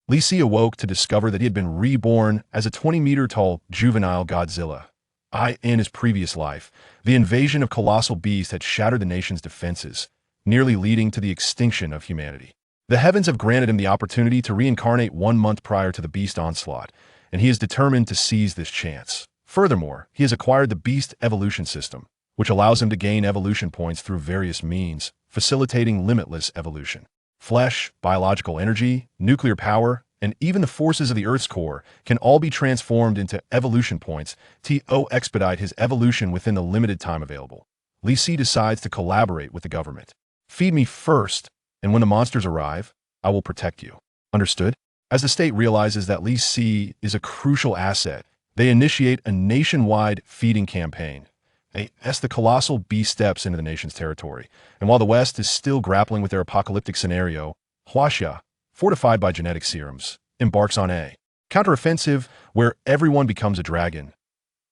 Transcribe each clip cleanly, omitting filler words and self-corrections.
Li Si awoke to discover that he had been reborn as a 20-meter-tall juvenile Godzilla. In his previous life, the invasion of colossal beasts had shattered the nation's defenses, nearly leading to the extinction of humanity. The heavens have granted him the opportunity to reincarnate 1 month prior to the beast onslaught, and he is determined to seize this chance. Furthermore, he has acquired the beast evolution system, which allows him to gain evolution points through various means, facilitating limitless evolution. Flesh, biological energy, nuclear power, and even the forces of the Earth's core can all be transformed into evolution points to expedite his evolution within the limited time available. Li Si decides to collaborate with the government. Feed me first, and when the monsters arrive, I will protect you. Understood? As the state realizes that Li Si is a crucial asset, they initiate a nationwide feeding campaign. As the colossal beast steps into the nation's territory, and while the West is still grappling with their apocalyptic scenario, Huaxia, fortified by genetic serums, embarks on a counteroffensive where everyone becomes a dragon.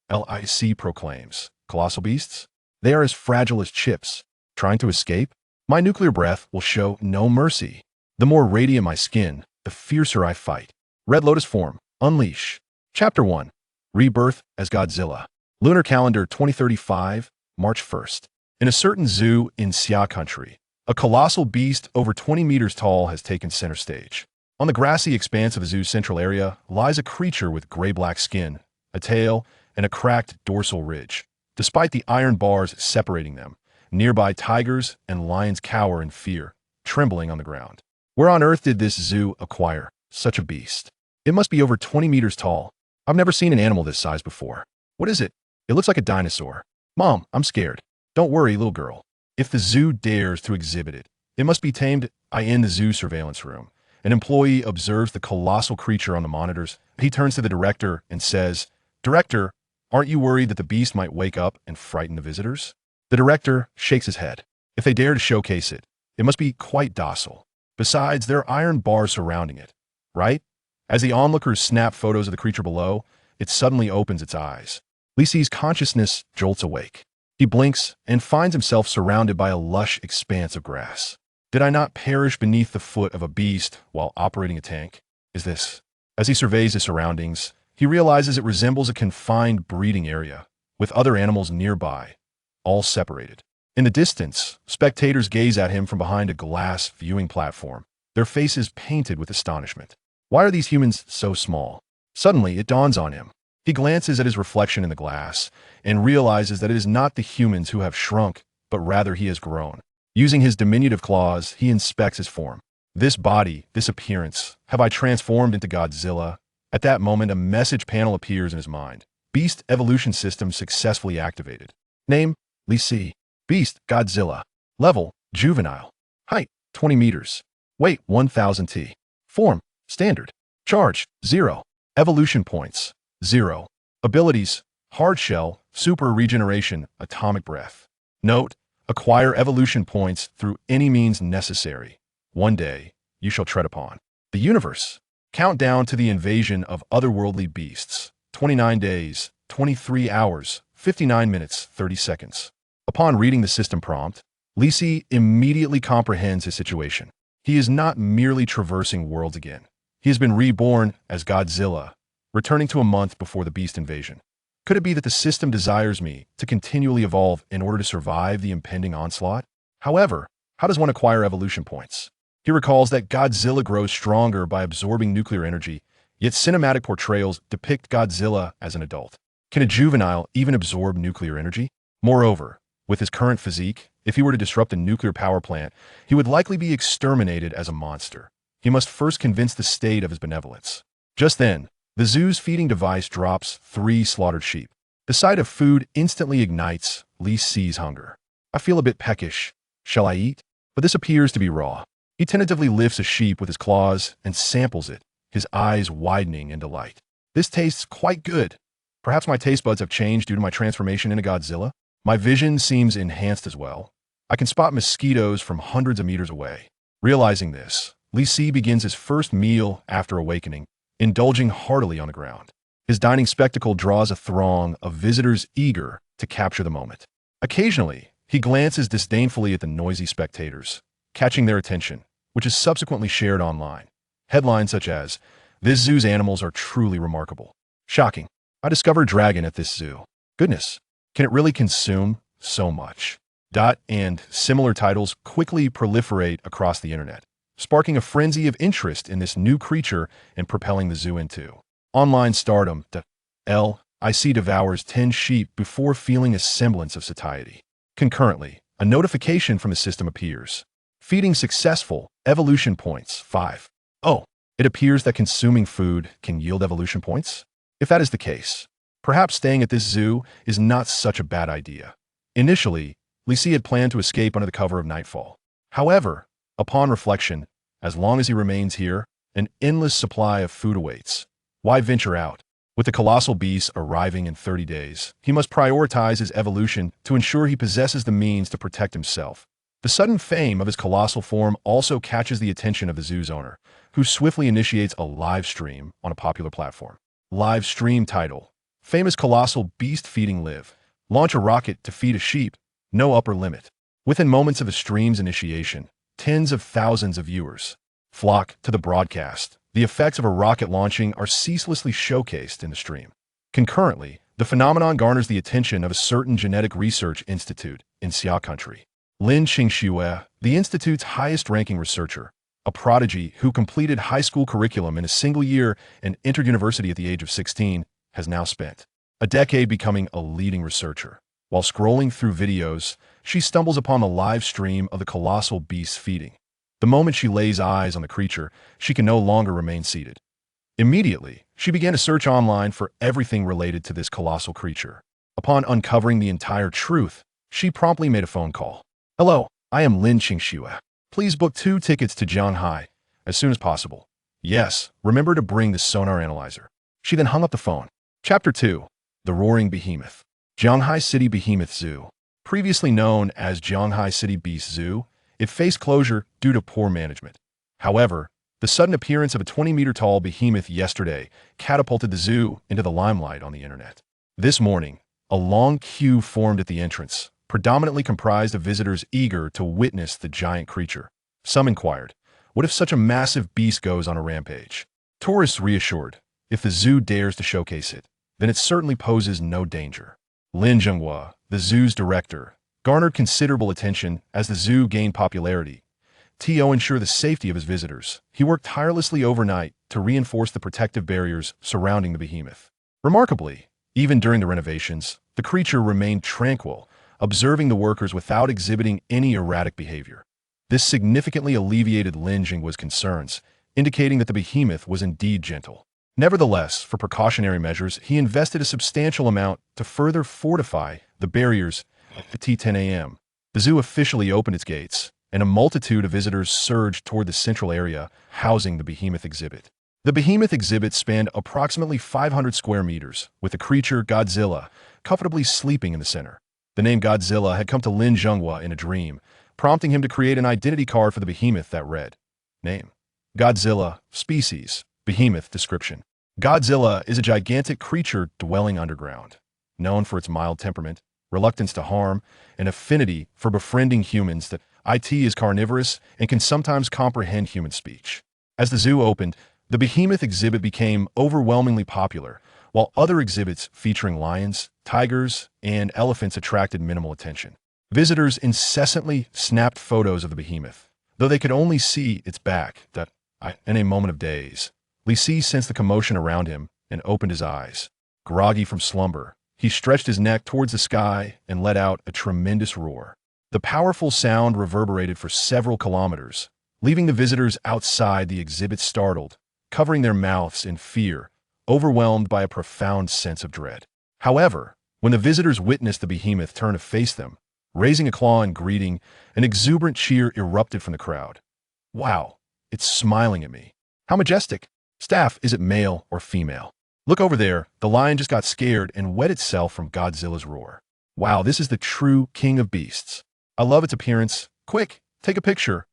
LIC proclaims, "Colossal beasts? They are as fragile as chips. Trying to escape? My nuclear breath will show no mercy. The more radiant my skin, the fiercer I fight. Red Lotus form, unleash." Chapter 1. Rebirth as Godzilla. Lunar calendar 2035, March 1st. In a certain zoo in Xia country, a colossal beast over 20 meters tall has taken center stage. On the grassy expanse of the zoo's central area lies a creature with gray-black skin, a tail, and a cracked dorsal ridge. Despite the iron bars separating them, nearby tigers and lions cower in fear, trembling on the ground. Where on earth did this zoo acquire such a beast? It must be over 20 meters tall. I've never seen an animal this size before. What is it? It looks like a dinosaur. Mom, I'm scared. Don't worry, little girl. If the zoo dares to exhibit it, it must be tamed. In the zoo surveillance room, an employee observes the colossal creature on the monitors. He turns to the director and says, "Director, aren't you worried that the beast might wake up and frighten the visitors?" The director shakes his head. If they dare to showcase it, it must be quite docile. Besides, there are iron bars surrounding it, right? As the onlookers snap photos of the creature below, it suddenly opens its eyes. Li Si's consciousness jolts awake. He blinks and finds himself surrounded by a lush expanse of grass. Did I not perish beneath the foot of a beast while operating a tank? Is this? As he surveys his surroundings, he realizes it resembles a confined breeding area, with other animals nearby, all separated. In the distance, spectators gaze at him from behind a glass viewing platform, their faces painted with astonishment. Why are these humans so small? Suddenly, it dawns on him. He glances at his reflection in the glass and realizes that it is not the humans who have shrunk, but rather he has grown. Using his diminutive claws, he inspects his form. This body, this appearance, have I transformed into Godzilla? At that moment, a message panel appears in his mind. Beast evolution system successfully activated. Name, Li Si. Beast, Godzilla. Level, juvenile. Height, 20 meters. Weight, 1000 t. Form, standard. Charge, 0. Evolution points, 0. Abilities, hard shell, super regeneration, atomic breath. Note, acquire evolution points through any means necessary. One day, you shall tread upon the universe. Countdown to the invasion of otherworldly beasts. 29 days, 23 hours, 59 minutes, 30 seconds. Upon reading the system prompt, Li Si immediately comprehends his situation. He is not merely traversing worlds again. He has been reborn as Godzilla, returning to a month before the beast invasion. Could it be that the system desires me to continually evolve in order to survive the impending onslaught? However, how does one acquire evolution points? He recalls that Godzilla grows stronger by absorbing nuclear energy, yet cinematic portrayals depict Godzilla as an adult. Can a juvenile even absorb nuclear energy? Moreover, with his current physique, if he were to disrupt a nuclear power plant, he would likely be exterminated as a monster. He must first convince the state of his benevolence. Just then, the zoo's feeding device drops 3 slaughtered sheep. The sight of food instantly ignites Li Si's hunger. I feel a bit peckish. Shall I eat? But this appears to be raw. He tentatively lifts a sheep with his claws and samples it, his eyes widening in delight. This tastes quite good. Perhaps my taste buds have changed due to my transformation into Godzilla. My vision seems enhanced as well. I can spot mosquitoes from hundreds of meters away. Realizing this, Li Si begins his first meal after awakening, indulging heartily on the ground. His dining spectacle draws a throng of visitors eager to capture the moment. Occasionally, he glances disdainfully at the noisy spectators, catching their attention, which is subsequently shared online. Headlines such as, "This zoo's animals are truly remarkable." "Shocking. I discovered dragon at this zoo." "Goodness, can it really consume so much?" And similar titles quickly proliferate across the internet, sparking a frenzy of interest in this new creature and propelling the zoo into online stardom. IC devours 10 sheep before feeling a semblance of satiety. Concurrently, a notification from the system appears. Feeding successful, evolution points 5. Oh, it appears that consuming food can yield evolution points? If that is the case, perhaps staying at this zoo is not such a bad idea. Initially, Lisi had planned to escape under the cover of nightfall. However, upon reflection, as long as he remains here, an endless supply of food awaits. Why venture out? With the colossal beast arriving in 30 days, he must prioritize his evolution to ensure he possesses the means to protect himself. The sudden fame of his colossal form also catches the attention of the zoo's owner, who swiftly initiates a live stream on a popular platform. Live stream title: Famous Colossal Beast Feeding Live. Launch a rocket to feed a sheep. No upper limit. Within moments of the stream's initiation, tens of thousands of viewers flock to the broadcast. The effects of a rocket launching are ceaselessly showcased in the stream. Concurrently, the phenomenon garners the attention of a certain genetic research institute in Xia country. Lin Qingxue, the institute's highest-ranking researcher, a prodigy who completed high school curriculum in a single year and entered university at the age of 16, has now spent a decade becoming a leading researcher. While scrolling through videos, she stumbles upon the live stream of the colossal beast feeding. The moment she lays eyes on the creature, she can no longer remain seated. Immediately, she began to search online for everything related to this colossal creature. Upon uncovering the entire truth, she promptly made a phone call. "Hello, I am Lin Qingxue. Please book 2 tickets to Shanghai as soon as possible." "Yes, remember to bring the sonar analyzer." She then hung up the phone. Chapter 2. The Roaring Behemoth. Shanghai City Behemoth Zoo. Previously known as Shanghai City Beast Zoo, it faced closure due to poor management. However, the sudden appearance of a 20-meter-tall behemoth yesterday catapulted the zoo into the limelight on the internet. This morning, a long queue formed at the entrance, predominantly comprised of visitors eager to witness the giant creature. Some inquired, what if such a massive beast goes on a rampage? Tourists reassured, if the zoo dares to showcase it, then it certainly poses no danger. Lin Zhenghua, the zoo's director, garnered considerable attention as the zoo gained popularity. To ensure the safety of his visitors, he worked tirelessly overnight to reinforce the protective barriers surrounding the behemoth. Remarkably, even during the renovations, the creature remained tranquil, observing the workers without exhibiting any erratic behavior. This significantly alleviated Lin Zhenghua's concerns, indicating that the behemoth was indeed gentle. Nevertheless, for precautionary measures, he invested a substantial amount to further fortify the barriers. At 10 a.m., the zoo officially opened its gates, and a multitude of visitors surged toward the central area housing the behemoth exhibit. The behemoth exhibit spanned approximately 500 square meters, with the creature Godzilla comfortably sleeping in the center. The name Godzilla had come to Lin Zhenghua in a dream, prompting him to create an identity card for the behemoth that read, Name: Godzilla, Species, Behemoth Description. Godzilla is a gigantic creature dwelling underground, known for its mild temperament, reluctance to harm, and affinity for befriending humans. That it is carnivorous and can sometimes comprehend human speech. As the zoo opened, the behemoth exhibit became overwhelmingly popular, while other exhibits featuring lions, tigers, and elephants attracted minimal attention. Visitors incessantly snapped photos of the behemoth, though they could only see its back. In a moment of daze, Li Si sensed the commotion around him and opened his eyes. Groggy from slumber, he stretched his neck towards the sky and let out a tremendous roar. The powerful sound reverberated for several kilometers, leaving the visitors outside the exhibit startled, covering their mouths in fear, overwhelmed by a profound sense of dread. However, when the visitors witnessed the behemoth turn to face them, raising a claw in greeting, an exuberant cheer erupted from the crowd. "Wow, it's smiling at me. How majestic! Staff, is it male or female? Look over there, the lion just got scared and wet itself from Godzilla's roar. Wow, this is the true king of beasts. I love its appearance. Quick, take a picture."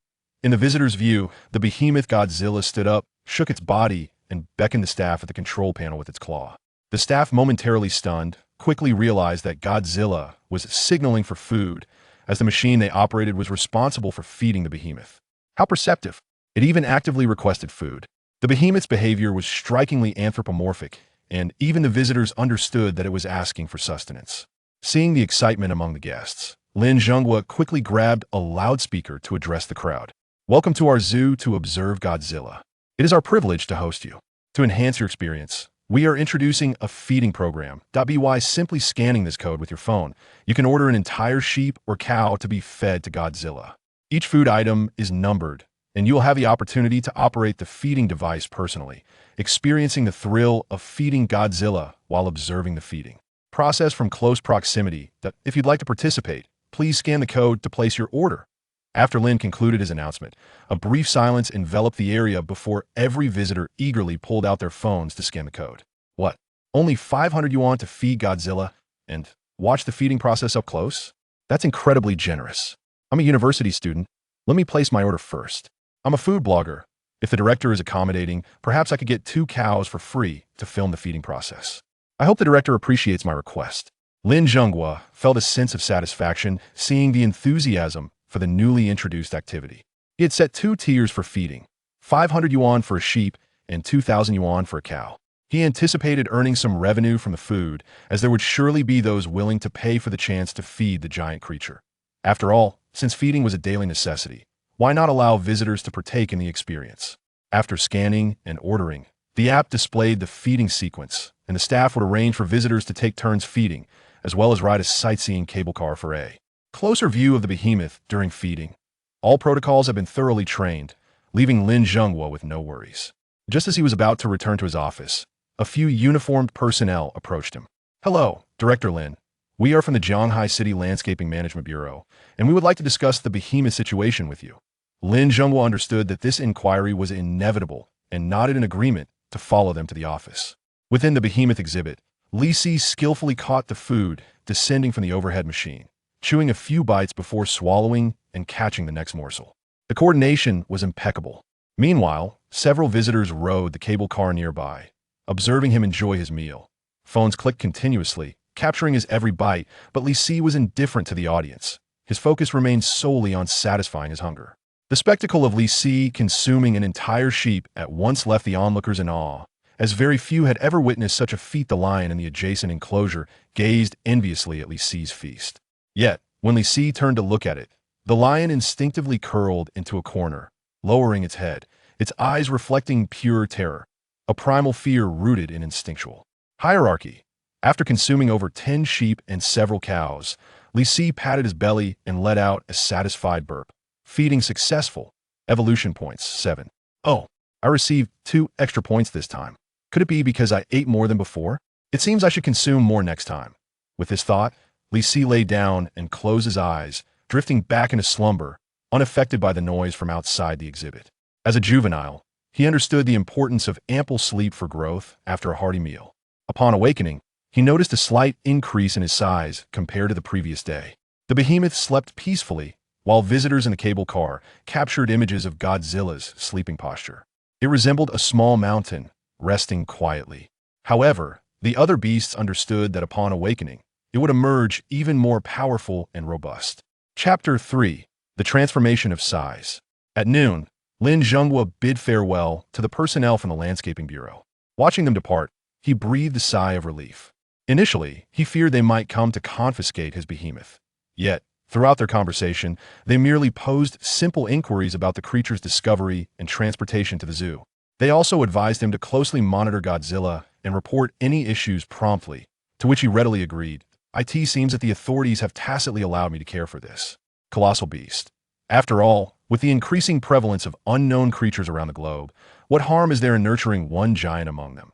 In the visitor's view, the behemoth Godzilla stood up, shook its body, and beckoned the staff at the control panel with its claw. The staff, momentarily stunned, quickly realized that Godzilla was signaling for food, as the machine they operated was responsible for feeding the behemoth. How perceptive! It even actively requested food. The behemoth's behavior was strikingly anthropomorphic, and even the visitors understood that it was asking for sustenance. Seeing the excitement among the guests, Lin Zhonghua quickly grabbed a loudspeaker to address the crowd. Welcome to our zoo to observe Godzilla. It is our privilege to host you. To enhance your experience, we are introducing a feeding program. By simply scanning this code with your phone, you can order an entire sheep or cow to be fed to Godzilla. Each food item is numbered, and you will have the opportunity to operate the feeding device personally, experiencing the thrill of feeding Godzilla while observing the feeding process from close proximity. If you'd like to participate, please scan the code to place your order. After Lin concluded his announcement, a brief silence enveloped the area before every visitor eagerly pulled out their phones to scan the code. What? Only 500 yuan to feed Godzilla and watch the feeding process up close? That's incredibly generous. I'm a university student. Let me place my order first. I'm a food blogger. If the director is accommodating, perhaps I could get 2 cows for free to film the feeding process. I hope the director appreciates my request. Lin Zhonghua felt a sense of satisfaction seeing the enthusiasm for the newly introduced activity. He had set 2 tiers for feeding, 500 yuan for a sheep and 2,000 yuan for a cow. He anticipated earning some revenue from the food, as there would surely be those willing to pay for the chance to feed the giant creature. After all, since feeding was a daily necessity, why not allow visitors to partake in the experience? After scanning and ordering, the app displayed the feeding sequence, and the staff would arrange for visitors to take turns feeding, as well as ride a sightseeing cable car for a closer view of the behemoth during feeding. All protocols have been thoroughly trained, leaving Lin Zhonghua with no worries. Just as he was about to return to his office, a few uniformed personnel approached him. Hello, Director Lin. We are from the Shanghai City Landscaping Management Bureau, and we would like to discuss the behemoth situation with you. Lin Zhonghua understood that this inquiry was inevitable and nodded in agreement to follow them to the office. Within the behemoth exhibit, Li Si skillfully caught the food descending from the overhead machine, chewing a few bites before swallowing and catching the next morsel. The coordination was impeccable. Meanwhile, several visitors rode the cable car nearby, observing him enjoy his meal. Phones clicked continuously, capturing his every bite, but Li Si was indifferent to the audience. His focus remained solely on satisfying his hunger. The spectacle of Li Si consuming an entire sheep at once left the onlookers in awe, as very few had ever witnessed such a feat. The lion in the adjacent enclosure gazed enviously at Li Si's feast. Yet, when Li Si turned to look at it, the lion instinctively curled into a corner, lowering its head, its eyes reflecting pure terror, a primal fear rooted in instinctual hierarchy. After consuming over 10 sheep and several cows, Li Si patted his belly and let out a satisfied burp. Feeding successful. Evolution points, 7. Oh, I received 2 extra points this time. Could it be because I ate more than before? It seems I should consume more next time. With this thought, Li Si lay down and closed his eyes, drifting back into slumber, unaffected by the noise from outside the exhibit. As a juvenile, he understood the importance of ample sleep for growth after a hearty meal. Upon awakening, he noticed a slight increase in his size compared to the previous day. The behemoth slept peacefully, while visitors in the cable car captured images of Godzilla's sleeping posture. It resembled a small mountain, resting quietly. However, the other beasts understood that upon awakening, it would emerge even more powerful and robust. Chapter 3. The Transformation of Size. At noon, Lin Zhonghua bid farewell to the personnel from the Landscaping Bureau. Watching them depart, he breathed a sigh of relief. Initially, he feared they might come to confiscate his behemoth. Yet, throughout their conversation, they merely posed simple inquiries about the creature's discovery and transportation to the zoo. They also advised him to closely monitor Godzilla and report any issues promptly, to which he readily agreed. It seems that the authorities have tacitly allowed me to care for this colossal beast. After all, with the increasing prevalence of unknown creatures around the globe, what harm is there in nurturing one giant among them?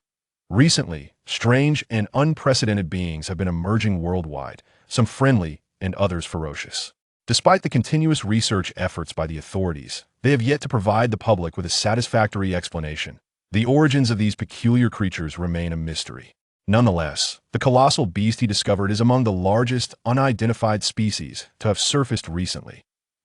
Recently, strange and unprecedented beings have been emerging worldwide, some friendly and others ferocious. Despite the continuous research efforts by the authorities, they have yet to provide the public with a satisfactory explanation. The origins of these peculiar creatures remain a mystery. Nonetheless, the colossal beast he discovered is among the largest unidentified species to have surfaced recently.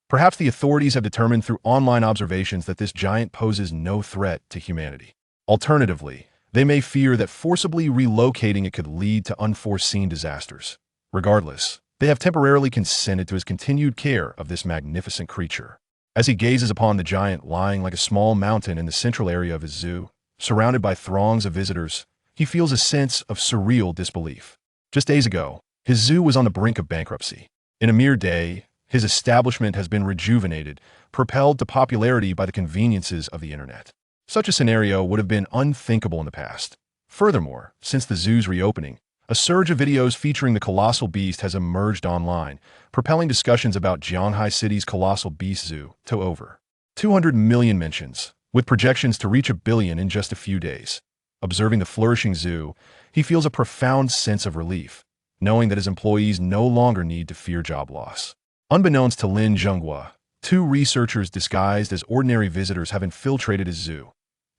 Perhaps the authorities have determined through online observations that this giant poses no threat to humanity. Alternatively, they may fear that forcibly relocating it could lead to unforeseen disasters. Regardless, they have temporarily consented to his continued care of this magnificent creature. As he gazes upon the giant lying like a small mountain in the central area of his zoo, surrounded by throngs of visitors, he feels a sense of surreal disbelief. Just days ago, his zoo was on the brink of bankruptcy. In a mere day, his establishment has been rejuvenated, propelled to popularity by the conveniences of the internet. Such a scenario would have been unthinkable in the past. Furthermore, since the zoo's reopening, a surge of videos featuring the colossal beast has emerged online, propelling discussions about Jianghai City's colossal beast zoo to over 200 million mentions, with projections to reach 1 billion in just a few days. Observing the flourishing zoo, he feels a profound sense of relief, knowing that his employees no longer need to fear job loss. Unbeknownst to Lin Zhenghua, 2 researchers disguised as ordinary visitors have infiltrated his zoo.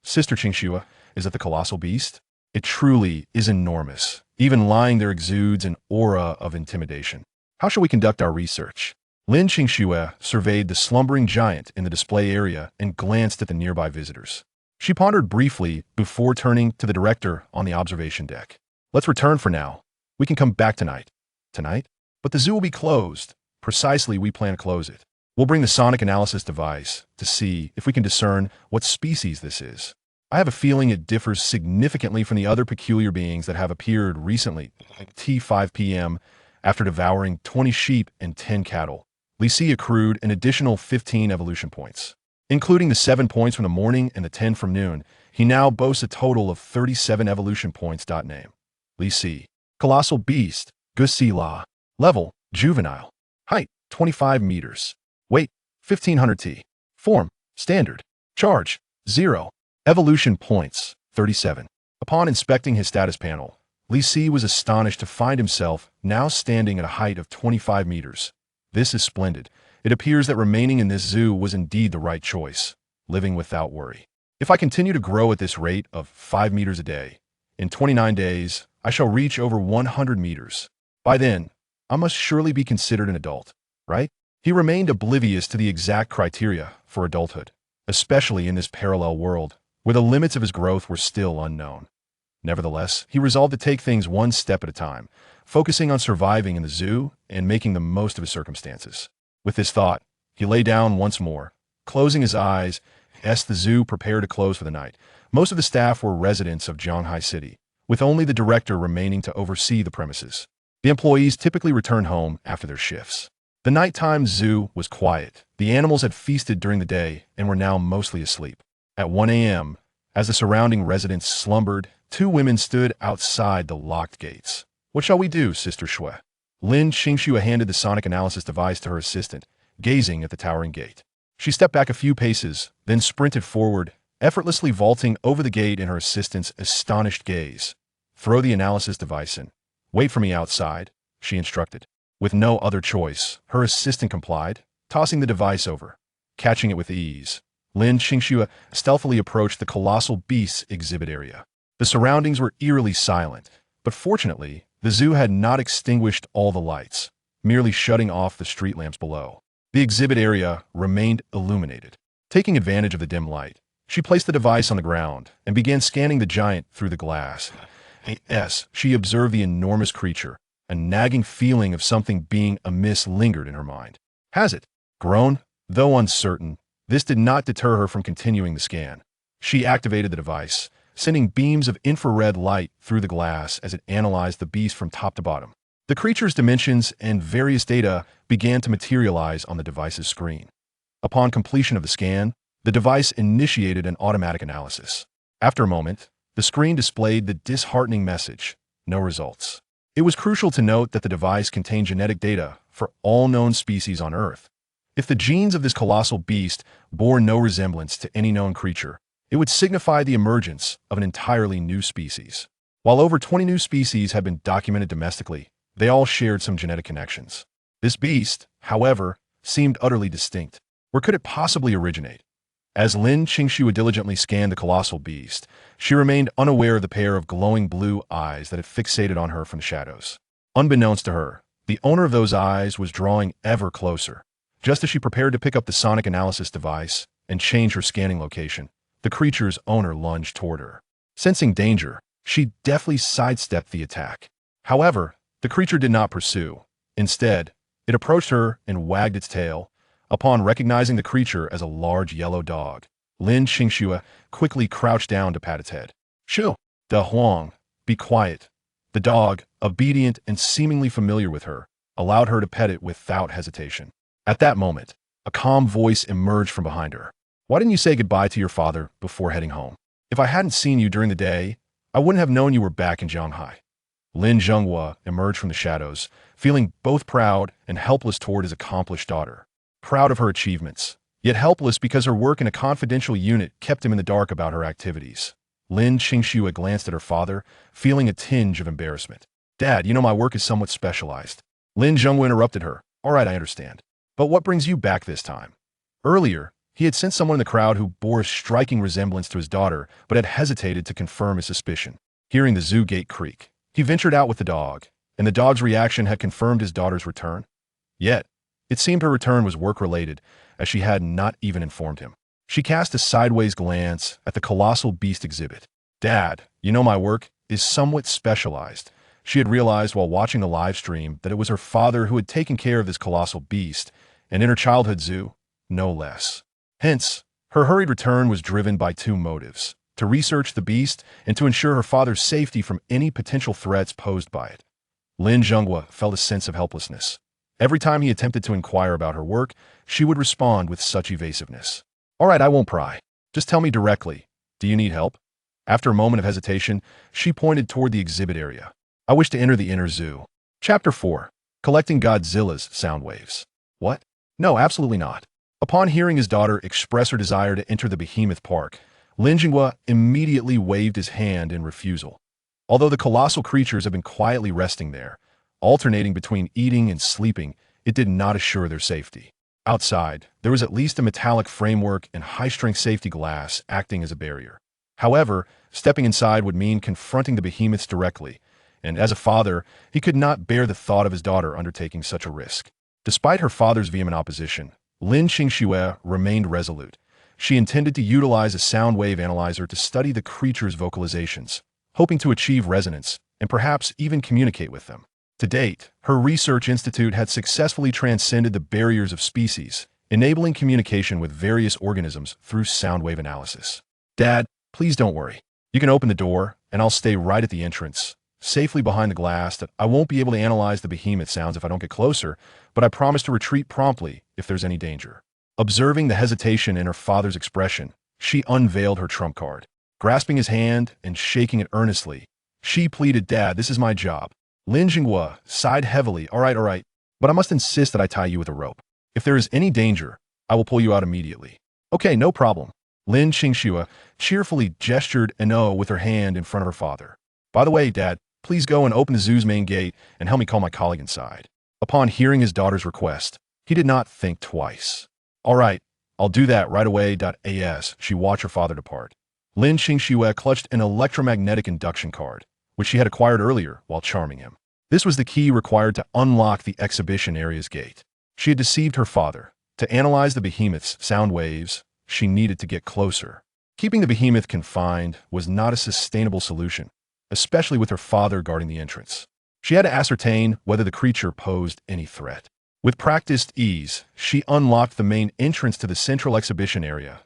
Sister Qingxua, is that the colossal beast? It truly is enormous. Even lying there exudes an aura of intimidation. How shall we conduct our research? Lin Qingxue surveyed the slumbering giant in the display area and glanced at the nearby visitors. She pondered briefly before turning to the director on the observation deck. Let's return for now. We can come back tonight. Tonight? But the zoo will be closed. Precisely, we plan to close it. We'll bring the sonic analysis device to see if we can discern what species this is. I have a feeling it differs significantly from the other peculiar beings that have appeared recently, like T5 p.m., after devouring 20 sheep and 10 cattle. Li Si accrued an additional 15 evolution points. Including the 7 points from the morning and the 10 from noon, he now boasts a total of 37 evolution points. Name: Li Si. Colossal Beast, Godzilla. Level: Juvenile. Height: 25 meters. Weight: 1500 T. Form: Standard. Charge: 0. Evolution points: 37. Upon inspecting his status panel, Li Si was astonished to find himself now standing at a height of 25 meters. This is splendid. It appears that remaining in this zoo was indeed the right choice, living without worry. If I continue to grow at this rate of 5 meters a day, in 29 days, I shall reach over 100 meters. By then, I must surely be considered an adult, right? He remained oblivious to the exact criteria for adulthood, especially in this parallel world, where the limits of his growth were still unknown. Nevertheless, he resolved to take things one step at a time, focusing on surviving in the zoo and making the most of his circumstances. With this thought, he lay down once more, closing his eyes as the zoo prepared to close for the night. Most of the staff were residents of Jianghai City, with only the director remaining to oversee the premises. The employees typically returned home after their shifts. The nighttime zoo was quiet. The animals had feasted during the day and were now mostly asleep. At 1 a.m., as the surrounding residents slumbered, 2 women stood outside the locked gates. What shall we do, Sister Shui? Lin Qingxue handed the sonic analysis device to her assistant, gazing at the towering gate. She stepped back a few paces, then sprinted forward, effortlessly vaulting over the gate in her assistant's astonished gaze. Throw the analysis device in. Wait for me outside, she instructed. With no other choice, her assistant complied, tossing the device over. Catching it with ease, Lin Qingxue stealthily approached the colossal beast's exhibit area. The surroundings were eerily silent, but fortunately, the zoo had not extinguished all the lights, merely shutting off the street lamps below. The exhibit area remained illuminated. Taking advantage of the dim light, she placed the device on the ground and began scanning the giant through the glass. As she observed the enormous creature, a nagging feeling of something being amiss lingered in her mind. Has it grown? Though uncertain, this did not deter her from continuing the scan. She activated the device, sending beams of infrared light through the glass as it analyzed the beast from top to bottom. The creature's dimensions and various data began to materialize on the device's screen. Upon completion of the scan, the device initiated an automatic analysis. After a moment, the screen displayed the disheartening message: no results. It was crucial to note that the device contained genetic data for all known species on Earth. If the genes of this colossal beast bore no resemblance to any known creature, it would signify the emergence of an entirely new species. While over 20 new species had been documented domestically, they all shared some genetic connections. This beast, however, seemed utterly distinct. Where could it possibly originate? As Lin Qingxue diligently scanned the colossal beast, she remained unaware of the pair of glowing blue eyes that had fixated on her from the shadows. Unbeknownst to her, the owner of those eyes was drawing ever closer. Just as she prepared to pick up the sonic analysis device and change her scanning location, the creature's owner lunged toward her. Sensing danger, she deftly sidestepped the attack. However, the creature did not pursue. Instead, it approached her and wagged its tail, Upon recognizing the creature as a large yellow dog, Lin Qingxue quickly crouched down to pat its head. Shoo! De Huang, be quiet. The dog, obedient and seemingly familiar with her, allowed her to pet it without hesitation. At that moment, a calm voice emerged from behind her. Why didn't you say goodbye to your father before heading home? If I hadn't seen you during the day, I wouldn't have known you were back in Shanghai. Lin Zhenghua emerged from the shadows, feeling both proud and helpless toward his accomplished daughter. Proud of her achievements, yet helpless because her work in a confidential unit kept him in the dark about her activities. Lin Qingxue glanced at her father, feeling a tinge of embarrassment. Dad, you know my work is somewhat specialized. Lin Zhenghua interrupted her. All right, I understand. But what brings you back this time? Earlier, he had sent someone in the crowd who bore a striking resemblance to his daughter, but had hesitated to confirm his suspicion. Hearing the zoo gate creak, he ventured out with the dog, and the dog's reaction had confirmed his daughter's return. Yet, it seemed her return was work-related, as she had not even informed him. She cast a sideways glance at the colossal beast exhibit. Dad, you know my work is somewhat specialized. She had realized while watching the live stream that it was her father who had taken care of this colossal beast, an inner childhood zoo, no less. Hence, her hurried return was driven by two motives: to research the beast and to ensure her father's safety from any potential threats posed by it. Lin Zhenghua felt a sense of helplessness. Every time he attempted to inquire about her work, she would respond with such evasiveness. All right, I won't pry. Just tell me directly. Do you need help? After a moment of hesitation, she pointed toward the exhibit area. I wish to enter the inner zoo. Chapter 4. Collecting Godzilla's sound waves. What? No, absolutely not. Upon hearing his daughter express her desire to enter the behemoth park, Lin Zhenghua immediately waved his hand in refusal. Although the colossal creatures had been quietly resting there, alternating between eating and sleeping, it did not assure their safety. Outside, there was at least a metallic framework and high-strength safety glass acting as a barrier. However, stepping inside would mean confronting the behemoths directly, and as a father, he could not bear the thought of his daughter undertaking such a risk. Despite her father's vehement opposition, Lin Qingxue remained resolute. She intended to utilize a sound wave analyzer to study the creature's vocalizations, hoping to achieve resonance and perhaps even communicate with them. To date, her research institute had successfully transcended the barriers of species, enabling communication with various organisms through sound wave analysis. Dad, please don't worry. You can open the door, and I'll stay right at the entrance, safely behind the glass. That I won't be able to analyze the behemoth sounds if I don't get closer, but I promise to retreat promptly if there's any danger. Observing the hesitation in her father's expression, she unveiled her trump card. Grasping his hand and shaking it earnestly, she pleaded, Dad, this is my job. Lin Zhenghua sighed heavily. All right, but I must insist that I tie you with a rope. If there is any danger, I will pull you out immediately. Okay, no problem. Lin Qingxue cheerfully gestured an O with her hand in front of her father. By the way, Dad, please go and open the zoo's main gate and help me call my colleague inside. Upon hearing his daughter's request, he did not think twice. All right, I'll do that right away. As she watched her father depart, Lin Qingxue clutched an electromagnetic induction card, which she had acquired earlier while charming him. This was the key required to unlock the exhibition area's gate. She had deceived her father. To analyze the behemoth's sound waves, she needed to get closer. Keeping the behemoth confined was not a sustainable solution, especially with her father guarding the entrance. She had to ascertain whether the creature posed any threat. With practiced ease, she unlocked the main entrance to the central exhibition area.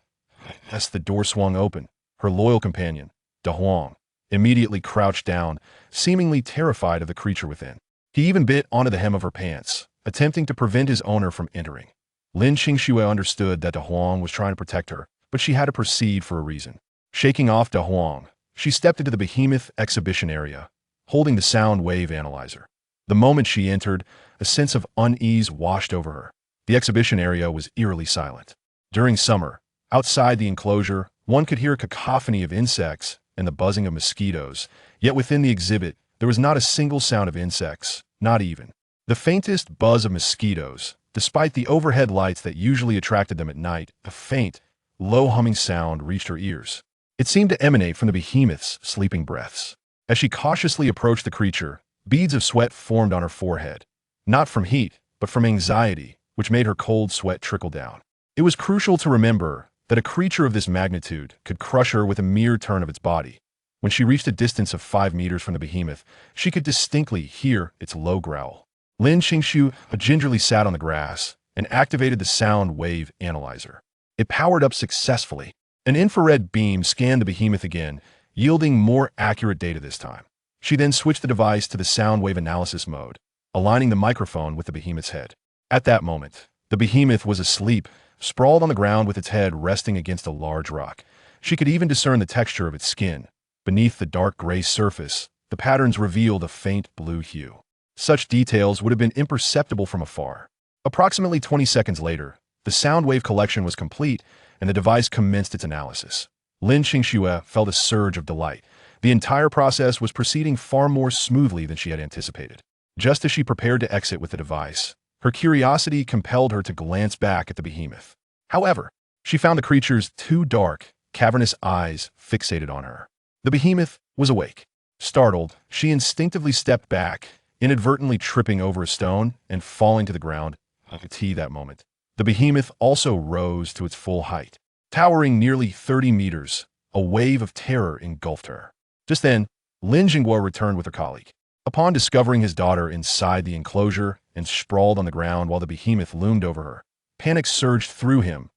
As the door swung open, her loyal companion, De Huang, immediately crouched down, seemingly terrified of the creature within. He even bit onto the hem of her pants, attempting to prevent his owner from entering. Lin Qingxue understood that De Huang was trying to protect her, but she had to proceed for a reason. Shaking off De Huang, she stepped into the behemoth exhibition area, holding the sound wave analyzer. The moment she entered, a sense of unease washed over her. The exhibition area was eerily silent. During summer, outside the enclosure, one could hear a cacophony of insects and the buzzing of mosquitoes, yet within the exhibit, there was not a single sound of insects, not even the faintest buzz of mosquitoes. Despite the overhead lights that usually attracted them at night, a faint, low humming sound reached her ears. It seemed to emanate from the behemoth's sleeping breaths. As she cautiously approached the creature, beads of sweat formed on her forehead, not from heat, but from anxiety, which made her cold sweat trickle down. It was crucial to remember that a creature of this magnitude could crush her with a mere turn of its body. When she reached a distance of 5 meters from the behemoth, she could distinctly hear its low growl. Lin Qingxue gingerly sat on the grass and activated the sound wave analyzer. It powered up successfully. An infrared beam scanned the behemoth again, yielding more accurate data this time. She then switched the device to the sound wave analysis mode, aligning the microphone with the behemoth's head. At that moment, the behemoth was asleep, sprawled on the ground with its head resting against a large rock. She could even discern the texture of its skin. Beneath the dark gray surface, the patterns revealed a faint blue hue. Such details would have been imperceptible from afar. Approximately 20 seconds later, the sound wave collection was complete and the device commenced its analysis. Lin Qingxue felt a surge of delight. The entire process was proceeding far more smoothly than she had anticipated. Just as she prepared to exit with the device, her curiosity compelled her to glance back at the behemoth. However, she found the creature's two dark, cavernous eyes fixated on her. The behemoth was awake. Startled, she instinctively stepped back, inadvertently tripping over a stone and falling to the ground. That moment, the behemoth also rose to its full height. Towering nearly 30 meters, a wave of terror engulfed her. Just then, Lin Jingguo returned with her colleague. Upon discovering his daughter inside the enclosure and sprawled on the ground while the behemoth loomed over her, panic surged through him.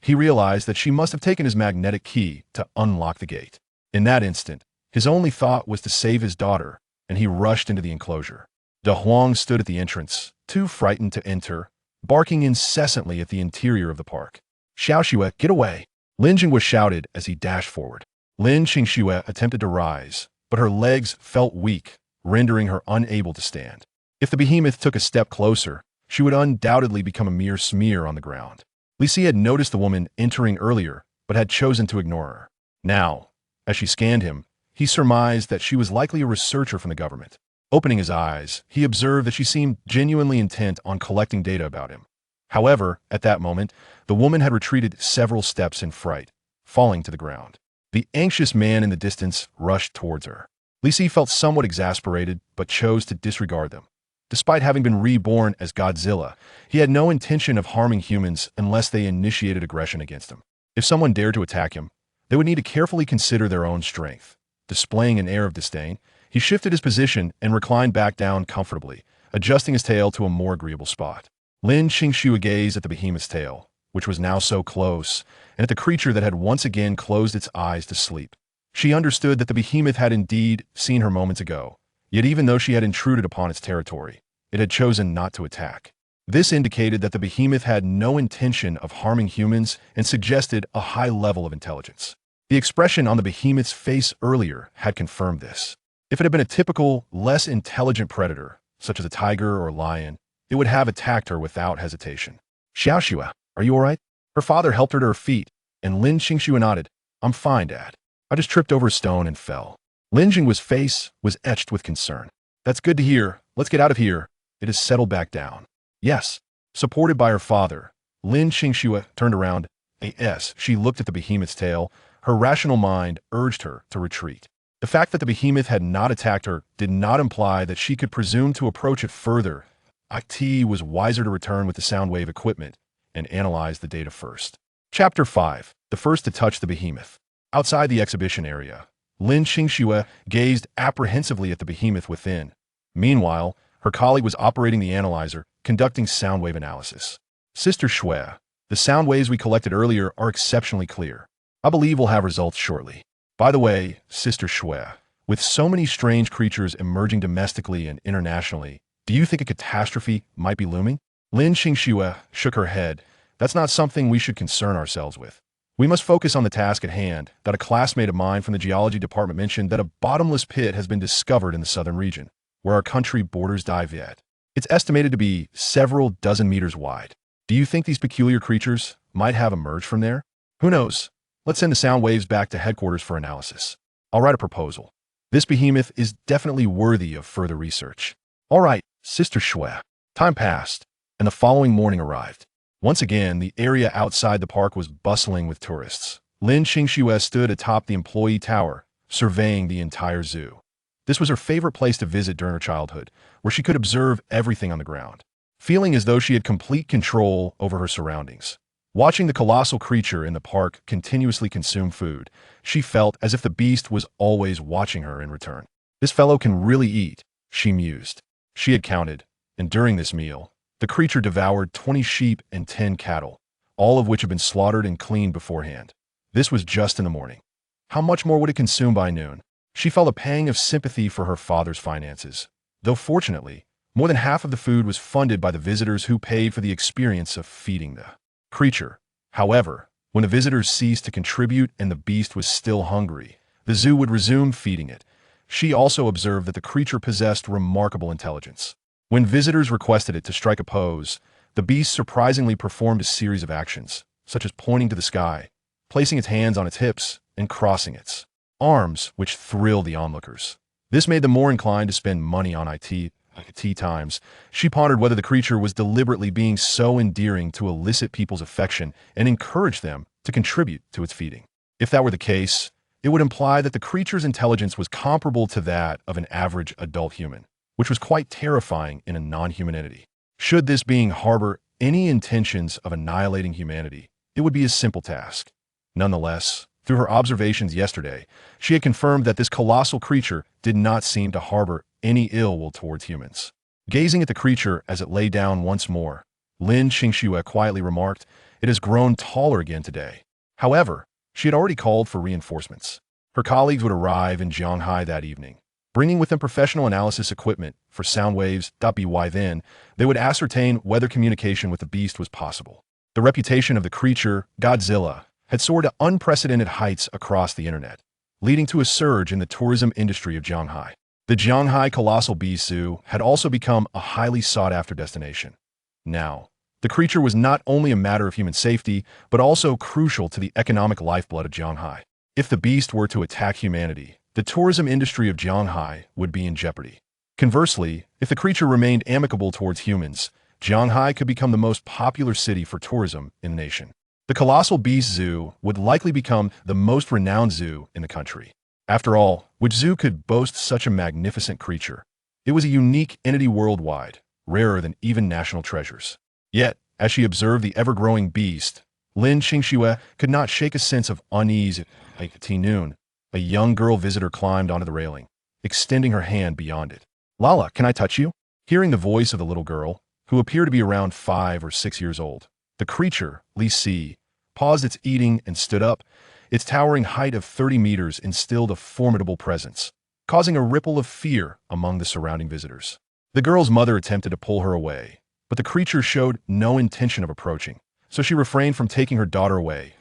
He realized that she must have taken his magnetic key to unlock the gate. In that instant, his only thought was to save his daughter, and he rushed into the enclosure. De Huang stood at the entrance, too frightened to enter, barking incessantly at the interior of the park. "Xiaoxue, get away!" Lin Jingguo shouted as he dashed forward. Lin Qingxue attempted to rise, but her legs felt weak, rendering her unable to stand. If the behemoth took a step closer, she would undoubtedly become a mere smear on the ground. Li Si had noticed the woman entering earlier, but had chosen to ignore her. Now, as she scanned him, he surmised that she was likely a researcher from the government. Opening his eyes, he observed that she seemed genuinely intent on collecting data about him. However, at that moment, the woman had retreated several steps in fright, falling to the ground. The anxious man in the distance rushed towards her. Li Si felt somewhat exasperated, but chose to disregard them. Despite having been reborn as Godzilla, he had no intention of harming humans unless they initiated aggression against him. If someone dared to attack him, they would need to carefully consider their own strength. Displaying an air of disdain, he shifted his position and reclined back down comfortably, adjusting his tail to a more agreeable spot. Lin Qingxue gazed at the behemoth's tail, which was now so close, and at the creature that had once again closed its eyes to sleep. She understood that the behemoth had indeed seen her moments ago, yet even though she had intruded upon its territory, it had chosen not to attack. This indicated that the behemoth had no intention of harming humans and suggested a high level of intelligence. The expression on the behemoth's face earlier had confirmed this. If it had been a typical, less intelligent predator, such as a tiger or lion, it would have attacked her without hesitation. "Xiaoxue, are you all right?" Her father helped her to her feet, and Lin Qingxue nodded. "I'm fine, Dad. I just tripped over a stone and fell." Lin Jingguo's face was etched with concern. "That's good to hear. Let's get out of here." It has settled back down. "Yes." Supported by her father, Lin Qingxue turned around. As she looked at the behemoth's tail, her rational mind urged her to retreat. The fact that the behemoth had not attacked her did not imply that she could presume to approach it further. IT was wiser to return with the sound wave equipment and analyze the data first. Chapter 5. The first to touch the behemoth. Outside the exhibition area, Lin Qingxue gazed apprehensively at the behemoth within. Meanwhile, her colleague was operating the analyzer, conducting sound wave analysis. "Sister Xue, the sound waves we collected earlier are exceptionally clear. I believe we'll have results shortly. By the way, Sister Xue, with so many strange creatures emerging domestically and internationally, do you think a catastrophe might be looming?" Lin Qingxue shook her head. "That's not something we should concern ourselves with. We must focus on the task at hand." That a classmate of mine from the geology department mentioned that a bottomless pit has been discovered in the southern region, where our country borders Diviet. It's estimated to be several dozen meters wide. Do you think these peculiar creatures might have emerged from there? Who knows? Let's send the sound waves back to headquarters for analysis. I'll write a proposal. This behemoth is definitely worthy of further research. All right, Sister Xue. Time passed, and the following morning arrived. Once again, the area outside the park was bustling with tourists. Lin Qingxue stood atop the employee tower, surveying the entire zoo. This was her favorite place to visit during her childhood, where she could observe everything on the ground, feeling as though she had complete control over her surroundings. Watching the colossal creature in the park continuously consume food, she felt as if the beast was always watching her in return. "This fellow can really eat," she mused. She had counted, and during this meal, The creature devoured 20 sheep and 10 cattle, all of which had been slaughtered and cleaned beforehand. This was just in the morning. How much more would it consume by noon? She felt a pang of sympathy for her father's finances, though fortunately, more than half of the food was funded by the visitors who paid for the experience of feeding the creature. However, when the visitors ceased to contribute and the beast was still hungry, the zoo would resume feeding it. She also observed that the creature possessed remarkable intelligence. When visitors requested it to strike a pose, the beast surprisingly performed a series of actions, such as pointing to the sky, placing its hands on its hips, and crossing its arms, which thrilled the onlookers. This made them more inclined to spend money on tea times. She pondered whether the creature was deliberately being so endearing to elicit people's affection and encourage them to contribute to its feeding. If that were the case, it would imply that the creature's intelligence was comparable to that of an average adult human, which was quite terrifying in a non-human entity. Should this being harbor any intentions of annihilating humanity, it would be a simple task. Nonetheless, through her observations yesterday, she had confirmed that this colossal creature did not seem to harbor any ill will towards humans. Gazing at the creature as it lay down once more, Lin Qingxue quietly remarked, "It has grown taller again today." However, she had already called for reinforcements. Her colleagues would arrive in Shanghai that evening, bringing with them professional analysis equipment for sound waves. By then, they would ascertain whether communication with the beast was possible. The reputation of the creature, Godzilla, had soared to unprecedented heights across the internet, leading to a surge in the tourism industry of Shanghai. The Shanghai Colossal Beast Zoo had also become a highly sought-after destination. Now, the creature was not only a matter of human safety, but also crucial to the economic lifeblood of Shanghai. If the beast were to attack humanity, the tourism industry of Shanghai would be in jeopardy. Conversely, if the creature remained amicable towards humans, Shanghai could become the most popular city for tourism in the nation. The Colossal Beast Zoo would likely become the most renowned zoo in the country. After all, which zoo could boast such a magnificent creature? It was a unique entity worldwide, rarer than even national treasures. Yet, as she observed the ever-growing beast, Lin Qingxue could not shake a sense of unease. At noon, a young girl visitor climbed onto the railing, extending her hand beyond it. "Lala, can I touch you?" Hearing the voice of the little girl, who appeared to be around 5 or 6 years old, the creature, Li Si, paused its eating and stood up. Its towering height of 30 meters instilled a formidable presence, causing a ripple of fear among the surrounding visitors. The girl's mother attempted to pull her away, but the creature showed no intention of approaching, so she refrained from taking her daughter away.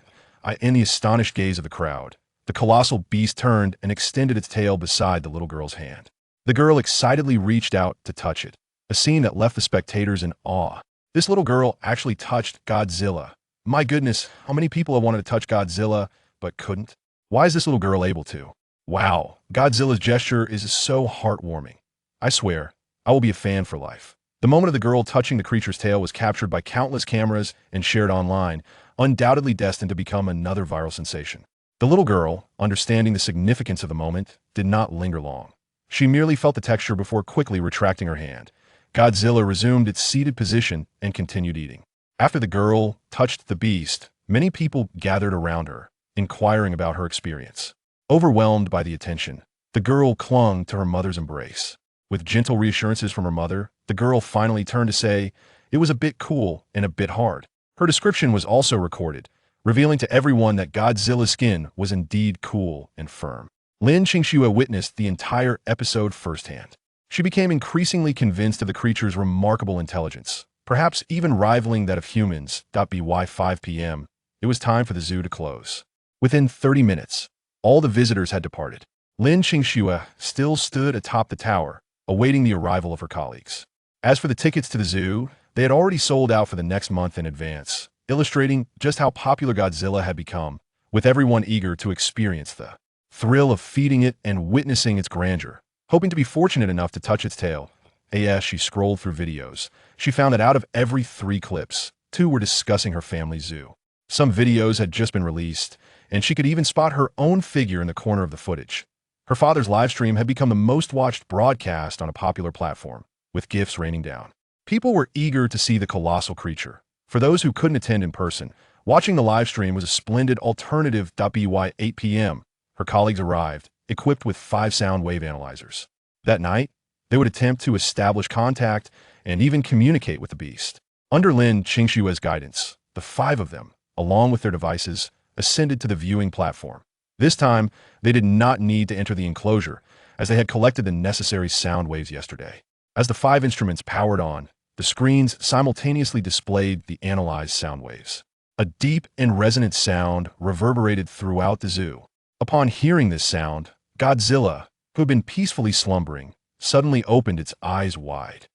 In the astonished gaze of the crowd, the colossal beast turned and extended its tail beside the little girl's hand. The girl excitedly reached out to touch it, a scene that left the spectators in awe. This little girl actually touched Godzilla. My goodness, how many people have wanted to touch Godzilla but couldn't? Why is this little girl able to? Wow, Godzilla's gesture is so heartwarming. I swear, I will be a fan for life. The moment of the girl touching the creature's tail was captured by countless cameras and shared online, undoubtedly destined to become another viral sensation. The little girl, understanding the significance of the moment, did not linger long. She merely felt the texture before quickly retracting her hand. Godzilla resumed its seated position and continued eating. After the girl touched the beast, many people gathered around her, inquiring about her experience. Overwhelmed by the attention, the girl clung to her mother's embrace. With gentle reassurances from her mother, the girl finally turned to say, "It was a bit cool and a bit hard." Her description was also recorded, revealing to everyone that Godzilla's skin was indeed cool and firm. Lin Qingxue witnessed the entire episode firsthand. She became increasingly convinced of the creature's remarkable intelligence, perhaps even rivaling that of humans. By 5 p.m., it was time for the zoo to close. Within 30 minutes, all the visitors had departed. Lin Qingxue still stood atop the tower, awaiting the arrival of her colleagues. As for the tickets to the zoo, they had already sold out for the next month in advance, illustrating just how popular Godzilla had become, with everyone eager to experience the thrill of feeding it and witnessing its grandeur. Hoping to be fortunate enough to touch its tail, as she scrolled through videos, she found that out of every 3 clips, 2 were discussing her family's zoo. Some videos had just been released, and she could even spot her own figure in the corner of the footage. Her father's livestream had become the most watched broadcast on a popular platform, with gifts raining down. People were eager to see the colossal creature. For those who couldn't attend in person, watching the livestream was a splendid alternative. By 8 p.m., her colleagues arrived, equipped with 5 sound wave analyzers. That night, they would attempt to establish contact and even communicate with the beast. Under Lin Qingshua's guidance, the five of them, along with their devices, ascended to the viewing platform. This time, they did not need to enter the enclosure, as they had collected the necessary sound waves yesterday. As the five instruments powered on, the screens simultaneously displayed the analyzed sound waves. A deep and resonant sound reverberated throughout the zoo. Upon hearing this sound, Godzilla, who had been peacefully slumbering, suddenly opened its eyes wide.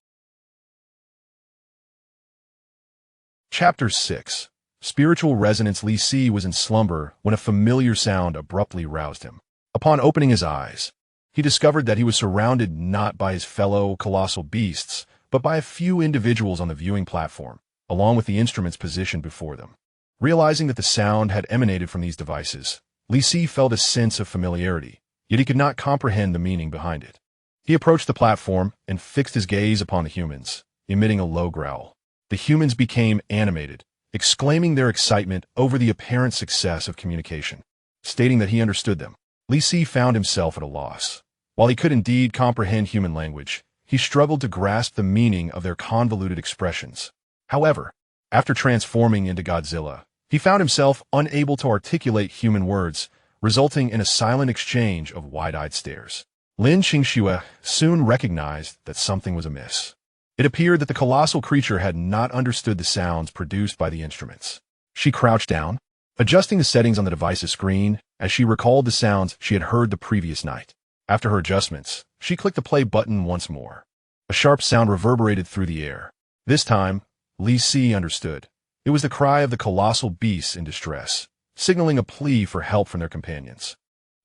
Chapter 6. Spiritual Resonance. Li Si was in slumber when a familiar sound abruptly roused him. Upon opening his eyes, he discovered that he was surrounded not by his fellow colossal beasts, but by a few individuals on the viewing platform, along with the instruments positioned before them. Realizing that the sound had emanated from these devices, Li Si felt a sense of familiarity, yet he could not comprehend the meaning behind it. He approached the platform and fixed his gaze upon the humans, emitting a low growl. The humans became animated, exclaiming their excitement over the apparent success of communication. Stating that he understood them, Li Si found himself at a loss. While he could indeed comprehend human language, he struggled to grasp the meaning of their convoluted expressions. However, after transforming into Godzilla, he found himself unable to articulate human words, resulting in a silent exchange of wide-eyed stares. Lin Qingxue soon recognized that something was amiss. It appeared that the colossal creature had not understood the sounds produced by the instruments. She crouched down, adjusting the settings on the device's screen as she recalled the sounds she had heard the previous night. After her adjustments, she clicked the play button once more. A sharp sound reverberated through the air. This time, Li Si understood. It was the cry of the colossal beasts in distress, signaling a plea for help from their companions.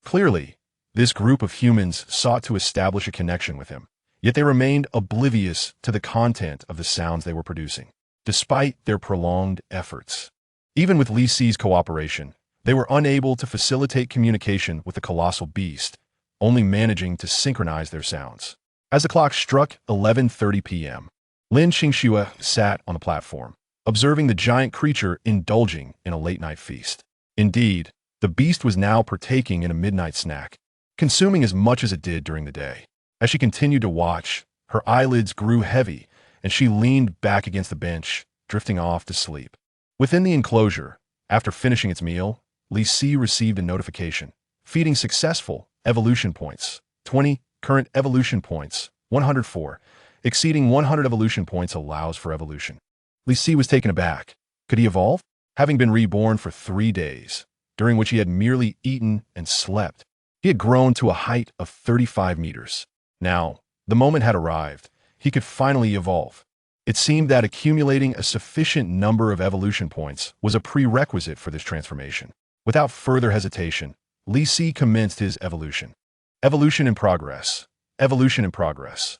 Clearly, this group of humans sought to establish a connection with him, yet they remained oblivious to the content of the sounds they were producing, despite their prolonged efforts. Even with Li Si's cooperation, they were unable to facilitate communication with the colossal beast, only managing to synchronize their sounds. As the clock struck 11:30 p.m., Lin Qingxue sat on the platform, observing the giant creature indulging in a late-night feast. Indeed, the beast was now partaking in a midnight snack, consuming as much as it did during the day. As she continued to watch, her eyelids grew heavy, and she leaned back against the bench, drifting off to sleep. Within the enclosure, after finishing its meal, Li Si received a notification. Feeding successful. Evolution points. 20. Current evolution points. 104. Exceeding 100 evolution points allows for evolution. Li Si was taken aback. Could he evolve? Having been reborn for 3 days, during which he had merely eaten and slept, he had grown to a height of 35 meters. Now, the moment had arrived. He could finally evolve. It seemed that accumulating a sufficient number of evolution points was a prerequisite for this transformation. Without further hesitation, Li Si commenced his evolution. Evolution in progress. Evolution in progress.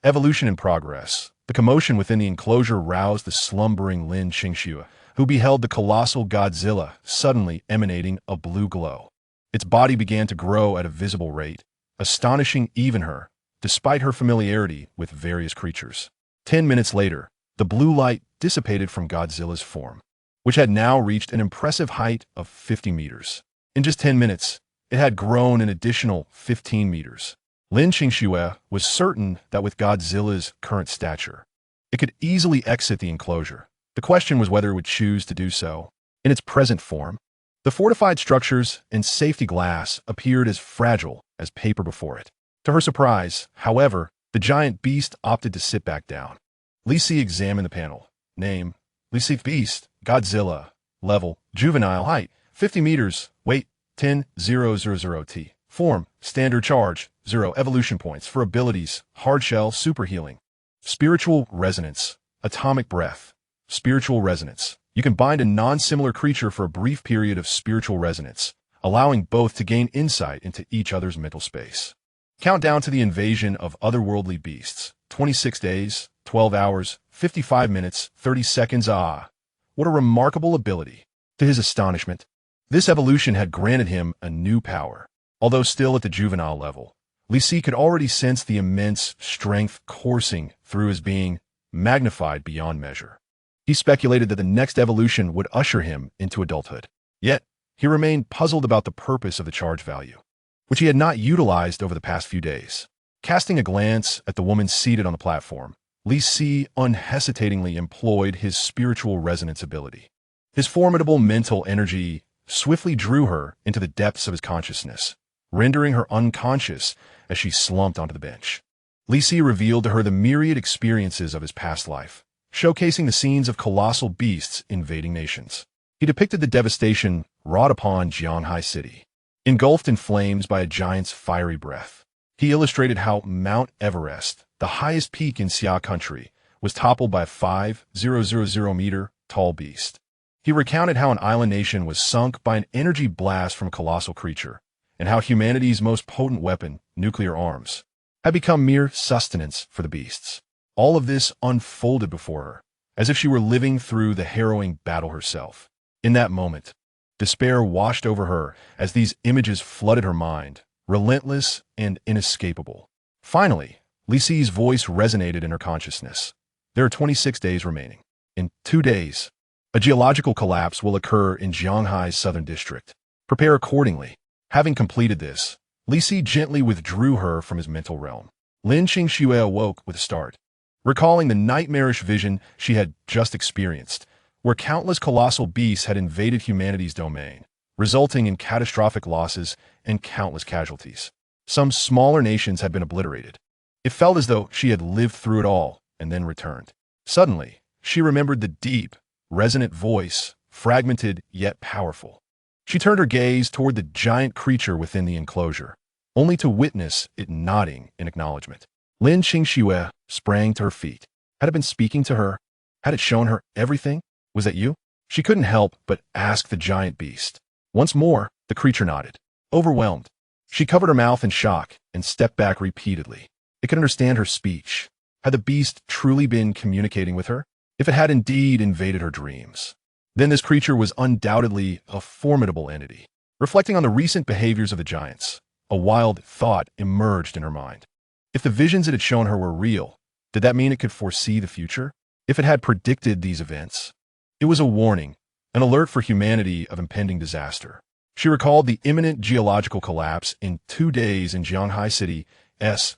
Evolution in progress. The commotion within the enclosure roused the slumbering Lin Qingxue, who beheld the colossal Godzilla suddenly emanating a blue glow. Its body began to grow at a visible rate, astonishing even her, despite her familiarity with various creatures. 10 minutes later, the blue light dissipated from Godzilla's form, which had now reached an impressive height of 50 meters. In just 10 minutes, it had grown an additional 15 meters. Lin Qingxue was certain that with Godzilla's current stature, it could easily exit the enclosure. The question was whether it would choose to do so. In its present form, the fortified structures and safety glass appeared as fragile as paper before it. To her surprise, however, the giant beast opted to sit back down. Li Si examined the panel. Name: Li Si Beast, Godzilla. Level: Juvenile. Height: 50 meters. Weight: 10,000 T. Form: Standard Charge. 0 evolution points for abilities: Hardshell, Super Healing. Spiritual Resonance. Atomic Breath. Spiritual Resonance. You can bind a non-similar creature for a brief period of spiritual resonance, allowing both to gain insight into each other's mental space. Countdown to the invasion of otherworldly beasts. 26 days, 12 hours, 55 minutes, 30 seconds. Ah, what a remarkable ability. To his astonishment, this evolution had granted him a new power. Although still at the juvenile level, Li Si could already sense the immense strength coursing through his being, magnified beyond measure. He speculated that the next evolution would usher him into adulthood. Yet, he remained puzzled about the purpose of the charge value, which he had not utilized over the past few days. Casting a glance at the woman seated on the platform, Li Si unhesitatingly employed his spiritual resonance ability. His formidable mental energy swiftly drew her into the depths of his consciousness, rendering her unconscious as she slumped onto the bench. Li Si revealed to her the myriad experiences of his past life, showcasing the scenes of colossal beasts invading nations. He depicted the devastation wrought upon Jianghai City, engulfed in flames by a giant's fiery breath. He illustrated how Mount Everest, the highest peak in Xia country, was toppled by a 5,000-meter tall beast. He recounted how an island nation was sunk by an energy blast from a colossal creature, and how humanity's most potent weapon, nuclear arms, had become mere sustenance for the beasts. All of this unfolded before her, as if she were living through the harrowing battle herself. In that moment, despair washed over her as these images flooded her mind, relentless and inescapable. Finally, Li Si's voice resonated in her consciousness. There are 26 days remaining. In 2 days, a geological collapse will occur in Jianghai's southern district. Prepare accordingly. Having completed this, Li Si gently withdrew her from his mental realm. Lin Qingxue awoke with a start, recalling the nightmarish vision she had just experienced, where countless colossal beasts had invaded humanity's domain, resulting in catastrophic losses and countless casualties. Some smaller nations had been obliterated. It felt as though she had lived through it all and then returned. Suddenly, she remembered the deep, resonant voice, fragmented yet powerful. She turned her gaze toward the giant creature within the enclosure, only to witness it nodding in acknowledgement. Lin Qingxue sprang to her feet. Had it been speaking to her? Had it shown her everything? Was that you? She couldn't help but ask the giant beast. Once more, the creature nodded. Overwhelmed, she covered her mouth in shock and stepped back repeatedly. It could understand her speech. Had the beast truly been communicating with her? If it had indeed invaded her dreams, then this creature was undoubtedly a formidable entity. Reflecting on the recent behaviors of the giants, a wild thought emerged in her mind. If the visions it had shown her were real, did that mean it could foresee the future? If it had predicted these events, it was a warning, an alert for humanity of impending disaster. She recalled the imminent geological collapse in 2 days in Jianghai City's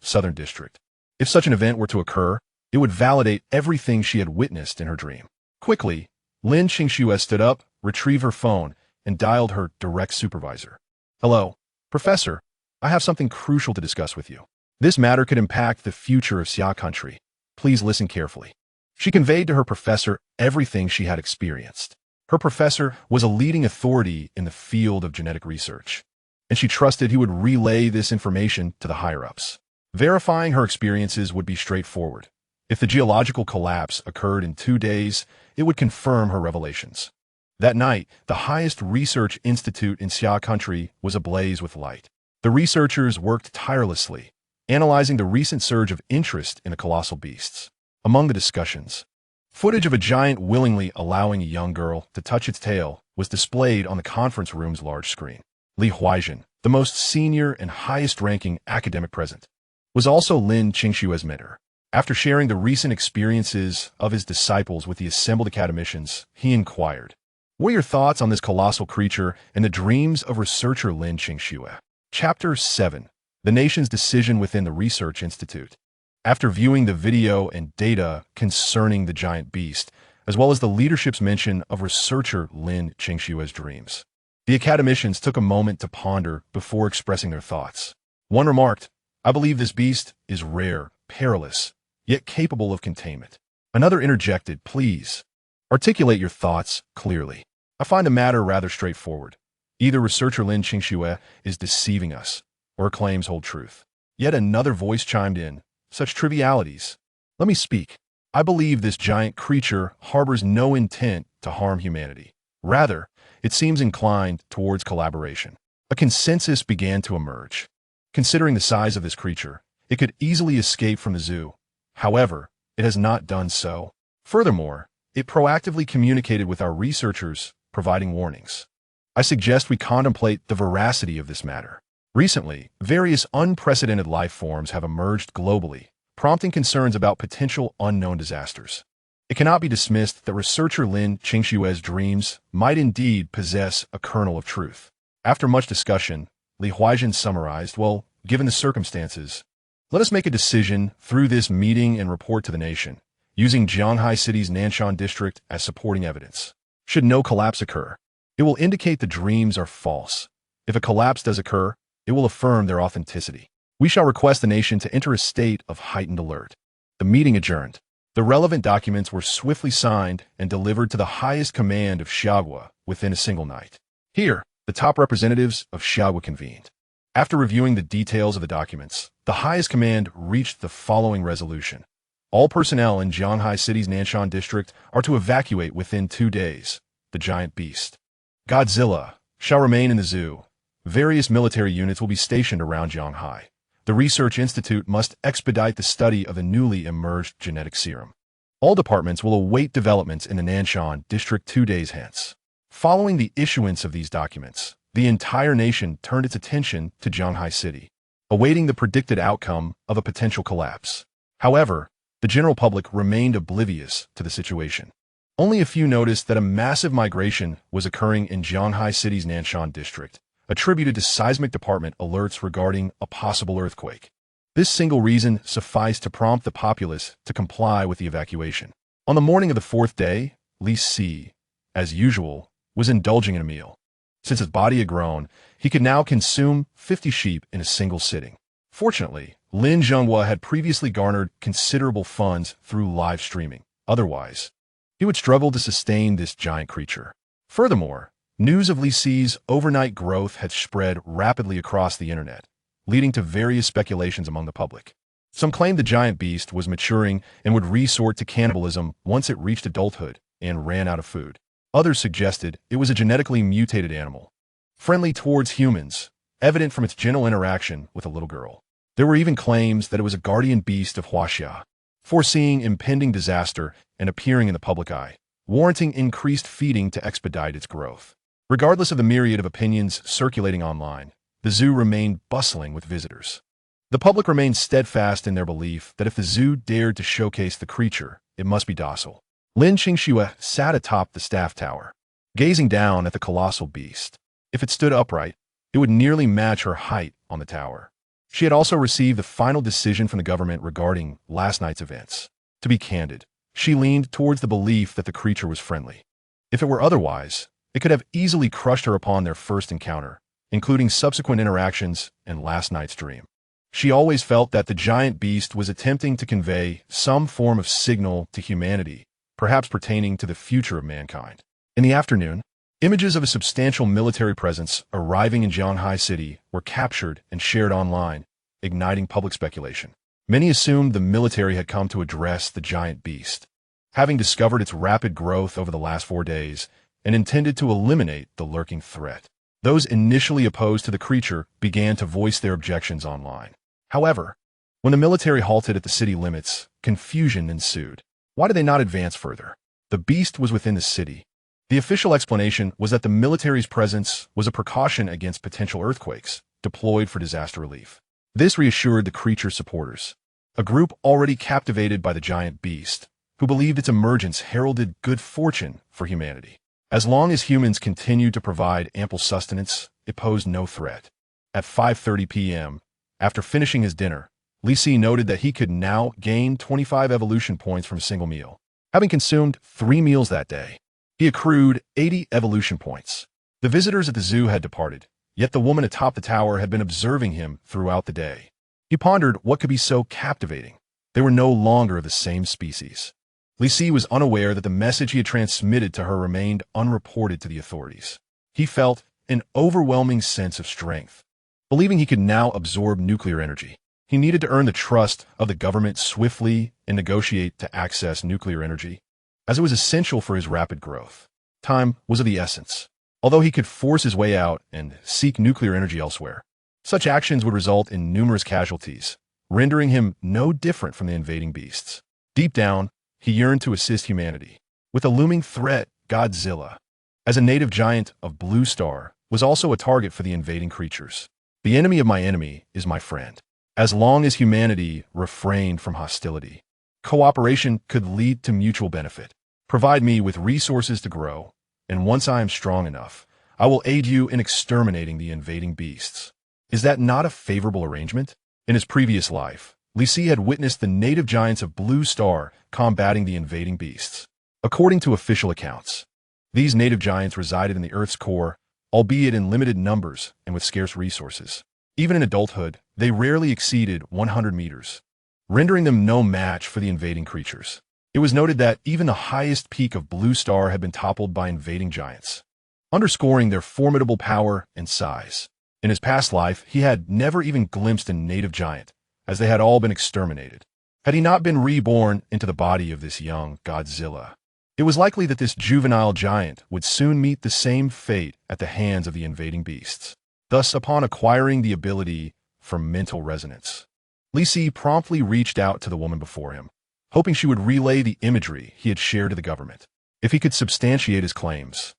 southern district. If such an event were to occur, it would validate everything she had witnessed in her dream. Quickly, Lin Qingxue stood up, retrieved her phone, and dialed her direct supervisor. Hello, Professor. I have something crucial to discuss with you. This matter could impact the future of Xia country. Please listen carefully. She conveyed to her professor everything she had experienced. Her professor was a leading authority in the field of genetic research, and she trusted he would relay this information to the higher-ups. Verifying her experiences would be straightforward. If the geological collapse occurred in 2 days, it would confirm her revelations. That night, the highest research institute in Xia country was ablaze with light. The researchers worked tirelessly, analyzing the recent surge of interest in the colossal beasts. Among the discussions, footage of a giant willingly allowing a young girl to touch its tail was displayed on the conference room's large screen. Li Huaizhen, the most senior and highest-ranking academic present, was also Lin Qingxue's mentor. After sharing the recent experiences of his disciples with the assembled academicians, he inquired, "What are your thoughts on this colossal creature and the dreams of researcher Lin Qingxue?" Chapter 7. The Nation's Decision Within the Research Institute. After viewing the video and data concerning the giant beast, as well as the leadership's mention of researcher Lin Qingxue's dreams, the academicians took a moment to ponder before expressing their thoughts. One remarked, "I believe this beast is rare, perilous, yet capable of containment." Another interjected, "Please, articulate your thoughts clearly. I find the matter rather straightforward. Either researcher Lin Qingxue is deceiving us, or her claims hold truth." Yet another voice chimed in, "Such trivialities. Let me speak. I believe this giant creature harbors no intent to harm humanity. Rather, it seems inclined towards collaboration." A consensus began to emerge. Considering the size of this creature, it could easily escape from the zoo. However, it has not done so. Furthermore, it proactively communicated with our researchers, providing warnings. I suggest we contemplate the veracity of this matter. Recently, various unprecedented life forms have emerged globally, prompting concerns about potential unknown disasters. It cannot be dismissed that researcher Lin Qingxue's dreams might indeed possess a kernel of truth. After much discussion, Li Huaizhen summarized, "Well, given the circumstances, Let us make a decision through this meeting and report to the nation, using Jianghai City's Nanshan district as supporting evidence. Should no collapse occur, it will indicate the dreams are false. If a collapse does occur, it will affirm their authenticity. We shall request the nation to enter a state of heightened alert. The meeting adjourned. The relevant documents were swiftly signed and delivered to the highest command of Xiagua within a single night. Here, the top representatives of Xiagua convened. After reviewing the details of the documents, the highest command reached the following resolution. All personnel in Jianghai City's Nanshan district are to evacuate within 2 days. The giant beast, Godzilla, shall remain in the zoo. Various military units will be stationed around Jianghai. The Research Institute must expedite the study of the newly emerged genetic serum. All departments will await developments in the Nanshan district 2 days hence. Following the issuance of these documents, the entire nation turned its attention to Jianghai City, awaiting the predicted outcome of a potential collapse. However, the general public remained oblivious to the situation. Only a few noticed that a massive migration was occurring in Jianghai City's Nanshan district, attributed to seismic department alerts regarding a possible earthquake. This single reason sufficed to prompt the populace to comply with the evacuation. On the morning of the 4th day, Li Si, as usual, was indulging in a meal. Since his body had grown, he could now consume 50 sheep in a single sitting. Fortunately, Lin Zhenghua had previously garnered considerable funds through live streaming. Otherwise, he would struggle to sustain this giant creature. Furthermore, news of Li Si's overnight growth had spread rapidly across the internet, leading to various speculations among the public. Some claimed the giant beast was maturing and would resort to cannibalism once it reached adulthood and ran out of food. Others suggested it was a genetically mutated animal, friendly towards humans, evident from its gentle interaction with a little girl. There were even claims that it was a guardian beast of Huaxia, foreseeing impending disaster and appearing in the public eye, warranting increased feeding to expedite its growth. Regardless of the myriad of opinions circulating online, the zoo remained bustling with visitors. The public remained steadfast in their belief that if the zoo dared to showcase the creature, it must be docile. Lin Qingxue sat atop the staff tower, gazing down at the colossal beast. If it stood upright, it would nearly match her height on the tower. She had also received the final decision from the government regarding last night's events. To be candid, she leaned towards the belief that the creature was friendly. If it were otherwise, it could have easily crushed her upon their first encounter, including subsequent interactions and last night's dream. She always felt that the giant beast was attempting to convey some form of signal to humanity, perhaps pertaining to the future of mankind. In the afternoon, images of a substantial military presence arriving in Jianghai City were captured and shared online, igniting public speculation. Many assumed the military had come to address the giant beast, having discovered its rapid growth over the last 4 days and intended to eliminate the lurking threat. Those initially opposed to the creature began to voice their objections online. However, when the military halted at the city limits, confusion ensued. Why did they not advance further? The beast was within the city. The official explanation was that the military's presence was a precaution against potential earthquakes, deployed for disaster relief. This reassured the creature's supporters, a group already captivated by the giant beast, who believed its emergence heralded good fortune for humanity. As long as humans continued to provide ample sustenance, it posed no threat. At 5:30 p.m., after finishing his dinner, Li Si noted that he could now gain 25 evolution points from a single meal. Having consumed 3 meals that day, he accrued 80 evolution points. The visitors at the zoo had departed, yet the woman atop the tower had been observing him throughout the day. He pondered what could be so captivating. They were no longer of the same species. Li Si was unaware that the message he had transmitted to her remained unreported to the authorities. He felt an overwhelming sense of strength, believing he could now absorb nuclear energy. He needed to earn the trust of the government swiftly and negotiate to access nuclear energy, as it was essential for his rapid growth. Time was of the essence. Although he could force his way out and seek nuclear energy elsewhere, such actions would result in numerous casualties, rendering him no different from the invading beasts. Deep down, he yearned to assist humanity. With a looming threat, Godzilla, as a native giant of Blue Star, was also a target for the invading creatures. The enemy of my enemy is my friend. As long as humanity refrained from hostility, cooperation could lead to mutual benefit. Provide me with resources to grow, and once I am strong enough, I will aid you in exterminating the invading beasts. Is that not a favorable arrangement? In his previous life, Li Si had witnessed the native giants of Blue Star combating the invading beasts. According to official accounts, these native giants resided in the Earth's core, albeit in limited numbers and with scarce resources. Even in adulthood, they rarely exceeded 100 meters, rendering them no match for the invading creatures. It was noted that even the highest peak of Blue Star had been toppled by invading giants, underscoring their formidable power and size. In his past life, he had never even glimpsed a native giant, as they had all been exterminated. Had he not been reborn into the body of this young Godzilla, it was likely that this juvenile giant would soon meet the same fate at the hands of the invading beasts. Thus, upon acquiring the ability for mental resonance, Li Si promptly reached out to the woman before him, hoping she would relay the imagery he had shared to the government. If he could substantiate his claims,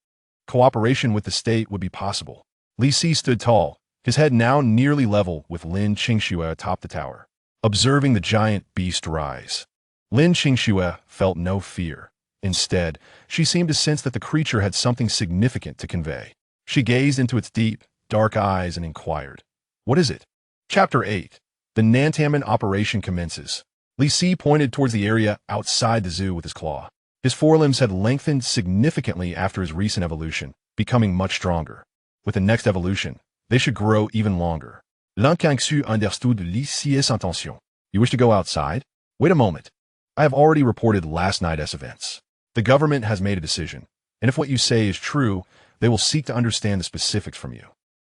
cooperation with the state would be possible. Li Si stood tall, his head now nearly level with Lin Qingxue atop the tower, observing the giant beast rise. Lin Qingxue felt no fear. Instead, she seemed to sense that the creature had something significant to convey. She gazed into its deep, dark eyes and inquired, "What is it?" Chapter 8. The Nantaman operation commences. Li Si pointed towards the area outside the zoo with his claw. His forelimbs had lengthened significantly after his recent evolution, becoming much stronger. With the next evolution, they should grow even longer. L'un Kangsu understood Li Si's intention. You wish to go outside? Wait a moment. I have already reported last night's events. The government has made a decision, and if what you say is true, they will seek to understand the specifics from you.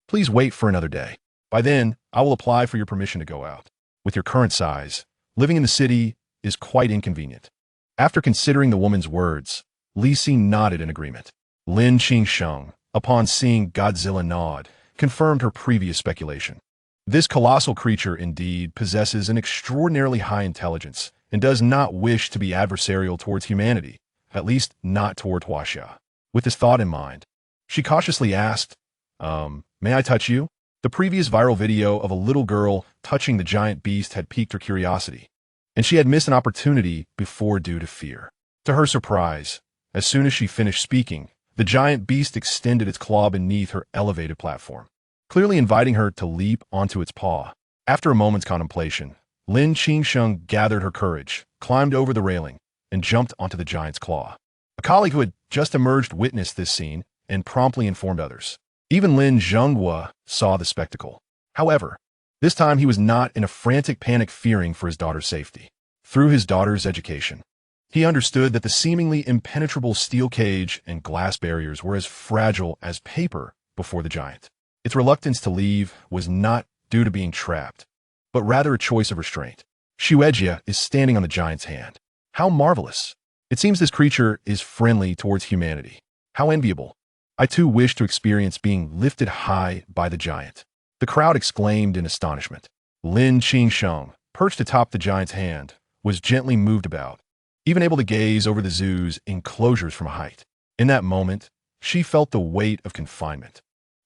Please wait for another day. By then, I will apply for your permission to go out. With your current size, living in the city is quite inconvenient. After considering the woman's words, Li Si nodded in agreement. Lin Qingsheng, upon seeing Godzilla nod, confirmed her previous speculation. This colossal creature indeed possesses an extraordinarily high intelligence and does not wish to be adversarial towards humanity, at least not toward Huaxia. With this thought in mind, she cautiously asked, may I touch you? The previous viral video of a little girl touching the giant beast had piqued her curiosity, and she had missed an opportunity before due to fear. To her surprise, as soon as she finished speaking, the giant beast extended its claw beneath her elevated platform, clearly inviting her to leap onto its paw. After a moment's contemplation, Lin Qingsheng gathered her courage, climbed over the railing, and jumped onto the giant's claw. A colleague who had just emerged witnessed this scene and promptly informed others. Even Lin Zhenghua saw the spectacle. However, this time he was not in a frantic panic fearing for his daughter's safety. Through his daughter's education, he understood that the seemingly impenetrable steel cage and glass barriers were as fragile as paper before the giant. Its reluctance to leave was not due to being trapped, but rather a choice of restraint. Shuejia is standing on the giant's hand. How marvelous! It seems this creature is friendly towards humanity. How enviable! I too wish to experience being lifted high by the giant. The crowd exclaimed in astonishment. Lin Qingsheng, perched atop the giant's hand, was gently moved about, even able to gaze over the zoo's enclosures from a height. In that moment, she felt the weight of confinement.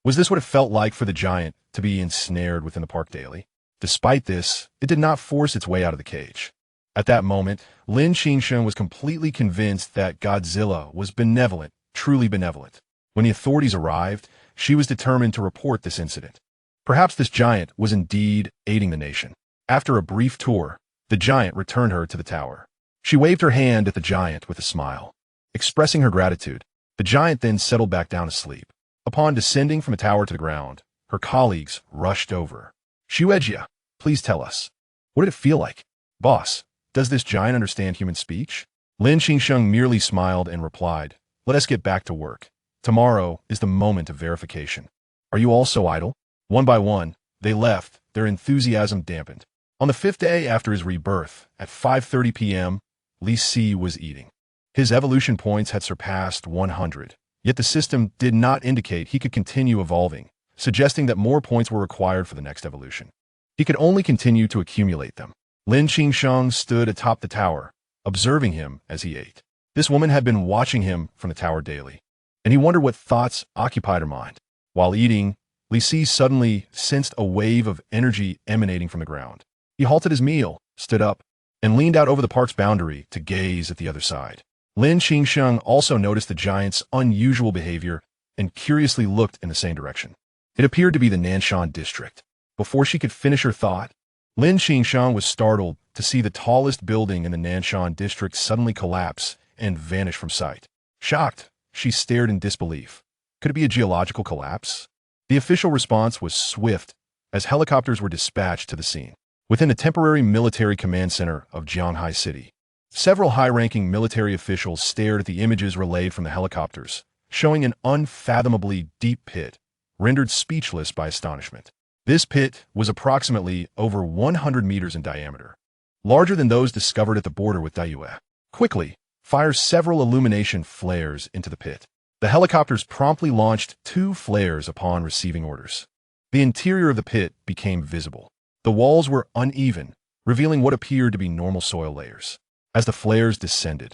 Was this what it felt like for the giant to be ensnared within the park daily? Despite this, it did not force its way out of the cage. At that moment, Lin Qingsheng was completely convinced that Godzilla was benevolent, truly benevolent. When the authorities arrived, she was determined to report this incident. Perhaps this giant was indeed aiding the nation. After a brief tour, the giant returned her to the tower. She waved her hand at the giant with a smile. Expressing her gratitude, the giant then settled back down to sleep. Upon descending from the tower to the ground, her colleagues rushed over. Shuejia, please tell us. What did it feel like? Boss, does this giant understand human speech? Lin Qingsheng merely smiled and replied, let us get back to work. Tomorrow is the moment of verification. Are you all so idle? One by one, they left, their enthusiasm dampened. On the 5th day after his rebirth, at 5:30 p.m., Li Si was eating. His evolution points had surpassed 100, yet the system did not indicate he could continue evolving, suggesting that more points were required for the next evolution. He could only continue to accumulate them. Lin Qingsheng stood atop the tower, observing him as he ate. This woman had been watching him from the tower daily, and he wondered what thoughts occupied her mind. While eating, Li Si suddenly sensed a wave of energy emanating from the ground. He halted his meal, stood up, and leaned out over the park's boundary to gaze at the other side. Lin Qingsheng also noticed the giant's unusual behavior and curiously looked in the same direction. It appeared to be the Nanshan district. Before she could finish her thought, Lin Qingshan was startled to see the tallest building in the Nanshan district suddenly collapse and vanish from sight. Shocked, she stared in disbelief. Could it be a geological collapse? The official response was swift, as helicopters were dispatched to the scene. Within the temporary military command center of Jianghai City, several high-ranking military officials stared at the images relayed from the helicopters, showing an unfathomably deep pit, rendered speechless by astonishment. This pit was approximately over 100 meters in diameter, larger than those discovered at the border with Daiyue. Quickly, fires several illumination flares into the pit. The helicopters promptly launched 2 flares upon receiving orders. The interior of the pit became visible. The walls were uneven, revealing what appeared to be normal soil layers. As the flares descended,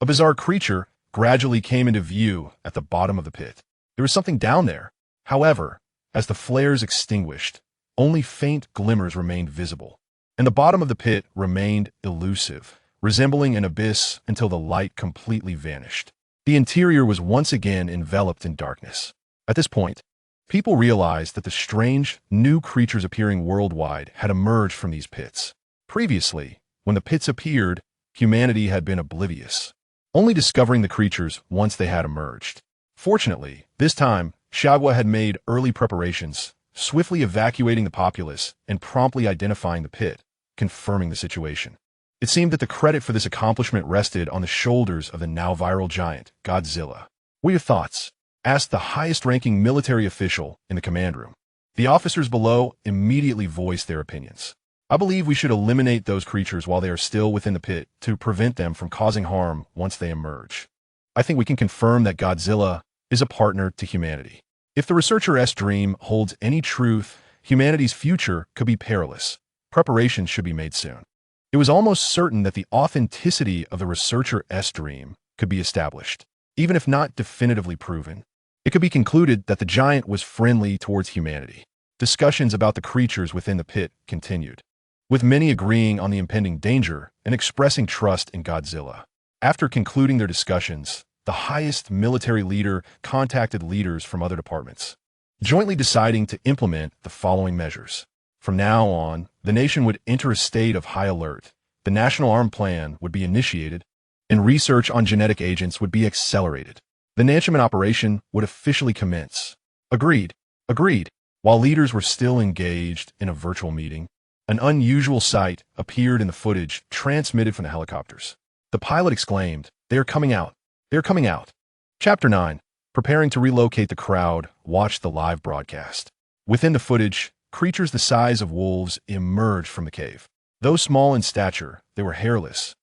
a bizarre creature gradually came into view at the bottom of the pit. There was something down there. However, as the flares extinguished, only faint glimmers remained visible, and the bottom of the pit remained elusive, resembling an abyss until the light completely vanished. The interior was once again enveloped in darkness. At this point, people realized that the strange, new creatures appearing worldwide had emerged from these pits. Previously, when the pits appeared, humanity had been oblivious, only discovering the creatures once they had emerged. Fortunately, this time, Xiagua had made early preparations, swiftly evacuating the populace and promptly identifying the pit, confirming the situation. It seemed that the credit for this accomplishment rested on the shoulders of the now viral giant, Godzilla. What are your thoughts? Asked the highest-ranking military official in the command room. The officers below immediately voiced their opinions. I believe we should eliminate those creatures while they are still within the pit to prevent them from causing harm once they emerge. I think we can confirm that Godzilla is a partner to humanity. If the researcher's dream holds any truth, humanity's future could be perilous. Preparations should be made soon. It was almost certain that the authenticity of the researcher's dream could be established. Even if not definitively proven, it could be concluded that the giant was friendly towards humanity. Discussions about the creatures within the pit continued, with many agreeing on the impending danger and expressing trust in Godzilla. After concluding their discussions, the highest military leader contacted leaders from other departments, jointly deciding to implement the following measures. From now on, the nation would enter a state of high alert. The National Arm Plan would be initiated, and research on genetic agents would be accelerated. The Nanchaman operation would officially commence. Agreed. Agreed. While leaders were still engaged in a virtual meeting, an unusual sight appeared in the footage transmitted from the helicopters. The pilot exclaimed, "They are coming out. They are coming out." Chapter 9. Preparing to relocate the crowd watched the live broadcast. Within the footage, creatures the size of wolves emerged from the cave. Though small in stature, they were hairless,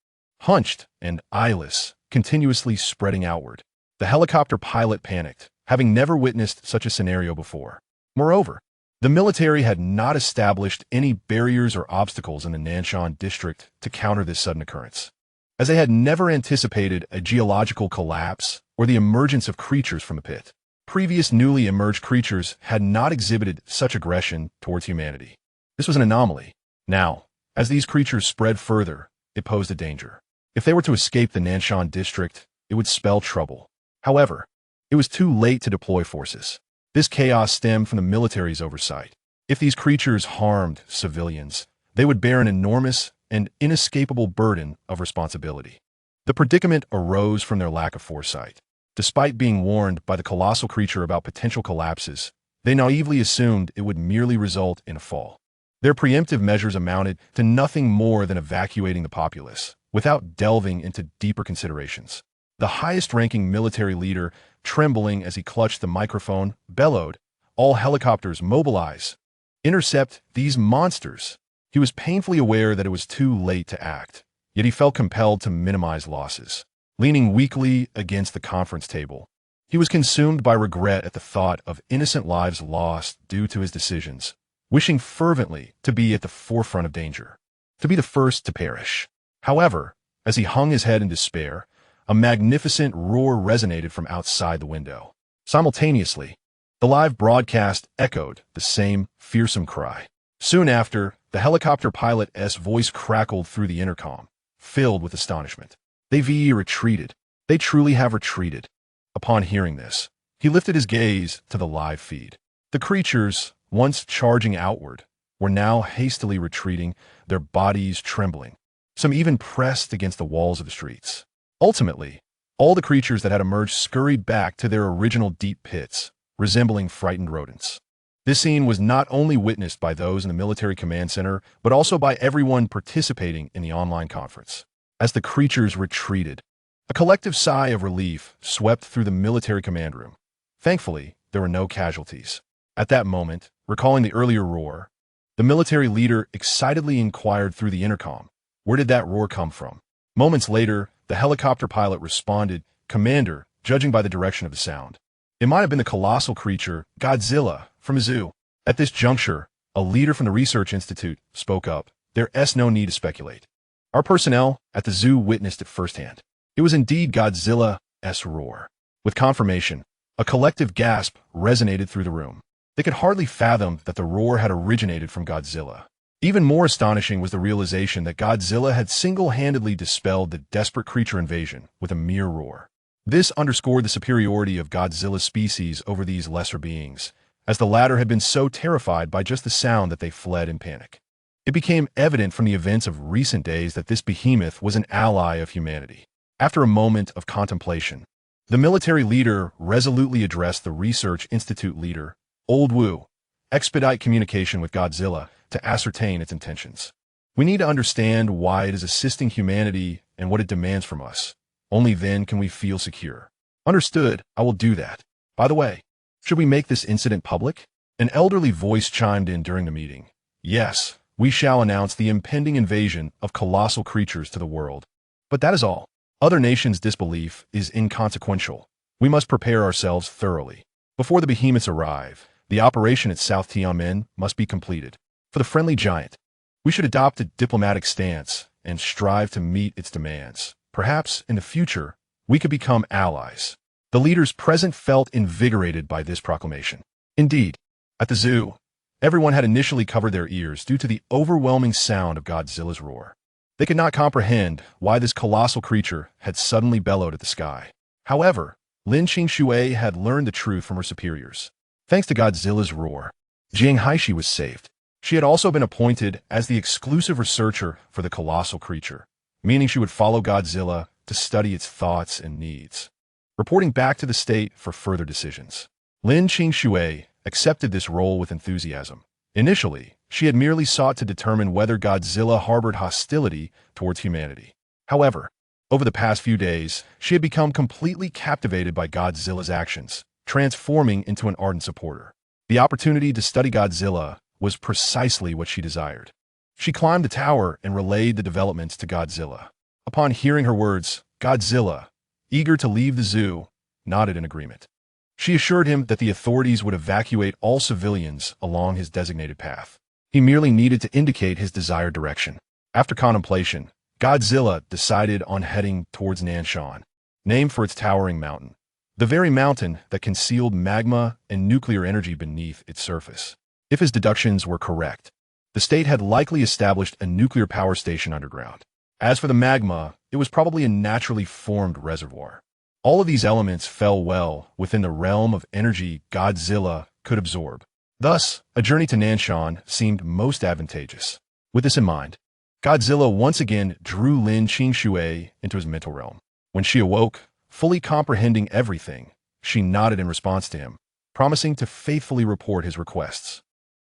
hunched, and eyeless, continuously spreading outward. The helicopter pilot panicked, having never witnessed such a scenario before. Moreover, the military had not established any barriers or obstacles in the Nanshan district to counter this sudden occurrence, as they had never anticipated a geological collapse or the emergence of creatures from the pit. Previous newly emerged creatures had not exhibited such aggression towards humanity. This was an anomaly. Now, as these creatures spread further, it posed a danger. If they were to escape the Nanshan district, it would spell trouble. However, it was too late to deploy forces. This chaos stemmed from the military's oversight. If these creatures harmed civilians, they would bear an enormous and inescapable burden of responsibility. The predicament arose from their lack of foresight. Despite being warned by the colossal creature about potential collapses, they naively assumed it would merely result in a fall. Their preemptive measures amounted to nothing more than evacuating the populace, without delving into deeper considerations. The highest-ranking military leader, trembling as he clutched the microphone, bellowed, "All helicopters mobilize! Intercept these monsters!" He was painfully aware that it was too late to act, yet he felt compelled to minimize losses. Leaning weakly against the conference table, he was consumed by regret at the thought of innocent lives lost due to his decisions, wishing fervently to be at the forefront of danger, to be the first to perish. However, as he hung his head in despair, a magnificent roar resonated from outside the window. Simultaneously, the live broadcast echoed the same fearsome cry. Soon after, the helicopter pilot's voice crackled through the intercom, filled with astonishment. "They've retreated. They truly have retreated." Upon hearing this, he lifted his gaze to the live feed. The creatures, once charging outward, were now hastily retreating, their bodies trembling. Some even pressed against the walls of the streets. Ultimately, all the creatures that had emerged scurried back to their original deep pits, resembling frightened rodents. This scene was not only witnessed by those in the military command center, but also by everyone participating in the online conference. As the creatures retreated, a collective sigh of relief swept through the military command room. Thankfully, there were no casualties. At that moment, recalling the earlier roar, the military leader excitedly inquired through the intercom, "Where did that roar come from?" Moments later, the helicopter pilot responded, "Commander, judging by the direction of the sound, it might have been the colossal creature, Godzilla, from a zoo." At this juncture, a leader from the research institute spoke up, "There's no need to speculate. Our personnel at the zoo witnessed it firsthand. It was indeed Godzilla's roar." With confirmation, a collective gasp resonated through the room. They could hardly fathom that the roar had originated from Godzilla. Even more astonishing was the realization that Godzilla had single-handedly dispelled the desperate creature invasion with a mere roar. This underscored the superiority of Godzilla's species over these lesser beings, as the latter had been so terrified by just the sound that they fled in panic. It became evident from the events of recent days that this behemoth was an ally of humanity. After a moment of contemplation, the military leader resolutely addressed the research institute leader, Old Wu, "Expedite communication with Godzilla to ascertain its intentions. We need to understand why it is assisting humanity and what it demands from us. Only then can we feel secure." "Understood, I will do that. By the way, should we make this incident public?" An elderly voice chimed in during the meeting. "Yes, we shall announce the impending invasion of colossal creatures to the world. But that is all. Other nations' disbelief is inconsequential. We must prepare ourselves thoroughly. Before the behemoths arrive, the operation at South Tianmen must be completed. For the friendly giant, we should adopt a diplomatic stance and strive to meet its demands. Perhaps, in the future, we could become allies." The leaders present felt invigorated by this proclamation. Indeed, at the zoo, everyone had initially covered their ears due to the overwhelming sound of Godzilla's roar. They could not comprehend why this colossal creature had suddenly bellowed at the sky. However, Lin Qingshui had learned the truth from her superiors. Thanks to Godzilla's roar, Jiang Haishi was saved. She had also been appointed as the exclusive researcher for the colossal creature, meaning she would follow Godzilla to study its thoughts and needs, reporting back to the state for further decisions. Lin Qingshui accepted this role with enthusiasm. Initially, she had merely sought to determine whether Godzilla harbored hostility towards humanity. However, over the past few days, she had become completely captivated by Godzilla's actions, transforming into an ardent supporter. The opportunity to study Godzilla was precisely what she desired. She climbed the tower and relayed the developments to Godzilla. Upon hearing her words, Godzilla, eager to leave the zoo, nodded in agreement. She assured him that the authorities would evacuate all civilians along his designated path. He merely needed to indicate his desired direction. After contemplation, Godzilla decided on heading towards Nanshan, named for its towering mountain, the very mountain that concealed magma and nuclear energy beneath its surface. If his deductions were correct, the state had likely established a nuclear power station underground. As for the magma, it was probably a naturally formed reservoir. All of these elements fell well within the realm of energy Godzilla could absorb. Thus, a journey to Nanshan seemed most advantageous. With this in mind, Godzilla once again drew Lin Qingshui into his mental realm. When she awoke, fully comprehending everything, she nodded in response to him, promising to faithfully report his requests.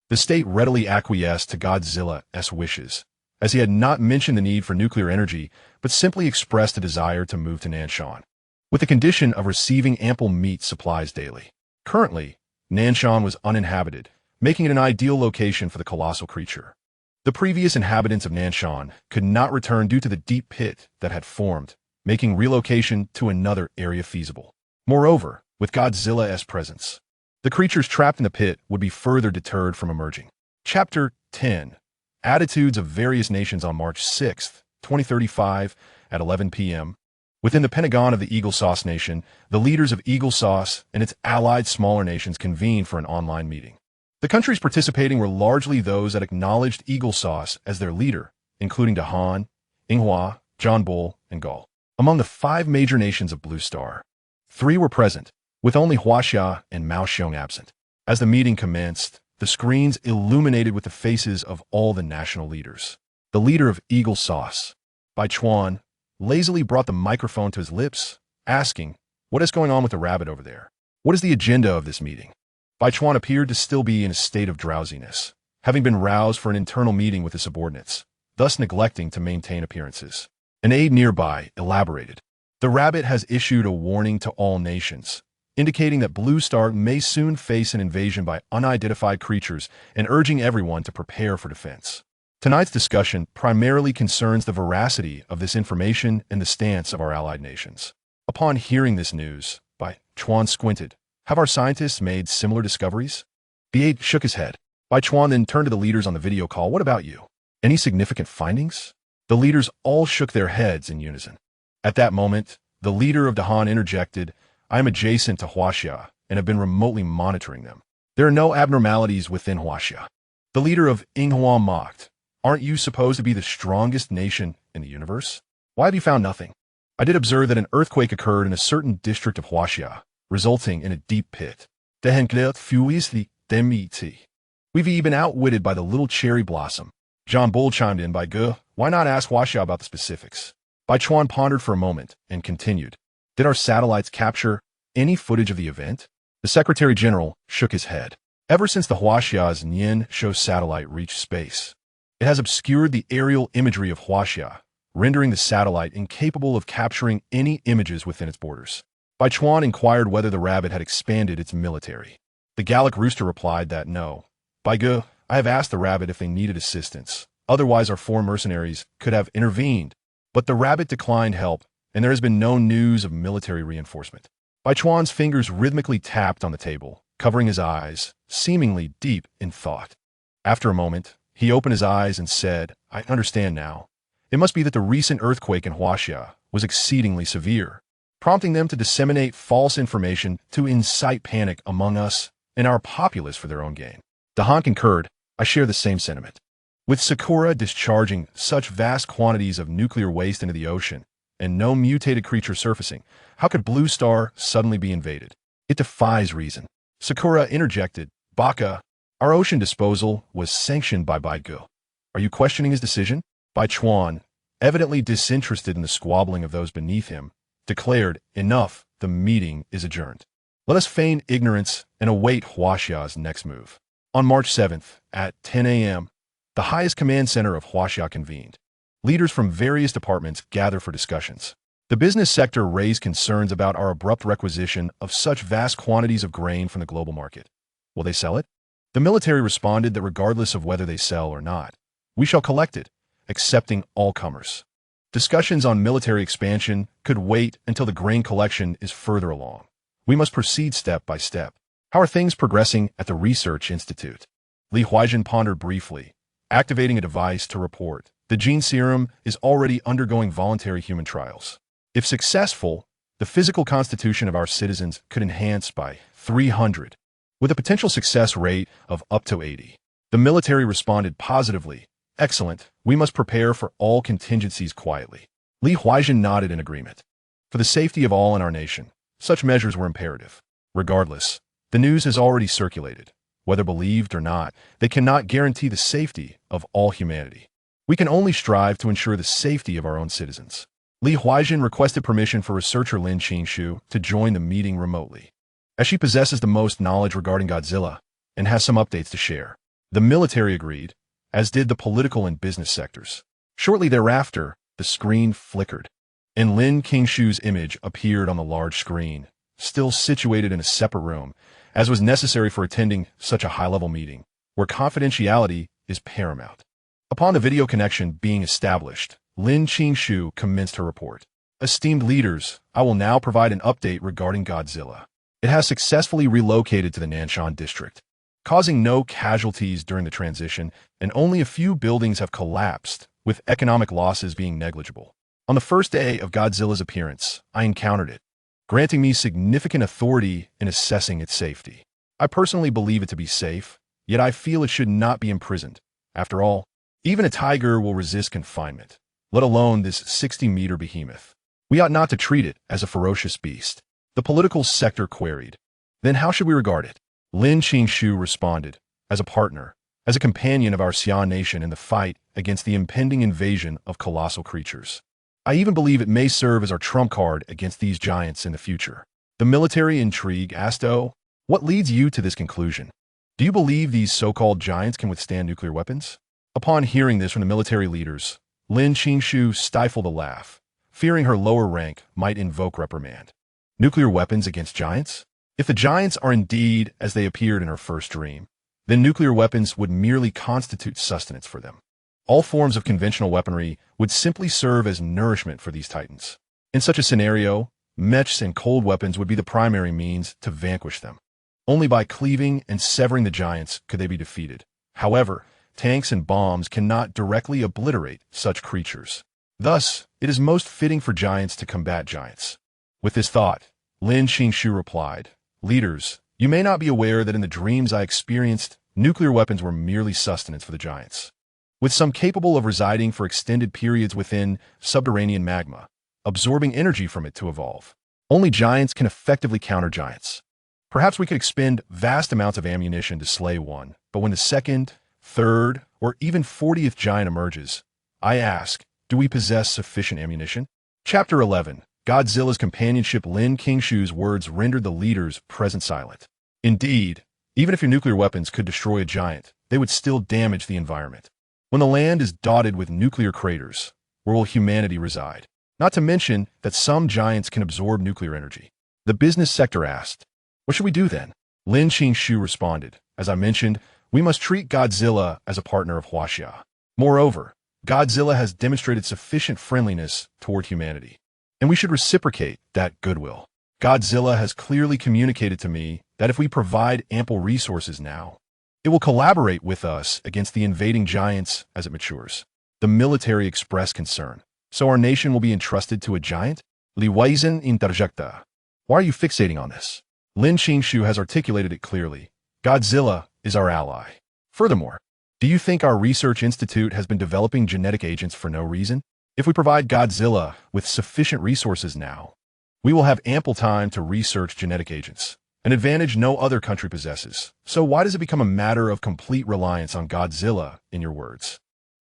The state readily acquiesced to Godzilla's wishes, as he had not mentioned the need for nuclear energy, but simply expressed a desire to move to Nanshan, with the condition of receiving ample meat supplies daily. Currently, Nanshan was uninhabited, making it an ideal location for the colossal creature. The previous inhabitants of Nanshan could not return due to the deep pit that had formed, making relocation to another area feasible. Moreover, with Godzilla's presence, the creatures trapped in the pit would be further deterred from emerging. Chapter 10. Attitudes of Various Nations on March 6, 2035, at 11 p.m. Within the Pentagon of the Eagle Sauce Nation, the leaders of Eagle Sauce and its allied smaller nations convened for an online meeting. The countries participating were largely those that acknowledged Eagle Sauce as their leader, including Dahan, Inghua, Janbul, and Gaul. Among the 5 major nations of Blue Star, 3 were present, with only Huaxia and Maoxiong absent. As the meeting commenced, the screens illuminated with the faces of all the national leaders. The leader of Eagle Sauce, Bai Chuan, lazily brought the microphone to his lips, asking, "What is going on with the rabbit over there? What is the agenda of this meeting?" Bai Chuan appeared to still be in a state of drowsiness, having been roused for an internal meeting with his subordinates, thus neglecting to maintain appearances. An aide nearby elaborated. The rabbit has issued a warning to all nations, indicating that Blue Star may soon face an invasion by unidentified creatures and urging everyone to prepare for defense. Tonight's discussion primarily concerns the veracity of this information and the stance of our allied nations. Upon hearing this news, Bai Chuan squinted. Have our scientists made similar discoveries? The aide shook his head. Bai Chuan then turned to the leaders on the video call. What about you? Any significant findings? The leaders all shook their heads in unison. At that moment, the leader of Dahan interjected, "I am adjacent to Huaxia and have been remotely monitoring them. There are no abnormalities within Huaxia." The leader of Yinghua mocked, "Aren't you supposed to be the strongest nation in the universe? Why have you found nothing?" "I did observe that an earthquake occurred in a certain district of Huaxia, resulting in a deep pit. We've been outwitted by the little cherry blossom." John Bull chimed in by Ge, "Why not ask Huaxia about the specifics?" Bai Chuan pondered for a moment and continued, "Did our satellites capture any footage of the event?" The Secretary General shook his head. "Ever since the Huaxia's Nian Shou satellite reached space, it has obscured the aerial imagery of Huaxia, rendering the satellite incapable of capturing any images within its borders." Bai Chuan inquired whether the rabbit had expanded its military. The Gallic Rooster replied that no. "Bai Ge, I have asked the rabbit if they needed assistance. Otherwise, our four mercenaries could have intervened. But the rabbit declined help, and there has been no news of military reinforcement." Bai Chuan's fingers rhythmically tapped on the table, covering his eyes, seemingly deep in thought. After a moment, he opened his eyes and said, "I understand now. It must be that the recent earthquake in Huaxia was exceedingly severe, prompting them to disseminate false information to incite panic among us and our populace for their own gain." Dahan concurred. "I share the same sentiment. With Sakura discharging such vast quantities of nuclear waste into the ocean and no mutated creature surfacing, how could Blue Star suddenly be invaded? It defies reason." Sakura interjected, "Baka, our ocean disposal was sanctioned by Bai Ge. Are you questioning his decision?" Bai Chuan, evidently disinterested in the squabbling of those beneath him, declared, "Enough, the meeting is adjourned. Let us feign ignorance and await Huaxia's next move." On March 7th, at 10 a.m., the highest command center of Huaxia convened. Leaders from various departments gathered for discussions. The business sector raised concerns about our abrupt requisition of such vast quantities of grain from the global market. Will they sell it? The military responded that regardless of whether they sell or not, we shall collect it, accepting all comers. Discussions on military expansion could wait until the grain collection is further along. We must proceed step by step. How are things progressing at the Research Institute? Li Huaijin pondered briefly, activating a device to report. The gene serum is already undergoing voluntary human trials. If successful, the physical constitution of our citizens could enhance by 300, with a potential success rate of up to 80. The military responded positively. Excellent, we must prepare for all contingencies quietly. Li Huaijin nodded in agreement. For the safety of all in our nation, such measures were imperative. Regardless, the news has already circulated. Whether believed or not, they cannot guarantee the safety of all humanity. We can only strive to ensure the safety of our own citizens. Li Huaijin requested permission for researcher Lin Qingshu to join the meeting remotely, as she possesses the most knowledge regarding Godzilla and has some updates to share. The military agreed, as did the political and business sectors. Shortly thereafter, the screen flickered, and Lin Qingshu's image appeared on the large screen, still situated in a separate room, as was necessary for attending such a high-level meeting, where confidentiality is paramount. Upon the video connection being established, Lin Qingshu commenced her report. "Esteemed leaders, I will now provide an update regarding Godzilla. It has successfully relocated to the Nanshan district, causing no casualties during the transition, and only a few buildings have collapsed, with economic losses being negligible. On the first day of Godzilla's appearance, I encountered it, granting me significant authority in assessing its safety. I personally believe it to be safe, yet I feel it should not be imprisoned. After all, even a tiger will resist confinement, let alone this 60-meter behemoth. We ought not to treat it as a ferocious beast." The political sector queried, "Then how should we regard it?" Lin Qingshu responded, as a partner, as a companion of our Xi'an nation in the fight against the impending invasion of colossal creatures. I even believe it may serve as our trump card against these giants in the future. The military intrigue asked, "Oh, what leads you to this conclusion? Do you believe these so-called giants can withstand nuclear weapons?" Upon hearing this from the military leaders, Lin Qingshu stifled a laugh, fearing her lower rank might invoke reprimand. Nuclear weapons against giants? If the giants are indeed as they appeared in her first dream, then nuclear weapons would merely constitute sustenance for them. All forms of conventional weaponry would simply serve as nourishment for these titans. In such a scenario, mechs and cold weapons would be the primary means to vanquish them. Only by cleaving and severing the giants could they be defeated. However, tanks and bombs cannot directly obliterate such creatures. Thus, it is most fitting for giants to combat giants. With this thought, Lin Qingshu replied, "Leaders, you may not be aware that in the dreams I experienced, nuclear weapons were merely sustenance for the giants, with some capable of residing for extended periods within subterranean magma, absorbing energy from it to evolve. Only giants can effectively counter giants. Perhaps we could expend vast amounts of ammunition to slay one, but when the second, third, or even 40th giant emerges, I ask, do we possess sufficient ammunition?" Chapter 11. Godzilla's companionship. Lin Qingshu's words rendered the leaders present silent. Indeed, even if your nuclear weapons could destroy a giant, they would still damage the environment. When the land is dotted with nuclear craters, where will humanity reside? Not to mention that some giants can absorb nuclear energy. The business sector asked, "What should we do then?" Lin Qingshu responded, "As I mentioned, we must treat Godzilla as a partner of Huaxia. Moreover, Godzilla has demonstrated sufficient friendliness toward humanity, and we should reciprocate that goodwill. Godzilla has clearly communicated to me that if we provide ample resources now, it will collaborate with us against the invading giants as it matures." The military expressed concern. "So our nation will be entrusted to a giant?" Li Weizhen interjecta. "Why are you fixating on this? Lin Qingshu has articulated it clearly. Godzilla is our ally. Furthermore, do you think our research institute has been developing genetic agents for no reason? If we provide Godzilla with sufficient resources now, we will have ample time to research genetic agents, an advantage no other country possesses. So why does it become a matter of complete reliance on Godzilla, in your words?"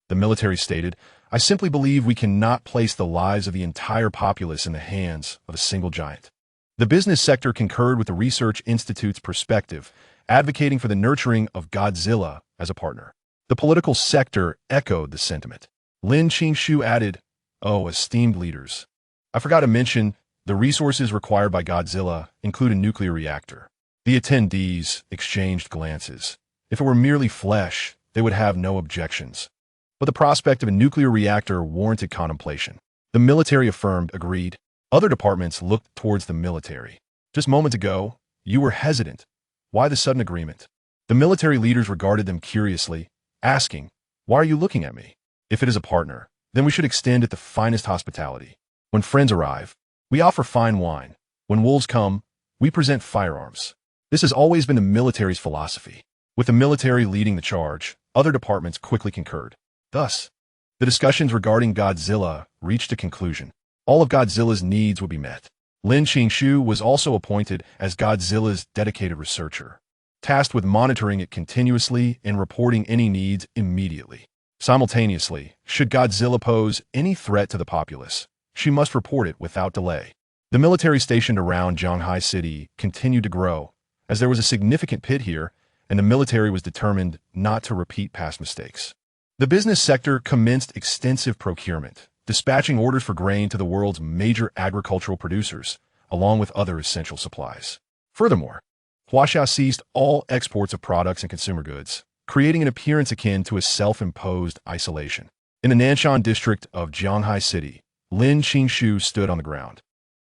The military stated, "I simply believe we cannot place the lives of the entire populace in the hands of a single giant." The business sector concurred with the research institute's perspective, advocating for the nurturing of Godzilla as a partner. The political sector echoed the sentiment. Lin Qingshu added, "Oh, esteemed leaders, I forgot to mention the resources required by Godzilla include a nuclear reactor." The attendees exchanged glances. If it were merely flesh, they would have no objections. But the prospect of a nuclear reactor warranted contemplation. The military affirmed, agreed. Other departments looked towards the military. "Just moments ago, you were hesitant. Why the sudden agreement?" The military leaders regarded them curiously, asking, "Why are you looking at me? If it is a partner, then we should extend it the finest hospitality. When friends arrive, we offer fine wine. When wolves come, we present firearms." This has always been the military's philosophy. With the military leading the charge, other departments quickly concurred. Thus, the discussions regarding Godzilla reached a conclusion. All of Godzilla's needs would be met. Lin Qingshu was also appointed as Godzilla's dedicated researcher, tasked with monitoring it continuously and reporting any needs immediately. Simultaneously, should Godzilla pose any threat to the populace, she must report it without delay. The military stationed around Shanghai City continued to grow, as there was a significant pit here, and the military was determined not to repeat past mistakes. The business sector commenced extensive procurement, dispatching orders for grain to the world's major agricultural producers, along with other essential supplies. Furthermore, Huaxia ceased all exports of products and consumer goods, creating an appearance akin to a self-imposed isolation. In the Nanshan district of Shanghai City, Lin Qingshu stood on the ground,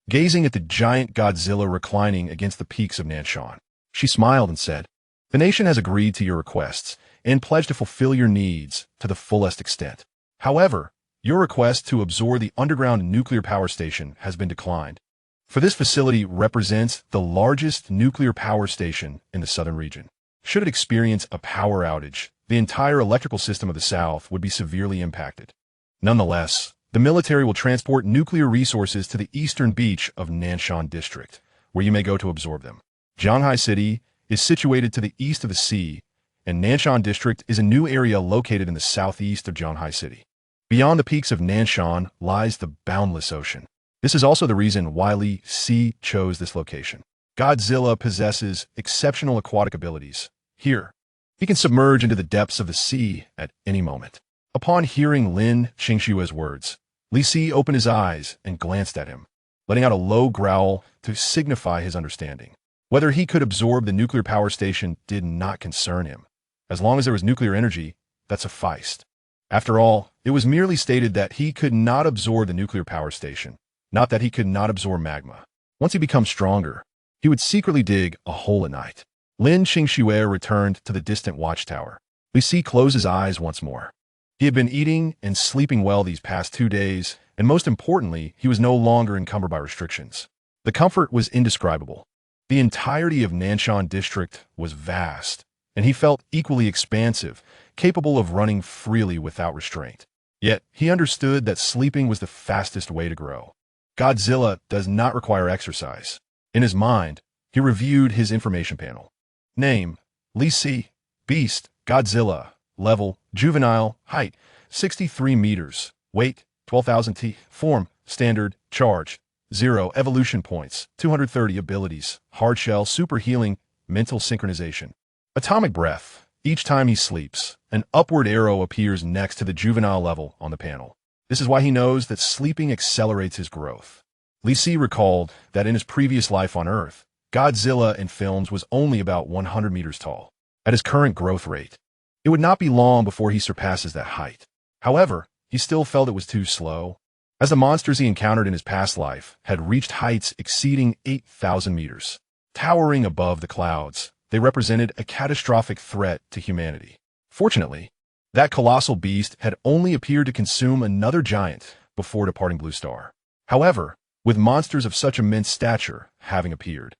gazing at the giant Godzilla reclining against the peaks of Nanshan. She smiled and said, "The nation has agreed to your requests and pledged to fulfill your needs to the fullest extent. However, your request to absorb the underground nuclear power station has been declined. For this facility represents the largest nuclear power station in the southern region. Should it experience a power outage, the entire electrical system of the south would be severely impacted. Nonetheless, the military will transport nuclear resources to the eastern beach of Nanshan District, where you may go to absorb them. Shanghai City is situated to the east of the sea and Nanshan District is a new area located in the southeast of Zhanghai City. Beyond the peaks of Nanshan lies the boundless ocean. This is also the reason why Li Si chose this location. Godzilla possesses exceptional aquatic abilities. Here, he can submerge into the depths of the sea at any moment. Upon hearing Lin Qingshue's words, Li Si opened his eyes and glanced at him, letting out a low growl to signify his understanding. Whether he could absorb the nuclear power station did not concern him. As long as there was nuclear energy, that sufficed. After all, it was merely stated that he could not absorb the nuclear power station, not that he could not absorb magma. Once he becomes stronger, he would secretly dig a hole at night. Lin Qingxue returned to the distant watchtower. Li Si closed his eyes once more. He had been eating and sleeping well these past 2 days, and most importantly, he was no longer encumbered by restrictions. The comfort was indescribable. The entirety of Nanshan District was vast, and he felt equally expansive, capable of running freely without restraint. Yet, he understood that sleeping was the fastest way to grow. Godzilla does not require exercise. In his mind, he reviewed his information panel. Name, Li Si. Beast, Godzilla. Level, juvenile. Height, 63 meters. Weight, 12,000 t. Form, standard. Charge, 0. Evolution points, 230 abilities. Hard shell, super healing, mental synchronization. Atomic breath. Each time he sleeps, an upward arrow appears next to the juvenile level on the panel. This is why he knows that sleeping accelerates his growth. Li Si recalled that in his previous life on Earth, Godzilla in films was only about 100 meters tall. At his current growth rate, it would not be long before he surpasses that height. However, he still felt it was too slow, as the monsters he encountered in his past life had reached heights exceeding 8,000 meters. Towering above the clouds, they represented a catastrophic threat to humanity. Fortunately, that colossal beast had only appeared to consume another giant before departing Blue Star. However, with monsters of such immense stature having appeared,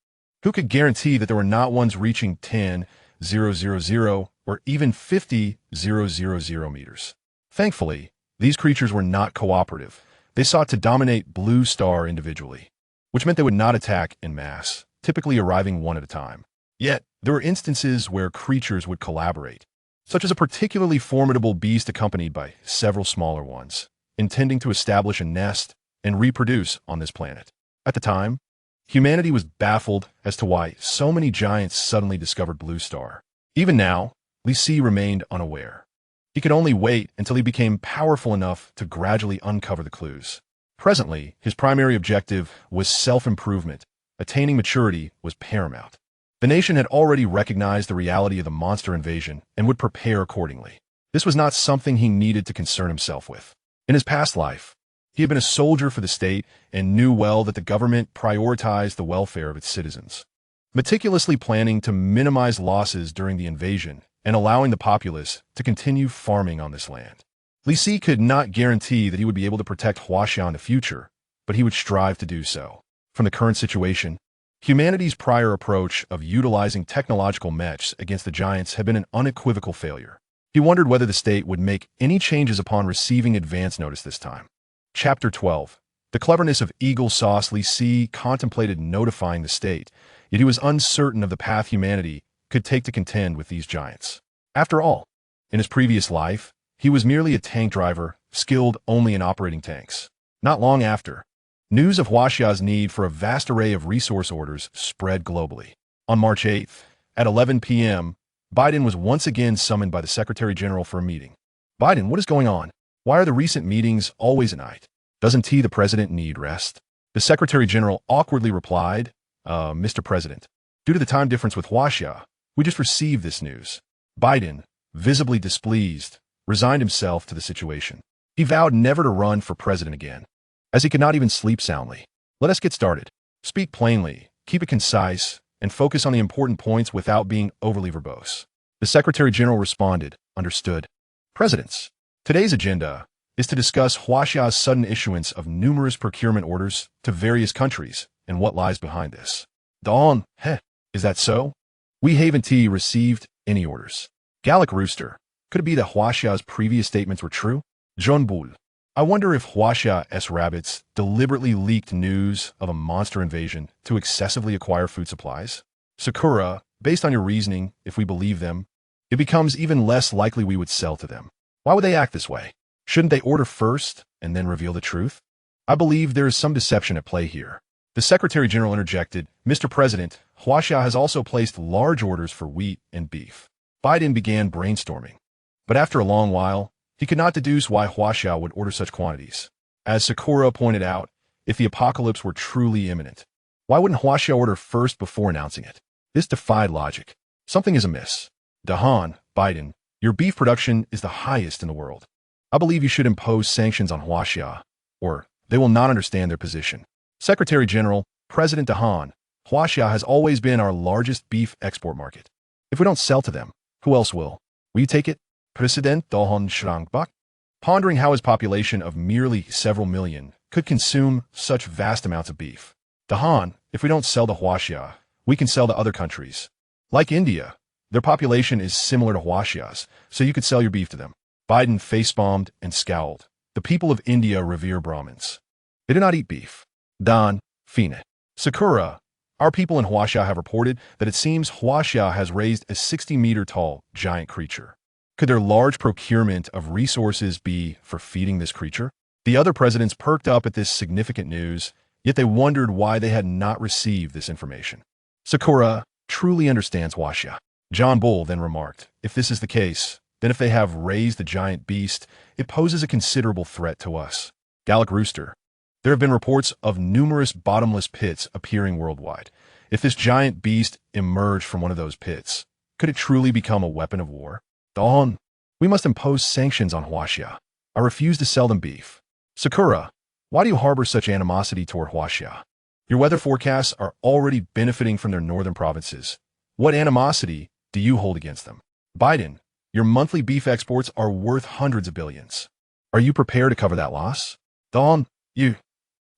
who could guarantee that there were not ones reaching 10,000 or even 50,000 meters? Thankfully, these creatures were not cooperative. They sought to dominate Blue Star individually, which meant they would not attack en masse, typically arriving one at a time. Yet, there were instances where creatures would collaborate, such as a particularly formidable beast accompanied by several smaller ones, intending to establish a nest and reproduce on this planet. At the time, humanity was baffled as to why so many giants suddenly discovered Blue Star. Even now, Li Si remained unaware. He could only wait until he became powerful enough to gradually uncover the clues. Presently, his primary objective was self-improvement. Attaining maturity was paramount. The nation had already recognized the reality of the monster invasion and would prepare accordingly. This was not something he needed to concern himself with. In his past life, he had been a soldier for the state and knew well that the government prioritized the welfare of its citizens, meticulously planning to minimize losses during the invasion and allowing the populace to continue farming on this land. Li Si could not guarantee that he would be able to protect Huaxia in the future, but he would strive to do so. From the current situation, humanity's prior approach of utilizing technological mechs against the giants had been an unequivocal failure. He wondered whether the state would make any changes upon receiving advance notice this time. Chapter 12. The cleverness of Eagle Sauce. Li Si contemplated notifying the state, yet he was uncertain of the path humanity could take to contend with these giants. After all, in his previous life, he was merely a tank driver, skilled only in operating tanks. Not long after, news of Huaxia's need for a vast array of resource orders spread globally. On March 8th, at 11 p.m., Biden was once again summoned by the Secretary General for a meeting. Biden, what is going on? Why are the recent meetings always at night? Doesn't the President need rest? The Secretary General awkwardly replied, Mr. President, due to the time difference with Huaxia, we just received this news. Biden, visibly displeased, resigned himself to the situation. He vowed never to run for president again, as he could not even sleep soundly. Let us get started. Speak plainly, keep it concise, and focus on the important points without being overly verbose. The Secretary General responded, understood. Presidents, today's agenda is to discuss Huaxia's sudden issuance of numerous procurement orders to various countries and what lies behind this. Dawn, is that so? We haven't received any orders. Gallic Rooster, could it be that Huaxia's previous statements were true? John Bull, I wonder if Huaxia's rabbits deliberately leaked news of a monster invasion to excessively acquire food supplies? Sakura, based on your reasoning, if we believe them, it becomes even less likely we would sell to them. Why would they act this way? Shouldn't they order first and then reveal the truth? I believe there is some deception at play here. The Secretary General interjected, "Mr. President, Huaxia has also placed large orders for wheat and beef." Biden began brainstorming. But after a long while, he could not deduce why Huaxia would order such quantities. As Sakura pointed out, if the apocalypse were truly imminent, why wouldn't Huaxia order first before announcing it? This defied logic. Something is amiss. Dahan, Biden, your beef production is the highest in the world. I believe you should impose sanctions on Huaxia, or they will not understand their position. Secretary General, President Dahan, Huaxia has always been our largest beef export market. If we don't sell to them, who else will? Will you take it? President Dahan Shrangbak? Pondering how his population of merely several million could consume such vast amounts of beef. Dahan, if we don't sell to Huaxia, we can sell to other countries. Like India, their population is similar to Huaxia's, so you could sell your beef to them. Biden face-bombed and scowled. The people of India revere Brahmins. They do not eat beef. Dan, Fine. Sakura, our people in Huaxia have reported that it seems Huaxia has raised a 60-meter-tall giant creature. Could their large procurement of resources be for feeding this creature? The other presidents perked up at this significant news, yet they wondered why they had not received this information. Sakura truly understands Huaxia. John Bull then remarked, if this is the case, then if they have raised the giant beast, it poses a considerable threat to us. Gallic Rooster, there have been reports of numerous bottomless pits appearing worldwide. If this giant beast emerged from one of those pits, could it truly become a weapon of war? Dawn, we must impose sanctions on Huaxia. I refuse to sell them beef. Sakura, why do you harbor such animosity toward Huaxia? Your weather forecasts are already benefiting from their northern provinces. What animosity do you hold against them? Biden, your monthly beef exports are worth hundreds of billions. Are you prepared to cover that loss? Dawn, you.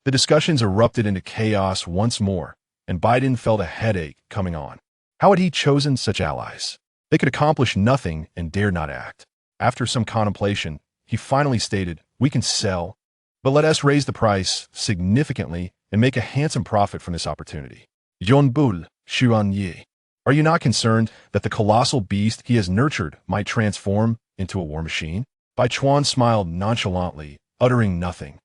The discussions erupted into chaos once more, and Biden felt a headache coming on. How had he chosen such allies? They could accomplish nothing and dared not act. After some contemplation, he finally stated, we can sell, but let us raise the price significantly and make a handsome profit from this opportunity. Yonbul, Xuan Yi. Are you not concerned that the colossal beast he has nurtured might transform into a war machine? Bai Chuan smiled nonchalantly, uttering nothing,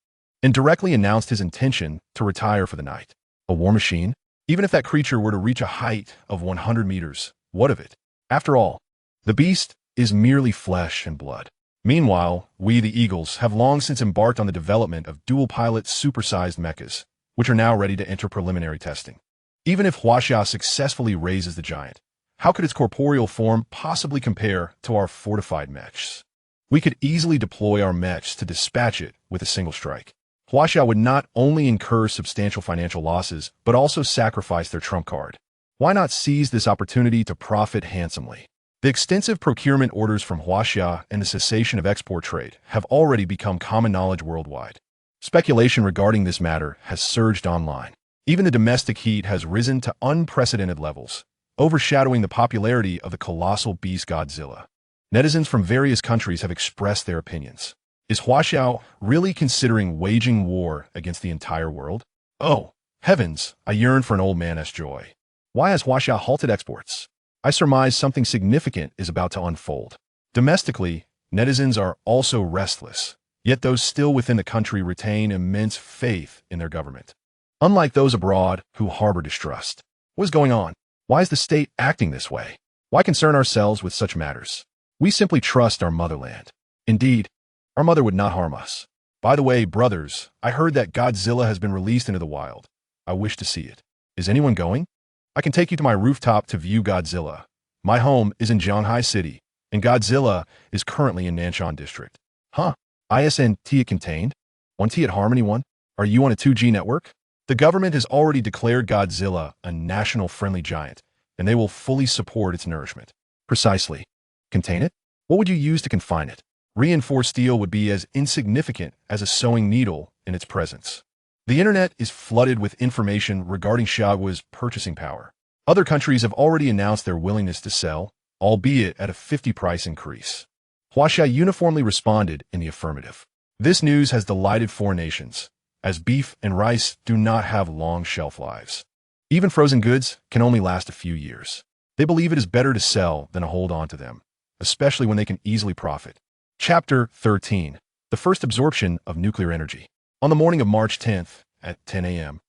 and directly announced his intention to retire for the night. A war machine? Even if that creature were to reach a height of 100 meters, what of it? After all, the beast is merely flesh and blood. Meanwhile, we, the Eagles, have long since embarked on the development of dual-pilot supersized mechas, which are now ready to enter preliminary testing. Even if Huaxia successfully raises the giant, how could its corporeal form possibly compare to our fortified mechs? We could easily deploy our mechs to dispatch it with a single strike. Huaxia would not only incur substantial financial losses, but also sacrifice their trump card. Why not seize this opportunity to profit handsomely? The extensive procurement orders from Huaxia and the cessation of export trade have already become common knowledge worldwide. Speculation regarding this matter has surged online. Even the domestic heat has risen to unprecedented levels, overshadowing the popularity of the colossal beast Godzilla. Netizens from various countries have expressed their opinions. Is Huaxia really considering waging war against the entire world? Oh, heavens, I yearn for an old man's joy. Why has Huaxia halted exports? I surmise something significant is about to unfold. Domestically, netizens are also restless, yet those still within the country retain immense faith in their government. Unlike those abroad who harbor distrust. What is going on? Why is the state acting this way? Why concern ourselves with such matters? We simply trust our motherland. Indeed, our mother would not harm us. By the way, brothers, I heard that Godzilla has been released into the wild. I wish to see it. Is anyone going? I can take you to my rooftop to view Godzilla. My home is in Jianghai City, and Godzilla is currently in Nanshan District. Huh? ISNT it contained? 1T at Harmony 1? Are you on a 2G network? The government has already declared Godzilla a national-friendly giant, and they will fully support its nourishment. Precisely. Contain it? What would you use to confine it? Reinforced steel would be as insignificant as a sewing needle in its presence. The internet is flooded with information regarding Xiaogua's purchasing power. Other countries have already announced their willingness to sell, albeit at a 50 price increase. Huaxia uniformly responded in the affirmative. This news has delighted foreign nations, as beef and rice do not have long shelf lives. Even frozen goods can only last a few years. They believe it is better to sell than to hold on to them. especially when they can easily profit. Chapter 13. The first absorption of nuclear energy. On the morning of March 10th, at 10 a.m.,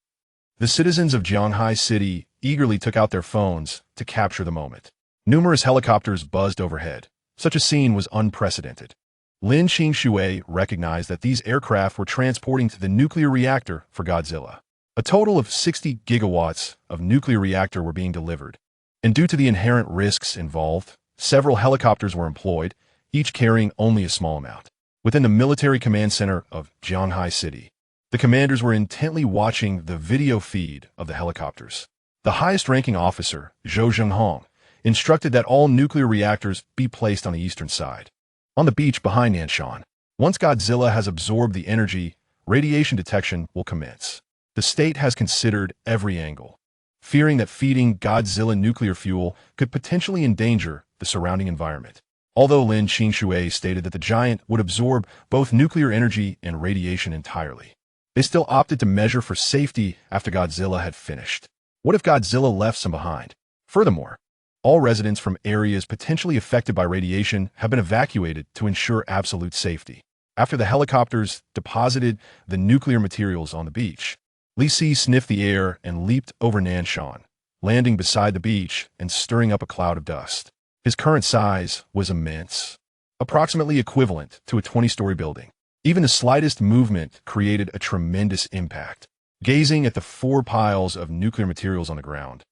the citizens of Jianghai City eagerly took out their phones to capture the moment. Numerous helicopters buzzed overhead. Such a scene was unprecedented. Lin Qingshui recognized that these aircraft were transporting to the nuclear reactor for Godzilla. A total of 60 gigawatts of nuclear reactor were being delivered, and due to the inherent risks involved, several helicopters were employed, each carrying only a small amount. Within the military command center of Jianghai City, the commanders were intently watching the video feed of the helicopters. The highest-ranking officer, Zhou Zhenghong, instructed that all nuclear reactors be placed on the eastern side, on the beach behind Nanshan. Once Godzilla has absorbed the energy, radiation detection will commence. The state has considered every angle, fearing that feeding Godzilla nuclear fuel could potentially endanger the surrounding environment. Although Lin Qingshui stated that the giant would absorb both nuclear energy and radiation entirely, they still opted to measure for safety after Godzilla had finished. What if Godzilla left some behind? Furthermore, all residents from areas potentially affected by radiation have been evacuated to ensure absolute safety. After the helicopters deposited the nuclear materials on the beach, Li Si sniffed the air and leaped over Nanshan, landing beside the beach and stirring up a cloud of dust. His current size was immense, approximately equivalent to a 20-story building. Even the slightest movement created a tremendous impact. Gazing at the 4 piles of nuclear materials on the ground,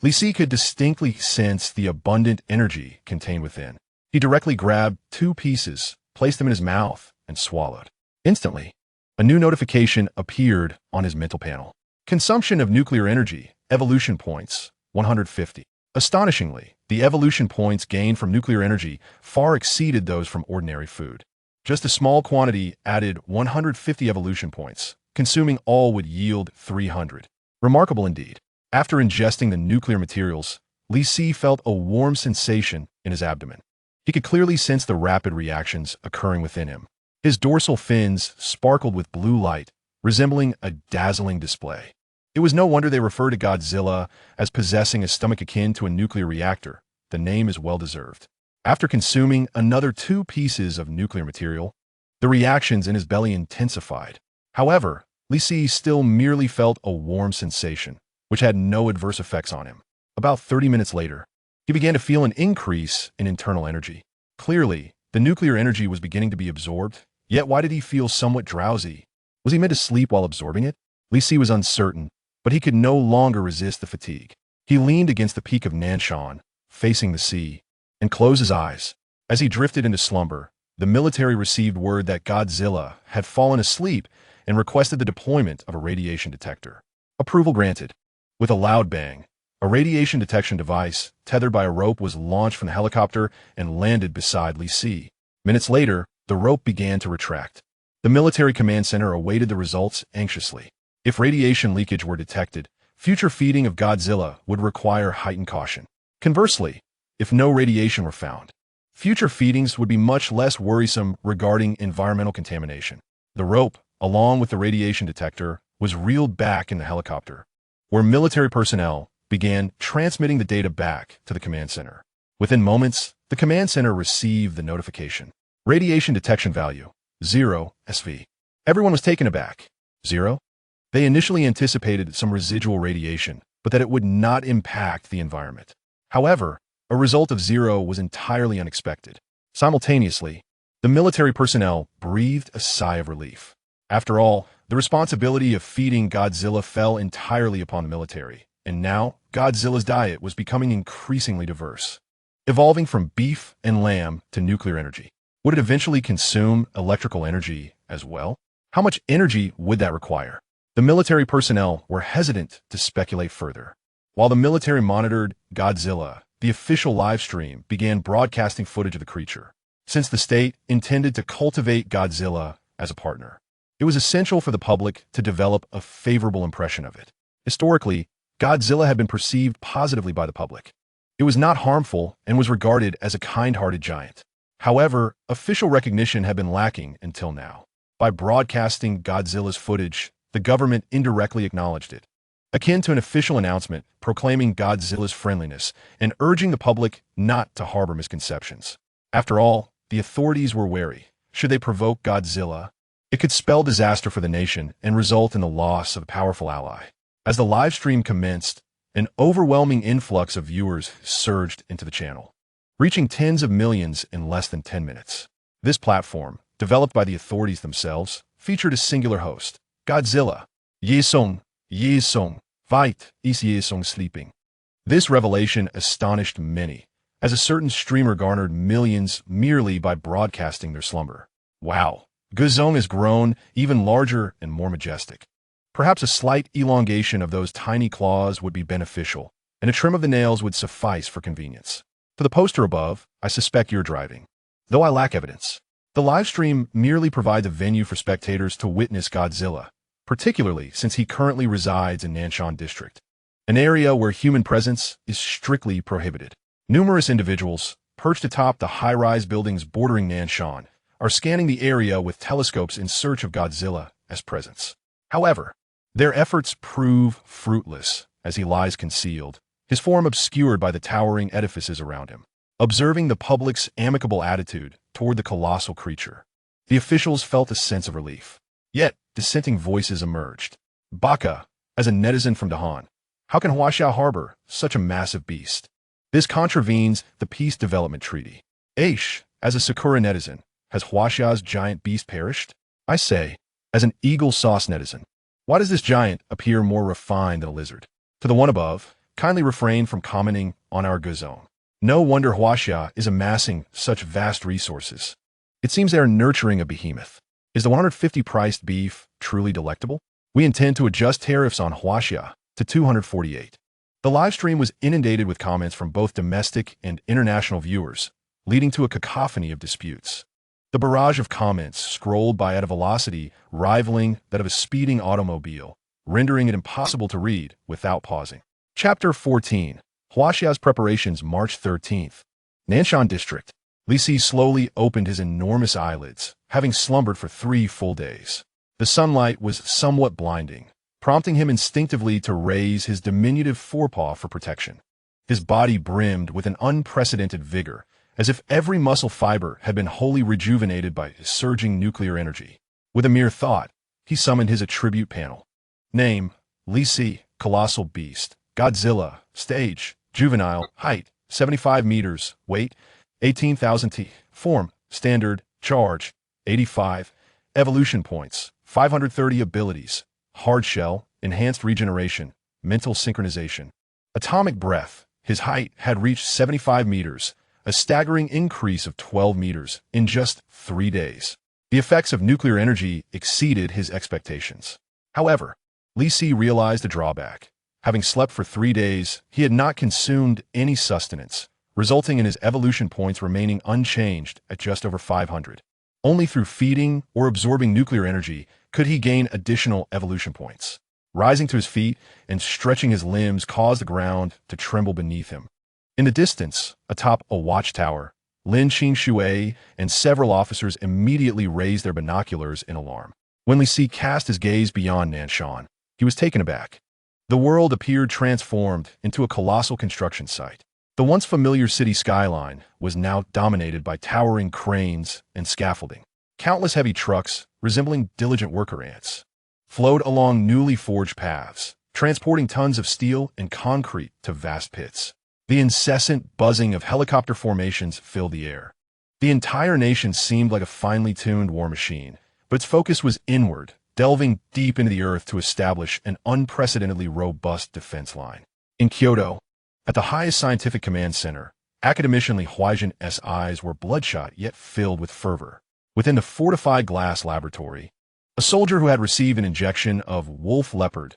Li Si could distinctly sense the abundant energy contained within. He directly grabbed 2 pieces, placed them in his mouth, and swallowed. Instantly, a new notification appeared on his mental panel. Consumption of nuclear energy, evolution points, 150. Astonishingly, the evolution points gained from nuclear energy far exceeded those from ordinary food. Just a small quantity added 150 evolution points. Consuming all would yield 300. Remarkable indeed. After ingesting the nuclear materials, Li Si felt a warm sensation in his abdomen. He could clearly sense the rapid reactions occurring within him. His dorsal fins sparkled with blue light, resembling a dazzling display. It was no wonder they refer to Godzilla as possessing a stomach akin to a nuclear reactor. The name is well-deserved. After consuming another 2 pieces of nuclear material, the reactions in his belly intensified. However, Li Si still merely felt a warm sensation, which had no adverse effects on him. About 30 minutes later, he began to feel an increase in internal energy. Clearly, the nuclear energy was beginning to be absorbed, yet why did he feel somewhat drowsy? Was he meant to sleep while absorbing it? Li Si was uncertain, but he could no longer resist the fatigue. He leaned against the peak of Nanshan, facing the sea, and closed his eyes. As he drifted into slumber, the military received word that Godzilla had fallen asleep and requested the deployment of a radiation detector. Approval granted. With a loud bang, a radiation detection device tethered by a rope was launched from the helicopter and landed beside Li Si. Minutes later, the rope began to retract. The military command center awaited the results anxiously. If radiation leakage were detected, future feeding of Godzilla would require heightened caution. Conversely, if no radiation were found, future feedings would be much less worrisome regarding environmental contamination. The rope, along with the radiation detector, was reeled back in the helicopter, where military personnel began transmitting the data back to the command center. Within moments, the command center received the notification. Radiation detection value, 0 SV. Everyone was taken aback. 0? They initially anticipated some residual radiation, but that it would not impact the environment. However, a result of 0 was entirely unexpected. Simultaneously, the military personnel breathed a sigh of relief. After all, the responsibility of feeding Godzilla fell entirely upon the military, and now Godzilla's diet was becoming increasingly diverse, evolving from beef and lamb to nuclear energy. Would it eventually consume electrical energy as well? How much energy would that require? The military personnel were hesitant to speculate further. While the military monitored Godzilla, the official live stream began broadcasting footage of the creature. Since the state intended to cultivate Godzilla as a partner, it was essential for the public to develop a favorable impression of it. Historically, Godzilla had been perceived positively by the public. It was not harmful and was regarded as a kind-hearted giant. However, official recognition had been lacking until now. By broadcasting Godzilla's footage, the government indirectly acknowledged it, akin to an official announcement proclaiming Godzilla's friendliness and urging the public not to harbor misconceptions. After all, the authorities were wary. Should they provoke Godzilla, it could spell disaster for the nation and result in the loss of a powerful ally. As the live stream commenced, an overwhelming influx of viewers surged into the channel, reaching tens of millions in less than 10 minutes. This platform, developed by the authorities themselves, featured a singular host, Godzilla. Yesong, fight, is Yesong sleeping. This revelation astonished many, as a certain streamer garnered millions merely by broadcasting their slumber. Wow, Godzilla has grown even larger and more majestic. Perhaps a slight elongation of those tiny claws would be beneficial, and a trim of the nails would suffice for convenience. To the poster above, I suspect you're driving, though I lack evidence. The livestream merely provides a venue for spectators to witness Godzilla, particularly since he currently resides in Nanshan District, an area where human presence is strictly prohibited. Numerous individuals, perched atop the high-rise buildings bordering Nanshan, are scanning the area with telescopes in search of Godzilla as presence. However, their efforts prove fruitless as he lies concealed, his form obscured by the towering edifices around him. Observing the public's amicable attitude toward the colossal creature, the officials felt a sense of relief. Yet, dissenting voices emerged. Baka, as a netizen from Dahan, how can Huaxia harbor such a massive beast? This contravenes the Peace Development Treaty. Aish, as a Sakura netizen, has Huaxia's giant beast perished? I say, as an eagle sauce netizen, why does this giant appear more refined than a lizard? To the one above, kindly refrain from commenting on our Guzon. No wonder Huaxia is amassing such vast resources. It seems they are nurturing a behemoth. Is the 150 priced beef truly delectable? We intend to adjust tariffs on Huaxia to 248. The livestream was inundated with comments from both domestic and international viewers, leading to a cacophony of disputes. The barrage of comments scrolled by at a velocity rivaling that of a speeding automobile, rendering it impossible to read without pausing. Chapter 14. Huaxia's preparations, March 13th. Nanshan District. Li Si slowly opened his enormous eyelids, having slumbered for 3 full days. The sunlight was somewhat blinding, prompting him instinctively to raise his diminutive forepaw for protection. His body brimmed with an unprecedented vigor, as if every muscle fiber had been wholly rejuvenated by surging nuclear energy. With a mere thought, he summoned his attribute panel. Name, Li Si, Colossal Beast. Godzilla, Stage, Juvenile, Height, 75 meters, Weight, 18,000 T. Form, Standard, Charge, 85. Evolution Points, 530 Abilities. Hard Shell, Enhanced Regeneration, Mental Synchronization. Atomic Breath, his height had reached 75 meters, a staggering increase of 12 meters in just 3 days. The effects of nuclear energy exceeded his expectations. However, Li Si realized a drawback. Having slept for 3 days, he had not consumed any sustenance, resulting in his evolution points remaining unchanged at just over 500. Only through feeding or absorbing nuclear energy could he gain additional evolution points. Rising to his feet and stretching his limbs caused the ground to tremble beneath him. In the distance, atop a watchtower, Lin Qingshui and several officers immediately raised their binoculars in alarm. When Li Si cast his gaze beyond Nanshan, he was taken aback. The world appeared transformed into a colossal construction site. The once familiar city skyline was now dominated by towering cranes and scaffolding. Countless heavy trucks, resembling diligent worker ants, flowed along newly forged paths, transporting tons of steel and concrete to vast pits. The incessant buzzing of helicopter formations filled the air. The entire nation seemed like a finely tuned war machine, but its focus was inward, delving deep into the earth to establish an unprecedentedly robust defense line. In Kyoto, at the highest scientific command center, academician Li Huaizhen's eyes were bloodshot yet filled with fervor. Within the fortified glass laboratory, a soldier who had received an injection of wolf leopard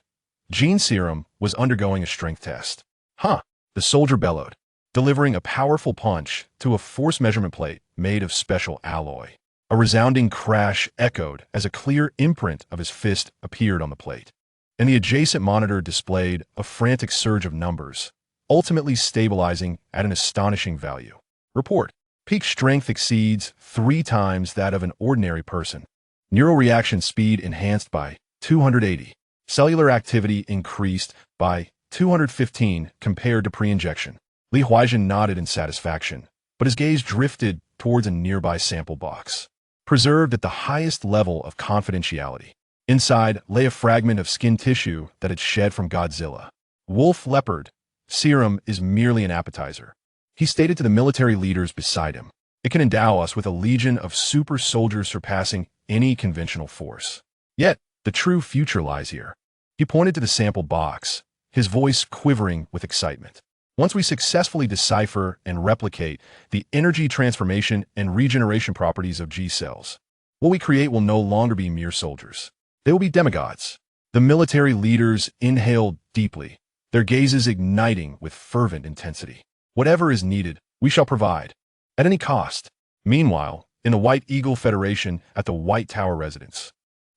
gene serum was undergoing a strength test. Huh, the soldier bellowed, delivering a powerful punch to a force measurement plate made of special alloy. A resounding crash echoed as a clear imprint of his fist appeared on the plate, and the adjacent monitor displayed a frantic surge of numbers, ultimately stabilizing at an astonishing value. Report. Peak strength exceeds 3 times that of an ordinary person. Neural reaction speed enhanced by 280. Cellular activity increased by 215 compared to pre-injection. Li Huaizhen nodded in satisfaction, but his gaze drifted towards a nearby sample box, preserved at the highest level of confidentiality. Inside lay a fragment of skin tissue that had shed from Godzilla. Wolf leopard. Serum is merely an appetizer. He stated to the military leaders beside him. It can endow us with a legion of super soldiers surpassing any conventional force. Yet, the true future lies here. He pointed to the sample box, his voice quivering with excitement. Once we successfully decipher and replicate the energy transformation and regeneration properties of G cells, what we create will no longer be mere soldiers. They will be demigods. The military leaders inhaled deeply, their gazes igniting with fervent intensity. Whatever is needed, we shall provide, at any cost. Meanwhile, in the White Eagle Federation at the White Tower residence,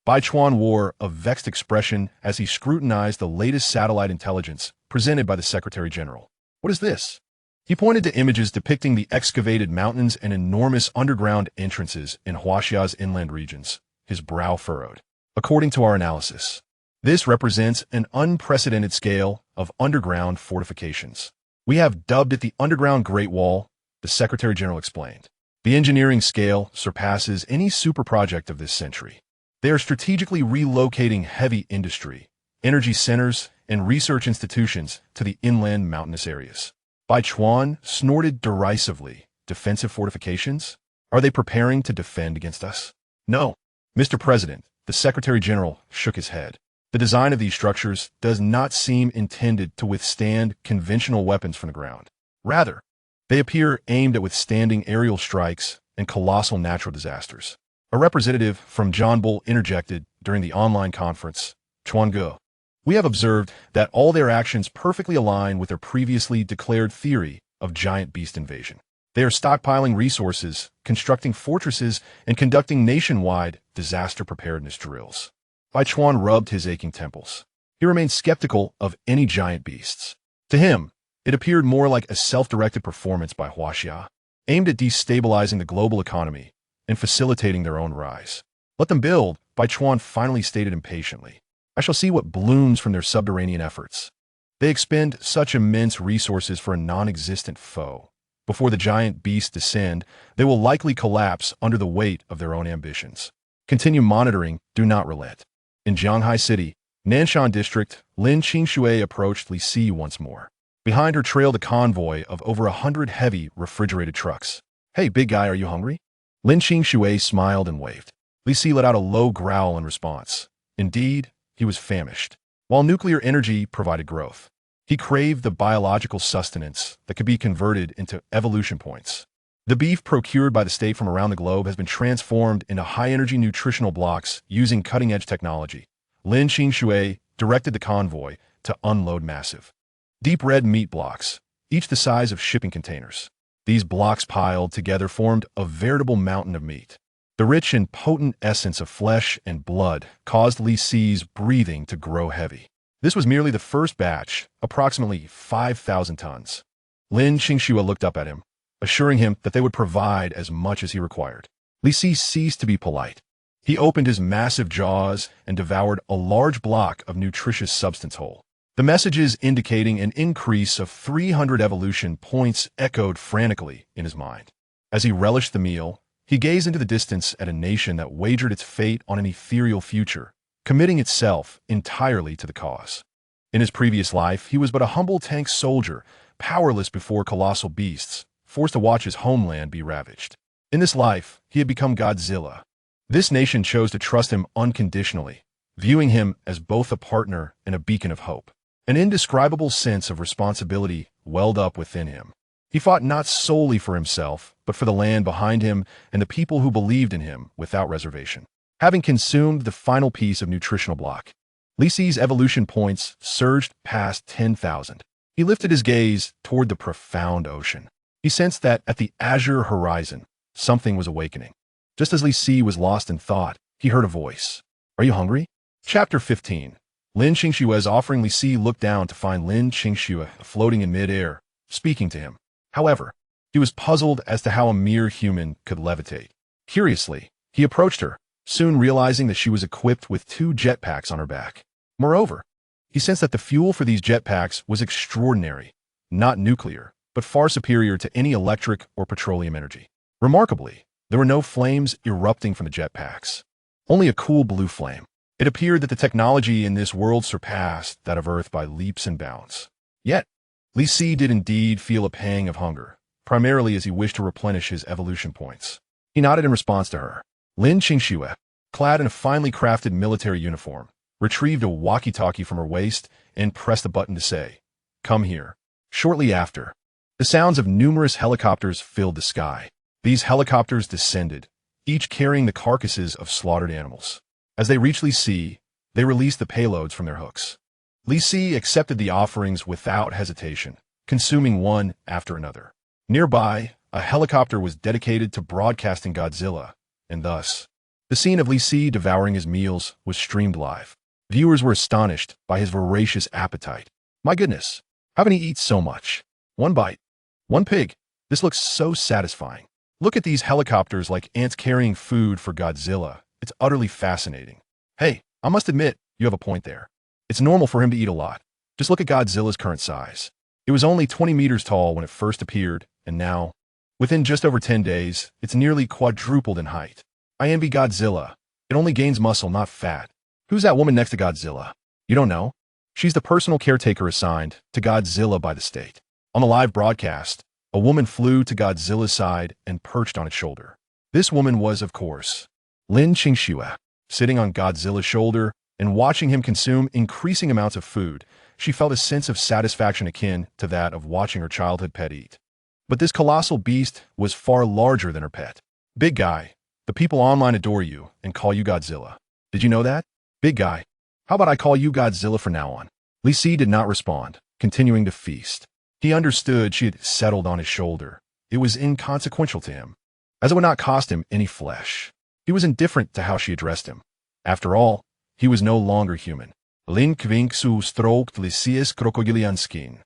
Bai Chuan wore a vexed expression as he scrutinized the latest satellite intelligence presented by the Secretary General. What is this? He pointed to images depicting the excavated mountains and enormous underground entrances in Huaxia's inland regions, his brow furrowed. According to our analysis, this represents an unprecedented scale of underground fortifications. We have dubbed it the Underground Great Wall, the Secretary General explained. The engineering scale surpasses any super project of this century. They are strategically relocating heavy industry, energy centers, and research institutions to the inland mountainous areas. Bai Chuan snorted derisively. Defensive fortifications? Are they preparing to defend against us? No. Mr. President, the Secretary General shook his head. The design of these structures does not seem intended to withstand conventional weapons from the ground. Rather, they appear aimed at withstanding aerial strikes and colossal natural disasters. A representative from John Bull interjected during the online conference, Chuan Ge. We have observed that all their actions perfectly align with their previously declared theory of giant beast invasion. They are stockpiling resources, constructing fortresses, and conducting nationwide disaster preparedness drills. Bai Chuan rubbed his aching temples. He remained skeptical of any giant beasts. To him, it appeared more like a self-directed performance by Huaxia, aimed at destabilizing the global economy and facilitating their own rise. Let them build, Bai Chuan finally stated impatiently. I shall see what blooms from their subterranean efforts. They expend such immense resources for a non-existent foe. Before the giant beasts descend, they will likely collapse under the weight of their own ambitions. Continue monitoring, do not relent. In Jianghai City, Nanshan District, Lin Qingshui approached Li Si once more. Behind her trailed a convoy of over 100 heavy, refrigerated trucks. Hey, big guy, are you hungry? Lin Qingshui smiled and waved. Li Si let out a low growl in response. Indeed, he was famished. While nuclear energy provided growth, he craved the biological sustenance that could be converted into evolution points. The beef procured by the state from around the globe has been transformed into high-energy nutritional blocks using cutting-edge technology. Lin Qingshui directed the convoy to unload massive, deep red meat blocks, each the size of shipping containers. These blocks piled together formed a veritable mountain of meat. The rich and potent essence of flesh and blood caused Li Si's breathing to grow heavy. This was merely the first batch, approximately 5,000 tons. Lin Qingshui looked up at him, assuring him that they would provide as much as he required. Li Si ceased to be polite. He opened his massive jaws and devoured a large block of nutritious substance whole. The messages indicating an increase of 300 evolution points echoed frantically in his mind. As he relished the meal, he gazed into the distance at a nation that wagered its fate on an ethereal future, committing itself entirely to the cause. In his previous life, he was but a humble tank soldier, powerless before colossal beasts, forced to watch his homeland be ravaged. In this life, he had become Godzilla. This nation chose to trust him unconditionally, viewing him as both a partner and a beacon of hope. An indescribable sense of responsibility welled up within him. He fought not solely for himself, but for the land behind him and the people who believed in him without reservation. Having consumed the final piece of nutritional block, Li Si's evolution points surged past 10,000. He lifted his gaze toward the profound ocean. He sensed that at the azure horizon, something was awakening. Just as Li Si was lost in thought, he heard a voice. Are you hungry? Chapter 15. Lin Qingshui's offering. Li Si looked down to find Lin Qingshui floating in midair, speaking to him. However, he was puzzled as to how a mere human could levitate. Curiously, he approached her, soon realizing that she was equipped with 2 jetpacks on her back. Moreover, he sensed that the fuel for these jetpacks was extraordinary, not nuclear, but far superior to any electric or petroleum energy. Remarkably, there were no flames erupting from the jetpacks, only a cool blue flame. It appeared that the technology in this world surpassed that of Earth by leaps and bounds. Yet, Li Si did indeed feel a pang of hunger, primarily as he wished to replenish his evolution points. He nodded in response to her. Lin Qingxue, clad in a finely crafted military uniform, retrieved a walkie-talkie from her waist and pressed a button to say, "Come here." Shortly after, the sounds of numerous helicopters filled the sky. These helicopters descended, each carrying the carcasses of slaughtered animals. As they reached Li Si, they released the payloads from their hooks. Li Si accepted the offerings without hesitation, consuming one after another. Nearby, a helicopter was dedicated to broadcasting Godzilla, and thus, the scene of Li Si devouring his meals was streamed live. Viewers were astonished by his voracious appetite. My goodness, how can he eat so much? One bite, one pig. This looks so satisfying. Look at these helicopters like ants carrying food for Godzilla. It's utterly fascinating. Hey, I must admit, you have a point there. It's normal for him to eat a lot. Just look at Godzilla's current size. It was only 20 meters tall when it first appeared, and now, within just over 10 days, it's nearly quadrupled in height. I envy Godzilla. It only gains muscle, not fat. Who's that woman next to Godzilla? You don't know? She's the personal caretaker assigned to Godzilla by the state. On the live broadcast, a woman flew to Godzilla's side and perched on its shoulder. This woman was, of course, Lin Qingxue. Sitting on Godzilla's shoulder and watching him consume increasing amounts of food, she felt a sense of satisfaction akin to that of watching her childhood pet eat. But this colossal beast was far larger than her pet. Big guy, the people online adore you and call you Godzilla. Did you know that? Big guy, how about I call you Godzilla from now on? Li Si did not respond, continuing to feast. He understood she had settled on his shoulder. It was inconsequential to him, as it would not cost him any flesh. He was indifferent to how she addressed him. After all, he was no longer human. Lin Qingxue stroked Li Si's crocodilian skin,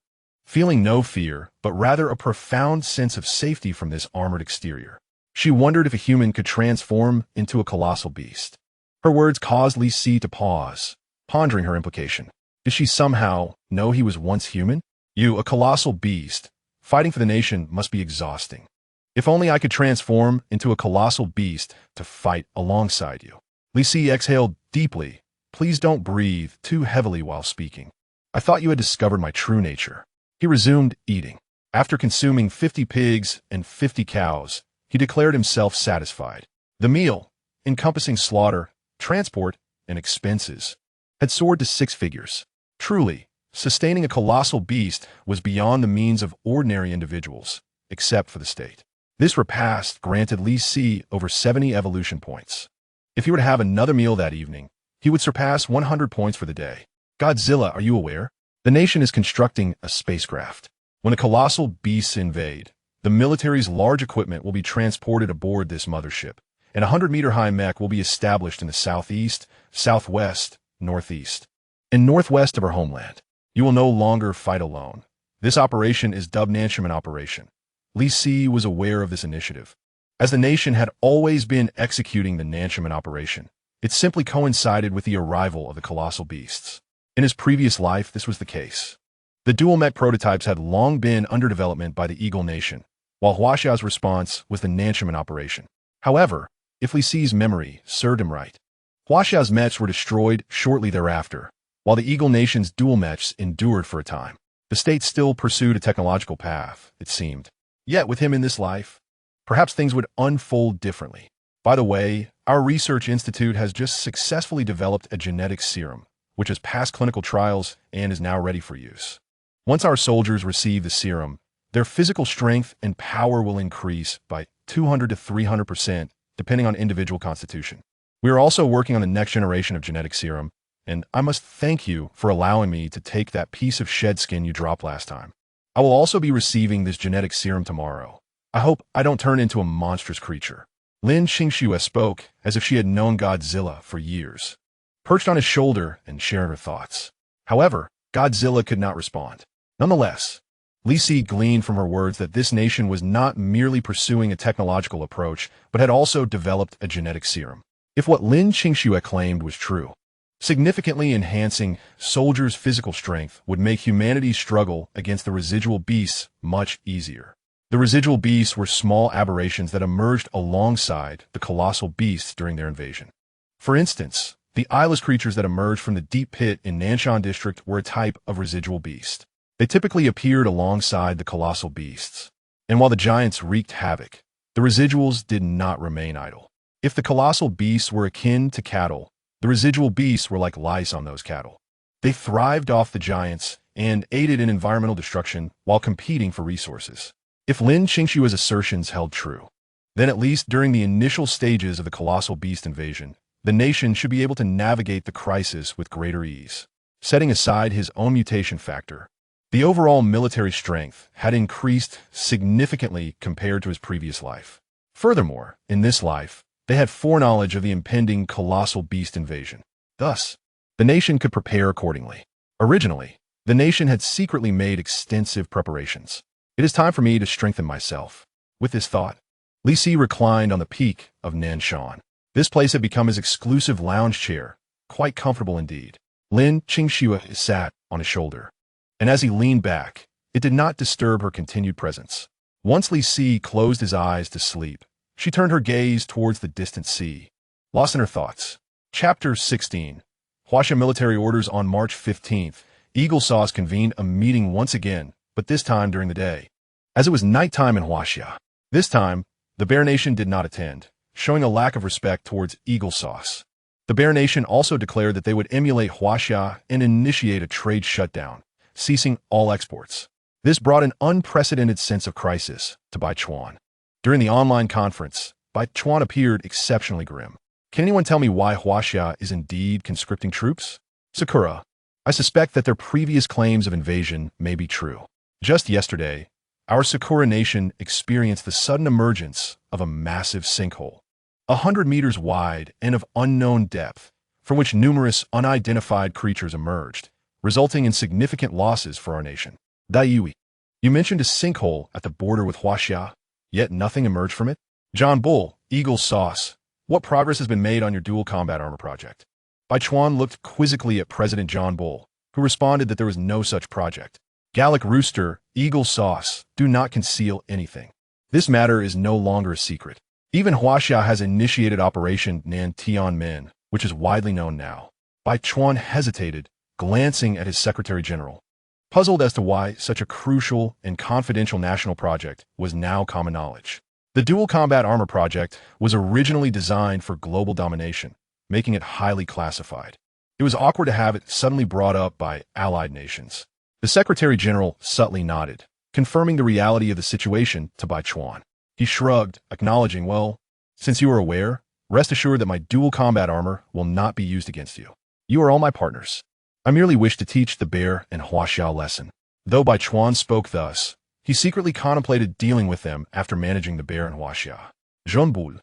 feeling no fear, but rather a profound sense of safety from this armored exterior. She wondered if a human could transform into a colossal beast. Her words caused Li Si to pause, pondering her implication. Did she somehow know he was once human? You, a colossal beast, fighting for the nation must be exhausting. If only I could transform into a colossal beast to fight alongside you. Li Si exhaled deeply. Please don't breathe too heavily while speaking. I thought you had discovered my true nature. He resumed eating. After consuming 50 pigs and 50 cows, he declared himself satisfied. The meal, encompassing slaughter, transport, and expenses, had soared to 6 figures. Truly, sustaining a colossal beast was beyond the means of ordinary individuals, except for the state. This repast granted Li Si over 70 evolution points. If he were to have another meal that evening, he would surpass 100 points for the day. Godzilla, are you aware? The nation is constructing a spacecraft. When the colossal beasts invade, the military's large equipment will be transported aboard this mothership, and a 100-meter-high mech will be established in the southeast, southwest, northeast, and northwest of our homeland. You will no longer fight alone. This operation is dubbed Nanchaman Operation. Li Si was aware of this initiative. As the nation had always been executing the Nanchaman Operation, it simply coincided with the arrival of the colossal beasts. In his previous life, this was the case. The dual mech prototypes had long been under development by the Eagle Nation, while Huaxia's response was the Nanchaman Operation. However, if Li Si's memory served him right, Huaxia's mechs were destroyed shortly thereafter, while the Eagle Nation's dual mechs endured for a time. The state still pursued a technological path, it seemed. Yet with him in this life, perhaps things would unfold differently. By the way, our research institute has just successfully developed a genetic serum, which has passed clinical trials and is now ready for use. Once our soldiers receive the serum, their physical strength and power will increase by 200 to 300%, depending on individual constitution. We are also working on the next generation of genetic serum, and I must thank you for allowing me to take that piece of shed skin you dropped last time. I will also be receiving this genetic serum tomorrow. I hope I don't turn into a monstrous creature. Lin Qingxue spoke as if she had known Godzilla for years, perched on his shoulder and sharing her thoughts. However, Godzilla could not respond. Nonetheless, Li Si gleaned from her words that this nation was not merely pursuing a technological approach, but had also developed a genetic serum. If what Lin Qingxue claimed was true, significantly enhancing soldiers' physical strength would make humanity's struggle against the residual beasts much easier. The residual beasts were small aberrations that emerged alongside the colossal beasts during their invasion. For instance, the eyeless creatures that emerged from the deep pit in Nanshan district were a type of residual beast. They typically appeared alongside the colossal beasts. And while the giants wreaked havoc, the residuals did not remain idle. If the colossal beasts were akin to cattle, the residual beasts were like lice on those cattle. They thrived off the giants and aided in environmental destruction while competing for resources. If Lin Qingshua's assertions held true, then at least during the initial stages of the colossal beast invasion, the nation should be able to navigate the crisis with greater ease. Setting aside his own mutation factor, the overall military strength had increased significantly compared to his previous life. Furthermore, in this life, they had foreknowledge of the impending colossal beast invasion. Thus, the nation could prepare accordingly. Originally, the nation had secretly made extensive preparations. It is time for me to strengthen myself. With this thought, Li Si reclined on the peak of Nanshan. This place had become his exclusive lounge chair, quite comfortable indeed. Lin Qingxua sat on his shoulder, and as he leaned back, it did not disturb her continued presence. Once Li Si closed his eyes to sleep, she turned her gaze towards the distant sea, lost in her thoughts. Chapter 16. Huaxia Military Orders. On March 15th, Eagle Sauce convened a meeting once again, but this time during the day. As it was nighttime in Huaxia, this time, the Bear Nation did not attend, showing a lack of respect towards Eagle Sauce. The Bear Nation also declared that they would emulate Huaxia and initiate a trade shutdown, ceasing all exports. This brought an unprecedented sense of crisis to Bai Chuan. During the online conference, Bai Chuan appeared exceptionally grim. Can anyone tell me why Huaxia is indeed conscripting troops? Sakura, I suspect that their previous claims of invasion may be true. Just yesterday, our Sakura nation experienced the sudden emergence of a massive sinkhole, 100 meters wide and of unknown depth, from which numerous unidentified creatures emerged, resulting in significant losses for our nation. Dai Yui, you mentioned a sinkhole at the border with Huaxia, yet nothing emerged from it? John Bull, Eagle Sauce, what progress has been made on your dual combat armor project? Bai Chuan looked quizzically at President John Bull, who responded that there was no such project. Gallic Rooster, Eagle Sauce, do not conceal anything. This matter is no longer a secret. Even Huaxia has initiated Operation Nan Tianmen, which is widely known now. Bai Chuan hesitated, glancing at his Secretary General, puzzled as to why such a crucial and confidential national project was now common knowledge. The dual combat armor project was originally designed for global domination, making it highly classified. It was awkward to have it suddenly brought up by allied nations. The Secretary General subtly nodded, confirming the reality of the situation to Bai Chuan. He shrugged, acknowledging, well, since you are aware, rest assured that my dual combat armor will not be used against you. You are all my partners. I merely wish to teach the Bear and Huaxia a lesson. Though Bai Chuan spoke thus, he secretly contemplated dealing with them after managing the Bear and Huaxia. Zhonbul,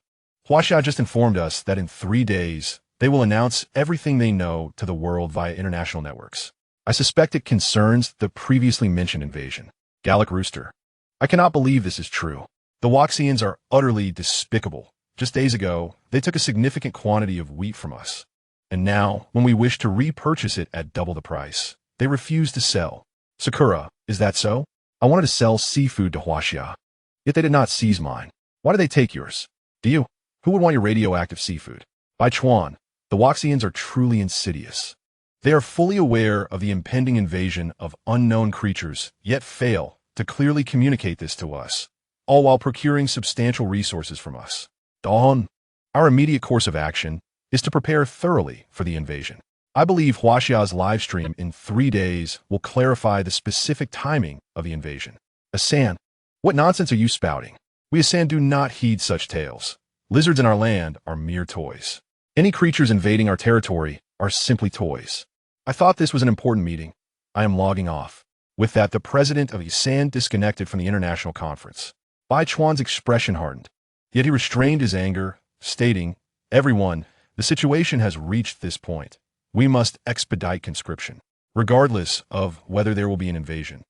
Huaxia just informed us that in 3 days, they will announce everything they know to the world via international networks. I suspect it concerns the previously mentioned invasion. Gallic Rooster, I cannot believe this is true. The Huaxians are utterly despicable. Just days ago, they took a significant quantity of wheat from us. And now, when we wish to repurchase it at double the price, they refuse to sell. Sakura, is that so? I wanted to sell seafood to Huaxia, yet they did not seize mine. Why do they take yours? Do you? Who would want your radioactive seafood? Bai Chuan, the Huaxians are truly insidious. They are fully aware of the impending invasion of unknown creatures, yet fail to clearly communicate this to us, all while procuring substantial resources from us. Dawn, our immediate course of action is to prepare thoroughly for the invasion. I believe Huaxia's live stream in 3 days will clarify the specific timing of the invasion. Asan, what nonsense are you spouting? We Asan do not heed such tales. Lizards in our land are mere toys. Any creatures invading our territory are simply toys. I thought this was an important meeting. I am logging off. With that, the president of Asan disconnected from the international conference. Bai Chuan's expression hardened, yet he restrained his anger, stating, everyone, the situation has reached this point. We must expedite conscription, regardless of whether there will be an invasion.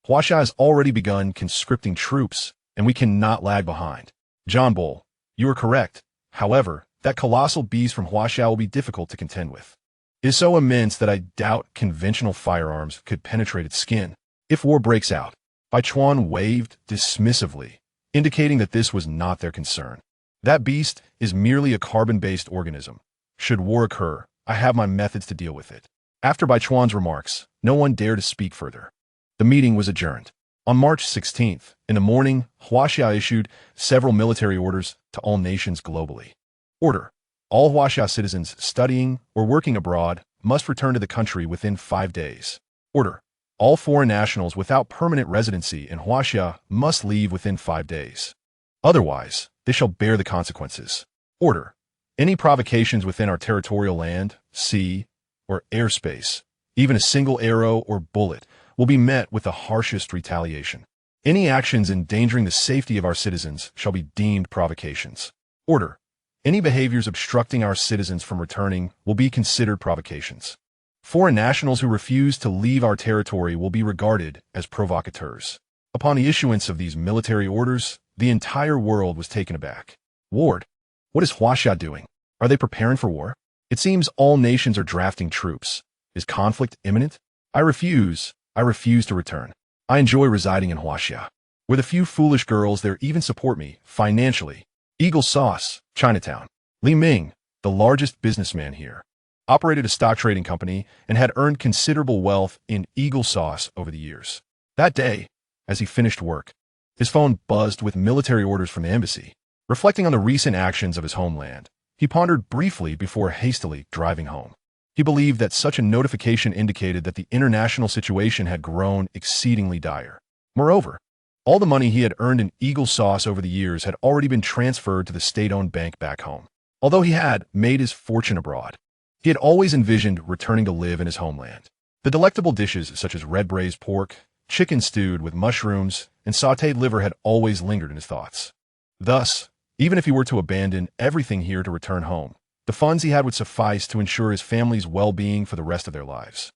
Huaxia has already begun conscripting troops, and we cannot lag behind. John Bull, you are correct. However, that colossal beast from Huaxia will be difficult to contend with. It is so immense that I doubt conventional firearms could penetrate its skin. If war breaks out, Baichuan waved dismissively, indicating that this was not their concern. That beast is merely a carbon-based organism. Should war occur, I have my methods to deal with it. After Baichuan's remarks, no one dared to speak further. The meeting was adjourned. On March 16th, in the morning, Huaxia issued several military orders to all nations globally. Order: all Huaxia citizens studying or working abroad must return to the country within 5 days. Order: all foreign nationals without permanent residency in Huaxia must leave within 5 days. Otherwise, they shall bear the consequences. Order: any provocations within our territorial land, sea, or airspace, even a single arrow or bullet, will be met with the harshest retaliation. Any actions endangering the safety of our citizens shall be deemed provocations. Order: any behaviors obstructing our citizens from returning will be considered provocations. Foreign nationals who refuse to leave our territory will be regarded as provocateurs. Upon the issuance of these military orders, the entire world was taken aback. Ward, what is Huaxia doing? Are they preparing for war? It seems all nations are drafting troops. Is conflict imminent? I refuse to return. I enjoy residing in Huaxia. With a few foolish girls there even support me, financially. Eagle Sauce, Chinatown. Li Ming, the largest businessman here, operated a stock trading company and had earned considerable wealth in Eagle Sauce over the years. That day, as he finished work, his phone buzzed with military orders from the embassy. Reflecting on the recent actions of his homeland, he pondered briefly before hastily driving home. He believed that such a notification indicated that the international situation had grown exceedingly dire. Moreover, all the money he had earned in Eagle Sauce over the years had already been transferred to the state-owned bank back home. Although he had made his fortune abroad, he had always envisioned returning to live in his homeland. The delectable dishes such as red braised pork, chicken stewed with mushrooms, and sautéed liver had always lingered in his thoughts. Thus, even if he were to abandon everything here to return home, the funds he had would suffice to ensure his family's well-being for the rest of their lives.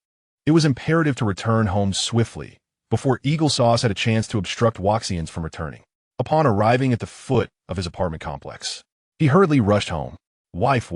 It was imperative to return home swiftly, before Eagle Sauce had a chance to obstruct Huaxians from returning. Upon arriving at the foot of his apartment complex, he hurriedly rushed home. Wife,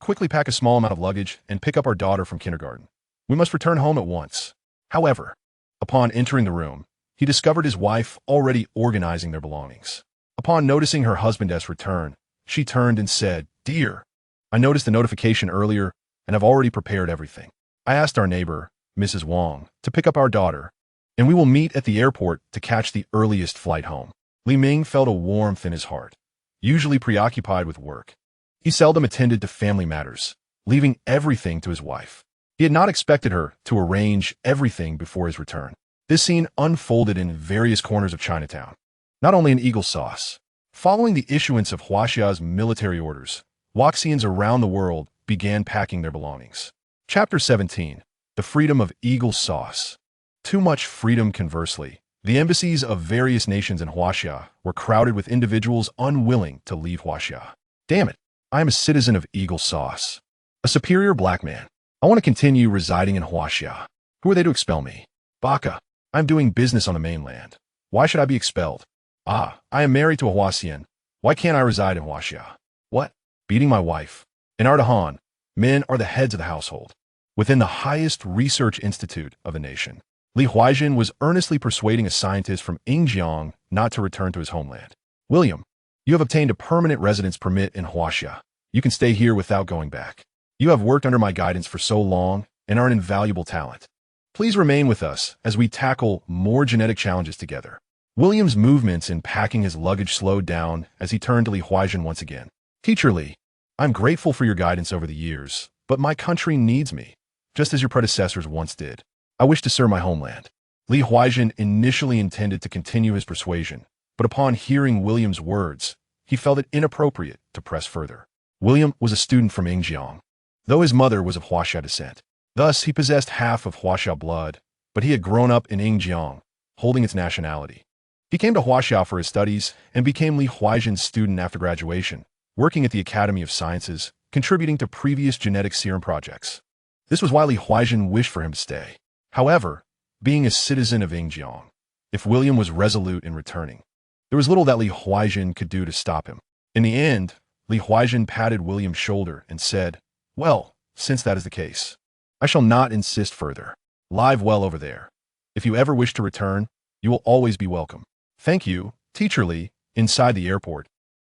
quickly pack a small amount of luggage and pick up our daughter from kindergarten. We must return home at once. However, upon entering the room, he discovered his wife already organizing their belongings. Upon noticing her husband's return, she turned and said, "Dear, I noticed the notification earlier and have already prepared everything. I asked our neighbor, Mrs. Wang, to pick up our daughter, and we will meet at the airport to catch the earliest flight home." Li Ming felt a warmth in his heart. Usually preoccupied with work, he seldom attended to family matters, leaving everything to his wife. He had not expected her to arrange everything before his return. This scene unfolded in various corners of Chinatown, not only in Eagle Sauce. Following the issuance of Huaxia's military orders, Huaxians around the world began packing their belongings. Chapter 17. The Freedom of Eagle Sauce. Too much freedom. Conversely, the embassies of various nations in Huaxia were crowded with individuals unwilling to leave Huaxia. Damn it, I am a citizen of Eagle Sauce, a superior black man. I want to continue residing in Huaxia. Who are they to expel me? Baka, I am doing business on the mainland. Why should I be expelled? I am married to a Huaxian. Why can't I reside in Huaxia? What? Beating my wife. In Ardahan, men are the heads of the household. Within the highest research institute of the nation, Li Huaixin was earnestly persuading a scientist from Yingjiang not to return to his homeland. "William, you have obtained a permanent residence permit in Huaxia. You can stay here without going back. You have worked under my guidance for so long and are an invaluable talent. Please remain with us as we tackle more genetic challenges together." William's movements in packing his luggage slowed down as he turned to Li Huaixin once again. "Teacher Li, I'm grateful for your guidance over the years, but my country needs me, just as your predecessors once did. I wish to serve my homeland." Li Huaixin initially intended to continue his persuasion, but upon hearing William's words, he felt it inappropriate to press further. William was a student from Yingjiang, though his mother was of Huaxia descent. Thus, he possessed half of Huaxia blood, but he had grown up in Yingjiang, holding its nationality. He came to Huaxia for his studies and became Li Huaixin's student after graduation, working at the Academy of Sciences, contributing to previous genetic serum projects. This was why Li Huaixin wished for him to stay. However, being a citizen of Yingjiang, if William was resolute in returning, there was little that Li Huaixin could do to stop him. In the end, Li Huaixin patted William's shoulder and said, "Well, since that is the case, I shall not insist further. Live well over there. If you ever wish to return, You will always be welcome. Thank you, Teacher Lee. Inside the airport,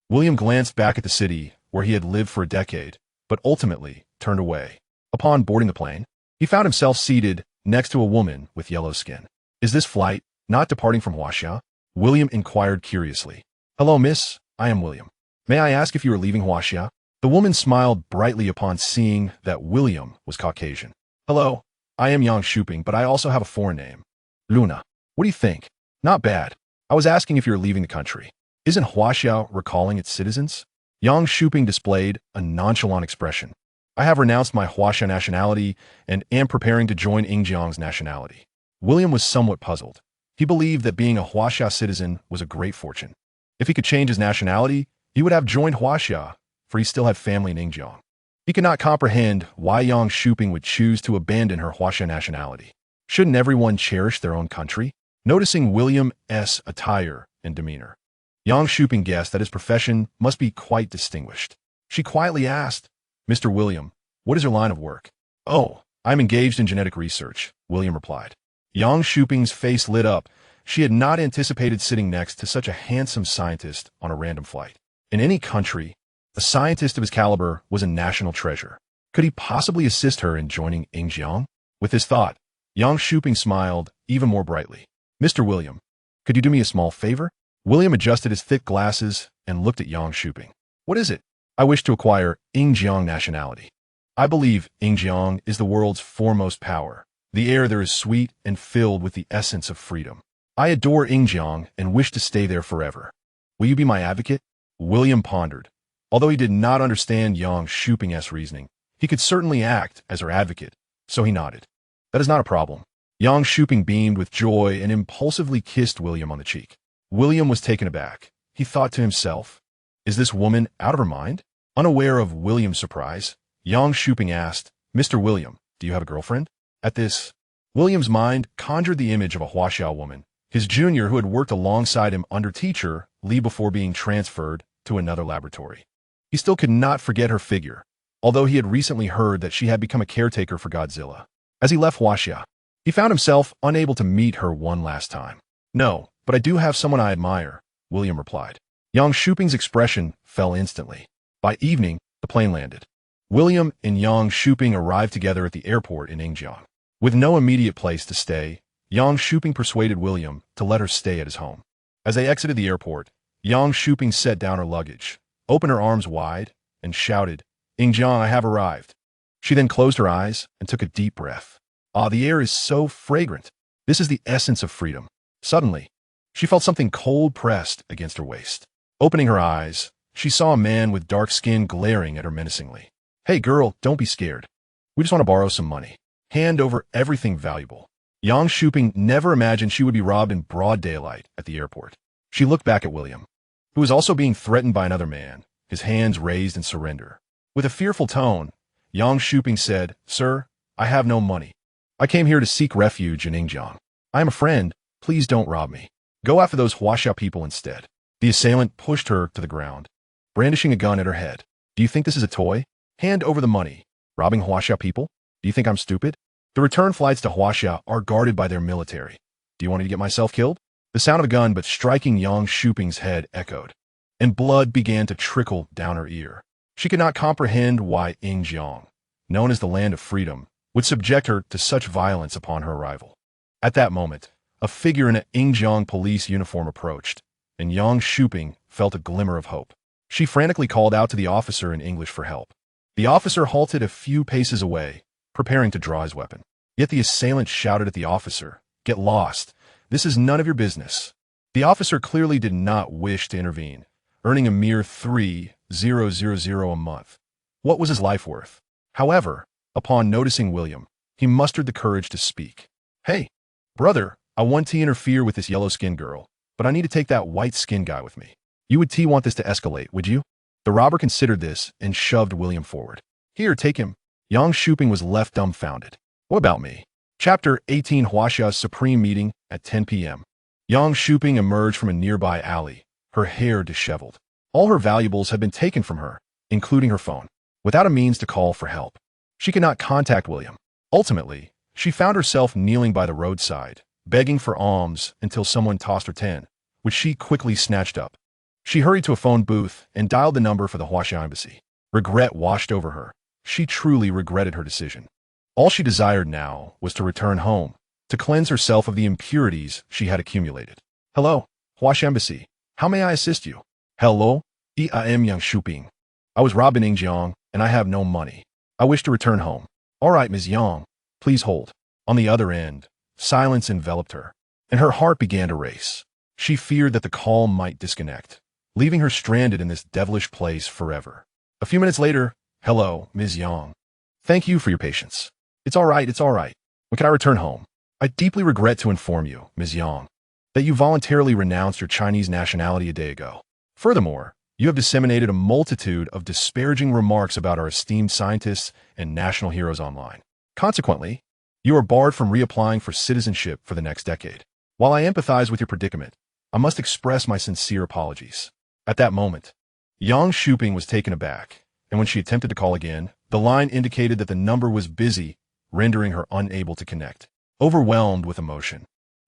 William glanced back at the city where he had lived for a decade, but ultimately turned away. Upon boarding the plane, he found himself seated next to a woman with yellow skin. Is this flight not departing from Huaxia? William inquired curiously. Hello, miss. I am William. May I ask if you are leaving Huaxia? The woman smiled brightly upon seeing that William was Caucasian. Hello, I am Yang Shuping, but I also have a foreign name. Luna. What do you think? Not bad. I was asking if you are leaving the country. Isn't Huaxia recalling its citizens? Yang Shuping displayed a nonchalant expression. I have renounced my Huaxia nationality and am preparing to join Ingjiang's nationality. William was somewhat puzzled. He believed that being a Huaxia citizen was a great fortune. If he could change his nationality, he would have joined Huaxia, for he still had family in Ingjiang. He could not comprehend why Yang Shuping would choose to abandon her Huaxia nationality. Shouldn't everyone cherish their own country? Noticing William's attire and demeanor, Yang Shuping guessed that his profession must be quite distinguished. She quietly asked, Mr. William, what is your line of work? Oh, I'm engaged in genetic research, William replied. Yang Shuping's face lit up. She had not anticipated sitting next to such a handsome scientist on a random flight. In any country, a scientist of his caliber was a national treasure. Could he possibly assist her in joining Ingjiang? With this thought, Yang Shuping smiled even more brightly. Mr. William, could you do me a small favor? William adjusted his thick glasses and looked at Yang Shuping. What is it? I wish to acquire Ingjiang nationality. I believe Ingjiang is the world's foremost power. The air there is sweet and filled with the essence of freedom. I adore Ingjiang and wish to stay there forever. Will you be my advocate? William pondered. Although he did not understand Yang Shuping's reasoning, he could certainly act as her advocate, so he nodded. That is not a problem. Yang Shuping beamed with joy and impulsively kissed William on the cheek. William was taken aback. He thought to himself, is this woman out of her mind? Unaware of William's surprise, Yang Shuping asked, Mr. William, do you have a girlfriend? At this, William's mind conjured the image of a Huaxia woman, his junior who had worked alongside him under teacher Li before being transferred to another laboratory. He still could not forget her figure, although he had recently heard that she had become a caretaker for Godzilla. As he left Huaxia, he found himself unable to meet her one last time. No, but I do have someone I admire, William replied. Yang Shuping's expression fell instantly. By evening, the plane landed. William and Yang Shuping arrived together at the airport in Ingjiang. With no immediate place to stay, Yang Shuping persuaded William to let her stay at his home. As they exited the airport, Yang Shuping set down her luggage, opened her arms wide, and shouted, Ingjiang, I have arrived. She then closed her eyes and took a deep breath. Ah, the air is so fragrant. This is the essence of freedom. Suddenly, she felt something cold pressed against her waist. Opening her eyes, she saw a man with dark skin glaring at her menacingly. Hey girl, don't be scared. We just want to borrow some money. Hand over everything valuable. Yang Shuping never imagined she would be robbed in broad daylight at the airport. She looked back at William, who was also being threatened by another man, his hands raised in surrender. With a fearful tone, Yang Shuping said, Sir, I have no money. I came here to seek refuge in Ingjiang. I am a friend. Please don't rob me. Go after those Huaxia people instead. The assailant pushed her to the ground, brandishing a gun at her head. Do you think this is a toy? Hand over the money. Robbing Huaxia people? Do you think I'm stupid? The return flights to Huaxia are guarded by their military. Do you want me to get myself killed? The sound of a gun but striking Yang Shuping's head echoed, and blood began to trickle down her ear. She could not comprehend why Ingjiang, known as the land of freedom, would subject her to such violence upon her arrival. At that moment, a figure in an Ingjiang police uniform approached, and Yang Shuping felt a glimmer of hope. She frantically called out to the officer in English for help. The officer halted a few paces away, preparing to draw his weapon. Yet the assailant shouted at the officer, Get lost. This is none of your business. The officer clearly did not wish to intervene, earning a mere $3,000 a month. What was his life worth? However, upon noticing William, he mustered the courage to speak. Hey, brother, I want to interfere with this yellow-skinned girl, but I need to take that white-skinned guy with me. You would want this to escalate, would you? The robber considered this and shoved William forward. Here, take him. Yang Shuping was left dumbfounded. What about me? Chapter 18 Huaxia's Supreme Meeting at 10 p.m. Yang Shuping emerged from a nearby alley, her hair disheveled. All her valuables had been taken from her, including her phone, without a means to call for help. She could not contact William. Ultimately, she found herself kneeling by the roadside, begging for alms until someone tossed her 10, which she quickly snatched up. She hurried to a phone booth and dialed the number for the Huaxia embassy. Regret washed over her. She truly regretted her decision. All she desired now was to return home, to cleanse herself of the impurities she had accumulated. Hello, Huaxia embassy. How may I assist you? Hello, I am Yang Shuping. I was robbed in Ingjiang, and I have no money. I wish to return home. All right, Ms. Yang, please hold. On the other end, silence enveloped her, and her heart began to race. She feared that the call might disconnect, leaving her stranded in this devilish place forever. A few minutes later, hello, Ms. Yang. Thank you for your patience. It's all right, it's all right. When can I return home? I deeply regret to inform you, Ms. Yang, that you voluntarily renounced your Chinese nationality a day ago. Furthermore, you have disseminated a multitude of disparaging remarks about our esteemed scientists and national heroes online. Consequently, you are barred from reapplying for citizenship for the next decade. While I empathize with your predicament, I must express my sincere apologies. At that moment, Yang Shuping was taken aback, and when she attempted to call again, the line indicated that the number was busy, rendering her unable to connect. Overwhelmed with emotion,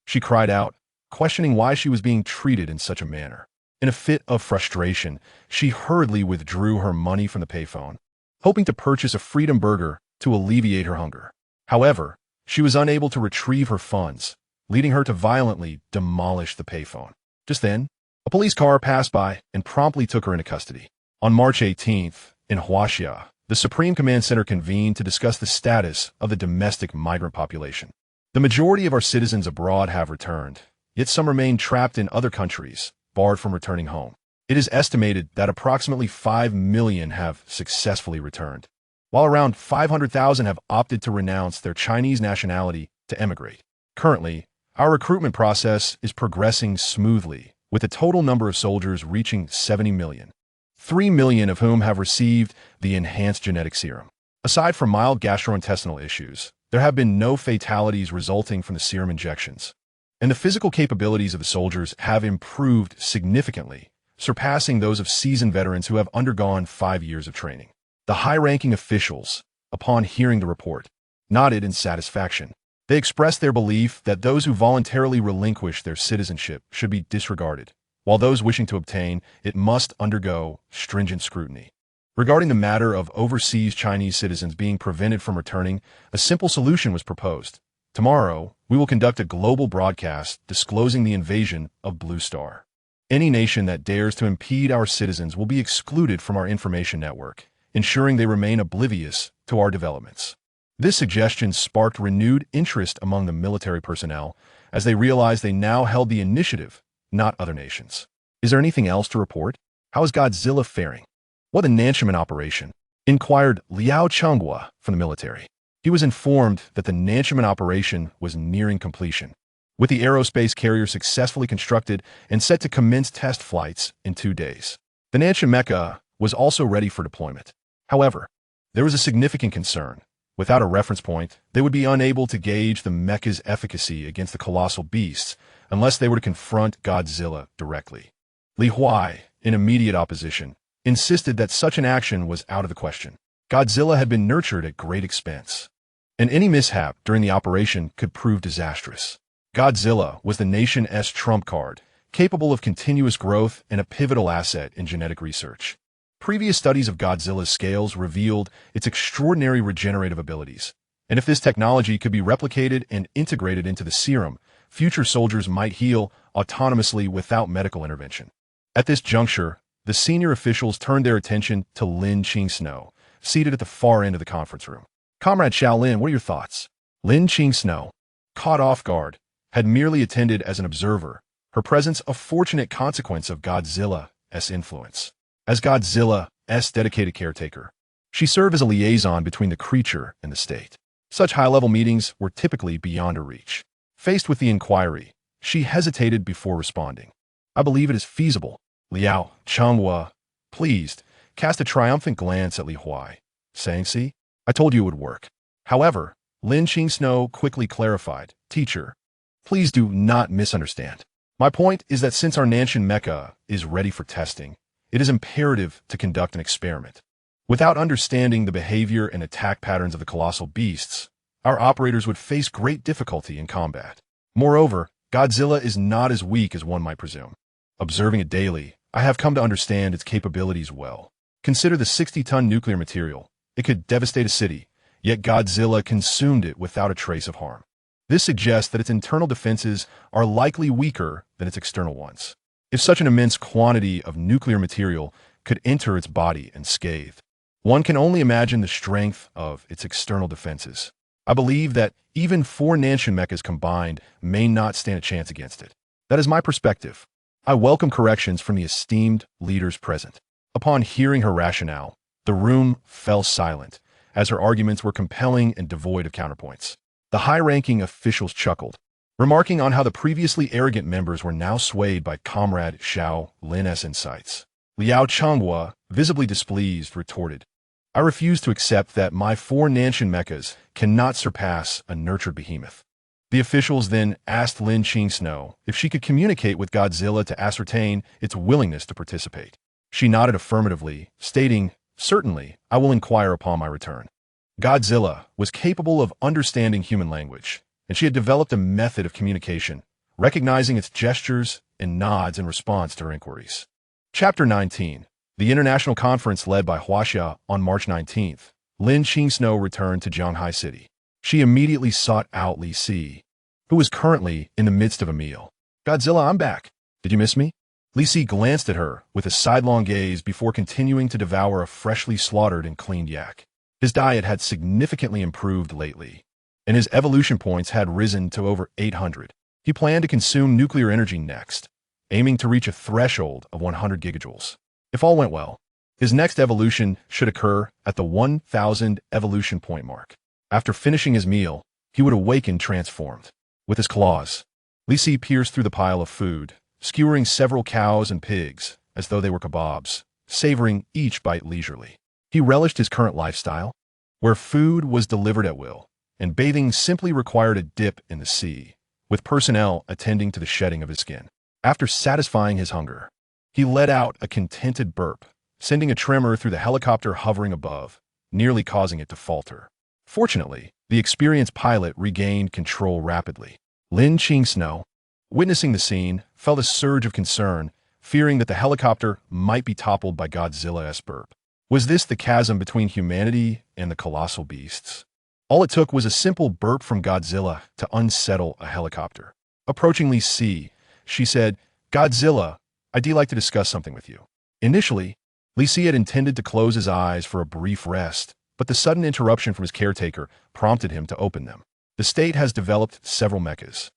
she cried out, questioning why she was being treated in such a manner. In a fit of frustration, she hurriedly withdrew her money from the payphone, hoping to purchase a freedom burger to alleviate her hunger. However, she was unable to retrieve her funds, leading her to violently demolish the payphone. Just then, a police car passed by and promptly took her into custody. On March 18th, in Huaxia, the Supreme Command Center convened to discuss the status of the domestic migrant population. The majority of our citizens abroad have returned, yet some remain trapped in other countries, barred from returning home. It is estimated that approximately 5 million have successfully returned, while around 500,000 have opted to renounce their Chinese nationality to emigrate. Currently, our recruitment process is progressing smoothly, with the total number of soldiers reaching 70 million, 3 million of whom have received the enhanced genetic serum. Aside from mild gastrointestinal issues, there have been no fatalities resulting from the serum injections, and the physical capabilities of the soldiers have improved significantly, surpassing those of seasoned veterans who have undergone 5 years of training. The high-ranking officials, upon hearing the report, nodded in satisfaction. They expressed their belief that those who voluntarily relinquish their citizenship should be disregarded, while those wishing to obtain it must undergo stringent scrutiny. Regarding the matter of overseas Chinese citizens being prevented from returning, a simple solution was proposed. Tomorrow, we will conduct a global broadcast disclosing the invasion of Blue Star. Any nation that dares to impede our citizens will be excluded from our information network, ensuring they remain oblivious to our developments. This suggestion sparked renewed interest among the military personnel as they realized they now held the initiative, not other nations. Is there anything else to report? How is Godzilla faring? What a Nanchaman operation, inquired Liao Changhua from the military. He was informed that the Nanchaman operation was nearing completion, with the aerospace carrier successfully constructed and set to commence test flights in 2 days. The Nanchaman mecha was also ready for deployment. However, there was a significant concern. Without a reference point, they would be unable to gauge the mecha's efficacy against the colossal beasts unless they were to confront Godzilla directly. Li Huai, in immediate opposition, insisted that such an action was out of the question. Godzilla had been nurtured at great expense, and any mishap during the operation could prove disastrous. Godzilla was the nation's trump card, capable of continuous growth and a pivotal asset in genetic research. Previous studies of Godzilla's scales revealed its extraordinary regenerative abilities, and if this technology could be replicated and integrated into the serum, future soldiers might heal autonomously without medical intervention. At this juncture, the senior officials turned their attention to Lin Qing-Snow, seated at the far end of the conference room. Comrade Shaolin, what are your thoughts? Lin Qing-Snow, caught off guard, had merely attended as an observer, her presence a fortunate consequence of Godzilla's influence. As Godzilla's dedicated caretaker, she served as a liaison between the creature and the state. Such high-level meetings were typically beyond her reach. Faced with the inquiry, she hesitated before responding. I believe it is feasible. Liao Changhua, pleased, cast a triumphant glance at Li Huai, saying, "See, I told you it would work." However, Lin Qing-Snow quickly clarified, "Teacher, please do not misunderstand. My point is that since our Nanchaman mecha is ready for testing, it is imperative to conduct an experiment. Without understanding the behavior and attack patterns of the colossal beasts, our operators would face great difficulty in combat. Moreover, Godzilla is not as weak as one might presume. Observing it daily, I have come to understand its capabilities well. Consider the 60-ton nuclear material. It could devastate a city, yet Godzilla consumed it without a trace of harm. This suggests that its internal defenses are likely weaker than its external ones. If such an immense quantity of nuclear material could enter its body and scathe, one can only imagine the strength of its external defenses. I believe that even 4 Nanshan mechas combined may not stand a chance against it. That is my perspective. I welcome corrections from the esteemed leaders present. Upon hearing her rationale, the room fell silent, as her arguments were compelling and devoid of counterpoints. The high-ranking officials chuckled, remarking on how the previously arrogant members were now swayed by Comrade Xiao Lin's insights. Liao Changhua, visibly displeased, retorted, "I refuse to accept that my 4 Nanshan mechas cannot surpass a nurtured behemoth." The officials then asked Lin Qingsno if she could communicate with Godzilla to ascertain its willingness to participate. She nodded affirmatively, stating, "Certainly, I will inquire upon my return." Godzilla was capable of understanding human language, and she had developed a method of communication, recognizing its gestures and nods in response to her inquiries. Chapter 19. The international conference led by Huaxia on March 19th, Lin Qingsno returned to Zhanghai City. She immediately sought out Li Si, who was currently in the midst of a meal. "Godzilla, I'm back. Did you miss me?" Li Si glanced at her with a sidelong gaze before continuing to devour a freshly slaughtered and cleaned yak. His diet had significantly improved lately, and his evolution points had risen to over 800. He planned to consume nuclear energy next, aiming to reach a threshold of 100 gigajoules. If all went well, his next evolution should occur at the 1,000 evolution point mark. After finishing his meal, he would awaken transformed. With his claws, Li Si pierced through the pile of food, skewering several cows and pigs as though they were kebabs, savoring each bite leisurely. He relished his current lifestyle, where food was delivered at will, and bathing simply required a dip in the sea, with personnel attending to the shedding of his skin. After satisfying his hunger, he let out a contented burp, sending a tremor through the helicopter hovering above, nearly causing it to falter. Fortunately, the experienced pilot regained control rapidly. Lin Qingsno, witnessing the scene, felt a surge of concern, fearing that the helicopter might be toppled by Godzilla's burp. Was this the chasm between humanity and the colossal beasts? All it took was a simple burp from Godzilla to unsettle a helicopter. Approaching Li Si, she said, "Godzilla, I'd like to discuss something with you." Initially, Li Si had intended to close his eyes for a brief rest, but the sudden interruption from his caretaker prompted him to open them. The state has developed several mechas,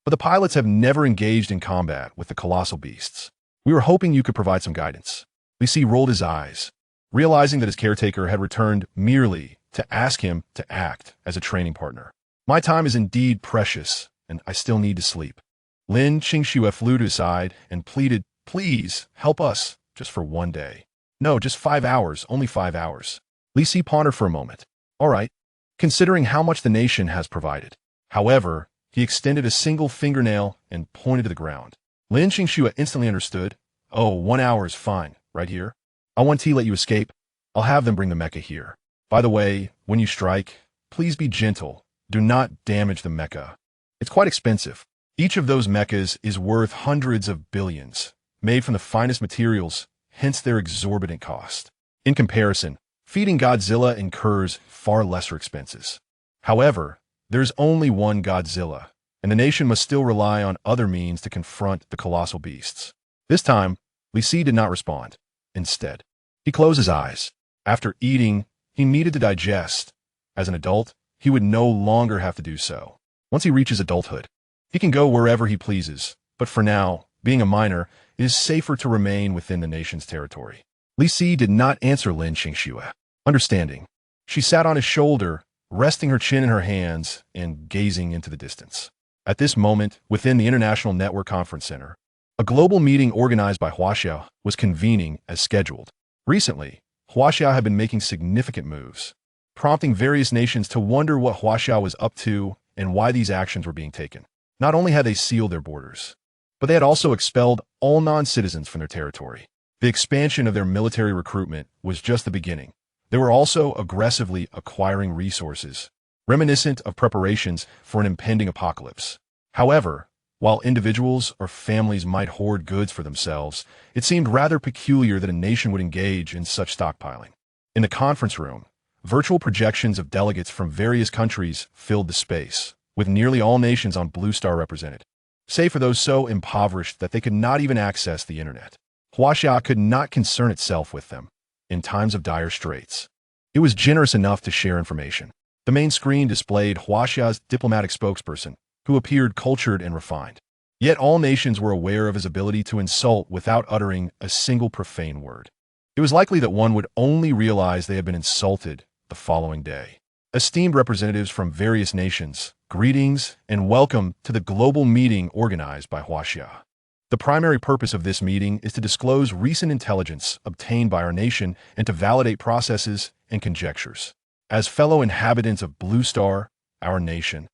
but the pilots have never engaged in combat with the colossal beasts. We were hoping you could provide some guidance. Li Si rolled his eyes, realizing that his caretaker had returned merely to ask him to act as a training partner. "My time is indeed precious, and I still need to sleep." Lin Qingxue flew to his side and pleaded, "Please, help us, just for one day." "No, just 5 hours, only 5 hours." Li Si pondered for a moment. "All right, considering how much the nation has provided." However, he extended a single fingernail and pointed to the ground. Lin Qingxue instantly understood. "Oh, 1 hour is fine, right here. I want to let you escape. I'll have them bring the mecha here. By the way, when you strike, please be gentle. Do not damage the mecha. It's quite expensive. Each of those mechas is worth hundreds of billions, made from the finest materials, hence their exorbitant cost. In comparison, feeding Godzilla incurs far lesser expenses. However, there's only one Godzilla, and the nation must still rely on other means to confront the colossal beasts." This time, Li Si did not respond. Instead, he closed his eyes. After eating, he needed to digest. As an adult, he would no longer have to do so. Once he reaches adulthood, he can go wherever he pleases, but for now, being a minor, it is safer to remain within the nation's territory. Li Si did not answer Lin Qingxue. Understanding, she sat on his shoulder, resting her chin in her hands and gazing into the distance. At this moment, within the International Network Conference Center, a global meeting organized by Huaxia was convening as scheduled. Recently, Huaxia had been making significant moves, prompting various nations to wonder what Huaxia was up to and why these actions were being taken. Not only had they sealed their borders, but they had also expelled all non-citizens from their territory. The expansion of their military recruitment was just the beginning. They were also aggressively acquiring resources, reminiscent of preparations for an impending apocalypse. However, while individuals or families might hoard goods for themselves, it seemed rather peculiar that a nation would engage in such stockpiling. In the conference room, virtual projections of delegates from various countries filled the space, with nearly all nations on Blue Star represented, save for those so impoverished that they could not even access the internet. Huaxia could not concern itself with them in times of dire straits. It was generous enough to share information. The main screen displayed Huaxia's diplomatic spokesperson, who appeared cultured and refined. Yet all nations were aware of his ability to insult without uttering a single profane word. It was likely that one would only realize they had been insulted the following day. Esteemed representatives from various nations, greetings and welcome to the global meeting organized by Huaxia. The primary purpose of this meeting is to disclose recent intelligence obtained by our nation and to validate processes and conjectures. As fellow inhabitants of Blue Star, our nation,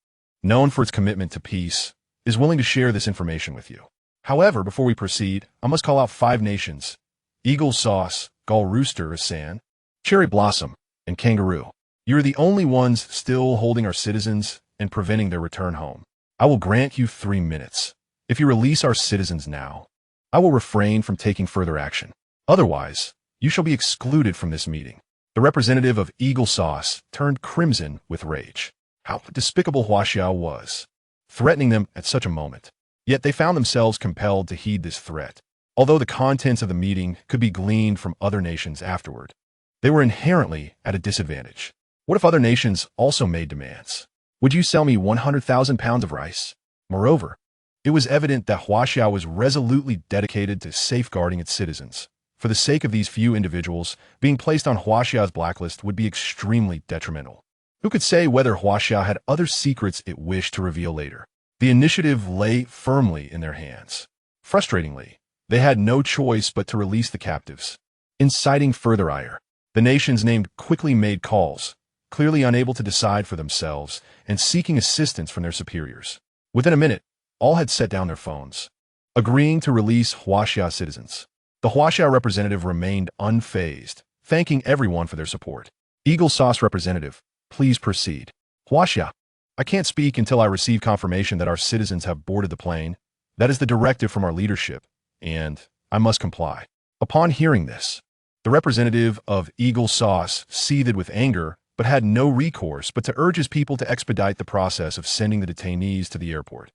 known for its commitment to peace, is willing to share this information with you. However, before we proceed, I must call out 5 nations: Eagle Sauce, Gull Rooster, Asan, Cherry Blossom, and Kangaroo. You are the only ones still holding our citizens and preventing their return home. I will grant you 3 minutes. If you release our citizens now, I will refrain from taking further action. Otherwise, you shall be excluded from this meeting. The representative of Eagle Sauce turned crimson with rage. How despicable Huaxia was, threatening them at such a moment. Yet they found themselves compelled to heed this threat. Although the contents of the meeting could be gleaned from other nations afterward, they were inherently at a disadvantage. What if other nations also made demands? Would you sell me 100,000 pounds of rice? Moreover, it was evident that Huaxia was resolutely dedicated to safeguarding its citizens. For the sake of these few individuals, being placed on Huaxia's blacklist would be extremely detrimental. Who could say whether Huaxia had other secrets it wished to reveal later? The initiative lay firmly in their hands. Frustratingly, they had no choice but to release the captives. Inciting further ire, the nations named quickly made calls, clearly unable to decide for themselves and seeking assistance from their superiors. Within a minute, all had set down their phones, agreeing to release Huaxia citizens. The Huaxia representative remained unfazed, thanking everyone for their support. Eagle Sauce representative, please proceed. Huaxia, I can't speak until I receive confirmation that our citizens have boarded the plane. That is the directive from our leadership, and I must comply. Upon hearing this, the representative of Eagle Sauce seethed with anger, but had no recourse but to urge his people to expedite the process of sending the detainees to the airport.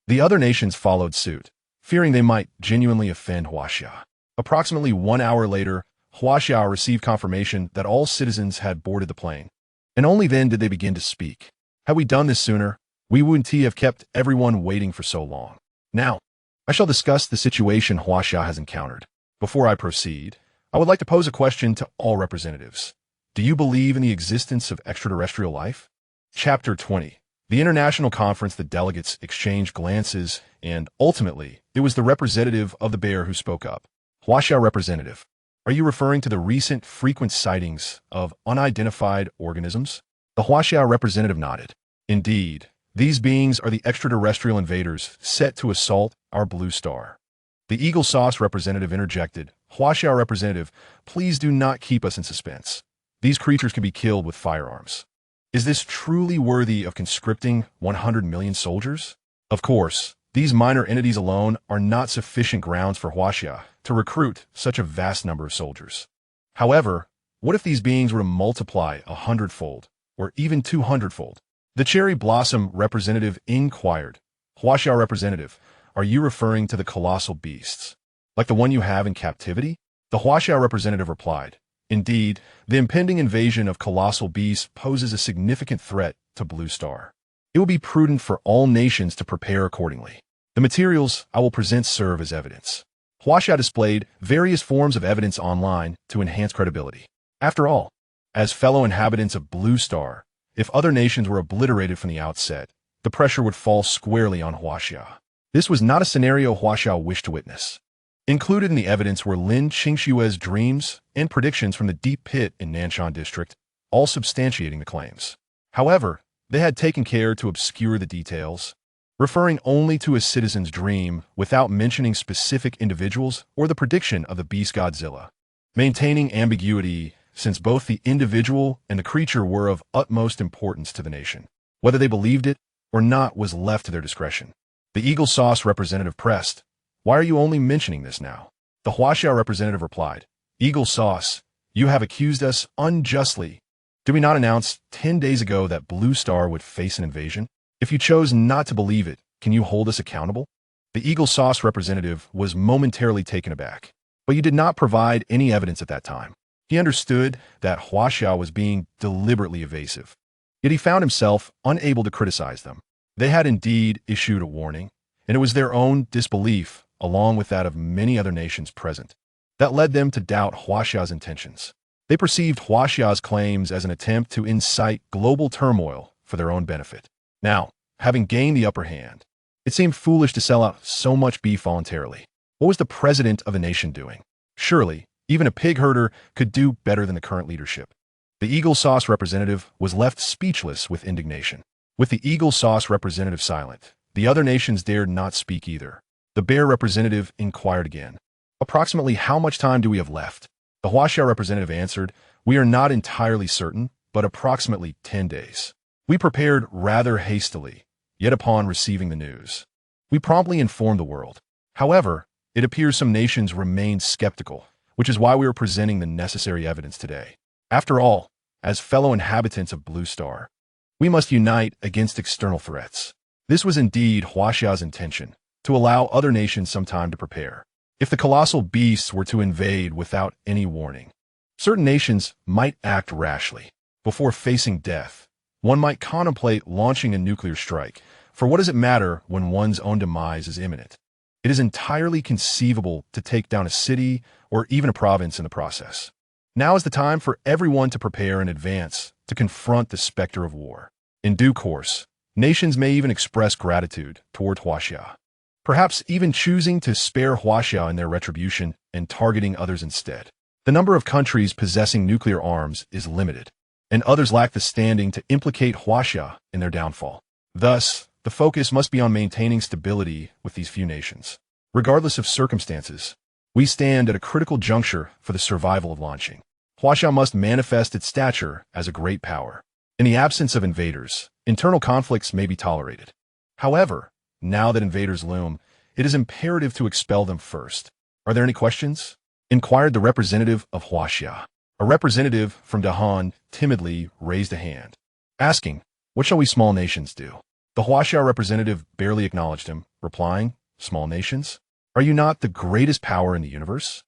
The other nations followed suit, fearing they might genuinely offend Huaxia. Approximately 1 hour later, Huaxia received confirmation that all citizens had boarded the plane, and only then did they begin to speak. Had we done this sooner, we wouldn't have kept everyone waiting for so long. Now, I shall discuss the situation Huaxia has encountered. Before I proceed, I would like to pose a question to all representatives. Do you believe in the existence of extraterrestrial life? Chapter 20. The international conference, the delegates exchanged glances, and ultimately, it was the representative of the bear who spoke up. Huaxia representative, are you referring to the recent frequent sightings of unidentified organisms? The Huaxia representative nodded. Indeed, these beings are the extraterrestrial invaders set to assault our Blue Star. The Eagle Sauce representative interjected. Huaxia representative, please do not keep us in suspense. These creatures can be killed with firearms. Is this truly worthy of conscripting 100 million soldiers? Of course, these minor entities alone are not sufficient grounds for Huaxia to recruit such a vast number of soldiers. However, what if these beings were to multiply 100-fold, or even 200-fold? The Cherry Blossom representative inquired. Huaxia representative, are you referring to the colossal beasts, like the one you have in captivity? The Huaxia representative replied. Indeed, the impending invasion of colossal beasts poses a significant threat to Blue Star. It will be prudent for all nations to prepare accordingly. The materials I will present serve as evidence. Huaxia displayed various forms of evidence online to enhance credibility. After all, as fellow inhabitants of Blue Star, if other nations were obliterated from the outset, the pressure would fall squarely on Huaxia. This was not a scenario Huaxia wished to witness. Included in the evidence were Lin Qingshue's dreams and predictions from the deep pit in Nanshan district, all substantiating the claims. However, they had taken care to obscure the details, referring only to a citizen's dream without mentioning specific individuals or the prediction of the beast Godzilla, maintaining ambiguity since both the individual and the creature were of utmost importance to the nation. Whether they believed it or not was left to their discretion. The Eagle Sauce representative pressed, "Why are you only mentioning this now?" The Huaxia representative replied, "Eagle Sauce, you have accused us unjustly. Did we not announce 10 days ago that Blue Star would face an invasion? If you chose not to believe it, can you hold us accountable?" The Eagle Sauce representative was momentarily taken aback, but you did not provide any evidence at that time. He understood that Huaxia was being deliberately evasive, yet he found himself unable to criticize them. They had indeed issued a warning, and it was their own disbelief, along with that of many other nations present, that led them to doubt Huaxia's intentions. They perceived Huaxia's claims as an attempt to incite global turmoil for their own benefit. Now, having gained the upper hand, it seemed foolish to sell out so much beef voluntarily. What was the president of a nation doing? Surely, even a pig herder could do better than the current leadership. The Eagle Sauce representative was left speechless with indignation. With the Eagle Sauce representative silent, the other nations dared not speak either. The Bear representative inquired again, "Approximately how much time do we have left?" The Huaxia representative answered, "We are not entirely certain, but approximately 10 days. We prepared rather hastily, yet upon receiving the news, we promptly informed the world. However, it appears some nations remain skeptical, which is why we are presenting the necessary evidence today. After all, as fellow inhabitants of Blue Star, we must unite against external threats." This was indeed Huaxia's intention, to allow other nations some time to prepare. If the colossal beasts were to invade without any warning, certain nations might act rashly. Before facing death, one might contemplate launching a nuclear strike, for what does it matter when one's own demise is imminent? It is entirely conceivable to take down a city or even a province in the process. Now is the time for everyone to prepare in advance to confront the specter of war. In due course, nations may even express gratitude toward Huaxia, perhaps even choosing to spare Huaxia in their retribution and targeting others instead. The number of countries possessing nuclear arms is limited, and others lack the standing to implicate Huaxia in their downfall. Thus, the focus must be on maintaining stability with these few nations. Regardless of circumstances, we stand at a critical juncture for the survival of launching. Huaxia must manifest its stature as a great power. In the absence of invaders, internal conflicts may be tolerated. However, now that invaders loom, it is imperative to expel them first. "Are there any questions?" inquired the representative of Huaxia. A representative from Dahan timidly raised a hand, asking, "What shall we small nations do?" The Huaxia representative barely acknowledged him, replying, "Small nations? Are you not the greatest power in the universe?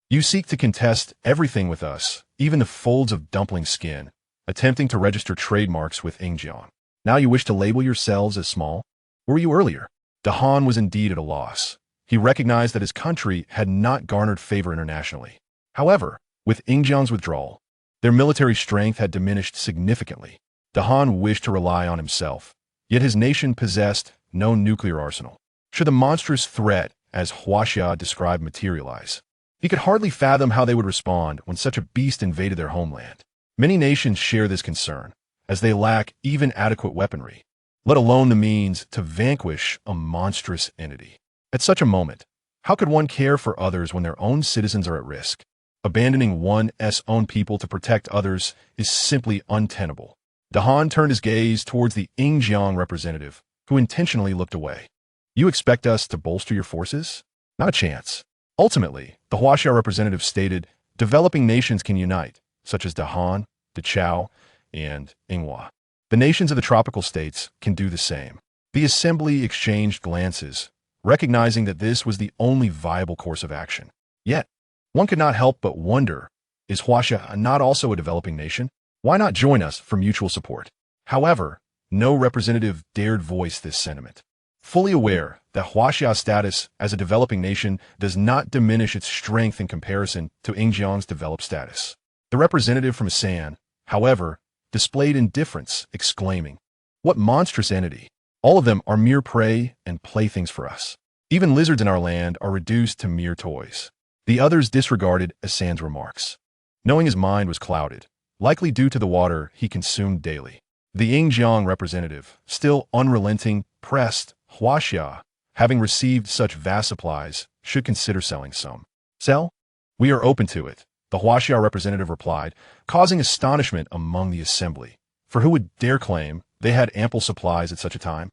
You seek to contest everything with us, even the folds of dumpling skin, attempting to register trademarks with Ingjiang. Now you wish to label yourselves as small? Where were you earlier?" Dahan was indeed at a loss. He recognized that his country had not garnered favor internationally. However, with Ingjiang's withdrawal, their military strength had diminished significantly. Dahan wished to rely on himself, yet his nation possessed no nuclear arsenal. Should the monstrous threat, as Huaxia described, materialize, he could hardly fathom how they would respond when such a beast invaded their homeland. Many nations share this concern, as they lack even adequate weaponry, let alone the means to vanquish a monstrous entity. At such a moment, how could one care for others when their own citizens are at risk? Abandoning one's own people to protect others is simply untenable. Dahan turned his gaze towards the Ingjiang representative, who intentionally looked away. "You expect us to bolster your forces? Not a chance." Ultimately, the Huaxia representative stated, "Developing nations can unite, such as Dahan, Dachau, and Inghua. The nations of the tropical states can do the same." The assembly exchanged glances, recognizing that this was the only viable course of action. Yet, one could not help but wonder, is Huaxia not also a developing nation? Why not join us for mutual support? However, no representative dared voice this sentiment, fully aware that Huaxia's status as a developing nation does not diminish its strength in comparison to Ingjiang's developed status. The representative from Asan, however, displayed indifference, exclaiming, "What monstrous entity! All of them are mere prey and playthings for us. Even lizards in our land are reduced to mere toys." The others disregarded Asan's remarks, knowing his mind was clouded, likely due to the water he consumed daily. The Ingjiang representative, still unrelenting, pressed, "Huaxia, having received such vast supplies, should consider selling some." "Sell? We are open to it," the Huaxia representative replied, causing astonishment among the assembly. For who would dare claim they had ample supplies at such a time?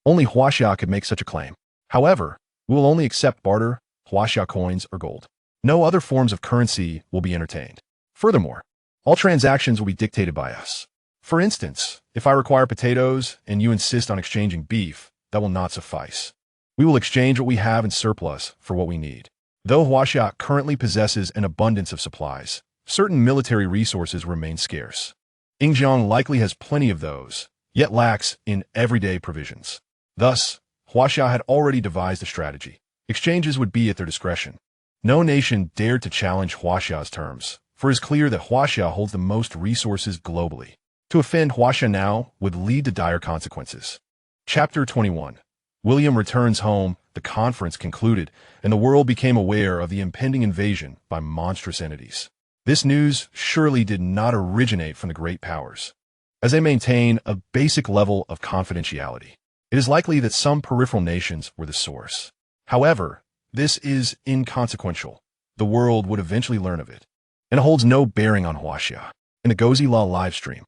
Only Huaxia could make such a claim. However, we will only accept barter, huaxia coins, or gold. No other forms of currency will be entertained. Furthermore, all transactions will be dictated by us. For instance, if I require potatoes and you insist on exchanging beef, that will not suffice. We will exchange what we have in surplus for what we need. Though Huaxia currently possesses an abundance of supplies, certain military resources remain scarce. Yingjiang likely has plenty of those, yet lacks in everyday provisions. Thus, Huaxia had already devised a strategy. Exchanges would be at their discretion. No nation dared to challenge Huaxia's terms, for it is clear that Huaxia holds the most resources globally. To offend Huaxia now would lead to dire consequences. Chapter 21. William returns home, the conference concluded, and the world became aware of the impending invasion by monstrous entities. This news surely did not originate from the great powers, as they maintain a basic level of confidentiality. It is likely that some peripheral nations were the source. However, this is inconsequential. The world would eventually learn of it, and it holds no bearing on Huaxia. In the Godzilla livestream,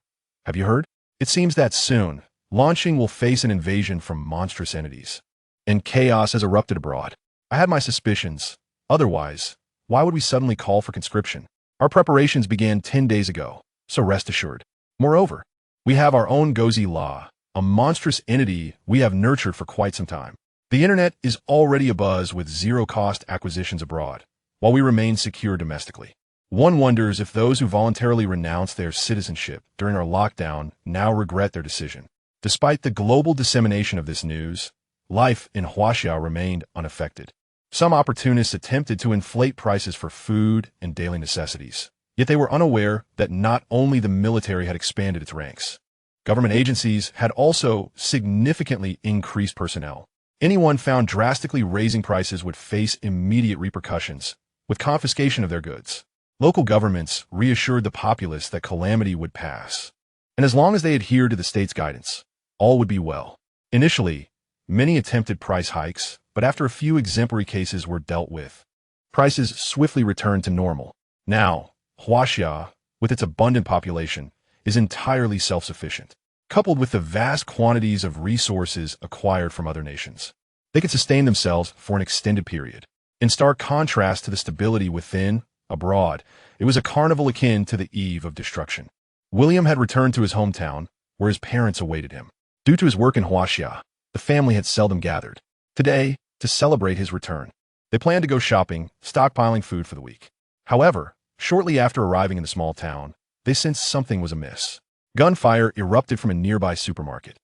have you heard? It seems that soon, launching will face an invasion from monstrous entities, and chaos has erupted abroad. I had my suspicions. Otherwise, why would we suddenly call for conscription? Our preparations began 10 days ago, so rest assured. Moreover, we have our own Godzilla, a monstrous entity we have nurtured for quite some time. The internet is already abuzz with zero-cost acquisitions abroad, while we remain secure domestically. One wonders if those who voluntarily renounced their citizenship during our lockdown now regret their decision. Despite the global dissemination of this news, life in Huaxia remained unaffected. Some opportunists attempted to inflate prices for food and daily necessities, yet they were unaware that not only the military had expanded its ranks. Government agencies had also significantly increased personnel. Anyone found drastically raising prices would face immediate repercussions, with confiscation of their goods. Local governments reassured the populace that calamity would pass, and as long as they adhered to the state's guidance, all would be well. Initially, many attempted price hikes, but after a few exemplary cases were dealt with, prices swiftly returned to normal. Now, Huaxia, with its abundant population, is entirely self-sufficient. Coupled with the vast quantities of resources acquired from other nations, they can sustain themselves for an extended period. In stark contrast to the stability within, abroad, it was a carnival akin to the eve of destruction. William had returned to his hometown, where his parents awaited him. Due to his work in Huaxia, the family had seldom gathered. Today, to celebrate his return, they planned to go shopping, stockpiling food for the week. However, shortly after arriving in the small town, they sensed something was amiss. Gunfire erupted from a nearby supermarket.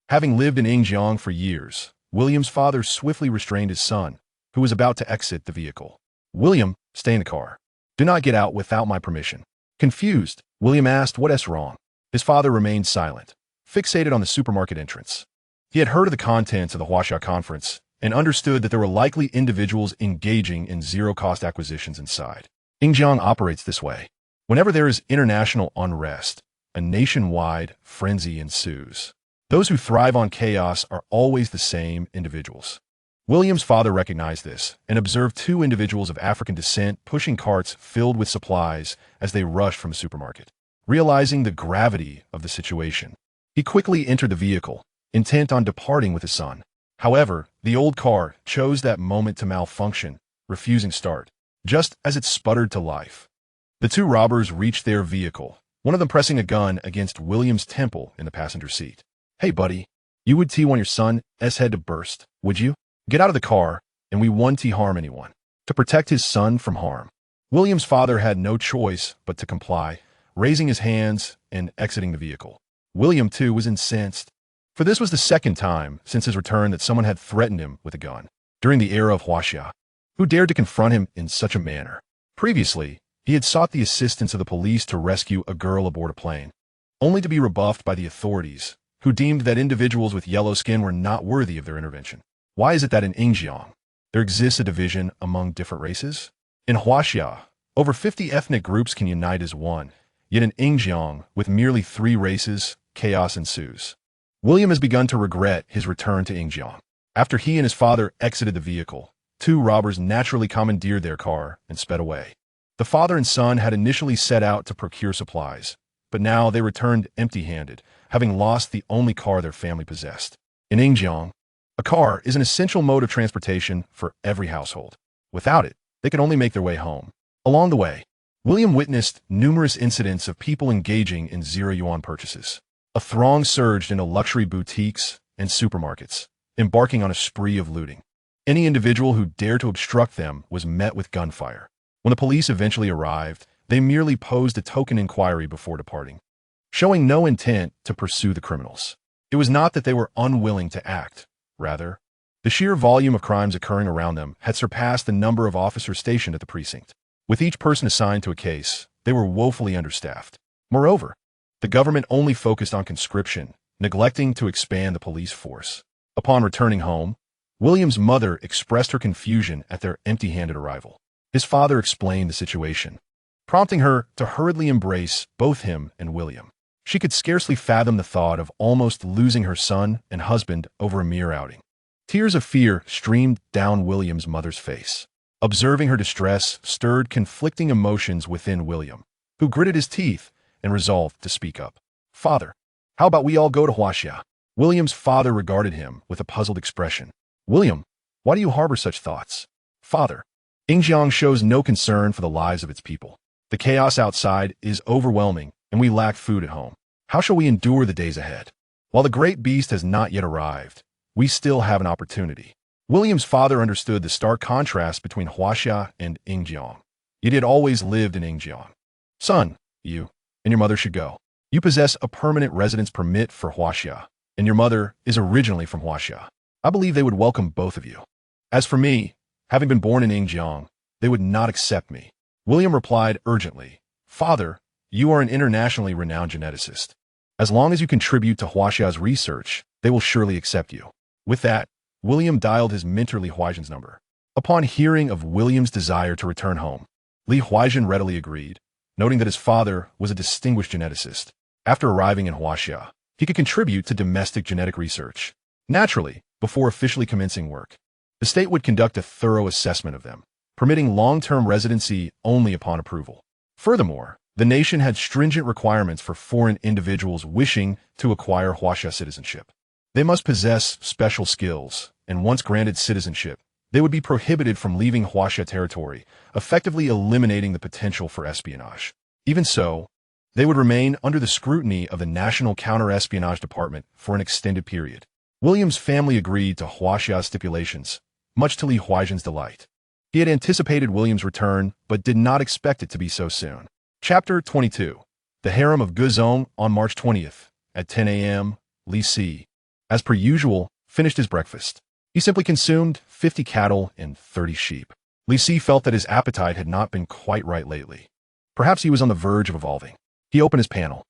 Having lived in Yingjiang for years, William's father swiftly restrained his son, who was about to exit the vehicle. "William, stay in the car. Do not get out without my permission." Confused, William asked what's wrong. His father remained silent, fixated on the supermarket entrance. He had heard of the contents of the Huaxia conference and understood that there were likely individuals engaging in zero-cost acquisitions inside. Yingjiang operates this way. Whenever there is international unrest, a nationwide frenzy ensues. Those who thrive on chaos are always the same individuals. William's father recognized this and observed two individuals of African descent pushing carts filled with supplies as they rushed from a supermarket. Realizing the gravity of the situation, he quickly entered the vehicle, intent on departing with his son. However, the old car chose that moment to malfunction, refusing start, just as it sputtered to life. The two robbers reached their vehicle, one of them pressing a gun against William's temple in the passenger seat. "Hey, buddy, you would want your son's head to burst, would you? Get out of the car, and we won't harm anyone." To protect his son from harm, William's father had no choice but to comply, raising his hands and exiting the vehicle. William, too, was incensed, for this was the second time since his return that someone had threatened him with a gun. During the era of Huaxia, who dared to confront him in such a manner? Previously, he had sought the assistance of the police to rescue a girl aboard a plane, only to be rebuffed by the authorities, who deemed that individuals with yellow skin were not worthy of their intervention. Why is it that in Yingjiang, there exists a division among different races? In Huaxia, over 50 ethnic groups can unite as one, yet in Yingjiang, with merely 3 races, chaos ensues. William has begun to regret his return to Yingjiang. After he and his father exited the vehicle, 2 robbers naturally commandeered their car and sped away. The father and son had initially set out to procure supplies, but now they returned empty-handed, having lost the only car their family possessed. In Yingjiang, A car is an essential mode of transportation for every household. Without it, they could only make their way home. Along the way, William witnessed numerous incidents of people engaging in zero-yuan purchases. A throng surged into luxury boutiques and supermarkets, embarking on a spree of looting. Any individual who dared to obstruct them was met with gunfire. When the police eventually arrived, they merely posed a token inquiry before departing, showing no intent to pursue the criminals. It was not that they were unwilling to act. Rather, the sheer volume of crimes occurring around them had surpassed the number of officers stationed at the precinct. With each person assigned to a case, they were woefully understaffed. Moreover, the government only focused on conscription, neglecting to expand the police force. Upon returning home, William's mother expressed her confusion at their empty-handed arrival. His father explained the situation, prompting her to hurriedly embrace both him and William. She could scarcely fathom the thought of almost losing her son and husband over a mere outing. Tears of fear streamed down William's mother's face. Observing her distress stirred conflicting emotions within William, who gritted his teeth and resolved to speak up. "Father, how about we all go to Huaxia?" William's father regarded him with a puzzled expression. "William, why do you harbor such thoughts?" "Father, Yingjiang shows no concern for the lives of its people. The chaos outside is overwhelming, and we lack food at home. How shall we endure the days ahead? While the great beast has not yet arrived, we still have an opportunity." William's father understood the stark contrast between Huaxia and Yingjiang. Yet he had always lived in Yingjiang. "Son, you and your mother should go. You possess a permanent residence permit for Huaxia, and your mother is originally from Huaxia. I believe they would welcome both of you. As for me, having been born in Yingjiang, they would not accept me." William replied urgently, "Father, you are an internationally renowned geneticist. As long as you contribute to Huaxia's research, they will surely accept you." With that, William dialed his mentor Li Huaizhen's number. Upon hearing of William's desire to return home, Li Huaizhen readily agreed, noting that his father was a distinguished geneticist. After arriving in Huaxia, he could contribute to domestic genetic research. Naturally, before officially commencing work, the state would conduct a thorough assessment of them, permitting long-term residency only upon approval. Furthermore, the nation had stringent requirements for foreign individuals wishing to acquire Huaxia citizenship. They must possess special skills, and once granted citizenship, they would be prohibited from leaving Huaxia territory, effectively eliminating the potential for espionage. Even so, they would remain under the scrutiny of the National Counter-Espionage Department for an extended period. William's family agreed to Huaxia's stipulations, much to Li Huaizhen's delight. He had anticipated William's return, but did not expect it to be so soon. Chapter 22. The Harem of Guzong on March 20th, at 10 a.m., Li Si, as per usual, finished his breakfast. He simply consumed 50 cattle and 30 sheep. Li Si felt that his appetite had not been quite right lately. Perhaps he was on the verge of evolving. He opened his panel.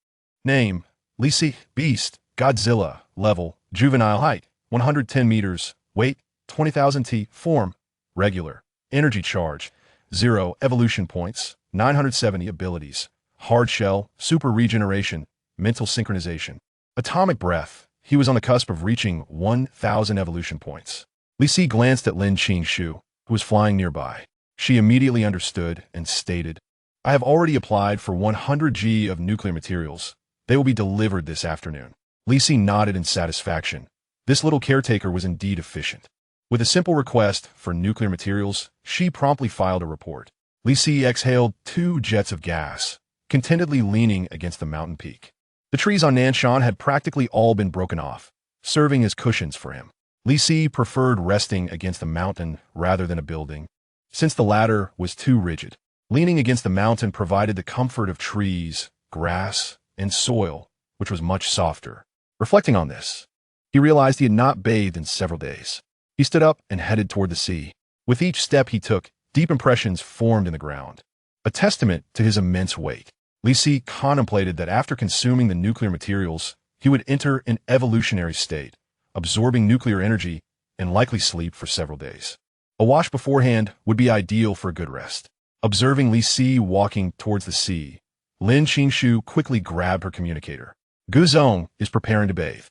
Name, Li Si, Beast, Godzilla, Level, Juvenile, Height, 110 meters, Weight, 20,000 T, Form, Regular, Energy Charge, 0, Evolution Points, 970 Abilities, Hard Shell, Super Regeneration, Mental Synchronization, Atomic Breath. He was on the cusp of reaching 1,000 evolution points. Li Si glanced at Lin Qingshu, who was flying nearby. She immediately understood and stated, "I have already applied for 100 G of nuclear materials. They will be delivered this afternoon." Li Si nodded in satisfaction. This little caretaker was indeed efficient. With a simple request for nuclear materials, she promptly filed a report. Li Si exhaled 2 jets of gas, contentedly leaning against the mountain peak. The trees on Nanshan had practically all been broken off, serving as cushions for him. Li Si preferred resting against a mountain rather than a building, since the latter was too rigid. Leaning against the mountain provided the comfort of trees, grass, and soil, which was much softer. Reflecting on this, he realized he had not bathed in several days. He stood up and headed toward the sea. With each step he took, deep impressions formed in the ground, a testament to his immense weight. Li Si contemplated that after consuming the nuclear materials, he would enter an evolutionary state, absorbing nuclear energy and likely sleep for several days. A wash beforehand would be ideal for a good rest. Observing Li Si walking towards the sea, Lin Qingshu quickly grabbed her communicator. Guzong is preparing to bathe.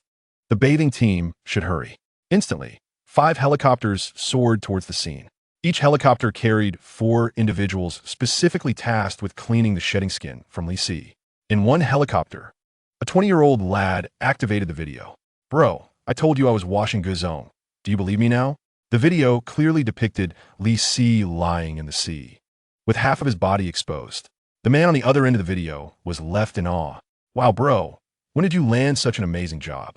The bathing team should hurry. Instantly, 5 helicopters soared towards the scene. Each helicopter carried 4 individuals specifically tasked with cleaning the shedding skin from Li Si. In one helicopter, a 20-year-old lad activated the video. "Bro, I told you I was washing Guzong. Do you believe me now? The video clearly depicted Li Si lying in the sea, with half of his body exposed. The man on the other end of the video was left in awe. Wow, bro, when did you land such an amazing job?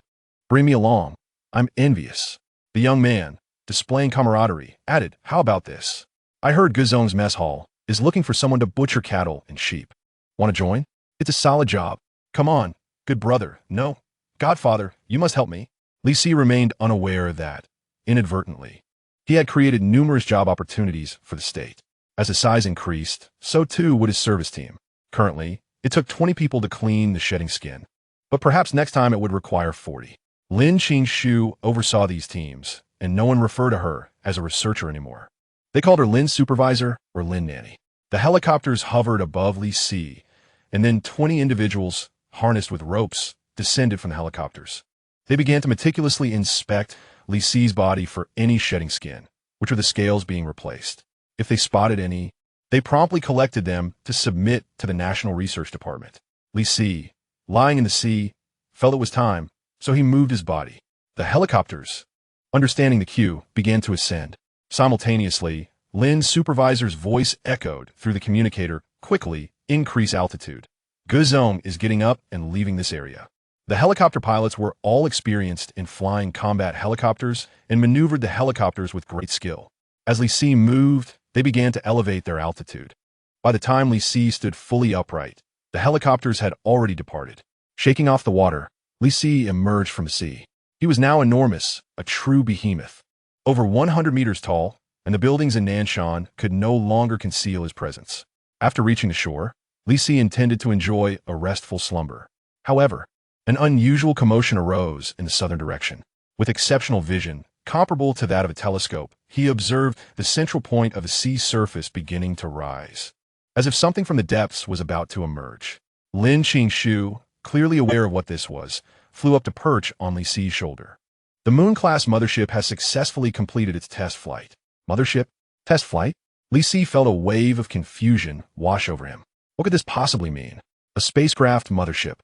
Bring me along. I'm envious. The young man, displaying camaraderie, added, how about this? I heard Guzong's mess hall is looking for someone to butcher cattle and sheep. Want to join? It's a solid job. Come on, good brother. No, Godfather, you must help me. Li Si remained unaware that, inadvertently, he had created numerous job opportunities for the state. As his size increased, so too would his service team. Currently, it took 20 people to clean the shedding skin, but perhaps next time it would require 40. Lin Qing-shu oversaw these teams, and no one referred to her as a researcher anymore. They called her Lin's supervisor or Lin Nanny. The helicopters hovered above Li Si, and then 20 individuals, harnessed with ropes, descended from the helicopters. They began to meticulously inspect Li Si's body for any shedding skin, which were the scales being replaced. If they spotted any, they promptly collected them to submit to the National Research Department. Li Si, lying in the sea, felt it was time, so he moved his body. The helicopters, understanding the cue, began to ascend. Simultaneously, Lin's supervisor's voice echoed through the communicator, quickly increase altitude. Guzong is getting up and leaving this area. The helicopter pilots were all experienced in flying combat helicopters and maneuvered the helicopters with great skill. As Li Si moved, they began to elevate their altitude. By the time Li Si stood fully upright, the helicopters had already departed. Shaking off the water, Li Si emerged from the sea. He was now enormous, a true behemoth. Over 100 meters tall, and the buildings in Nanshan could no longer conceal his presence. After reaching the shore, Li Si intended to enjoy a restful slumber. However, an unusual commotion arose in the southern direction. With exceptional vision, comparable to that of a telescope, he observed the central point of the sea surface beginning to rise, as if something from the depths was about to emerge. Lin Qing-shu, clearly aware of what this was, flew up to perch on Li Si's shoulder. The Moon-class mothership has successfully completed its test flight. Mothership? Test flight? Li Si felt a wave of confusion wash over him. What could this possibly mean? A spacecraft mothership.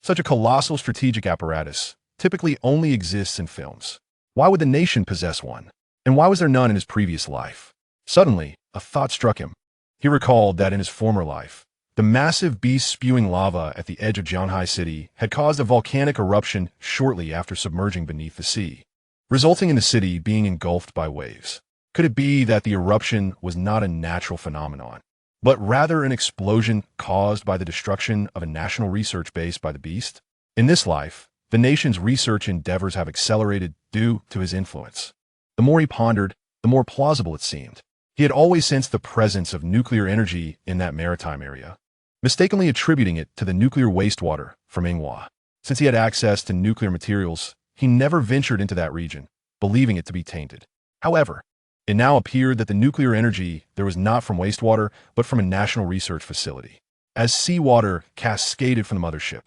Such a colossal strategic apparatus typically only exists in films. Why would the nation possess one? And why was there none in his previous life? Suddenly, a thought struck him. He recalled that in his former life, the massive beast spewing lava at the edge of Jianhai City had caused a volcanic eruption shortly after submerging beneath the sea, resulting in the city being engulfed by waves. Could it be that the eruption was not a natural phenomenon, but rather an explosion caused by the destruction of a national research base by the beast? In this life, the nation's research endeavors have accelerated due to his influence. The more he pondered, the more plausible it seemed. He had always sensed the presence of nuclear energy in that maritime area, mistakenly attributing it to the nuclear wastewater from Inghua. Since he had access to nuclear materials, he never ventured into that region, believing it to be tainted. However, it now appeared that the nuclear energy there was not from wastewater, but from a national research facility. As seawater cascaded from the mothership,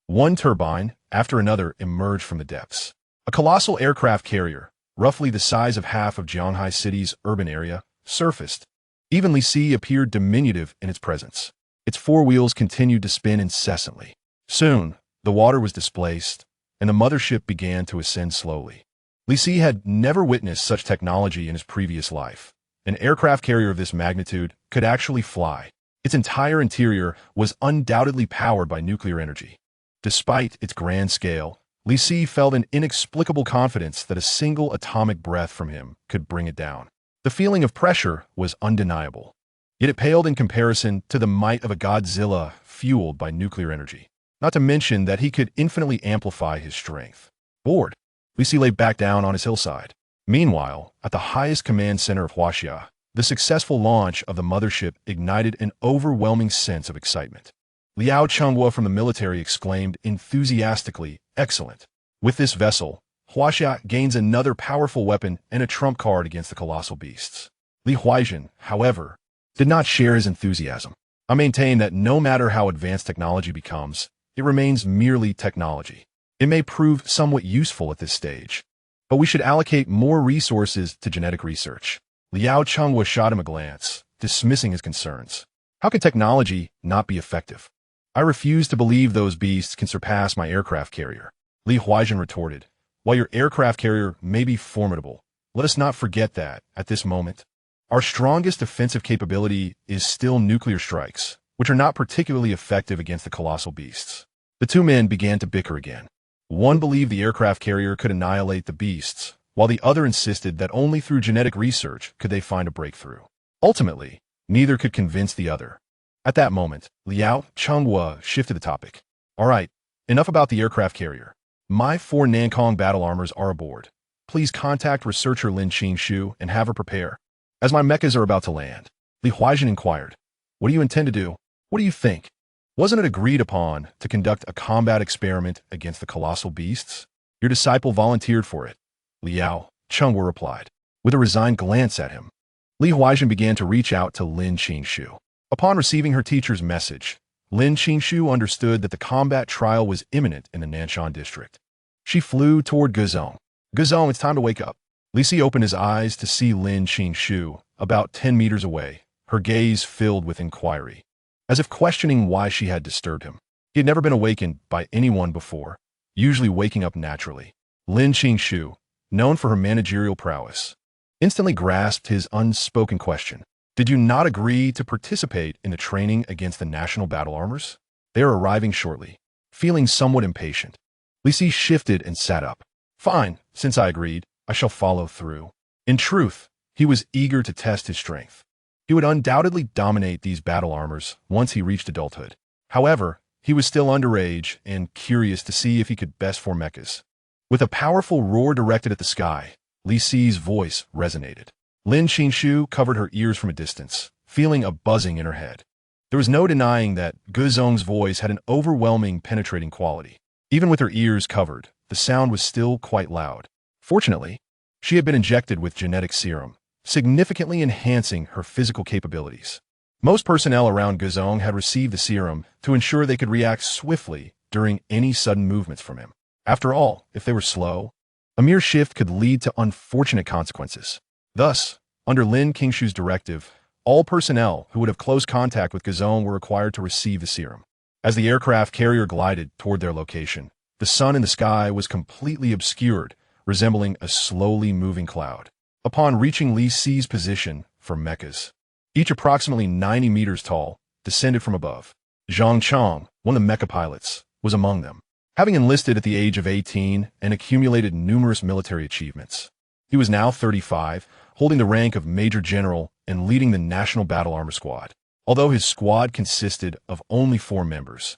one turbine after another emerged from the depths. A colossal aircraft carrier, roughly the size of half of Jianhai City's urban area, surfaced. Even Li Si appeared diminutive in its presence. Its four wheels continued to spin incessantly. Soon, the water was displaced, and the mothership began to ascend slowly. Li Si had never witnessed such technology in his previous life. An aircraft carrier of this magnitude could actually fly. Its entire interior was undoubtedly powered by nuclear energy. Despite its grand scale, Li Si felt an inexplicable confidence that a single atomic breath from him could bring it down. The feeling of pressure was undeniable, yet it paled in comparison to the might of a Godzilla fueled by nuclear energy. Not to mention that he could infinitely amplify his strength. Bored, Li Si lay back down on his hillside. Meanwhile, at the highest command center of Huaxia, the successful launch of the mothership ignited an overwhelming sense of excitement. Liao Chengguo from the military exclaimed enthusiastically, "Excellent! With this vessel, Huaxia gains another powerful weapon and a trump card against the colossal beasts." Li Huaizhen, however, did not share his enthusiasm. I maintain that no matter how advanced technology becomes, it remains merely technology. It may prove somewhat useful at this stage, but we should allocate more resources to genetic research. Liao Chengguo shot him a glance, dismissing his concerns. How can technology not be effective? I refuse to believe those beasts can surpass my aircraft carrier. Li Huaizhen retorted. While your aircraft carrier may be formidable, Let us not forget that, at this moment, our strongest defensive capability is still nuclear strikes, which are not particularly effective against the colossal beasts. The two men began to bicker again. One believed the aircraft carrier could annihilate the beasts, while the other insisted that only through genetic research could they find a breakthrough. Ultimately, neither could convince the other. At that moment, Liao Chunghua shifted the topic. All right, enough about the aircraft carrier. My 4 Nankong battle armors are aboard. Please contact researcher Lin Qingshu and have her prepare. As my mechas are about to land, Li Huaijin inquired, "What do you intend to do? What do you think? Wasn't it agreed upon to conduct a combat experiment against the colossal beasts? Your disciple volunteered for it." Liao Chunghua replied, with a resigned glance at him. Li Huaijin began to reach out to Lin Qingshu. Upon receiving her teacher's message, Lin Qingshu understood that the combat trial was imminent in the Nanshan district. She flew toward Guzong. "Guzong, it's time to wake up." Li Si opened his eyes to see Lin Qingshu about 10 meters away, her gaze filled with inquiry, as if questioning why she had disturbed him. He had never been awakened by anyone before, usually waking up naturally. Lin Qingshu, known for her managerial prowess, instantly grasped his unspoken question. "Did you not agree to participate in the training against the national battle armors? They are arriving shortly." Feeling somewhat impatient, Li Si shifted and sat up. "Fine, since I agreed, I shall follow through." In truth, he was eager to test his strength. He would undoubtedly dominate these battle armors once he reached adulthood. However, he was still underage and curious to see if he could best form mechas. With a powerful roar directed at the sky, Li Si's voice resonated. Lin Qingshu covered her ears from a distance, feeling a buzzing in her head. There was no denying that Guzong's voice had an overwhelming penetrating quality. Even with her ears covered, the sound was still quite loud. Fortunately, she had been injected with genetic serum, significantly enhancing her physical capabilities. Most personnel around Guzong had received the serum to ensure they could react swiftly during any sudden movements from him. After all, if they were slow, a mere shift could lead to unfortunate consequences. Thus, under Lin Qingshu's directive, all personnel who would have close contact with Guzong were required to receive the serum. As the aircraft carrier glided toward their location, the sun in the sky was completely obscured, resembling a slowly moving cloud. Upon reaching Li Si's position for mechas, each approximately 90 meters tall, descended from above. Zhang Chong, one of the mecha pilots, was among them. Having enlisted at the age of 18 and accumulated numerous military achievements, he was now 35, holding the rank of Major General and leading the National Battle Armor Squad. Although his squad consisted of only 4 members,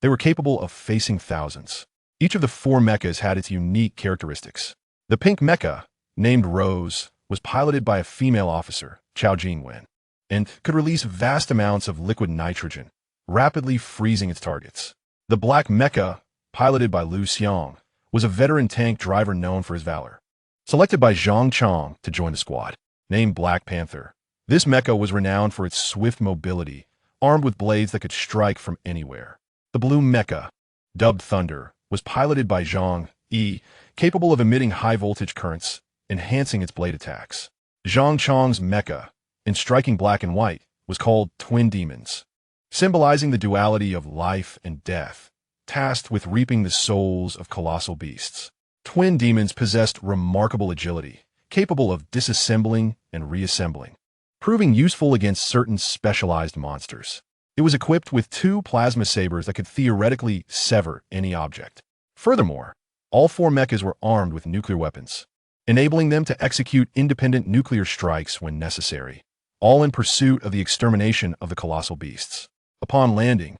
they were capable of facing thousands. Each of the 4 mechas had its unique characteristics. The pink mecha, named Rose, was piloted by a female officer, Chao Jingwen, and could release vast amounts of liquid nitrogen, rapidly freezing its targets. The black mecha, piloted by Lu Xiong, was a veteran tank driver known for his valor. Selected by Zhang Chong to join the squad, named Black Panther, this mecha was renowned for its swift mobility, armed with blades that could strike from anywhere. The blue mecha, dubbed Thunder, was piloted by Zhang Yi, capable of emitting high-voltage currents, enhancing its blade attacks. Zhang Chong's mecha, in striking black and white, was called Twin Demons, symbolizing the duality of life and death, tasked with reaping the souls of colossal beasts. Twin Demons possessed remarkable agility, capable of disassembling and reassembling, proving useful against certain specialized monsters. It was equipped with 2 plasma sabers that could theoretically sever any object. Furthermore, all 4 mechas were armed with nuclear weapons, enabling them to execute independent nuclear strikes when necessary, all in pursuit of the extermination of the colossal beasts. Upon landing,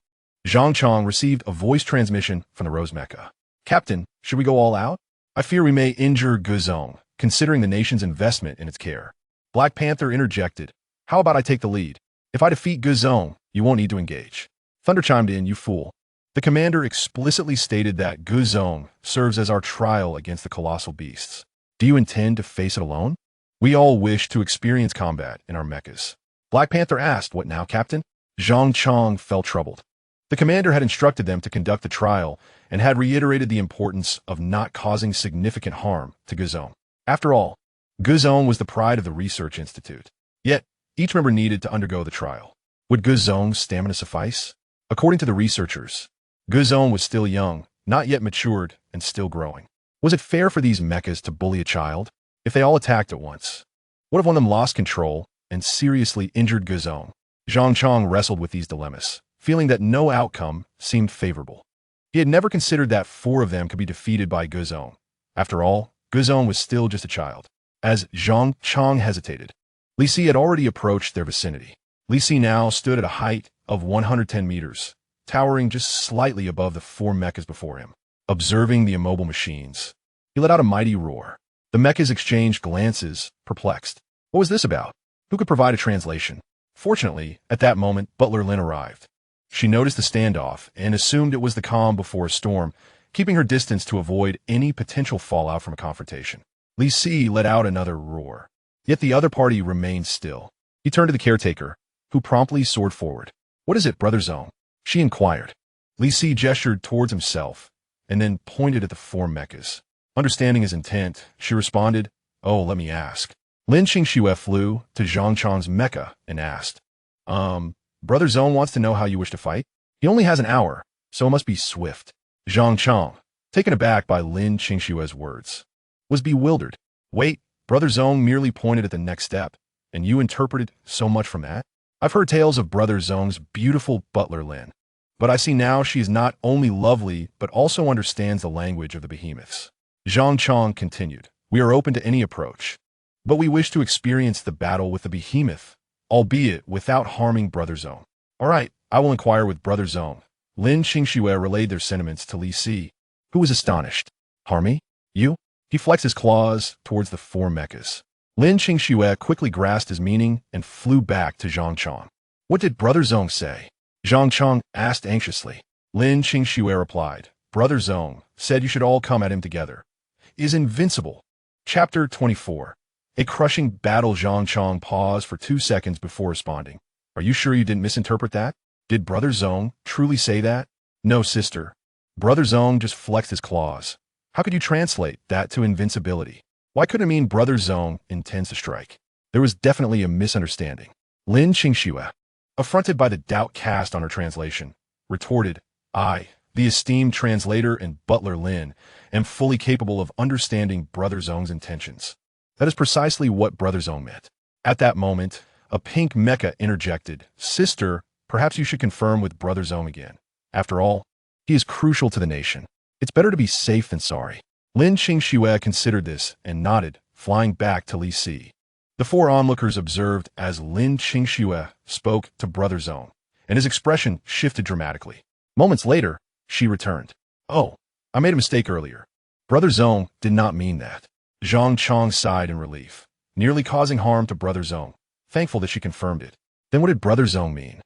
Zhang Chong received a voice transmission from the Rose mecha. "Captain, should we go all out? I fear we may injure Guzong, considering the nation's investment in its care." Black Panther interjected, "How about I take the lead? If I defeat Guzong, you won't need to engage." Thunder chimed in, "You fool. The commander explicitly stated that Guzong serves as our trial against the colossal beasts. Do you intend to face it alone? We all wish to experience combat in our mechas." Black Panther asked, "What now, Captain?" Zhang Chong felt troubled. The commander had instructed them to conduct the trial and had reiterated the importance of not causing significant harm to Guzong. After all, Guzong was the pride of the research institute. Yet, each member needed to undergo the trial. Would Guzong's stamina suffice? According to the researchers, Guzong was still young, not yet matured, and still growing. Was it fair for these mechas to bully a child? If if they all attacked at once? What if one of them lost control and seriously injured Guzong? Zhang Chong wrestled with these dilemmas, feeling that no outcome seemed favorable. He had never considered that 4 of them could be defeated by Guzong. After all, Guzong was still just a child. As Zhang Chong hesitated, Li Si had already approached their vicinity. Li Si now stood at a height of 110 meters, towering just slightly above the 4 mechas before him. Observing the immobile machines, he let out a mighty roar. The mechas exchanged glances, perplexed. What was this about? Who could provide a translation? Fortunately, at that moment, Butler Lin arrived. She noticed the standoff and assumed it was the calm before a storm, keeping her distance to avoid any potential fallout from a confrontation. Li Si let out another roar. Yet the other party remained still. He turned to the caretaker, who promptly soared forward. What is it, Brother Zong? She inquired. Li Si gestured towards himself, and then pointed at the 4 mechas. Understanding his intent, she responded, Oh, let me ask. Lin Qingxue flew to Zhang Chong's mecha and asked, Brother Zong wants to know how you wish to fight? He only has an hour, so it must be swift. Zhang Chong, taken aback by Lin Qingxue's words, was bewildered. Wait, Brother Zong merely pointed at the next step, and you interpreted so much from that? I've heard tales of Brother Zong's beautiful Butler Lin, but I see now she is not only lovely, but also understands the language of the behemoths. Zhang Chong continued, We are open to any approach, but we wish to experience the battle with the behemoth, albeit without harming Brother Zong. All right, I will inquire with Brother Zong. Lin Qingxue relayed their sentiments to Li Si, who was astonished. Harm me? You? He flexed his claws towards the 4 mechas. Lin Qingxue quickly grasped his meaning and flew back to Zhang Chong. What did Brother Zong say? Zhang Chong asked anxiously. Lin Qingxue replied, Brother Zong said you should all come at him together. Is invincible. Chapter 24. A crushing battle. Zhang Chong paused for 2 seconds before responding. Are you sure you didn't misinterpret that? Did Brother Zong truly say that? No, sister. Brother Zong just flexed his claws. How could you translate that to invincibility? Why couldn't it mean Brother Zong intends to strike? There was definitely a misunderstanding. Lin Qingxue, affronted by the doubt cast on her translation, retorted, I, the esteemed translator and Butler Lin, am fully capable of understanding Brother Zong's intentions. That is precisely what Brother Zong meant. At that moment, a pink mecha interjected, Sister, perhaps you should confirm with Brother Zong again. After all, he is crucial to the nation. It's better to be safe than sorry. Lin Qingxue considered this and nodded, flying back to Li Si. The 4 onlookers observed as Lin Qingxue spoke to Brother Zong, and his expression shifted dramatically. Moments later, she returned. Oh, I made a mistake earlier. Brother Zong did not mean that. Zhang Chong sighed in relief, nearly causing harm to Brother Zong, thankful that she confirmed it. Then what did Brother Zong mean?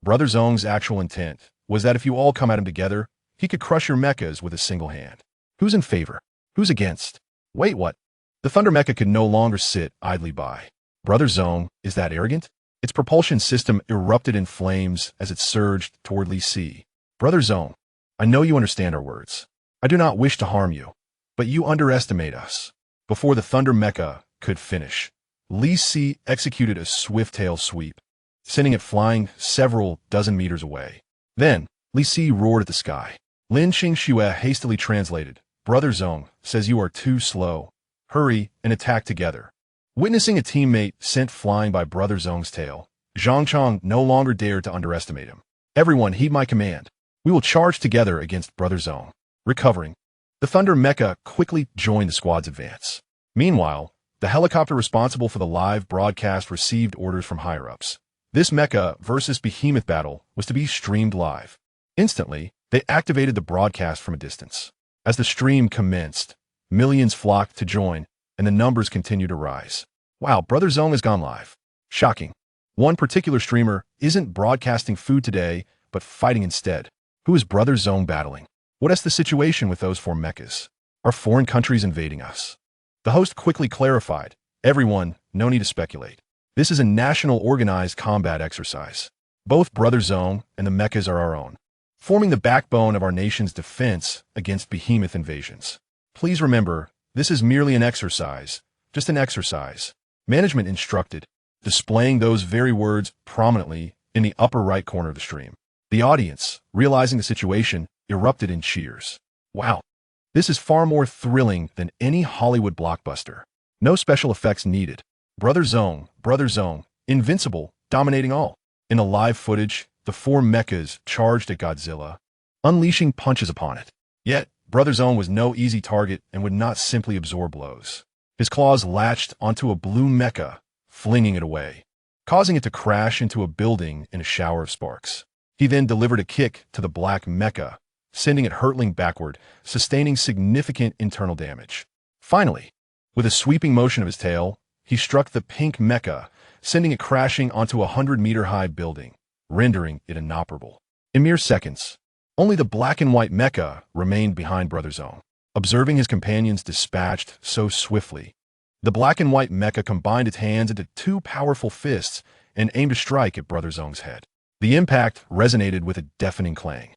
Brother Zong's actual intent was that if you all come at him together, he could crush your mechas with a single hand. Who's in favor? Who's against? Wait, what? The Thunder Mecha could no longer sit idly by. Brother Zong is that arrogant? Its propulsion system erupted in flames as it surged toward Li Si. Brother Zong, I know you understand our words. I do not wish to harm you, but you underestimate us. Before the Thunder Mecha could finish, Li Si executed a swift tail sweep, sending it flying several dozen meters away. Then, Li Si roared at the sky. Lin Qingxue hastily translated, Brother Zong says you are too slow. Hurry and attack together. Witnessing a teammate sent flying by Brother Zong's tail, Zhang Chong no longer dared to underestimate him. Everyone heed my command. We will charge together against Brother Zong. Recovering, the Thunder Mecha quickly joined the squad's advance. Meanwhile, the helicopter responsible for the live broadcast received orders from higher-ups. This mecha versus behemoth battle was to be streamed live. Instantly, they activated the broadcast from a distance. As the stream commenced, millions flocked to join, and the numbers continued to rise. Wow, Brother Zong has gone live. Shocking. One particular streamer isn't broadcasting food today, but fighting instead. Who is Brother Zong battling? What is the situation with those 4 mechas? Are foreign countries invading us? The host quickly clarified, Everyone, no need to speculate. This is a national organized combat exercise. Both Brother Zong and the mechas are our own, forming the backbone of our nation's defense against behemoth invasions. Please remember, this is merely an exercise, just an exercise. Management instructed, displaying those very words prominently in the upper right corner of the stream. The audience, realizing the situation, erupted in cheers. Wow, this is far more thrilling than any Hollywood blockbuster. No special effects needed. Brother Zone, invincible, dominating all. In the live footage, the four mechas charged at Godzilla, unleashing punches upon it. Yet, Brother Zone was no easy target and would not simply absorb blows. His claws latched onto a blue mecha, flinging it away, causing it to crash into a building in a shower of sparks. He then delivered a kick to the black mecha, sending it hurtling backward, sustaining significant internal damage. Finally, with a sweeping motion of his tail, he struck the pink mecha, sending it crashing onto a 100-meter-high building, rendering it inoperable. In mere seconds, only the black and white mecha remained behind Brother Zone. Observing his companions dispatched so swiftly, the black and white mecha combined its hands into two powerful fists and aimed a strike at Brother Zone's head. The impact resonated with a deafening clang.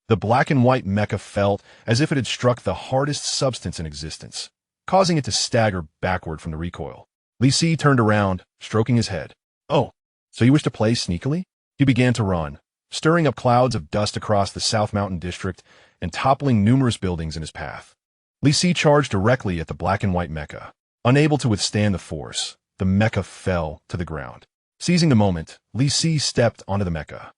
The black and white mecha felt as if it had struck the hardest substance in existence, causing it to stagger backward from the recoil. Li Si turned around, stroking his head. "Oh, so you wish to play sneakily?" He began to run, stirring up clouds of dust across the South Mountain District and toppling numerous buildings in his path. Li Si charged directly at the black and white mecha. Unable to withstand the force, the mecha fell to the ground. Seizing the moment, Li Si stepped onto the mecha.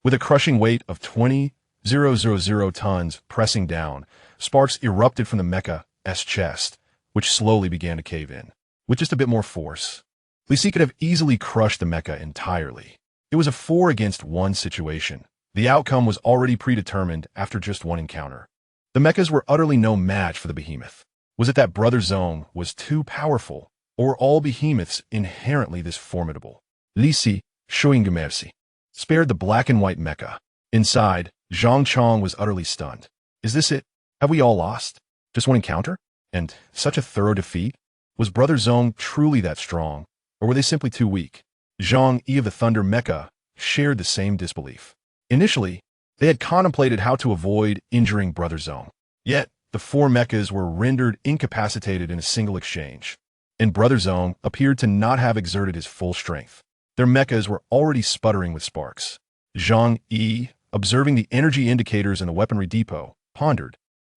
With a crushing weight of 20,000 tons pressing down, sparks erupted from the mecha's chest, which slowly began to cave in. With just a bit more force, Li Si could have easily crushed the mecha entirely. It was a 4-against-1 situation. The outcome was already predetermined after just one encounter. The mechas were utterly no match for the behemoth. Was it that Brother Zone was too powerful, or all behemoths inherently this formidable? Li Si, showing mercy, spared the black and white mecha. Inside, Zhang Chong was utterly stunned. Is this it? Have we all lost? Just one encounter? And such a thorough defeat? Was Brother Zone truly that strong, or were they simply too weak? Zhang Yi of the Thunder Mecha shared the same disbelief. Initially, they had contemplated how to avoid injuring Brother Zone. Yet, the four mechas were rendered incapacitated in a single exchange, and Brother Zone appeared to not have exerted his full strength. Their mechas were already sputtering with sparks. Zhang Yi, observing the energy indicators in the weaponry depot, pondered.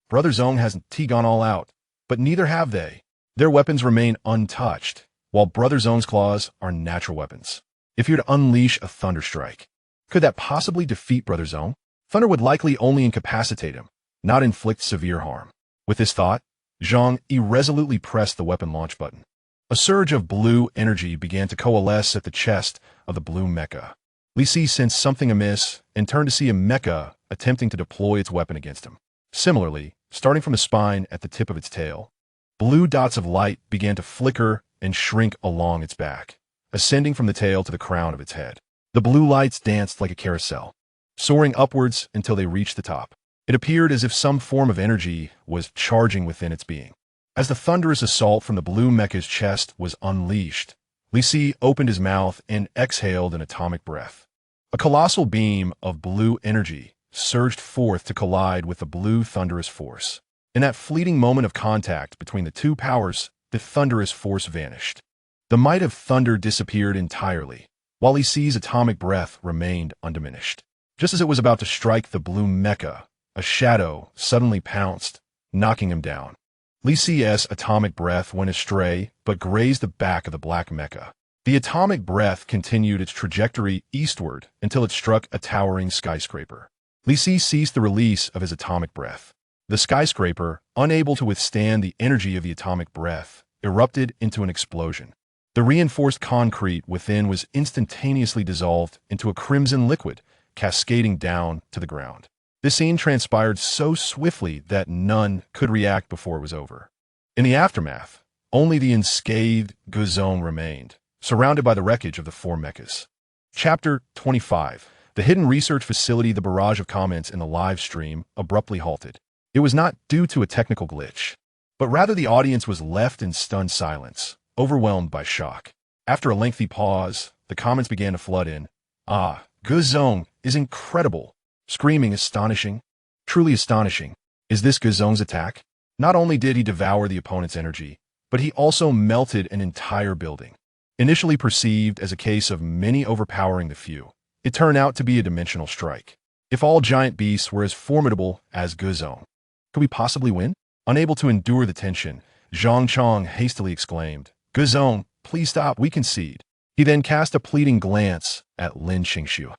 Brother Zone hasn't gone all out, but neither have they. Their weapons remain untouched, while Brother Zone's claws are natural weapons. If he were to unleash a thunder strike, could that possibly defeat Brother Zone? Thunder would likely only incapacitate him, not inflict severe harm. With this thought, Zhang irresolutely pressed the weapon launch button. A surge of blue energy began to coalesce at the chest of the blue mecha. Li Si sensed something amiss and turned to see a mecha attempting to deploy its weapon against him. Similarly, starting from the spine at the tip of its tail, blue dots of light began to flicker and shrink along its back, ascending from the tail to the crown of its head. The blue lights danced like a carousel, soaring upwards until they reached the top. It appeared as if some form of energy was charging within its being. As the thunderous assault from the blue mecha's chest was unleashed, Li Si opened his mouth and exhaled an atomic breath. A colossal beam of blue energy surged forth to collide with the blue thunderous force. In that fleeting moment of contact between the two powers, the thunderous force vanished. The might of thunder disappeared entirely, while Li Si's atomic breath remained undiminished. Just as it was about to strike the blue mecha, a shadow suddenly pounced, knocking him down. Li Si's atomic breath went astray, but grazed the back of the black mecha. The atomic breath continued its trajectory eastward until it struck a towering skyscraper. Li Si ceased the release of his atomic breath. The skyscraper, unable to withstand the energy of the atomic breath, erupted into an explosion. The reinforced concrete within was instantaneously dissolved into a crimson liquid, cascading down to the ground. This scene transpired so swiftly that none could react before it was over. In the aftermath, only the unscathed Godzilla remained, surrounded by the wreckage of the four mechas. Chapter 25. The hidden research facility. The barrage of comments in the live stream abruptly halted. It was not due to a technical glitch, but rather the audience was left in stunned silence, overwhelmed by shock. After a lengthy pause, the comments began to flood in. "Ah, Godzilla is incredible. Screaming astonishing. Truly astonishing. Is this Godzilla's attack? Not only did he devour the opponent's energy, but he also melted an entire building." Initially perceived as a case of many overpowering the few, it turned out to be a dimensional strike. If all giant beasts were as formidable as Godzilla, could we possibly win? Unable to endure the tension, Zhang Chong hastily exclaimed, Guzong, please stop, we concede. He then cast a pleading glance at Lin Qingxiu,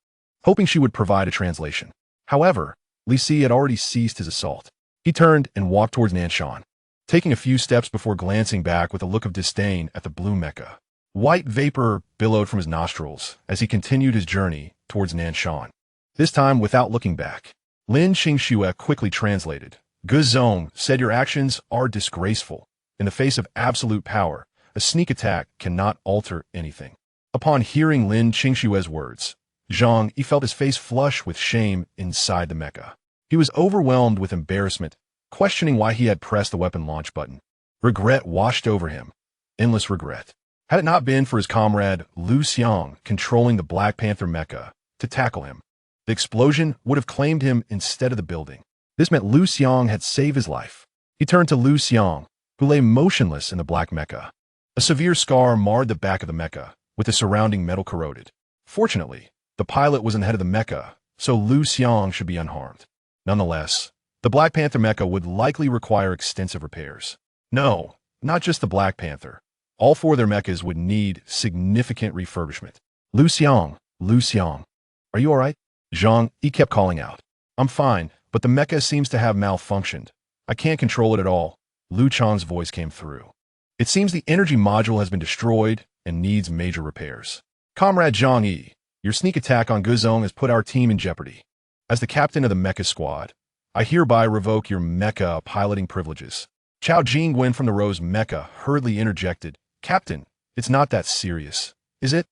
hoping she would provide a translation. However, Li Si had already ceased his assault. He turned and walked towards Nanshan, taking a few steps before glancing back with a look of disdain at the blue mecha. White vapor billowed from his nostrils as he continued his journey towards Nanshan, this time without looking back. Lin Qingxiu quickly translated. Guzong said your actions are disgraceful. In the face of absolute power, a sneak attack cannot alter anything. Upon hearing Lin Qingxiu's words, Zhang Yi felt his face flush with shame inside the mecha. He was overwhelmed with embarrassment, questioning why he had pressed the weapon launch button. Regret washed over him. Endless regret. Had it not been for his comrade Lu Xiang controlling the Black Panther mecha to tackle him, the explosion would have claimed him instead of the building. This meant Lu Xiang had saved his life. He turned to Lu Xiang, who lay motionless in the black mecha. A severe scar marred the back of the mecha, with the surrounding metal corroded. Fortunately, the pilot was in the head of the mecha, so Lu Xiang should be unharmed. Nonetheless, the Black Panther mecha would likely require extensive repairs. No, not just the Black Panther. All four of their mechas would need significant refurbishment. Lu Xiang, are you alright? Zhang Yi kept calling out. I'm fine, but the mecha seems to have malfunctioned. I can't control it at all. Lu Chang's voice came through. It seems the energy module has been destroyed and needs major repairs. Comrade Zhang Yi, your sneak attack on Guzong has put our team in jeopardy. As the captain of the mecha squad, I hereby revoke your mecha piloting privileges. Chao Jingwen from the Rose mecha hurriedly interjected. Captain, it's not that serious, is it?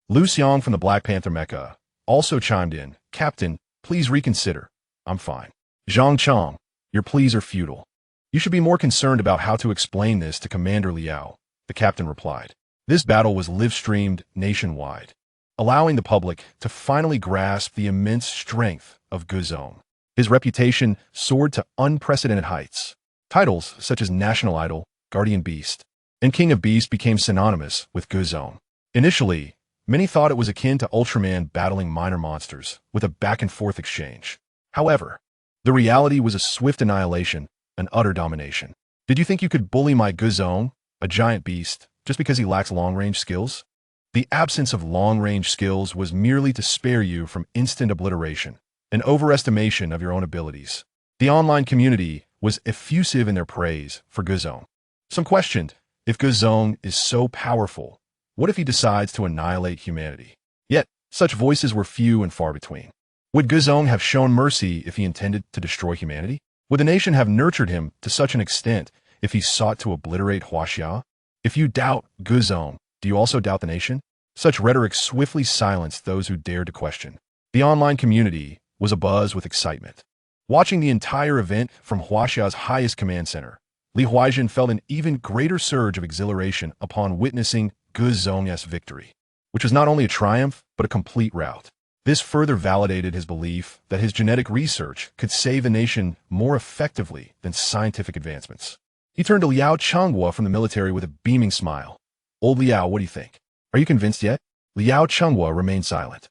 Lu Xiang from the Black Panther mecha also chimed in. Captain, please reconsider. I'm fine. Zhang Chang, your pleas are futile. You should be more concerned about how to explain this to Commander Liao, the captain replied. This battle was live-streamed nationwide, allowing the public to finally grasp the immense strength of Guzong. His reputation soared to unprecedented heights. Titles such as National Idol, Guardian Beast, and King of Beasts became synonymous with Guzong. Initially, many thought it was akin to Ultraman battling minor monsters with a back-and-forth exchange. However, the reality was a swift annihilation, an utter domination. Did you think you could bully my Guzong, a giant beast, just because he lacks long-range skills? The absence of long-range skills was merely to spare you from instant obliteration, an overestimation of your own abilities. The online community was effusive in their praise for Guzong. Some questioned, if Guzong is so powerful, what if he decides to annihilate humanity? Yet, such voices were few and far between. Would Guzong have shown mercy if he intended to destroy humanity? Would the nation have nurtured him to such an extent if he sought to obliterate Huaxia? If you doubt Guzong, do you also doubt the nation? Such rhetoric swiftly silenced those who dared to question. The online community was abuzz with excitement. Watching the entire event from Huaxia's highest command center, Li Huaizhen felt an even greater surge of exhilaration upon witnessing Guzong's victory, which was not only a triumph, but a complete rout. This further validated his belief that his genetic research could save the nation more effectively than scientific advancements. He turned to Liao Changhua from the military with a beaming smile. Old Liao, what do you think? Are you convinced yet? Liao Changhua remained silent.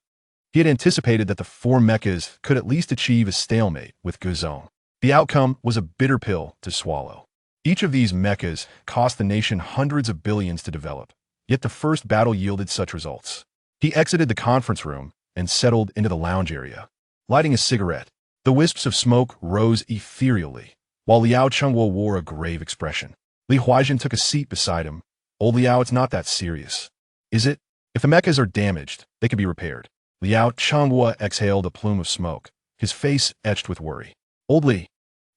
He had anticipated that the four mechas could at least achieve a stalemate with Guzong. The outcome was a bitter pill to swallow. Each of these mechas cost the nation hundreds of billions to develop, yet the first battle yielded such results. He exited the conference room and settled into the lounge area, lighting a cigarette. The wisps of smoke rose ethereally, while Liao Changhua wore a grave expression. Li Huaizhen took a seat beside him. Old Liao, it's not that serious, is it? If the mechas are damaged, they can be repaired. Liao Changhua exhaled a plume of smoke, his face etched with worry. Old Li,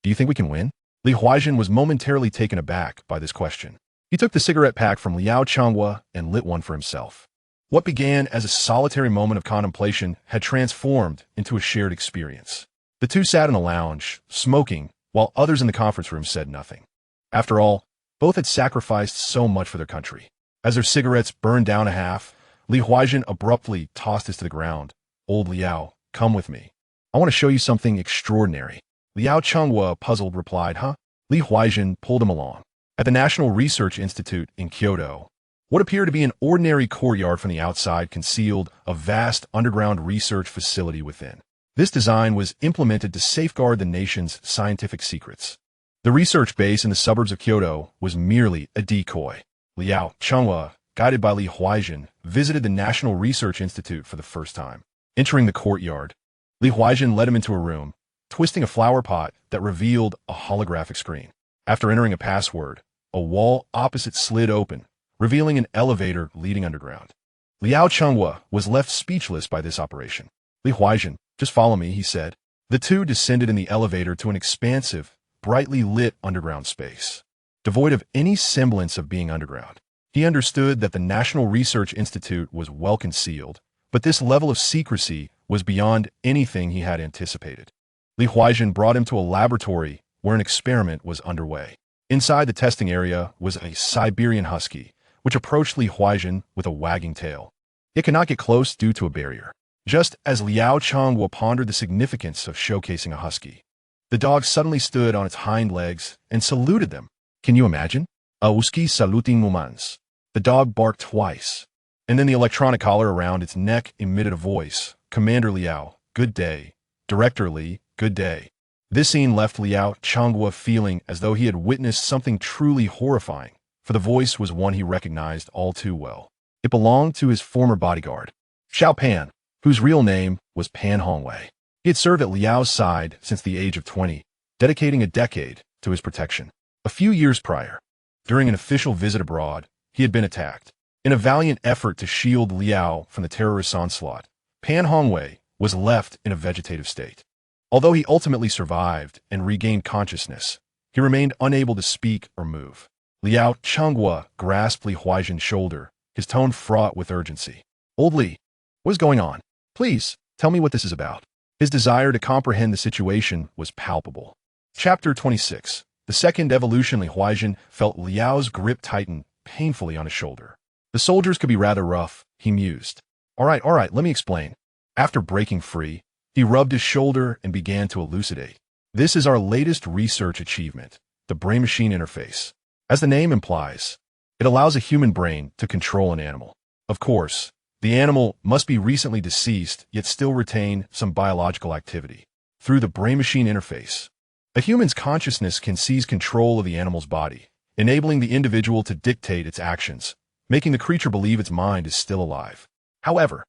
do you think we can win? Li Huaizhen was momentarily taken aback by this question. He took the cigarette pack from Liao Changhua and lit one for himself. What began as a solitary moment of contemplation had transformed into a shared experience. The two sat in the lounge, smoking, while others in the conference room said nothing. After all, both had sacrificed so much for their country. As their cigarettes burned down a half, Li Huaizhen abruptly tossed his to the ground. Old Liao, come with me. I want to show you something extraordinary. Liao Changhua, puzzled, replied, huh? Li Huaizhen pulled him along. At the National Research Institute in Kyoto, what appeared to be an ordinary courtyard from the outside concealed a vast underground research facility within. This design was implemented to safeguard the nation's scientific secrets. The research base in the suburbs of Kyoto was merely a decoy. Liao Chunghua, guided by Li Huaizhen, visited the National Research Institute for the first time. Entering the courtyard, Li Huaizhen led him into a room, twisting a flower pot that revealed a holographic screen. After entering a password, a wall opposite slid open, revealing an elevator leading underground. Liao Chunghua was left speechless by this operation. Li Huaizhen, just follow me, he said. The two descended in the elevator to an expansive, brightly lit underground space. Devoid of any semblance of being underground, he understood that the National Research Institute was well concealed, but this level of secrecy was beyond anything he had anticipated. Li Huaizhen brought him to a laboratory where an experiment was underway. Inside the testing area was a Siberian husky, which approached Li Huaizhen with a wagging tail. It could not get close due to a barrier. Just as Liao Chunghua pondered the significance of showcasing a husky, the dog suddenly stood on its hind legs and saluted them. Can you imagine? A husky saluting humans. The dog barked twice, and then the electronic collar around its neck emitted a voice. Commander Liao, good day. Director Li, good day. This scene left Liao Chunghua feeling as though he had witnessed something truly horrifying, for the voice was one he recognized all too well. It belonged to his former bodyguard, Xiao Pan, whose real name was Pan Hongwei. He had served at Liao's side since the age of 20, dedicating a decade to his protection. A few years prior, during an official visit abroad, he had been attacked. In a valiant effort to shield Liao from the terrorist onslaught, Pan Hongwei was left in a vegetative state. Although he ultimately survived and regained consciousness, he remained unable to speak or move. Liao Chunghua grasped Li Huaizhen's shoulder, his tone fraught with urgency. Old Li, what is going on? Please, tell me what this is about. His desire to comprehend the situation was palpable. Chapter 26. The second evolution. Li Huaizhen felt Liao's grip tighten painfully on his shoulder. The soldiers could be rather rough, he mused. All right, let me explain. After breaking free, he rubbed his shoulder and began to elucidate. This is our latest research achievement, the brain-machine interface. As the name implies, it allows a human brain to control an animal. Of course, the animal must be recently deceased yet still retain some biological activity. Through the brain-machine interface, a human's consciousness can seize control of the animal's body, enabling the individual to dictate its actions, making the creature believe its mind is still alive. However,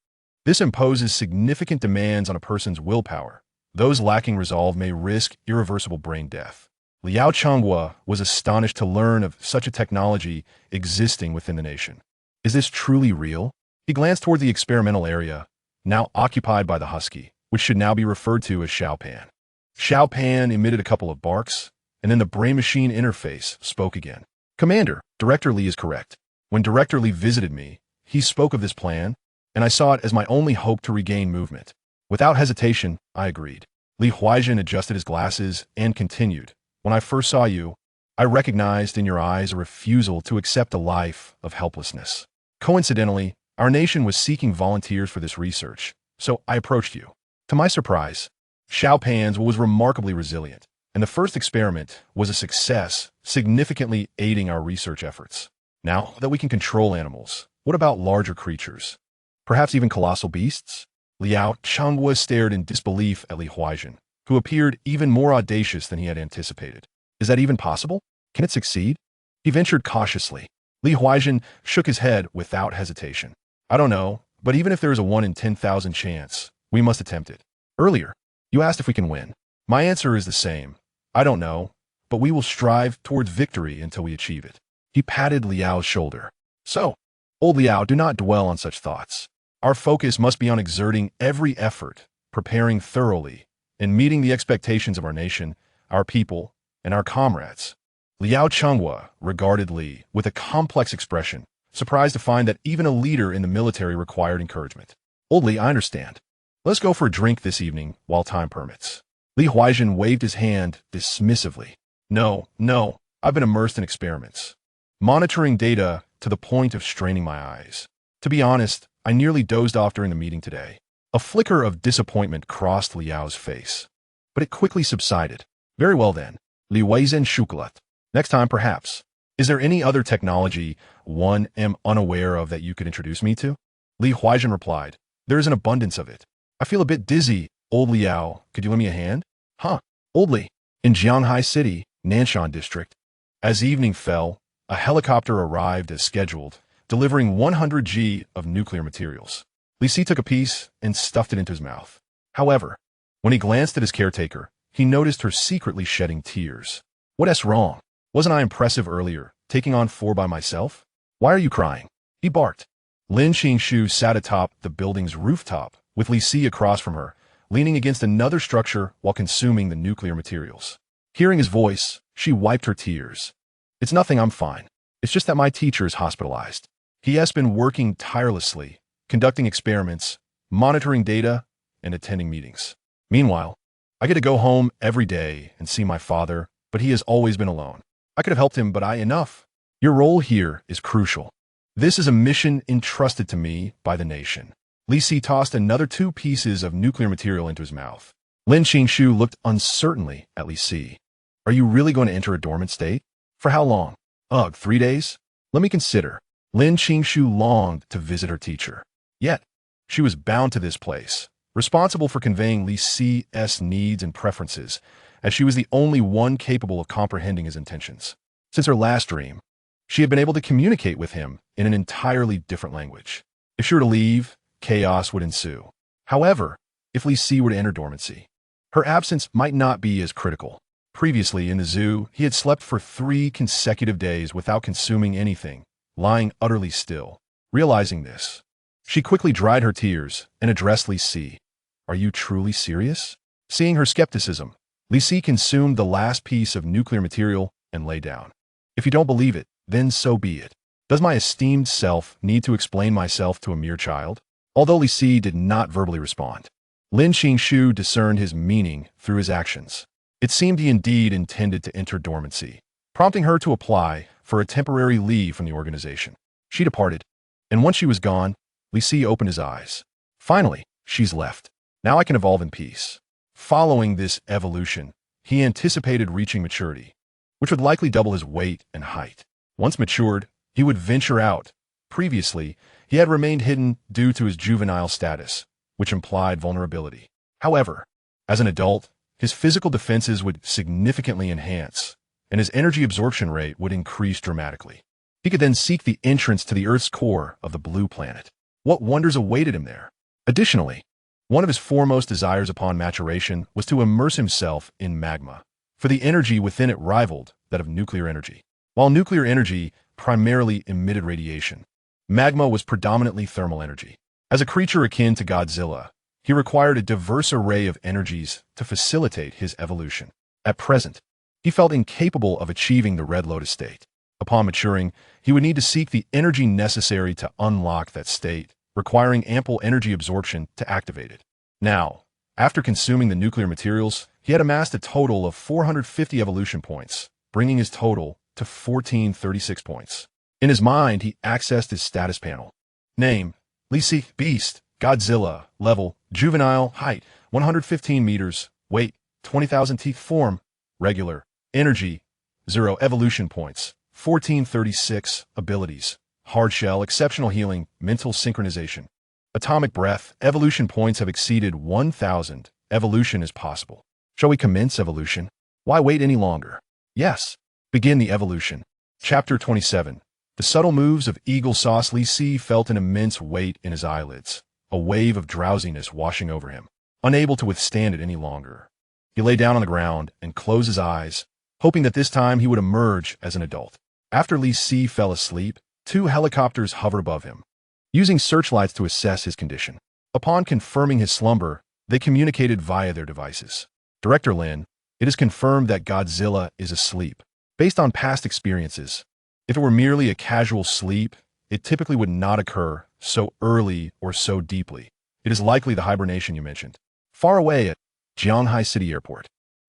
this imposes significant demands on a person's willpower. Those lacking resolve may risk irreversible brain death. Liao Chunghua was astonished to learn of such a technology existing within the nation. Is this truly real? He glanced toward the experimental area, now occupied by the husky, which should now be referred to as Xiao Pan. Xiao Pan emitted a couple of barks, and then the brain-machine interface spoke again. Commander, Director Li is correct. When Director Li visited me, he spoke of this plan, and I saw it as my only hope to regain movement. Without hesitation, I agreed. Li Huaizhen adjusted his glasses and continued. When I first saw you, I recognized in your eyes a refusal to accept a life of helplessness. Coincidentally, our nation was seeking volunteers for this research, so I approached you. To my surprise, Xiao Pan's was remarkably resilient, and the first experiment was a success, significantly aiding our research efforts. Now that we can control animals, what about larger creatures? Perhaps even colossal beasts? Liao Chunghua stared in disbelief at Li Huaizhen, who appeared even more audacious than he had anticipated. Is that even possible? Can it succeed? He ventured cautiously. Li Huaizhen shook his head without hesitation. I don't know, but even if there is a 1 in 10,000 chance, we must attempt it. Earlier, you asked if we can win. My answer is the same. I don't know, but we will strive towards victory until we achieve it. He patted Liao's shoulder. So, old Liao, do not dwell on such thoughts. Our focus must be on exerting every effort, preparing thoroughly, and meeting the expectations of our nation, our people, and our comrades. Liao Chunghua regarded Li with a complex expression, surprised to find that even a leader in the military required encouragement. Old Li, I understand. Let's go for a drink this evening while time permits. Li Huaizhen waved his hand dismissively. No, I've been immersed in experiments, monitoring data to the point of straining my eyes. To be honest, I nearly dozed off during the meeting today. A flicker of disappointment crossed Liao's face, but it quickly subsided. Very well then, Li Huaizhen Shukulat. Next time, perhaps. Is there any other technology one am unaware of that you could introduce me to? Li Huaizhen replied. There is an abundance of it. I feel a bit dizzy. Old Liao, could you lend me a hand? Huh, Old Li. In Jianghai City, Nanshan District. As evening fell, a helicopter arrived as scheduled, delivering 100 g of nuclear materials. Li Si took a piece and stuffed it into his mouth. However, when he glanced at his caretaker, he noticed her secretly shedding tears. What's wrong? Wasn't I impressive earlier, taking on 4 by myself? Why are you crying? He barked. Lin Qingshu sat atop the building's rooftop, with Li Si across from her, leaning against another structure while consuming the nuclear materials. Hearing his voice, she wiped her tears. It's nothing, I'm fine. It's just that my teacher is hospitalized. He has been working tirelessly, conducting experiments, monitoring data, and attending meetings. Meanwhile, I get to go home every day and see my father, but he has always been alone. I could have helped him, but enough. Your role here is crucial. This is a mission entrusted to me by the nation. Li Si tossed another 2 pieces of nuclear material into his mouth. Lin Qingshu looked uncertainly at Li Si. Are you really going to enter a dormant state? For how long? Ugh, 3 days? Let me consider. Lin Qingshu longed to visit her teacher. Yet, she was bound to this place, responsible for conveying Li Si's needs and preferences, as she was the only one capable of comprehending his intentions. Since her last dream, she had been able to communicate with him in an entirely different language. If she were to leave, chaos would ensue. However, if Li Si were to enter dormancy, her absence might not be as critical. Previously, in the zoo, he had slept for 3 consecutive days without consuming anything, lying utterly still. Realizing this, she quickly dried her tears and addressed Li Si. Are you truly serious? Seeing her skepticism, Li Si consumed the last piece of nuclear material and lay down. If you don't believe it, then so be it. Does my esteemed self need to explain myself to a mere child? Although Li Si did not verbally respond, Lin Qingshu discerned his meaning through his actions. It seemed he indeed intended to enter dormancy, prompting her to apply for a temporary leave from the organization. She departed, and once she was gone, Li Si opened his eyes. Finally, she's left. Now I can evolve in peace. Following this evolution, he anticipated reaching maturity, which would likely double his weight and height. Once matured, he would venture out. Previously, he had remained hidden due to his juvenile status, which implied vulnerability. However, as an adult, his physical defenses would significantly enhance, and his energy absorption rate would increase dramatically. He could then seek the entrance to the Earth's core of the blue planet. What wonders awaited him there? Additionally, one of his foremost desires upon maturation was to immerse himself in magma, for the energy within it rivaled that of nuclear energy. While nuclear energy primarily emitted radiation, magma was predominantly thermal energy. As a creature akin to Godzilla, he required a diverse array of energies to facilitate his evolution. At present, he felt incapable of achieving the Red Lotus state. Upon maturing, he would need to seek the energy necessary to unlock that state, requiring ample energy absorption to activate it. Now, after consuming the nuclear materials, he had amassed a total of 450 evolution points, bringing his total to 1436 points. In his mind, he accessed his status panel. Name: Li Si, Beast, Godzilla, Level, Juvenile, Height, 115 meters, Weight, 20,000 teeth, Form, Regular, Energy, 0 evolution points, 1436, Abilities, Hard Shell, Exceptional Healing, Mental Synchronization. Atomic Breath, evolution points have exceeded 1,000, evolution is possible. Shall we commence evolution? Why wait any longer? Yes, begin the evolution. Chapter 27. The subtle moves of Eagle Sauce. Li Si felt an immense weight in his eyelids, a wave of drowsiness washing over him. Unable to withstand it any longer, he lay down on the ground and closed his eyes, hoping that this time he would emerge as an adult. After Li Si fell asleep, 2 helicopters hovered above him, using searchlights to assess his condition. Upon confirming his slumber, they communicated via their devices. Director Lin, it is confirmed that Godzilla is asleep. Based on past experiences, if it were merely a casual sleep, it typically would not occur so early or so deeply. It is likely the hibernation you mentioned. Far away at Jianghai City Airport,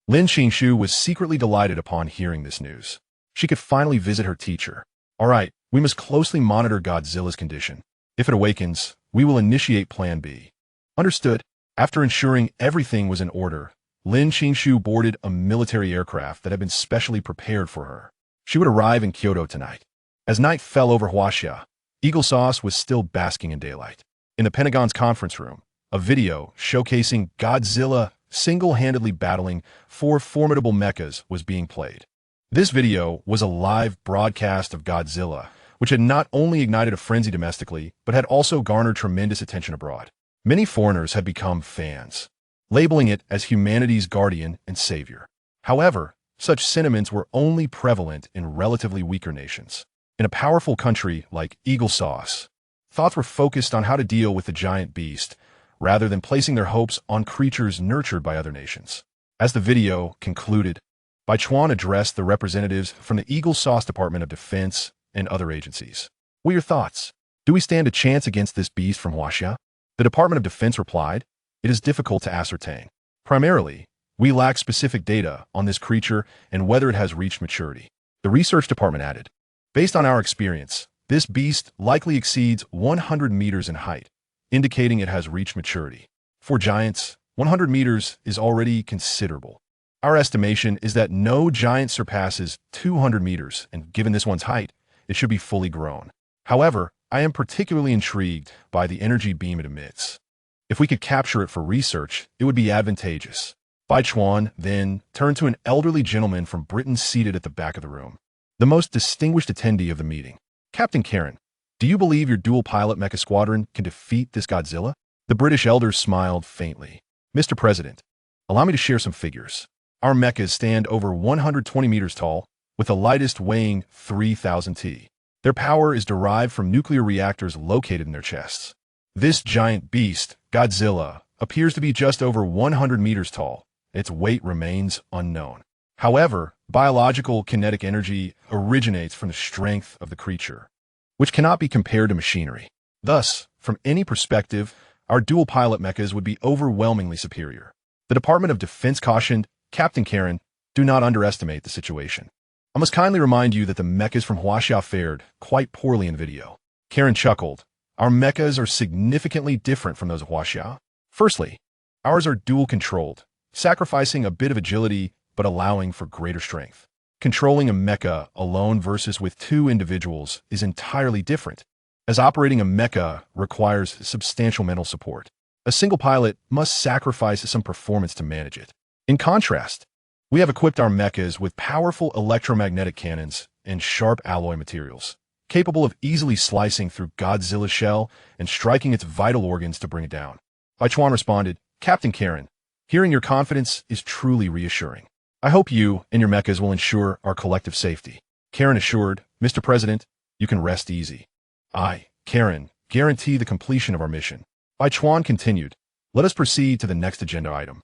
Lin Qingshu was secretly delighted upon hearing this news. She could finally visit her teacher. All right, we must closely monitor Godzilla's condition. If it awakens, we will initiate Plan B. Understood. After ensuring everything was in order, Lin Qingshu boarded a military aircraft that had been specially prepared for her. She would arrive in Kyoto tonight. As night fell over Huaxia, Eagle Sauce was still basking in daylight. In the Pentagon's conference room, a video showcasing Godzilla single-handedly battling 4 formidable mechas was being played. This video was a live broadcast of Godzilla, which had not only ignited a frenzy domestically, but had also garnered tremendous attention abroad. Many foreigners had become fans, labeling it as humanity's guardian and savior. However, such sentiments were only prevalent in relatively weaker nations. In a powerful country like Eagle Sauce, thoughts were focused on how to deal with the giant beast, rather than placing their hopes on creatures nurtured by other nations. As the video concluded, Bai Chuan addressed the representatives from the Eagle Sauce Department of Defense and other agencies. What are your thoughts? Do we stand a chance against this beast from Huaxia? The Department of Defense replied, "It is difficult to ascertain. Primarily, we lack specific data on this creature and whether it has reached maturity." The research department added, "Based on our experience, this beast likely exceeds 100 meters in height, indicating it has reached maturity. For giants, 100 meters is already considerable. Our estimation is that no giant surpasses 200 meters, and given this one's height, it should be fully grown. However, I am particularly intrigued by the energy beam it emits. If we could capture it for research, it would be advantageous." Bai Chuan then turned to an elderly gentleman from Britain seated at the back of the room, the most distinguished attendee of the meeting. "Captain Karen, do you believe your dual-pilot mecha squadron can defeat this Godzilla?" The British elder smiled faintly. "Mr. President, allow me to share some figures. Our mechas stand over 120 meters tall, with the lightest weighing 3,000 t. Their power is derived from nuclear reactors located in their chests. This giant beast, Godzilla, appears to be just over 100 meters tall. Its weight remains unknown. However, biological kinetic energy originates from the strength of the creature, which cannot be compared to machinery. Thus, from any perspective, our dual-pilot mechas would be overwhelmingly superior." The Department of Defense cautioned, "Captain Karen, do not underestimate the situation. I must kindly remind you that the mechas from Huaxia fared quite poorly in video." Karen chuckled. "Our mechas are significantly different from those of Huaxia. Firstly, ours are dual-controlled, sacrificing a bit of agility but allowing for greater strength. Controlling a mecha alone versus with two individuals is entirely different, as operating a mecha requires substantial mental support. A single pilot must sacrifice some performance to manage it. In contrast, we have equipped our mechas with powerful electromagnetic cannons and sharp alloy materials, capable of easily slicing through Godzilla's shell and striking its vital organs to bring it down." Bai Chuan responded, "Captain Karen, hearing your confidence is truly reassuring. I hope you and your mechas will ensure our collective safety." Karen assured, "Mr. President, you can rest easy. I, Karen, guarantee the completion of our mission." Bai Chuan continued, "Let us proceed to the next agenda item.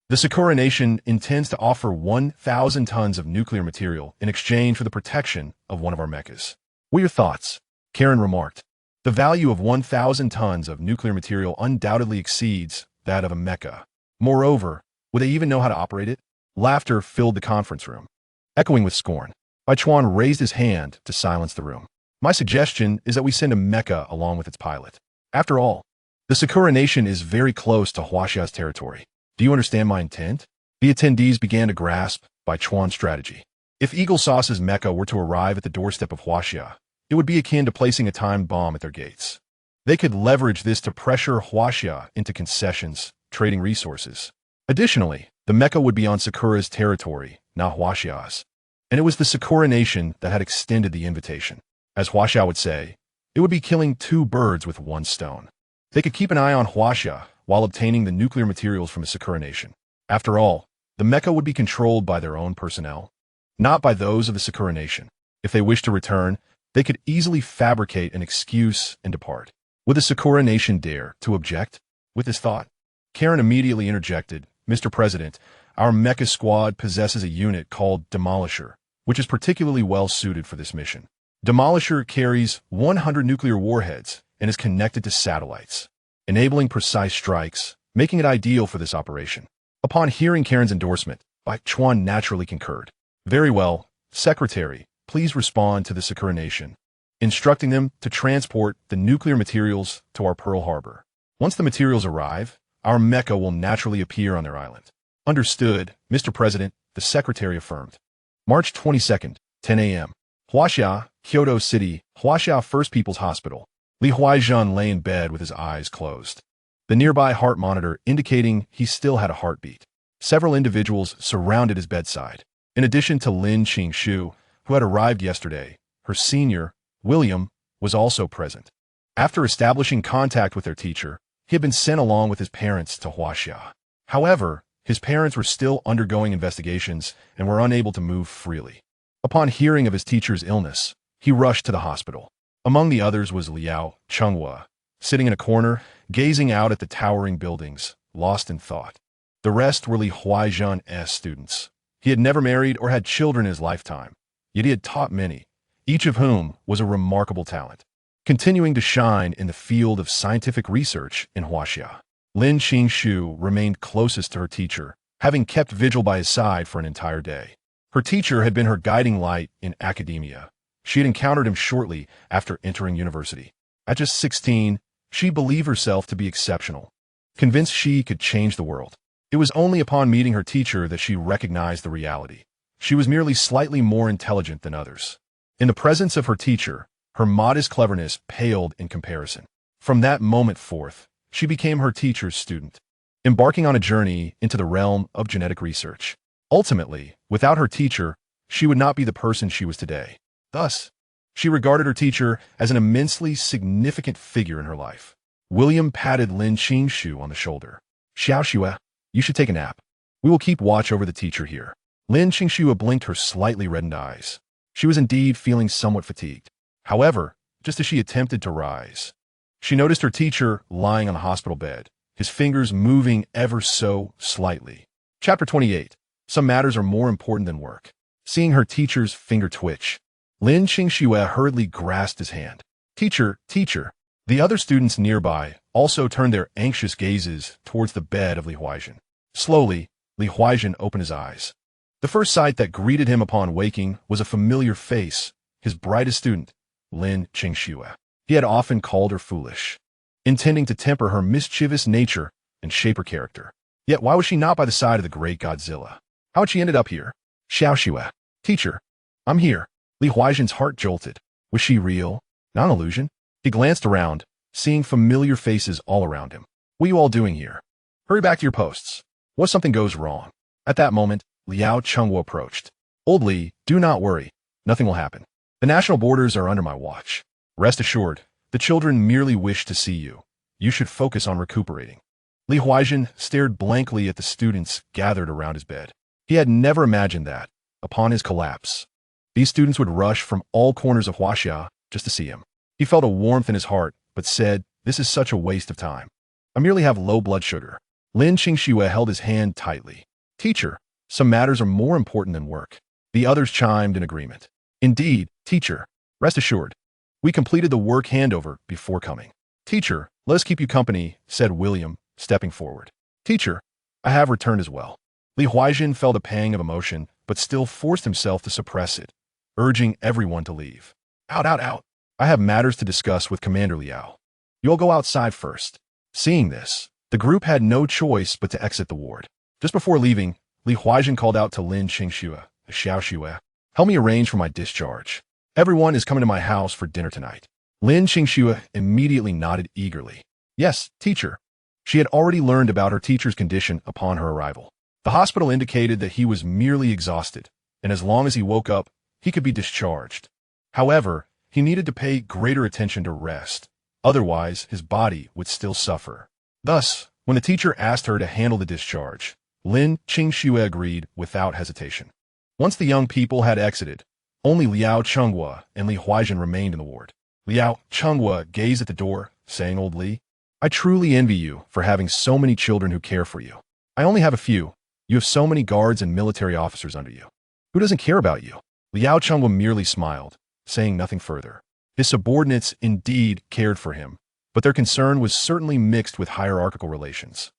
The Sakura Nation intends to offer 1,000 tons of nuclear material in exchange for the protection of one of our mechas. What are your thoughts?" Karen remarked, "The value of 1,000 tons of nuclear material undoubtedly exceeds that of a mecha. Moreover, would they even know how to operate it?" Laughter filled the conference room. Echoing with scorn, Bai Chuan raised his hand to silence the room. "My suggestion is that we send a mecha along with its pilot. After all, the Sakura Nation is very close to Huaxia's territory. Do you understand my intent?" The attendees began to grasp Bai Chuan's strategy. If Eagle Sauce's mecha were to arrive at the doorstep of Huaxia, it would be akin to placing a timed bomb at their gates. They could leverage this to pressure Huaxia into concessions, trading resources. Additionally, the mecha would be on Sakura's territory, not Huaxia's. And it was the Sakura Nation that had extended the invitation. As Huaxia would say, it would be killing two birds with one stone. They could keep an eye on Huaxia while obtaining the nuclear materials from the Sakura Nation. After all, the mecha would be controlled by their own personnel, not by those of the Sakura Nation. If they wished to return, they could easily fabricate an excuse and depart. Would the Sakura Nation dare to object? With this thought, Karen immediately interjected, "Mr. President, our mecha squad possesses a unit called Demolisher, which is particularly well suited for this mission. Demolisher carries 100 nuclear warheads and is connected to satellites, enabling precise strikes, making it ideal for this operation." Upon hearing Karen's endorsement, Bai Chuan naturally concurred. "Very well, Secretary, please respond to the Sakura Nation, instructing them to transport the nuclear materials to our Pearl Harbor. Once the materials arrive, our mecha will naturally appear on their island." "Understood, Mr. President," the Secretary affirmed. March 22nd, 10 a.m. Huaxia, Kyoto City, Huaxia First People's Hospital. Li Huaizhen lay in bed with his eyes closed, the nearby heart monitor indicating he still had a heartbeat. Several individuals surrounded his bedside. In addition to Lin Qingshu, who had arrived yesterday, her senior, William, was also present. After establishing contact with their teacher, he had been sent along with his parents to Huaxia. However, his parents were still undergoing investigations and were unable to move freely. Upon hearing of his teacher's illness, he rushed to the hospital. Among the others was Liao Chunghua, sitting in a corner, gazing out at the towering buildings, lost in thought. The rest were Li Huaizhen's students. He had never married or had children in his lifetime, yet he had taught many, each of whom was a remarkable talent. Continuing to shine in the field of scientific research in Huaxia, Lin Qingshu remained closest to her teacher, having kept vigil by his side for an entire day. Her teacher had been her guiding light in academia. She had encountered him shortly after entering university. At just 16, she believed herself to be exceptional, convinced she could change the world. It was only upon meeting her teacher that she recognized the reality. She was merely slightly more intelligent than others. In the presence of her teacher, her modest cleverness paled in comparison. From that moment forth, she became her teacher's student, embarking on a journey into the realm of genetic research. Ultimately, without her teacher, she would not be the person she was today. Thus, she regarded her teacher as an immensely significant figure in her life. William patted Lin Qingshu on the shoulder. "Xiaoxue, you should take a nap. We will keep watch over the teacher here." Lin Qingshu blinked her slightly reddened eyes. She was indeed feeling somewhat fatigued. However, just as she attempted to rise, she noticed her teacher lying on the hospital bed, his fingers moving ever so slightly. Chapter 28. Some matters are more important than work. Seeing her teacher's finger twitch, Lin Qingshu hurriedly grasped his hand. "Teacher, teacher." The other students nearby also turned their anxious gazes towards the bed of Li Huaizhen. Slowly, Li Huaizhen opened his eyes. The first sight that greeted him upon waking was a familiar face, his brightest student, Lin Qingshu. He had often called her foolish, intending to temper her mischievous nature and shape her character. Yet why was she not by the side of the great Godzilla? How had she ended up here? "Xiaoxue, teacher, I'm here." Li Huaizhen's heart jolted. Was she real? Not an illusion? He glanced around, seeing familiar faces all around him. "What are you all doing here? Hurry back to your posts. What if something goes wrong?" At that moment, Liao Chunghua approached. "Old Li, do not worry. Nothing will happen. The national borders are under my watch. Rest assured, the children merely wish to see you. You should focus on recuperating." Li Huaizhen stared blankly at the students gathered around his bed. He had never imagined that, upon his collapse, these students would rush from all corners of Huaxia just to see him. He felt a warmth in his heart, but said, "This is such a waste of time. I merely have low blood sugar." Lin Qingshu held his hand tightly. "Teacher, some matters are more important than work." The others chimed in agreement. "Indeed, teacher. Rest assured. We completed the work handover before coming." "Teacher, let us keep you company," said William, stepping forward. "Teacher, I have returned as well." Li Huaizhen felt a pang of emotion, but still forced himself to suppress it, urging everyone to leave. "Out, out, out. I have matters to discuss with Commander Liao. You'll go outside first." Seeing this, the group had no choice but to exit the ward. Just before leaving, Li Huaizhen called out to Lin Qingshu, "Xiaoxue, help me arrange for my discharge. Everyone is coming to my house for dinner tonight." Lin Qingshu immediately nodded eagerly. "Yes, teacher." She had already learned about her teacher's condition upon her arrival. The hospital indicated that he was merely exhausted, and as long as he woke up, he could be discharged. However, he needed to pay greater attention to rest. Otherwise, his body would still suffer. Thus, when the teacher asked her to handle the discharge, Lin Qingshu agreed without hesitation. Once the young people had exited, only Liao Chunghua and Li Huaizhen remained in the ward. Liao Chunghua gazed at the door, saying, "Old Li, I truly envy you for having so many children who care for you. I only have a few. You have so many guards and military officers under you. Who doesn't care about you?" Liao Chunghua merely smiled, saying nothing further. His subordinates indeed cared for him, but their concern was certainly mixed with hierarchical relations.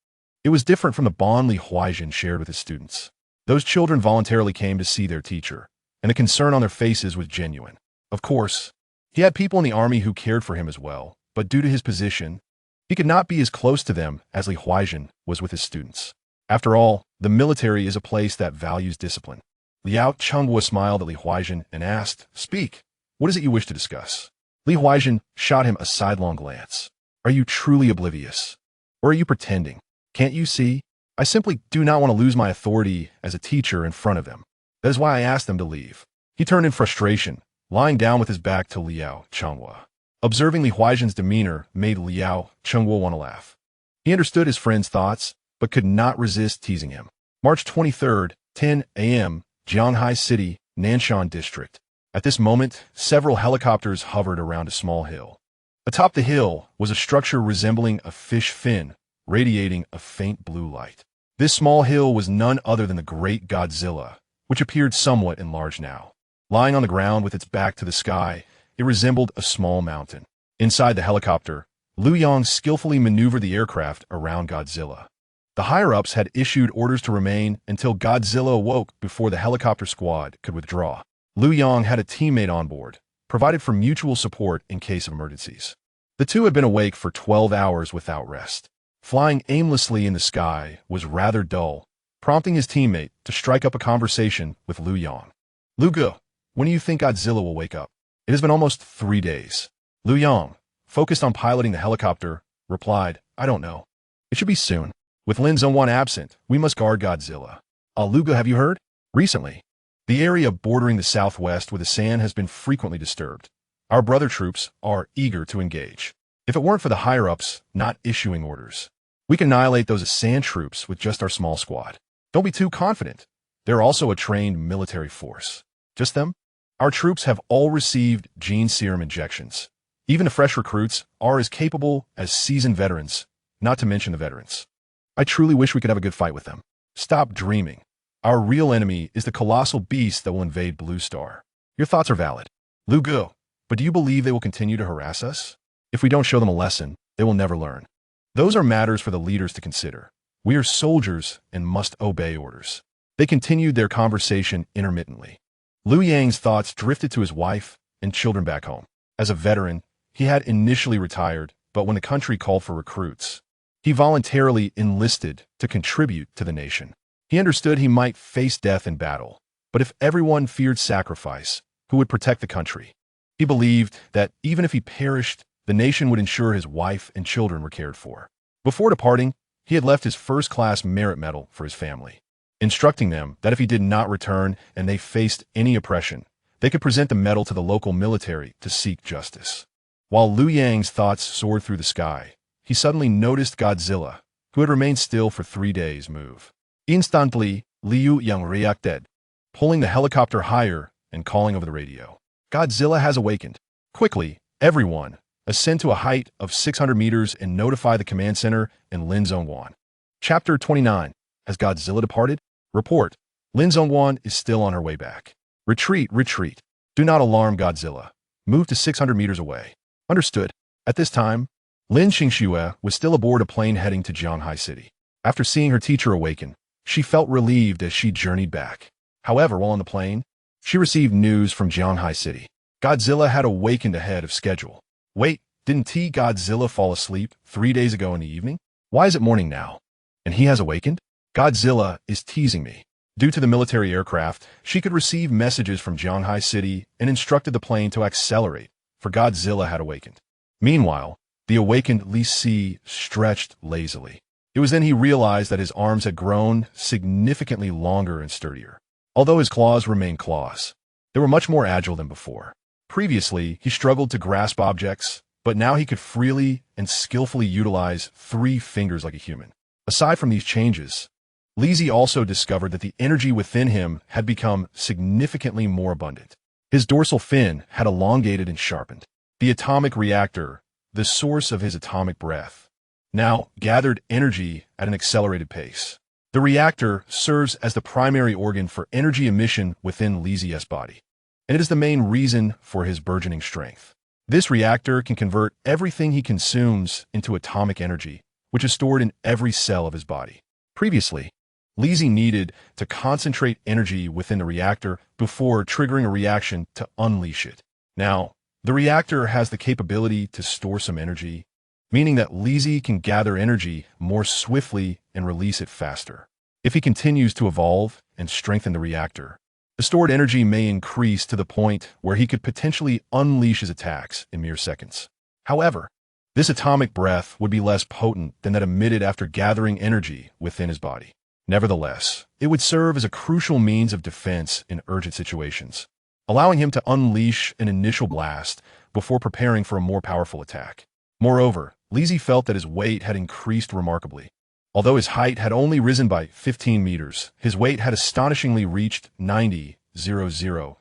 It was different from the bond Li Huaizhen shared with his students. Those children voluntarily came to see their teacher, and the concern on their faces was genuine. Of course, he had people in the army who cared for him as well, but due to his position, he could not be as close to them as Li Huaizhen was with his students. After all, the military is a place that values discipline. Liao Chunghua smiled at Li Huaizhen and asked, "Speak. What is it you wish to discuss?" Li Huaizhen shot him a sidelong glance. "Are you truly oblivious? Or are you pretending? Can't you see? I simply do not want to lose my authority as a teacher in front of them. That is why I asked them to leave. He turned in frustration, lying down with his back to Liao Chenghua. Observing Li Huaizhen's demeanor made Liao Chenghua want to laugh. He understood his friend's thoughts, but could not resist teasing him. March 23rd, 10 a.m., Jianghai City, Nanshan District. At this moment, several helicopters hovered around a small hill. Atop the hill was a structure resembling a fish fin, radiating a faint blue light. This small hill was none other than the great Godzilla, which appeared somewhat enlarged now. Lying on the ground with its back to the sky, it resembled a small mountain. Inside the helicopter, Liu Yang skillfully maneuvered the aircraft around Godzilla. The higher-ups had issued orders to remain until Godzilla awoke before the helicopter squad could withdraw. Liu Yang had a teammate on board, provided for mutual support in case of emergencies. The two had been awake for 12 hours without rest. Flying aimlessly in the sky was rather dull, prompting his teammate to strike up a conversation with Liu Yang. "Liu Ge, when do you think Godzilla will wake up?" "It has been almost 3 days." Liu Yang, focused on piloting the helicopter, replied, "I don't know. It should be soon. With Lin Zhongwan absent, we must guard Godzilla." "Liu Ge, have you heard? Recently, the area bordering the southwest with the sand has been frequently disturbed. Our brother troops are eager to engage. If it weren't for the higher-ups not issuing orders, we can annihilate those sand troops with just our small squad." "Don't be too confident. They're also a trained military force." "Just them? Our troops have all received gene serum injections. Even the fresh recruits are as capable as seasoned veterans, not to mention the veterans. I truly wish we could have a good fight with them." "Stop dreaming. Our real enemy is the colossal beast that will invade Blue Star." "Your thoughts are valid, Liu Ge, but do you believe they will continue to harass us? If we don't show them a lesson, they will never learn. Those are matters for the leaders to consider. We are soldiers and must obey orders." They continued their conversation intermittently. Liu Yang's thoughts drifted to his wife and children back home. As a veteran, he had initially retired, but when the country called for recruits, he voluntarily enlisted to contribute to the nation. He understood he might face death in battle, but if everyone feared sacrifice, who would protect the country? He believed that even if he perished, the nation would ensure his wife and children were cared for. Before departing, he had left his first-class merit medal for his family, instructing them that if he did not return and they faced any oppression, they could present the medal to the local military to seek justice. While Liu Yang's thoughts soared through the sky, he suddenly noticed Godzilla, who had remained still for 3 days, move. Instantly, Liu Yang reacted, pulling the helicopter higher and calling over the radio. "Godzilla has awakened. Quickly, everyone, ascend to a height of 600 meters and notify the command center in Lin Zhongwan." Chapter 29. Has Godzilla departed? Report. Lin Zhongwan is still on her way back. Retreat, retreat. Do not alarm Godzilla. Move to 600 meters away. Understood. At this time, Lin Xingxue was still aboard a plane heading to Jianghai City. After seeing her teacher awaken, she felt relieved as she journeyed back. However, while on the plane, she received news from Jianghai City. Godzilla had awakened ahead of schedule. Wait, didn't Godzilla fall asleep 3 days ago in the evening? Why is it morning now? And he has awakened? Godzilla is teasing me. Due to the military aircraft, she could receive messages from Jianghai City and instructed the plane to accelerate, for Godzilla had awakened. Meanwhile, the awakened Li Si stretched lazily. It was then he realized that his arms had grown significantly longer and sturdier. Although his claws remained claws, they were much more agile than before. Previously, he struggled to grasp objects, but now he could freely and skillfully utilize 3 fingers like a human. Aside from these changes, Li Si also discovered that the energy within him had become significantly more abundant. His dorsal fin had elongated and sharpened. The atomic reactor, the source of his atomic breath, now gathered energy at an accelerated pace. The reactor serves as the primary organ for energy emission within Li Si's body, and it is the main reason for his burgeoning strength. This reactor can convert everything he consumes into atomic energy, which is stored in every cell of his body. Previously, Li Si needed to concentrate energy within the reactor before triggering a reaction to unleash it. Now, the reactor has the capability to store some energy, meaning that Li Si can gather energy more swiftly and release it faster. If he continues to evolve and strengthen the reactor, the stored energy may increase to the point where he could potentially unleash his attacks in mere seconds. However, this atomic breath would be less potent than that emitted after gathering energy within his body. Nevertheless, it would serve as a crucial means of defense in urgent situations, allowing him to unleash an initial blast before preparing for a more powerful attack. Moreover, Lizzie felt that his weight had increased remarkably. Although his height had only risen by 15 meters, his weight had astonishingly reached 90,000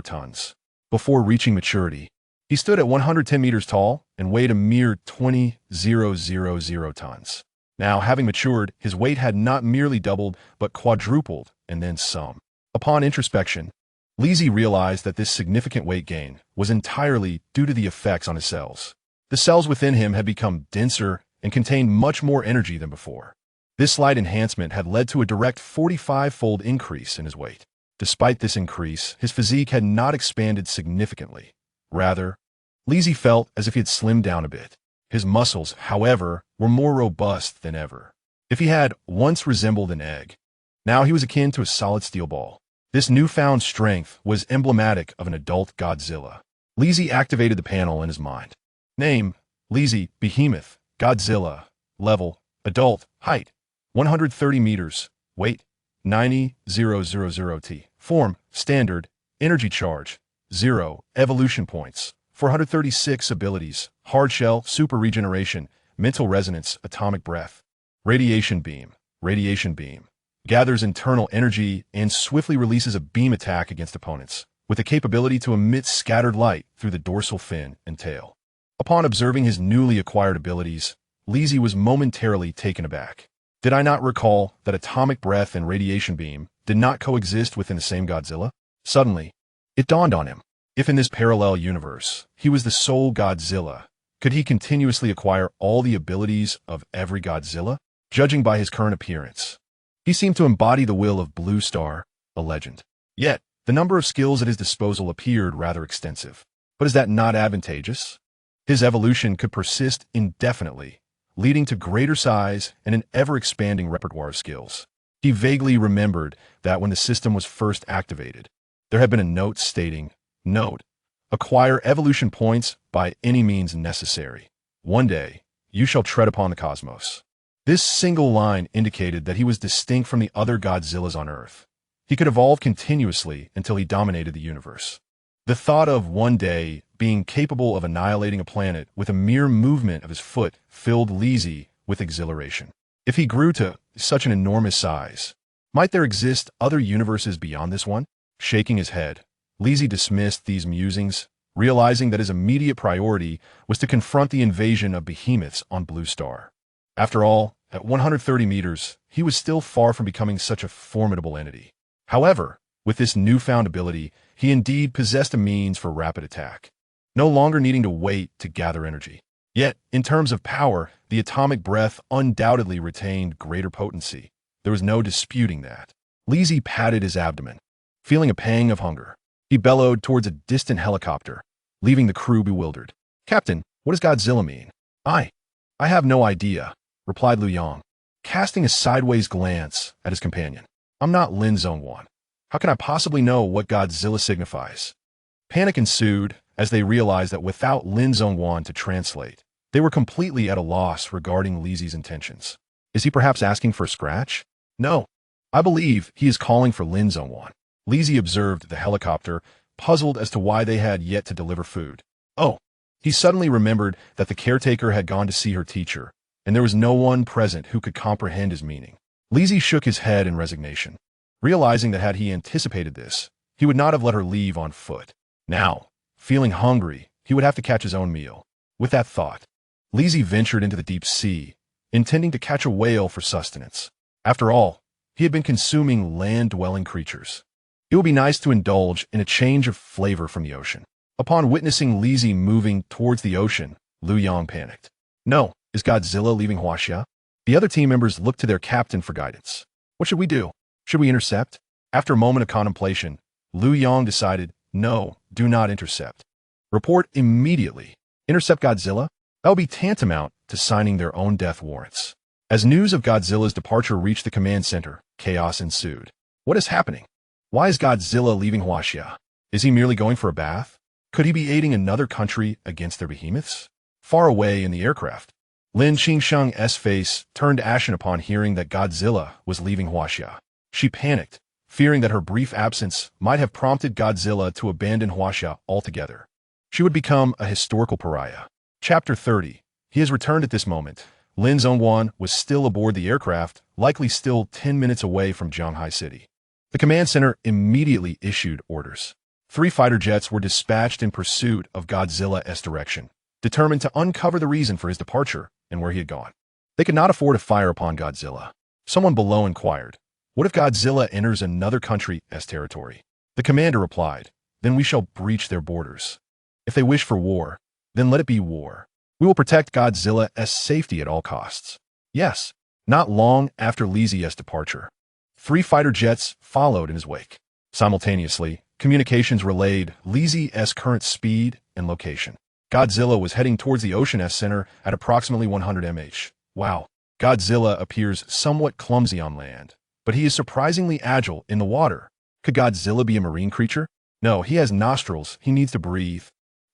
tons. Before reaching maturity, he stood at 110 meters tall and weighed a mere 20,000 tons. Now, having matured, his weight had not merely doubled, but quadrupled, and then some. Upon introspection, Lizzie realized that this significant weight gain was entirely due to the effects on his cells. The cells within him had become denser and contained much more energy than before. This slight enhancement had led to a direct 45-fold increase in his weight. Despite this increase, his physique had not expanded significantly. Rather, Lizzie felt as if he had slimmed down a bit. His muscles, however, were more robust than ever. If he had once resembled an egg, now he was akin to a solid steel ball. This newfound strength was emblematic of an adult Godzilla. Lizzie activated the panel in his mind. Name, Lizzie, Behemoth, Godzilla. Level, adult, height, 130 meters, weight, 90,000 T. Form, standard, energy charge, 0, evolution points, 436 abilities, hard shell, super regeneration, mental resonance, atomic breath, radiation beam, gathers internal energy and swiftly releases a beam attack against opponents, with the capability to emit scattered light through the dorsal fin and tail. Upon observing his newly acquired abilities, Lizzie was momentarily taken aback. Did I not recall that atomic breath and radiation beam did not coexist within the same Godzilla? Suddenly, it dawned on him. If in this parallel universe, he was the sole Godzilla, could he continuously acquire all the abilities of every Godzilla? Judging by his current appearance, he seemed to embody the will of Blue Star, a legend. Yet, the number of skills at his disposal appeared rather extensive. But is that not advantageous? His evolution could persist indefinitely, leading to greater size and an ever-expanding repertoire of skills. He vaguely remembered that when the system was first activated, there had been a note stating, "Note, acquire evolution points by any means necessary. One day, you shall tread upon the cosmos." This single line indicated that he was distinct from the other Godzillas on Earth. He could evolve continuously until he dominated the universe. The thought of one day being capable of annihilating a planet with a mere movement of his foot filled Lizzie with exhilaration. If he grew to such an enormous size, might there exist other universes beyond this one? Shaking his head, Lizzie dismissed these musings, realizing that his immediate priority was to confront the invasion of behemoths on Blue Star. After all, at 130 meters, he was still far from becoming such a formidable entity. However, with this newfound ability, he indeed possessed a means for rapid attack, no longer needing to wait to gather energy. Yet, in terms of power, the atomic breath undoubtedly retained greater potency. There was no disputing that. Lizzie patted his abdomen, feeling a pang of hunger. He bellowed towards a distant helicopter, leaving the crew bewildered. "Captain, what does Godzilla mean?" I have no idea," replied Liu Yang, casting a sideways glance at his companion. "I'm not Lin Zone 1. How can I possibly know what Godzilla signifies?" Panic ensued as they realized that without Lin Zone 1 to translate, they were completely at a loss regarding Lizzie's intentions. Is he perhaps asking for a scratch? No, I believe he is calling for Lin Zone 1. Lizzie observed the helicopter, puzzled as to why they had yet to deliver food. Oh, he suddenly remembered that the caretaker had gone to see her teacher, and there was no one present who could comprehend his meaning. Lizzie shook his head in resignation, realizing that had he anticipated this, he would not have let her leave on foot. Now, feeling hungry, he would have to catch his own meal. With that thought, Lizzie ventured into the deep sea, intending to catch a whale for sustenance. After all, he had been consuming land-dwelling creatures. It would be nice to indulge in a change of flavor from the ocean. Upon witnessing Lizzie moving towards the ocean, Liu Yang panicked. No, is Godzilla leaving Huaxia? The other team members looked to their captain for guidance. What should we do? Should we intercept? After a moment of contemplation, Liu Yang decided, no, do not intercept. Report immediately. Intercept Godzilla? That would be tantamount to signing their own death warrants. As news of Godzilla's departure reached the command center, chaos ensued. What is happening? Why is Godzilla leaving Huaxia? Is he merely going for a bath? Could he be aiding another country against their behemoths? Far away in the aircraft, Lin Qingsheng's face turned ashen upon hearing that Godzilla was leaving Huaxia. She panicked, fearing that her brief absence might have prompted Godzilla to abandon Huaxia altogether. She would become a historical pariah. Chapter 30. He has returned at this moment. Lin Zhongguan was still aboard the aircraft, likely still 10 minutes away from Zhanghai City. The command center immediately issued orders. 3 fighter jets were dispatched in pursuit of Godzilla's direction, determined to uncover the reason for his departure and where he had gone. They could not afford to fire upon Godzilla. Someone below inquired, "What if Godzilla enters another country's territory?" The commander replied, "Then we shall breach their borders. If they wish for war, then let it be war. We will protect Godzilla's safety at all costs." Yes, not long after Li Zi's departure, 3 fighter jets followed in his wake. Simultaneously, communications relayed Li Zi's current speed and location. Godzilla was heading towards the ocean's center at approximately 100 mph. Wow. Godzilla appears somewhat clumsy on land, but he is surprisingly agile in the water. Could Godzilla be a marine creature? No, he has nostrils. He needs to breathe.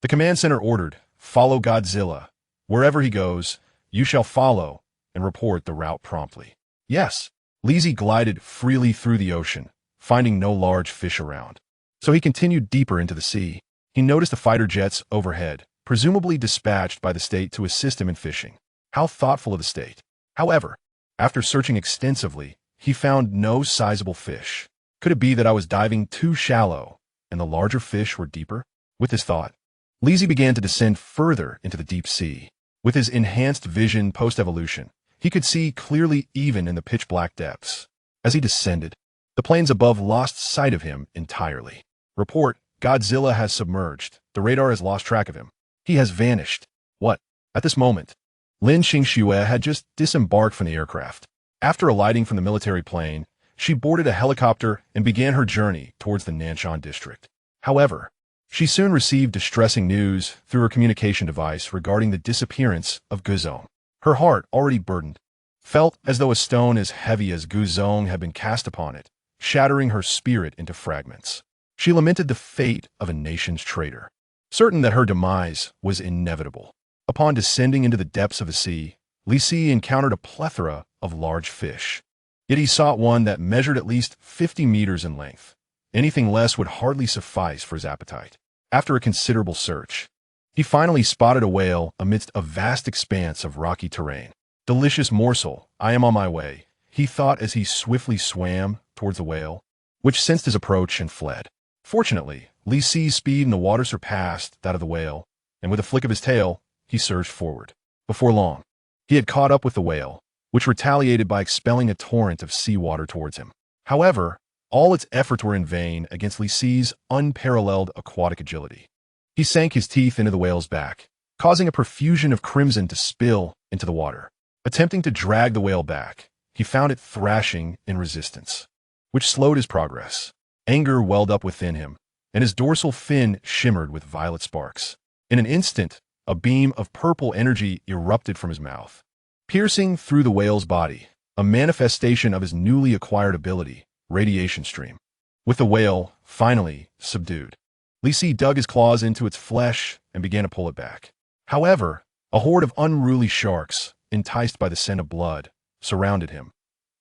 The command center ordered, "Follow Godzilla. Wherever he goes, you shall follow and report the route promptly." Yes. Li Zi glided freely through the ocean, finding no large fish around. So he continued deeper into the sea. He noticed the fighter jets overhead, presumably dispatched by the state to assist him in fishing. How thoughtful of the state. However, after searching extensively, he found no sizable fish. Could it be that I was diving too shallow and the larger fish were deeper? With this thought, Li Zi began to descend further into the deep sea. With his enhanced vision post-evolution, he could see clearly even in the pitch-black depths. As he descended, the planes above lost sight of him entirely. Report, Godzilla has submerged. The radar has lost track of him. He has vanished. What? At this moment, Lin Qingxue had just disembarked from the aircraft. After alighting from the military plane, she boarded a helicopter and began her journey towards the Nanshan district. However, she soon received distressing news through her communication device regarding the disappearance of Guzong. Her heart, already burdened, felt as though a stone as heavy as Guzong had been cast upon it, shattering her spirit into fragments. She lamented the fate of a nation's traitor, certain that her demise was inevitable. Upon descending into the depths of the sea, Li Zi encountered a plethora of large fish. Yet he sought one that measured at least 50 meters in length. Anything less would hardly suffice for his appetite. After a considerable search, he finally spotted a whale amidst a vast expanse of rocky terrain. "Delicious morsel, I am on my way," he thought as he swiftly swam towards the whale, which sensed his approach and fled. Fortunately, Li Zi's speed in the water surpassed that of the whale, and with a flick of his tail, he surged forward. Before long, he had caught up with the whale, which retaliated by expelling a torrent of seawater towards him. However, all its efforts were in vain against Li Zi's unparalleled aquatic agility. He sank his teeth into the whale's back, causing a profusion of crimson to spill into the water. Attempting to drag the whale back, he found it thrashing in resistance, which slowed his progress. Anger welled up within him, and his dorsal fin shimmered with violet sparks. In an instant, a beam of purple energy erupted from his mouth, piercing through the whale's body, a manifestation of his newly acquired ability, radiation stream. With the whale, finally, subdued, Li Zi dug his claws into its flesh and began to pull it back. However, a horde of unruly sharks, enticed by the scent of blood, surrounded him.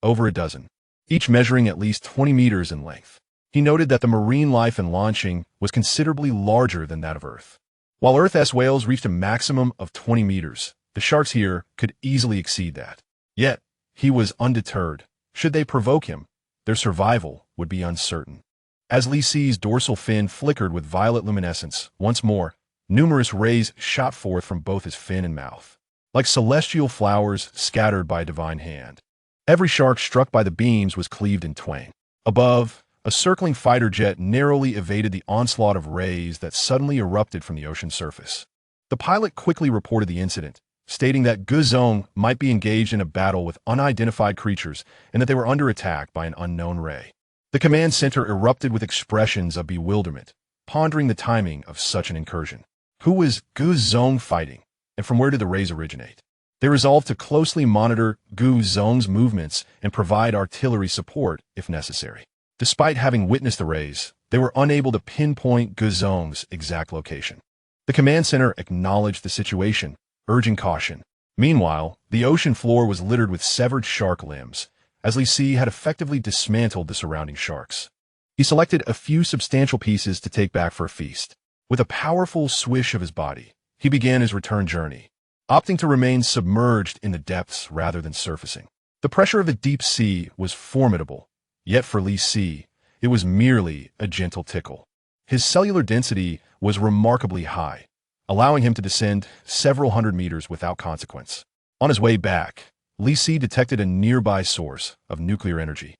Over a dozen, each measuring at least 20 meters in length. He noted that the marine life in launching was considerably larger than that of Earth. While Earth's whales reached a maximum of 20 meters, the sharks here could easily exceed that. Yet, he was undeterred. Should they provoke him, their survival would be uncertain. As Li Zi's dorsal fin flickered with violet luminescence, once more, numerous rays shot forth from both his fin and mouth, like celestial flowers scattered by a divine hand. Every shark struck by the beams was cleaved in twain. Above, a circling fighter jet narrowly evaded the onslaught of rays that suddenly erupted from the ocean's surface. The pilot quickly reported the incident, stating that Guzong might be engaged in a battle with unidentified creatures and that they were under attack by an unknown ray. The command center erupted with expressions of bewilderment, pondering the timing of such an incursion. Who was Guzong fighting, and from where did the rays originate? They resolved to closely monitor Guzong's movements and provide artillery support if necessary. Despite having witnessed the rays, they were unable to pinpoint Guzong's exact location. The command center acknowledged the situation, urging caution. Meanwhile, the ocean floor was littered with severed shark limbs, as Li Si had effectively dismantled the surrounding sharks. He selected a few substantial pieces to take back for a feast. With a powerful swish of his body, he began his return journey, opting to remain submerged in the depths rather than surfacing. The pressure of the deep sea was formidable, yet for Li Si, it was merely a gentle tickle. His cellular density was remarkably high, allowing him to descend several hundred meters without consequence. On his way back, Li Si detected a nearby source of nuclear energy.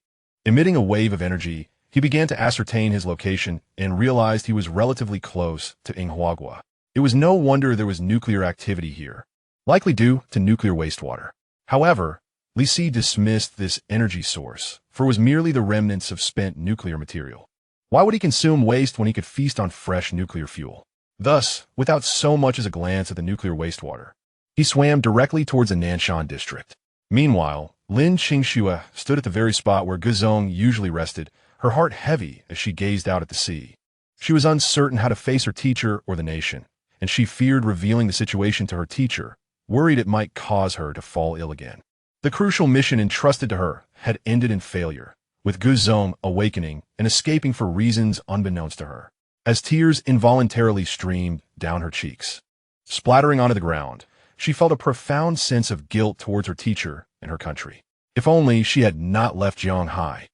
Emitting a wave of energy, he began to ascertain his location and realized he was relatively close to Inghuagua. It was no wonder there was nuclear activity here, likely due to nuclear wastewater. However, Li Si dismissed this energy source, for it was merely the remnants of spent nuclear material. Why would he consume waste when he could feast on fresh nuclear fuel? Thus, without so much as a glance at the nuclear wastewater, he swam directly towards the Nanshan district. Meanwhile, Lin Qingxue stood at the very spot where Guzong usually rested, her heart heavy as she gazed out at the sea. She was uncertain how to face her teacher or the nation, and she feared revealing the situation to her teacher, worried it might cause her to fall ill again. The crucial mission entrusted to her had ended in failure, with Guzong awakening and escaping for reasons unbeknownst to her, as tears involuntarily streamed down her cheeks. Splattering onto the ground, she felt a profound sense of guilt towards her teacher and her country. If only she had not left Jianghai,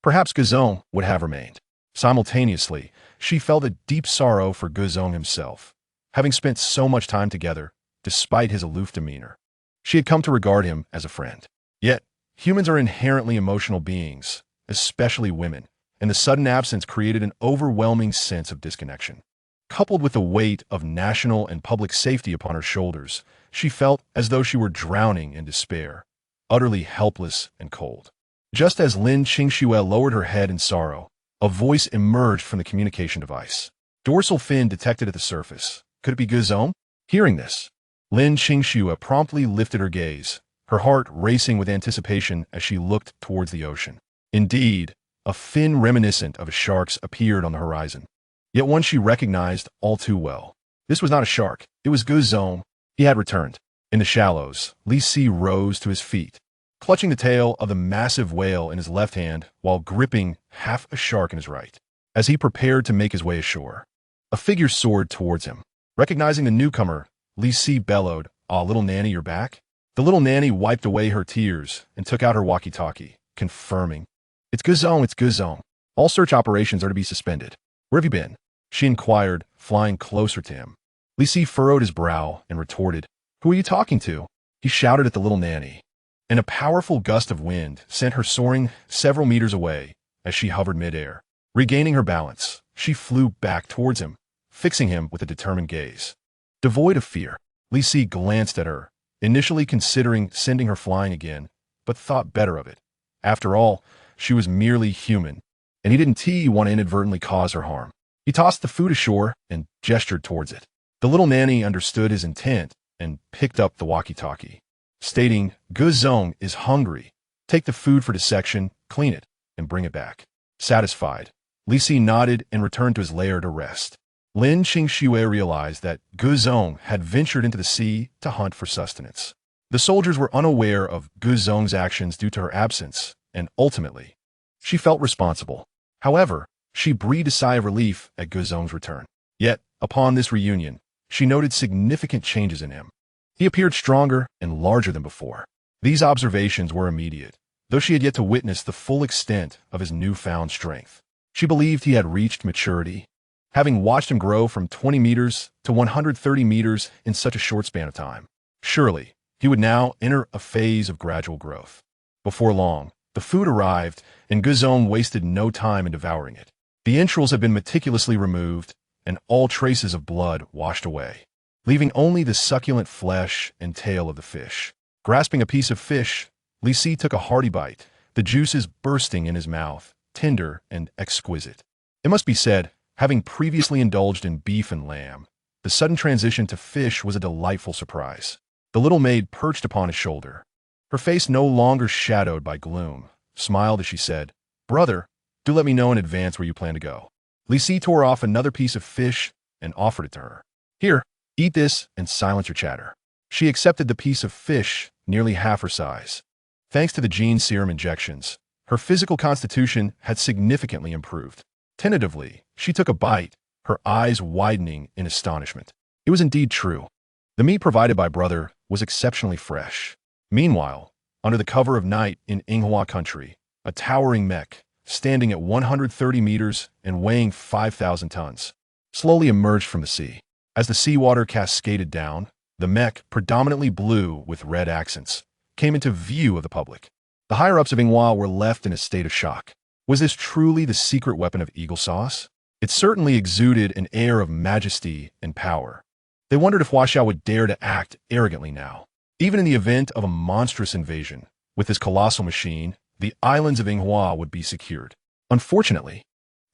perhaps Guzong would have remained. Simultaneously, she felt a deep sorrow for Guzong himself, having spent so much time together, despite his aloof demeanor. She had come to regard him as a friend. Yet, humans are inherently emotional beings, especially women, and the sudden absence created an overwhelming sense of disconnection. Coupled with the weight of national and public safety upon her shoulders, she felt as though she were drowning in despair, utterly helpless and cold. Just as Lin Qingxue lowered her head in sorrow, a voice emerged from the communication device. Dorsal fin detected at the surface. Could it be Guzong? Hearing this, Lin Qingxue promptly lifted her gaze, her heart racing with anticipation as she looked towards the ocean. Indeed, a fin reminiscent of a shark's appeared on the horizon, yet one she recognized all too well. This was not a shark, it was Guzong. He had returned. In the shallows, Li Si rose to his feet, clutching the tail of the massive whale in his left hand while gripping half a shark in his right. As he prepared to make his way ashore, a figure soared towards him. Recognizing the newcomer, Li Si bellowed, "Aw, little nanny, you're back?" The little nanny wiped away her tears and took out her walkie-talkie, confirming, It's Guzong. All search operations are to be suspended. Where have you been?" she inquired, flying closer to him. Li Si furrowed his brow and retorted, "Who are you talking to?" He shouted at the little nanny, and a powerful gust of wind sent her soaring several meters away as she hovered midair. Regaining her balance, she flew back towards him, fixing him with a determined gaze. Devoid of fear, Li Si glanced at her, initially considering sending her flying again, but thought better of it. After all, she was merely human, and he didn't want to inadvertently cause her harm. He tossed the food ashore and gestured towards it. The little nanny understood his intent and picked up the walkie-talkie, stating, "Guzong is hungry. Take the food for dissection, clean it, and bring it back." Satisfied, Li Si nodded and returned to his lair to rest. Lin Qingxue realized that Guzong had ventured into the sea to hunt for sustenance. The soldiers were unaware of Guzong's actions due to her absence, and ultimately, she felt responsible. However, she breathed a sigh of relief at Guzong's return. Yet, upon this reunion, she noted significant changes in him. He appeared stronger and larger than before. These observations were immediate, though she had yet to witness the full extent of his newfound strength. She believed he had reached maturity, having watched him grow from 20 meters to 130 meters in such a short span of time. Surely, he would now enter a phase of gradual growth. Before long, the food arrived, and Guzong wasted no time in devouring it. The entrails had been meticulously removed, and all traces of blood washed away, leaving only the succulent flesh and tail of the fish. Grasping a piece of fish, Li Si took a hearty bite, the juices bursting in his mouth, tender and exquisite. It must be said, having previously indulged in beef and lamb, the sudden transition to fish was a delightful surprise. The little maid perched upon his shoulder, her face no longer shadowed by gloom, smiled as she said, "Brother, do let me know in advance where you plan to go." Li Si tore off another piece of fish and offered it to her. "Here, eat this and silence your chatter." She accepted the piece of fish, nearly half her size. Thanks to the gene serum injections, her physical constitution had significantly improved. Tentatively, she took a bite, her eyes widening in astonishment. It was indeed true. The meat provided by brother was exceptionally fresh. Meanwhile, under the cover of night in Inghua country, a towering mech, standing at 130 meters and weighing 5,000 tons, slowly emerged from the sea. As the seawater cascaded down, the mech, predominantly blue with red accents, came into view of the public. The higher-ups of Inghua were left in a state of shock. Was this truly the secret weapon of Eagle Sauce? It certainly exuded an air of majesty and power. They wondered if Huaxiao would dare to act arrogantly now. Even in the event of a monstrous invasion, with this colossal machine, the islands of Inghua would be secured. Unfortunately,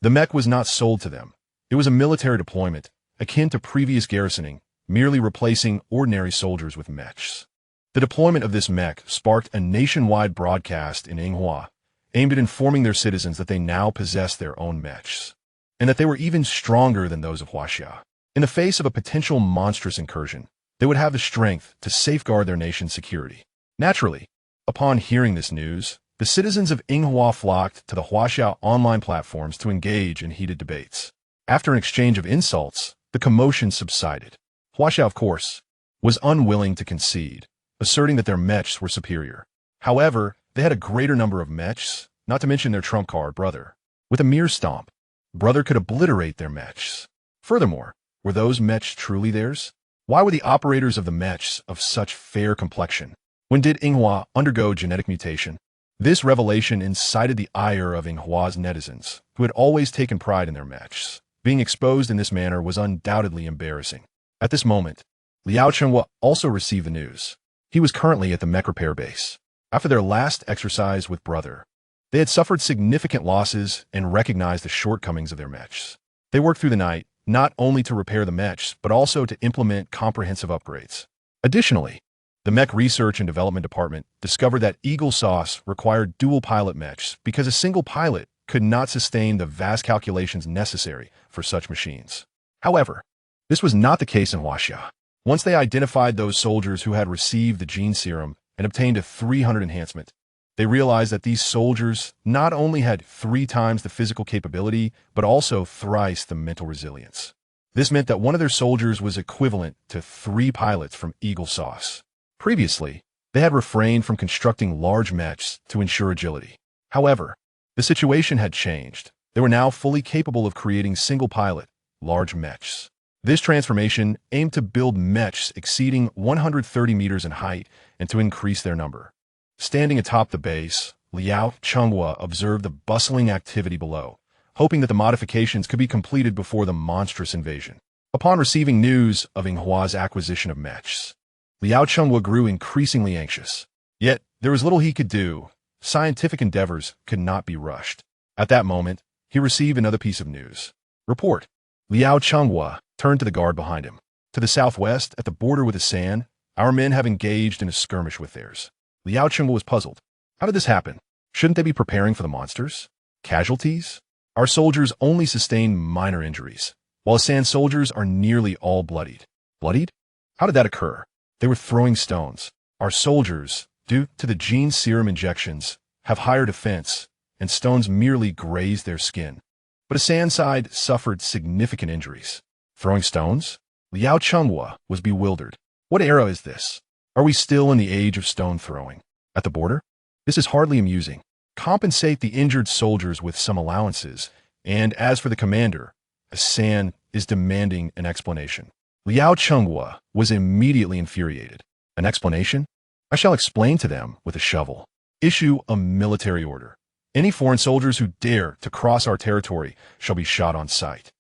the mech was not sold to them. It was a military deployment, akin to previous garrisoning, merely replacing ordinary soldiers with mechs. The deployment of this mech sparked a nationwide broadcast in Inghua, aimed at informing their citizens that they now possessed their own mechs, and that they were even stronger than those of Huaxia. In the face of a potential monstrous incursion, they would have the strength to safeguard their nation's security. Naturally, upon hearing this news, the citizens of Inghua flocked to the Huaxia online platforms to engage in heated debates. After an exchange of insults, the commotion subsided. Huaxia, of course, was unwilling to concede, asserting that their mechs were superior. However, they had a greater number of mechs, not to mention their trump card, brother. With a mere stomp, brother could obliterate their mechs. Furthermore, were those mechs truly theirs? Why were the operators of the mechs of such fair complexion? When did Inghua undergo genetic mutation? This revelation incited the ire of Inghua's netizens, who had always taken pride in their mechs. Being exposed in this manner was undoubtedly embarrassing. At this moment, Liao Chenghua also received the news. He was currently at the mech repair base. After their last exercise with brother, they had suffered significant losses and recognized the shortcomings of their mechs. They worked through the night, not only to repair the mechs, but also to implement comprehensive upgrades. Additionally, the Mech Research and Development Department discovered that Eagle Sauce required dual pilot mechs because a single pilot could not sustain the vast calculations necessary for such machines. However, this was not the case in Huaxia. Once they identified those soldiers who had received the gene serum and obtained a 300 enhancement, they realized that these soldiers not only had 3 times the physical capability, but also thrice the mental resilience. This meant that one of their soldiers was equivalent to 3 pilots from Eagle Sauce. Previously, they had refrained from constructing large mechs to ensure agility. However, the situation had changed. They were now fully capable of creating single-pilot, large mechs. This transformation aimed to build mechs exceeding 130 meters in height and to increase their number. Standing atop the base, Liao Chenghua observed the bustling activity below, hoping that the modifications could be completed before the monstrous invasion. Upon receiving news of Inghua's acquisition of mechs, Liao Chenghua grew increasingly anxious. Yet, there was little he could do. Scientific endeavors could not be rushed. At that moment, he received another piece of news. Report. Liao Chenghua turned to the guard behind him. To the southwest, at the border with the San, our men have engaged in a skirmish with theirs. Liao Chenghua was puzzled. How did this happen? Shouldn't they be preparing for the monsters? Casualties? Our soldiers only sustained minor injuries, while the San soldiers are nearly all bloodied. Bloodied? How did that occur? They were throwing stones. Our soldiers, due to the gene serum injections, have higher defense, and stones merely grazed their skin. But a San side suffered significant injuries. Throwing stones? Liao Chenghua was bewildered. What era is this? Are we still in the age of stone throwing? At the border? This is hardly amusing. Compensate the injured soldiers with some allowances, and as for the commander, a San is demanding an explanation. Liao Chenghua was immediately infuriated. An explanation? I shall explain to them with a shovel. Issue a military order. Any foreign soldiers who dare to cross our territory shall be shot on sight.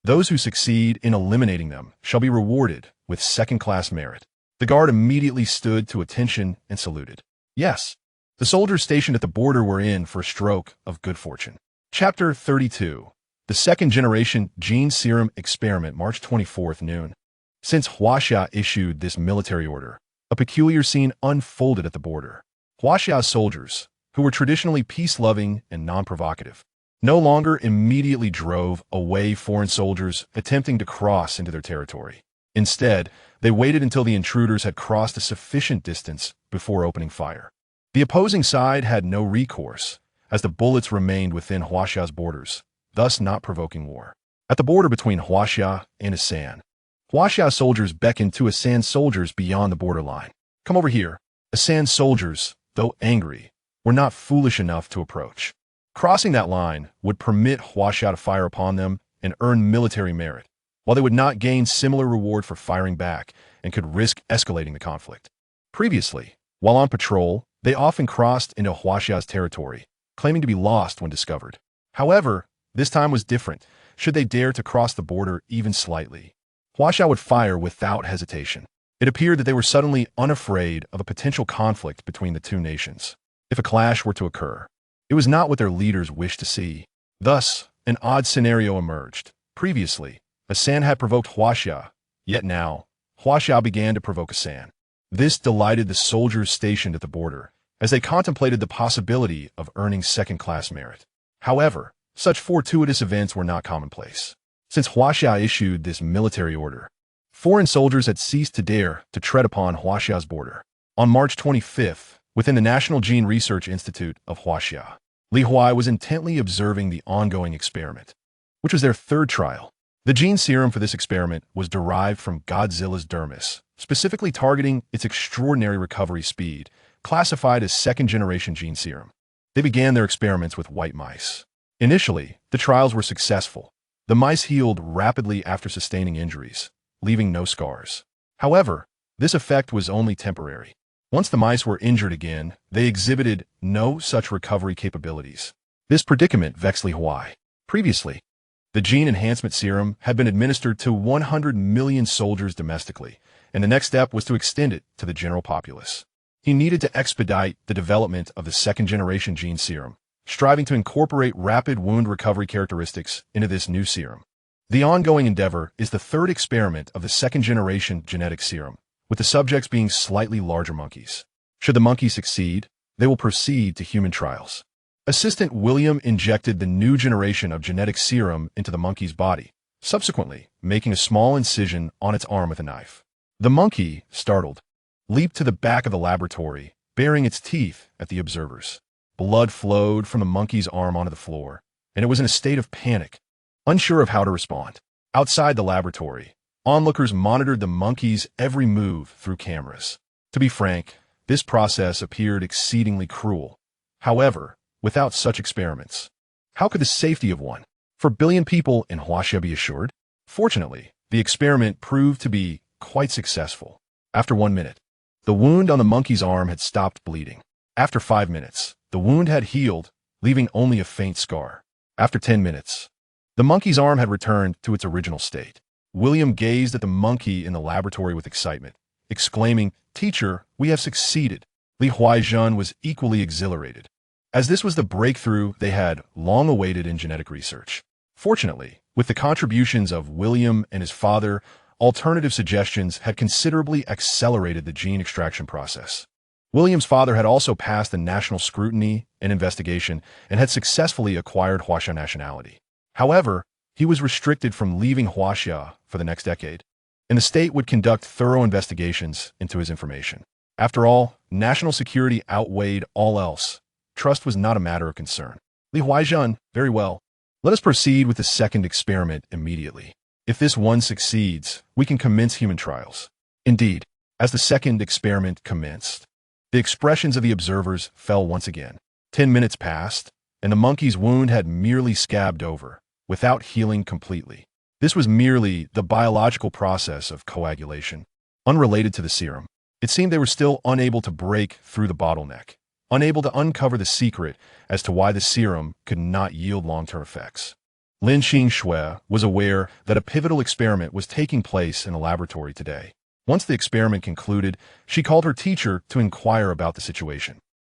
Those who succeed in eliminating them shall be rewarded with second-class merit. The guard immediately stood to attention and saluted. Yes, the soldiers stationed at the border were in for a stroke of good fortune. Chapter 32. The second-generation gene serum experiment, March 24th, noon. Since Huaxia issued this military order, a peculiar scene unfolded at the border. Huaxia's soldiers, who were traditionally peace-loving and non-provocative, no longer immediately drove away foreign soldiers attempting to cross into their territory. Instead, they waited until the intruders had crossed a sufficient distance before opening fire. The opposing side had no recourse, as the bullets remained within Huaxia's borders, thus not provoking war. At the border between Huaxia and Asan, Huaxia soldiers beckoned to Asan soldiers beyond the borderline. "Come over here." Asan soldiers, though angry, were not foolish enough to approach. Crossing that line would permit Huaxia to fire upon them and earn military merit, while they would not gain similar reward for firing back and could risk escalating the conflict. Previously, while on patrol, they often crossed into Huaxia's territory, claiming to be lost when discovered. However, this time was different. Should they dare to cross the border even slightly, Huaxia would fire without hesitation. It appeared that they were suddenly unafraid of a potential conflict between the two nations. If a clash were to occur, it was not what their leaders wished to see. Thus, an odd scenario emerged. Previously, Asan had provoked Huaxia, yet now, Huaxia began to provoke Asan. This delighted the soldiers stationed at the border, as they contemplated the possibility of earning second-class merit. However, such fortuitous events were not commonplace. Since Huaxia issued this military order, foreign soldiers had ceased to dare to tread upon Huaxia's border. On March 25th, within the National Gene Research Institute of Huaxia, Li Huai was intently observing the ongoing experiment, which was their third trial. The gene serum for this experiment was derived from Godzilla's dermis, specifically targeting its extraordinary recovery speed, classified as second-generation gene serum. They began their experiments with white mice. Initially, the trials were successful. The mice healed rapidly after sustaining injuries, leaving no scars. However, this effect was only temporary. Once the mice were injured again, they exhibited no such recovery capabilities. This predicament vexed Li Huai. Previously, the gene enhancement serum had been administered to 100 million soldiers domestically, and the next step was to extend it to the general populace. He needed to expedite the development of the second-generation gene serum, striving to incorporate rapid wound recovery characteristics into this new serum. The ongoing endeavor is the third experiment of the second-generation genetic serum, with the subjects being slightly larger monkeys. Should the monkeys succeed, they will proceed to human trials. Assistant William injected the new generation of genetic serum into the monkey's body, subsequently making a small incision on its arm with a knife. The monkey, startled, leaped to the back of the laboratory, baring its teeth at the observers. Blood flowed from the monkey's arm onto the floor, and it was in a state of panic, unsure of how to respond. Outside the laboratory, onlookers monitored the monkey's every move through cameras. To be frank, this process appeared exceedingly cruel. However, without such experiments, how could the safety of 1 billion people in Huaxia be assured? Fortunately, the experiment proved to be quite successful. After 1 minute, the wound on the monkey's arm had stopped bleeding. After 5 minutes, the wound had healed, leaving only a faint scar. After 10 minutes, the monkey's arm had returned to its original state. William gazed at the monkey in the laboratory with excitement, exclaiming, "Teacher, we have succeeded." Li Huaizhen was equally exhilarated, as this was the breakthrough they had long awaited in genetic research. Fortunately, with the contributions of William and his father, alternative suggestions had considerably accelerated the gene extraction process. William's father had also passed the national scrutiny and investigation and had successfully acquired Huaxia nationality. However, he was restricted from leaving Huaxia for the next decade, and the state would conduct thorough investigations into his information. After all, national security outweighed all else. Trust was not a matter of concern. Li Huaizhen, very well. Let us proceed with the second experiment immediately. If this one succeeds, we can commence human trials. Indeed, as the second experiment commenced, the expressions of the observers fell once again. 10 minutes passed, and the monkey's wound had merely scabbed over, without healing completely. This was merely the biological process of coagulation, unrelated to the serum. It seemed they were still unable to break through the bottleneck, unable to uncover the secret as to why the serum could not yield long-term effects. Lin Xing was aware that a pivotal experiment was taking place in the laboratory today. Once the experiment concluded, she called her teacher to inquire about the situation.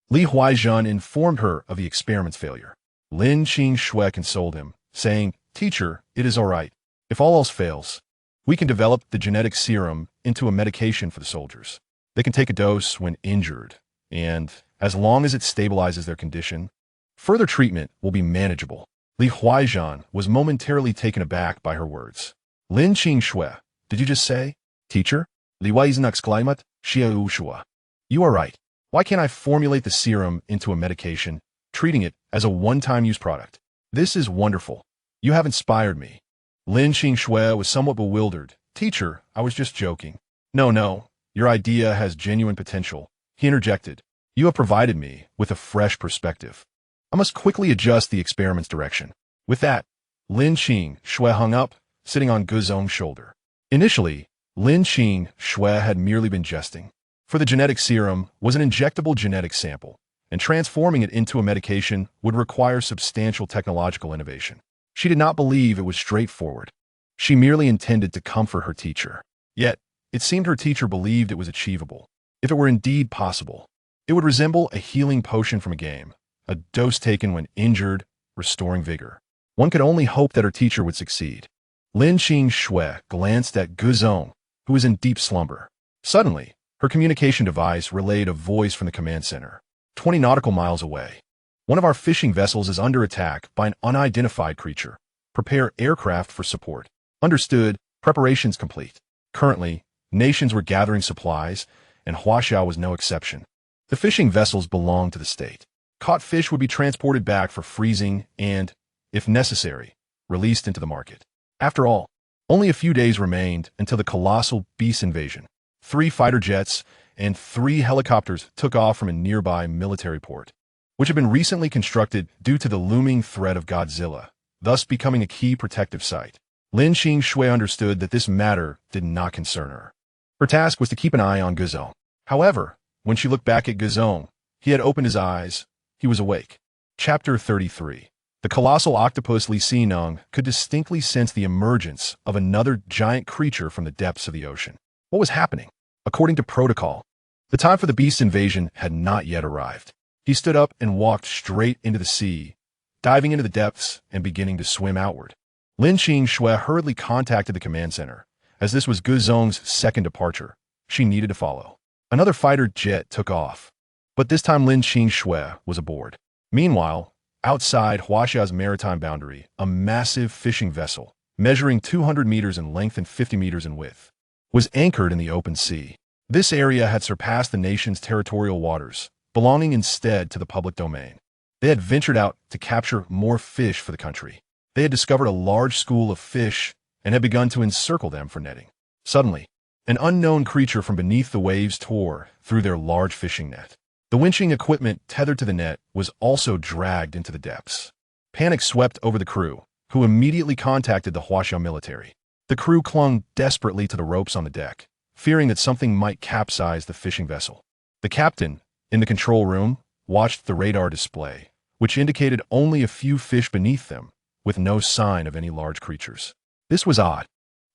Li Huaizhen informed her of the experiment's failure. Lin Xing consoled him, saying, "Teacher, it is all right. If all else fails, we can develop the genetic serum into a medication for the soldiers. They can take a dose when injured, and as long as it stabilizes their condition, further treatment will be manageable." Li Huaizhen was momentarily taken aback by her words. "Lin Xing, did you just say?" Teacher? Liwaiznak Klimat, Shia Ushua. You are right. Why can't I formulate the serum into a medication, treating it as a one-time use product? This is wonderful. You have inspired me. Lin Xingxue was somewhat bewildered. Teacher, I was just joking. No, your idea has genuine potential. He interjected. You have provided me with a fresh perspective. I must quickly adjust the experiment's direction. With that, Lin Xingxue hung up, sitting on Guzong's shoulder. Initially, Lin Xingxue had merely been jesting. For the genetic serum was an injectable genetic sample, and transforming it into a medication would require substantial technological innovation. She did not believe it was straightforward. She merely intended to comfort her teacher. Yet, it seemed her teacher believed it was achievable. If it were indeed possible, it would resemble a healing potion from a game, a dose taken when injured, restoring vigor. One could only hope that her teacher would succeed. Lin Xingxue glanced at Guzong, who was in deep slumber. Suddenly, her communication device relayed a voice from the command center, 20 nautical miles away. One of our fishing vessels is under attack by an unidentified creature. Prepare aircraft for support. Understood. Preparations complete. Currently, nations were gathering supplies, and Huaxiao was no exception. The fishing vessels belonged to the state. Caught fish would be transported back for freezing and, if necessary, released into the market. After all, only a few days remained until the colossal beast invasion. 3 fighter jets and 3 helicopters took off from a nearby military port, which had been recently constructed due to the looming threat of Godzilla, thus becoming a key protective site. Lin Xingxue understood that this matter did not concern her. Her task was to keep an eye on Guzong. However, when she looked back at Guzong, he had opened his eyes. He was awake. Chapter 33. The colossal octopus Li Xinong could distinctly sense the emergence of another giant creature from the depths of the ocean. What was happening? According to protocol, the time for the beast's invasion had not yet arrived. He stood up and walked straight into the sea, diving into the depths and beginning to swim outward. Lin Xingxue hurriedly contacted the command center. As this was Guzong's second departure, she needed to follow. Another fighter jet took off, but this time Lin Xingxue was aboard. Meanwhile, outside Huaxia's maritime boundary, a massive fishing vessel, measuring 200 meters in length and 50 meters in width, was anchored in the open sea. This area had surpassed the nation's territorial waters, belonging instead to the public domain. They had ventured out to capture more fish for the country. They had discovered a large school of fish and had begun to encircle them for netting. Suddenly, an unknown creature from beneath the waves tore through their large fishing net. The winching equipment tethered to the net was also dragged into the depths. Panic swept over the crew, who immediately contacted the Huaxiao military. The crew clung desperately to the ropes on the deck, fearing that something might capsize the fishing vessel. The captain, in the control room, watched the radar display, which indicated only a few fish beneath them, with no sign of any large creatures. This was odd.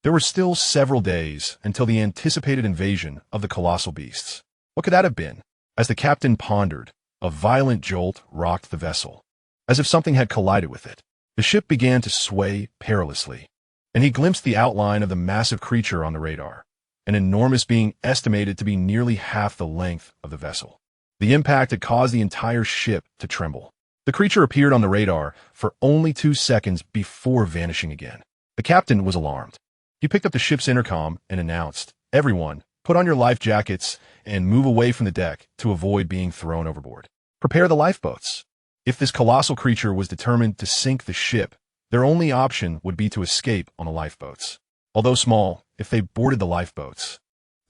There were still several days until the anticipated invasion of the colossal beasts. What could that have been? As the captain pondered, a violent jolt rocked the vessel, as if something had collided with it. The ship began to sway perilously, and he glimpsed the outline of the massive creature on the radar, an enormous being estimated to be nearly half the length of the vessel. The impact had caused the entire ship to tremble. The creature appeared on the radar for only 2 seconds before vanishing again. The captain was alarmed. He picked up the ship's intercom and announced, "Everyone, put on your life jackets and move away from the deck to avoid being thrown overboard. Prepare the lifeboats." If this colossal creature was determined to sink the ship, their only option would be to escape on the lifeboats. Although small, if they boarded the lifeboats,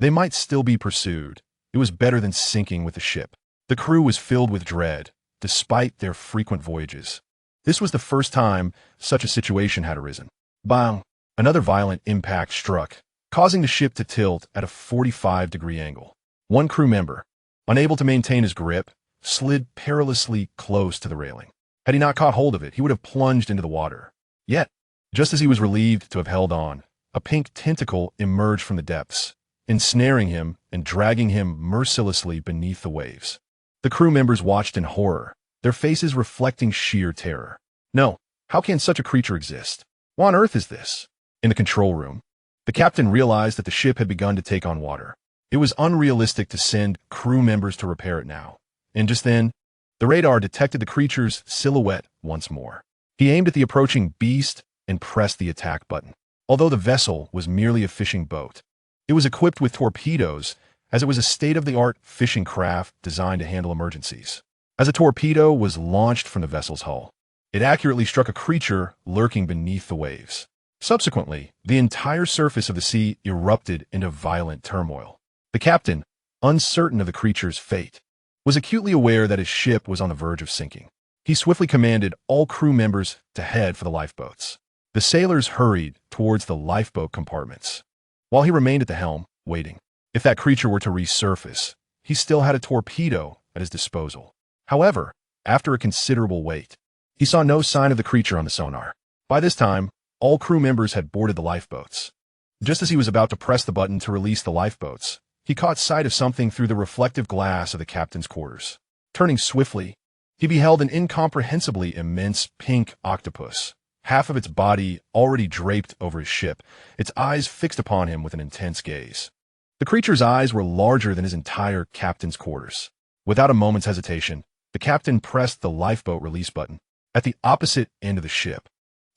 they might still be pursued. It was better than sinking with the ship. The crew was filled with dread, despite their frequent voyages. This was the first time such a situation had arisen. Bang! Another violent impact struck, causing the ship to tilt at a 45-degree angle. One crew member, unable to maintain his grip, slid perilously close to the railing. Had he not caught hold of it, he would have plunged into the water. Yet, just as he was relieved to have held on, a pink tentacle emerged from the depths, ensnaring him and dragging him mercilessly beneath the waves. The crew members watched in horror, their faces reflecting sheer terror. No, how can such a creature exist? What on earth is this? In the control room, the captain realized that the ship had begun to take on water. It was unrealistic to send crew members to repair it now. And just then, the radar detected the creature's silhouette once more. He aimed at the approaching beast and pressed the attack button. Although the vessel was merely a fishing boat, It was equipped with torpedoes, as it was a state-of-the-art fishing craft designed to handle emergencies. As a torpedo was launched from the vessel's hull, it accurately struck a creature lurking beneath the waves. Subsequently, the entire surface of the sea erupted into violent turmoil. The captain, uncertain of the creature's fate, was acutely aware that his ship was on the verge of sinking. He swiftly commanded all crew members to head for the lifeboats. The sailors hurried towards the lifeboat compartments, while he remained at the helm, waiting. If that creature were to resurface, he still had a torpedo at his disposal. However, after a considerable wait, he saw no sign of the creature on the sonar. By this time, all crew members had boarded the lifeboats. Just as he was about to press the button to release the lifeboats, he caught sight of something through the reflective glass of the captain's quarters. Turning swiftly, he beheld an incomprehensibly immense pink octopus, half of its body already draped over his ship, its eyes fixed upon him with an intense gaze. The creature's eyes were larger than his entire captain's quarters. Without a moment's hesitation, the captain pressed the lifeboat release button. At the opposite end of the ship,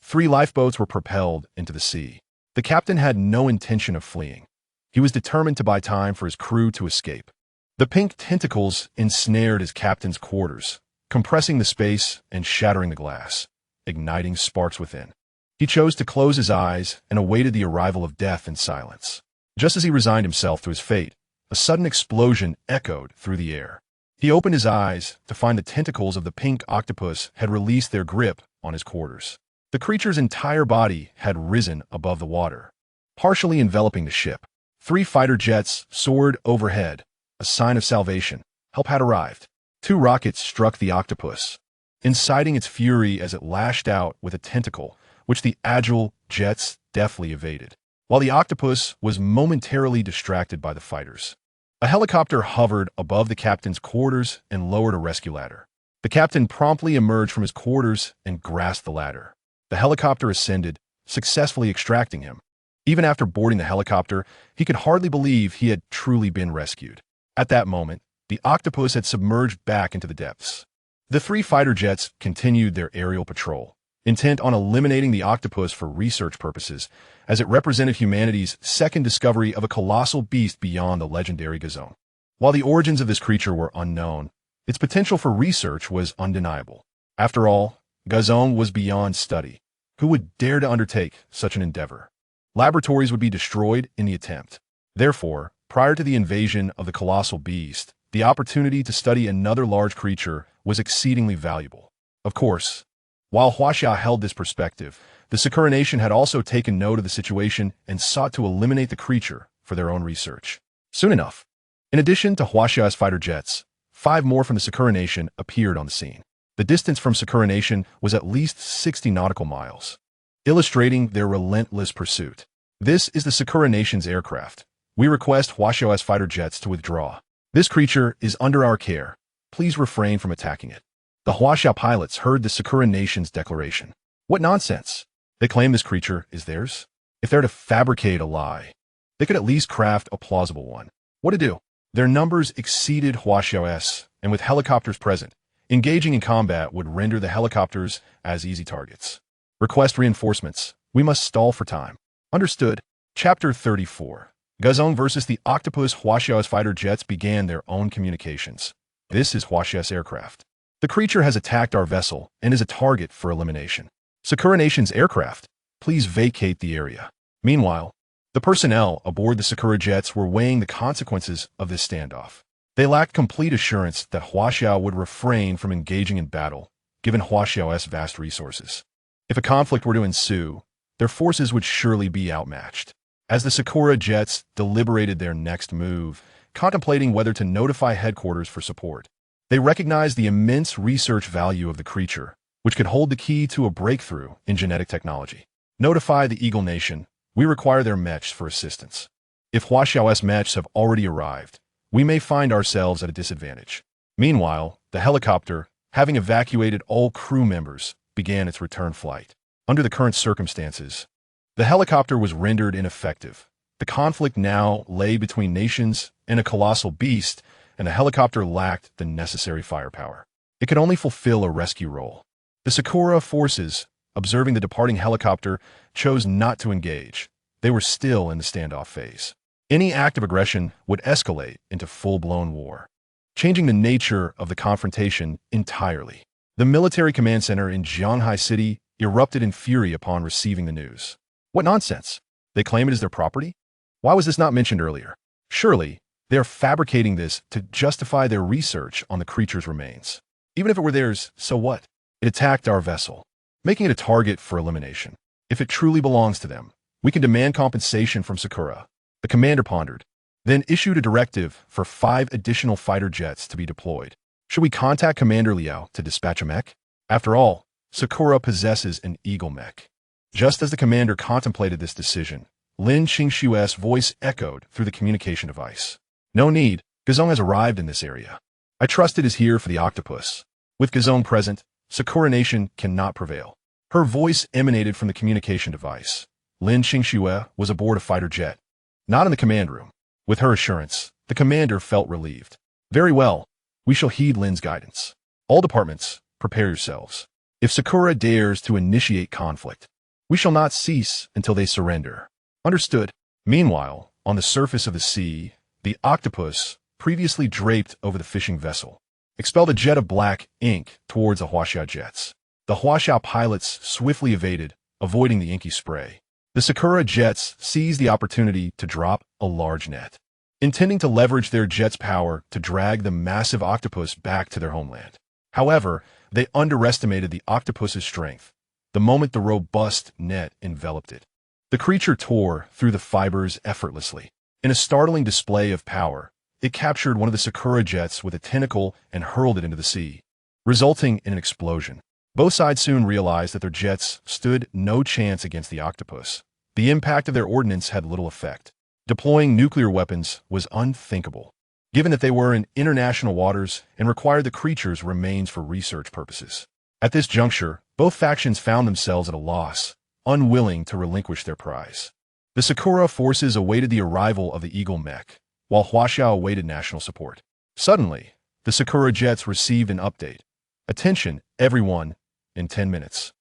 3 lifeboats were propelled into the sea. The captain had no intention of fleeing. He was determined to buy time for his crew to escape. The pink tentacles ensnared his captain's quarters, compressing the space and shattering the glass, igniting sparks within. He chose to close his eyes and awaited the arrival of death in silence. Just as he resigned himself to his fate, a sudden explosion echoed through the air. He opened his eyes to find the tentacles of the pink octopus had released their grip on his quarters. The creature's entire body had risen above the water, partially enveloping the ship. 3 fighter jets soared overhead, a sign of salvation. Help had arrived. 2 rockets struck the octopus, inciting its fury as it lashed out with a tentacle, which the agile jets deftly evaded, while the octopus was momentarily distracted by the fighters. A helicopter hovered above the captain's quarters and lowered a rescue ladder. The captain promptly emerged from his quarters and grasped the ladder. The helicopter ascended, successfully extracting him. Even after boarding the helicopter, he could hardly believe he had truly been rescued. At that moment, the octopus had submerged back into the depths. The 3 fighter jets continued their aerial patrol, intent on eliminating the octopus for research purposes, as it represented humanity's second discovery of a colossal beast beyond the legendary Godzilla. While the origins of this creature were unknown, its potential for research was undeniable. After all, Godzilla was beyond study. Who would dare to undertake such an endeavor? Laboratories would be destroyed in the attempt. Therefore, prior to the invasion of the colossal beast, the opportunity to study another large creature was exceedingly valuable. Of course, while Huaxia held this perspective, the Sakura nation had also taken note of the situation and sought to eliminate the creature for their own research. Soon enough, in addition to Huaxia's fighter jets, 5 more from the Sakura nation appeared on the scene. The distance from Sakura nation was at least 60 nautical miles, illustrating their relentless pursuit. This is the Sakura nation's aircraft. We request Huaxia's fighter jets to withdraw. This creature is under our care. Please refrain from attacking it. The Huaxia pilots heard the Sakura nation's declaration. What nonsense! They claim this creature is theirs? If they're to fabricate a lie, they could at least craft a plausible one. What to do? Their numbers exceeded Huaxia's, and with helicopters present, engaging in combat would render the helicopters as easy targets. Request reinforcements. We must stall for time. Understood. Chapter 34. Godzilla versus the octopus. Huaxia's fighter jets began their own communications. This is Huaxia's aircraft. The creature has attacked our vessel and is a target for elimination. Sakura Nation's aircraft, please vacate the area. Meanwhile, the personnel aboard the Sakura jets were weighing the consequences of this standoff. They lacked complete assurance that Huaxia would refrain from engaging in battle, given Huaxia's vast resources. If a conflict were to ensue, their forces would surely be outmatched. As the Sakura jets deliberated their next move, contemplating whether to notify headquarters for support, they recognized the immense research value of the creature, which could hold the key to a breakthrough in genetic technology. Notify the Eagle Nation. We require their mechs for assistance. If Huaxia's mechs have already arrived, we may find ourselves at a disadvantage. Meanwhile, the helicopter, having evacuated all crew members, began its return flight. Under the current circumstances, the helicopter was rendered ineffective. The conflict now lay between nations and a colossal beast, and the helicopter lacked the necessary firepower. It could only fulfill a rescue role. The Sakura forces, observing the departing helicopter, chose not to engage. They were still in the standoff phase. Any act of aggression would escalate into full-blown war, changing the nature of the confrontation entirely. The military command center in Shanghai City erupted in fury upon receiving the news. What nonsense! They claim it is their property? Why was this not mentioned earlier? Surely, they are fabricating this to justify their research on the creature's remains. Even if it were theirs, so what? It attacked our vessel, making it a target for elimination. If it truly belongs to them, we can demand compensation from Sakura. The commander pondered, then issued a directive for 5 additional fighter jets to be deployed. Should we contact Commander Liao to dispatch a mech? After all, Sakura possesses an Eagle mech. Just as the commander contemplated this decision, Lin Qingshue's voice echoed through the communication device. No need, Gazong has arrived in this area. I trust it is here for the octopus. With Gazong present, Sakura Nation cannot prevail. Her voice emanated from the communication device. Lin Qingxue was aboard a fighter jet, not in the command room. With her assurance, the commander felt relieved. Very well, we shall heed Lin's guidance. All departments, prepare yourselves. If Sakura dares to initiate conflict, we shall not cease until they surrender. Understood. Meanwhile, on the surface of the sea, the octopus, previously draped over the fishing vessel, expelled a jet of black ink towards the Huaxia jets. The Huaxia pilots swiftly evaded, avoiding the inky spray. The Sakura jets seized the opportunity to drop a large net, intending to leverage their jet's power to drag the massive octopus back to their homeland. However, they underestimated the octopus's strength the moment the robust net enveloped it. The creature tore through the fibers effortlessly. In a startling display of power, it captured one of the Sakura jets with a tentacle and hurled it into the sea, resulting in an explosion. Both sides soon realized that their jets stood no chance against the octopus. The impact of their ordnance had little effect. Deploying nuclear weapons was unthinkable, given that they were in international waters and required the creature's remains for research purposes. At this juncture, both factions found themselves at a loss, unwilling to relinquish their prize. The Sakura forces awaited the arrival of the Eagle mech, while Huaxia awaited national support. Suddenly, the Sakura jets received an update. Attention, everyone, in 10 minutes.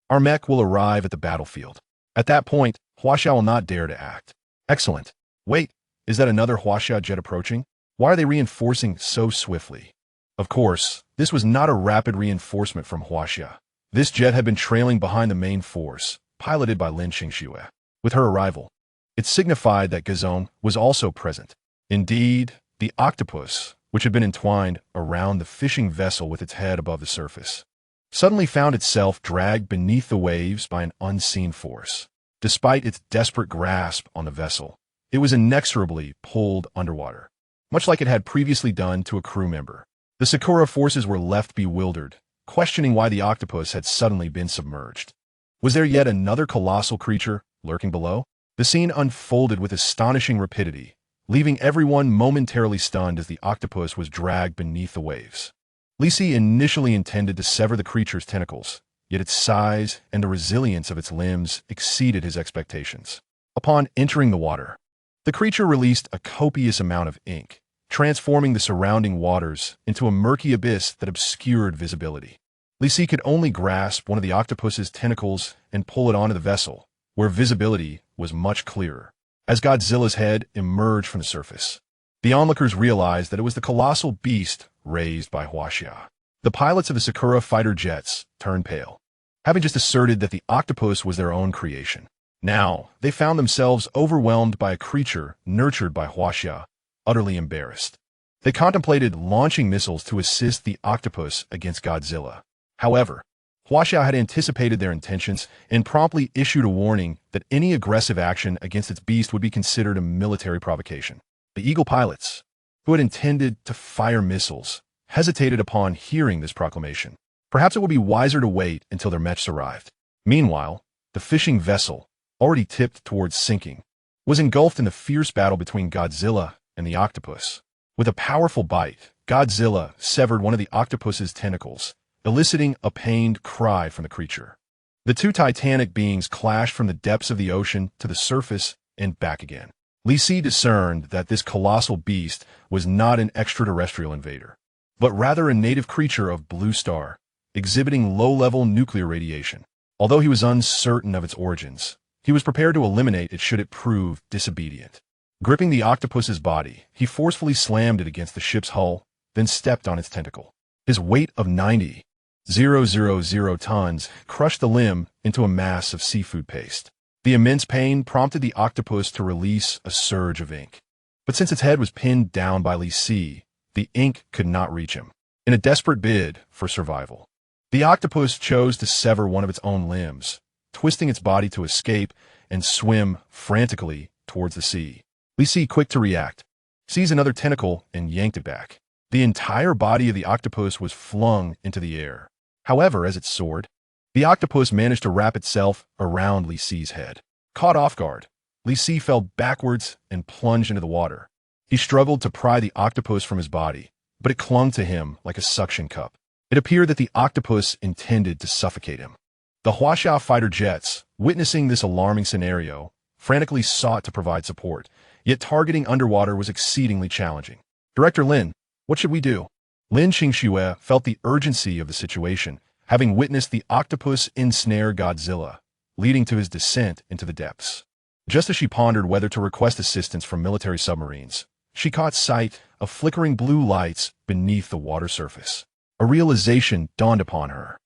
Our mech will arrive at the battlefield. At that point, Huaxia will not dare to act. Excellent. Wait, is that another Huaxia jet approaching? Why are they reinforcing so swiftly? Of course, this was not a rapid reinforcement from Huaxia. This jet had been trailing behind the main force, piloted by Lin Qingxue. With her arrival, it signified that Gazong was also present. Indeed, the octopus, which had been entwined around the fishing vessel with its head above the surface, suddenly found itself dragged beneath the waves by an unseen force. Despite its desperate grasp on the vessel, it was inexorably pulled underwater, much like it had previously done to a crew member. The Sakura forces were left bewildered, questioning why the octopus had suddenly been submerged. Was there yet another colossal creature lurking below? The scene unfolded with astonishing rapidity, leaving everyone momentarily stunned as the octopus was dragged beneath the waves. Li Si initially intended to sever the creature's tentacles, yet its size and the resilience of its limbs exceeded his expectations. Upon entering the water, the creature released a copious amount of ink, transforming the surrounding waters into a murky abyss that obscured visibility. Li Si could only grasp one of the octopus's tentacles and pull it onto the vessel, where visibility was much clearer. As Godzilla's head emerged from the surface, the onlookers realized that it was the colossal beast raised by Huaxia. The pilots of the Sakura fighter jets turned pale, having just asserted that the octopus was their own creation. Now, they found themselves overwhelmed by a creature nurtured by Huaxia, utterly embarrassed. They contemplated launching missiles to assist the octopus against Godzilla. However, Huaxia had anticipated their intentions and promptly issued a warning that any aggressive action against its beast would be considered a military provocation. The Eagle pilots, who had intended to fire missiles, hesitated upon hearing this proclamation. Perhaps it would be wiser to wait until their mechs arrived. Meanwhile, the fishing vessel, already tipped towards sinking, was engulfed in the fierce battle between Godzilla and the octopus. With a powerful bite, Godzilla severed one of the octopus's tentacles, eliciting a pained cry from the creature. The two titanic beings clashed from the depths of the ocean to the surface and back again. Li Si discerned that this colossal beast was not an extraterrestrial invader, but rather a native creature of Blue Star, exhibiting low-level nuclear radiation. Although he was uncertain of its origins, he was prepared to eliminate it should it prove disobedient. Gripping the octopus's body, he forcefully slammed it against the ship's hull, then stepped on its tentacle. His weight of 90,000 tons crushed the limb into a mass of seafood paste. The immense pain prompted the octopus to release a surge of ink. But since its head was pinned down by Li Si, the ink could not reach him. In a desperate bid for survival, the octopus chose to sever one of its own limbs, twisting its body to escape and swim frantically towards the sea. Li Si, quick to react, seized another tentacle and yanked it back. The entire body of the octopus was flung into the air. However, as it soared, the octopus managed to wrap itself around Li Si's head. Caught off guard, Li Si fell backwards and plunged into the water. He struggled to pry the octopus from his body, but it clung to him like a suction cup. It appeared that the octopus intended to suffocate him. The Huaxia fighter jets, witnessing this alarming scenario, frantically sought to provide support, yet targeting underwater was exceedingly challenging. Director Lin, what should we do? Lin Qingxue felt the urgency of the situation, having witnessed the octopus ensnare Godzilla, leading to his descent into the depths. Just as she pondered whether to request assistance from military submarines, she caught sight of flickering blue lights beneath the water surface. A realization dawned upon her,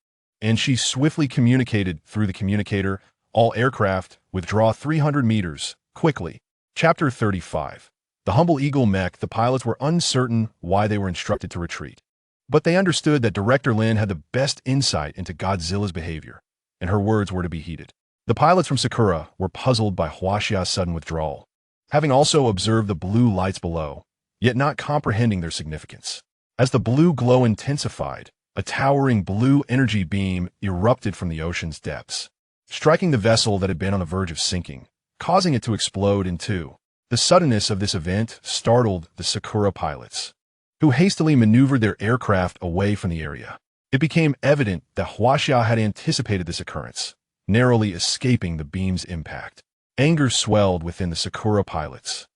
and she swiftly communicated through the communicator, "All aircraft, withdraw 300 meters, quickly." Chapter 35. The humble Eagle mech, the pilots were uncertain why they were instructed to retreat. But they understood that Director Lin had the best insight into Godzilla's behavior, and her words were to be heeded. The pilots from Sakura were puzzled by Huaxia's sudden withdrawal, having also observed the blue lights below, yet not comprehending their significance. As the blue glow intensified, a towering blue energy beam erupted from the ocean's depths, striking the vessel that had been on the verge of sinking, causing it to explode in two. The suddenness of this event startled the Sakura pilots, who hastily maneuvered their aircraft away from the area. It became evident that Huaxia had anticipated this occurrence, narrowly escaping the beam's impact. Anger swelled within the Sakura pilots,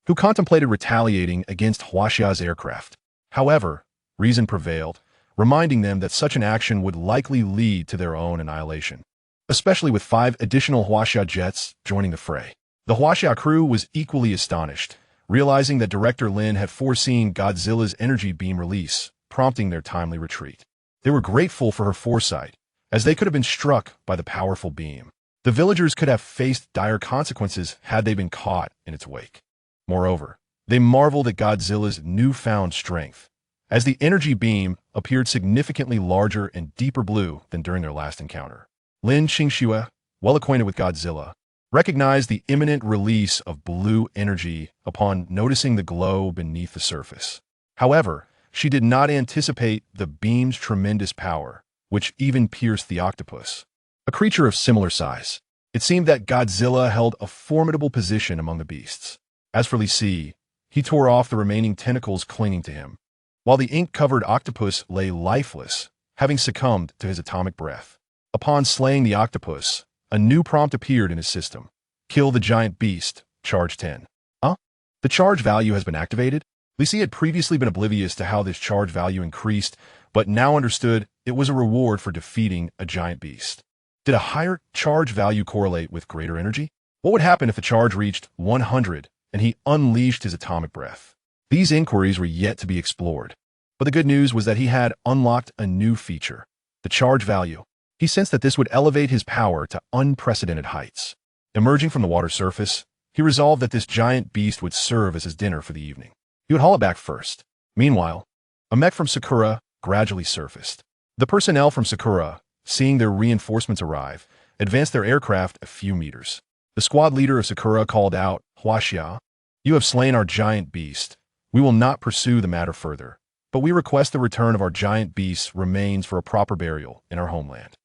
who contemplated retaliating against Huaxia's aircraft. However, reason prevailed, reminding them that such an action would likely lead to their own annihilation, especially with 5 additional Huaxia jets joining the fray. The Huaxia crew was equally astonished, realizing that Director Lin had foreseen Godzilla's energy beam release, prompting their timely retreat. They were grateful for her foresight, as they could have been struck by the powerful beam. The villagers could have faced dire consequences had they been caught in its wake. Moreover, they marveled at Godzilla's newfound strength, as the energy beam appeared significantly larger and deeper blue than during their last encounter. Lin Qingxue, well acquainted with Godzilla, recognized the imminent release of blue energy upon noticing the glow beneath the surface. However, she did not anticipate the beam's tremendous power, which even pierced the octopus, a creature of similar size. It seemed that Godzilla held a formidable position among the beasts. As for Li Si, he tore off the remaining tentacles clinging to him, while the ink-covered octopus lay lifeless, having succumbed to his atomic breath. Upon slaying the octopus, a new prompt appeared in his system. Kill the giant beast, charge 10. The charge value has been activated? Li Si had previously been oblivious to how this charge value increased, but now understood it was a reward for defeating a giant beast. Did a higher charge value correlate with greater energy? What would happen if the charge reached 100 and he unleashed his atomic breath? These inquiries were yet to be explored, but the good news was that he had unlocked a new feature, the charge value. He sensed that this would elevate his power to unprecedented heights. Emerging from the water surface, he resolved that this giant beast would serve as his dinner for the evening. He would haul it back first. Meanwhile, a mech from Sakura gradually surfaced. The personnel from Sakura, seeing their reinforcements arrive, advanced their aircraft a few meters. The squad leader of Sakura called out, "Huaxia, you have slain our giant beast. We will not pursue the matter further, but we request the return of our giant beast's remains for a proper burial in our homeland."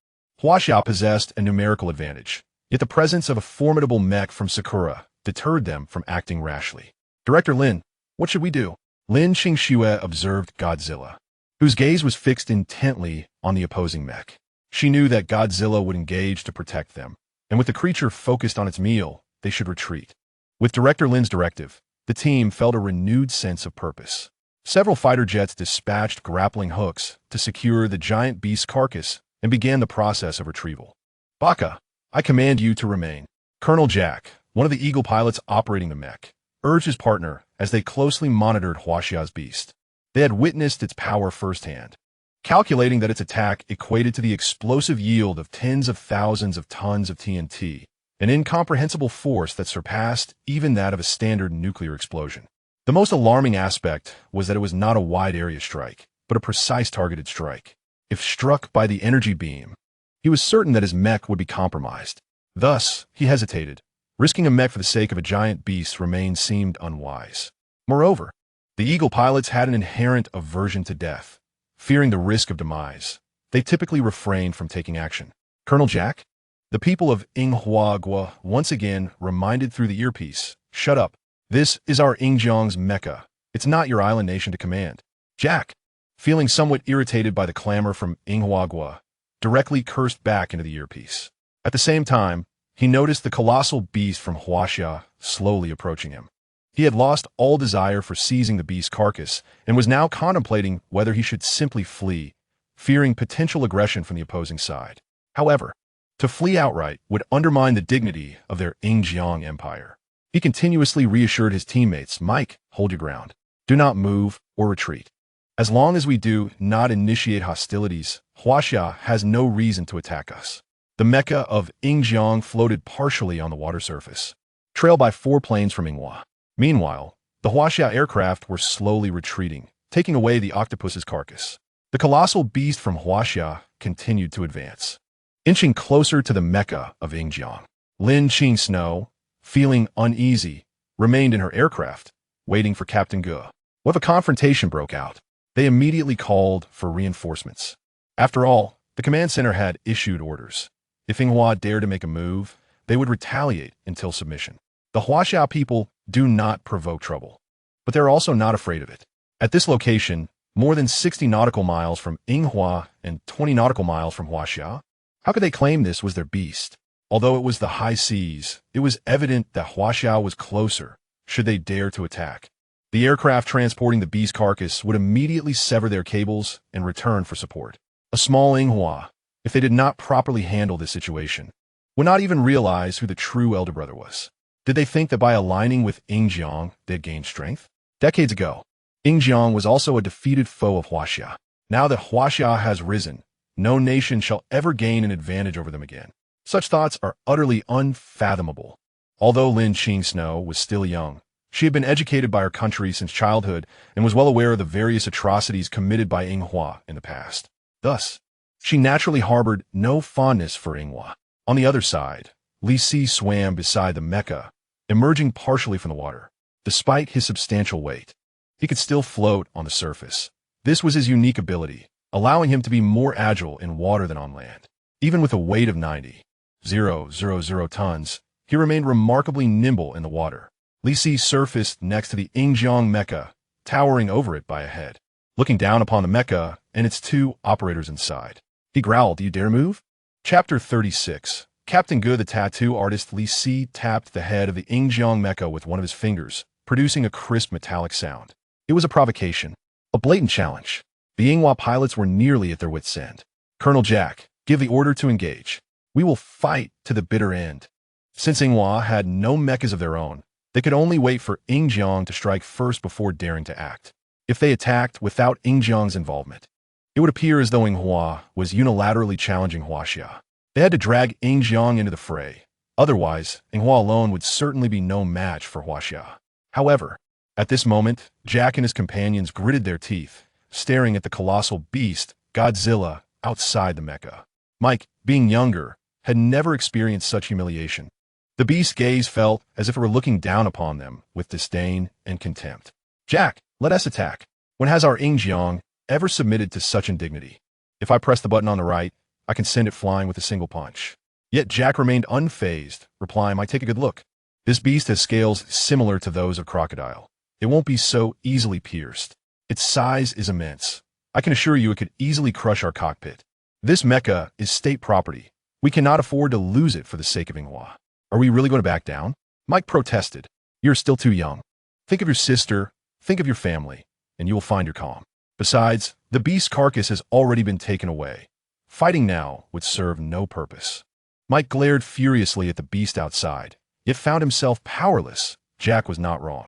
Huaxia possessed a numerical advantage, yet the presence of a formidable mech from Sakura deterred them from acting rashly. "Director Lin, what should we do?" Lin Qingxue observed Godzilla, whose gaze was fixed intently on the opposing mech. She knew that Godzilla would engage to protect them, and with the creature focused on its meal, they should retreat. With Director Lin's directive, the team felt a renewed sense of purpose. Several fighter jets dispatched grappling hooks to secure the giant beast's carcass and began the process of retrieval. "Baka, I command you to remain." Colonel Jack, one of the Eagle pilots operating the mech, urged his partner as they closely monitored Huaxia's beast. They had witnessed its power firsthand, calculating that its attack equated to the explosive yield of tens of thousands of tons of TNT, an incomprehensible force that surpassed even that of a standard nuclear explosion. The most alarming aspect was that it was not a wide-area strike, but a precise targeted strike. If struck by the energy beam, he was certain that his mech would be compromised. Thus, he hesitated. Risking a mech for the sake of a giant beast seemed unwise. Moreover, the Eagle pilots had an inherent aversion to death. Fearing the risk of demise, they typically refrained from taking action. Colonel Jack? The people of Inghuagua once again reminded through the earpiece, "Shut up. This is our Ingjiang's Mecca. It's not your island nation to command." Jack, feeling somewhat irritated by the clamor from Inghuagua, directly cursed back into the earpiece. At the same time, he noticed the colossal beast from Huaxia slowly approaching him. He had lost all desire for seizing the beast's carcass and was now contemplating whether he should simply flee, fearing potential aggression from the opposing side. However, to flee outright would undermine the dignity of their Ingjiang empire. He continuously reassured his teammates, "Mike, hold your ground. Do not move or retreat. As long as we do not initiate hostilities, Huaxia has no reason to attack us." The Mecca of Ingjiang floated partially on the water surface, trailed by 4 planes from Inghua. Meanwhile, the Huaxia aircraft were slowly retreating, taking away the octopus's carcass. The colossal beast from Huaxia continued to advance, inching closer to the Mecca of Ingjiang. Lin Qing-Snow, feeling uneasy, remained in her aircraft, waiting for Captain Ge. What if a confrontation broke out? They immediately called for reinforcements. After all, the command center had issued orders. If Inghua dared to make a move, they would retaliate until submission. The Huaxia people do not provoke trouble, but they're also not afraid of it. At this location, more than 60 nautical miles from Inghua and 20 nautical miles from Huaxia, how could they claim this was their beast? Although it was the high seas, it was evident that Huaxia was closer, should they dare to attack. The aircraft transporting the beast carcass would immediately sever their cables and return for support. A small Inghua, if they did not properly handle this situation, would not even realize who the true elder brother was. Did they think that by aligning with Ingjiang, they'd gain strength? Decades ago, Ingjiang was also a defeated foe of Huaxia. Now that Huaxia has risen, no nation shall ever gain an advantage over them again. Such thoughts are utterly unfathomable. Although Lin Qing-Snow was still young, she had been educated by her country since childhood and was well aware of the various atrocities committed by Inghua in the past. Thus, she naturally harbored no fondness for Inghua. On the other side, Li Si swam beside the Mecca, emerging partially from the water. Despite his substantial weight, he could still float on the surface. This was his unique ability, allowing him to be more agile in water than on land. Even with a weight of 90,000 tons, he remained remarkably nimble in the water. Li Si surfaced next to the Ingjiang Mecca, towering over it by a head. Looking down upon the Mecca and its 2 operators inside, he growled, "Do you dare move?" Chapter 36. Captain Ge, the tattoo artist Li Si, tapped the head of the Ingjiang Mecca with one of his fingers, producing a crisp metallic sound. It was a provocation, a blatant challenge. The Inghua pilots were nearly at their wits' end. "Colonel Jack, give the order to engage. We will fight to the bitter end." Since Inghua had no mechas of their own, they could only wait for Ingjiang to strike first before daring to act. If they attacked without Ingjiang's involvement, it would appear as though Inghua was unilaterally challenging Huaxia. They had to drag Ingjiang into the fray. Otherwise, Inghua alone would certainly be no match for Huaxia. However, at this moment, Jack and his companions gritted their teeth, staring at the colossal beast, Godzilla, outside the Mecca. Mike, being younger, had never experienced such humiliation. The beast's gaze felt as if it were looking down upon them with disdain and contempt. "Jack, let us attack. When has our Ingjiang ever submitted to such indignity? If I press the button on the right, I can send it flying with a single punch." Yet Jack remained unfazed, replying, "I take a good look. This beast has scales similar to those of crocodile. It won't be so easily pierced. Its size is immense. I can assure you it could easily crush our cockpit. This Mecca is state property. We cannot afford to lose it for the sake of Inghua." "Are we really going to back down?" Mike protested. "You're still too young. Think of your sister, think of your family, and you will find your calm. Besides, the beast's carcass has already been taken away. Fighting now would serve no purpose." Mike glared furiously at the beast outside, yet found himself powerless. Jack was not wrong.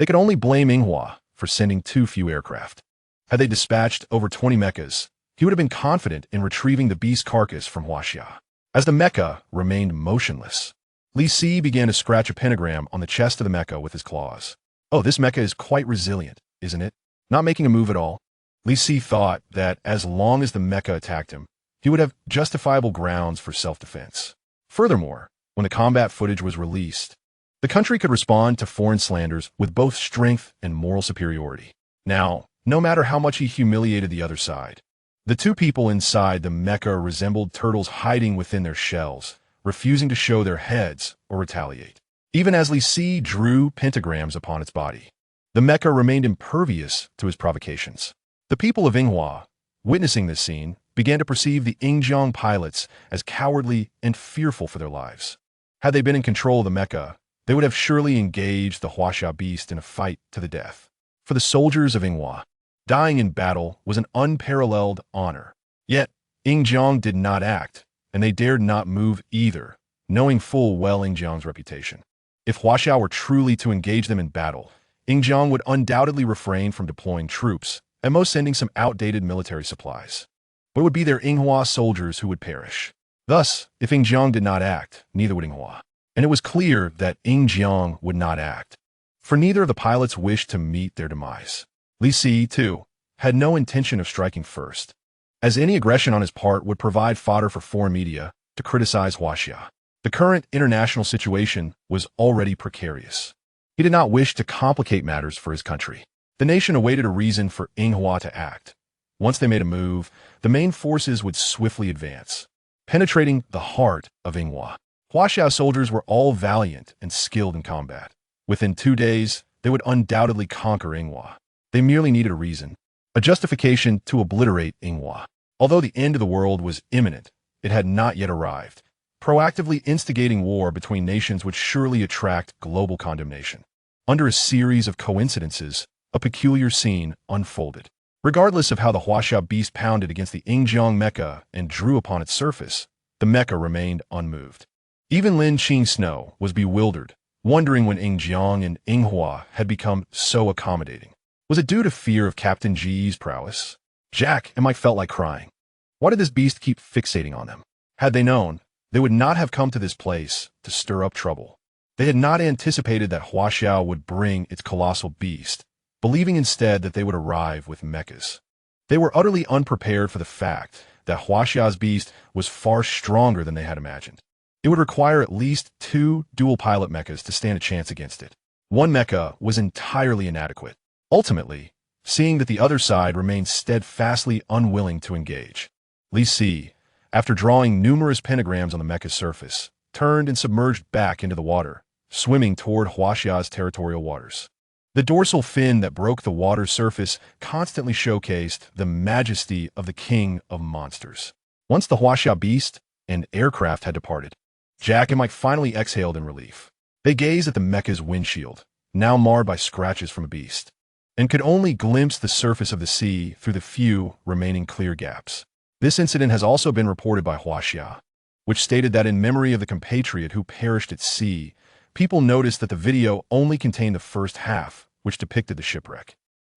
They could only blame Inghua for sending too few aircraft. Had they dispatched over 20 mechas, he would have been confident in retrieving the beast carcass from Huaxia. As the mecha remained motionless, Li Si began to scratch a pentagram on the chest of the mecha with his claws. Oh, this mecha is quite resilient, isn't it? Not making a move at all. Li Si thought that as long as the mecha attacked him, he would have justifiable grounds for self-defense. Furthermore, when the combat footage was released, the country could respond to foreign slanders with both strength and moral superiority. Now, no matter how much he humiliated the other side, the two people inside the mecha resembled turtles hiding within their shells, refusing to show their heads or retaliate. Even as Li Si drew pentagrams upon its body, the mecha remained impervious to his provocations. The people of Inghua, witnessing this scene, began to perceive the Ingjiang pilots as cowardly and fearful for their lives. Had they been in control of the mecha, they would have surely engaged the Huaxia beast in a fight to the death. For the soldiers of Inghua, dying in battle was an unparalleled honor. Yet, Ingjiang did not act, and they dared not move either, knowing full well Ingjiang's reputation. If Huaxia were truly to engage them in battle, Ingjiang would undoubtedly refrain from deploying troops, at most sending some outdated military supplies. But it would be their Inghua soldiers who would perish. Thus, if Ingjiang did not act, neither would Inghua. And it was clear that Ingjiang would not act, for neither of the pilots wished to meet their demise. Li Si, too, had no intention of striking first, as any aggression on his part would provide fodder for foreign media to criticize Huaxia. The current international situation was already precarious. He did not wish to complicate matters for his country. The nation awaited a reason for Inghua to act. Once they made a move, the main forces would swiftly advance, penetrating the heart of Inghua. Huaxia soldiers were all valiant and skilled in combat. Within 2 days, they would undoubtedly conquer Inghua. They merely needed a reason, a justification to obliterate Inghua. Although the end of the world was imminent, it had not yet arrived. Proactively instigating war between nations would surely attract global condemnation. Under a series of coincidences, a peculiar scene unfolded. Regardless of how the Huaxia beast pounded against the Ingjiang mecha and drew upon its surface, the mecha remained unmoved. Even Lin Qing Snow was bewildered, wondering when Ingjiang and Inghua had become so accommodating. Was it due to fear of Captain Ji's prowess? Jack and Mike felt like crying. Why did this beast keep fixating on them? Had they known, they would not have come to this place to stir up trouble. They had not anticipated that Huaxia would bring its colossal beast, believing instead that they would arrive with mechas. They were utterly unprepared for the fact that Huaxia's beast was far stronger than they had imagined. It would require at least 2 dual-pilot mechas to stand a chance against it. One mecha was entirely inadequate. Ultimately, seeing that the other side remained steadfastly unwilling to engage, Li Si, after drawing numerous pentagrams on the mecha's surface, turned and submerged back into the water, swimming toward Huaxia's territorial waters. The dorsal fin that broke the water's surface constantly showcased the majesty of the king of monsters. Once the Huaxia beast and aircraft had departed, Jack and Mike finally exhaled in relief. They gazed at the mecha's windshield, now marred by scratches from a beast, and could only glimpse the surface of the sea through the few remaining clear gaps. This incident has also been reported by Huaxia, which stated that in memory of the compatriot who perished at sea, people noticed that the video only contained the first half, which depicted the shipwreck.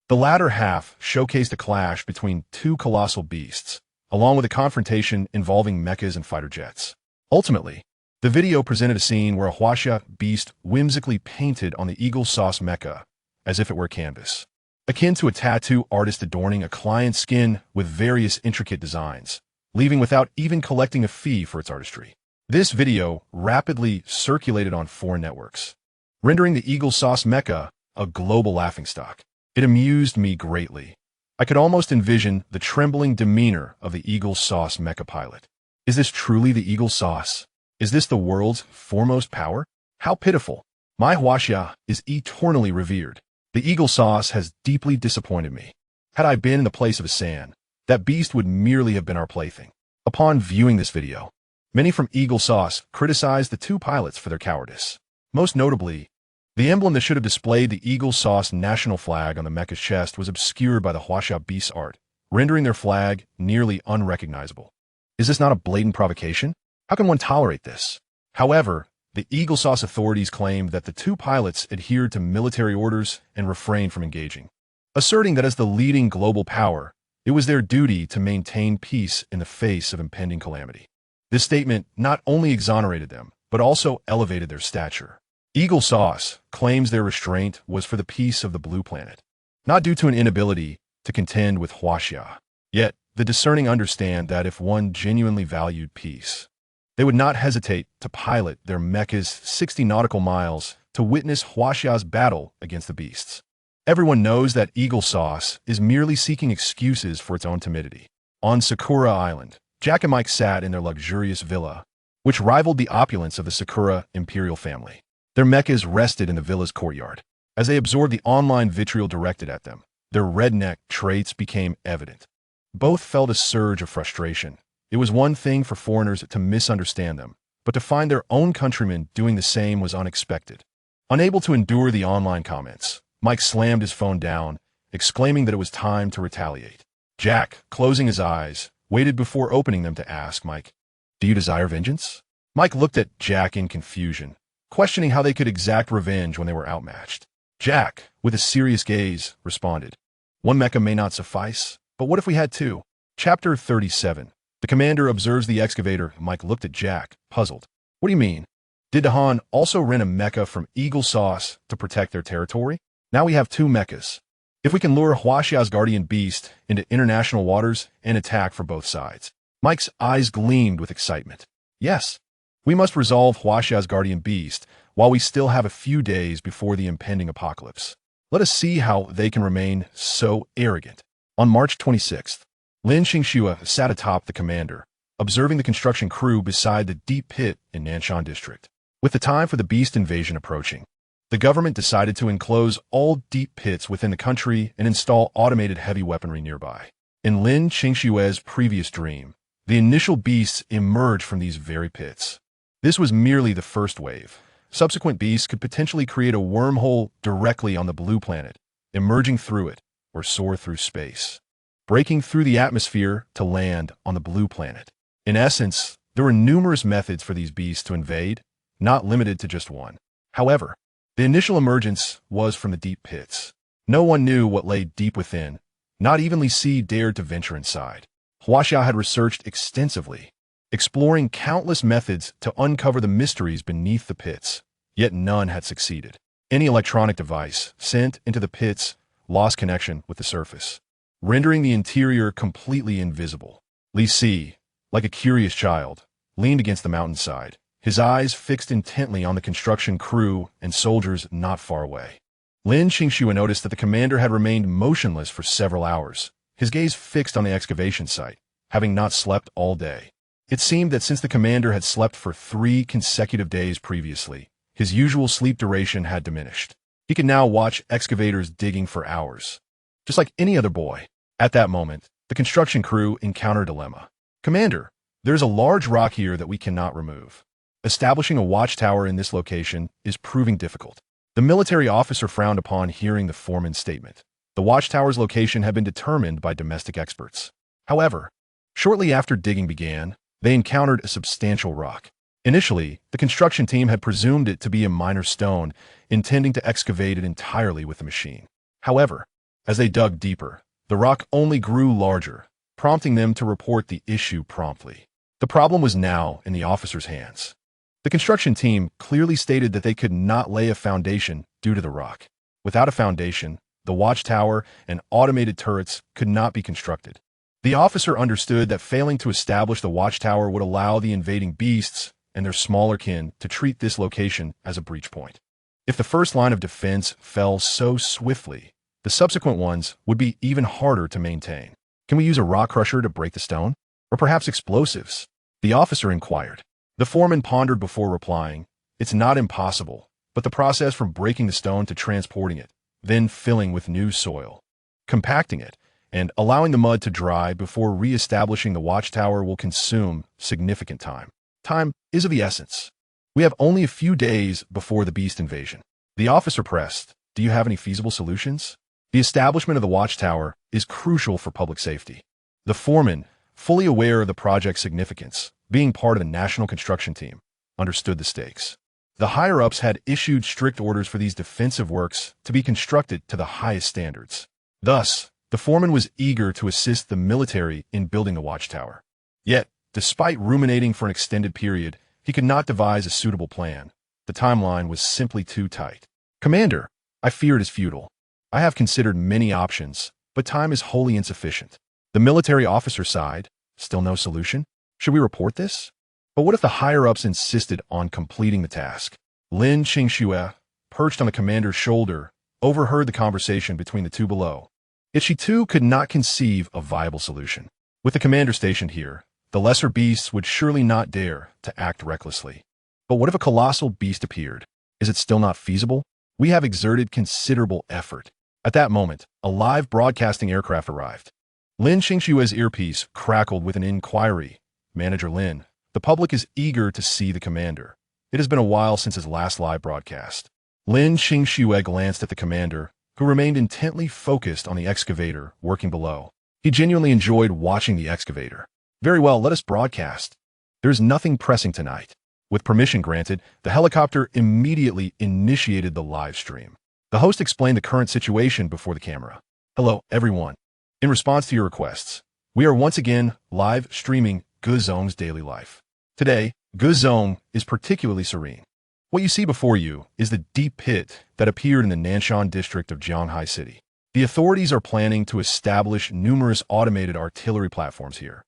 The latter half showcased a clash between 2 colossal beasts, along with a confrontation involving mechas and fighter jets. Ultimately, the video presented a scene where a Huaxia beast whimsically painted on the Eagle Sauce mecha, as if it were canvas, akin to a tattoo artist adorning a client's skin with various intricate designs, leaving without even collecting a fee for its artistry. This video rapidly circulated on foreign networks, rendering the Eagle Sauce mecha a global laughingstock. It amused me greatly. I could almost envision the trembling demeanor of the Eagle Sauce mecha pilot. Is this truly the Eagle Sauce? Is this the world's foremost power? How pitiful. My Huaxia is eternally revered. The Eagle Sauce has deeply disappointed me. Had I been in the place of a San, that beast would merely have been our plaything. Upon viewing this video, many from Eagle Sauce criticized the 2 pilots for their cowardice. Most notably, the emblem that should have displayed the Eagle Sauce national flag on the mecha's chest was obscured by the Huaxia beast's art, rendering their flag nearly unrecognizable. Is this not a blatant provocation? How can one tolerate this? However, The Eagle Sauce authorities claimed that the two pilots adhered to military orders and refrained from engaging, asserting that as the leading global power, it was their duty to maintain peace in the face of impending calamity. This statement not only exonerated them, but also elevated their stature. Eagle Sauce claims their restraint was for the peace of the blue planet, not due to an inability to contend with Huaxia. Yet, the discerning understand that if one genuinely valued peace, they would not hesitate to pilot their mechas 60 nautical miles to witness Huaxia's battle against the beasts. Everyone knows that Eagle Sauce is merely seeking excuses for its own timidity. On Sakura Island, Jack and Mike sat in their luxurious villa, which rivaled the opulence of the Sakura imperial family. Their mechas rested in the villa's courtyard. As they absorbed the online vitriol directed at them, their redneck traits became evident. Both felt a surge of frustration. It was one thing for foreigners to misunderstand them, but to find their own countrymen doing the same was unexpected. Unable to endure the online comments, Mike slammed his phone down, exclaiming that it was time to retaliate. Jack, closing his eyes, waited before opening them to ask Mike, "Do you desire vengeance?" Mike looked at Jack in confusion, questioning how they could exact revenge when they were outmatched. Jack, with a serious gaze, responded, "One mecha may not suffice, but what if we had two?" Chapter 37. The commander observes the excavator. Mike looked at Jack, puzzled. "What do you mean? Did Dahan also rent a mecha from Eagle Sauce to protect their territory? Now we have two mechas. If we can lure Huaxia's guardian beast into international waters and attack from both sides." Mike's eyes gleamed with excitement. "Yes, we must resolve Huaxia's guardian beast while we still have a few days before the impending apocalypse. Let us see how they can remain so arrogant." On March 26th, Lin Xingxua sat atop the commander, observing the construction crew beside the deep pit in Nanshan District. With the time for the beast invasion approaching, the government decided to enclose all deep pits within the country and install automated heavy weaponry nearby. In Lin Xingxua's previous dream, the initial beasts emerged from these very pits. This was merely the first wave. Subsequent beasts could potentially create a wormhole directly on the blue planet, emerging through it, or soar through space, breaking through the atmosphere to land on the blue planet. In essence, there were numerous methods for these beasts to invade, not limited to just one. However, the initial emergence was from the deep pits. No one knew what lay deep within. Not even Li Si dared to venture inside. Huaxia had researched extensively, exploring countless methods to uncover the mysteries beneath the pits, yet none had succeeded. Any electronic device sent into the pits lost connection with the surface, rendering the interior completely invisible. Li Si, like a curious child, leaned against the mountainside, his eyes fixed intently on the construction crew and soldiers not far away. Lin Xingxua noticed that the commander had remained motionless for several hours, his gaze fixed on the excavation site, having not slept all day. It seemed that since the commander had slept for 3 consecutive days previously, his usual sleep duration had diminished. He could now watch excavators digging for hours, just like any other boy. At that moment, the construction crew encountered a dilemma. "Commander, there's a large rock here that we cannot remove. Establishing a watchtower in this location is proving difficult." The military officer frowned upon hearing the foreman's statement. The watchtower's location had been determined by domestic experts. However, shortly after digging began, they encountered a substantial rock. Initially, the construction team had presumed it to be a minor stone, intending to excavate it entirely with the machine. However, as they dug deeper, the rock only grew larger, prompting them to report the issue promptly. The problem was now in the officer's hands. The construction team clearly stated that they could not lay a foundation due to the rock. Without a foundation, the watchtower and automated turrets could not be constructed. The officer understood that failing to establish the watchtower would allow the invading beasts and their smaller kin to treat this location as a breach point. If the first line of defense fell so swiftly, the subsequent ones would be even harder to maintain. "Can we use a rock crusher to break the stone? Or perhaps explosives?" the officer inquired. The foreman pondered before replying, "It's not impossible, but the process from breaking the stone to transporting it, then filling with new soil, compacting it, and allowing the mud to dry before re-establishing the watchtower will consume significant time. Time is of the essence. We have only a few days before the beast invasion." The officer pressed, "Do you have any feasible solutions? The establishment of the watchtower is crucial for public safety." The foreman, fully aware of the project's significance, being part of the national construction team, understood the stakes. The higher-ups had issued strict orders for these defensive works to be constructed to the highest standards. Thus, the foreman was eager to assist the military in building the watchtower. Yet, despite ruminating for an extended period, he could not devise a suitable plan. The timeline was simply too tight. "Commander, I fear it is futile. I have considered many options, but time is wholly insufficient." The military officer sighed. "Still no solution? Should we report this? But what if the higher-ups insisted on completing the task?" Lin Qingxue, perched on the commander's shoulder, overheard the conversation between the two below. Yet she too could not conceive a viable solution. With the commander stationed here, the lesser beasts would surely not dare to act recklessly. But what if a colossal beast appeared? Is it still not feasible? We have exerted considerable effort. At that moment, a live broadcasting aircraft arrived. Lin Qingxue's earpiece crackled with an inquiry. "Manager Lin, the public is eager to see the commander. It has been a while since his last live broadcast." Lin Qingxue glanced at the commander, who remained intently focused on the excavator working below. He genuinely enjoyed watching the excavator. "Very well, let us broadcast. There is nothing pressing tonight." With permission granted, the helicopter immediately initiated the live stream. The host explained the current situation before the camera. "Hello, everyone. In response to your requests, we are once again live streaming Gezong's daily life. Today, Gezong is particularly serene. What you see before you is the deep pit that appeared in the Nanshan district of Jianghai City. The authorities are planning to establish numerous automated artillery platforms here,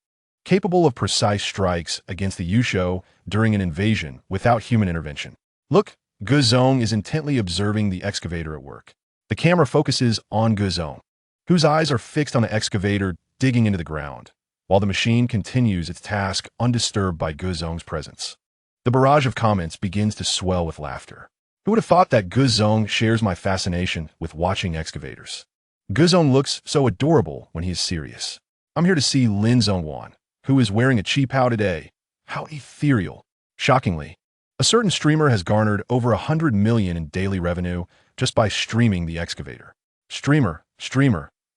capable of precise strikes against the Yusho during an invasion without human intervention. Look, Gezong is intently observing the excavator at work. The camera focuses on Gezong, whose eyes are fixed on the excavator digging into the ground, while the machine continues its task undisturbed by Gezong's presence. The barrage of comments begins to swell with laughter. Who would have thought that Gezong shares my fascination with watching excavators? Gezong looks so adorable when he is serious. I'm here to see Lin Zhongwan, who is wearing a qipao today. How ethereal. Shockingly, a certain streamer has garnered over 100 million in daily revenue just by streaming the excavator. Streamer,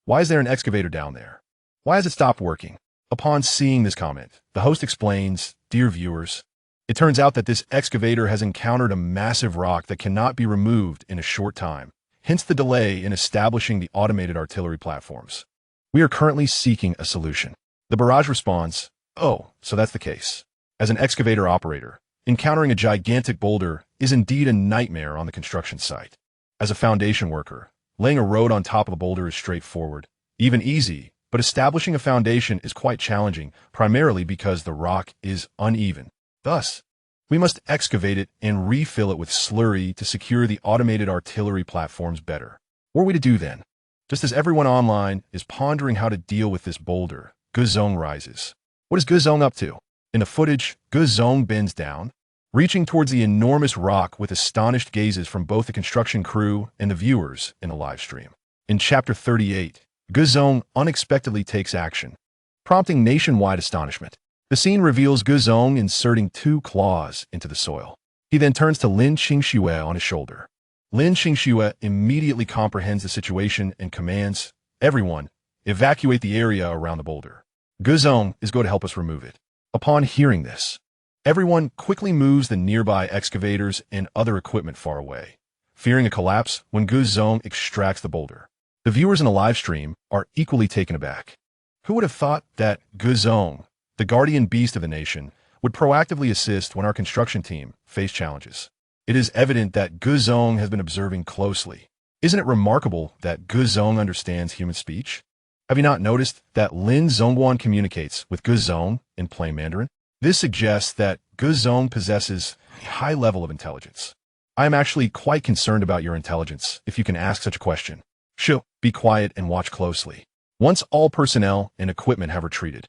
why is there an excavator down there? Why has it stopped working? Upon seeing this comment, the host explains, "Dear viewers, it turns out that this excavator has encountered a massive rock that cannot be removed in a short time, hence the delay in establishing the automated artillery platforms. We are currently seeking a solution." The barrage responds, "Oh, so that's the case. As an excavator operator, encountering a gigantic boulder is indeed a nightmare on the construction site. As a foundation worker, laying a road on top of a boulder is straightforward, even easy, but establishing a foundation is quite challenging, primarily because the rock is uneven. Thus, we must excavate it and refill it with slurry to secure the automated artillery platforms better. What are we to do then?" Just as everyone online is pondering how to deal with this boulder, Gezong rises. What is Gezong up to? In the footage, Gezong bends down, reaching towards the enormous rock with astonished gazes from both the construction crew and the viewers in the live stream. In Chapter 38, Gezong unexpectedly takes action, prompting nationwide astonishment. The scene reveals Gezong inserting 2 claws into the soil. He then turns to Lin Qingxue on his shoulder. Lin Qingxue immediately comprehends the situation and commands, "Everyone, evacuate the area around the boulder. Gezong is going to help us remove it." Upon hearing this, everyone quickly moves the nearby excavators and other equipment far away, fearing a collapse when Gezong extracts the boulder. The viewers in the live stream are equally taken aback. Who would have thought that Gezong, the guardian beast of the nation, would proactively assist when our construction team faced challenges? It is evident that Gezong has been observing closely. Isn't it remarkable that Gezong understands human speech? Have you not noticed that Lin Zhongguan communicates with Gezong in plain Mandarin? This suggests that Gezong possesses a high level of intelligence. I am actually quite concerned about your intelligence, if you can ask such a question. Shh, be quiet and watch closely. Once all personnel and equipment have retreated,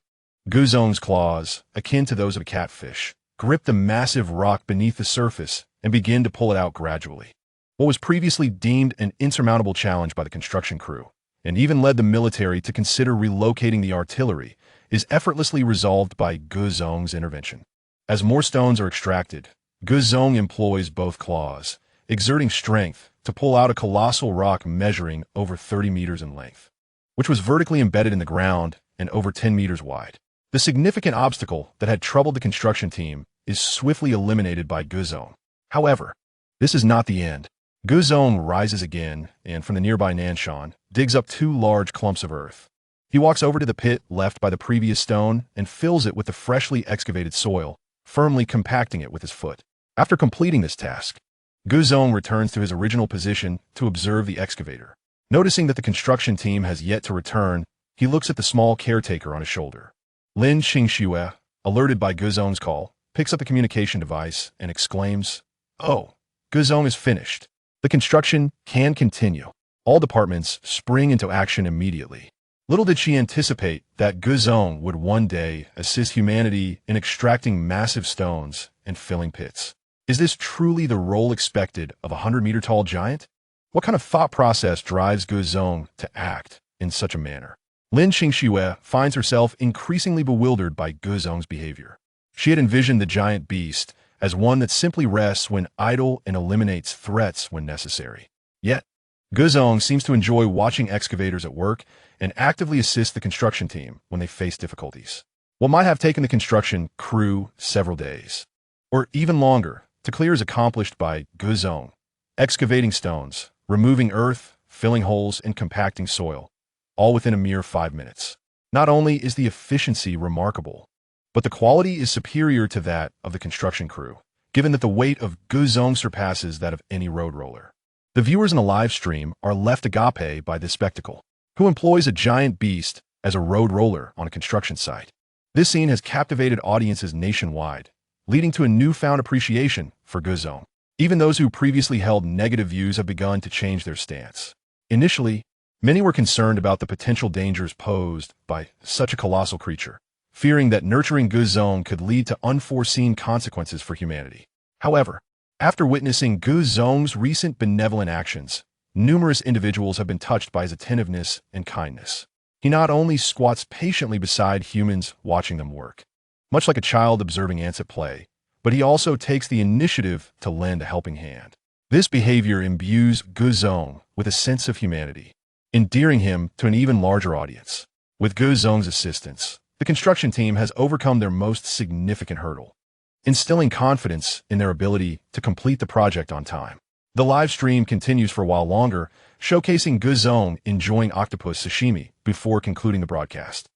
Gezong's claws, akin to those of a catfish, grip the massive rock beneath the surface and begin to pull it out gradually. What was previously deemed an insurmountable challenge by the construction crew, and even led the military to consider relocating the artillery, is effortlessly resolved by Gezong's intervention. As more stones are extracted, Gezong employs both claws, exerting strength to pull out a colossal rock measuring over 30 meters in length, which was vertically embedded in the ground and over 10 meters wide. The significant obstacle that had troubled the construction team is swiftly eliminated by Gezong. However, this is not the end. Guzong rises again, and from the nearby Nanshan, digs up two large clumps of earth. He walks over to the pit left by the previous stone and fills it with the freshly excavated soil, firmly compacting it with his foot. After completing this task, Guzong returns to his original position to observe the excavator. Noticing that the construction team has yet to return, he looks at the small caretaker on his shoulder. Lin Xingxue, alerted by Guzong's call, picks up the communication device and exclaims, "Oh, Guzong is finished. The construction can continue." All departments spring into action immediately. Little did she anticipate that Guzong would one day assist humanity in extracting massive stones and filling pits. Is this truly the role expected of a 100-meter-tall giant? What kind of thought process drives Guzong to act in such a manner? Lin Xingxue finds herself increasingly bewildered by Guzong's behavior. She had envisioned the giant beast as one that simply rests when idle and eliminates threats when necessary. Yet, Guzong seems to enjoy watching excavators at work and actively assist the construction team when they face difficulties. What might have taken the construction crew several days, or even longer, to clear is accomplished by Guzong, excavating stones, removing earth, filling holes, and compacting soil, all within a mere 5 minutes. Not only is the efficiency remarkable, but the quality is superior to that of the construction crew, given that the weight of Guzong surpasses that of any road roller. The viewers in the live stream are left agape by this spectacle. Who employs a giant beast as a road roller on a construction site? This scene has captivated audiences nationwide, leading to a newfound appreciation for Guzong. Even those who previously held negative views have begun to change their stance. Initially, many were concerned about the potential dangers posed by such a colossal creature, fearing that nurturing Guzong could lead to unforeseen consequences for humanity. However, after witnessing Guzong's recent benevolent actions, numerous individuals have been touched by his attentiveness and kindness. He not only squats patiently beside humans watching them work, much like a child observing ants at play, but he also takes the initiative to lend a helping hand. This behavior imbues Guzong with a sense of humanity, endearing him to an even larger audience. With Guzong's assistance, the construction team has overcome their most significant hurdle, instilling confidence in their ability to complete the project on time. The live stream continues for a while longer, showcasing Guzong enjoying octopus sashimi before concluding the broadcast.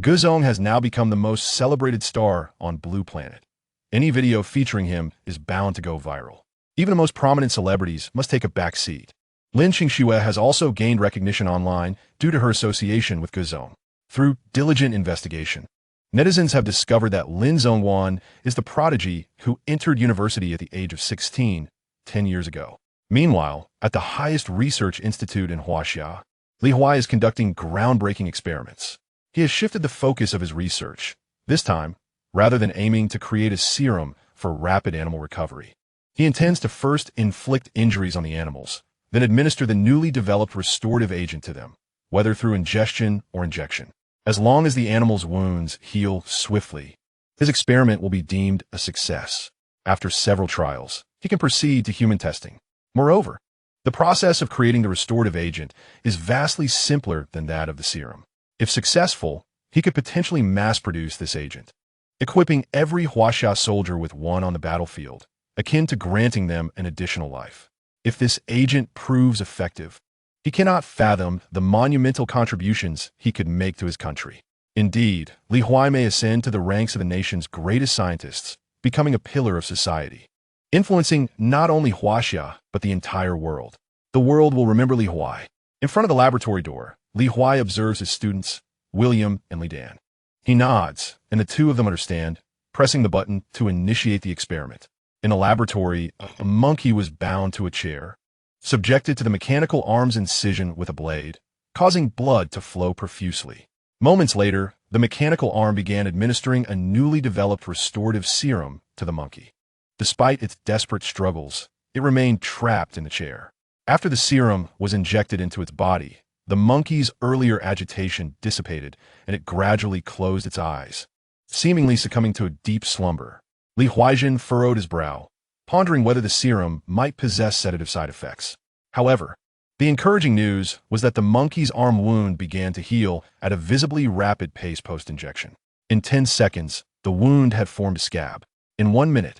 Guzong has now become the most celebrated star on Blue Planet. Any video featuring him is bound to go viral. Even the most prominent celebrities must take a back seat. Lin Xingxue has also gained recognition online due to her association with Guzong. Through diligent investigation, netizens have discovered that Lin Zhongwan is the prodigy who entered university at the age of 16, 10 years ago. Meanwhile, at the highest research institute in Huaxia, Li Huai is conducting groundbreaking experiments. He has shifted the focus of his research, this time, rather than aiming to create a serum for rapid animal recovery. He intends to first inflict injuries on the animals, then administer the newly developed restorative agent to them, whether through ingestion or injection. As long as the animal's wounds heal swiftly, his experiment will be deemed a success. After several trials, he can proceed to human testing. Moreover, the process of creating the restorative agent is vastly simpler than that of the serum. If successful, he could potentially mass-produce this agent, equipping every Huaxia soldier with one on the battlefield, akin to granting them an additional life. If this agent proves effective, he cannot fathom the monumental contributions he could make to his country. Indeed, Li Huai may ascend to the ranks of the nation's greatest scientists, becoming a pillar of society, influencing not only Huaxia, but the entire world. The world will remember Li Huai. In front of the laboratory door, Li Huai observes his students, William and Li Dan. He nods, and the two of them understand, pressing the button to initiate the experiment. In the laboratory, a monkey was bound to a chair, subjected to the mechanical arm's incision with a blade, causing blood to flow profusely. Moments later, the mechanical arm began administering a newly developed restorative serum to the monkey. Despite its desperate struggles, it remained trapped in the chair. After the serum was injected into its body, the monkey's earlier agitation dissipated and it gradually closed its eyes, seemingly succumbing to a deep slumber. Li Huaijin furrowed his brow, pondering whether the serum might possess sedative side effects. However, the encouraging news was that the monkey's arm wound began to heal at a visibly rapid pace post-injection. In 10 seconds, the wound had formed a scab. In 1 minute,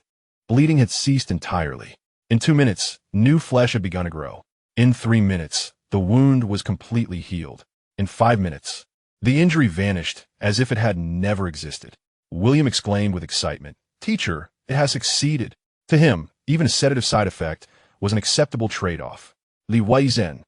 bleeding had ceased entirely. In 2 minutes, new flesh had begun to grow. In 3 minutes, the wound was completely healed. In 5 minutes, the injury vanished as if it had never existed. William exclaimed with excitement, "Teacher, it has succeeded." To him, even a sedative side effect was an acceptable trade-off. Li Weizhen,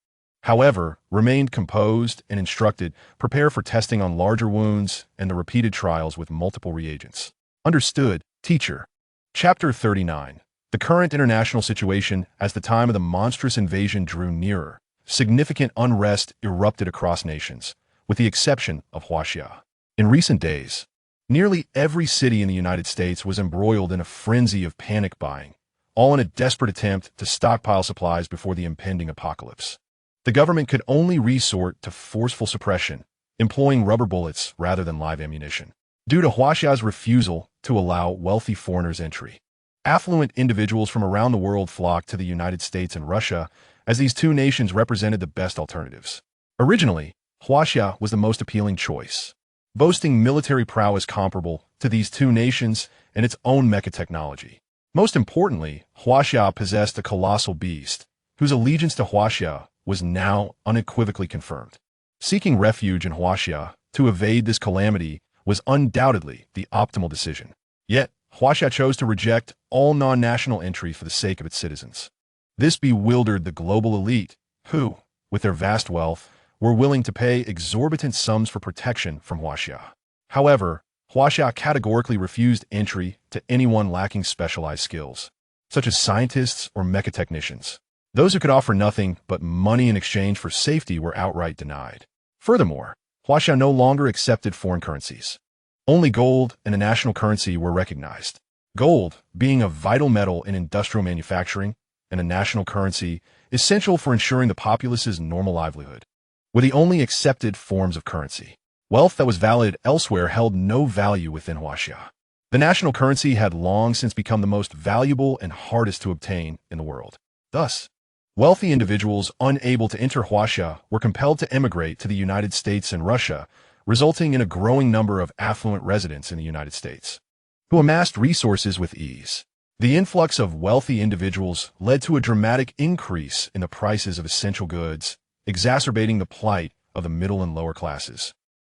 however, remained composed and instructed, prepare for testing on larger wounds and the repeated trials with multiple reagents. Understood, teacher. Chapter 39. The current international situation as the time of the monstrous invasion drew nearer. Significant unrest erupted across nations, with the exception of Huaxia. In recent days, nearly every city in the United States was embroiled in a frenzy of panic buying, all in a desperate attempt to stockpile supplies before the impending apocalypse. The government could only resort to forceful suppression, employing rubber bullets rather than live ammunition, due to Huaxia's refusal to allow wealthy foreigners entry. Affluent individuals from around the world flocked to the United States and Russia, as these two nations represented the best alternatives. Originally, Huaxia was the most appealing choice, boasting military prowess comparable to these two nations and its own mecha technology. Most importantly, Huaxia possessed a colossal beast, whose allegiance to Huaxia was now unequivocally confirmed. Seeking refuge in Huaxia to evade this calamity was undoubtedly the optimal decision. Yet, Huaxia chose to reject all non-national entry for the sake of its citizens. This bewildered the global elite, who, with their vast wealth, were willing to pay exorbitant sums for protection from Huaxia. However, Huaxia categorically refused entry to anyone lacking specialized skills, such as scientists or mechatechnicians. Those who could offer nothing but money in exchange for safety were outright denied. Furthermore, Huaxia no longer accepted foreign currencies. Only gold and a national currency were recognized. Gold, being a vital metal in industrial manufacturing, and a national currency, essential for ensuring the populace's normal livelihood, were the only accepted forms of currency. Wealth that was valid elsewhere held no value within Huaxia. The national currency had long since become the most valuable and hardest to obtain in the world. Thus, wealthy individuals unable to enter Huaxia were compelled to emigrate to the United States and Russia, resulting in a growing number of affluent residents in the United States, who amassed resources with ease. The influx of wealthy individuals led to a dramatic increase in the prices of essential goods, exacerbating the plight of the middle and lower classes,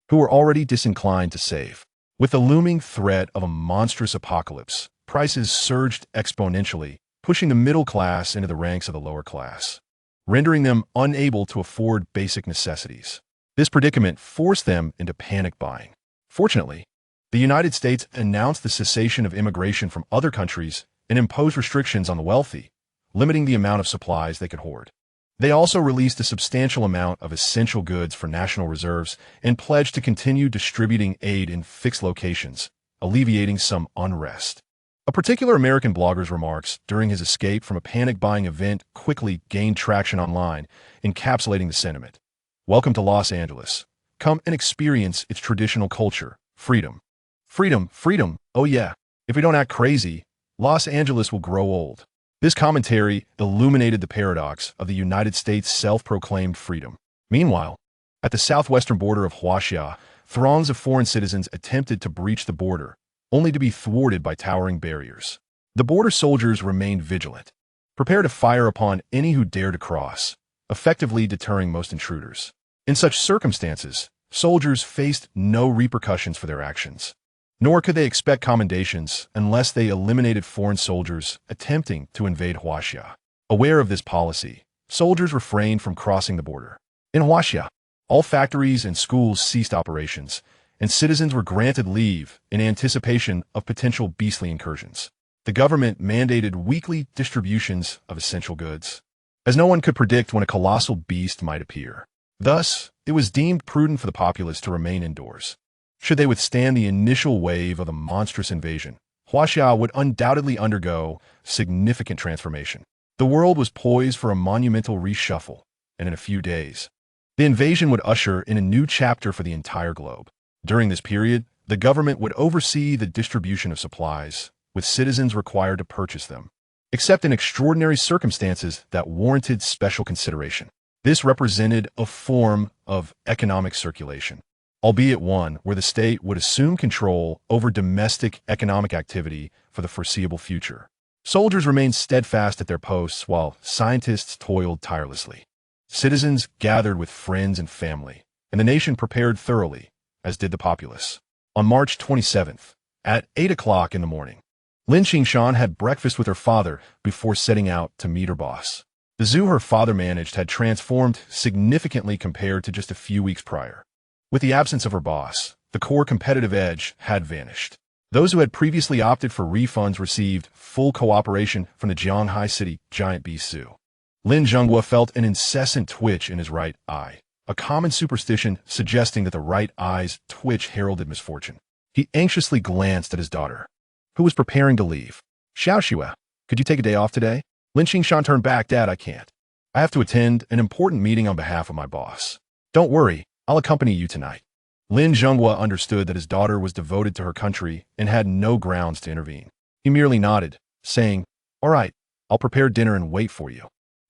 who were already disinclined to save. With the looming threat of a monstrous apocalypse, prices surged exponentially, pushing the middle class into the ranks of the lower class, rendering them unable to afford basic necessities. This predicament forced them into panic buying. Fortunately, the United States announced the cessation of immigration from other countries and imposed restrictions on the wealthy, limiting the amount of supplies they could hoard. They also released a substantial amount of essential goods for national reserves and pledged to continue distributing aid in fixed locations, alleviating some unrest. A particular American blogger's remarks during his escape from a panic-buying event quickly gained traction online, encapsulating the sentiment. Welcome to Los Angeles. Come and experience its traditional culture, freedom. Freedom, freedom, oh yeah. If we don't act crazy, Los Angeles will grow old. This commentary illuminated the paradox of the United States' self-proclaimed freedom. Meanwhile, at the southwestern border of Huaxia, throngs of foreign citizens attempted to breach the border, only to be thwarted by towering barriers. The border soldiers remained vigilant, prepared to fire upon any who dared to cross, effectively deterring most intruders. In such circumstances, soldiers faced no repercussions for their actions, nor could they expect commendations unless they eliminated foreign soldiers attempting to invade Huaxia. Aware of this policy, soldiers refrained from crossing the border. In Huaxia, all factories and schools ceased operations, and citizens were granted leave in anticipation of potential beastly incursions. The government mandated weekly distributions of essential goods, as no one could predict when a colossal beast might appear. Thus, it was deemed prudent for the populace to remain indoors. Should they withstand the initial wave of the monstrous invasion, Huaxia would undoubtedly undergo significant transformation. The world was poised for a monumental reshuffle, and in a few days, the invasion would usher in a new chapter for the entire globe. During this period, the government would oversee the distribution of supplies, with citizens required to purchase them, except in extraordinary circumstances that warranted special consideration. This represented a form of economic circulation, albeit one where the state would assume control over domestic economic activity for the foreseeable future. Soldiers remained steadfast at their posts while scientists toiled tirelessly. Citizens gathered with friends and family, and the nation prepared thoroughly, as did the populace. On March 27th, at 8 o'clock in the morning, Lin Qingshan had breakfast with her father before setting out to meet her boss. The zoo her father managed had transformed significantly compared to just a few weeks prior. With the absence of her boss, the core competitive edge had vanished. Those who had previously opted for refunds received full cooperation from the Jianghai City Giant Beast Zoo. Lin Zhenghua felt an incessant twitch in his right eye, a common superstition suggesting that the right eye's twitch heralded misfortune. He anxiously glanced at his daughter, who was preparing to leave. Xiaoxue, could you take a day off today? Lin Qingshan turned back. Dad, I can't. I have to attend an important meeting on behalf of my boss. Don't worry, I'll accompany you tonight. Lin Zhenghua understood that his daughter was devoted to her country and had no grounds to intervene. He merely nodded, saying, "All right, I'll prepare dinner and wait for you."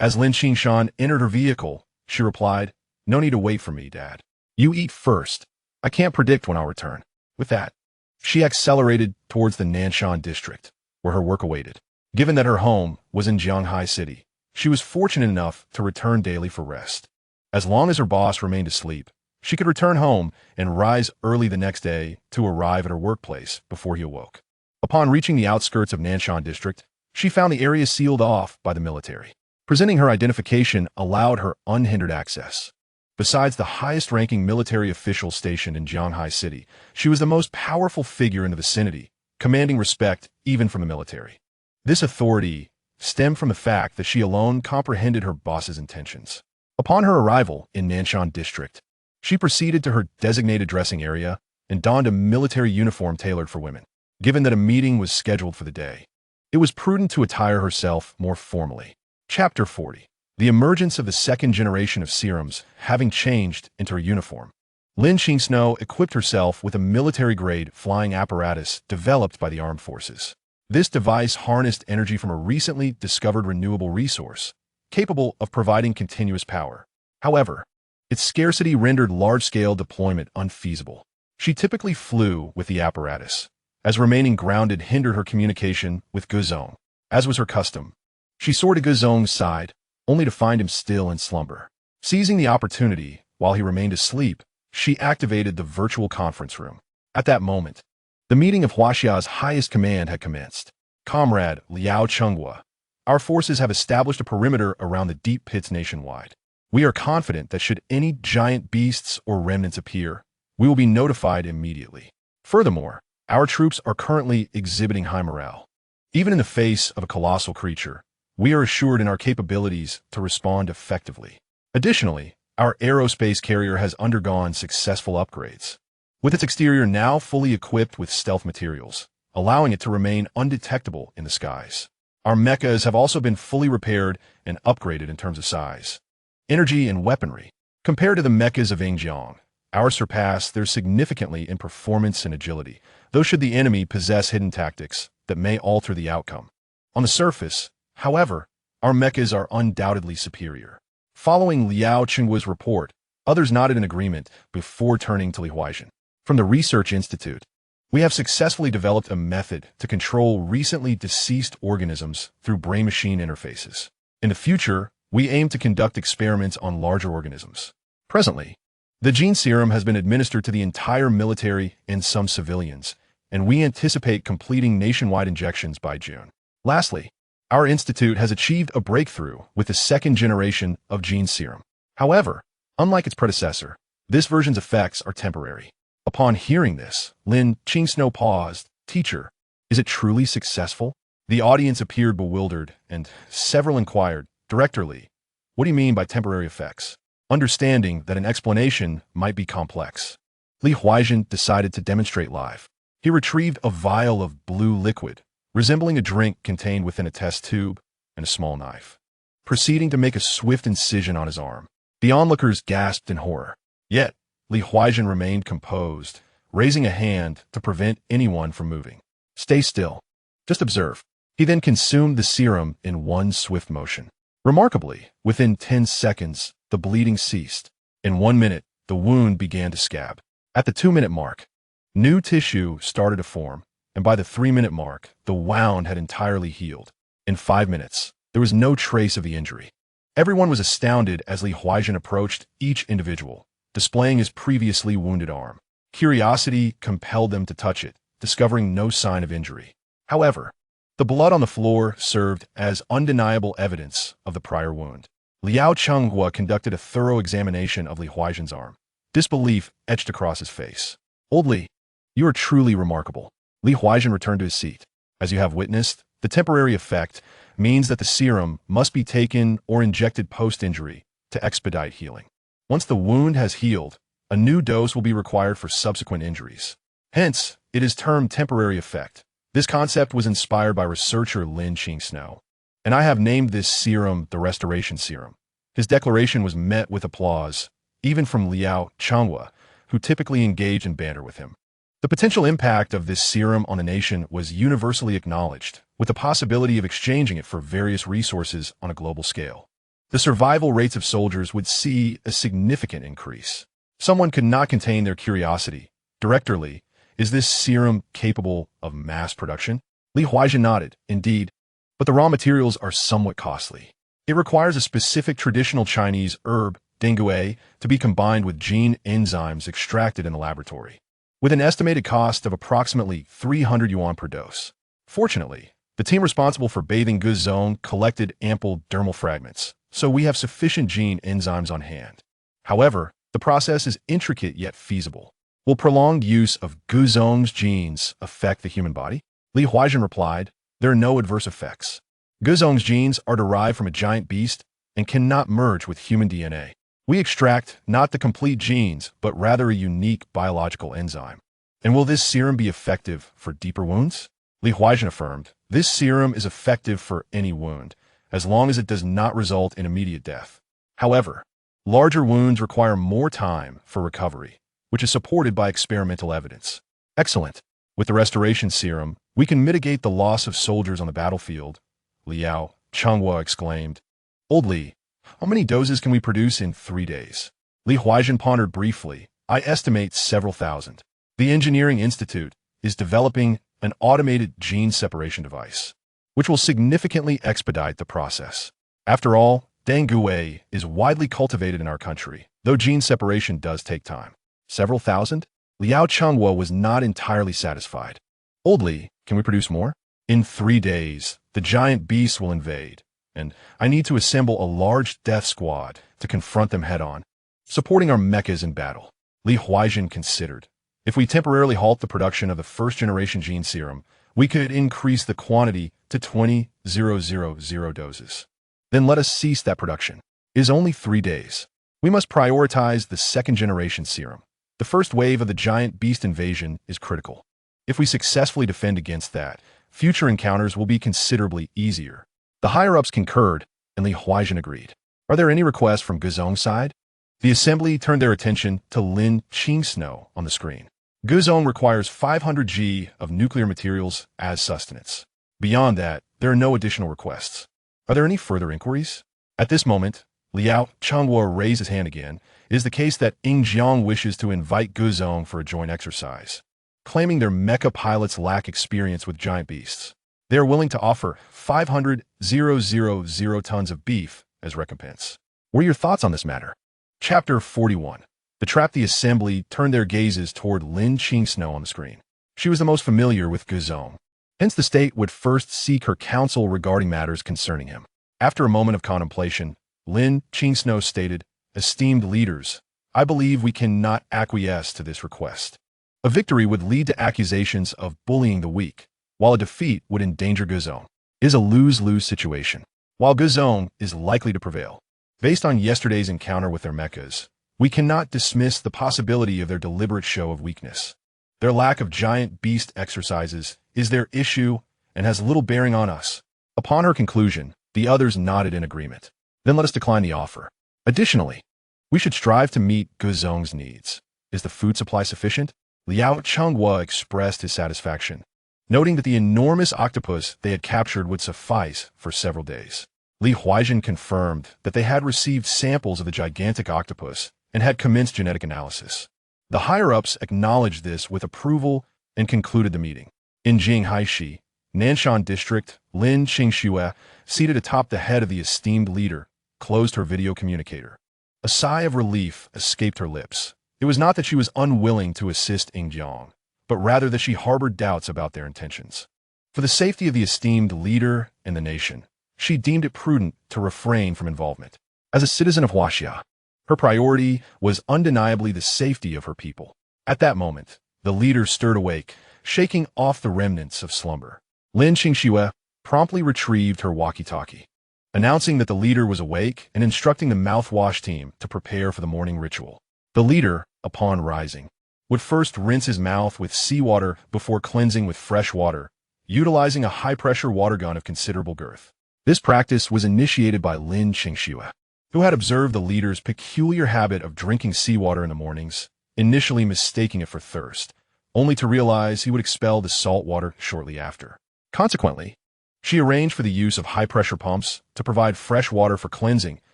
As Lin Qingshan entered her vehicle, she replied, "No need to wait for me, Dad. You eat first. I can't predict when I'll return." With that, she accelerated towards the Nanshan district, where her work awaited. Given that her home was in Jianghai City, she was fortunate enough to return daily for rest. As long as her boss remained asleep, she could return home and rise early the next day to arrive at her workplace before he awoke. Upon reaching the outskirts of Nanshan district, she found the area sealed off by the military. Presenting her identification allowed her unhindered access. Besides the highest-ranking military official stationed in Jianghai City, she was the most powerful figure in the vicinity, commanding respect even from the military. This authority stemmed from the fact that she alone comprehended her boss's intentions. Upon her arrival in Nanshan district, she proceeded to her designated dressing area and donned a military uniform tailored for women. Given that a meeting was scheduled for the day, it was prudent to attire herself more formally. Chapter 40. The emergence of the second generation of serums having changed into her uniform. Lin Qingsno equipped herself with a military-grade flying apparatus developed by the armed forces. This device harnessed energy from a recently discovered renewable resource, capable of providing continuous power. However, its scarcity rendered large-scale deployment unfeasible. She typically flew with the apparatus, as remaining grounded hindered her communication with Guzong. As was her custom, she soared to Guzong's side, only to find him still in slumber. Seizing the opportunity, while he remained asleep, she activated the virtual conference room. At that moment, the meeting of Huaxia's highest command had commenced. Comrade Liao Chenghua, our forces have established a perimeter around the deep pits nationwide. We are confident that should any giant beasts or remnants appear, we will be notified immediately. Furthermore, our troops are currently exhibiting high morale. Even in the face of a colossal creature, we are assured in our capabilities to respond effectively. Additionally, our aerospace carrier has undergone successful upgrades, with its exterior now fully equipped with stealth materials, allowing it to remain undetectable in the skies. Our mechas have also been fully repaired and upgraded in terms of size, energy, and weaponry. Compared to the mechas of Yingjiang, ours surpass theirs significantly in performance and agility, though should the enemy possess hidden tactics that may alter the outcome. On the surface, however, our mechas are undoubtedly superior. Following Liao Chenghua's report, others nodded in agreement before turning to Li Huaixin. From the Research Institute, we have successfully developed a method to control recently deceased organisms through brain-machine interfaces. In the future, we aim to conduct experiments on larger organisms. Presently, the gene serum has been administered to the entire military and some civilians, and we anticipate completing nationwide injections by June. Lastly, our institute has achieved a breakthrough with the second generation of gene serum. However, unlike its predecessor, this version's effects are temporary. Upon hearing this, Lin Qingsno paused. "Teacher, is it truly successful?" The audience appeared bewildered, and several inquired, "Director Li, what do you mean by temporary effects?" Understanding that an explanation might be complex, Li Huaixin decided to demonstrate live. He retrieved a vial of blue liquid, resembling a drink contained within a test tube, and a small knife. Proceeding to make a swift incision on his arm, the onlookers gasped in horror. Yet, Li Huaixin remained composed, raising a hand to prevent anyone from moving. "Stay still. Just observe." He then consumed the serum in one swift motion. Remarkably, within 10 seconds, the bleeding ceased. In 1 minute, the wound began to scab. At the 2-minute mark, new tissue started to form, and by the 3-minute mark, the wound had entirely healed. In 5 minutes, there was no trace of the injury. Everyone was astounded as Li Huaizhen approached each individual, displaying his previously wounded arm. Curiosity compelled them to touch it, discovering no sign of injury. However, the blood on the floor served as undeniable evidence of the prior wound. Liao Chenghua conducted a thorough examination of Li Huaizhen's arm. Disbelief etched across his face. "Old Li, you are truly remarkable." Li Huaizhen returned to his seat. "As you have witnessed, the temporary effect means that the serum must be taken or injected post-injury to expedite healing. Once the wound has healed, a new dose will be required for subsequent injuries. Hence, it is termed temporary effect. This concept was inspired by researcher Lin Qingsnow, and I have named this serum the Restoration Serum." His declaration was met with applause, even from Liao Chenghua, who typically engaged in banter with him. The potential impact of this serum on the nation was universally acknowledged, with the possibility of exchanging it for various resources on a global scale. The survival rates of soldiers would see a significant increase. Someone could not contain their curiosity. "Director Li, is this serum capable of mass production?" Li Huaizhen nodded. "Indeed, but the raw materials are somewhat costly. It requires a specific traditional Chinese herb, dengue, to be combined with gene enzymes extracted in the laboratory, with an estimated cost of approximately 300 yuan per dose. Fortunately, the team responsible for bathing Guzong collected ample dermal fragments, so we have sufficient gene enzymes on hand. However, the process is intricate yet feasible. Will prolonged use of Guzong's genes affect the human body?" Li Huaizhen replied, "There are no adverse effects. Guzong's genes are derived from a giant beast and cannot merge with human DNA. We extract not the complete genes, but rather a unique biological enzyme." "And will this serum be effective for deeper wounds?" Li Huaizhen affirmed, "This serum is effective for any wound, as long as it does not result in immediate death. However, larger wounds require more time for recovery, which is supported by experimental evidence." "Excellent. With the Restoration Serum, we can mitigate the loss of soldiers on the battlefield," Liao Chenghua exclaimed. "Old Li, how many doses can we produce in 3 days?" Li Huaizhen pondered briefly. "I estimate several thousand. The Engineering Institute is developing an automated gene separation device, which will significantly expedite the process. After all, dengue is widely cultivated in our country, though gene separation does take time." "Several thousand?" Liao Chenghua was not entirely satisfied. "Old Li, can we produce more?" "In 3 days, the giant beasts will invade, and I need to assemble a large death squad to confront them head-on, supporting our mechas in battle." Li Huaizhen considered. "If we temporarily halt the production of the first-generation gene serum, we could increase the quantity to 20,000 doses. Then let us cease that production. It is only 3 days. We must prioritize the second-generation serum. The first wave of the giant beast invasion is critical. If we successfully defend against that, future encounters will be considerably easier." The higher-ups concurred, and Li Huaizhen agreed. "Are there any requests from Guzong's side?" The assembly turned their attention to Lin Qingsnow on the screen. "Guzong requires 500 G of nuclear materials as sustenance. Beyond that, there are no additional requests. Are there any further inquiries?" At this moment, Liao Chenghua raised his hand again. "It is the case that Yingjiang wishes to invite Guzong for a joint exercise, claiming their mecha pilots lack experience with giant beasts. They are willing to offer 500,000 tons of beef as recompense. What are your thoughts on this matter?" Chapter 41. The trap. The assembly turned their gazes toward Lin Qingsnow on the screen. She was the most familiar with Guzong. Hence the state would first seek her counsel regarding matters concerning him. After a moment of contemplation, Lin Qingsnow stated, "Esteemed leaders, I believe we cannot acquiesce to this request. A victory would lead to accusations of bullying the weak, while a defeat would endanger Guzong. It is a lose-lose situation. While Guzong is likely to prevail, based on yesterday's encounter with their mechas, we cannot dismiss the possibility of their deliberate show of weakness. Their lack of giant beast exercises is their issue and has little bearing on us." Upon her conclusion, the others nodded in agreement. "Then let us decline the offer. Additionally, we should strive to meet Guzong's needs. Is the food supply sufficient?" Liao Chenghua expressed his satisfaction, noting that the enormous octopus they had captured would suffice for several days. Li Huaizhen confirmed that they had received samples of the gigantic octopus and had commenced genetic analysis. The higher-ups acknowledged this with approval and concluded the meeting. In Jinghaishi, Nanshan District, Lin Qingxue, seated atop the head of the esteemed leader, closed her video communicator. A sigh of relief escaped her lips. It was not that she was unwilling to assist Ingjiang, but rather that she harbored doubts about their intentions. For the safety of the esteemed leader and the nation, she deemed it prudent to refrain from involvement. As a citizen of Huaxia, her priority was undeniably the safety of her people. At that moment, the leader stirred awake, shaking off the remnants of slumber. Lin Qingxue promptly retrieved her walkie-talkie, announcing that the leader was awake and instructing the mouthwash team to prepare for the morning ritual. The leader, upon rising, would first rinse his mouth with seawater before cleansing with fresh water, utilizing a high-pressure water gun of considerable girth. This practice was initiated by Lin Qingxue, who had observed the leader's peculiar habit of drinking seawater in the mornings, initially mistaking it for thirst, only to realize he would expel the salt water shortly after. Consequently, she arranged for the use of high-pressure pumps to provide fresh water for cleansing,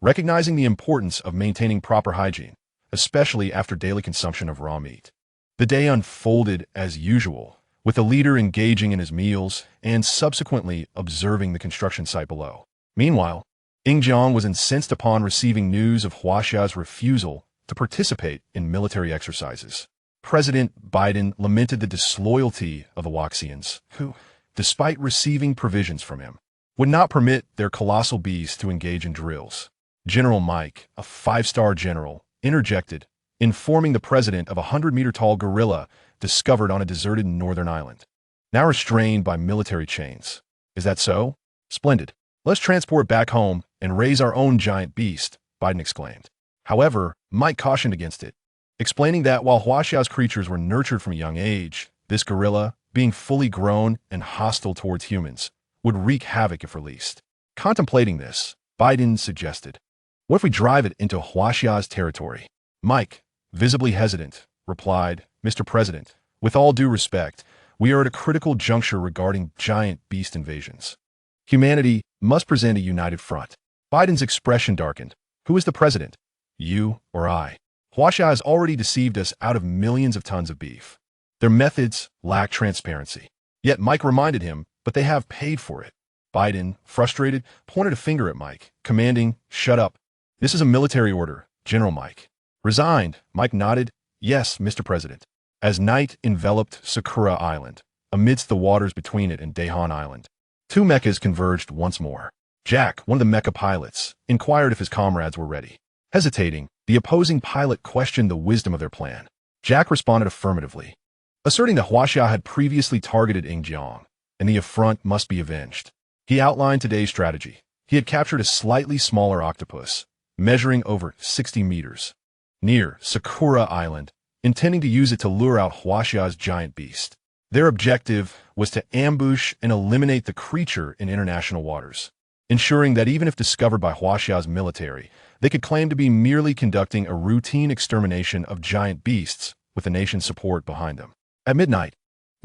recognizing the importance of maintaining proper hygiene, especially after daily consumption of raw meat. The day unfolded as usual, with the leader engaging in his meals and subsequently observing the construction site below. Meanwhile, Ingjiang was incensed upon receiving news of Huaxia's refusal to participate in military exercises. President Biden lamented the disloyalty of the Huaxians, who, despite receiving provisions from him, would not permit their colossal beasts to engage in drills. General Mike, a 5-star general, interjected, informing the president of a 100-meter-tall gorilla discovered on a deserted northern island, now restrained by military chains. Is that so? Splendid. Let's transport it back home and raise our own giant beast, Biden exclaimed. However, Mike cautioned against it, explaining that while Huaxia's creatures were nurtured from a young age, this gorilla, being fully grown and hostile towards humans, would wreak havoc if released. Contemplating this, Biden suggested, "What if we drive it into Huaxia's territory?" Mike, visibly hesitant, replied, "Mr. President, with all due respect, we are at a critical juncture regarding giant beast invasions. Humanity must present a united front." Biden's expression darkened. "Who is the president? You or I? Huaxia has already deceived us out of millions of tons of beef. Their methods lack transparency." Yet Mike reminded him, "But they have paid for it." Biden, frustrated, pointed a finger at Mike, commanding, "Shut up. This is a military order, General Mike." Resigned, Mike nodded, "Yes, Mr. President." As night enveloped Sakura Island, amidst the waters between it and Daehan Island, two mechas converged once more. Jack, one of the mecha pilots, inquired if his comrades were ready. Hesitating, the opposing pilot questioned the wisdom of their plan. Jack responded affirmatively, asserting that Huaxia had previously targeted Ingjiang, and the affront must be avenged. He outlined today's strategy. He had captured a slightly smaller octopus, measuring over 60 meters, near Sakura Island, intending to use it to lure out Huaxia's giant beast. Their objective was to ambush and eliminate the creature in international waters, ensuring that even if discovered by Huaxia's military, they could claim to be merely conducting a routine extermination of giant beasts with the nation's support behind them. At midnight,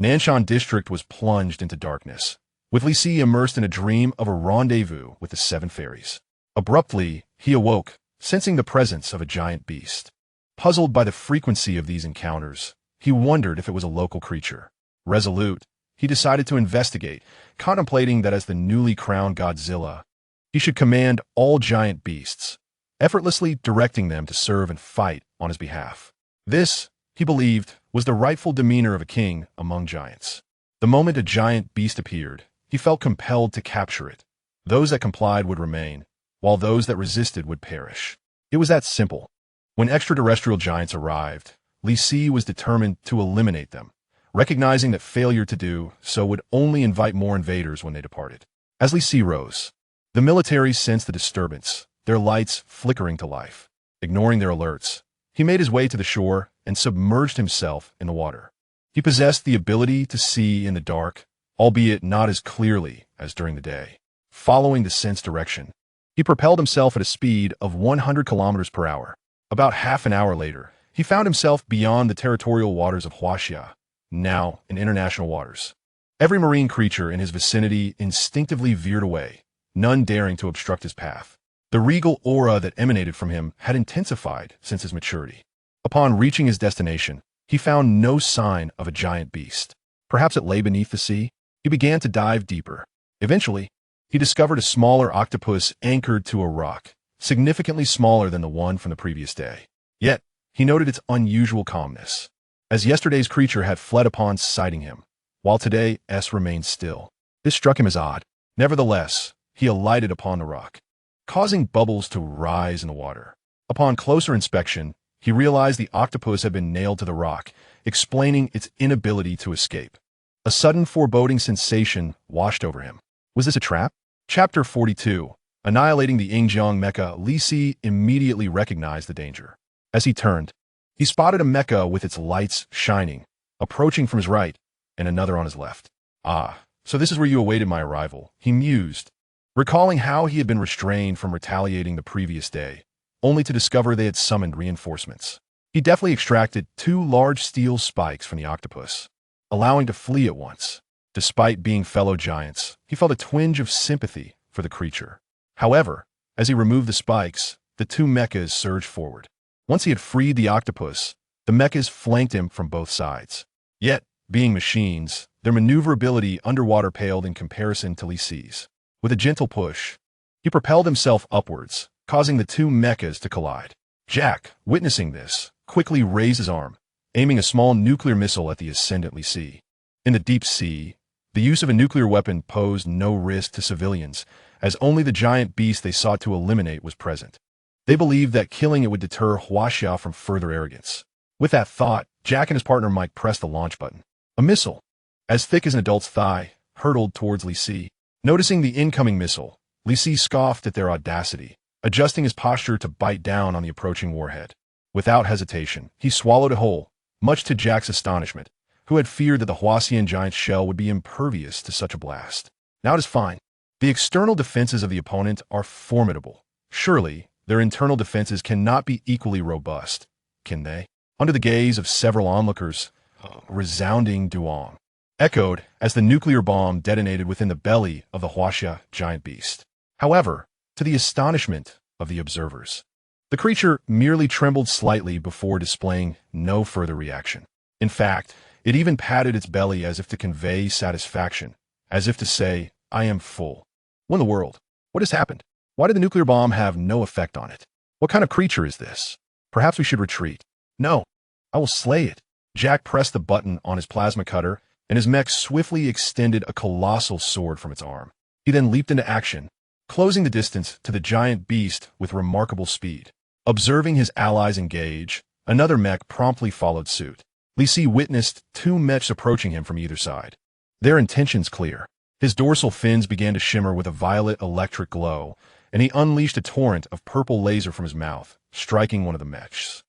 Nanshan District was plunged into darkness, with Li Si immersed in a dream of a rendezvous with the 7 fairies. Abruptly, he awoke, sensing the presence of a giant beast. Puzzled by the frequency of these encounters, he wondered if it was a local creature. Resolute, he decided to investigate, contemplating that as the newly crowned Godzilla, he should command all giant beasts, effortlessly directing them to serve and fight on his behalf. This, he believed, was the rightful demeanor of a king among giants. The moment a giant beast appeared, he felt compelled to capture it. Those that complied would remain, while those that resisted would perish. It was that simple. When extraterrestrial giants arrived, Li Si was determined to eliminate them, recognizing that failure to do so would only invite more invaders when they departed. As Li Si rose, the military sensed the disturbance, their lights flickering to life. Ignoring their alerts, he made his way to the shore and submerged himself in the water. He possessed the ability to see in the dark, albeit not as clearly as during the day. Following the sense direction, he propelled himself at a speed of 100 kilometers per hour. About half an hour later, he found himself beyond the territorial waters of Huaxia, now in international waters. Every marine creature in his vicinity instinctively veered away, none daring to obstruct his path. The regal aura that emanated from him had intensified since his maturity. Upon reaching his destination, he found no sign of a giant beast. Perhaps it lay beneath the sea? He began to dive deeper. Eventually, he discovered a smaller octopus anchored to a rock, significantly smaller than the one from the previous day. Yet, he noted its unusual calmness, as yesterday's creature had fled upon sighting him, while today's remained still. This struck him as odd. Nevertheless, he alighted upon the rock, causing bubbles to rise in the water. Upon closer inspection, he realized the octopus had been nailed to the rock, explaining its inability to escape. A sudden foreboding sensation washed over him. Was this a trap? Chapter 42. Annihilating the Yingjiang mecha, Li Si immediately recognized the danger. As he turned, he spotted a mecha with its lights shining, approaching from his right, and another on his left. Ah, so this is where you awaited my arrival, he mused, recalling how he had been restrained from retaliating the previous day, only to discover they had summoned reinforcements. He deftly extracted 2 large steel spikes from the octopus, allowing to flee at once. Despite being fellow giants, he felt a twinge of sympathy for the creature. However, as he removed the spikes, the 2 mechas surged forward. Once he had freed the octopus, the mechas flanked him from both sides. Yet, being machines, their maneuverability underwater paled in comparison to Li Si's. With a gentle push, he propelled himself upwards, causing the 2 mechas to collide. Jack, witnessing this, quickly raised his arm, aiming a small nuclear missile at the ascendant Li Si. In the deep sea, the use of a nuclear weapon posed no risk to civilians, as only the giant beast they sought to eliminate was present. They believed that killing it would deter Huaxia from further arrogance. With that thought, Jack and his partner Mike pressed the launch button. A missile, as thick as an adult's thigh, hurtled towards Li Si. Noticing the incoming missile, Li Si scoffed at their audacity, adjusting his posture to bite down on the approaching warhead. Without hesitation, he swallowed it whole, much to Jack's astonishment, who had feared that the Huaxian giant's shell would be impervious to such a blast. Now it is fine. The external defenses of the opponent are formidable. Surely, their internal defenses cannot be equally robust, can they? Under the gaze of several onlookers, a resounding duong echoed as the nuclear bomb detonated within the belly of the Huaxia giant beast. However, to the astonishment of the observers, the creature merely trembled slightly before displaying no further reaction. In fact, it even patted its belly as if to convey satisfaction, as if to say, I am full. What in the world? What has happened? Why did the nuclear bomb have no effect on it? What kind of creature is this? Perhaps we should retreat. No, I will slay it. Jack pressed the button on his plasma cutter, and his mech swiftly extended a colossal sword from its arm. He then leaped into action, closing the distance to the giant beast with remarkable speed. Observing his allies engage, another mech promptly followed suit. Li Si witnessed 2 mechs approaching him from either side. Their intentions clear. His dorsal fins began to shimmer with a violet electric glow, and he unleashed a torrent of purple laser from his mouth, striking one of the mechs.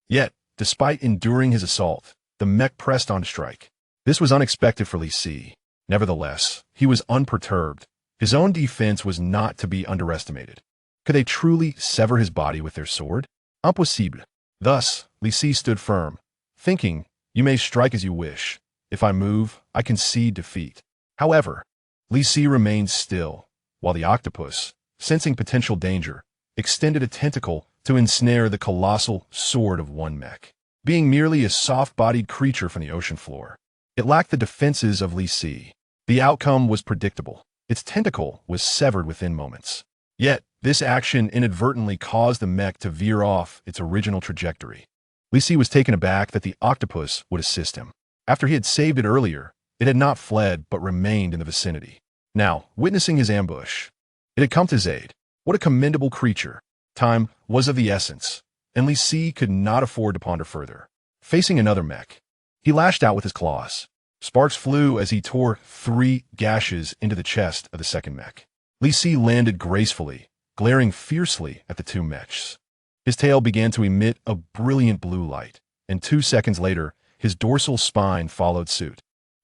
Yet, despite enduring his assault, the mech pressed on to strike. This was unexpected for Li Si. Nevertheless, he was unperturbed. His own defense was not to be underestimated. Could they truly sever his body with their sword? Impossible. Thus, Li Si stood firm, thinking, you may strike as you wish. If I move, I concede defeat. However, Li Si remained still, while the octopus, sensing potential danger, extended a tentacle to ensnare the colossal sword of one mech. Being merely a soft-bodied creature from the ocean floor, it lacked the defenses of Li Si. The outcome was predictable. Its tentacle was severed within moments. Yet, this action inadvertently caused the mech to veer off its original trajectory. Li Si was taken aback that the octopus would assist him. After he had saved it earlier, it had not fled but remained in the vicinity. Now, witnessing his ambush, it had come to his aid. What a commendable creature. Time was of the essence, and Li Si could not afford to ponder further. Facing another mech, he lashed out with his claws. Sparks flew as he tore 3 gashes into the chest of the second mech. Li Si landed gracefully, glaring fiercely at the 2 mechs. His tail began to emit a brilliant blue light, and 2 seconds later, his dorsal spine followed suit.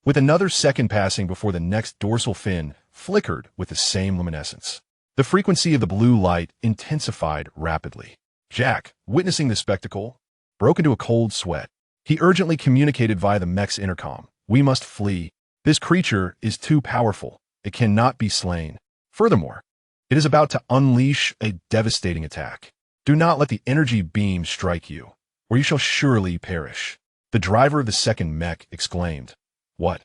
With another second passing before the next dorsal fin flickered with the same luminescence. The frequency of the blue light intensified rapidly. Jack, witnessing this spectacle, broke into a cold sweat. He urgently communicated via the mech's intercom. We must flee. This creature is too powerful. It cannot be slain. Furthermore, it is about to unleash a devastating attack. Do not let the energy beam strike you, or you shall surely perish. The driver of the second mech exclaimed. What?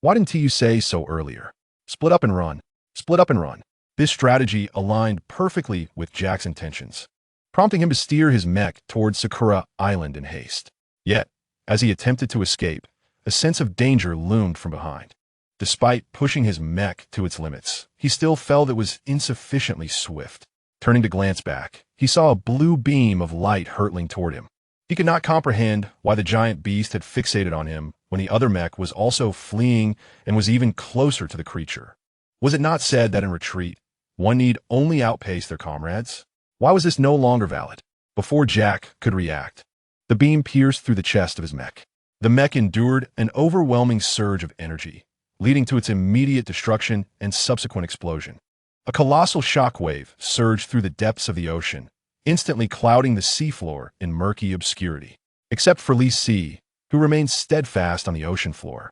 Why didn't you say so earlier? Split up and run. Split up and run. This strategy aligned perfectly with Jack's intentions, prompting him to steer his mech towards Sakura Island in haste. Yet, as he attempted to escape, a sense of danger loomed from behind. Despite pushing his mech to its limits, he still felt it was insufficiently swift. Turning to glance back, he saw a blue beam of light hurtling toward him. He could not comprehend why the giant beast had fixated on him when the other mech was also fleeing and was even closer to the creature. Was it not said that in retreat, one need only outpace their comrades? Why was this no longer valid? Before Jack could react, the beam pierced through the chest of his mech. The mech endured an overwhelming surge of energy, leading to its immediate destruction and subsequent explosion. A colossal shockwave surged through the depths of the ocean, instantly clouding the seafloor in murky obscurity. Except for Li Si, who remained steadfast on the ocean floor.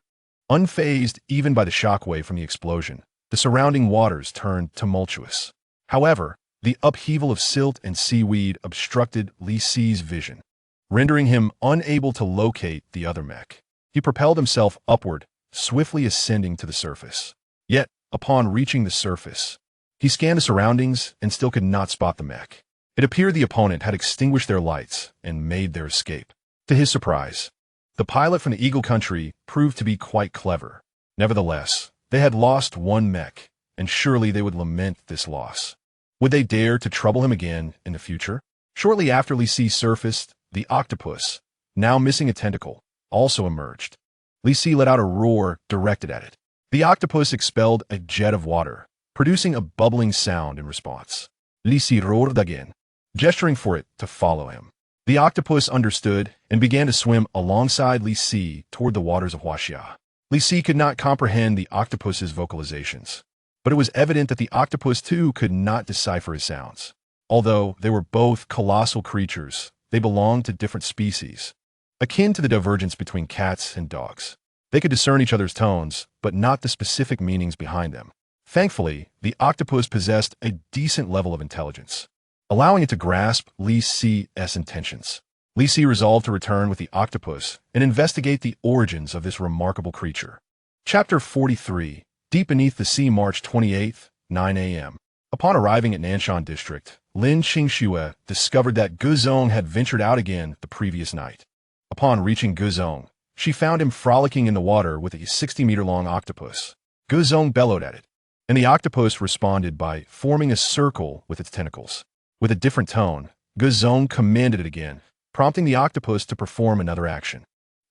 Unfazed even by the shockwave from the explosion, the surrounding waters turned tumultuous. However, the upheaval of silt and seaweed obstructed Li Si's vision, rendering him unable to locate the other mech. He propelled himself upward, swiftly ascending to the surface. Yet, upon reaching the surface, he scanned the surroundings and still could not spot the mech. It appeared the opponent had extinguished their lights and made their escape. To his surprise, the pilot from the Eagle Country proved to be quite clever. Nevertheless, they had lost one mech, and surely they would lament this loss. Would they dare to trouble him again in the future? Shortly after Li Si surfaced, the octopus, now missing a tentacle, also emerged. Li Si let out a roar directed at it. The octopus expelled a jet of water, producing a bubbling sound in response. Li Si roared again, gesturing for it to follow him. The octopus understood and began to swim alongside Li Si toward the waters of Huaxia. Li Si could not comprehend the octopus's vocalizations, but it was evident that the octopus too could not decipher his sounds. Although they were both colossal creatures, they belonged to different species, akin to the divergence between cats and dogs. They could discern each other's tones, but not the specific meanings behind them. Thankfully, the octopus possessed a decent level of intelligence, allowing it to grasp Li Si's intentions. Li Si resolved to return with the octopus and investigate the origins of this remarkable creature. Chapter 43, Deep Beneath the Sea, March 28, 9 a.m. Upon arriving at Nanshan District, Lin Qingxue discovered that Guzong had ventured out again the previous night. Upon reaching Guzong, she found him frolicking in the water with a 60-meter-long octopus. Guzong bellowed at it, and the octopus responded by forming a circle with its tentacles. With a different tone, Guzong commanded it again, prompting the octopus to perform another action.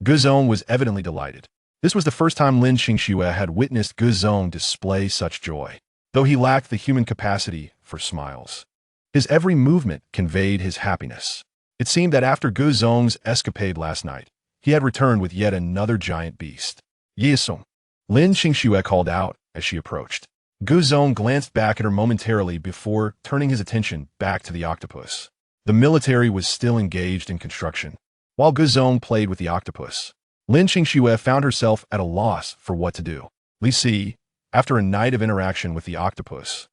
Guzong was evidently delighted. This was the first time Lin Qingxue had witnessed Guzong display such joy, though he lacked the human capacity for smiles. His every movement conveyed his happiness. It seemed that after Guzong's escapade last night, he had returned with yet another giant beast. Yisong, Lin Qingxue called out as she approached. Guzong glanced back at her momentarily before turning his attention back to the octopus. The military was still engaged in construction, while Guzong played with the octopus. Lin Qingxue found herself at a loss for what to do. Li Si, after a night of interaction with the octopus,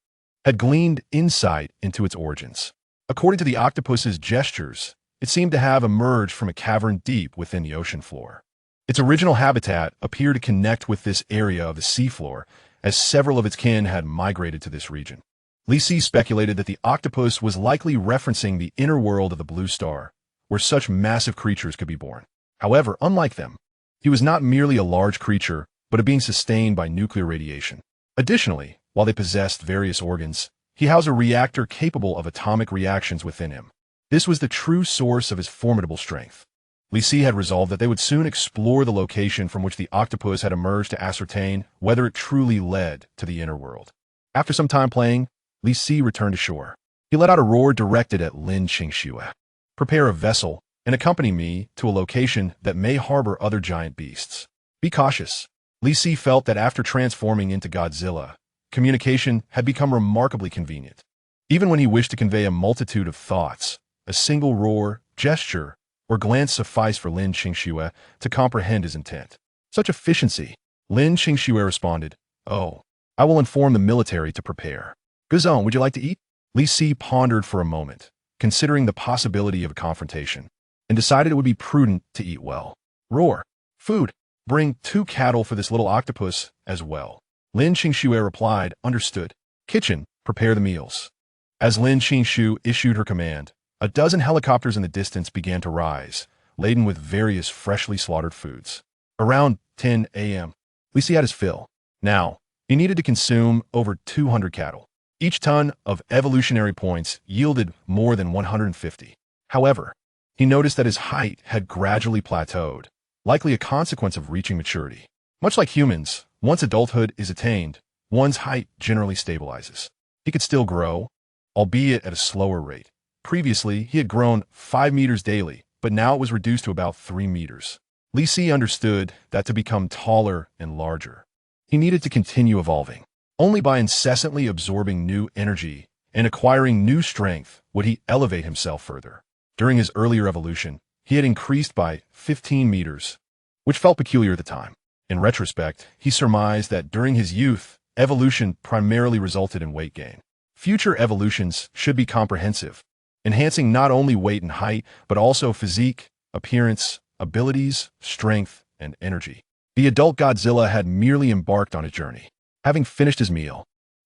had gleaned insight into its origins. According to the octopus's gestures, it seemed to have emerged from a cavern deep within the ocean floor. Its original habitat appeared to connect with this area of the seafloor, as several of its kin had migrated to this region. Li Si speculated that the octopus was likely referencing the inner world of the Blue Star, where such massive creatures could be born. However, unlike them, he was not merely a large creature, but a being sustained by nuclear radiation. Additionally, while they possessed various organs, he housed a reactor capable of atomic reactions within him. This was the true source of his formidable strength. Li Si had resolved that they would soon explore the location from which the octopus had emerged to ascertain whether it truly led to the inner world. After some time playing, Li Si returned to shore. He let out a roar directed at Lin Qingxue. Prepare a vessel and accompany me to a location that may harbor other giant beasts. Be cautious. Li Si felt that after transforming into Godzilla, communication had become remarkably convenient. Even when he wished to convey a multitude of thoughts, a single roar, gesture, or glance sufficed for Lin Qingxue to comprehend his intent. Such efficiency. Lin Qingxue responded, "Oh, I will inform the military to prepare. Guzong, would you like to eat?" Li Si pondered for a moment, considering the possibility of a confrontation, and decided it would be prudent to eat well. Roar. Food. Bring 2 cattle for this little octopus as well. Lin Qingshu replied, understood. Kitchen, prepare the meals. As Lin Qingshu issued her command, a dozen helicopters in the distance began to rise, laden with various freshly slaughtered foods. Around 10 a.m., Li Si had his fill. Now, he needed to consume over 200 cattle. Each ton of evolutionary points yielded more than 150. However, he noticed that his height had gradually plateaued, likely a consequence of reaching maturity. Much like humans, once adulthood is attained, one's height generally stabilizes. He could still grow, albeit at a slower rate. Previously, he had grown 5 meters daily, but now it was reduced to about 3 meters. Li Si understood that to become taller and larger, he needed to continue evolving. Only by incessantly absorbing new energy and acquiring new strength would he elevate himself further. During his earlier evolution, he had increased by 15 meters, which felt peculiar at the time. In retrospect, he surmised that during his youth, evolution primarily resulted in weight gain. Future evolutions should be comprehensive, enhancing not only weight and height, but also physique, appearance, abilities, strength, and energy. The adult Godzilla had merely embarked on a journey. Having finished his meal,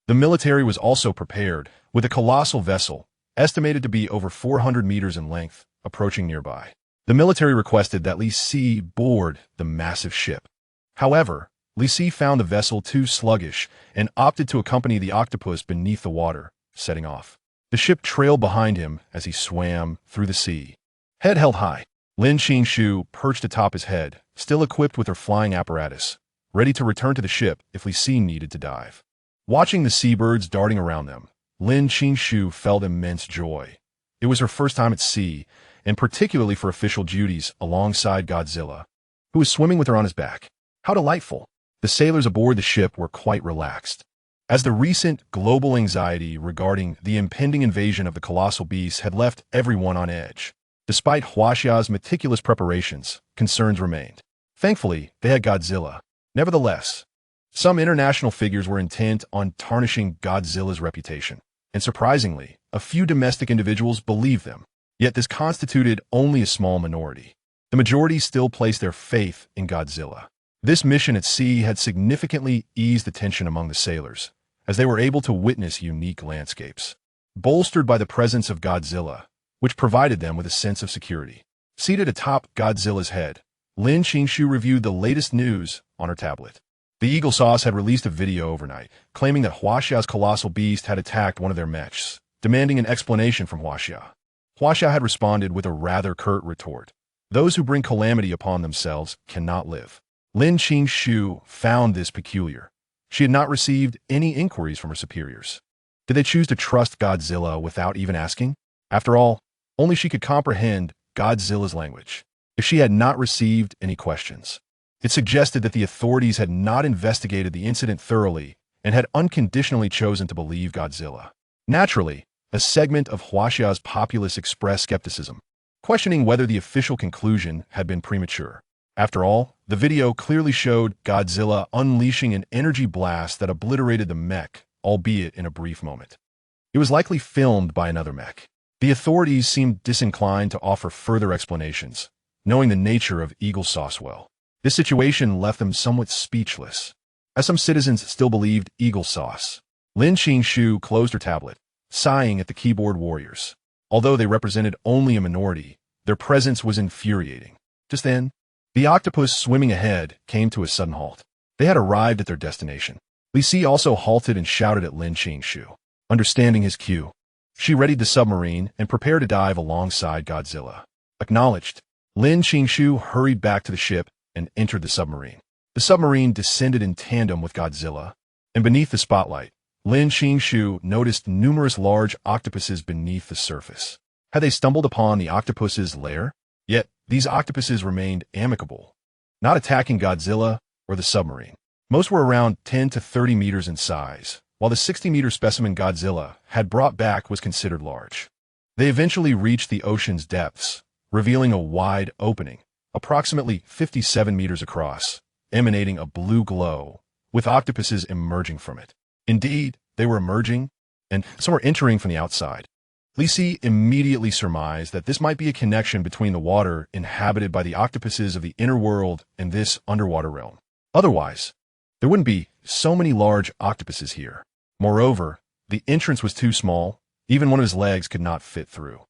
the military was also prepared, with a colossal vessel, estimated to be over 400 meters in length, approaching nearby. The military requested that Li Si board the massive ship. However, Li Si found the vessel too sluggish and opted to accompany the octopus beneath the water, setting off. The ship trailed behind him as he swam through the sea. Head held high, Lin Qingshu perched atop his head, still equipped with her flying apparatus, ready to return to the ship if Li Si needed to dive. Watching the seabirds darting around them, Lin Qingshu felt immense joy. It was her first time at sea, and particularly for official duties alongside Godzilla, who was swimming with her on his back. How delightful! The sailors aboard the ship were quite relaxed. As the recent global anxiety regarding the impending invasion of the colossal beast had left everyone on edge, despite Huaxia's meticulous preparations, concerns remained. Thankfully, they had Godzilla. Nevertheless, some international figures were intent on tarnishing Godzilla's reputation, and surprisingly, a few domestic individuals believed them. Yet this constituted only a small minority. The majority still placed their faith in Godzilla. This mission at sea had significantly eased the tension among the sailors, as they were able to witness unique landscapes, bolstered by the presence of Godzilla, which provided them with a sense of security. Seated atop Godzilla's head, Lin Qingshu reviewed the latest news on her tablet. The Eagle Sauce had released a video overnight, claiming that Huaxia's colossal beast had attacked one of their mechs, demanding an explanation from Huaxia. Huaxia had responded with a rather curt retort. Those who bring calamity upon themselves cannot live. Lin Qingshu found this peculiar. She had not received any inquiries from her superiors. Did they choose to trust Godzilla without even asking? After all, only she could comprehend Godzilla's language. If she had not received any questions, it suggested that the authorities had not investigated the incident thoroughly and had unconditionally chosen to believe Godzilla. Naturally, a segment of Huaxia's populace expressed skepticism, questioning whether the official conclusion had been premature. After all, the video clearly showed Godzilla unleashing an energy blast that obliterated the mech, albeit in a brief moment. It was likely filmed by another mech. The authorities seemed disinclined to offer further explanations, knowing the nature of Eagle Sauce well. This situation left them somewhat speechless, as some citizens still believed Eagle Sauce. Lin Qingshu closed her tablet, sighing at the keyboard warriors. Although they represented only a minority, their presence was infuriating. Just then, the octopus swimming ahead came to a sudden halt. They had arrived at their destination. Li Si also halted and shouted at Lin Qingshu. Understanding his cue, she readied the submarine and prepared to dive alongside Godzilla. Acknowledged, Lin Qingshu hurried back to the ship and entered the submarine. The submarine descended in tandem with Godzilla, and beneath the spotlight, Lin Qingshu noticed numerous large octopuses beneath the surface. Had they stumbled upon the octopus's lair? Yet, these octopuses remained amicable, not attacking Godzilla or the submarine. Most were around 10 to 30 meters in size, while the 60-meter specimen Godzilla had brought back was considered large. They eventually reached the ocean's depths, revealing a wide opening, approximately 57 meters across, emanating a blue glow, with octopuses emerging from it. Indeed, they were emerging, and some were entering from the outside. Li Si immediately surmised that this might be a connection between the water inhabited by the octopuses of the inner world and this underwater realm. Otherwise, there wouldn't be so many large octopuses here. Moreover, the entrance was too small, even one of his legs could not fit through.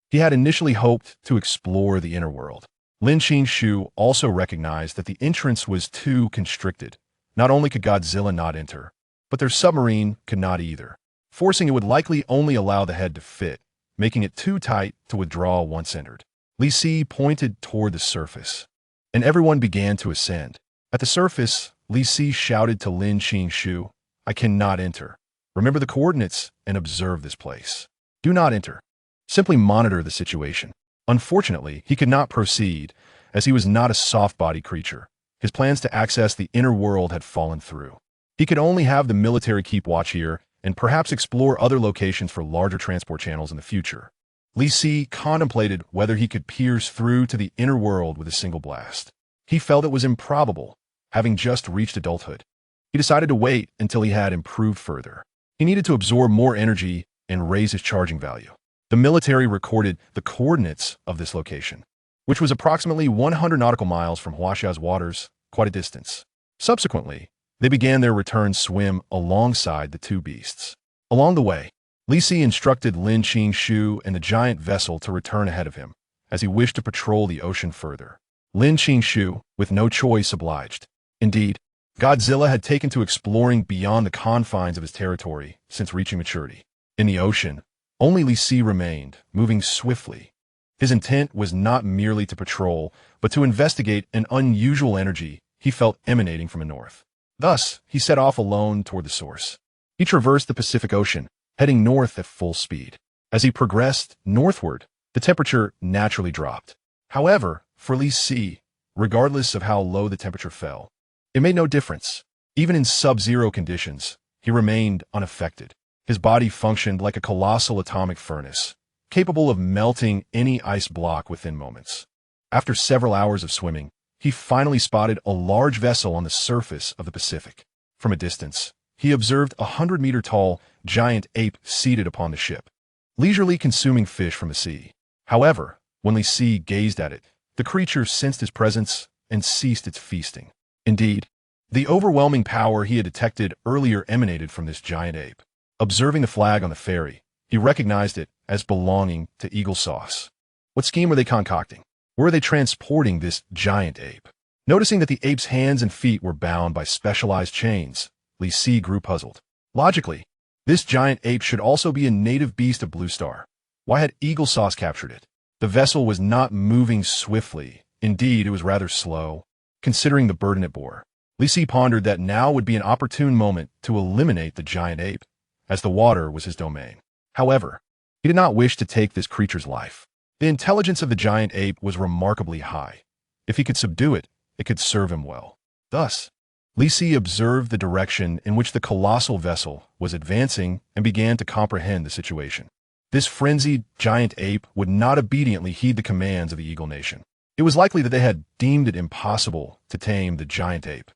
He had initially hoped to explore the inner world. Lin Shu also recognized that the entrance was too constricted. Not only could Godzilla not enter, but their submarine could not either. Forcing it would likely only allow the head to fit, making it too tight to withdraw once entered. Li Si pointed toward the surface, and everyone began to ascend. At the surface, Li Si shouted to Lin Shu, "I cannot enter. Remember the coordinates and observe this place. Do not enter. Simply monitor the situation." Unfortunately, he could not proceed, as he was not a soft-bodied creature. His plans to access the inner world had fallen through. He could only have the military keep watch here and perhaps explore other locations for larger transport channels in the future. Li Si contemplated whether he could pierce through to the inner world with a single blast. He felt it was improbable, having just reached adulthood. He decided to wait until he had improved further. He needed to absorb more energy and raise his charging value. The military recorded the coordinates of this location, which was approximately 100 nautical miles from Huaxia's waters, quite a distance. Subsequently, they began their return swim alongside the two beasts. Along the way, Li Si instructed Lin Shu and the giant vessel to return ahead of him, as he wished to patrol the ocean further. Lin Shu, with no choice, obliged. Indeed, Godzilla had taken to exploring beyond the confines of his territory since reaching maturity. In the ocean, only Li Si remained, moving swiftly. His intent was not merely to patrol, but to investigate an unusual energy he felt emanating from the north. Thus, he set off alone toward the source. He traversed the Pacific Ocean, heading north at full speed. As he progressed northward, the temperature naturally dropped. However, for Li Si, regardless of how low the temperature fell, it made no difference. Even in sub-zero conditions, he remained unaffected. His body functioned like a colossal atomic furnace, capable of melting any ice block within moments. After several hours of swimming, he finally spotted a large vessel on the surface of the Pacific. From a distance, he observed a 100-meter-tall giant ape seated upon the ship, leisurely consuming fish from the sea. However, when Li Si gazed at it, the creature sensed his presence and ceased its feasting. Indeed, the overwhelming power he had detected earlier emanated from this giant ape. Observing the flag on the ferry, he recognized it as belonging to Eagle Sauce. What scheme were they concocting? Where were they transporting this giant ape? Noticing that the ape's hands and feet were bound by specialized chains, Li Si grew puzzled. Logically, this giant ape should also be a native beast of Blue Star. Why had Eagle Sauce captured it? The vessel was not moving swiftly. Indeed, it was rather slow, considering the burden it bore. Li Si pondered that now would be an opportune moment to eliminate the giant ape, as the water was his domain. However, he did not wish to take this creature's life. The intelligence of the giant ape was remarkably high. If he could subdue it, it could serve him well. Thus, Li Si observed the direction in which the colossal vessel was advancing and began to comprehend the situation. This frenzied giant ape would not obediently heed the commands of the Eagle Nation. It was likely that they had deemed it impossible to tame the giant ape,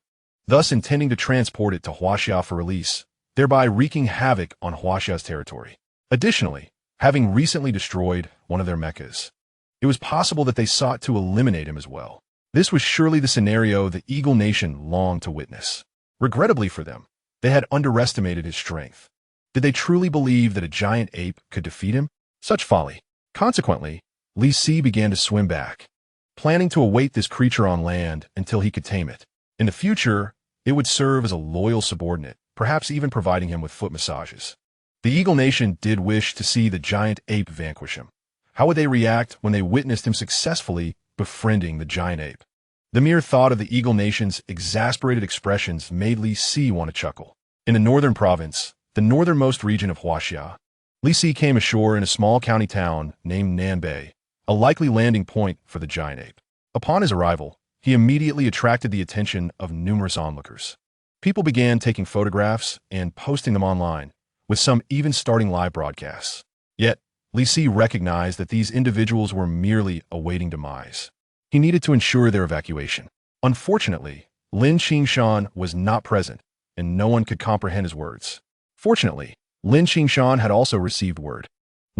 thus intending to transport it to Huaxia for release, thereby wreaking havoc on Huaxia's territory. Additionally, having recently destroyed one of their mechas, it was possible that they sought to eliminate him as well. This was surely the scenario the Eagle Nation longed to witness. Regrettably for them, they had underestimated his strength. Did they truly believe that a giant ape could defeat him? Such folly. Consequently, Li Si began to swim back, planning to await this creature on land until he could tame it. In the future, it would serve as a loyal subordinate, perhaps even providing him with foot massages. The Eagle Nation did wish to see the giant ape vanquish him. How would they react when they witnessed him successfully befriending the giant ape? The mere thought of the Eagle Nation's exasperated expressions made Li Si want to chuckle. In the northern province, the northernmost region of Huaxia, Li Si came ashore in a small county town named Nanbei, a likely landing point for the giant ape. Upon his arrival, he immediately attracted the attention of numerous onlookers. People began taking photographs and posting them online, with some even starting live broadcasts. Yet, Li Si recognized that these individuals were merely awaiting demise. He needed to ensure their evacuation. Unfortunately, Lin Qingshan was not present, and no one could comprehend his words. Fortunately, Lin Qingshan had also received word.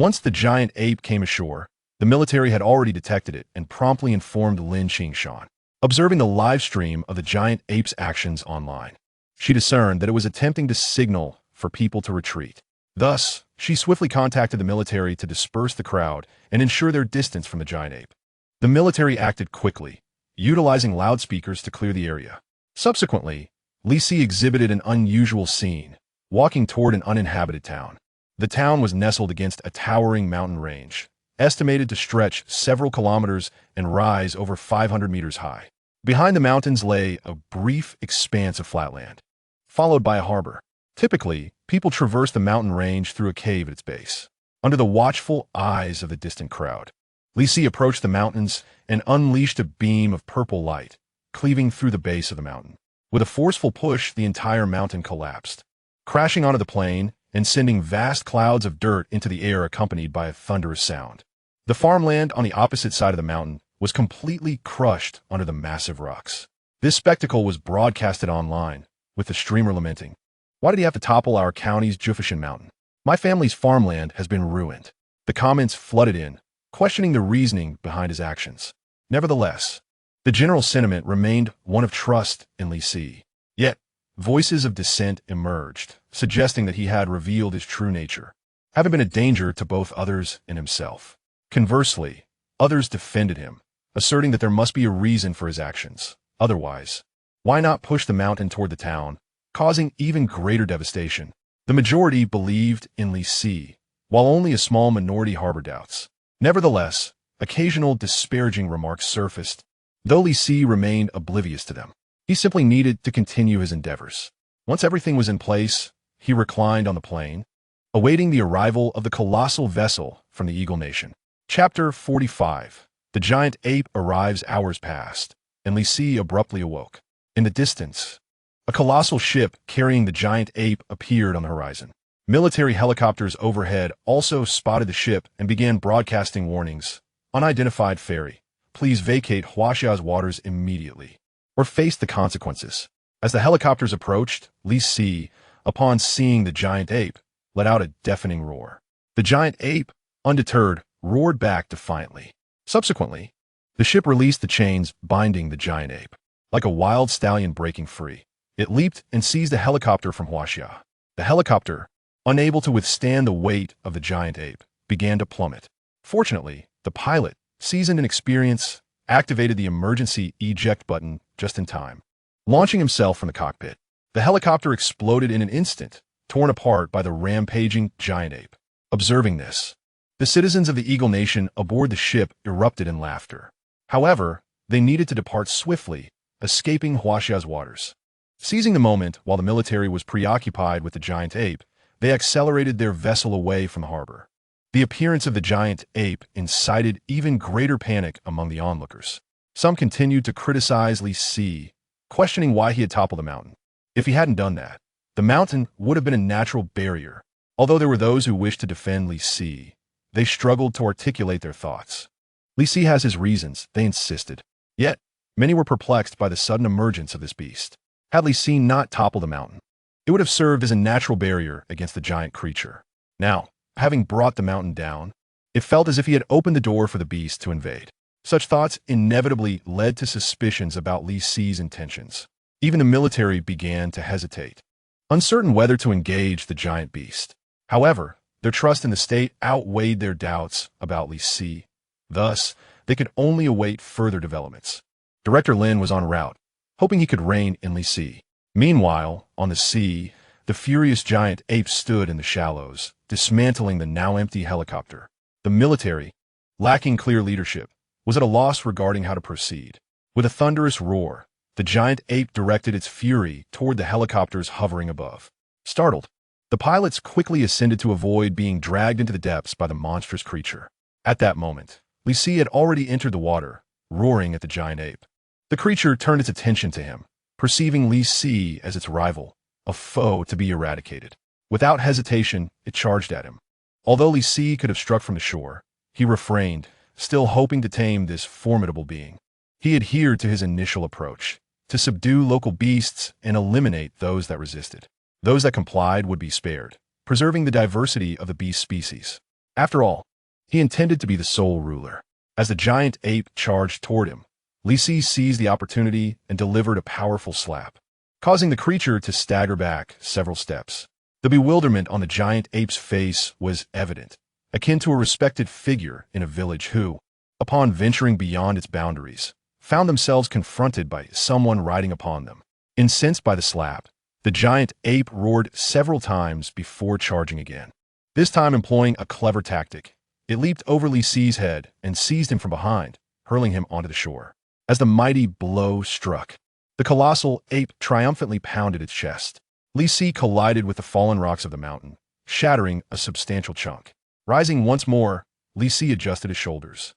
Once the giant ape came ashore, the military had already detected it and promptly informed Lin Qingshan. Observing the live stream of the giant ape's actions online, she discerned that it was attempting to signal for people to retreat. Thus, she swiftly contacted the military to disperse the crowd and ensure their distance from the giant ape. The military acted quickly, utilizing loudspeakers to clear the area. Subsequently, Li Si exhibited an unusual scene, walking toward an uninhabited town. The town was nestled against a towering mountain range, estimated to stretch several kilometers and rise over 500 meters high. Behind the mountains lay a brief expanse of flatland, followed by a harbor. Typically, people traverse the mountain range through a cave at its base, under the watchful eyes of the distant crowd. Li Si approached the mountains and unleashed a beam of purple light, cleaving through the base of the mountain. With a forceful push, the entire mountain collapsed, crashing onto the plain and sending vast clouds of dirt into the air accompanied by a thunderous sound. The farmland on the opposite side of the mountain was completely crushed under the massive rocks. This spectacle was broadcasted online, with the streamer lamenting, "Why did he have to topple our county's Jufishan mountain? My family's farmland has been ruined." The comments flooded in, questioning the reasoning behind his actions. Nevertheless, the general sentiment remained one of trust in Li Si. Yet, voices of dissent emerged, suggesting that he had revealed his true nature, having been a danger to both others and himself. Conversely, others defended him, asserting that there must be a reason for his actions. Otherwise, why not push the mountain toward the town, causing even greater devastation? The majority believed in Li Si, while only a small minority harbored doubts. Nevertheless, occasional disparaging remarks surfaced, though Li Si remained oblivious to them. He simply needed to continue his endeavors. Once everything was in place, he reclined on the plain, awaiting the arrival of the colossal vessel from the Eagle Nation. Chapter 45. The giant ape arrives. Hours passed, and Li Si abruptly awoke. In the distance, a colossal ship carrying the giant ape appeared on the horizon. Military helicopters overhead also spotted the ship and began broadcasting warnings. "Unidentified ferry. Please vacate Huaxia's waters immediately, or face the consequences." As the helicopters approached, Li Si, upon seeing the giant ape, let out a deafening roar. The giant ape, undeterred, roared back defiantly. Subsequently, the ship released the chains binding the giant ape. Like a wild stallion breaking free, it leaped and seized a helicopter from Huaxia. The helicopter, unable to withstand the weight of the giant ape, began to plummet. Fortunately, the pilot, seasoned in experience, activated the emergency eject button just in time. Launching himself from the cockpit, the helicopter exploded in an instant, torn apart by the rampaging giant ape. Observing this, the citizens of the Eagle Nation aboard the ship erupted in laughter. However, they needed to depart swiftly, escaping Huaxia's waters. Seizing the moment while the military was preoccupied with the giant ape, they accelerated their vessel away from the harbor. The appearance of the giant ape incited even greater panic among the onlookers. Some continued to criticize Li Si, questioning why he had toppled the mountain. If he hadn't done that, the mountain would have been a natural barrier. Although there were those who wished to defend Li Si, they struggled to articulate their thoughts. Li Si has his reasons, they insisted. Yet, many were perplexed by the sudden emergence of this beast. Had Li Si not toppled the mountain, it would have served as a natural barrier against the giant creature. Now, having brought the mountain down, it felt as if he had opened the door for the beast to invade. Such thoughts inevitably led to suspicions about Li Si's intentions. Even the military began to hesitate, uncertain whether to engage the giant beast. However, their trust in the state outweighed their doubts about Li Si. Thus, they could only await further developments. Director Lin was en route, hoping he could rein in Li Si. Meanwhile, on the sea, the furious giant ape stood in the shallows, dismantling the now empty helicopter. The military, lacking clear leadership, was at a loss regarding how to proceed. With a thunderous roar, the giant ape directed its fury toward the helicopters hovering above. Startled, the pilots quickly ascended to avoid being dragged into the depths by the monstrous creature. At that moment, Li Si had already entered the water, roaring at the giant ape. The creature turned its attention to him, perceiving Li Si as its rival, a foe to be eradicated. Without hesitation, it charged at him. Although Li Si could have struck from the shore, he refrained, still hoping to tame this formidable being. He adhered to his initial approach, to subdue local beasts and eliminate those that resisted. Those that complied would be spared, preserving the diversity of the beast species. After all, he intended to be the sole ruler. As the giant ape charged toward him, Li Si seized the opportunity and delivered a powerful slap, causing the creature to stagger back several steps. The bewilderment on the giant ape's face was evident, akin to a respected figure in a village who, upon venturing beyond its boundaries, found themselves confronted by someone riding upon them. Incensed by the slap, the giant ape roared several times before charging again. This time employing a clever tactic, it leaped over Li Si's head and seized him from behind, hurling him onto the shore. As the mighty blow struck, the colossal ape triumphantly pounded its chest. Li Si collided with the fallen rocks of the mountain, shattering a substantial chunk. Rising once more, Li Si adjusted his shoulders,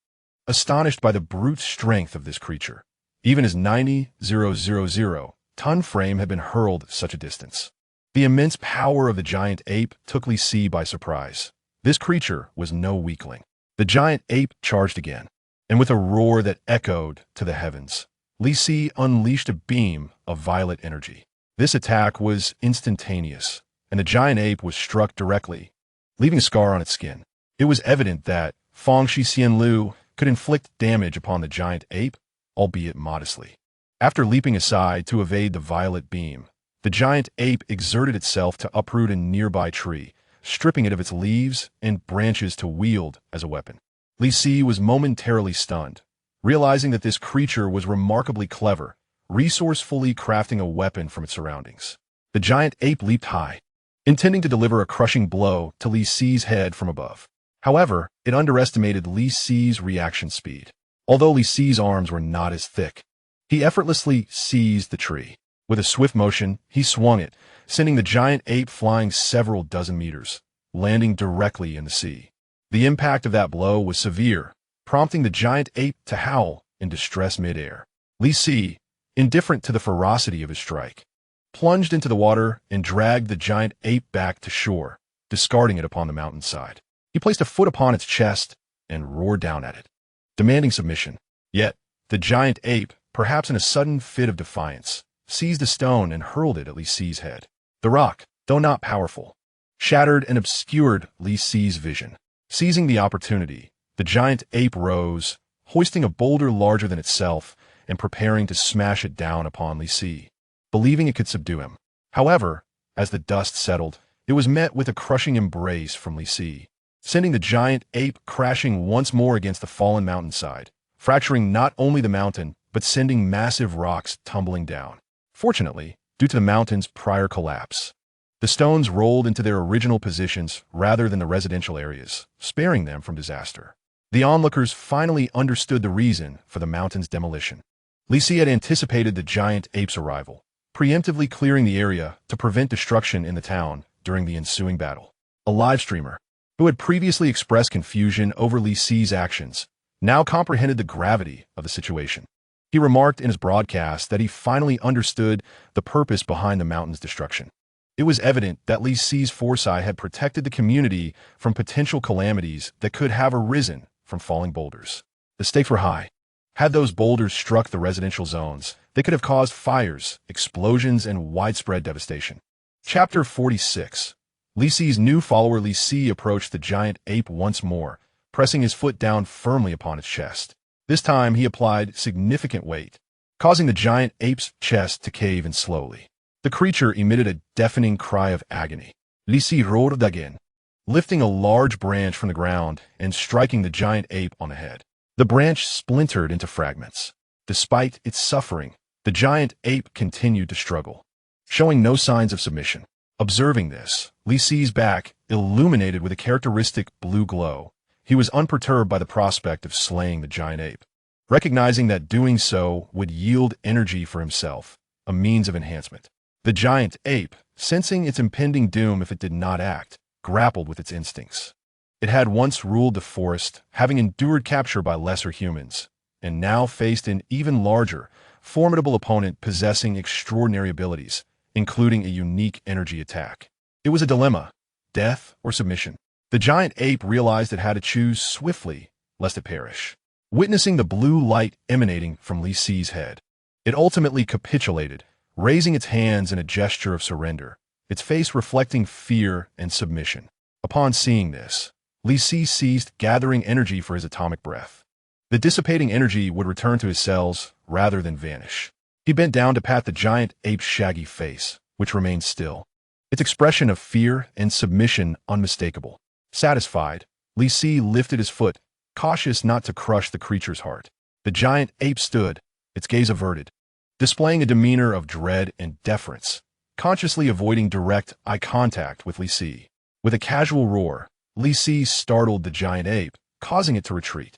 astonished by the brute strength of this creature. Even his 90,000-ton frame had been hurled such a distance. The immense power of the giant ape took Li Si by surprise. This creature was no weakling. The giant ape charged again, and with a roar that echoed to the heavens, Li Si unleashed a beam of violet energy. This attack was instantaneous, and the giant ape was struck directly, leaving a scar on its skin. It was evident that Fang Shi Xian Lu could inflict damage upon the giant ape, albeit modestly. After leaping aside to evade the violet beam, the giant ape exerted itself to uproot a nearby tree, stripping it of its leaves and branches to wield as a weapon. Li Si was momentarily stunned, realizing that this creature was remarkably clever, resourcefully crafting a weapon from its surroundings. The giant ape leaped high, intending to deliver a crushing blow to Li Si's head from above. However, it underestimated Li Si's reaction speed. Although Li Si's arms were not as thick, he effortlessly seized the tree. With a swift motion, he swung it, sending the giant ape flying several dozen meters, landing directly in the sea. The impact of that blow was severe, prompting the giant ape to howl in distress midair. Li Si, indifferent to the ferocity of his strike, plunged into the water and dragged the giant ape back to shore, discarding it upon the mountainside. He placed a foot upon its chest and roared down at it, demanding submission. Yet, the giant ape, perhaps in a sudden fit of defiance, seized a stone and hurled it at Li Si's head. The rock, though not powerful, shattered and obscured Li Si's vision. Seizing the opportunity, the giant ape rose, hoisting a boulder larger than itself and preparing to smash it down upon Li Si, believing it could subdue him. However, as the dust settled, it was met with a crushing embrace from Li Si, sending the giant ape crashing once more against the fallen mountainside, fracturing not only the mountain, but sending massive rocks tumbling down. Fortunately, due to the mountain's prior collapse, the stones rolled into their original positions rather than the residential areas, sparing them from disaster. The onlookers finally understood the reason for the mountain's demolition. Li Si had anticipated the giant ape's arrival, preemptively clearing the area to prevent destruction in the town during the ensuing battle. A live streamer, who had previously expressed confusion over Li Si's actions, now comprehended the gravity of the situation. He remarked in his broadcast that he finally understood the purpose behind the mountain's destruction. It was evident that Li Si's foresight had protected the community from potential calamities that could have arisen from falling boulders. The stakes were high. Had those boulders struck the residential zones, they could have caused fires, explosions, and widespread devastation. Chapter 46. Li Si's new follower Li Si approached the giant ape once more, pressing his foot down firmly upon its chest. This time he applied significant weight, causing the giant ape's chest to cave in slowly. The creature emitted a deafening cry of agony. Li Si roared again, lifting a large branch from the ground and striking the giant ape on the head. The branch splintered into fragments. Despite its suffering, the giant ape continued to struggle, showing no signs of submission. Observing this, Li Si's back illuminated with a characteristic blue glow. He was unperturbed by the prospect of slaying the giant ape, recognizing that doing so would yield energy for himself, a means of enhancement. The giant ape, sensing its impending doom if it did not act, grappled with its instincts. It had once ruled the forest, having endured capture by lesser humans, and now faced an even larger, formidable opponent possessing extraordinary abilities, including a unique energy attack. It was a dilemma: death or submission. The giant ape realized it had to choose swiftly, lest it perish. Witnessing the blue light emanating from Li Si's head, it ultimately capitulated, raising its hands in a gesture of surrender, its face reflecting fear and submission. Upon seeing this, Li Si ceased gathering energy for his atomic breath. The dissipating energy would return to his cells rather than vanish. He bent down to pat the giant ape's shaggy face, which remained still, its expression of fear and submission unmistakable. Satisfied, Li Si lifted his foot, cautious not to crush the creature's heart. The giant ape stood, its gaze averted, displaying a demeanor of dread and deference, consciously avoiding direct eye contact with Li Si. With a casual roar, Li Si startled the giant ape, causing it to retreat.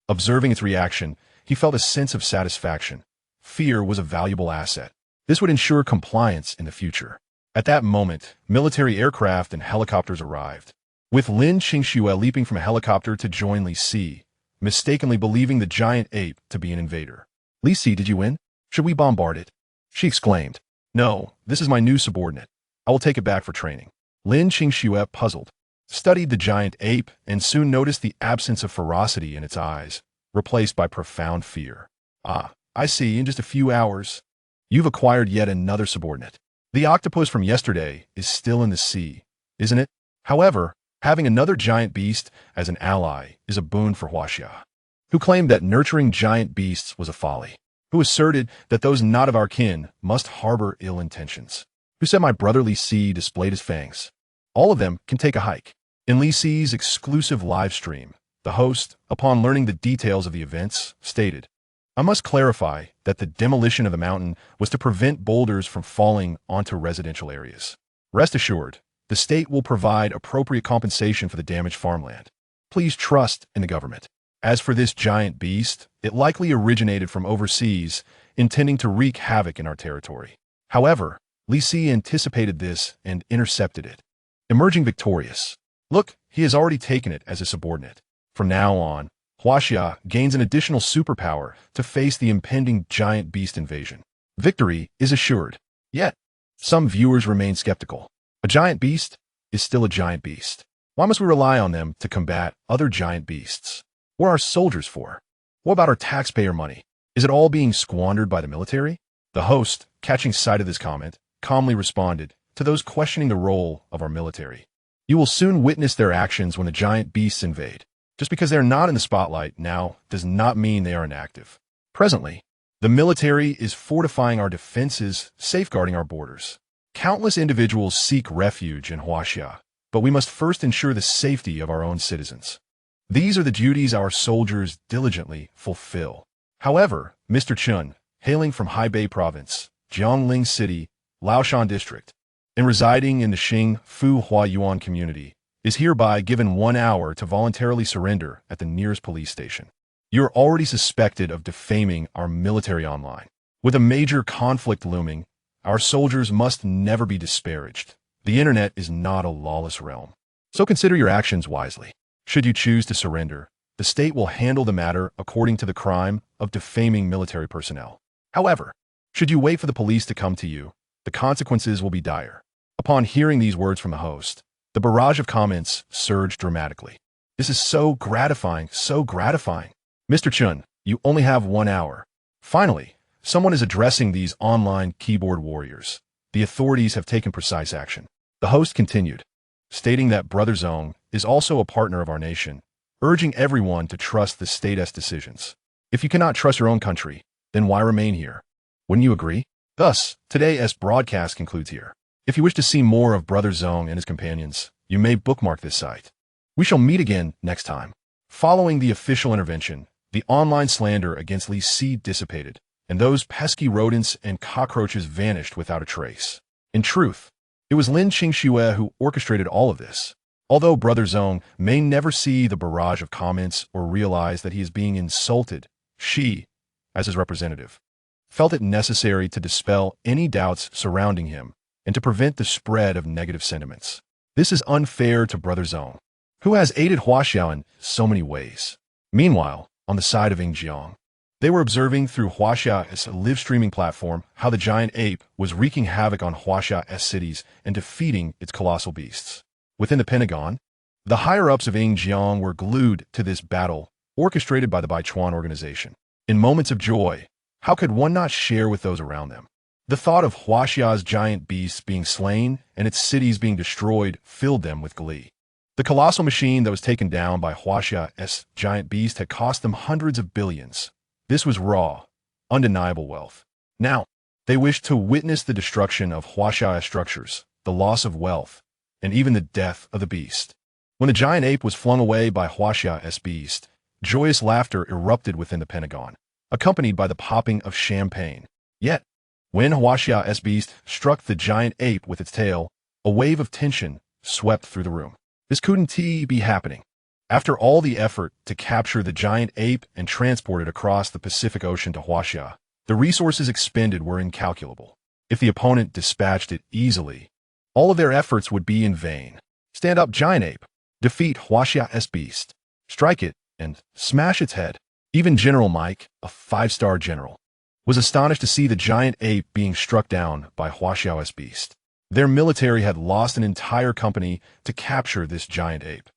Observing its reaction, he felt a sense of satisfaction. Fear was a valuable asset. This would ensure compliance in the future. At that moment, military aircraft and helicopters arrived, with Lin Qingxue leaping from a helicopter to join Li Si, mistakenly believing the giant ape to be an invader. "Li Si, did you win? Should we bombard it?" she exclaimed. "No, this is my new subordinate. I will take it back for training." Lin Qingxue, puzzled, studied the giant ape and soon noticed the absence of ferocity in its eyes, replaced by profound fear. "Ah, I see, in just a few hours, you've acquired yet another subordinate. The octopus from yesterday is still in the sea, isn't it? However, having another giant beast as an ally is a boon for Huaxia, who claimed that nurturing giant beasts was a folly, who asserted that those not of our kin must harbor ill intentions, who said my brother Li Si displayed his fangs. All of them can take a hike." In Li Si's exclusive live stream, the host, upon learning the details of the events, stated, "I must clarify that the demolition of the mountain was to prevent boulders from falling onto residential areas. Rest assured, the state will provide appropriate compensation for the damaged farmland. Please trust in the government. As for this giant beast, it likely originated from overseas, intending to wreak havoc in our territory. However, Li Si anticipated this and intercepted it, emerging victorious. Look, he has already taken it as a subordinate. From now on, Huaxia gains an additional superpower to face the impending giant beast invasion. Victory is assured. Yet, some viewers remain skeptical. A giant beast is still a giant beast. Why must we rely on them to combat other giant beasts? What are our soldiers for? What about our taxpayer money? Is it all being squandered by the military?" The host, catching sight of this comment, calmly responded, "To those questioning the role of our military, you will soon witness their actions when the giant beasts invade. Just because they're not in the spotlight now does not mean they are inactive. Presently, the military is fortifying our defenses, safeguarding our borders. Countless individuals seek refuge in Huaxia, but we must first ensure the safety of our own citizens. These are the duties our soldiers diligently fulfill." However, Mr. Chun, hailing from Hebei Province, Jiangling City, Laoshan District, and residing in the Xing Fu Huayuan community, is hereby given 1 hour to voluntarily surrender at the nearest police station. You're already suspected of defaming our military online. With a major conflict looming, our soldiers must never be disparaged. The internet is not a lawless realm, so consider your actions wisely. Should you choose to surrender, the state will handle the matter according to the crime of defaming military personnel. However, should you wait for the police to come to you, the consequences will be dire. Upon hearing these words from the host, the barrage of comments surged dramatically. "This is so gratifying, so gratifying. Mr. Chun, you only have 1 hour. Finally, someone is addressing these online keyboard warriors. The authorities have taken precise action." The host continued, stating that Brother Zong is also a partner of our nation, urging everyone to trust the state's decisions. If you cannot trust your own country, then why remain here? Wouldn't you agree? Thus, today's broadcast concludes here. If you wish to see more of Brother Zong and his companions, you may bookmark this site. We shall meet again next time. Following the official intervention, the online slander against Li Si dissipated, and those pesky rodents and cockroaches vanished without a trace. In truth, it was Lin Qingxue who orchestrated all of this. Although Brother Zong may never see the barrage of comments or realize that he is being insulted, she, as his representative, felt it necessary to dispel any doubts surrounding him and to prevent the spread of negative sentiments. This is unfair to Brother Zong, who has aided Huaxia in so many ways. Meanwhile, on the side of Yingjiang, they were observing through Huaxia's live streaming platform how the giant ape was wreaking havoc on Huaxia's cities and defeating its colossal beasts. Within the Pentagon, the higher-ups of Yingjiang were glued to this battle orchestrated by the Baichuan organization. In moments of joy, how could one not share with those around them? The thought of Huaxia's giant beasts being slain and its cities being destroyed filled them with glee. The colossal machine that was taken down by Huaxia's giant beast had cost them hundreds of billions. This was raw, undeniable wealth. Now, they wished to witness the destruction of Huaxia's structures, the loss of wealth, and even the death of the beast. When the giant ape was flung away by Huaxia's beast, joyous laughter erupted within the Pentagon, accompanied by the popping of champagne. Yet, when Huaxia's beast struck the giant ape with its tail, a wave of tension swept through the room. This couldn't be happening. After all the effort to capture the giant ape and transport it across the Pacific Ocean to Huaxia, the resources expended were incalculable. If the opponent dispatched it easily, all of their efforts would be in vain. Stand up, giant ape. Defeat Huaxia's beast. Strike it and smash its head. Even General Mike, a 5-star general, was astonished to see the giant ape being struck down by Huaxia's beast. Their military had lost an entire company to capture this giant ape,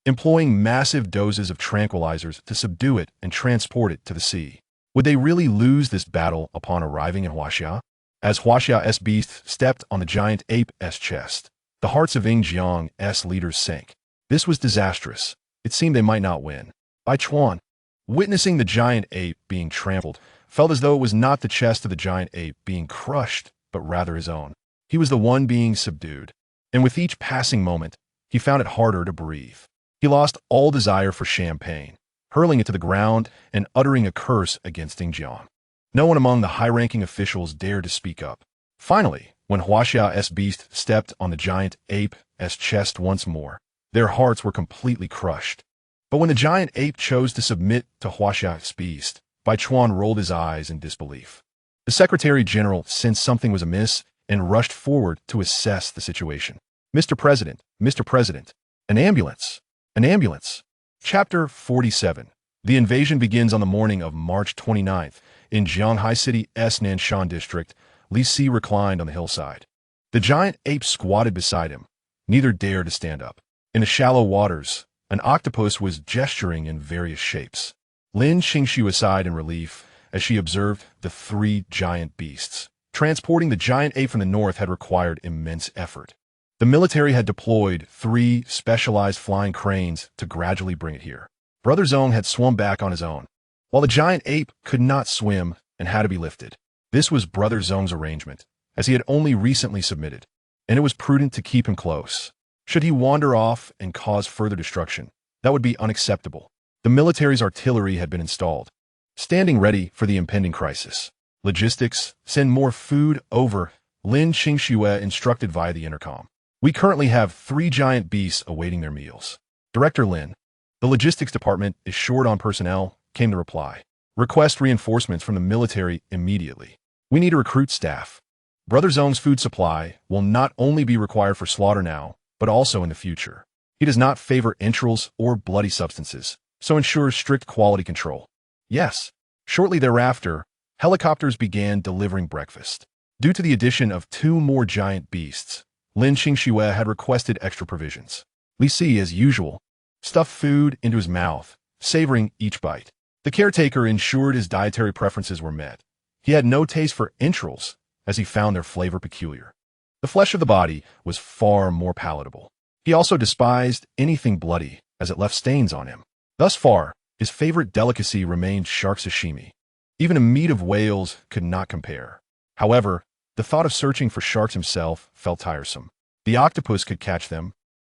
employing massive doses of tranquilizers to subdue it and transport it to the sea. Would they really lose this battle upon arriving in Huaxia? As Huaxia's beast stepped on the giant ape's chest, the hearts of Yingjiang's leaders sank. This was disastrous. It seemed they might not win. Bai Chuan, witnessing the giant ape being trampled, felt as though it was not the chest of the giant ape being crushed, but rather his own. He was the one being subdued, and with each passing moment, he found it harder to breathe. He lost all desire for champagne, hurling it to the ground and uttering a curse against Yingjiang. No one among the high-ranking officials dared to speak up. Finally, when Huaxia's beast stepped on the giant ape's chest once more, their hearts were completely crushed. But when the giant ape chose to submit to Huaxia's beast, Bai Chuan rolled his eyes in disbelief. The Secretary General sensed something was amiss and rushed forward to assess the situation. Mr. President, an ambulance, an ambulance. Chapter 47. The invasion begins on the morning of March 29th. In Jianghai City's Nanshan district, Li Si reclined on the hillside. The giant ape squatted beside him. Neither dared to stand up. In the shallow waters, an octopus was gesturing in various shapes. Lin Qingshu aside in relief as she observed the 3 giant beasts. Transporting the giant ape from the north had required immense effort. The military had deployed 3 specialized flying cranes to gradually bring it here. Brother Zong had swum back on his own, while the giant ape could not swim and had to be lifted. This was Brother Zong's arrangement, as he had only recently submitted, and it was prudent to keep him close. Should he wander off and cause further destruction, that would be unacceptable. The military's artillery had been installed, standing ready for the impending crisis. Logistics, send more food over, Lin Qingshu instructed via the intercom. We currently have 3 giant beasts awaiting their meals. Director Lin, the logistics department is short on personnel, came the reply. Request reinforcements from the military immediately. We need to recruit staff. Brother Zong's food supply will not only be required for slaughter now, but also in the future. He does not favor entrails or bloody substances, so ensures strict quality control. Yes. Shortly thereafter, helicopters began delivering breakfast. Due to the addition of 2 more giant beasts, Lin Qingshu had requested extra provisions. Li Si, as usual, stuffed food into his mouth, savoring each bite. The caretaker ensured his dietary preferences were met. He had no taste for entrails, as he found their flavor peculiar. The flesh of the body was far more palatable. He also despised anything bloody, as it left stains on him. Thus far, his favorite delicacy remained shark sashimi. Even a meat of whales could not compare. However, the thought of searching for sharks himself felt tiresome. The octopus could catch them,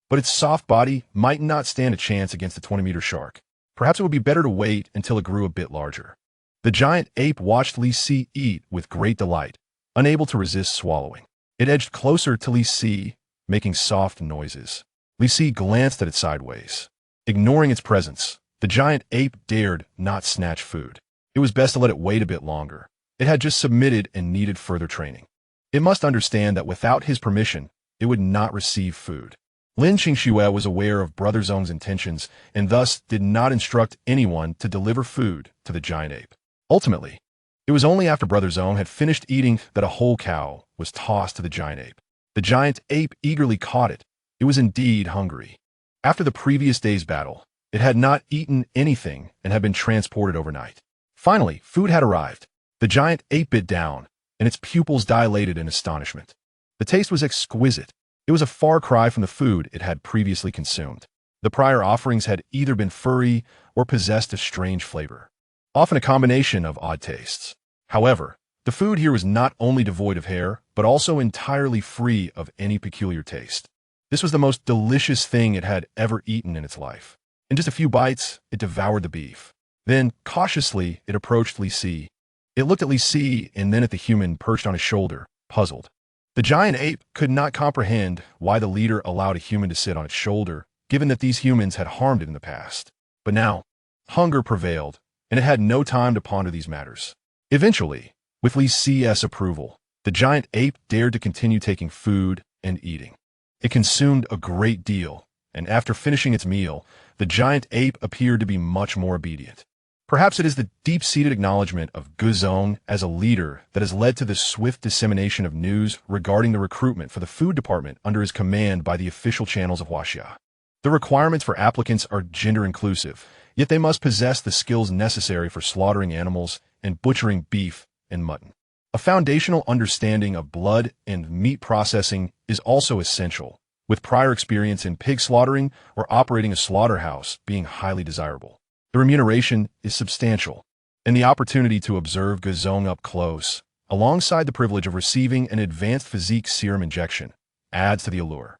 but its soft body might not stand a chance against a 20-meter shark. Perhaps it would be better to wait until it grew a bit larger. The giant ape watched Li Si eat with great delight, unable to resist swallowing. It edged closer to Li Si, making soft noises. Li Si glanced at it sideways. Ignoring its presence, the giant ape dared not snatch food. It was best to let it wait a bit longer. It had just submitted and needed further training. It must understand that without his permission, it would not receive food. Lin Qingshu was aware of Brother Zong's intentions and thus did not instruct anyone to deliver food to the giant ape. Ultimately, it was only after Brother Zong had finished eating that a whole cow was tossed to the giant ape. The giant ape eagerly caught it. It was indeed hungry. After the previous day's battle, it had not eaten anything and had been transported overnight. Finally, food had arrived. The giant ape bit down, and its pupils dilated in astonishment. The taste was exquisite. It was a far cry from the food it had previously consumed. The prior offerings had either been furry or possessed a strange flavor, often a combination of odd tastes. However, the food here was not only devoid of hair, but also entirely free of any peculiar taste. This was the most delicious thing it had ever eaten in its life. In just a few bites, it devoured the beef. Then, cautiously, it approached Li Si. It looked at Li Si and then at the human perched on his shoulder, puzzled. The giant ape could not comprehend why the leader allowed a human to sit on its shoulder, given that these humans had harmed it in the past. But now, hunger prevailed, and it had no time to ponder these matters. Eventually, with Li Si's approval, the giant ape dared to continue taking food and eating. It consumed a great deal, and after finishing its meal, the giant ape appeared to be much more obedient. Perhaps it is the deep-seated acknowledgement of Guzong as a leader that has led to the swift dissemination of news regarding the recruitment for the food department under his command by the official channels of Huaxia. The requirements for applicants are gender-inclusive, yet they must possess the skills necessary for slaughtering animals and butchering beef and mutton. A foundational understanding of blood and meat processing is also essential, with prior experience in pig slaughtering or operating a slaughterhouse being highly desirable. The remuneration is substantial, and the opportunity to observe Guzong up close, alongside the privilege of receiving an advanced physique serum injection, adds to the allure.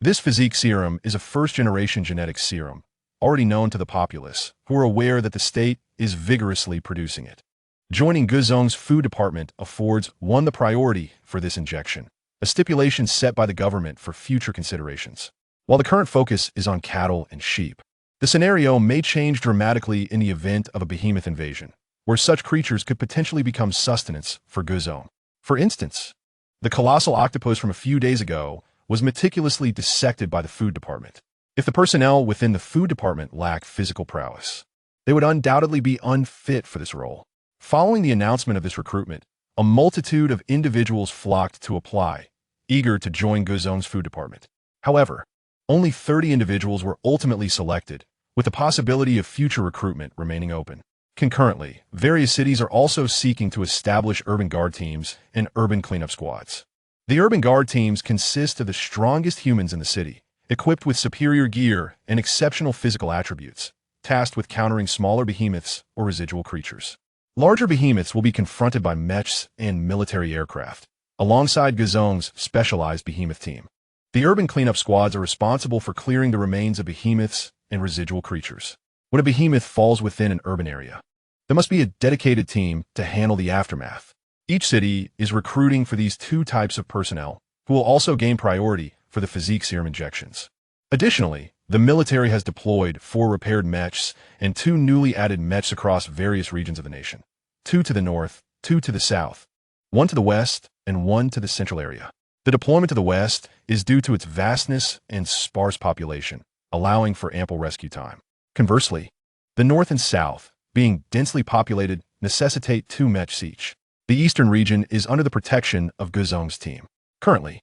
This physique serum is a first-generation genetic serum, already known to the populace, who are aware that the state is vigorously producing it. Joining Guzong's food department affords one the priority for this injection, a stipulation set by the government for future considerations. While the current focus is on cattle and sheep, the scenario may change dramatically in the event of a behemoth invasion, where such creatures could potentially become sustenance for Guzong. For instance, the colossal octopus from a few days ago was meticulously dissected by the food department. If the personnel within the food department lack physical prowess, they would undoubtedly be unfit for this role. Following the announcement of this recruitment, a multitude of individuals flocked to apply, eager to join Guzong's food department. However, only 30 individuals were ultimately selected, with the possibility of future recruitment remaining open. Concurrently, various cities are also seeking to establish urban guard teams and urban cleanup squads. The urban guard teams consist of the strongest humans in the city, equipped with superior gear and exceptional physical attributes, tasked with countering smaller behemoths or residual creatures. Larger behemoths will be confronted by mechs and military aircraft, alongside Guzong's specialized behemoth team. The urban cleanup squads are responsible for clearing the remains of behemoths and residual creatures. When a behemoth falls within an urban area, there must be a dedicated team to handle the aftermath. Each city is recruiting for these two types of personnel, who will also gain priority for the physique serum injections. Additionally, the military has deployed 4 repaired mechs and 2 newly added mechs across various regions of the nation. 2 to the north, 2 to the south, 1 to the west, and 1 to the central area. The deployment to the west is due to its vastness and sparse population, allowing for ample rescue time. Conversely, the north and south, being densely populated, necessitate 2 mechs each. The eastern region is under the protection of Guzong's team. Currently,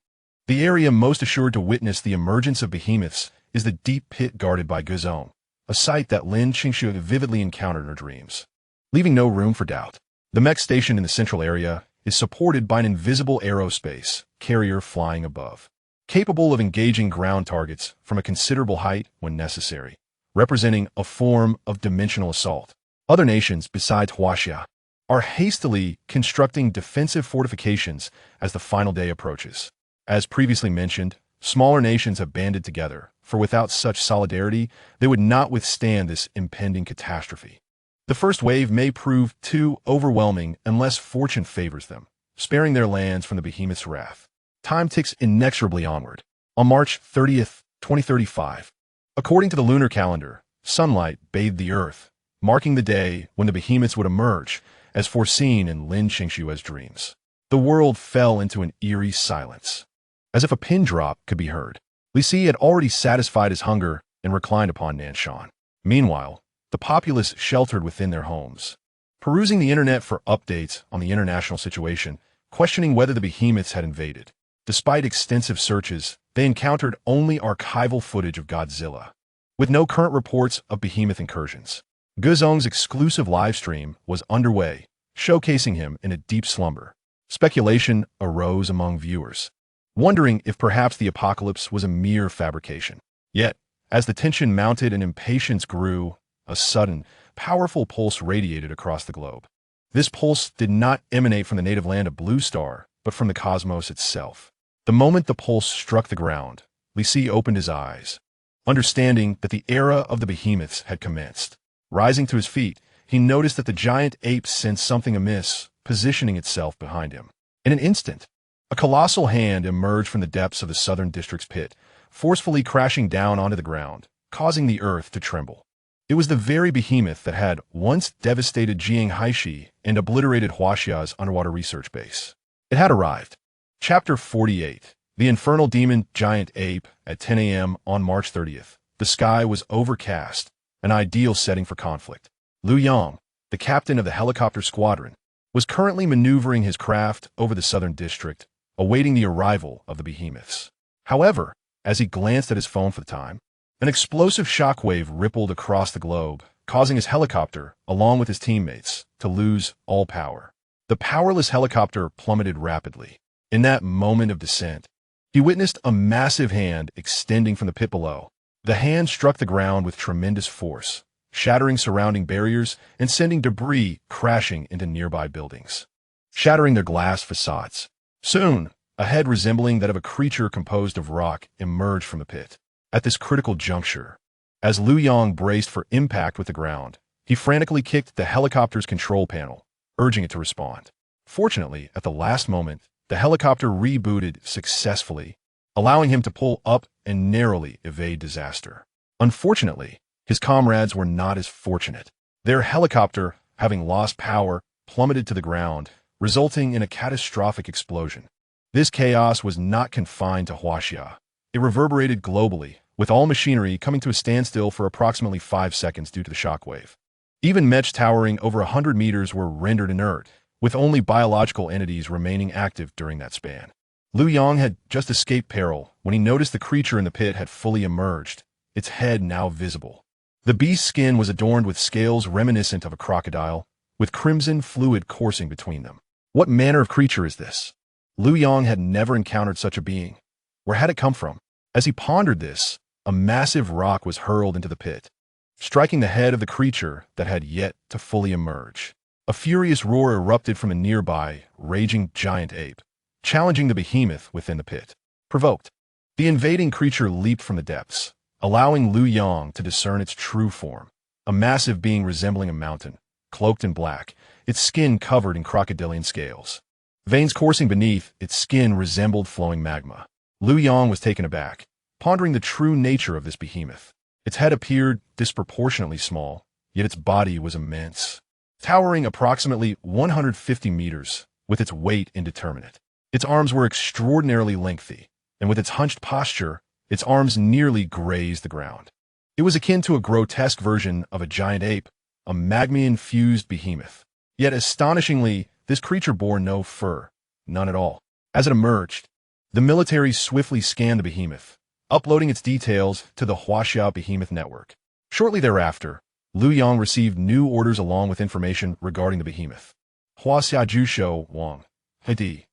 the area most assured to witness the emergence of behemoths is the deep pit guarded by Guzong, a sight that Lin Qingxue vividly encountered in her dreams. Leaving no room for doubt, the mech station in the central area is supported by an invisible aerospace carrier flying above, capable of engaging ground targets from a considerable height when necessary, representing a form of dimensional assault. Other nations besides Huaxia are hastily constructing defensive fortifications as the final day approaches. As previously mentioned, smaller nations have banded together, for without such solidarity, they would not withstand this impending catastrophe. The first wave may prove too overwhelming unless fortune favors them, sparing their lands from the behemoth's wrath. Time ticks inexorably onward. On March 30th, 2035, according to the lunar calendar, sunlight bathed the earth, marking the day when the behemoths would emerge, as foreseen in Lin Qingxue's dreams. The world fell into an eerie silence. As if a pin drop could be heard, Li Si had already satisfied his hunger and reclined upon Nanshan. Meanwhile, the populace sheltered within their homes, perusing the internet for updates on the international situation, questioning whether the behemoths had invaded. Despite extensive searches, they encountered only archival footage of Godzilla, with no current reports of behemoth incursions. Guzong's exclusive livestream was underway, showcasing him in a deep slumber. Speculation arose among viewers, wondering if perhaps the apocalypse was a mere fabrication. Yet, As the tension mounted and impatience grew, a sudden, powerful pulse radiated across the globe. This pulse did not emanate from the native land of Blue Star, but from the cosmos itself. The moment the pulse struck the ground, Lisi opened his eyes, understanding that the era of the behemoths had commenced. Rising to his feet, he noticed that the giant ape sensed something amiss, positioning itself behind him. In an instant, a colossal hand emerged from the depths of the southern district's pit, forcefully crashing down onto the ground, causing the earth to tremble. It was the very behemoth that had once devastated Jianghaishi and obliterated Huaxia's underwater research base. It had arrived. Chapter 48. The Infernal Demon Giant Ape at 10 a.m. on March 30th. The sky was overcast, an ideal setting for conflict. Liu Yang, the captain of the helicopter squadron, was currently maneuvering his craft over the southern district, awaiting the arrival of the behemoths. However, as he glanced at his phone for the time, an explosive shockwave rippled across the globe, causing his helicopter, along with his teammates, to lose all power. The powerless helicopter plummeted rapidly. In that moment of descent, he witnessed a massive hand extending from the pit below. The hand struck the ground with tremendous force, shattering surrounding barriers and sending debris crashing into nearby buildings, shattering their glass facades. Soon, a head resembling that of a creature composed of rock emerged from the pit. At this critical juncture, as Liu Yang braced for impact with the ground, he frantically kicked the helicopter's control panel, urging it to respond. Fortunately, at the last moment, the helicopter rebooted successfully, allowing him to pull up and narrowly evade disaster. Unfortunately, his comrades were not as fortunate. Their helicopter, having lost power, plummeted to the ground, resulting in a catastrophic explosion. This chaos was not confined to Huaxia. It reverberated globally, with all machinery coming to a standstill for approximately 5 seconds due to the shockwave. Even mechs towering over 100 meters were rendered inert, with only biological entities remaining active during that span. Liu Yang had just escaped peril when he noticed the creature in the pit had fully emerged, its head now visible. The beast's skin was adorned with scales reminiscent of a crocodile, with crimson fluid coursing between them. What manner of creature is this? Liu Yang had never encountered such a being. Where had it come from? As he pondered this, a massive rock was hurled into the pit, striking the head of the creature that had yet to fully emerge. A furious roar erupted from a nearby, raging giant ape, challenging the behemoth within the pit. Provoked, the invading creature leaped from the depths, allowing Liu Yang to discern its true form. A massive being resembling a mountain, cloaked in black, its skin covered in crocodilian scales. Veins coursing beneath, its skin resembled flowing magma. Liu Yang was taken aback, pondering the true nature of this behemoth. Its head appeared disproportionately small, yet its body was immense, towering approximately 150 meters, with its weight indeterminate. Its arms were extraordinarily lengthy, and with its hunched posture, its arms nearly grazed the ground. It was akin to a grotesque version of a giant ape, a magma-infused behemoth. Yet astonishingly, this creature bore no fur, none at all. As it emerged, the military swiftly scanned the behemoth, uploading its details to the Huaxia Behemoth Network. Shortly thereafter, Liu Yang received new orders along with information regarding the behemoth. Huaxia Jusho Wang, Hedi,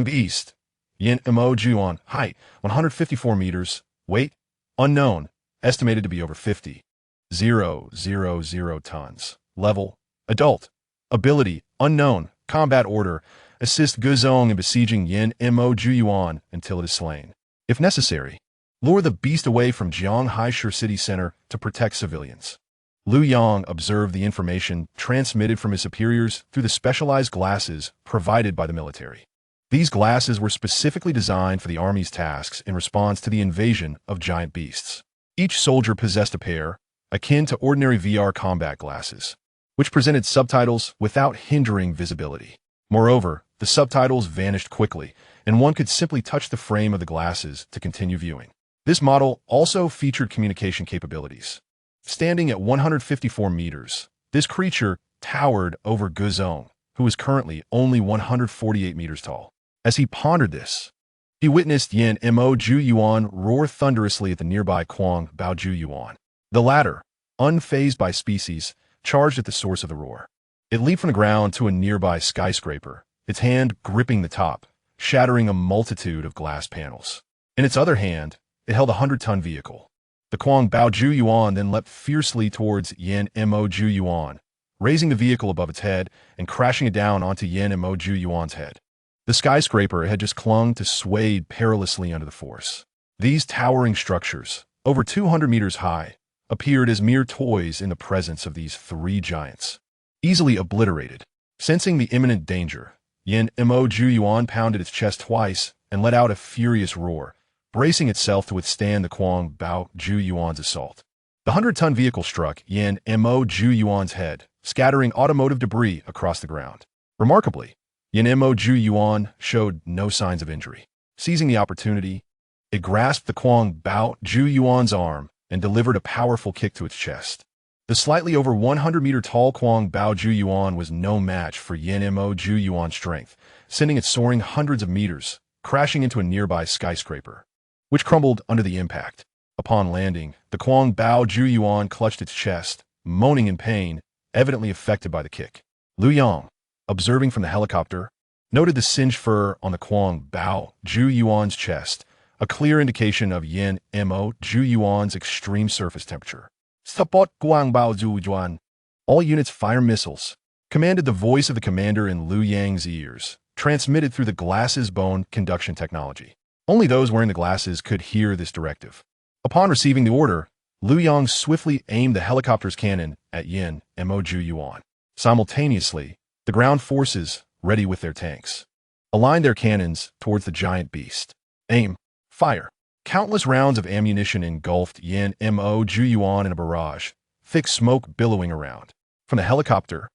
Beast, Yin Mo Juan, height 154 meters, weight unknown, estimated to be over 50,000 tons. Level adult, ability unknown, combat order assist Guzong in besieging Yin Mo Juyuan until it is slain. If necessary, lure the beast away from Jianghaishi city center to protect civilians. Liu Yang observed the information transmitted from his superiors through the specialized glasses provided by the military. These glasses were specifically designed for the army's tasks in response to the invasion of giant beasts. Each soldier possessed a pair, akin to ordinary VR combat glasses, which presented subtitles without hindering visibility. Moreover, the subtitles vanished quickly, and one could simply touch the frame of the glasses to continue viewing. This model also featured communication capabilities. Standing at 154 meters, this creature towered over Guzong, who was currently only 148 meters tall. As he pondered this, he witnessed Yin Mo Juyuan roar thunderously at the nearby Kuang Bao Juyuan. The latter, unfazed by species, charged at the source of the roar. It leaped from the ground to a nearby skyscraper, its hand gripping the top, shattering a multitude of glass panels. In its other hand, it held a 100-ton vehicle. The Kuang Bao Ju Yuan then leapt fiercely towards Yin Mo Ju Yuan, raising the vehicle above its head and crashing it down onto Yin Mo Ju Yuan's head. The skyscraper had just clung to swayed perilously under the force. These towering structures, over 200 meters high, appeared as mere toys in the presence of these three giants. Easily obliterated. Sensing the imminent danger, Yin Mo Ju Yuan pounded its chest twice and let out a furious roar, bracing itself to withstand the Kuang Bao Ju Yuan's assault. The 100-ton vehicle struck Yin Mo Ju Yuan's head, scattering automotive debris across the ground. Remarkably, Yin Mo Ju Yuan showed no signs of injury. Seizing the opportunity, it grasped the Kuang Bao Ju Yuan's arm and delivered a powerful kick to its chest. The slightly over 100-meter-tall Kuang Bao Ju Yuan was no match for Yin Mo Ju Yuan's strength, sending it soaring hundreds of meters, crashing into a nearby skyscraper, which crumbled under the impact. Upon landing, the Kuang Bao Ju Yuan clutched its chest, moaning in pain, evidently affected by the kick. Lu Yang, observing from the helicopter, noted the singed fur on the Kuang Bao Ju Yuan's chest, a clear indication of Yin Mo Ju Yuan's extreme surface temperature. Support Kuang Bao Ju Yuan. All units fire missiles, commanded the voice of the commander in Lu Yang's ears, transmitted through the glasses bone conduction technology. Only those wearing the glasses could hear this directive. Upon receiving the order, Lu Yang swiftly aimed the helicopter's cannon at Yin Mo Ju Yuan. Simultaneously, the ground forces, ready with their tanks, aligned their cannons towards the giant beast. Aim. Fire. Countless rounds of ammunition engulfed Yin Mo Ju Yuan in a barrage, thick smoke billowing around. From the helicopter,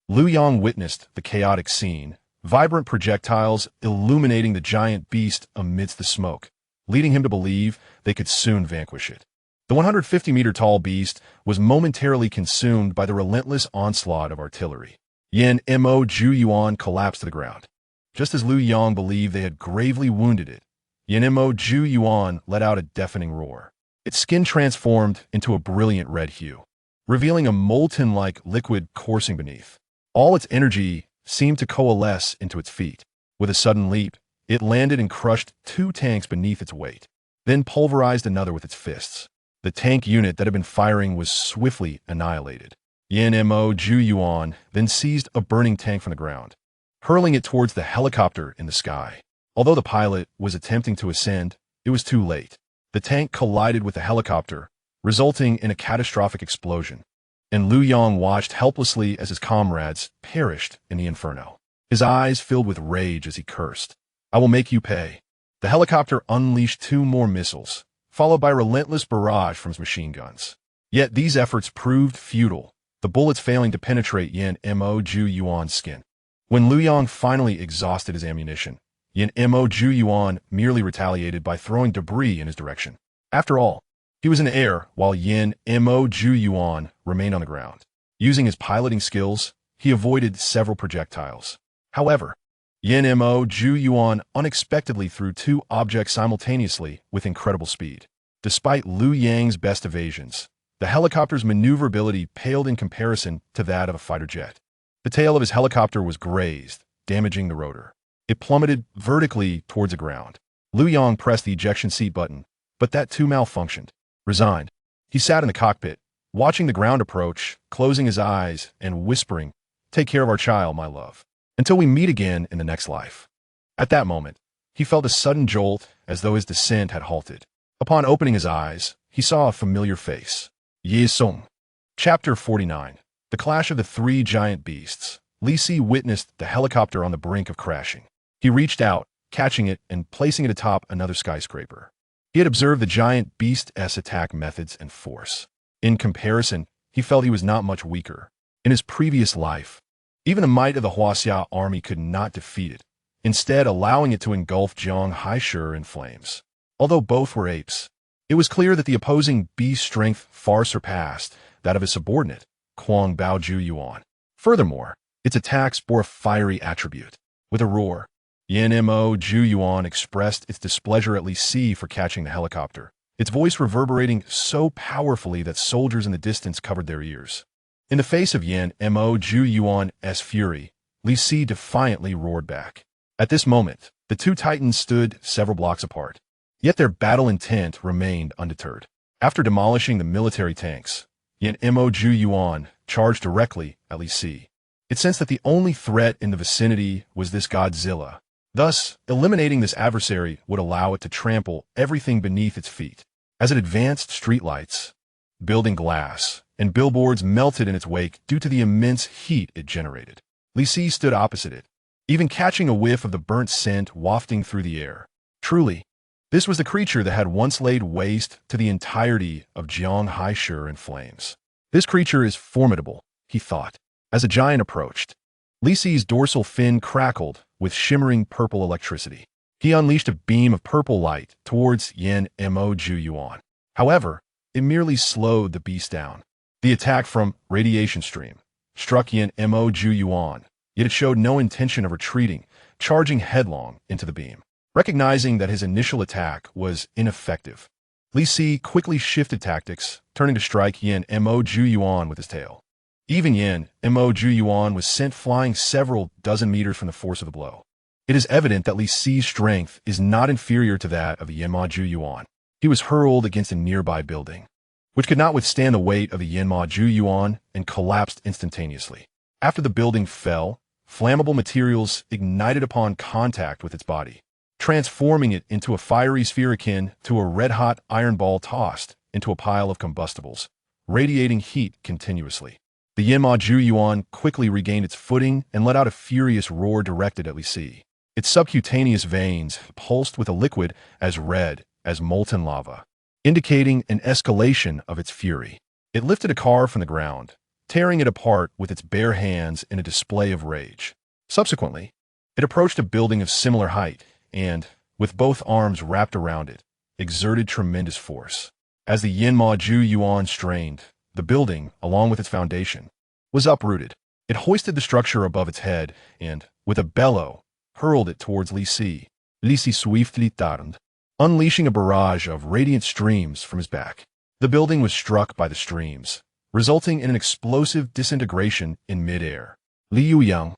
Lu Yang witnessed the chaotic scene, vibrant projectiles illuminating the giant beast amidst the smoke, leading him to believe they could soon vanquish it. The 150-meter-tall beast was momentarily consumed by the relentless onslaught of artillery. Yin Mo Ju Yuan collapsed to the ground. Just as Lu Yang believed they had gravely wounded it, Yin Mo Ju Yuan let out a deafening roar. Its skin transformed into a brilliant red hue, revealing a molten-like liquid coursing beneath. All its energy seemed to coalesce into its feet. With a sudden leap, it landed and crushed two tanks beneath its weight, then pulverized another with its fists. The tank unit that had been firing was swiftly annihilated. Yin Mo Ju Yuan then seized a burning tank from the ground, hurling it towards the helicopter in the sky. Although the pilot was attempting to ascend, it was too late. The tank collided with the helicopter, resulting in a catastrophic explosion, and Lu Yang watched helplessly as his comrades perished in the inferno. His eyes filled with rage as he cursed. "I will make you pay." The helicopter unleashed two more missiles, followed by a relentless barrage from its machine guns. Yet these efforts proved futile, the bullets failing to penetrate Yin Mo Ju Yuan's skin. When Lu Yang finally exhausted his ammunition, Yin Mo Ju Yuan merely retaliated by throwing debris in his direction. After all, he was in the air while Yin Mo Ju Yuan remained on the ground. Using his piloting skills, he avoided several projectiles. However, Yin Mo Ju Yuan unexpectedly threw two objects simultaneously with incredible speed. Despite Lu Yang's best evasions, the helicopter's maneuverability paled in comparison to that of a fighter jet. The tail of his helicopter was grazed, damaging the rotor. It plummeted vertically towards the ground. Lu Yang pressed the ejection seat button, but that too malfunctioned. Resigned, he sat in the cockpit, watching the ground approach, closing his eyes and whispering, "Take care of our child, my love, until we meet again in the next life." At that moment, he felt a sudden jolt as though his descent had halted. Upon opening his eyes, he saw a familiar face. Ye Song. Chapter 49. The Clash of the Three Giant Beasts. Li Si witnessed the helicopter on the brink of crashing. He reached out, catching it and placing it atop another skyscraper. He had observed the giant beast's attack methods and force. In comparison, he felt he was not much weaker. In his previous life, even the might of the Huaxia army could not defeat it, instead allowing it to engulf Jiang Haishur in flames. Although both were apes, it was clear that the opposing beast's strength far surpassed that of his subordinate, Kuang Bao Ju Yuan. Furthermore, its attacks bore a fiery attribute. With a roar, Yin Mo Ju Yuan expressed its displeasure at Li Si for catching the helicopter, its voice reverberating so powerfully that soldiers in the distance covered their ears. In the face of Yin Mo Ju Yuan's fury, Li Si defiantly roared back. At this moment, the two titans stood several blocks apart, yet their battle intent remained undeterred. After demolishing the military tanks, Yan Mo Ju Yuan charged directly at Li Si. It sensed that the only threat in the vicinity was this Godzilla. Thus, eliminating this adversary would allow it to trample everything beneath its feet. As it advanced, streetlights, building glass, and billboards melted in its wake due to the immense heat it generated. Li Si stood opposite it, even catching a whiff of the burnt scent wafting through the air. Truly, this was the creature that had once laid waste to the entirety of Jiang Haishu in flames. This creature is formidable, he thought. As a giant approached, Li Si's dorsal fin crackled with shimmering purple electricity. He unleashed a beam of purple light towards Yan Mo Ju Yuan. However, it merely slowed the beast down. The attack from radiation stream struck Yan Mo Ju Yuan, yet it showed no intention of retreating, charging headlong into the beam. Recognizing that his initial attack was ineffective, Li Si quickly shifted tactics, turning to strike Yan Mo Ju Yuan with his tail. Even Yan Mo Ju Yuan was sent flying several dozen meters from the force of the blow. It is evident that Li Si's strength is not inferior to that of Yan Mo Ju Yuan. He was hurled against a nearby building, which could not withstand the weight of the Yan Mo Ju Yuan and collapsed instantaneously. After the building fell, flammable materials ignited upon contact with its body, transforming it into a fiery sphere akin to a red-hot iron ball tossed into a pile of combustibles, radiating heat continuously. The Yan Mo Ju Yuan quickly regained its footing and let out a furious roar directed at Li Si. Its subcutaneous veins pulsed with a liquid as red as molten lava, indicating an escalation of its fury. It lifted a car from the ground, tearing it apart with its bare hands in a display of rage. Subsequently, it approached a building of similar height and, with both arms wrapped around it, exerted tremendous force. As the Yan Mo Ju Yuan strained, the building, along with its foundation, was uprooted. It hoisted the structure above its head and, with a bellow, hurled it towards Li Si. Li Si swiftly turned, unleashing a barrage of radiant streams from his back. The building was struck by the streams, resulting in an explosive disintegration in midair. Li Yuyang,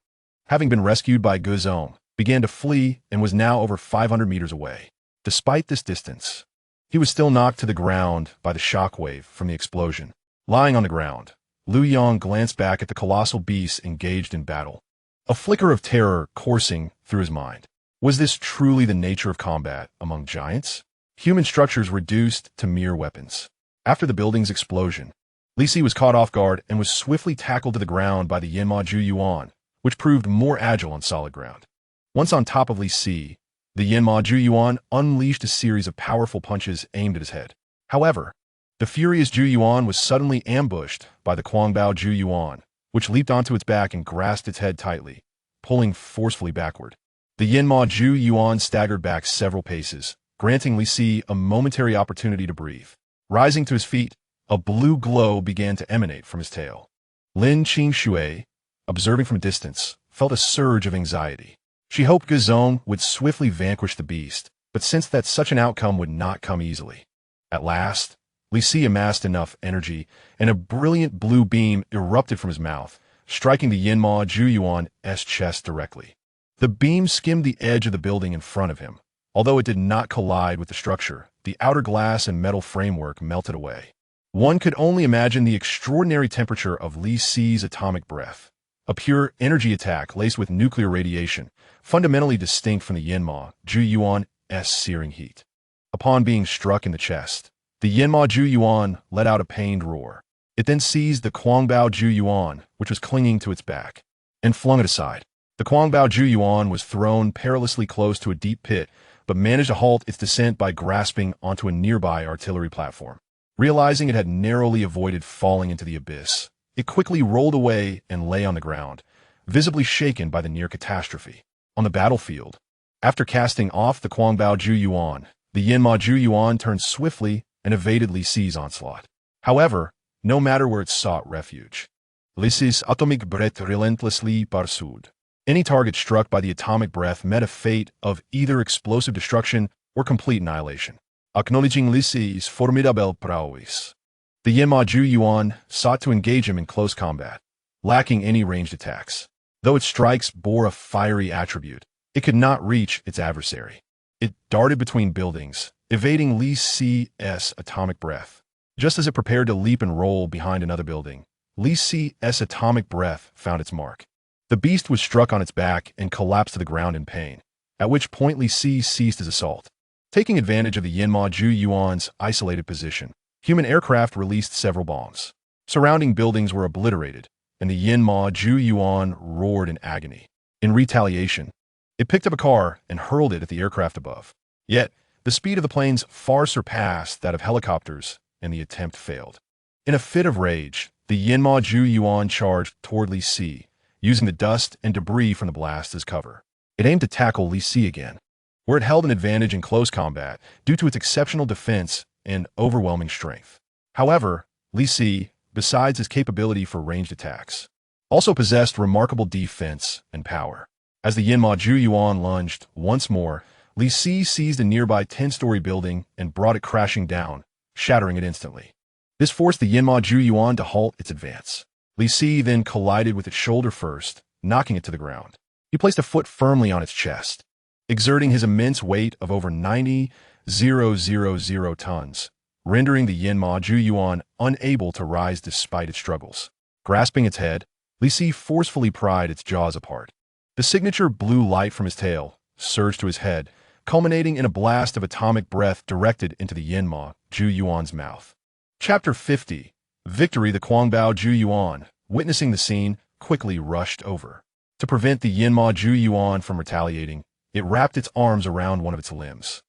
having been rescued by Guzong, began to flee and was now over 500 meters away. Despite this distance, he was still knocked to the ground by the shockwave from the explosion. Lying on the ground, Liu Yang glanced back at the colossal beasts engaged in battle, a flicker of terror coursing through his mind. Was this truly the nature of combat among giants? Human structures reduced to mere weapons. After the building's explosion, Li Si was caught off guard and was swiftly tackled to the ground by the Yan Mo Ju Yuan, which proved more agile on solid ground. Once on top of Li Si, the Yan Mo Ju Yuan unleashed a series of powerful punches aimed at his head. However, the furious Ju Yuan was suddenly ambushed by the Kuangbao Ju Yuan, which leaped onto its back and grasped its head tightly, pulling forcefully backward. The Yan Mo Ju Yuan staggered back several paces, granting Li Si a momentary opportunity to breathe. Rising to his feet, a blue glow began to emanate from his tail. Lin Qingxue, observing from a distance, felt a surge of anxiety. She hoped Guzong would swiftly vanquish the beast, but sensed that such an outcome would not come easily. At last, Li Si amassed enough energy, and a brilliant blue beam erupted from his mouth, striking the Yan Mo Ju Yuan's chest directly. The beam skimmed the edge of the building in front of him. Although it did not collide with the structure, the outer glass and metal framework melted away. One could only imagine the extraordinary temperature of Li Si's atomic breath, a pure energy attack laced with nuclear radiation, fundamentally distinct from the Yan Mo Ju Yuan's searing heat. Upon being struck in the chest, the Yan Mo Ju Yuan let out a pained roar. It then seized the Kuangbao Ju Yuan, which was clinging to its back, and flung it aside. The Kuangbao Ju Yuan was thrown perilously close to a deep pit, but managed to halt its descent by grasping onto a nearby artillery platform. Realizing it had narrowly avoided falling into the abyss, it quickly rolled away and lay on the ground, visibly shaken by the near catastrophe. On the battlefield, after casting off the Kuangbao Ju Yuan, the Yan Mo Ju Yuan turned swiftly and evaded Li Si's onslaught. However, no matter where it sought refuge, Li Si's atomic breath relentlessly pursued. Any target struck by the atomic breath met a fate of either explosive destruction or complete annihilation. Acknowledging Li Si's formidable prowess, the Yan Mo Ju Yuan sought to engage him in close combat, lacking any ranged attacks. Though its strikes bore a fiery attribute, it could not reach its adversary. It darted between buildings, evading Li Si's atomic breath, Just as it prepared to leap and roll behind another building, Li Si's atomic breath found its mark. The beast was struck on its back and collapsed to the ground in pain, at which point Li Si ceased his assault. Taking advantage of the Yinma Zhu Yuan's isolated position, human aircraft released several bombs. Surrounding buildings were obliterated, and the Yinma Zhu Yuan roared in agony. In retaliation, it picked up a car and hurled it at the aircraft above. Yet, the speed of the planes far surpassed that of helicopters, and the attempt failed. In a fit of rage, the Yinma Zhu Yuan charged toward Li Si, using the dust and debris from the blast as cover. It aimed to tackle Li Si again, where it held an advantage in close combat due to its exceptional defense and overwhelming strength. However, Li Si, besides his capability for ranged attacks, also possessed remarkable defense and power. As the Yinma Zhu Yuan lunged once more, Li Si seized a nearby 10-story building and brought it crashing down, shattering it instantly. This forced the Yinma Zhu Yuan to halt its advance. Li Si then collided with its shoulder first, knocking it to the ground. He placed a foot firmly on its chest, exerting his immense weight of over 90,000 tons, rendering the Yinma Zhu Yuan unable to rise despite its struggles. Grasping its head, Li Si forcefully pried its jaws apart. The signature blue light from his tail surged to his head, culminating in a blast of atomic breath directed into the Yinma Zhu Yuan's mouth. Chapter 50. Victory. The Quangbao Zhu Yuan, witnessing the scene, quickly rushed over. To prevent the Yinma Zhu Yuan from retaliating, it wrapped its arms around one of its limbs.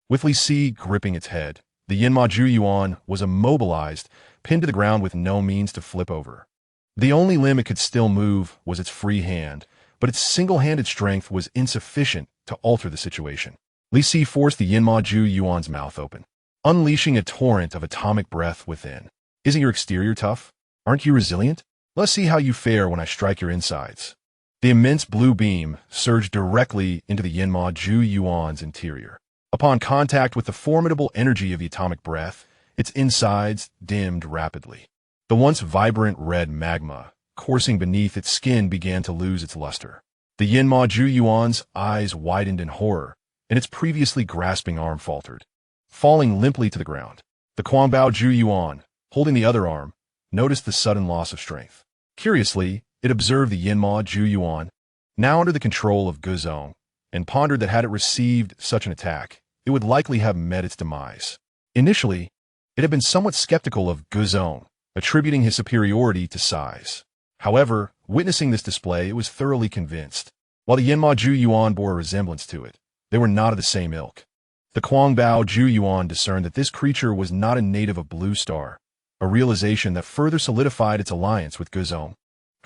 With Li Si gripping its head, the Yinma Zhu Yuan was immobilized, pinned to the ground with no means to flip over. The only limb it could still move was its free hand, but its single-handed strength was insufficient to alter the situation. Li Si forced the Yinma Zhu Yuan's mouth open, unleashing a torrent of atomic breath within. Isn't your exterior tough? Aren't you resilient? Let's see how you fare when I strike your insides. The immense blue beam surged directly into the Yinma Zhu Yuan's interior. Upon contact with the formidable energy of the atomic breath, its insides dimmed rapidly. The once vibrant red magma coursing beneath its skin began to lose its luster. The Yinma Zhu Yuan's eyes widened in horror, and its previously grasping arm faltered, falling limply to the ground. The Quangbao Zhu Yuan, holding the other arm, noticed the sudden loss of strength. Curiously, it observed the Yinma Zhu Yuan, now under the control of Godzilla, and pondered that had it received such an attack, it would likely have met its demise. Initially, it had been somewhat skeptical of Godzilla, attributing his superiority to size. However, witnessing this display, it was thoroughly convinced. While the Yinma Zhu Yuan bore a resemblance to it, they were not of the same ilk. The Quangbao Zhu Yuan discerned that this creature was not a native of Blue Star, a realization that further solidified its alliance with Godzilla,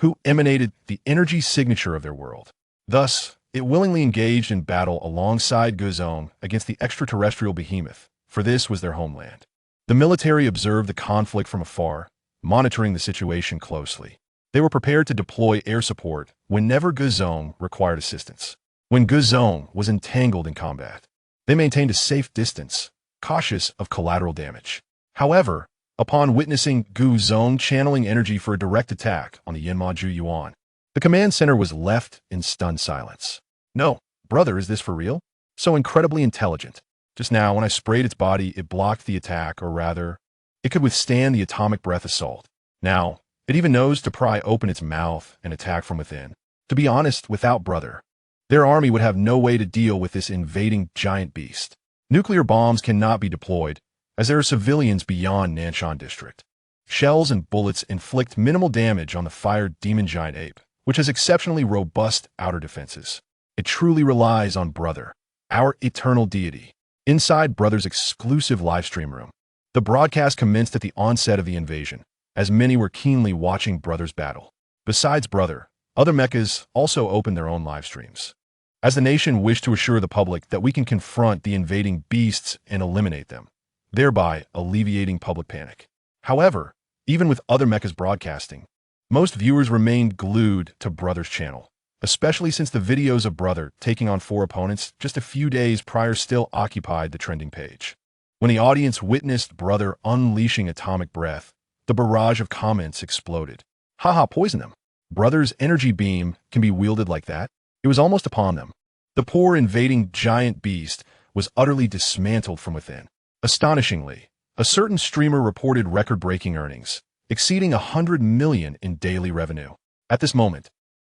who emanated the energy signature of their world. Thus, it willingly engaged in battle alongside Godzilla against the extraterrestrial behemoth, for this was their homeland. The military observed the conflict from afar, monitoring the situation closely. They were prepared to deploy air support whenever Godzilla required assistance. When Godzilla was entangled in combat, they maintained a safe distance, cautious of collateral damage. However, upon witnessing Godzilla channeling energy for a direct attack on the Yinma Zhu Yuan, the command center was left in stunned silence. No, brother, is this for real? So incredibly intelligent. Just now, when I sprayed its body, it blocked the attack, or rather, it could withstand the atomic breath assault. Now, it even knows to pry open its mouth and attack from within. To be honest, without brother, their army would have no way to deal with this invading giant beast. Nuclear bombs cannot be deployed, as there are civilians beyond Nanshan District. Shells and bullets inflict minimal damage on the fired demon giant ape, which has exceptionally robust outer defenses. It truly relies on brother, our eternal deity. Inside brother's exclusive livestream room, the broadcast commenced at the onset of the invasion, as many were keenly watching brother's battle. Besides brother, other mechas also opened their own live streams, as the nation wished to assure the public that we can confront the invading beasts and eliminate them, thereby alleviating public panic. However, even with other mechas broadcasting, most viewers remained glued to brother's channel, especially since the videos of brother taking on 4 opponents just a few days prior still occupied the trending page. When the audience witnessed brother unleashing atomic breath, the barrage of comments exploded. Haha, poison them. Brother's energy beam can be wielded like that? It was almost upon them. The poor invading giant beast was utterly dismantled from within. Astonishingly, A certain streamer reported record-breaking earnings, exceeding 100 million in daily revenue. At this moment,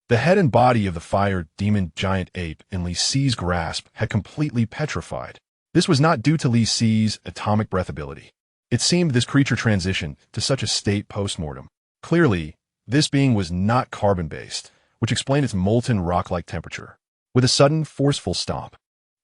the head and body of the fire demon giant ape in Li Si's grasp had completely petrified. This was not due to Li Si's atomic breath ability. It seemed this creature transitioned to such a state post-mortem. Clearly, this being was not carbon-based, which explained its molten rock-like temperature. With a sudden, forceful stomp,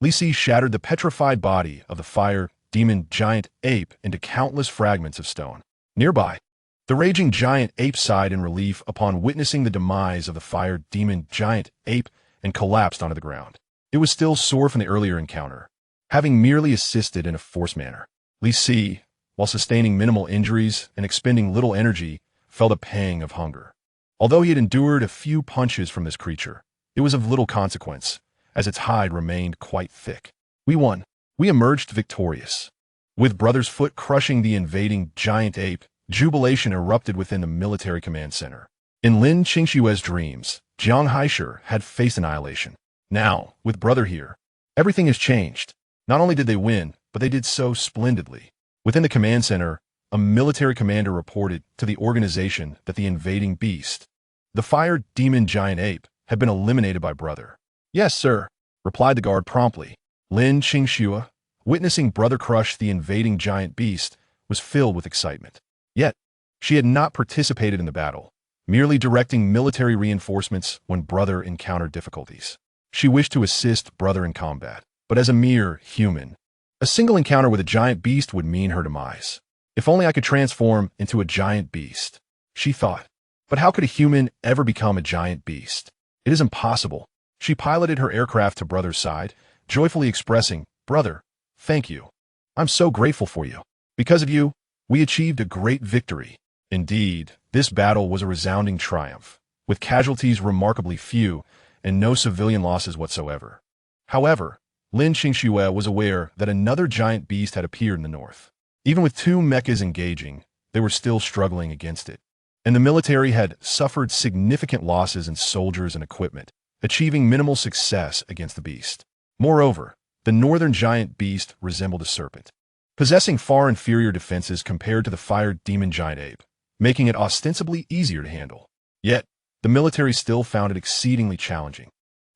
Li Si shattered the petrified body of the fire demon giant ape into countless fragments of stone. Nearby, the raging giant ape sighed in relief upon witnessing the demise of the fire demon giant ape and collapsed onto the ground. It was still sore from the earlier encounter, having merely assisted in a forced manner. Li Si, while sustaining minimal injuries and expending little energy, felt a pang of hunger. Although he had endured a few punches from this creature, it was of little consequence, as its hide remained quite thick. We won. We emerged victorious. With Brother's foot crushing the invading giant ape, jubilation erupted within the military command center. In Lin Qingshue's dreams, Jiang Haisher had faced annihilation. Now, with Brother here, everything has changed. Not only did they win, but they did so splendidly. Within the command center, a military commander reported to the organization that the invading beast, the fire demon giant ape, had been eliminated by Brother. Yes, sir, replied the guard promptly. Lin Qingxue, witnessing Brother crush the invading giant beast, was filled with excitement. Yet, she had not participated in the battle, merely directing military reinforcements when Brother encountered difficulties. She wished to assist Brother in combat, but as a mere human, a single encounter with a giant beast would mean her demise. If only I could transform into a giant beast, she thought. But how could a human ever become a giant beast? It is impossible. She piloted her aircraft to Brother's side, joyfully expressing, "Brother, thank you. I'm so grateful for you. Because of you, we achieved a great victory." Indeed, this battle was a resounding triumph, with casualties remarkably few and no civilian losses whatsoever. However, Lin Qingxue was aware that another giant beast had appeared in the north. Even with two mechas engaging, they were still struggling against it, and the military had suffered significant losses in soldiers and equipment, achieving minimal success against the beast. Moreover, the northern giant beast resembled a serpent, possessing far inferior defenses compared to the fire demon giant ape, making it ostensibly easier to handle. Yet, the military still found it exceedingly challenging.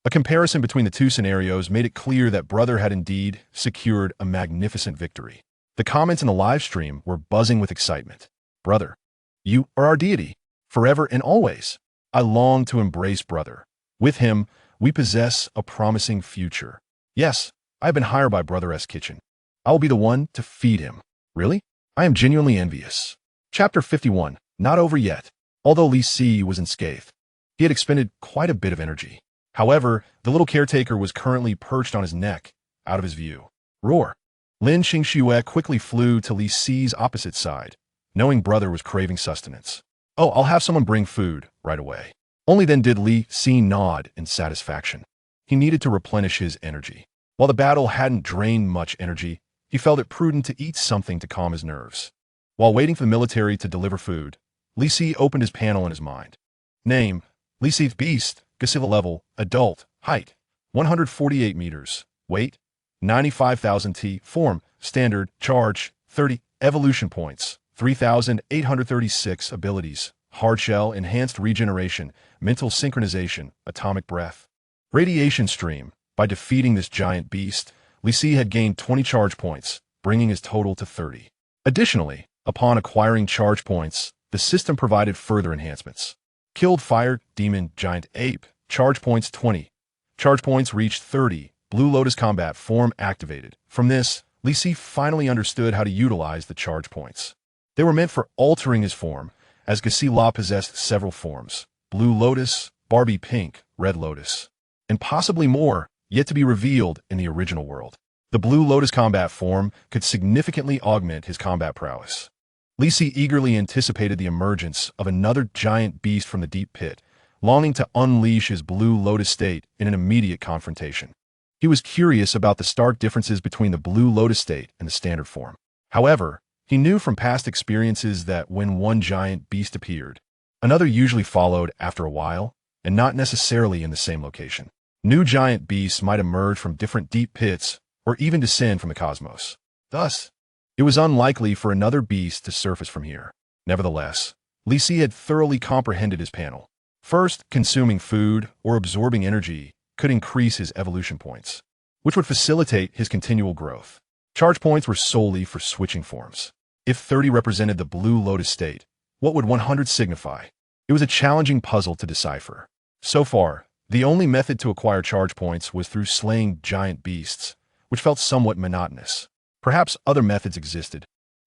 A comparison between the two scenarios made it clear that Brother had indeed secured a magnificent victory. The comments in the live stream were buzzing with excitement. "Brother, you are our deity, forever and always. I long to embrace Brother. With him, we possess a promising future. Yes, I have been hired by Brother S. Kitchen. I will be the one to feed him." Really? I am genuinely envious. Chapter 51, not over yet. Although Li Si was unscathed, he had expended quite a bit of energy. However, the little caretaker was currently perched on his neck, out of his view. Roar! Lin Qingxue quickly flew to Li Si's opposite side, knowing Brother was craving sustenance. "Oh, I'll have someone bring food right away." Only then did Li Si nod in satisfaction. He needed to replenish his energy. While the battle hadn't drained much energy, he felt it prudent to eat something to calm his nerves. While waiting for the military to deliver food, Li Si opened his panel in his mind. Name: Li Si Beast, Godzilla level, adult, height, 148 meters, weight, 95,000 T, form, standard, charge, 30, evolution points, 3,836 abilities, hard shell, enhanced regeneration, mental synchronization, atomic breath. Radiation stream. By defeating this giant beast, Li Si had gained 20 charge points, bringing his total to 30. Additionally, upon acquiring charge points, the system provided further enhancements. Killed fire demon giant ape, charge points 20. Charge points reached 30. Blue Lotus combat form activated. From this, Li Si finally understood how to utilize the charge points. They were meant for altering his form, as Godzilla possessed several forms: Blue Lotus, Barbie Pink, Red Lotus, and possibly more, yet to be revealed in the original world. The Blue Lotus combat form could significantly augment his combat prowess. Li Si eagerly anticipated the emergence of another giant beast from the deep pit, longing to unleash his Blue Lotus state in an immediate confrontation. He was curious about the stark differences between the Blue Lotus state and the standard form. However, he knew from past experiences that when one giant beast appeared, another usually followed after a while, and not necessarily in the same location. New giant beasts might emerge from different deep pits or even descend from the cosmos. Thus, It was unlikely for another beast to surface from here. Nevertheless, Li Si had thoroughly comprehended his panel. First, consuming food or absorbing energy could increase his evolution points, which would facilitate his continual growth. Charge points were solely for switching forms. If 30 represented the Blue Lotus state, what would 100 signify? It was a challenging puzzle to decipher. So far, the only method to acquire charge points was through slaying giant beasts, which felt somewhat monotonous. Perhaps other methods existed,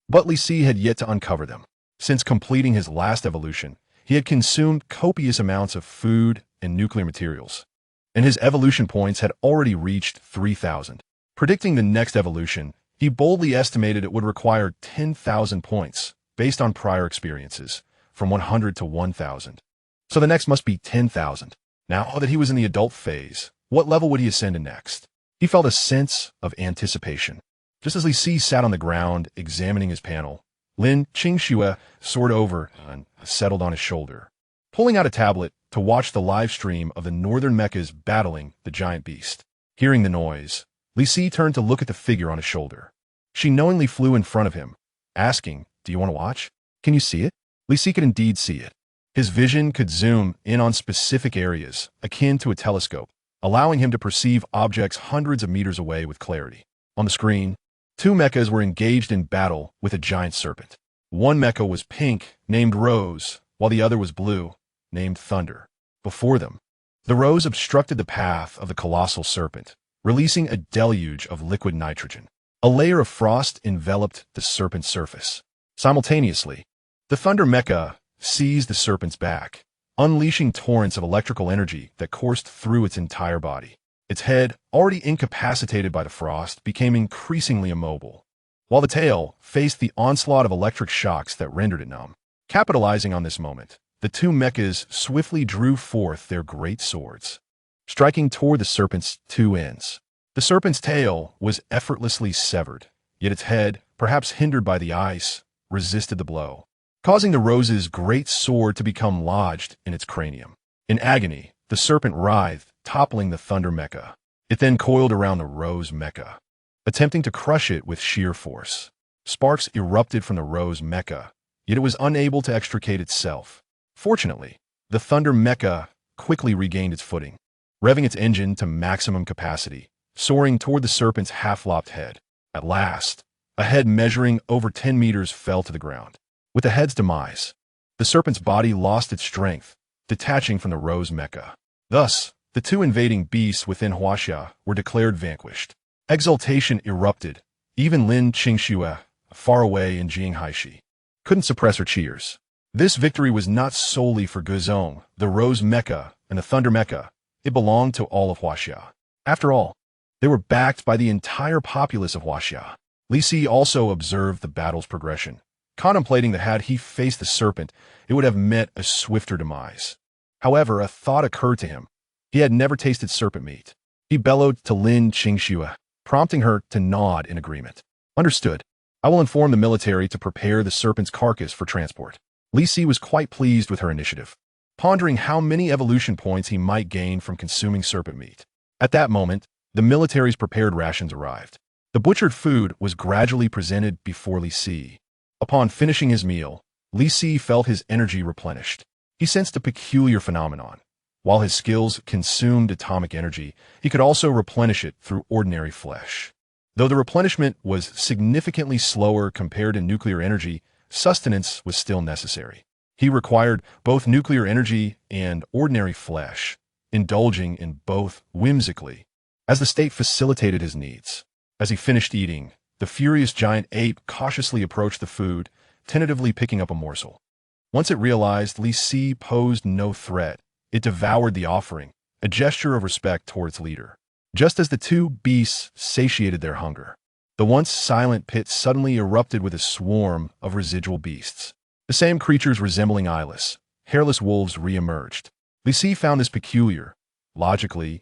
but Li Si had yet to uncover them. Since completing his last evolution, he had consumed copious amounts of food and nuclear materials, and his evolution points had already reached 3,000. Predicting the next evolution, he boldly estimated it would require 10,000 points, based on prior experiences, from 100 to 1,000. So the next must be 10,000. Now that he was in the adult phase, what level would he ascend to next? He felt a sense of anticipation. Just as Li Si sat on the ground, examining his panel, Lin Qingxue soared over and settled on his shoulder, pulling out a tablet to watch the live stream of the northern mechas battling the giant beast. Hearing the noise, Li Si turned to look at the figure on his shoulder. She knowingly flew in front of him, asking, "Do you want to watch? Can you see it?" Li Si could indeed see it. His vision could zoom in on specific areas, akin to a telescope, allowing him to perceive objects hundreds of meters away with clarity. On the screen, two mechas were engaged in battle with a giant serpent. One mecha was pink, named Rose, while the other was blue, named Thunder. Before them, the Rose obstructed the path of the colossal serpent, releasing a deluge of liquid nitrogen. A layer of frost enveloped the serpent's surface. Simultaneously, the Thunder mecha seized the serpent's back, unleashing torrents of electrical energy that coursed through its entire body. Its head, already incapacitated by the frost, became increasingly immobile, while the tail faced the onslaught of electric shocks that rendered it numb. Capitalizing on this moment, the two mechas swiftly drew forth their great swords, striking toward the serpent's two ends. The serpent's tail was effortlessly severed, yet its head, perhaps hindered by the ice, resisted the blow, causing the Rose's great sword to become lodged in its cranium. In agony, the serpent writhed, toppling the Thunder mecha. It then coiled around the Rose mecha, attempting to crush it with sheer force. Sparks erupted from the Rose mecha, yet it was unable to extricate itself. Fortunately, the Thunder mecha quickly regained its footing, revving its engine to maximum capacity, soaring toward the serpent's half-lopped head. At last, a head measuring over 10 meters fell to the ground. With the head's demise, the serpent's body lost its strength, detaching from the Rose mecha. Thus, the two invading beasts within Huaxia were declared vanquished. Exultation erupted. Even Lin Qingxue, far away in Jinghaishi, couldn't suppress her cheers. This victory was not solely for Guzong, the Rose mecha, and the Thunder mecha. It belonged to all of Huaxia. After all, they were backed by the entire populace of Huaxia. Li Si also observed the battle's progression, contemplating that had he faced the serpent, it would have met a swifter demise. However, a thought occurred to him. He had never tasted serpent meat. He bellowed to Lin Qingxue, prompting her to nod in agreement. Understood. I will inform the military to prepare the serpent's carcass for transport. Li Si was quite pleased with her initiative, pondering how many evolution points he might gain from consuming serpent meat. At that moment, the military's prepared rations arrived. The butchered food was gradually presented before Li Si. Upon finishing his meal, Li Si felt his energy replenished. He sensed a peculiar phenomenon. While his skills consumed atomic energy, he could also replenish it through ordinary flesh. Though the replenishment was significantly slower compared to nuclear energy, sustenance was still necessary. He required both nuclear energy and ordinary flesh, indulging in both whimsically, as the state facilitated his needs. As he finished eating, the furious giant ape cautiously approached the food, tentatively picking up a morsel. Once it realized Li Si posed no threat, it devoured the offering, a gesture of respect toward its leader. Just as the two beasts satiated their hunger, the once silent pit suddenly erupted with a swarm of residual beasts. The same creatures resembling eyeless, hairless wolves re-emerged. Li Si found this peculiar. Logically,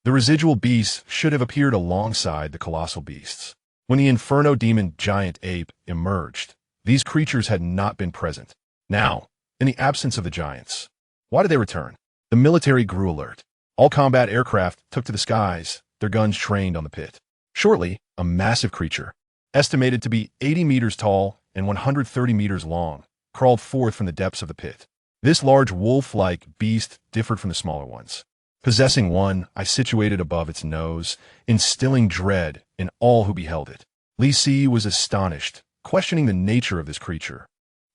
the residual beasts should have appeared alongside the colossal beasts. When the Inferno Demon Giant Ape emerged, these creatures had not been present. Now, in the absence of the giants, why did they return? The military grew alert. All combat aircraft took to the skies, their guns trained on the pit. Shortly, a massive creature, estimated to be 80 meters tall and 130 meters long, crawled forth from the depths of the pit. This large wolf-like beast differed from the smaller ones, possessing one eye situated above its nose, instilling dread in all who beheld it. Li Si was astonished, questioning the nature of this creature,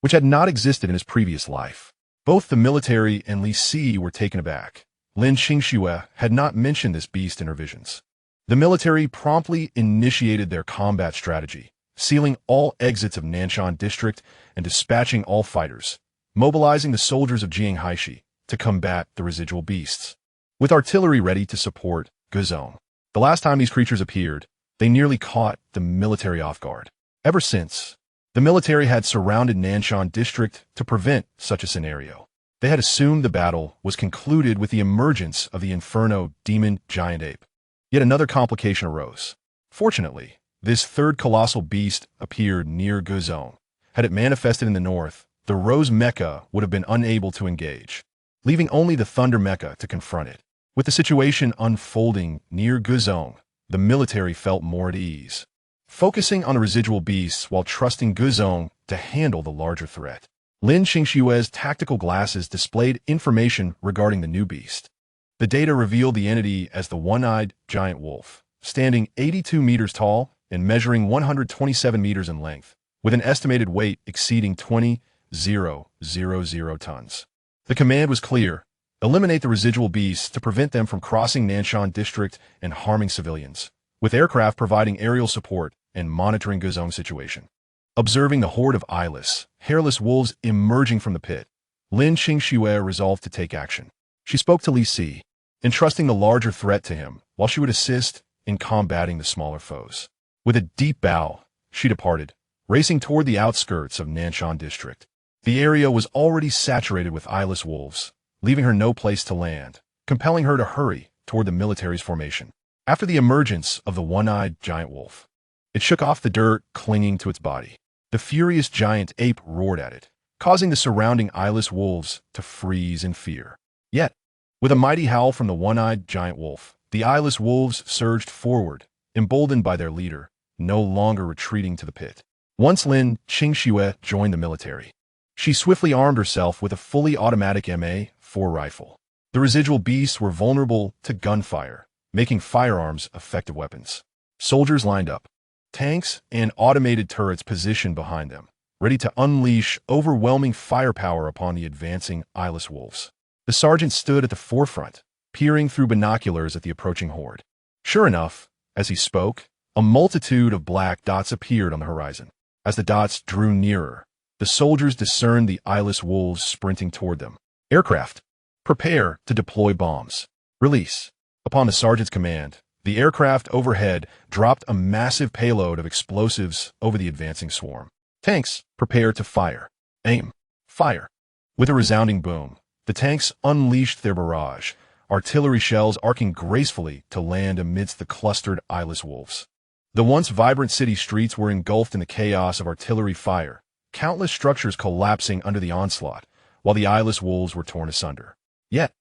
which had not existed in his previous life. Both the military and Li Si were taken aback. Lin Qingxue had not mentioned this beast in her visions. The military promptly initiated their combat strategy, sealing all exits of Nanshan District and dispatching all fighters, mobilizing the soldiers of Jianghaishi to combat the residual beasts. With artillery ready to support Guzong. The last time these creatures appeared, they nearly caught the military off guard. Ever since, the military had surrounded Nanshan District to prevent such a scenario. They had assumed the battle was concluded with the emergence of the Inferno demon giant ape. Yet another complication arose. Fortunately, this third colossal beast appeared near Guzong. Had it manifested in the north, the Rose Mecha would have been unable to engage, leaving only the Thunder Mecha to confront it. With the situation unfolding near Guzong, the military felt more at ease, focusing on the residual beasts while trusting Guzong to handle the larger threat. Lin Qingxue's tactical glasses displayed information regarding the new beast. The data revealed the entity as the one-eyed giant wolf, standing 82 meters tall and measuring 127 meters in length, with an estimated weight exceeding 20,000 tons. The command was clear: eliminate the residual beasts to prevent them from crossing Nanshan District and harming civilians, with aircraft providing aerial support and monitoring Guzong's situation. Observing the horde of eyeless, hairless wolves emerging from the pit, Lin Qingxue resolved to take action. She spoke to Li Si, entrusting the larger threat to him while she would assist in combating the smaller foes. With a deep bow, she departed, racing toward the outskirts of Nanshan District. The area was already saturated with eyeless wolves, leaving her no place to land, compelling her to hurry toward the military's formation. After the emergence of the one-eyed giant wolf, it shook off the dirt clinging to its body. The furious giant ape roared at it, causing the surrounding eyeless wolves to freeze in fear. Yet, with a mighty howl from the one-eyed giant wolf, the eyeless wolves surged forward, emboldened by their leader, no longer retreating to the pit. Once Lin Qingxue joined the military, she swiftly armed herself with a fully automatic MA-4 rifle. The residual beasts were vulnerable to gunfire, making firearms effective weapons. Soldiers lined up, tanks and automated turrets positioned behind them, ready to unleash overwhelming firepower upon the advancing eyeless wolves. The sergeant stood at the forefront, peering through binoculars at the approaching horde. Sure enough, as he spoke, a multitude of black dots appeared on the horizon. As the dots drew nearer, the soldiers discerned the eyeless wolves sprinting toward them. Aircraft, prepare to deploy bombs. Release. Upon the sergeant's command, the aircraft overhead dropped a massive payload of explosives over the advancing swarm. Tanks, prepare to fire. Aim. Fire. With a resounding boom, the tanks unleashed their barrage, artillery shells arcing gracefully to land amidst the clustered eyeless wolves. The once vibrant city streets were engulfed in the chaos of artillery fire, countless structures collapsing under the onslaught, while the eyeless wolves were torn asunder. Yet,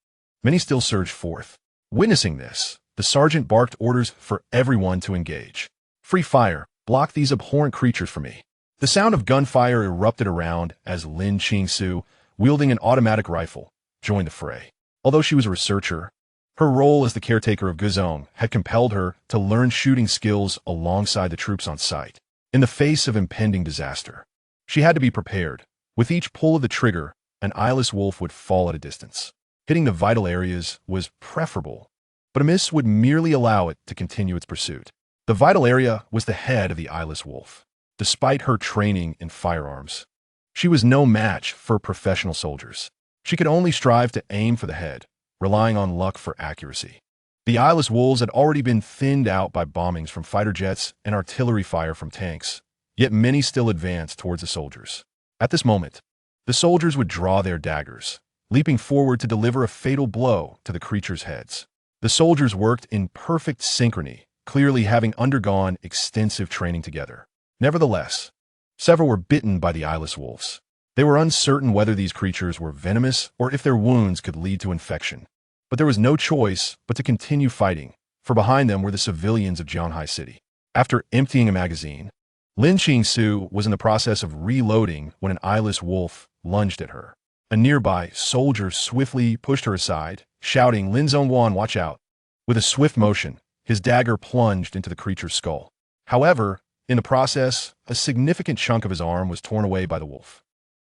many still surged forth. Witnessing this, the sergeant barked orders for everyone to engage. Free fire, block these abhorrent creatures for me. The sound of gunfire erupted around as Lin Qingxue, wielding an automatic rifle, joined the fray. Although she was a researcher, her role as the caretaker of Guzong had compelled her to learn shooting skills alongside the troops on site. In the face of impending disaster, she had to be prepared. With each pull of the trigger, an eyeless wolf would fall at a distance. Hitting the vital areas was preferable, but a miss would merely allow it to continue its pursuit. The vital area was the head of the eyeless wolf. Despite her training in firearms, she was no match for professional soldiers. She could only strive to aim for the head, relying on luck for accuracy. The eyeless wolves had already been thinned out by bombings from fighter jets and artillery fire from tanks, yet many still advanced towards the soldiers. At this moment, the soldiers would draw their daggers, leaping forward to deliver a fatal blow to the creatures' heads. The soldiers worked in perfect synchrony, clearly having undergone extensive training together. Nevertheless, several were bitten by the eyeless wolves. They were uncertain whether these creatures were venomous or if their wounds could lead to infection. But there was no choice but to continue fighting, for behind them were the civilians of Jianghai City. After emptying a magazine, Lin Qingsu was in the process of reloading when an eyeless wolf lunged at her. A nearby soldier swiftly pushed her aside, shouting, "Lin Zhongguan, watch out." With a swift motion, his dagger plunged into the creature's skull. However, in the process, a significant chunk of his arm was torn away by the wolf.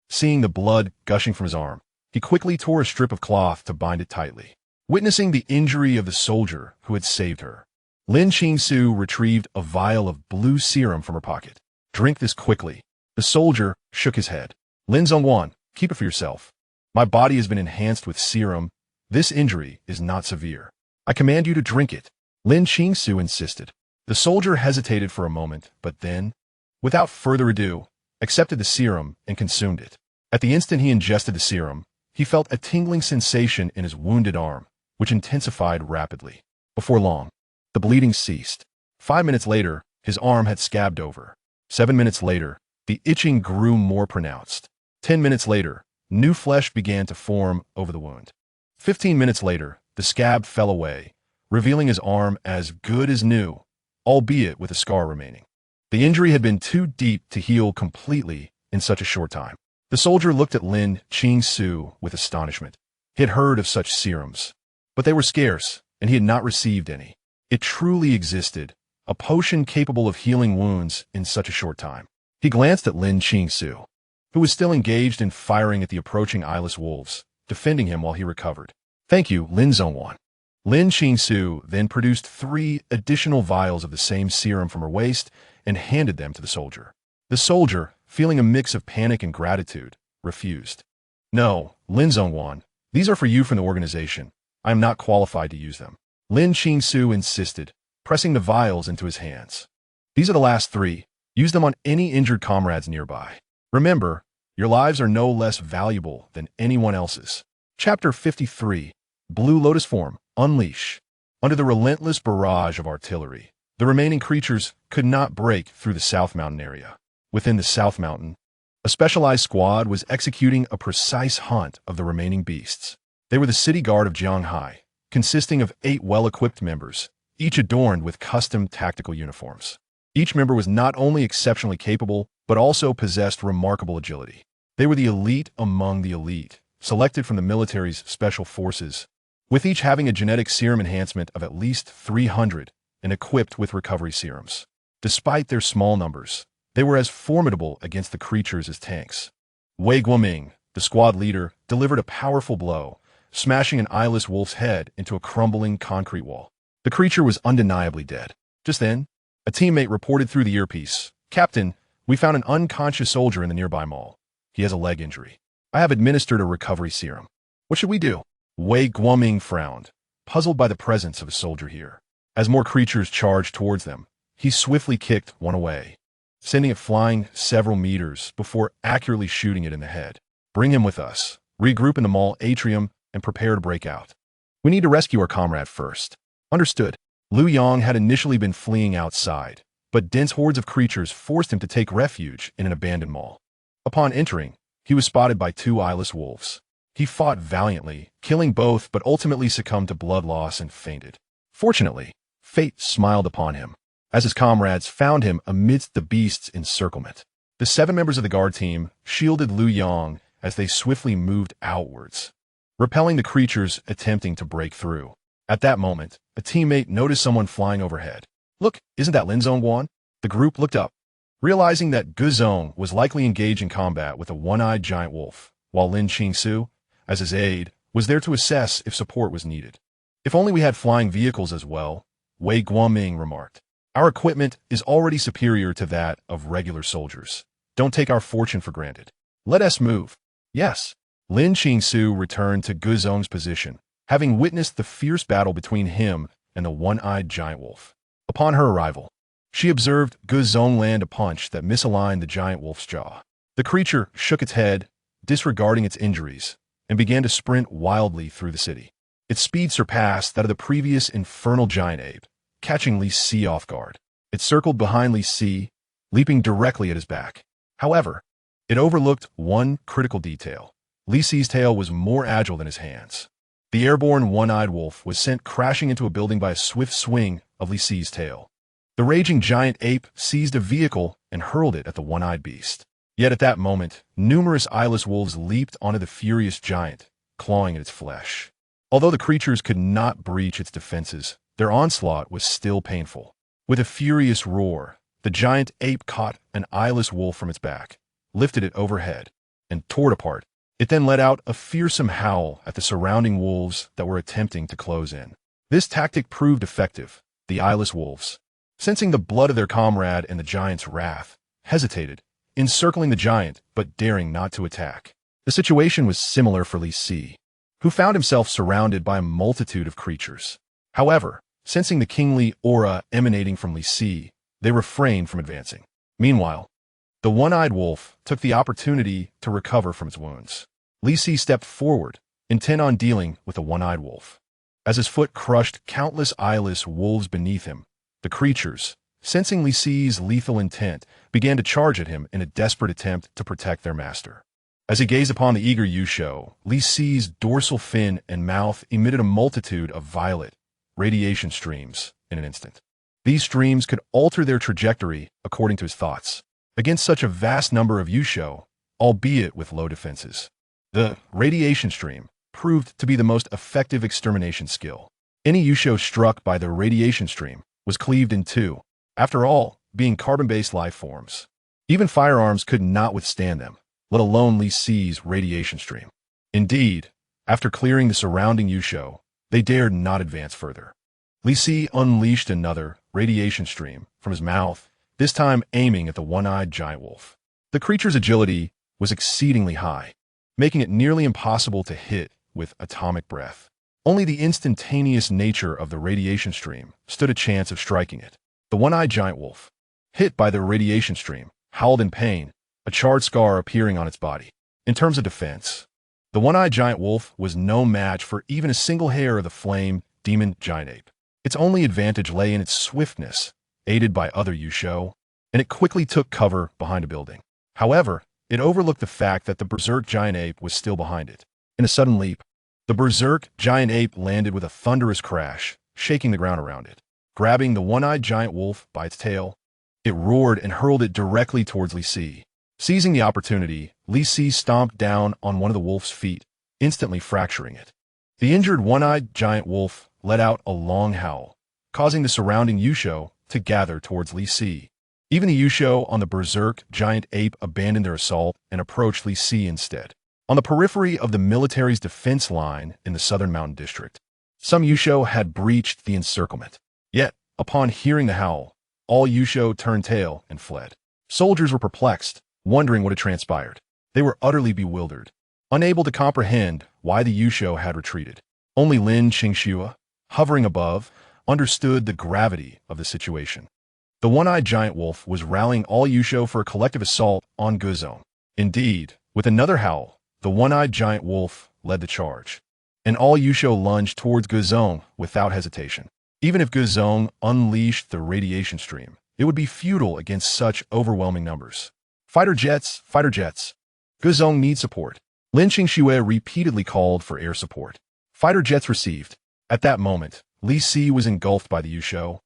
Seeing the blood gushing from his arm, he quickly tore a strip of cloth to bind it tightly. Witnessing the injury of the soldier who had saved her, Lin Qingsu retrieved a vial of blue serum from her pocket. "Drink this quickly." The soldier shook his head. "Lin Zhongguan, keep it for yourself. My body has been enhanced with serum. This injury is not severe. I command you to drink it." Lin Qingsu insisted. The soldier hesitated for a moment, but then, without further ado, accepted the serum and consumed it. At the instant he ingested the serum, he felt a tingling sensation in his wounded arm, which intensified rapidly. Before long, the bleeding ceased. 5 minutes later, his arm had scabbed over. 7 minutes later, the itching grew more pronounced. 10 minutes later, new flesh began to form over the wound. 15 minutes later, the scab fell away, revealing his arm as good as new, albeit with a scar remaining. The injury had been too deep to heal completely in such a short time. The soldier looked at Lin Qingsu with astonishment. He had heard of such serums, but they were scarce, and he had not received any. It truly existed, a potion capable of healing wounds in such a short time. He glanced at Lin Qingsu, who was still engaged in firing at the approaching eyeless wolves, defending him while he recovered. "Thank you, Lin Zhongguan." Lin Qingsu then produced 3 additional vials of the same serum from her waist and handed them to the soldier. The soldier, feeling a mix of panic and gratitude, refused. "No, Lin Zhongguan, these are for you from the organization. I am not qualified to use them." Lin Qingsu insisted, pressing the vials into his hands. "These are the last 3. Use them on any injured comrades nearby. Remember, your lives are no less valuable than anyone else's." Chapter 53, Blue Lotus Form, Unleash. Under the relentless barrage of artillery, the remaining creatures could not break through the South Mountain area. Within the South Mountain, a specialized squad was executing a precise hunt of the remaining beasts. They were the city guard of Jianghai, consisting of 8 well-equipped members, each adorned with custom tactical uniforms. Each member was not only exceptionally capable, but also possessed remarkable agility. They were the elite among the elite, selected from the military's special forces, with each having a genetic serum enhancement of at least 300 and equipped with recovery serums. Despite their small numbers, they were as formidable against the creatures as tanks. Wei Guoming, the squad leader, delivered a powerful blow, smashing an eyeless wolf's head into a crumbling concrete wall. The creature was undeniably dead. Just then, a teammate reported through the earpiece, "Captain, we found an unconscious soldier in the nearby mall. He has a leg injury. I have administered a recovery serum. What should we do?" Wei Guoming frowned, puzzled by the presence of a soldier here. As more creatures charged towards them, he swiftly kicked one away, sending it flying several meters before accurately shooting it in the head. "Bring him with us. Regroup in the mall atrium and prepare to break out. We need to rescue our comrade first." Understood. Liu Yang had initially been fleeing outside, but dense hordes of creatures forced him to take refuge in an abandoned mall. Upon entering, he was spotted by 2 eyeless wolves. He fought valiantly, killing both, but ultimately succumbed to blood loss and fainted. Fortunately, fate smiled upon him, as his comrades found him amidst the beast's encirclement. The 7 members of the guard team shielded Liu Yang as they swiftly moved outwards, repelling the creatures attempting to break through. At that moment, a teammate noticed someone flying overhead. "Look, isn't that Lin Zhongguan?" The group looked up, realizing that Guzong was likely engaged in combat with a one-eyed giant wolf, while Lin Qingsu, as his aide, was there to assess if support was needed. "If only we had flying vehicles as well," Wei Guoming remarked. "Our equipment is already superior to that of regular soldiers. Don't take our fortune for granted. Let us move." "Yes." Lin Qingsu returned to Guzong's position, having witnessed the fierce battle between him and the one-eyed giant wolf. Upon her arrival, she observed Guzong land a punch that misaligned the giant wolf's jaw. The creature shook its head, disregarding its injuries, and began to sprint wildly through the city. Its speed surpassed that of the previous infernal giant ape, catching Li Si off guard. It circled behind Li Si, leaping directly at his back. However, it overlooked one critical detail. Li Si's tail was more agile than his hands. The airborne one-eyed wolf was sent crashing into a building by a swift swing of Li Si's tail. The raging giant ape seized a vehicle and hurled it at the one-eyed beast. Yet at that moment, numerous eyeless wolves leaped onto the furious giant, clawing at its flesh. Although the creatures could not breach its defenses, their onslaught was still painful. With a furious roar, the giant ape caught an eyeless wolf from its back, lifted it overhead, and tore it apart. It then let out a fearsome howl at the surrounding wolves that were attempting to close in. This tactic proved effective. The eyeless wolves, sensing the blood of their comrade and the giant's wrath, hesitated, encircling the giant but daring not to attack. The situation was similar for Li Si, who found himself surrounded by a multitude of creatures. However, sensing the kingly aura emanating from Li Si, they refrained from advancing. Meanwhile, the one-eyed wolf took the opportunity to recover from its wounds. Li Si stepped forward, intent on dealing with the one-eyed wolf. As his foot crushed countless eyeless wolves beneath him, the creatures, sensing Li Si's lethal intent, began to charge at him in a desperate attempt to protect their master. As he gazed upon the eager Yusho, Li Si's dorsal fin and mouth emitted a multitude of violet radiation streams in an instant. These streams could alter their trajectory according to his thoughts, against such a vast number of Yusho, albeit with low defenses. The radiation stream proved to be the most effective extermination skill. Any Yusho struck by the radiation stream was cleaved in two, after all, being carbon-based life forms. Even firearms could not withstand them, let alone Li Si's radiation stream. Indeed, after clearing the surrounding Yusho, they dared not advance further. Li Si unleashed another radiation stream from his mouth, this time aiming at the one-eyed giant wolf. The creature's agility was exceedingly high, making it nearly impossible to hit with atomic breath. Only the instantaneous nature of the radiation stream stood a chance of striking it. The one-eyed giant wolf, hit by the radiation stream, howled in pain, a charred scar appearing on its body. In terms of defense, the one-eyed giant wolf was no match for even a single hair of the flame demon giant ape. Its only advantage lay in its swiftness, aided by other Yusho, and it quickly took cover behind a building. However, it overlooked the fact that the berserk giant ape was still behind it. In a sudden leap, the berserk giant ape landed with a thunderous crash, shaking the ground around it. Grabbing the one-eyed giant wolf by its tail, it roared and hurled it directly towards Li Si. Seizing the opportunity, Li Si stomped down on one of the wolf's feet, instantly fracturing it. The injured one-eyed giant wolf let out a long howl, causing the surrounding Yusho to gather towards Li Si. Even the Yusho on the berserk giant ape abandoned their assault and approached Li Si instead. On the periphery of the military's defense line in the southern mountain district, some Yusho had breached the encirclement. Yet, upon hearing the howl, all Yusho turned tail and fled. Soldiers were perplexed, wondering what had transpired. They were utterly bewildered, unable to comprehend why the Yusho had retreated. Only Lin Qingxue, hovering above, understood the gravity of the situation. The one-eyed giant wolf was rallying all Yusho for a collective assault on Guzong. Indeed, with another howl, the one-eyed giant wolf led the charge, and all Yusho lunged towards Guzong without hesitation. Even if Guzong unleashed the radiation stream, it would be futile against such overwhelming numbers. Fighter jets, fighter jets. Guzong needs support. Lin Qingxue repeatedly called for air support. Fighter jets received. At that moment, Li Si was engulfed by the Yusho,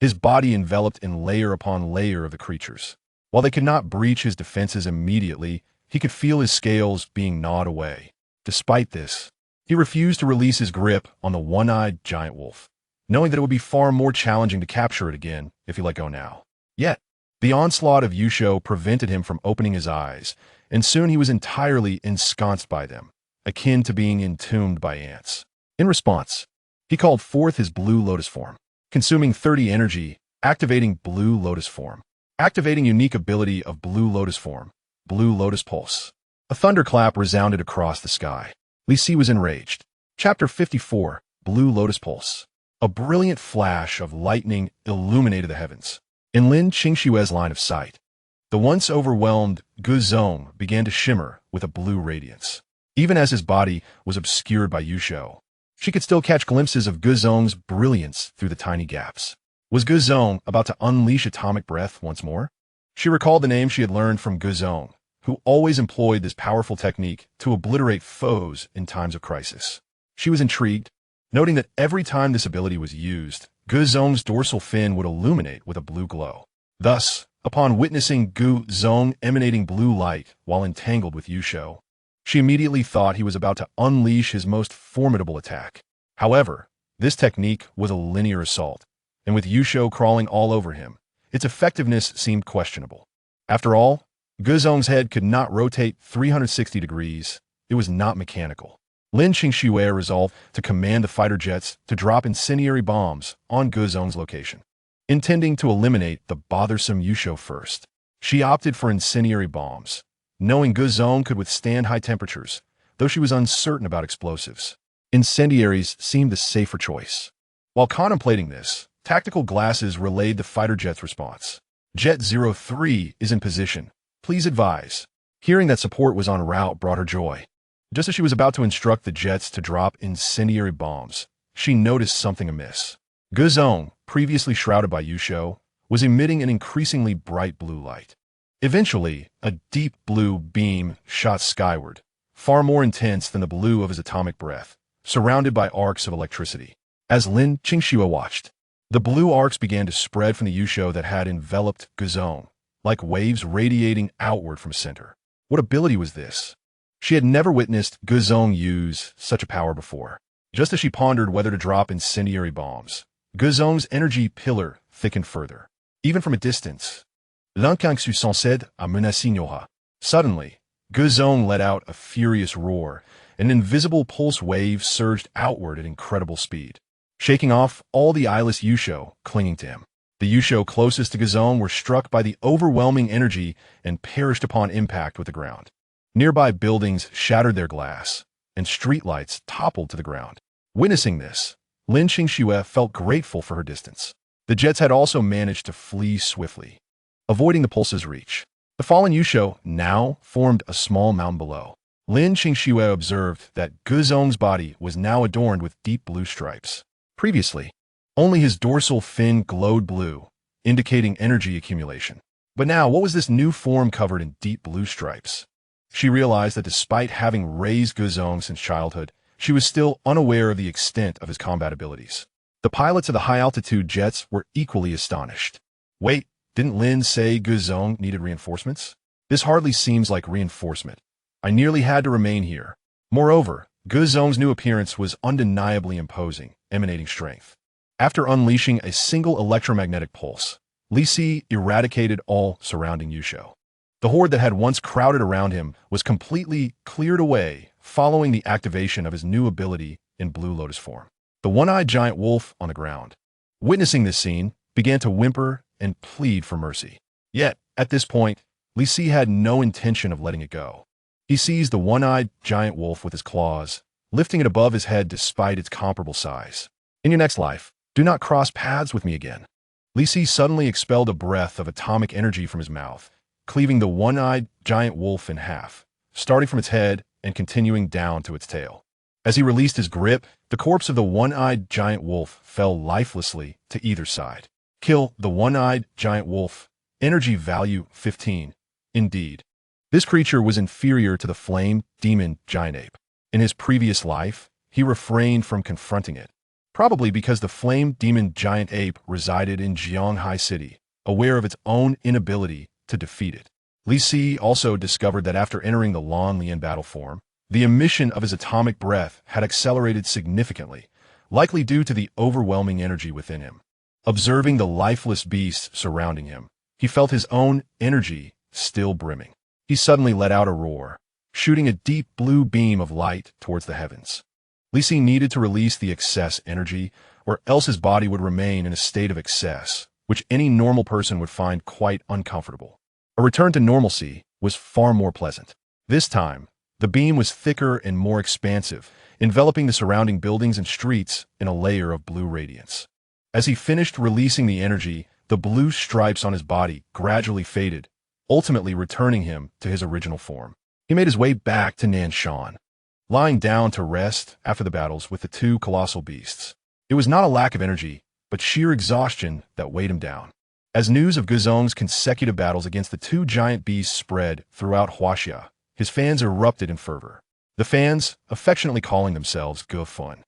his body enveloped in layer upon layer of the creatures. While they could not breach his defenses immediately, he could feel his scales being gnawed away. Despite this, he refused to release his grip on the one-eyed giant wolf, knowing that it would be far more challenging to capture it again if he let go now. Yet, the onslaught of Yusho prevented him from opening his eyes, and soon he was entirely ensconced by them, akin to being entombed by ants. In response, he called forth his blue lotus form, consuming 30 energy, activating blue lotus form. Activating unique ability of blue lotus form, blue lotus pulse. A thunderclap resounded across the sky. Li Si was enraged. Chapter 54, Blue Lotus Pulse. A brilliant flash of lightning illuminated the heavens. In Lin Qingxue's line of sight, the once overwhelmed Guzong began to shimmer with a blue radiance. Even as his body was obscured by Yusho, she could still catch glimpses of Guzong's brilliance through the tiny gaps. Was Guzong about to unleash atomic breath once more? She recalled the name she had learned from Guzong, who always employed this powerful technique to obliterate foes in times of crisis. She was intrigued, noting that every time this ability was used, Guzong's dorsal fin would illuminate with a blue glow. Thus, upon witnessing Guzong emanating blue light while entangled with Yusho, she immediately thought he was about to unleash his most formidable attack. However, this technique was a linear assault, and with Yusho crawling all over him, its effectiveness seemed questionable. After all, Guzong's head could not rotate 360 degrees. It was not mechanical. Lin Qingxue resolved to command the fighter jets to drop incendiary bombs on Guzong's location. Intending to eliminate the bothersome Yusho first, she opted for incendiary bombs, knowing Guzong could withstand high temperatures, though she was uncertain about explosives. Incendiaries seemed the safer choice. While contemplating this, tactical glasses relayed the fighter jet's response. Jet 03 is in position. Please advise. Hearing that support was en route brought her joy. Just as she was about to instruct the jets to drop incendiary bombs, she noticed something amiss. Guzong, previously shrouded by Yusho, was emitting an increasingly bright blue light. Eventually, a deep blue beam shot skyward, far more intense than the blue of his atomic breath, surrounded by arcs of electricity. As Lin Qingxue watched, the blue arcs began to spread from the Yusho that had enveloped Guzong, like waves radiating outward from center. What ability was this? She had never witnessed Guzong use such a power before. Just as she pondered whether to drop incendiary bombs, Guzong's energy pillar thickened further. Even from a distance, l'incanxu censed a menacignora. Suddenly, Guzong let out a furious roar, and an invisible pulse wave surged outward at incredible speed, shaking off all the eyeless Yusho clinging to him. The Yusho closest to Guzong were struck by the overwhelming energy and perished upon impact with the ground. Nearby buildings shattered their glass, and streetlights toppled to the ground. Witnessing this, Lin Qingxue felt grateful for her distance. The jets had also managed to flee swiftly, avoiding the pulse's reach. The fallen Yusho now formed a small mound below. Lin Qingxue observed that Guzong's body was now adorned with deep blue stripes. Previously, only his dorsal fin glowed blue, indicating energy accumulation. But now, what was this new form covered in deep blue stripes? She realized that despite having raised Guzong since childhood, she was still unaware of the extent of his combat abilities. The pilots of the high-altitude jets were equally astonished. Wait, didn't Lin say Guzong needed reinforcements? This hardly seems like reinforcement. I nearly had to remain here. Moreover, Guzong's new appearance was undeniably imposing, emanating strength. After unleashing a single electromagnetic pulse, Li Si eradicated all surrounding Yusho. The horde that had once crowded around him was completely cleared away following the activation of his new ability in Blue Lotus form. The one-eyed giant wolf on the ground, witnessing this scene, began to whimper and plead for mercy. Yet, at this point, Li Si had no intention of letting it go. He seized the one-eyed giant wolf with his claws, lifting it above his head despite its comparable size. In your next life, do not cross paths with me again. Li Si suddenly expelled a breath of atomic energy from his mouth, cleaving the one-eyed giant wolf in half, starting from its head and continuing down to its tail. As he released his grip, the corpse of the one-eyed giant wolf fell lifelessly to either side. Kill the one-eyed giant wolf. Energy value 15. Indeed. This creature was inferior to the flame demon giant ape. In his previous life, he refrained from confronting it, probably because the flame demon giant ape resided in Jianghai City, aware of its own inability to defeat it. Li Si also discovered that after entering the Lan Lian battle form, the emission of his atomic breath had accelerated significantly, likely due to the overwhelming energy within him. Observing the lifeless beasts surrounding him, he felt his own energy still brimming. He suddenly let out a roar, shooting a deep blue beam of light towards the heavens. Li Si needed to release the excess energy, or else his body would remain in a state of excess, which any normal person would find quite uncomfortable. A return to normalcy was far more pleasant. This time, the beam was thicker and more expansive, enveloping the surrounding buildings and streets in a layer of blue radiance. As he finished releasing the energy, the blue stripes on his body gradually faded, ultimately returning him to his original form. He made his way back to Nanshan, lying down to rest after the battles with the two colossal beasts. It was not a lack of energy, but sheer exhaustion that weighed him down. As news of Guzong's consecutive battles against the two giant beasts spread throughout Huaxia, his fans erupted in fervor. The fans, affectionately calling themselves Gufun,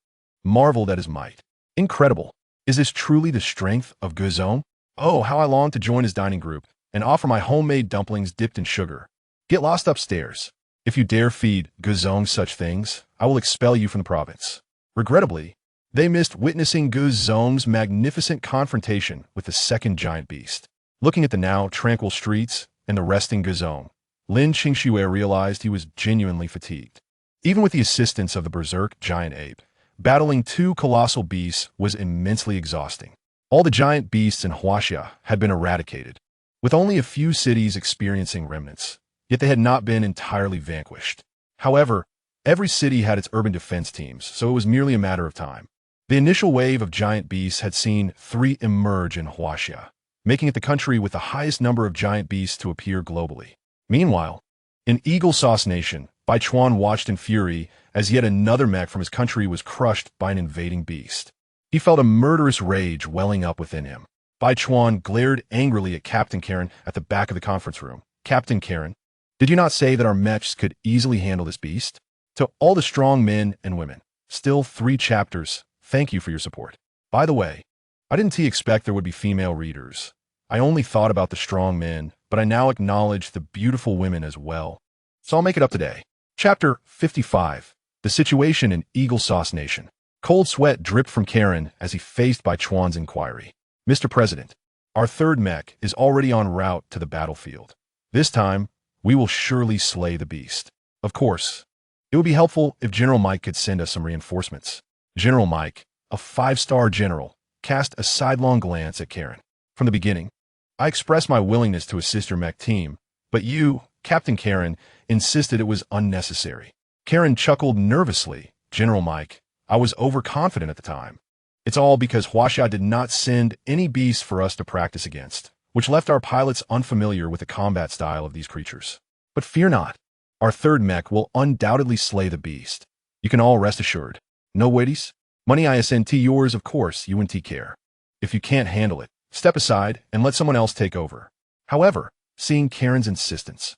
marveled at his might. Incredible. Is this truly the strength of Godzilla? Oh, how I long to join his dining group and offer my homemade dumplings dipped in sugar. Get lost upstairs. If you dare feed Godzilla such things, I will expel you from the province. Regrettably, they missed witnessing Godzilla's magnificent confrontation with the second giant beast. Looking at the now tranquil streets and the resting Godzilla, Lin Qingxue realized he was genuinely fatigued. Even with the assistance of the berserk giant ape, battling two colossal beasts was immensely exhausting. All the giant beasts in Huaxia had been eradicated, with only a few cities experiencing remnants, yet they had not been entirely vanquished. However, every city had its urban defense teams, so it was merely a matter of time. The initial wave of giant beasts had seen 3 emerge in Huaxia, making it the country with the highest number of giant beasts to appear globally. Meanwhile, in Eagle Sauce Nation, Baichuan watched in fury as yet another mech from his country was crushed by an invading beast. He felt a murderous rage welling up within him. Baichuan glared angrily at Captain Karen at the back of the conference room. Captain Karen, did you not say that our mechs could easily handle this beast? To all the strong men and women, still 3 chapters, thank you for your support. By the way, I didn't expect there would be female readers. I only thought about the strong men, but I now acknowledge the beautiful women as well. So I'll make it up today. Chapter 55. The Situation in Eagle Sauce Nation. Cold sweat dripped from Karen as he faced Baichuan's inquiry. Mr. President, our third mech is already en route to the battlefield. This time, we will surely slay the beast. Of course, it would be helpful if General Mike could send us some reinforcements. General Mike, a 5-star general, cast a sidelong glance at Karen. From the beginning, I expressed my willingness to assist your mech team, but you, Captain Karen, insisted it was unnecessary. Karen chuckled nervously. General Mike, I was overconfident at the time. It's all because Huaxia did not send any beasts for us to practice against, which left our pilots unfamiliar with the combat style of these creatures. But fear not. Our third mech will undoubtedly slay the beast. You can all rest assured. No waities? Money ISNT yours, of course, UNT care. If you can't handle it, step aside and let someone else take over. However, seeing Karen's insistence,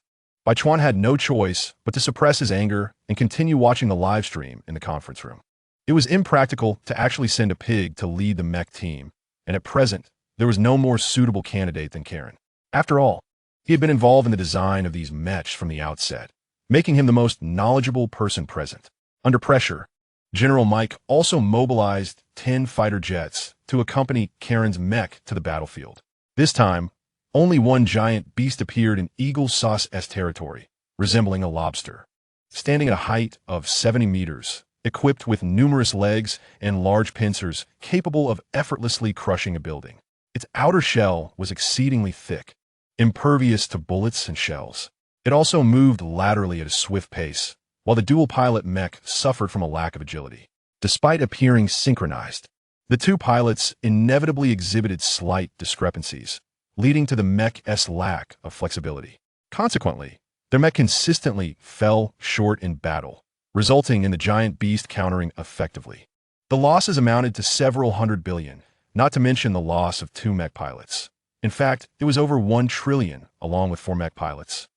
Baichuan had no choice but to suppress his anger and continue watching the live stream in the conference room. It was impractical to actually send a pig to lead the mech team, and at present, there was no more suitable candidate than Karen. After all, he had been involved in the design of these mechs from the outset, making him the most knowledgeable person present. Under pressure, General Mike also mobilized 10 fighter jets to accompany Karen's mech to the battlefield. This time, only one giant beast appeared in Eagle Sauce's territory, resembling a lobster. Standing at a height of 70 meters, equipped with numerous legs and large pincers capable of effortlessly crushing a building. Its outer shell was exceedingly thick, impervious to bullets and shells. It also moved laterally at a swift pace, while the dual-pilot mech suffered from a lack of agility. Despite appearing synchronized, the 2 pilots inevitably exhibited slight discrepancies, leading to the mech's lack of flexibility. Consequently, their mech consistently fell short in battle, resulting in the giant beast countering effectively. The losses amounted to several hundred billion, not to mention the loss of 2 mech pilots. In fact, it was over 1 trillion, along with 4 mech pilots,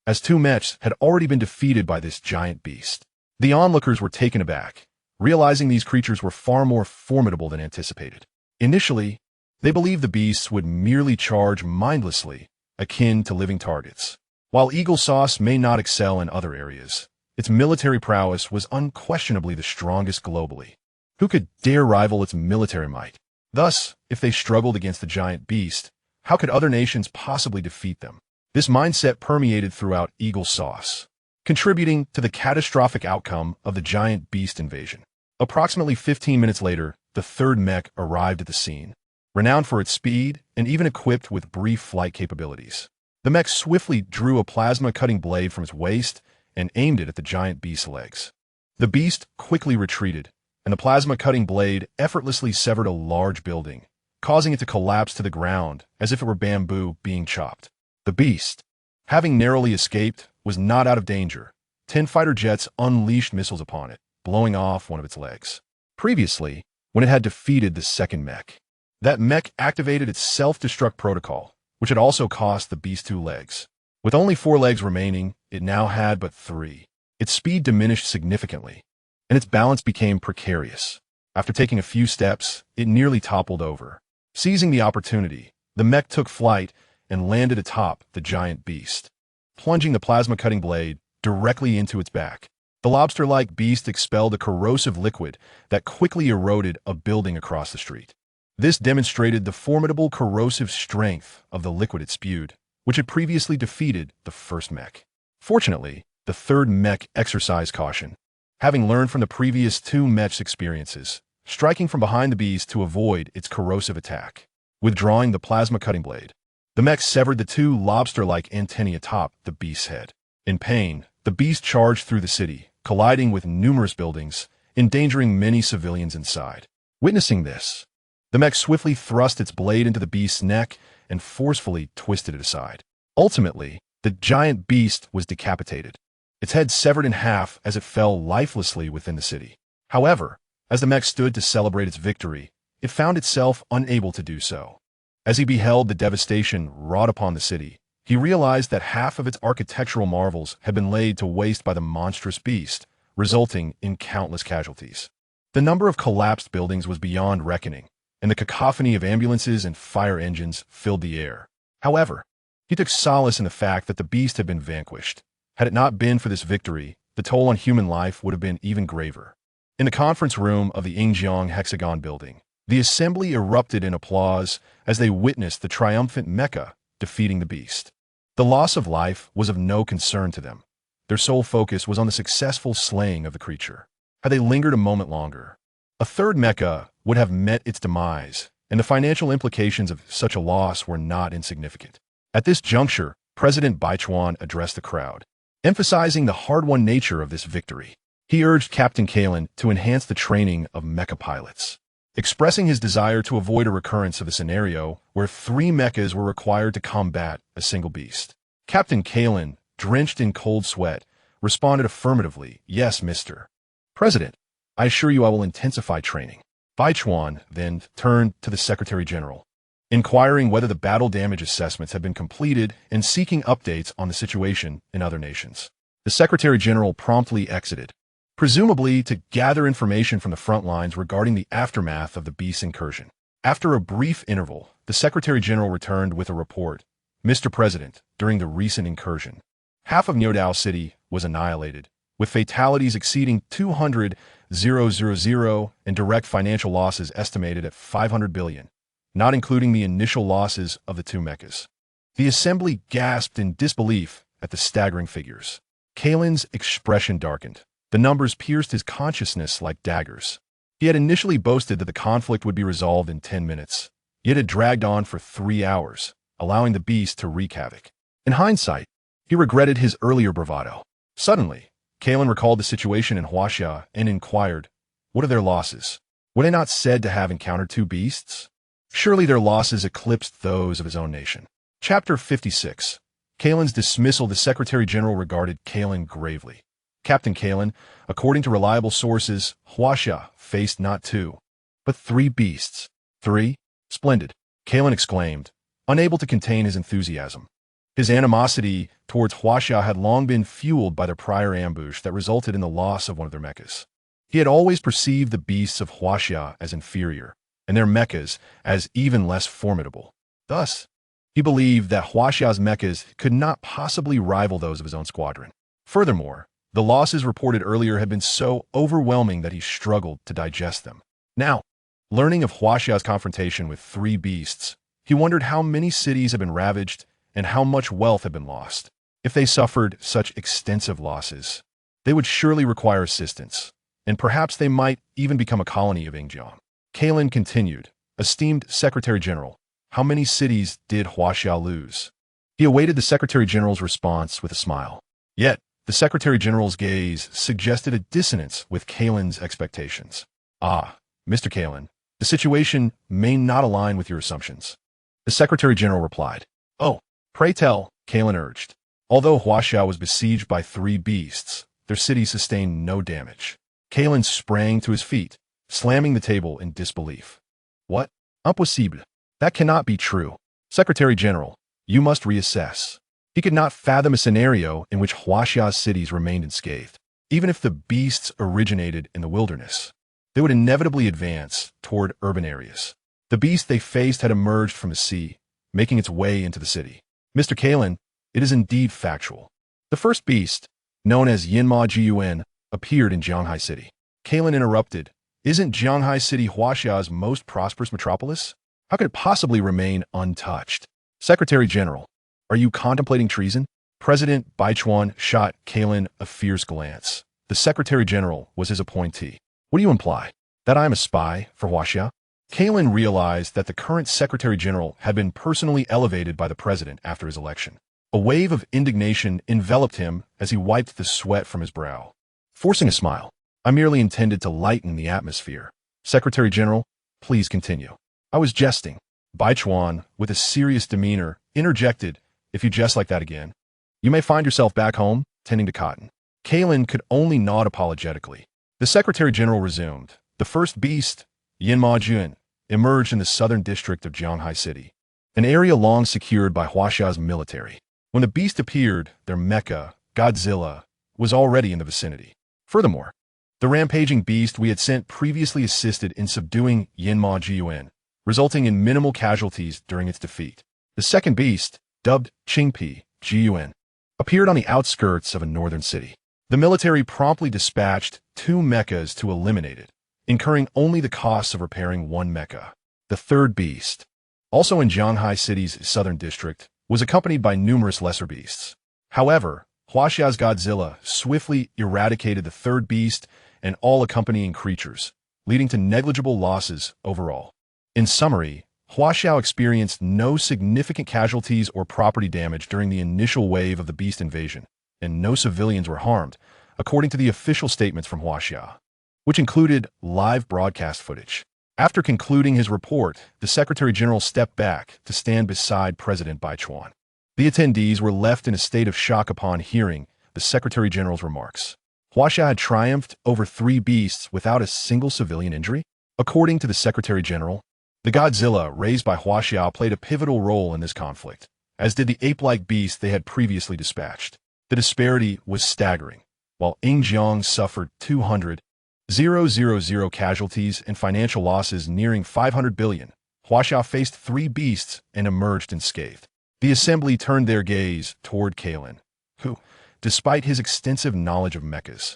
as 2 mechs had already been defeated by this giant beast. The onlookers were taken aback, realizing these creatures were far more formidable than anticipated. Initially, they believed the beasts would merely charge mindlessly, akin to living targets. While Eagle Sauce may not excel in other areas, its military prowess was unquestionably the strongest globally. Who could dare rival its military might? Thus, if they struggled against the giant beast, how could other nations possibly defeat them? This mindset permeated throughout Eagle Sauce, contributing to the catastrophic outcome of the giant beast invasion. Approximately 15 minutes later, the third mech arrived at the scene, renowned for its speed and even equipped with brief flight capabilities. The mech swiftly drew a plasma-cutting blade from its waist and aimed it at the giant beast's legs. The beast quickly retreated, and the plasma-cutting blade effortlessly severed a large building, causing it to collapse to the ground as if it were bamboo being chopped. The beast, having narrowly escaped, was not out of danger. 10 fighter jets unleashed missiles upon it, blowing off one of its legs. Previously, when it had defeated the second mech, that mech activated its self-destruct protocol, which had also cost the beast 2 legs. With only 4 legs remaining, it now had but 3. Its speed diminished significantly, and its balance became precarious. After taking a few steps, it nearly toppled over. Seizing the opportunity, the mech took flight and landed atop the giant beast, plunging the plasma-cutting blade directly into its back. The lobster-like beast expelled a corrosive liquid that quickly eroded a building across the street. This demonstrated the formidable corrosive strength of the liquid it spewed, which had previously defeated the first mech. Fortunately, the third mech exercised caution, having learned from the previous two mechs' experiences, striking from behind the beast to avoid its corrosive attack. Withdrawing the plasma-cutting blade, the mech severed the two lobster-like antennae atop the beast's head. In pain, the beast charged through the city, colliding with numerous buildings, endangering many civilians inside. Witnessing this, the mech swiftly thrust its blade into the beast's neck and forcefully twisted it aside. Ultimately, the giant beast was decapitated, its head severed in half as it fell lifelessly within the city. However, as the mech stood to celebrate its victory, it found itself unable to do so. As he beheld the devastation wrought upon the city, he realized that half of its architectural marvels had been laid to waste by the monstrous beast, resulting in countless casualties. The number of collapsed buildings was beyond reckoning, and the cacophony of ambulances and fire engines filled the air. However, he took solace in the fact that the beast had been vanquished. Had it not been for this victory, the toll on human life would have been even graver. In the conference room of the Ingjiang Hexagon building, the assembly erupted in applause as they witnessed the triumphant mecha defeating the beast. The loss of life was of no concern to them. Their sole focus was on the successful slaying of the creature. Had they lingered a moment longer, a third mecha would have met its demise, and the financial implications of such a loss were not insignificant. At this juncture, President Baichuan addressed the crowd, emphasizing the hard-won nature of this victory. He urged Captain Kalin to enhance the training of mecha pilots, expressing his desire to avoid a recurrence of a scenario where 3 mechas were required to combat a single beast. Captain Kalin, drenched in cold sweat, responded affirmatively, "Yes, Mr. President, I assure you I will intensify training." Baichuan then turned to the Secretary General, inquiring whether the battle damage assessments had been completed and seeking updates on the situation in other nations. The Secretary General promptly exited, presumably to gather information from the front lines regarding the aftermath of the beast's incursion. After a brief interval, the Secretary General returned with a report. "Mr. President, during the recent incursion, half of Niodao City was annihilated, with fatalities exceeding 200,000 and direct financial losses estimated at 500 billion, not including the initial losses of the 2 mechas." The assembly gasped in disbelief at the staggering figures. Kalin's expression darkened. The numbers pierced his consciousness like daggers. He had initially boasted that the conflict would be resolved in 10 minutes, yet it dragged on for 3 hours, allowing the beast to wreak havoc. In hindsight, he regretted his earlier bravado. Suddenly, Kalin recalled the situation in Huaxia and inquired, "What are their losses? Were they not said to have encountered 2 beasts? Surely their losses eclipsed those of his own nation." Chapter 56. Kalin's dismissal. The Secretary General regarded Kalin gravely. "Captain Kalin, according to reliable sources, Huaxia faced not 2, but 3 beasts." "3? Splendid," Kalin exclaimed, unable to contain his enthusiasm. His animosity towards Huaxia had long been fueled by their prior ambush that resulted in the loss of one of their mechas. He had always perceived the beasts of Huaxia as inferior, and their mechas as even less formidable. Thus, he believed that Huaxia's mechas could not possibly rival those of his own squadron. Furthermore, the losses reported earlier had been so overwhelming that he struggled to digest them. Now, learning of Huaxia's confrontation with 3 beasts, he wondered how many cities had been ravaged and how much wealth had been lost. If they suffered such extensive losses, they would surely require assistance, and perhaps they might even become a colony of Ingjiang. Kalin continued, "Esteemed Secretary General, how many cities did Huaxia lose?" He awaited the Secretary General's response with a smile. Yet, the Secretary General's gaze suggested a dissonance with Kalin's expectations. "Ah, Mr. Kalin, the situation may not align with your assumptions." The Secretary General replied. "Oh, pray tell," Kalin urged. Although Huaxia was besieged by 3 beasts, their city sustained no damage. Kalin sprang to his feet, slamming the table in disbelief. "What? Impossible. That cannot be true. Secretary General, you must reassess." He could not fathom a scenario in which Huaxia's cities remained unscathed, even if the beasts originated in the wilderness. they would inevitably advance toward urban areas. The beast they faced had emerged from the sea, making its way into the city. Mr. Kalin, it is indeed factual. The first beast, known as Yinma Gun, appeared in Jianghai City. Kalin interrupted. Isn't Jianghai City Huaxia's most prosperous metropolis? How could it possibly remain untouched? Secretary General, are you contemplating treason? President Baichuan shot Kalin a fierce glance. The Secretary General was his appointee. What do you imply? That I am a spy for Huaxia? Kalin realized that the current Secretary General had been personally elevated by the president after his election. A wave of indignation enveloped him as he wiped the sweat from his brow. Forcing a smile, I merely intended to lighten the atmosphere. Secretary General, please continue. I was jesting. Baichuan, with a serious demeanor, interjected, if you jest like that again, you may find yourself back home, tending to cotton. Kalin could only nod apologetically. The Secretary General resumed. The first beast, Yinma Gun, emerged in the southern district of Jianghai City, an area long secured by Huaxia's military. When the beast appeared, their mecha, Godzilla, was already in the vicinity. Furthermore, the rampaging beast we had sent previously assisted in subduing Yinma Gun, resulting in minimal casualties during its defeat. The second beast, dubbed Qingpi Gun, appeared on the outskirts of a northern city. The military promptly dispatched 2 mechas to eliminate it, incurring only the costs of repairing 1 mecha. The third beast, also in Jianghai City's southern district, was accompanied by numerous lesser beasts. However, Huaxia's Godzilla swiftly eradicated the third beast and all accompanying creatures, leading to negligible losses overall. In summary, Huaxia experienced no significant casualties or property damage during the initial wave of the beast invasion, and no civilians were harmed, according to the official statements from Huaxia, which included live broadcast footage. After concluding his report, the Secretary General stepped back to stand beside President Baichuan. The attendees were left in a state of shock upon hearing the Secretary General's remarks. Huaxia had triumphed over 3 beasts without a single civilian injury? According to the Secretary General, the Godzilla raised by Huaxia played a pivotal role in this conflict, as did the ape-like beast they had previously dispatched. The disparity was staggering. While Yingjiang suffered 200,000 casualties and financial losses nearing 500 billion, Huaxia faced 3 beasts and emerged unscathed. The assembly turned their gaze toward Kalin, who, despite his extensive knowledge of mechas,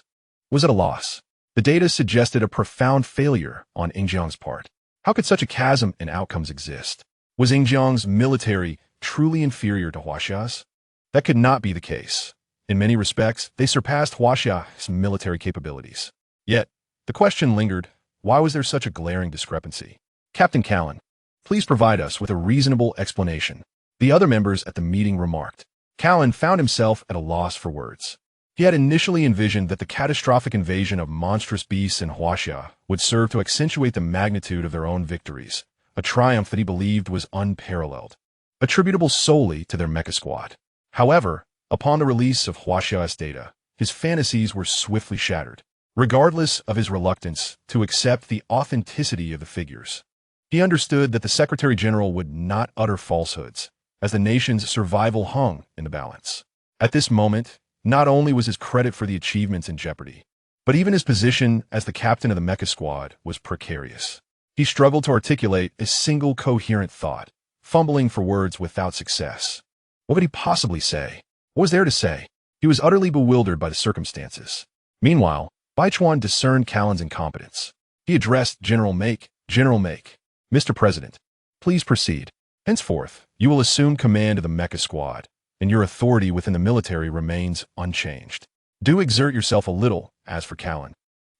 was at a loss. The data suggested a profound failure on Yingjiang's part. How could such a chasm in outcomes exist? Was Yingjiang's military truly inferior to Huaxia's? That could not be the case. In many respects, they surpassed Huaxia's military capabilities. Yet, the question lingered, why was there such a glaring discrepancy? Captain Kalin, please provide us with a reasonable explanation. The other members at the meeting remarked. Kalin found himself at a loss for words. He had initially envisioned that the catastrophic invasion of monstrous beasts in Huaxia would serve to accentuate the magnitude of their own victories, a triumph that he believed was unparalleled, attributable solely to their mecha squad. However, upon the release of Huaxia's data, his fantasies were swiftly shattered. Regardless of his reluctance to accept the authenticity of the figures, he understood that the Secretary General would not utter falsehoods, as the nation's survival hung in the balance. At this moment, not only was his credit for the achievements in jeopardy, but even his position as the captain of the mecha squad was precarious. He struggled to articulate a single coherent thought, fumbling for words without success. What could he possibly say? What was there to say? He was utterly bewildered by the circumstances. Meanwhile, Baichuan discerned Kalin's incompetence. He addressed General Make. Mr. President, please proceed. Henceforth, you will assume command of the mecha squad, and your authority within the military remains unchanged. Do exert yourself a little, as for Kalin.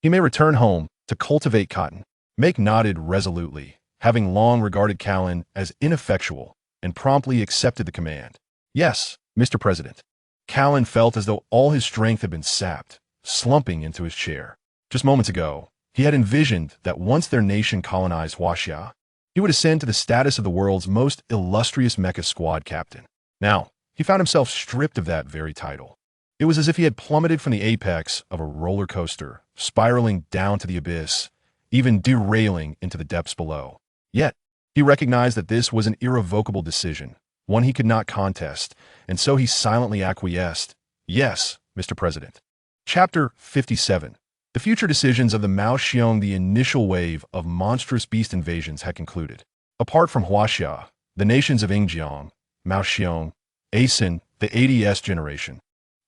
He may return home to cultivate cotton. Make nodded resolutely, having long regarded Kalin as ineffectual, and promptly accepted the command. Yes, Mr. President. Kalin felt as though all his strength had been sapped, slumping into his chair. Just moments ago, he had envisioned that once their nation colonized Huaxia, he would ascend to the status of the world's most illustrious mecha squad captain. Now, he found himself stripped of that very title. It was as if he had plummeted from the apex of a roller coaster, spiraling down to the abyss, even derailing into the depths below. Yet, he recognized that this was an irrevocable decision, one he could not contest, and so he silently acquiesced. Yes, Mr. President. Chapter 57. The future decisions of the Mao Xiong, the initial wave of monstrous beast invasions had concluded. Apart from Huaxia, the nations of Yingjiang, Mao Xiong, Asin, the 80s generation,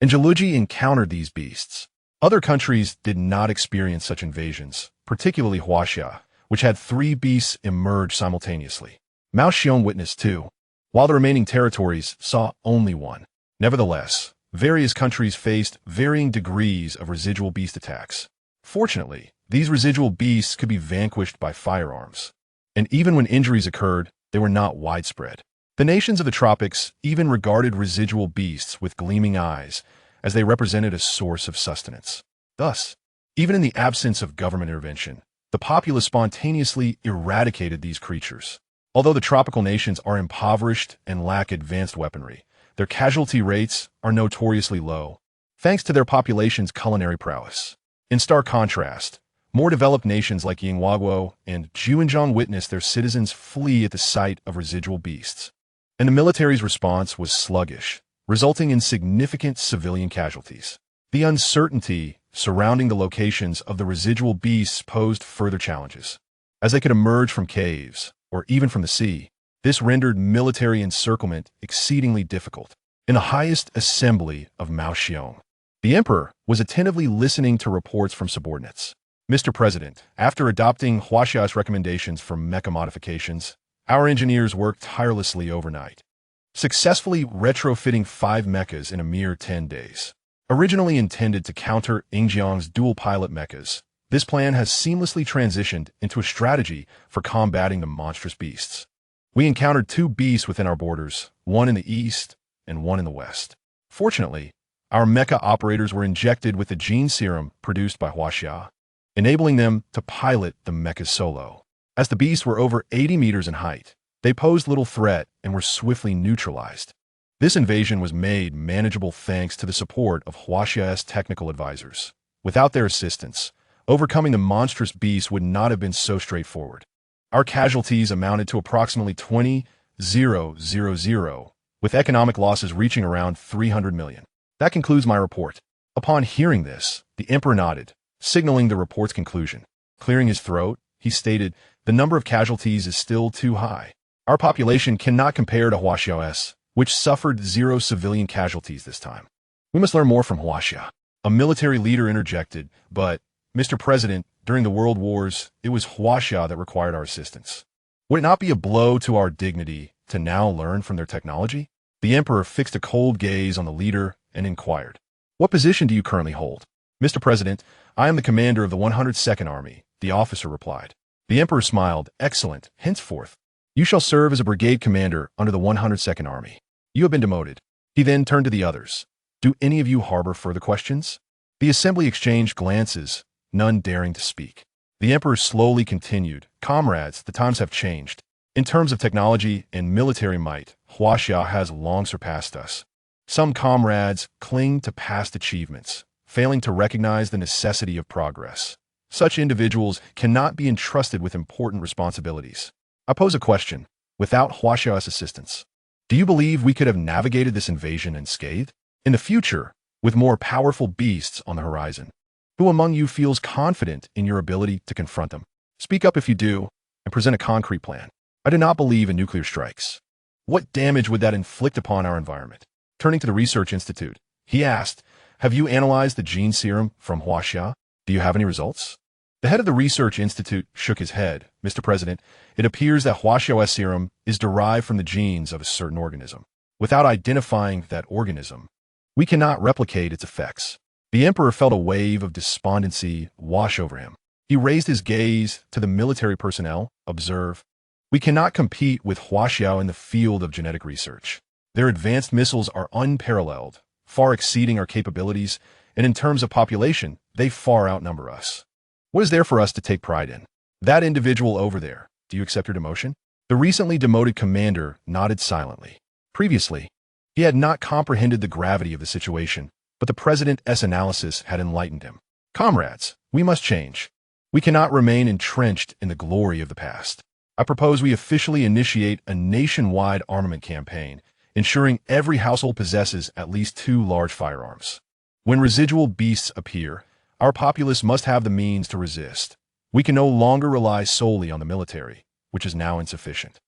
and Zheluji encountered these beasts. Other countries did not experience such invasions, particularly Huaxia, which had 3 beasts emerge simultaneously. Mao Xiong witnessed 2, while the remaining territories saw only 1. Nevertheless, various countries faced varying degrees of residual beast attacks. Fortunately, these residual beasts could be vanquished by firearms. And even when injuries occurred, they were not widespread. The nations of the tropics even regarded residual beasts with gleaming eyes, as they represented a source of sustenance. Thus, even in the absence of government intervention, the populace spontaneously eradicated these creatures. Although the tropical nations are impoverished and lack advanced weaponry, their casualty rates are notoriously low, thanks to their population's culinary prowess. In stark contrast, more developed nations like Yinghuaguo and Zhujiang witnessed their citizens flee at the sight of residual beasts, and the military's response was sluggish, resulting in significant civilian casualties. The uncertainty surrounding the locations of the residual beasts posed further challenges. As they could emerge from caves, or even from the sea, this rendered military encirclement exceedingly difficult. In the highest assembly of Mao Xiong, the emperor was attentively listening to reports from subordinates. Mr. President, after adopting Huaxia's recommendations for mecha modifications, our engineers worked tirelessly overnight, successfully retrofitting 5 mechas in a mere 10 days. Originally intended to counter Yingjiang's dual-pilot mechas, this plan has seamlessly transitioned into a strategy for combating the monstrous beasts. We encountered 2 beasts within our borders, one in the east and one in the west. Fortunately, our mecha operators were injected with the gene serum produced by Huaxia, enabling them to pilot the mechas solo. As the beasts were over 80 meters in height, they posed little threat and were swiftly neutralized. This invasion was made manageable thanks to the support of Huaxia's technical advisors. Without their assistance, overcoming the monstrous beasts would not have been so straightforward. Our casualties amounted to approximately 20,000, with economic losses reaching around 300 million. That concludes my report. Upon hearing this, the emperor nodded, signaling the report's conclusion. Clearing his throat, he stated, "The number of casualties is still too high. Our population cannot compare to Huaxia's, which suffered 0 civilian casualties this time. We must learn more from Huaxia." A military leader interjected, "But, Mr. President, during the World Wars, it was Huaxia that required our assistance. Would it not be a blow to our dignity to now learn from their technology?" The emperor fixed a cold gaze on the leader and inquired, "What position do you currently hold?" "Mr. President, I am the commander of the 102nd Army," the officer replied. The emperor smiled, "Excellent. Henceforth, you shall serve as a brigade commander under the 102nd Army. You have been demoted." He then turned to the others. "Do any of you harbor further questions?" The assembly exchanged glances, none daring to speak. The emperor slowly continued, "Comrades, the times have changed. In terms of technology and military might, Huaxia has long surpassed us. Some comrades cling to past achievements, failing to recognize the necessity of progress. Such individuals cannot be entrusted with important responsibilities. I pose a question. Without Huaxia's assistance, do you believe we could have navigated this invasion unscathed? In the future, with more powerful beasts on the horizon, who among you feels confident in your ability to confront them? Speak up if you do, and present a concrete plan. I do not believe in nuclear strikes. What damage would that inflict upon our environment?" Turning to the research institute, he asked, "Have you analyzed the gene serum from Huaxia? Do you have any results?" The head of the research institute shook his head. "Mr. President, it appears that Huaxia's serum is derived from the genes of a certain organism. Without identifying that organism, we cannot replicate its effects." The emperor felt a wave of despondency wash over him. He raised his gaze to the military personnel. "Observe. We cannot compete with Huaxia in the field of genetic research. Their advanced missiles are unparalleled, far exceeding our capabilities, and in terms of population, they far outnumber us. What is there for us to take pride in? That individual over there, do you accept your demotion?" The recently demoted commander nodded silently. Previously, he had not comprehended the gravity of the situation, but the president's analysis had enlightened him. "Comrades, we must change. We cannot remain entrenched in the glory of the past. I propose we officially initiate a nationwide armament campaign, ensuring every household possesses at least 2 large firearms. When residual beasts appear, Our populace must have the means to resist. We can no longer rely solely on the military, which is now insufficient.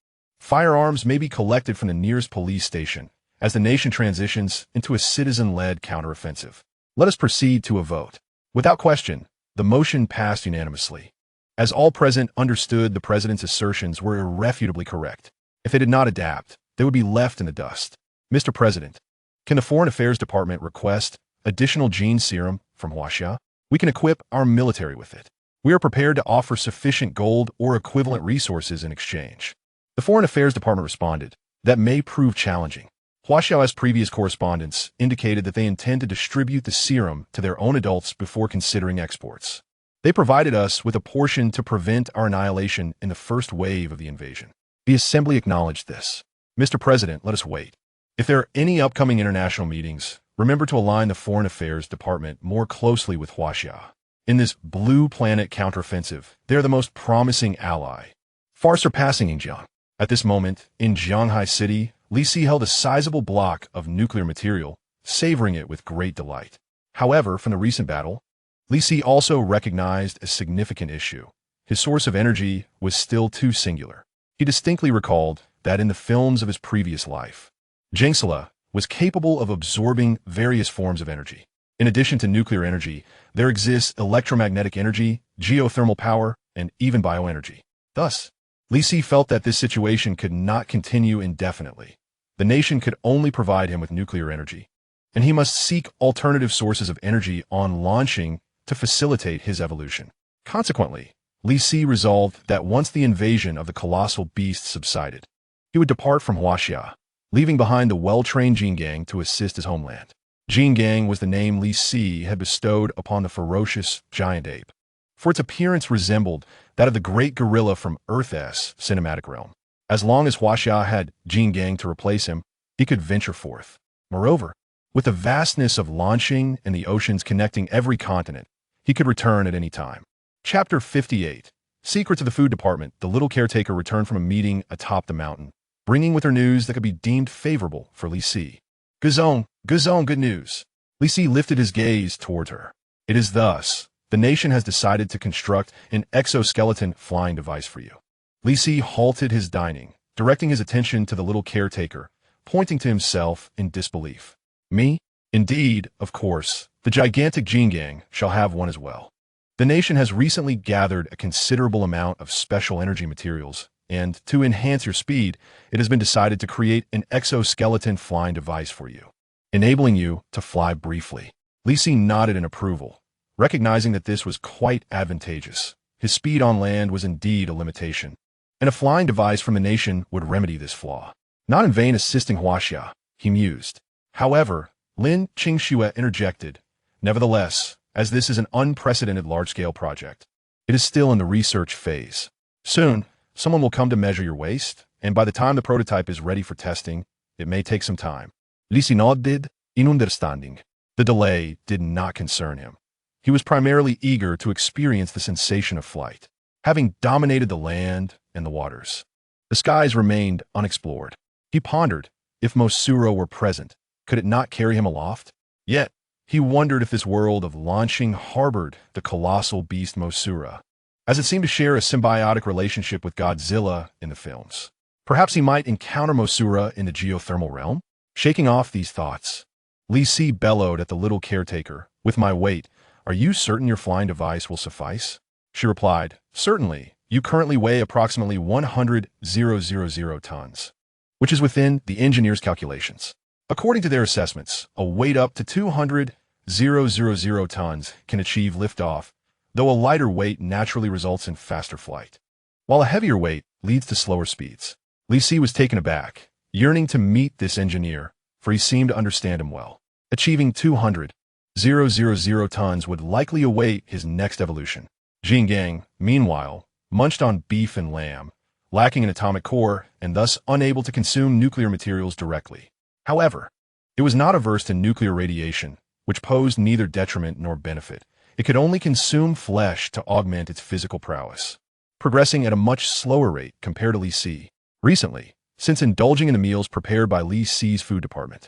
Firearms may be collected from the nearest police station as the nation transitions into a citizen-led counteroffensive. Let us proceed to a vote. Without question, the motion passed unanimously, as all present understood the president's assertions were irrefutably correct. If they did not adapt, they would be left in the dust. Mr. President, can the Foreign Affairs Department request additional gene serum from Huaxia? We can equip our military with it. We are prepared to offer sufficient gold or equivalent resources in exchange. The Foreign Affairs Department responded, that may prove challenging. Huaxia's previous correspondence indicated that they intend to distribute the serum to their own adults before considering exports. They provided us with a portion to prevent our annihilation in the first wave of the invasion. The Assembly acknowledged this. Mr. President, let us wait. If there are any upcoming international meetings, remember to align the Foreign Affairs Department more closely with Huaxia. In this blue planet counteroffensive, they are the most promising ally, far surpassing Yingjiang. At this moment, in Jianghai City, Li Si held a sizable block of nuclear material, savoring it with great delight. However, from the recent battle, Li Si also recognized a significant issue. His source of energy was still too singular. He distinctly recalled that in the films of his previous life, Godzilla was capable of absorbing various forms of energy. In addition to nuclear energy, there exists electromagnetic energy, geothermal power, and even bioenergy. Thus, Li Si felt that this situation could not continue indefinitely. The nation could only provide him with nuclear energy, and he must seek alternative sources of energy on launching to facilitate his evolution. Consequently, Li Si resolved that once the invasion of the colossal beast subsided, he would depart from Huaxia, leaving behind the well-trained Jin Gang to assist his homeland. Jin Gang was the name Li Si had bestowed upon the ferocious giant ape, for its appearance resembled that of the great gorilla from Earth's cinematic realm. As long as Huaxia had Jin Gang to replace him, he could venture forth. Moreover, with the vastness of launching and the oceans connecting every continent, he could return at any time. Chapter 58. Secrets of the Food Department. The little caretaker returned from a meeting atop the mountain, bringing with her news that could be deemed favorable for Li Si. Guzong, good news. Li Si lifted his gaze toward her. It is thus. The nation has decided to construct an exoskeleton flying device for you. Li Si halted his dining, directing his attention to the little caretaker, pointing to himself in disbelief. Me? Indeed, of course, the gigantic Jin Gang shall have one as well. The nation has recently gathered a considerable amount of special energy materials, and to enhance your speed, it has been decided to create an exoskeleton flying device for you, enabling you to fly briefly. Li Si nodded in approval, recognizing that this was quite advantageous. His speed on land was indeed a limitation, and a flying device from the nation would remedy this flaw. Not in vain assisting Huaxia, he mused. However, Lin Qingxue interjected. Nevertheless, as this is an unprecedented large-scale project, it is still in the research phase. Soon, someone will come to measure your waist, and by the time the prototype is ready for testing, it may take some time. Li Si nodded in understanding. The delay did not concern him. He was primarily eager to experience the sensation of flight, having dominated the land and the waters. The skies remained unexplored. He pondered, if Mosuro were present, could it not carry him aloft? Yet, he wondered if this world of launching harbored the colossal beast Mosura, as it seemed to share a symbiotic relationship with Godzilla in the films. Perhaps he might encounter Mosura in the geothermal realm? Shaking off these thoughts, Li Si bellowed at the little caretaker, "With my weight, are you certain your flying device will suffice?" She replied, "Certainly. You currently weigh approximately 100,000 tons, which is within the engineer's calculations. According to their assessments, a weight up to 200,000 tons can achieve liftoff, though a lighter weight naturally results in faster flight, while a heavier weight leads to slower speeds." Li Si was taken aback, yearning to meet this engineer, for he seemed to understand him well. Achieving 200,000 tons would likely await his next evolution. Jin Gang, meanwhile, munched on beef and lamb, lacking an atomic core and thus unable to consume nuclear materials directly. However, it was not averse to nuclear radiation, which posed neither detriment nor benefit. It could only consume flesh to augment its physical prowess, progressing at a much slower rate compared to Li Si. Recently, since indulging in the meals prepared by Li Si's food department,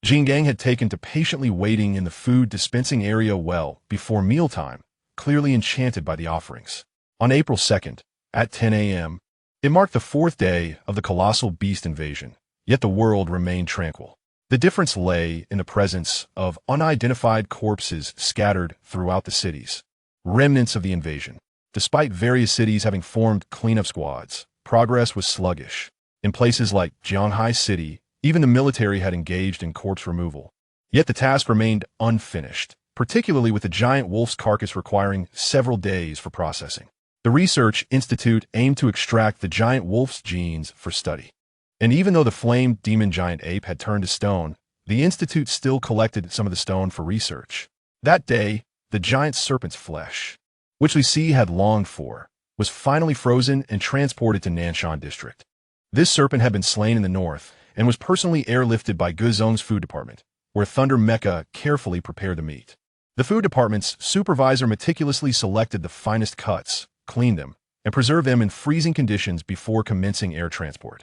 Gang had taken to patiently waiting in the food dispensing area well before mealtime, clearly enchanted by the offerings. On April 2nd, at 10 a.m., it marked the fourth day of the colossal beast invasion, yet the world remained tranquil. The difference lay in the presence of unidentified corpses scattered throughout the cities, remnants of the invasion. Despite various cities having formed cleanup squads, progress was sluggish. In places like Shanghai City, even the military had engaged in corpse removal. Yet the task remained unfinished, particularly with the giant wolf's carcass requiring several days for processing. The Research Institute aimed to extract the giant wolf's genes for study. And even though the flamed demon giant ape had turned to stone, the Institute still collected some of the stone for research. That day, the giant serpent's flesh, which Li Si had longed for, was finally frozen and transported to Nanshan District. This serpent had been slain in the north and was personally airlifted by Guzong's food department, where Thunder Mecha carefully prepared the meat. The food department's supervisor meticulously selected the finest cuts, cleaned them, and preserved them in freezing conditions before commencing air transport.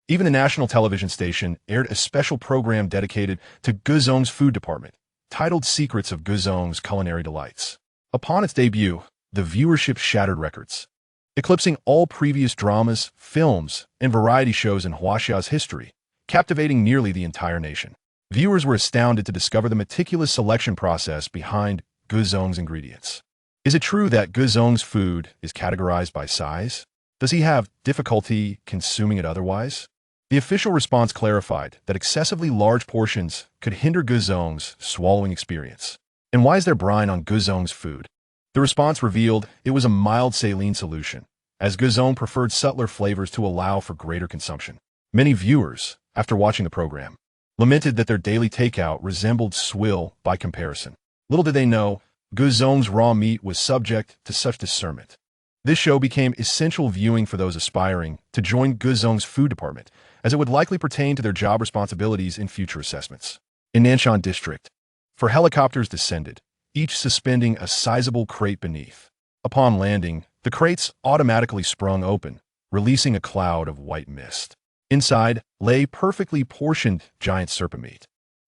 Even the national television station aired a special program dedicated to Guzong's food department, titled Secrets of Guzong's Culinary Delights. Upon its debut, the viewership shattered records, eclipsing all previous dramas, films, and variety shows in Huaxia's history, captivating nearly the entire nation. Viewers were astounded to discover the meticulous selection process behind Guzong's ingredients. Is it true that Guzong's food is categorized by size? Does he have difficulty consuming it otherwise? The official response clarified that excessively large portions could hinder Guzong's swallowing experience. And why is there brine on Guzong's food? The response revealed it was a mild saline solution, as Guzong preferred subtler flavors to allow for greater consumption. Many viewers, after watching the program, lamented that their daily takeout resembled swill by comparison. Little did they know, Guzong's raw meat was subject to such discernment. This show became essential viewing for those aspiring to join Guzong's food department, as it would likely pertain to their job responsibilities in future assessments. In Nanshan District, 4 helicopters descended, each suspending a sizable crate beneath. Upon landing, the crates automatically sprung open, releasing a cloud of white mist. Inside lay perfectly portioned giant serpent meat,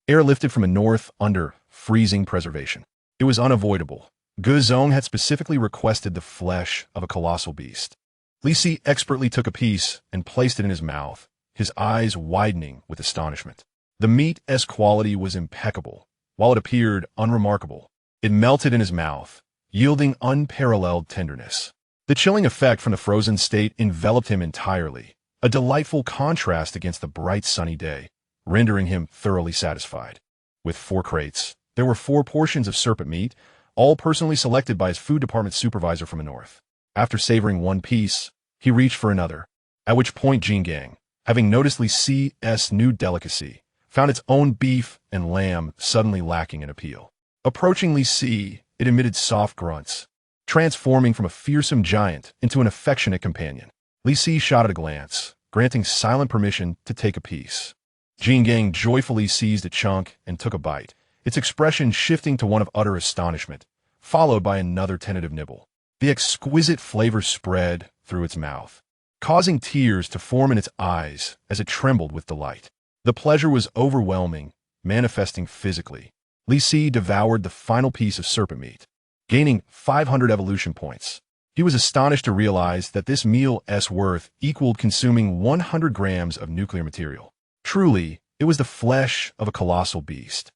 airlifted from the north under freezing preservation. It was unavoidable. Guzong had specifically requested the flesh of a colossal beast. Li Si expertly took a piece and placed it in his mouth, his eyes widening with astonishment. The meat's quality was impeccable, while it appeared unremarkable. It melted in his mouth, yielding unparalleled tenderness. The chilling effect from the frozen state enveloped him entirely, a delightful contrast against the bright sunny day, rendering him thoroughly satisfied. With 4 crates, there were 4 portions of serpent meat, all personally selected by his food department supervisor from the north. After savoring one piece, he reached for another, at which point Gang, having noticed Li Si's new delicacy, found its own beef and lamb suddenly lacking in appeal. Approaching Li Si, it emitted soft grunts, transforming from a fearsome giant into an affectionate companion. Li Si shot at a glance, granting silent permission to take a piece. Gang joyfully seized a chunk and took a bite, its expression shifting to one of utter astonishment, followed by another tentative nibble. The exquisite flavor spread through its mouth, causing tears to form in its eyes as it trembled with delight. The pleasure was overwhelming, manifesting physically. Li Si devoured the final piece of serpent meat, gaining 500 evolution points. He was astonished to realize that this meal's worth equaled consuming 100 grams of nuclear material. Truly, it was the flesh of a colossal beast.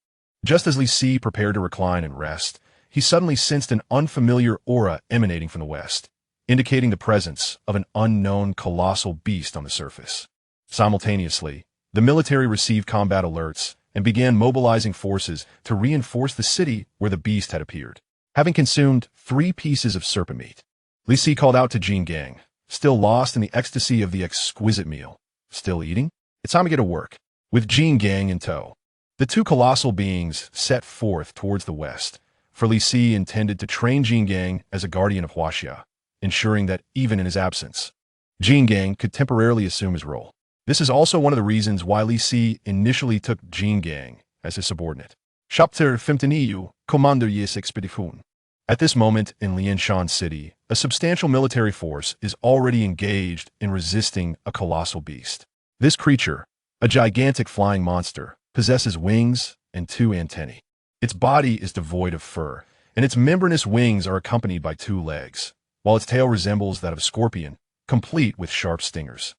Just as Li Si prepared to recline and rest, he suddenly sensed an unfamiliar aura emanating from the west, indicating the presence of an unknown colossal beast on the surface. Simultaneously, the military received combat alerts and began mobilizing forces to reinforce the city where the beast had appeared. Having consumed 3 pieces of serpent meat, Li Si called out to Gang, still lost in the ecstasy of the exquisite meal. Still eating? It's time to get to work. With Gang in tow, the 2 colossal beings set forth towards the west, for Li Si intended to train Gang as a guardian of Huaxia, ensuring that even in his absence, Gang could temporarily assume his role. This is also one of the reasons why Li Si initially took Gang as his subordinate. Chapter 15 Commander Yes Expedition. At this moment in Lianshan City, a substantial military force is already engaged in resisting a colossal beast. This creature, a gigantic flying monster, possesses wings and 2 antennae. Its body is devoid of fur, and its membranous wings are accompanied by 2 legs, while its tail resembles that of a scorpion, complete with sharp stingers.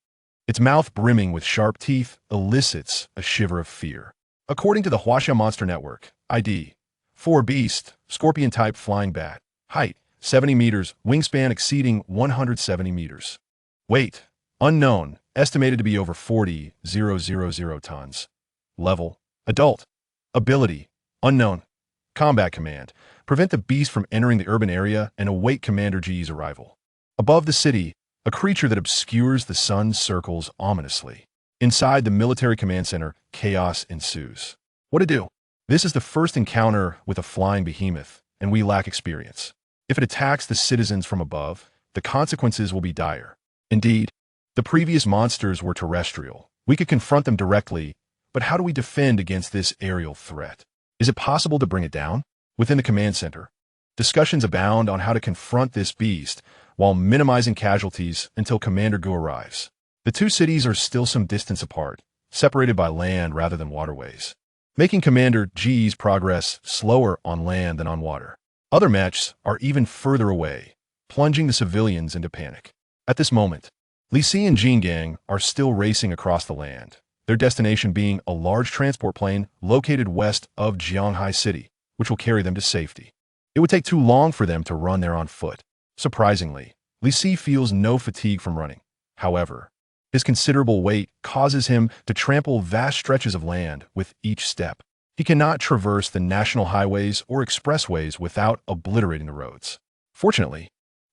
Its mouth brimming with sharp teeth elicits a shiver of fear. According to the Huaxia Monster Network, ID 4 beast, scorpion-type flying bat, height 70 meters, wingspan exceeding 170 meters. Weight, unknown, estimated to be over 40,000 tons. Level, adult. Ability, unknown. Combat command, prevent the beast from entering the urban area and await Commander G's arrival. Above the city, a creature that obscures the sun circles ominously. Inside the military command center, chaos ensues. What to do? This is the first encounter with a flying behemoth, and we lack experience. If it attacks the citizens from above, the consequences will be dire. Indeed, the previous monsters were terrestrial. We could confront them directly, but how do we defend against this aerial threat? Is it possible to bring it down? Within the command center, discussions abound on how to confront this beast while minimizing casualties until Commander Gu arrives. The 2 cities are still some distance apart, separated by land rather than waterways, making Commander G's progress slower on land than on water. Other mechs are even further away, plunging the civilians into panic. At this moment, Li Si and Jin Gang are still racing across the land, their destination being a large transport plane located west of Jianghai City, which will carry them to safety. It would take too long for them to run there on foot. Surprisingly, Li Si feels no fatigue from running. However, his considerable weight causes him to trample vast stretches of land with each step. He cannot traverse the national highways or expressways without obliterating the roads. Fortunately,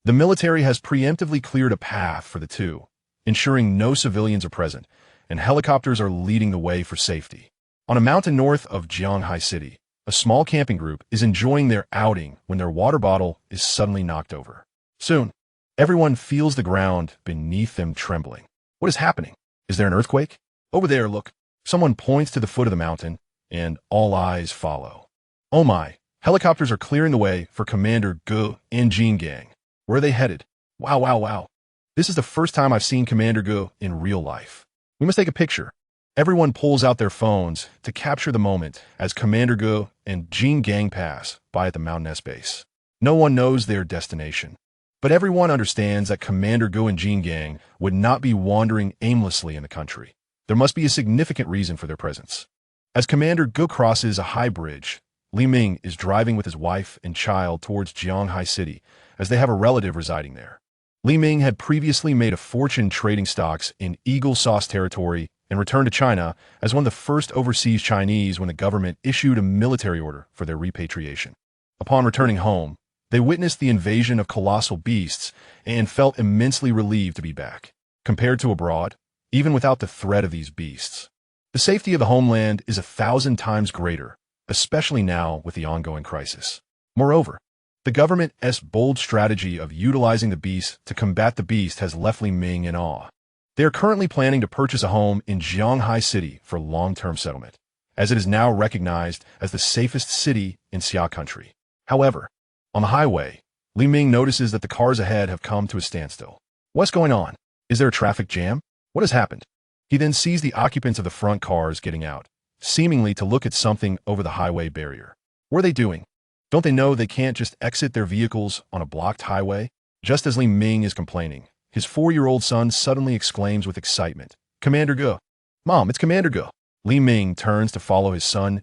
the military has preemptively cleared a path for the 2, ensuring no civilians are present, and helicopters are leading the way for safety. On a mountain north of Jianghai City, a small camping group is enjoying their outing when their water bottle is suddenly knocked over. Soon, everyone feels the ground beneath them trembling. What is happening? Is there an earthquake? Over there, look. Someone points to the foot of the mountain, and all eyes follow. Oh my, helicopters are clearing the way for Commander Gu and Jin Gang. Where are they headed? Wow, wow, wow. This is the first time I've seen Commander Gu in real life. We must take a picture. Everyone pulls out their phones to capture the moment as Commander Gu and Jin Gang pass by at the Mountain S base. No one knows their destination, but everyone understands that Commander Gu and Jin Gang would not be wandering aimlessly in the country. There must be a significant reason for their presence. As Commander Gu crosses a high bridge, Li Ming is driving with his wife and child towards Jianghai City, as they have a relative residing there. Li Ming had previously made a fortune trading stocks in Eagle Sauce territory and returned to China as one of the first overseas Chinese when the government issued a military order for their repatriation. Upon returning home, they witnessed the invasion of colossal beasts and felt immensely relieved to be back. Compared to abroad, even without the threat of these beasts, the safety of the homeland is 1,000 times greater, especially now with the ongoing crisis. Moreover, the government's bold strategy of utilizing the beast to combat the beast has left Li Ming in awe. They are currently planning to purchase a home in Jianghai City for long-term settlement, as it is now recognized as the safest city in Xia country. However, on the highway, Li Ming notices that the cars ahead have come to a standstill. What's going on? Is there a traffic jam? What has happened? He then sees the occupants of the front cars getting out, seemingly to look at something over the highway barrier. What are they doing? Don't they know they can't just exit their vehicles on a blocked highway? Just as Li Ming is complaining, his 4-year-old son suddenly exclaims with excitement, "Commander Gu! Mom, it's Commander Gu!" Li Ming turns to follow his son's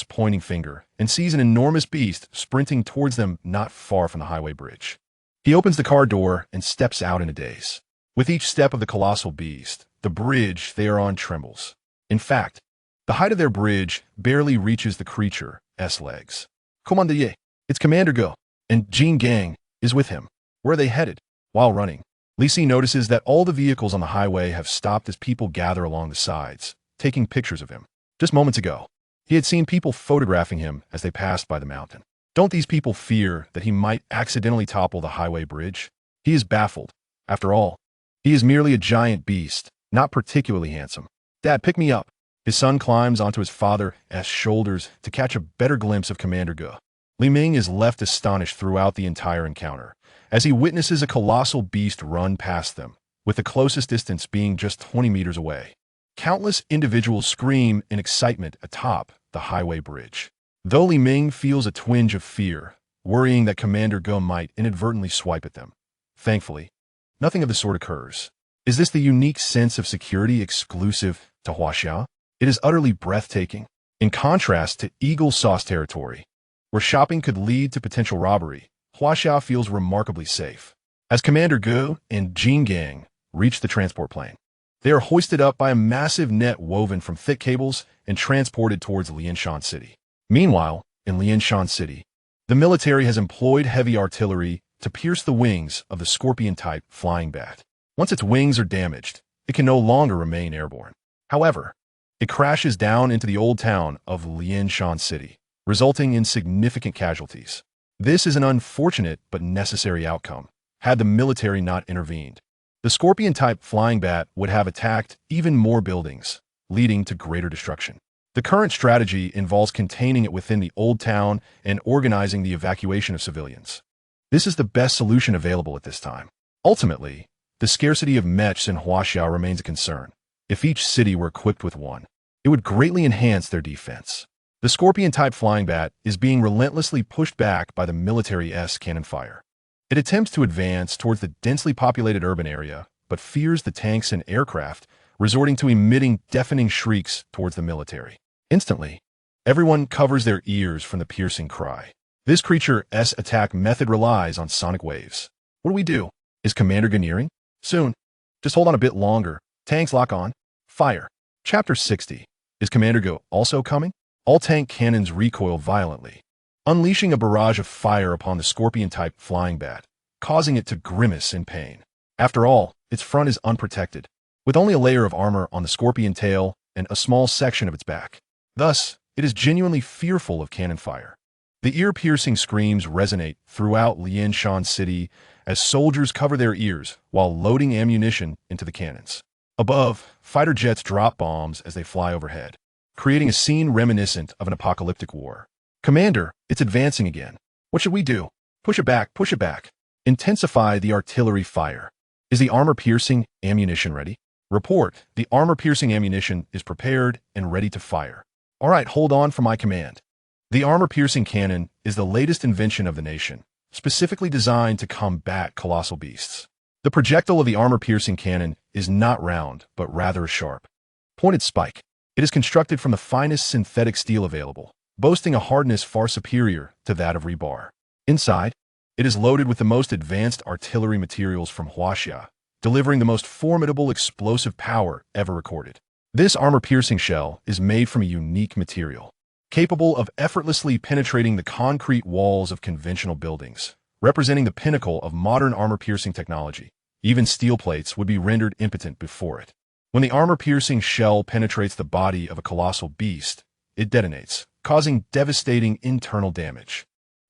pointing finger and sees an enormous beast sprinting towards them not far from the highway bridge. He opens the car door and steps out in a daze. With each step of the colossal beast, the bridge they are on trembles. In fact, the height of their bridge barely reaches the creature's legs. Commander, it's Commander Gu, and Jin Gang is with him. Where are they headed? While running, Li Si notices that all the vehicles on the highway have stopped as people gather along the sides, taking pictures of him. Just moments ago, he had seen people photographing him as they passed by the mountain. Don't these people fear that he might accidentally topple the highway bridge? He is baffled. After all, he is merely a giant beast, not particularly handsome. Dad, pick me up. His son climbs onto his father's shoulders to catch a better glimpse of Commander Gu. Li Ming is left astonished throughout the entire encounter, as he witnesses a colossal beast run past them, with the closest distance being just 20 meters away. Countless individuals scream in excitement atop the highway bridge. Though Li Ming feels a twinge of fear, worrying that Commander Go might inadvertently swipe at them. Thankfully, nothing of the sort occurs. Is this the unique sense of security exclusive to Huaxia? It is utterly breathtaking. In contrast to Eagle Sauce territory, where shopping could lead to potential robbery, Huaxia feels remarkably safe. As Commander Go and Jin Gang reach the transport plane, they are hoisted up by a massive net woven from thick cables and transported towards Lianshan City. Meanwhile, in Lianshan City, the military has employed heavy artillery to pierce the wings of the Scorpion-type flying bat. Once its wings are damaged, it can no longer remain airborne. However, it crashes down into the old town of Lianshan City, resulting in significant casualties. This is an unfortunate but necessary outcome, had the military not intervened. The Scorpion-type flying bat would have attacked even more buildings, leading to greater destruction. The current strategy involves containing it within the old town and organizing the evacuation of civilians. This is the best solution available at this time. Ultimately, the scarcity of mechs in Huaxia remains a concern. If each city were equipped with one, it would greatly enhance their defense. The Scorpion-type flying bat is being relentlessly pushed back by the military's cannon fire. It attempts to advance towards the densely populated urban area, but fears the tanks and aircraft, resorting to emitting deafening shrieks towards the military. Instantly, everyone covers their ears from the piercing cry. This creature's attack method relies on sonic waves. What do we do? Is Commander Go nearing? Soon. Just hold on a bit longer. Tanks lock on. Fire. Chapter 60. Is Commander Go also coming? All tank cannons recoil violently, unleashing a barrage of fire upon the Scorpion-type flying bat, causing it to grimace in pain. After all, its front is unprotected, with only a layer of armor on the Scorpion tail and a small section of its back. Thus, it is genuinely fearful of cannon fire. The ear-piercing screams resonate throughout Lianshan City as soldiers cover their ears while loading ammunition into the cannons. Above, fighter jets drop bombs as they fly overhead, creating a scene reminiscent of an apocalyptic war. Commander, it's advancing again. What should we do? Push it back, push it back. Intensify the artillery fire. Is the armor-piercing ammunition ready? Report, the armor-piercing ammunition is prepared and ready to fire. All right, hold on for my command. The armor-piercing cannon is the latest invention of the nation, specifically designed to combat colossal beasts. The projectile of the armor-piercing cannon is not round, but rather a sharp, pointed spike. It is constructed from the finest synthetic steel available, boasting a hardness far superior to that of rebar. Inside, it is loaded with the most advanced artillery materials from Huaxia, delivering the most formidable explosive power ever recorded. This armor-piercing shell is made from a unique material, capable of effortlessly penetrating the concrete walls of conventional buildings, representing the pinnacle of modern armor-piercing technology. Even steel plates would be rendered impotent before it. When the armor-piercing shell penetrates the body of a colossal beast, it detonates, causing devastating internal damage.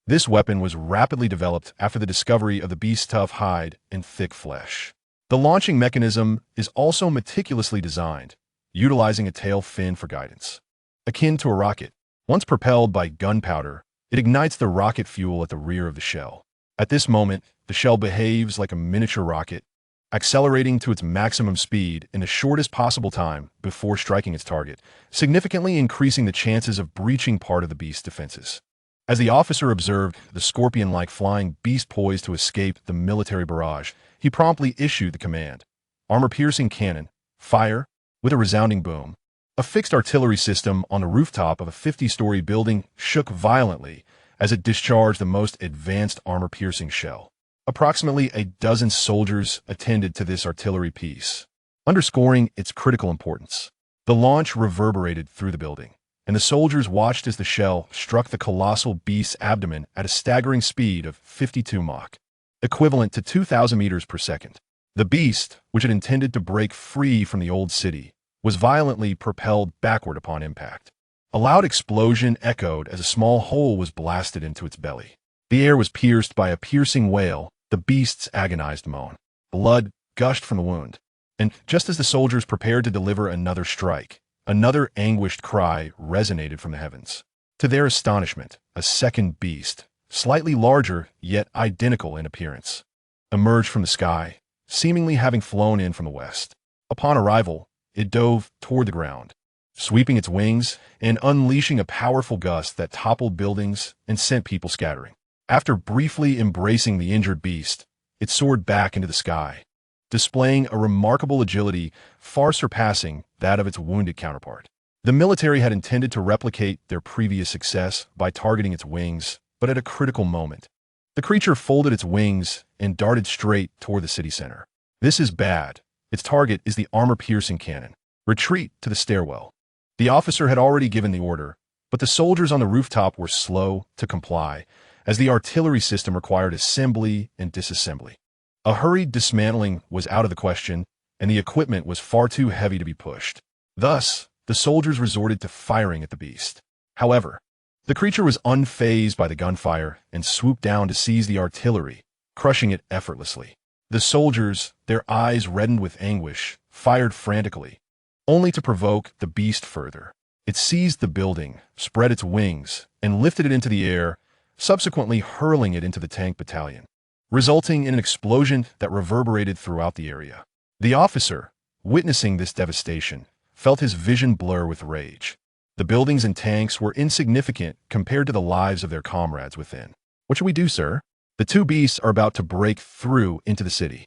This weapon was rapidly developed after the discovery of the beast's tough hide and thick flesh. The launching mechanism is also meticulously designed, utilizing a tail fin for guidance. Akin to a rocket, once propelled by gunpowder, it ignites the rocket fuel at the rear of the shell. At this moment, the shell behaves like a miniature rocket, accelerating to its maximum speed in the shortest possible time before striking its target, significantly increasing the chances of breaching part of the beast's defenses. As the officer observed the scorpion-like flying beast poised to escape the military barrage, he promptly issued the command. Armor-piercing cannon, fire, with a resounding boom. A fixed artillery system on the rooftop of a 50-story building shook violently as it discharged the most advanced armor-piercing shell. Approximately a dozen soldiers attended to this artillery piece, underscoring its critical importance. The launch reverberated through the building, and the soldiers watched as the shell struck the colossal beast's abdomen at a staggering speed of 52 Mach, equivalent to 2,000 meters per second. The beast, which had intended to break free from the old city, was violently propelled backward upon impact. A loud explosion echoed as a small hole was blasted into its belly. The air was pierced by a piercing wail, the beast's agonized moan. Blood gushed from the wound, and just as the soldiers prepared to deliver another strike, another anguished cry resonated from the heavens. To their astonishment, a second beast, slightly larger yet identical in appearance, emerged from the sky, seemingly having flown in from the west. Upon arrival, it dove toward the ground, sweeping its wings and unleashing a powerful gust that toppled buildings and sent people scattering. After briefly embracing the injured beast, it soared back into the sky, displaying a remarkable agility far surpassing that of its wounded counterpart. The military had intended to replicate their previous success by targeting its wings, but at a critical moment, the creature folded its wings and darted straight toward the city center. This is bad. Its target is the armor-piercing cannon. Retreat to the stairwell. The officer had already given the order, but the soldiers on the rooftop were slow to comply, as the artillery system required assembly and disassembly. A hurried dismantling was out of the question, and the equipment was far too heavy to be pushed. Thus, the soldiers resorted to firing at the beast. However, the creature was unfazed by the gunfire and swooped down to seize the artillery, crushing it effortlessly. The soldiers, their eyes reddened with anguish, fired frantically, only to provoke the beast further. It seized the building, spread its wings, and lifted it into the air, subsequently hurling it into the tank battalion, resulting in an explosion that reverberated throughout the area. The officer, witnessing this devastation, felt his vision blur with rage. The buildings and tanks were insignificant compared to the lives of their comrades within. "What should we do, sir? The two beasts are about to break through into the city."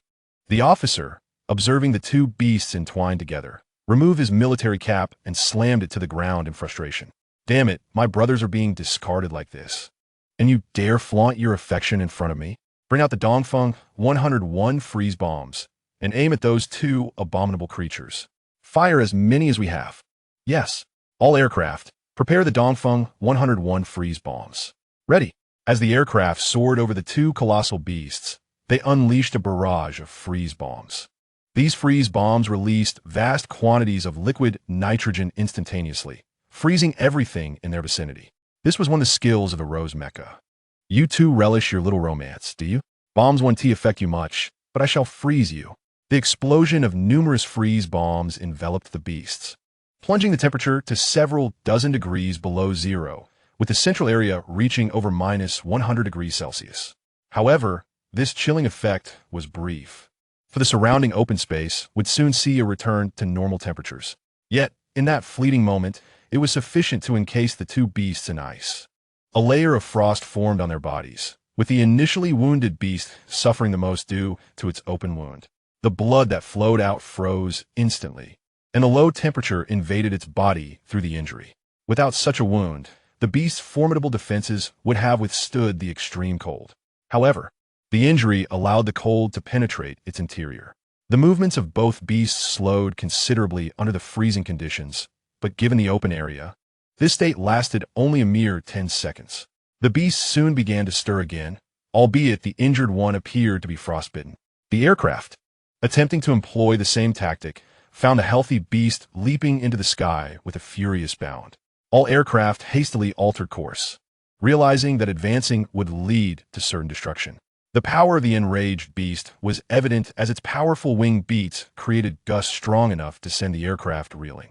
The officer, observing the two beasts entwined together, removed his military cap and slammed it to the ground in frustration. "Damn it, my brothers are being discarded like this. And you dare flaunt your affection in front of me? Bring out the Dongfeng 101 freeze bombs and aim at those two abominable creatures. Fire as many as we have. Yes, all aircraft, prepare the Dongfeng 101 freeze bombs. Ready." As the aircraft soared over the two colossal beasts, they unleashed a barrage of freeze bombs. These freeze bombs released vast quantities of liquid nitrogen instantaneously, freezing everything in their vicinity. This was one of the skills of the Rose Mecha. "You two relish your little romance, do you? Bombs 1T affect you much, but I shall freeze you." The explosion of numerous freeze bombs enveloped the beasts, plunging the temperature to several dozen degrees below zero, with the central area reaching over -100 degrees Celsius. However, this chilling effect was brief, for the surrounding open space would soon see a return to normal temperatures. Yet, in that fleeting moment, it was sufficient to encase the two beasts in ice. A layer of frost formed on their bodies, with the initially wounded beast suffering the most due to its open wound. The blood that flowed out froze instantly, and a low temperature invaded its body through the injury. Without such a wound, the beast's formidable defenses would have withstood the extreme cold. However, the injury allowed the cold to penetrate its interior. The movements of both beasts slowed considerably under the freezing conditions, but given the open area, this state lasted only a mere 10 seconds. The beast soon began to stir again, albeit the injured one appeared to be frostbitten. The aircraft, attempting to employ the same tactic, found a healthy beast leaping into the sky with a furious bound. All aircraft hastily altered course, realizing that advancing would lead to certain destruction. The power of the enraged beast was evident as its powerful wing beats created gusts strong enough to send the aircraft reeling.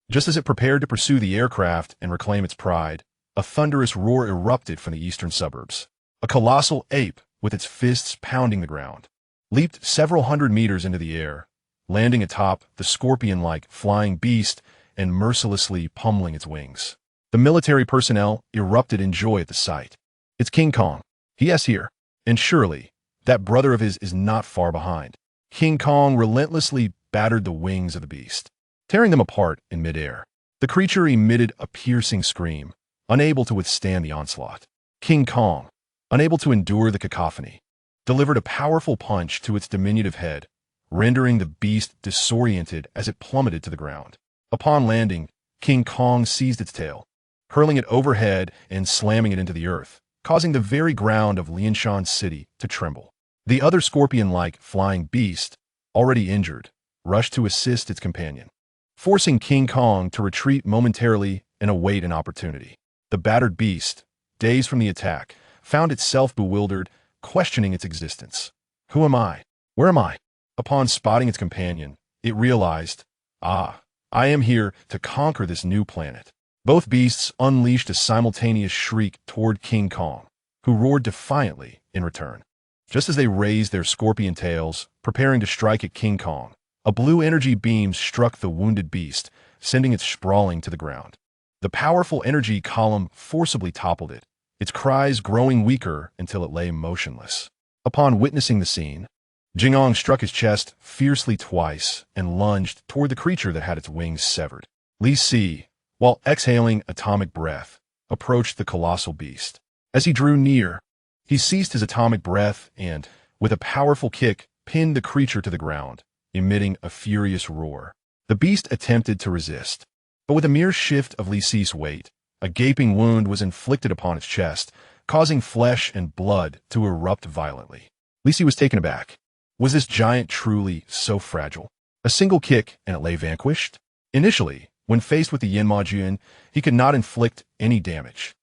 Just as it prepared to pursue the aircraft and reclaim its pride, a thunderous roar erupted from the eastern suburbs. A colossal ape, with its fists pounding the ground, leaped several hundred meters into the air, landing atop the scorpion-like flying beast and mercilessly pummeling its wings. The military personnel erupted in joy at the sight. "It's King Kong. He is here. And surely, that brother of his is not far behind." King Kong relentlessly battered the wings of the beast, tearing them apart in midair. The creature emitted a piercing scream, unable to withstand the onslaught. King Kong, unable to endure the cacophony, delivered a powerful punch to its diminutive head, rendering the beast disoriented as it plummeted to the ground. Upon landing, King Kong seized its tail, hurling it overhead and slamming it into the earth, causing the very ground of Lianshan City to tremble. The other scorpion-like flying beast, already injured, rushed to assist its companion, forcing King Kong to retreat momentarily and await an opportunity. The battered beast, dazed from the attack, found itself bewildered, questioning its existence. "Who am I? Where am I?" Upon spotting its companion, it realized, I am here to conquer this new planet. Both beasts unleashed a simultaneous shriek toward King Kong, who roared defiantly in return. Just as they raised their scorpion tails, preparing to strike at King Kong, A blue energy beam struck the wounded beast, sending it sprawling to the ground. The powerful energy column forcibly toppled it, its cries growing weaker until it lay motionless. Upon witnessing the scene, Jing'ong struck his chest fiercely twice and lunged toward the creature that had its wings severed. Li Si, while exhaling atomic breath, approached the colossal beast. As he drew near, he ceased his atomic breath and, with a powerful kick, pinned the creature to the ground, emitting a furious roar. The beast attempted to resist, but with a mere shift of Li Si's weight, a gaping wound was inflicted upon its chest, causing flesh and blood to erupt violently. Li Si was taken aback. Was this giant truly so fragile? A single kick and it lay vanquished? Initially, when faced with the Yinma Jun, he could not inflict any damage,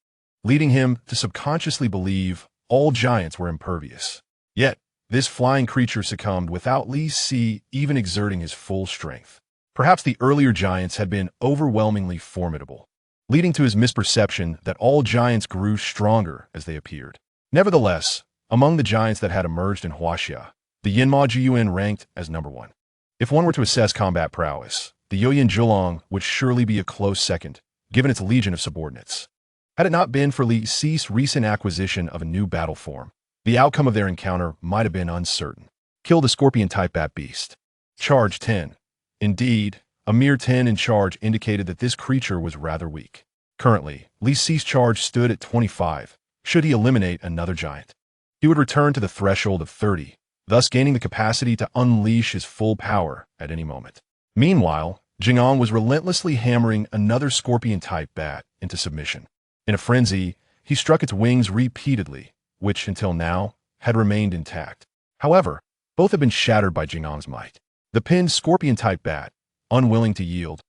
leading him to subconsciously believe all giants were impervious. Yet, this flying creature succumbed without Li Si even exerting his full strength. Perhaps the earlier giants had been overwhelmingly formidable, leading to his misperception that all giants grew stronger as they appeared. Nevertheless, among the giants that had emerged in Huaxia, the Yinma Jiyuan ranked as number 1. If one were to assess combat prowess, the Yoyin Zhulong would surely be a close second, given its legion of subordinates. Had it not been for Li Si's recent acquisition of a new battle form, the outcome of their encounter might have been uncertain. Kill the scorpion-type bat beast. Charge 10. Indeed, a mere 10 in charge indicated that this creature was rather weak. Currently, Li Si's charge stood at 25, should he eliminate another giant. He would return to the threshold of 30, thus gaining the capacity to unleash his full power at any moment. Meanwhile, Jing'ong was relentlessly hammering another scorpion-type bat into submission. In a frenzy, he struck its wings repeatedly, which, until now, had remained intact. However, both had been shattered by Jing'ong's might. The pinned scorpion-type bat, unwilling to yield,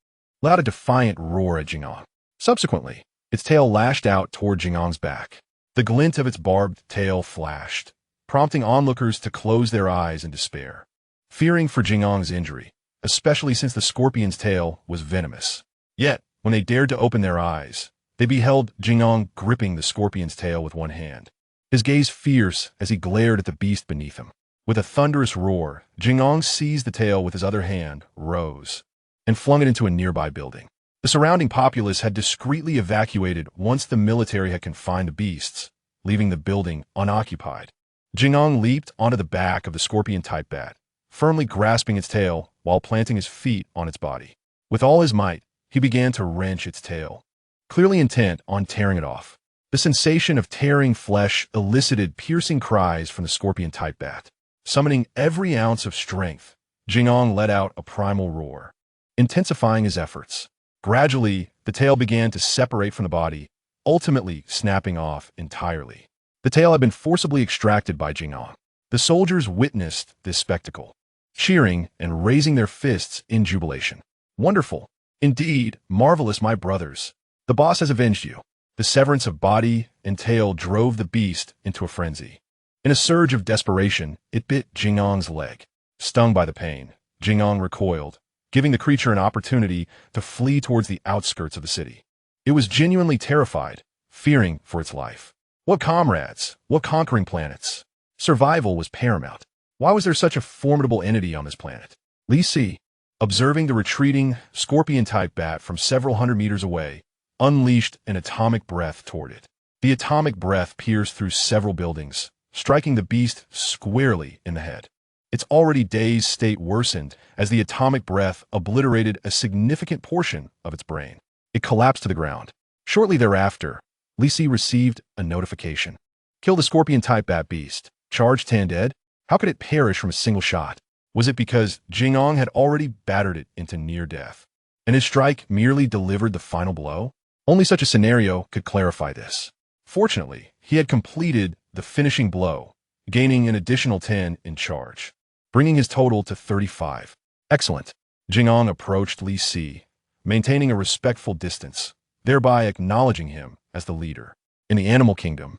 let out a defiant roar at Jing'ong. Subsequently, its tail lashed out toward Jing'ong's back. The glint of its barbed tail flashed, prompting onlookers to close their eyes in despair, fearing for Jing'ong's injury, especially since the scorpion's tail was venomous. Yet, when they dared to open their eyes, they beheld Jing'ong gripping the scorpion's tail with one hand, his gaze fierce as he glared at the beast beneath him. With a thunderous roar, Jing'ong seized the tail with his other hand, rose, and flung it into a nearby building. The surrounding populace had discreetly evacuated once the military had confined the beasts, leaving the building unoccupied. Jing'ong leaped onto the back of the scorpion-type bat, firmly grasping its tail while planting his feet on its body. With all his might, he began to wrench its tail, clearly intent on tearing it off. The sensation of tearing flesh elicited piercing cries from the scorpion-type bat. Summoning every ounce of strength, Jing'ong let out a primal roar, intensifying his efforts. Gradually, the tail began to separate from the body, ultimately snapping off entirely. The tail had been forcibly extracted by Jing'ong. The soldiers witnessed this spectacle, cheering and raising their fists in jubilation. Wonderful. Indeed, marvelous, my brothers. The boss has avenged you. The severance of body and tail drove the beast into a frenzy. In a surge of desperation, it bit Jing'ong's leg. Stung by the pain, Jing'ong recoiled, giving the creature an opportunity to flee towards the outskirts of the city. It was genuinely terrified, fearing for its life. What comrades? What conquering planets? Survival was paramount. Why was there such a formidable entity on this planet? Li Si, observing the retreating scorpion-type bat from several hundred meters away, unleashed an atomic breath toward it. The atomic breath pierced through several buildings, striking the beast squarely in the head. Its already dazed state worsened as the atomic breath obliterated a significant portion of its brain. It collapsed to the ground. Shortly thereafter, Li Si received a notification. Kill the scorpion-type bat beast. Charge 10 dead. How could it perish from a single shot? Was it because Jing'ong had already battered it into near death, and his strike merely delivered the final blow? Only such a scenario could clarify this. Fortunately, he had completed the finishing blow, gaining an additional 10 in charge, bringing his total to 35. Excellent. Jing'ong approached Li Si, maintaining a respectful distance, thereby acknowledging him as the leader. In the animal kingdom,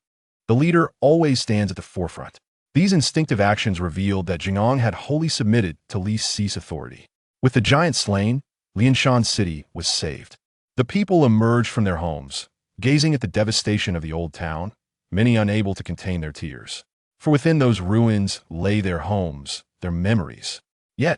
the leader always stands at the forefront. These instinctive actions revealed that Jing'ong had wholly submitted to Li Si's authority. With the giant slain, Lianshan City was saved. The people emerged from their homes, gazing at the devastation of the old town, many unable to contain their tears. For within those ruins lay their homes, their memories. Yet,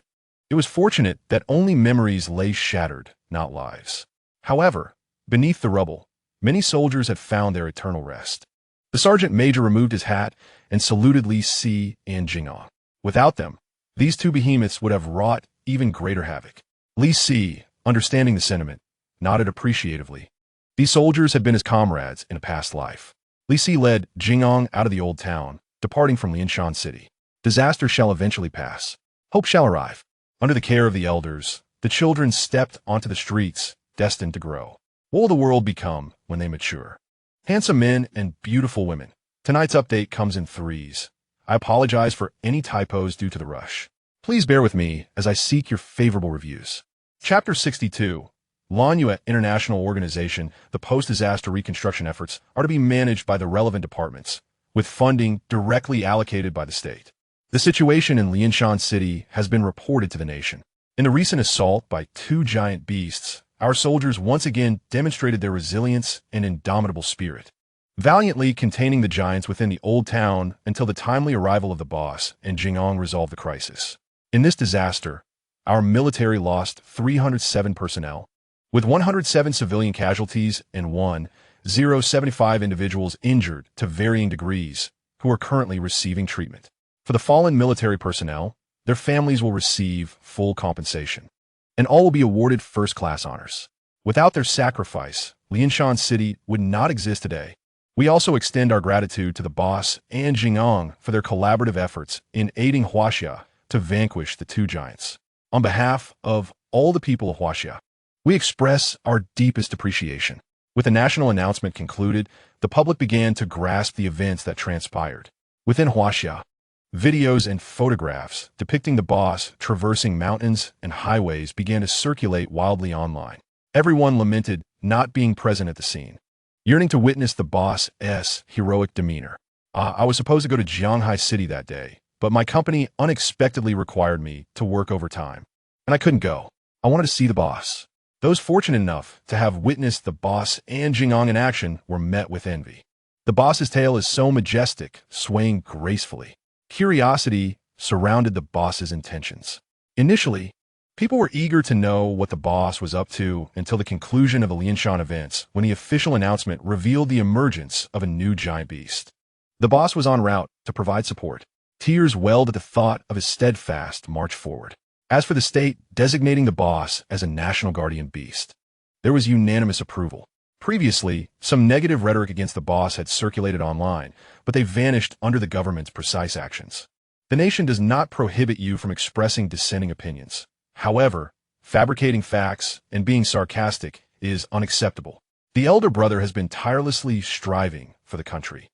It was fortunate that only memories lay shattered, not lives. However, beneath the rubble, many soldiers had found their eternal rest. The sergeant major removed his hat and saluted Li Si and Jing'an. Without them, these two behemoths would have wrought even greater havoc. Li Si, understanding the sentiment, nodded appreciatively. These soldiers had been his comrades in a past life. Li Si led Jing'an out of the old town, departing from Lianshan City. Disaster shall eventually pass. Hope shall arrive. Under the care of the elders, the children stepped onto the streets, destined to grow. What will the world become when they mature? Handsome men and beautiful women. Tonight's update comes in threes. I apologize for any typos due to the rush. Please bear with me as I seek your favorable reviews. Chapter 62. Lanyua International Organization, the post-disaster reconstruction efforts are to be managed by the relevant departments, with funding directly allocated by the state. The situation in Lianshan City has been reported to the nation. In the recent assault by two giant beasts, our soldiers once again demonstrated their resilience and indomitable spirit, valiantly containing the giants within the old town until the timely arrival of the boss and Jing'an resolved the crisis. In this disaster, our military lost 307 personnel, with 107 civilian casualties and 1,075 individuals injured to varying degrees, who are currently receiving treatment. For the fallen military personnel, their families will receive full compensation, and all will be awarded first-class honors. Without their sacrifice, Lianshan City would not exist today. We also extend our gratitude to the boss and Jing'an for their collaborative efforts in aiding Huaxia to vanquish the two giants. On behalf of all the people of Huaxia, we express our deepest appreciation. With the national announcement concluded, the public began to grasp the events that transpired. Within Huaxia, videos and photographs depicting the boss traversing mountains and highways began to circulate wildly online. Everyone lamented not being present at the scene, yearning to witness the boss's heroic demeanor. I was supposed to go to Jianghai City that day, but my company unexpectedly required me to work overtime, and I couldn't go. I wanted to see the boss. Those fortunate enough to have witnessed the boss and Jing'an in action were met with envy. The boss's tail is so majestic, swaying gracefully. Curiosity surrounded the boss's intentions. Initially, people were eager to know what the boss was up to until the conclusion of the Lianshan events, when the official announcement revealed the emergence of a new giant beast. The boss was en route to provide support. Tears welled at the thought of his steadfast march forward. As for the state designating the boss as a national guardian beast, there was unanimous approval. Previously, some negative rhetoric against the boss had circulated online, but they vanished under the government's precise actions. The nation does not prohibit you from expressing dissenting opinions. However, fabricating facts and being sarcastic is unacceptable. The elder brother has been tirelessly striving for the country,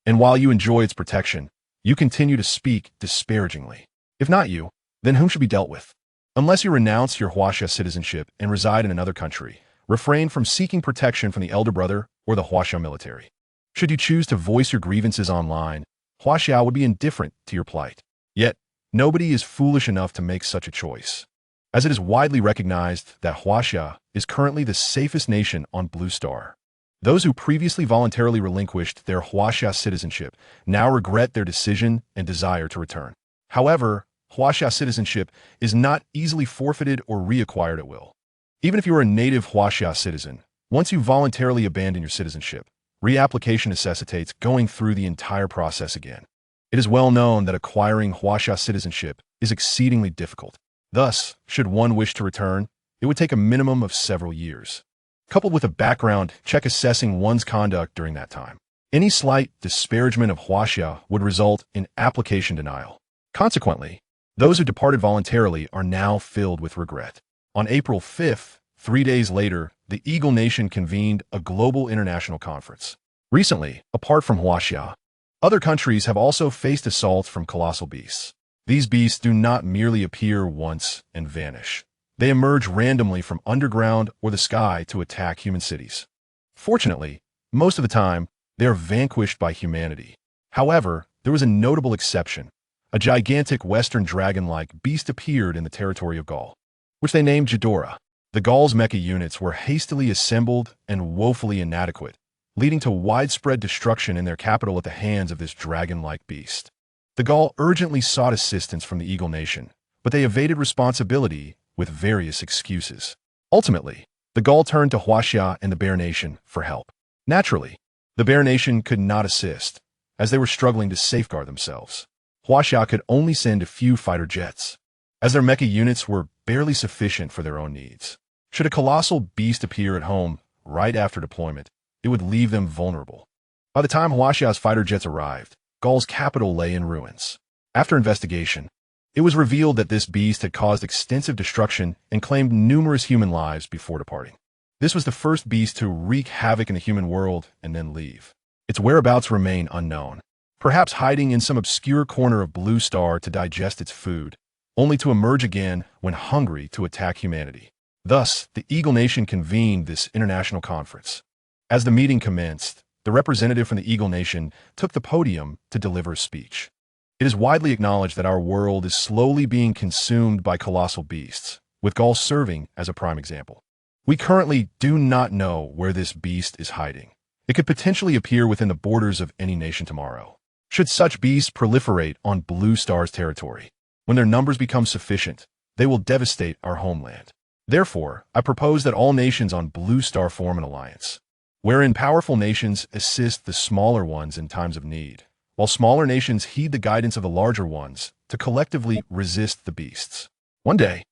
and while you enjoy its protection, you continue to speak disparagingly. If not you, then whom should be dealt with? Unless you renounce your Huaxia citizenship and reside in another country, refrain from seeking protection from the elder brother or the Huaxia military. Should you choose to voice your grievances online, Huaxia would be indifferent to your plight. Yet, nobody is foolish enough to make such a choice, as it is widely recognized that Huaxia is currently the safest nation on Blue Star. Those who previously voluntarily relinquished their Huaxia citizenship now regret their decision and desire to return. However, Huaxia citizenship is not easily forfeited or reacquired at will. Even if you are a native Huaxia citizen, once you voluntarily abandon your citizenship, reapplication necessitates going through the entire process again. It is well known that acquiring Huaxia citizenship is exceedingly difficult. Thus, should one wish to return, it would take a minimum of several years, coupled with a background check assessing one's conduct during that time. Any slight disparagement of Huaxia would result in application denial. Consequently, those who departed voluntarily are now filled with regret. On April 5th, 3 days later, the Eagle Nation convened a global international conference. Recently, apart from Huaxia, other countries have also faced assaults from colossal beasts. These beasts do not merely appear once and vanish. They emerge randomly from underground or the sky to attack human cities. Fortunately, most of the time, they are vanquished by humanity. However, there was a notable exception. A gigantic western dragon-like beast appeared in the territory of Gaul, which they named Ghidorah. The Gauls' mecha units were hastily assembled and woefully inadequate, leading to widespread destruction in their capital at the hands of this dragon-like beast. The Gaul urgently sought assistance from the Eagle Nation, but they evaded responsibility with various excuses. Ultimately, the Gaul turned to Huaxia and the Bear Nation for help. Naturally, the Bear Nation could not assist, as they were struggling to safeguard themselves. Huaxia could only send a few fighter jets, as their mecha units were barely sufficient for their own needs. Should a colossal beast appear at home right after deployment, it would leave them vulnerable. By the time Huaxia's fighter jets arrived, Gaul's capital lay in ruins. After investigation, it was revealed that this beast had caused extensive destruction and claimed numerous human lives before departing. This was the first beast to wreak havoc in the human world and then leave. Its whereabouts remain unknown, perhaps hiding in some obscure corner of Blue Star to digest its food, only to emerge again when hungry to attack humanity. Thus, the Eagle Nation convened this international conference. As the meeting commenced, the representative from the Eagle Nation took the podium to deliver a speech. It is widely acknowledged that our world is slowly being consumed by colossal beasts, with Gaul serving as a prime example. We currently do not know where this beast is hiding. It could potentially appear within the borders of any nation tomorrow. Should such beasts proliferate on Blue Star's territory, when their numbers become sufficient, they will devastate our homeland. Therefore, I propose that all nations on Blue Star form an alliance, wherein powerful nations assist the smaller ones in times of need, while smaller nations heed the guidance of the larger ones to collectively resist the beasts. One day,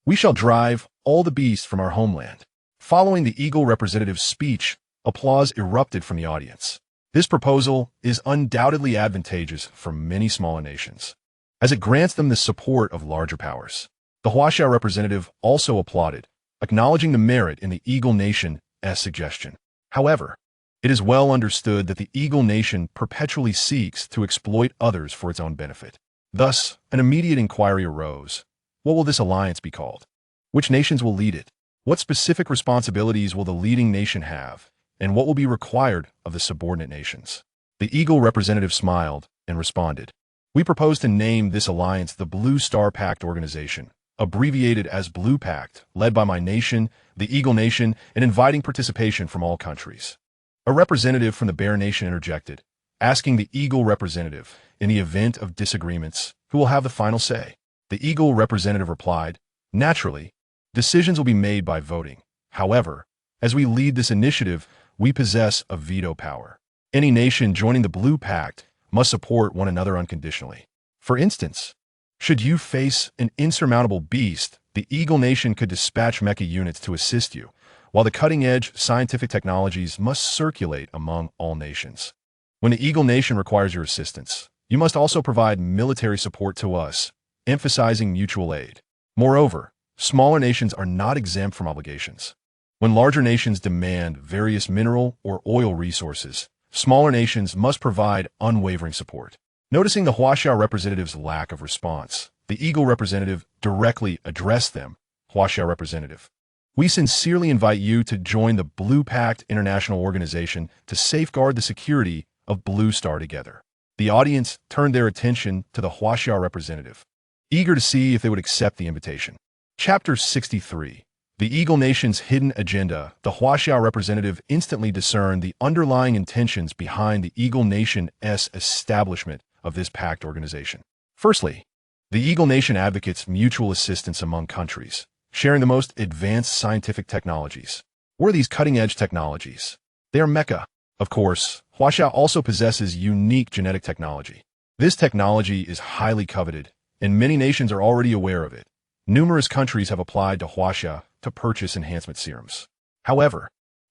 we shall drive all the beasts from our homeland. Following the Eagle representative's speech, applause erupted from the audience. This proposal is undoubtedly advantageous for many smaller nations, as it grants them the support of larger powers. The Huaxia representative also applauded, acknowledging the merit in the Eagle Nation's suggestion. However, it is well understood that the Eagle Nation perpetually seeks to exploit others for its own benefit. Thus, an immediate inquiry arose. What will this alliance be called? Which nations will lead it? What specific responsibilities will the leading nation have? And what will be required of the subordinate nations? The Eagle representative smiled and responded. We propose to name this alliance the Blue Star Pact Organization, abbreviated as Blue Pact, led by my nation, the Eagle Nation, and inviting participation from all countries. A representative from the Bear Nation interjected, asking the Eagle representative, in the event of disagreements, who will have the final say. The Eagle representative replied, naturally, decisions will be made by voting. However, as we lead this initiative, we possess a veto power. Any nation joining the Blue Pact must support one another unconditionally. For instance, should you face an insurmountable beast, the Eagle Nation could dispatch mecha units to assist you, while the cutting-edge scientific technologies must circulate among all nations. When the Eagle Nation requires your assistance, you must also provide military support to us, emphasizing mutual aid. Moreover, smaller nations are not exempt from obligations. When larger nations demand various mineral or oil resources, smaller nations must provide unwavering support. Noticing the Huaxia representative's lack of response, the Eagle representative directly addressed them. Huaxia representative, we sincerely invite you to join the Blue Pact International Organization to safeguard the security of Blue Star together. The audience turned their attention to the Huaxia representative, eager to see if they would accept the invitation. Chapter 63. The Eagle Nation's hidden agenda. The Huaxia representative instantly discerned the underlying intentions behind the Eagle Nation's establishment of this pact organization. Firstly, the Eagle Nation advocates mutual assistance among countries, sharing the most advanced scientific technologies. What are these cutting-edge technologies? They are mecha. Of course, Huaxia also possesses unique genetic technology. This technology is highly coveted, and many nations are already aware of it. Numerous countries have applied to Huaxia to purchase enhancement serums. However,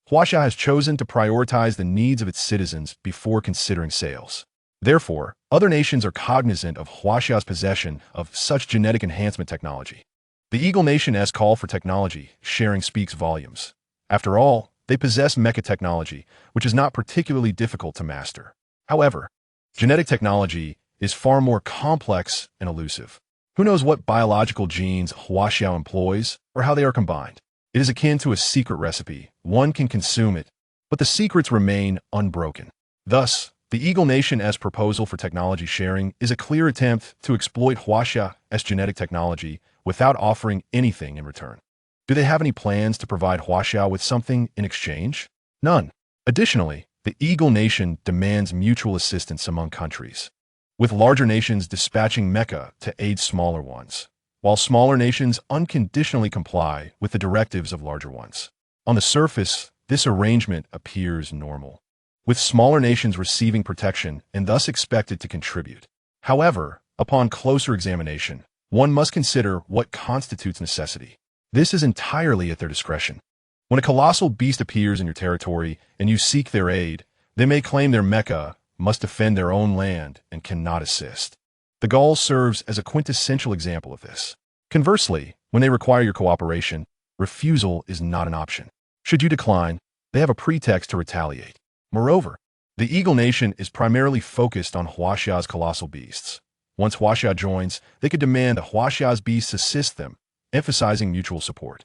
Huaxia has chosen to prioritize the needs of its citizens before considering sales. Therefore, other nations are cognizant of Huaxia's possession of such genetic enhancement technology. The Eagle Nation's call for technology sharing speaks volumes. After all, they possess mecha technology, which is not particularly difficult to master. However, genetic technology is far more complex and elusive. Who knows what biological genes Huaxia employs or how they are combined? It is akin to a secret recipe. One can consume it, but the secrets remain unbroken. Thus, the Eagle Nation's proposal for technology sharing is a clear attempt to exploit Huaxia's genetic technology without offering anything in return. Do they have any plans to provide Huaxia with something in exchange? None. Additionally, the Eagle Nation demands mutual assistance among countries, with larger nations dispatching mecha to aid smaller ones. while smaller nations unconditionally comply with the directives of larger ones. On the surface, this arrangement appears normal, with smaller nations receiving protection and thus expected to contribute. However, upon closer examination, one must consider what constitutes necessity. This is entirely at their discretion. When a colossal beast appears in your territory and you seek their aid, they may claim their Mecca must defend their own land and cannot assist. The Gaul serves as a quintessential example of this. Conversely, when they require your cooperation, refusal is not an option. Should you decline, they have a pretext to retaliate. Moreover, the Eagle Nation is primarily focused on Huaxia's colossal beasts. Once Huaxia joins, they could demand that Huaxia's beasts assist them, emphasizing mutual support.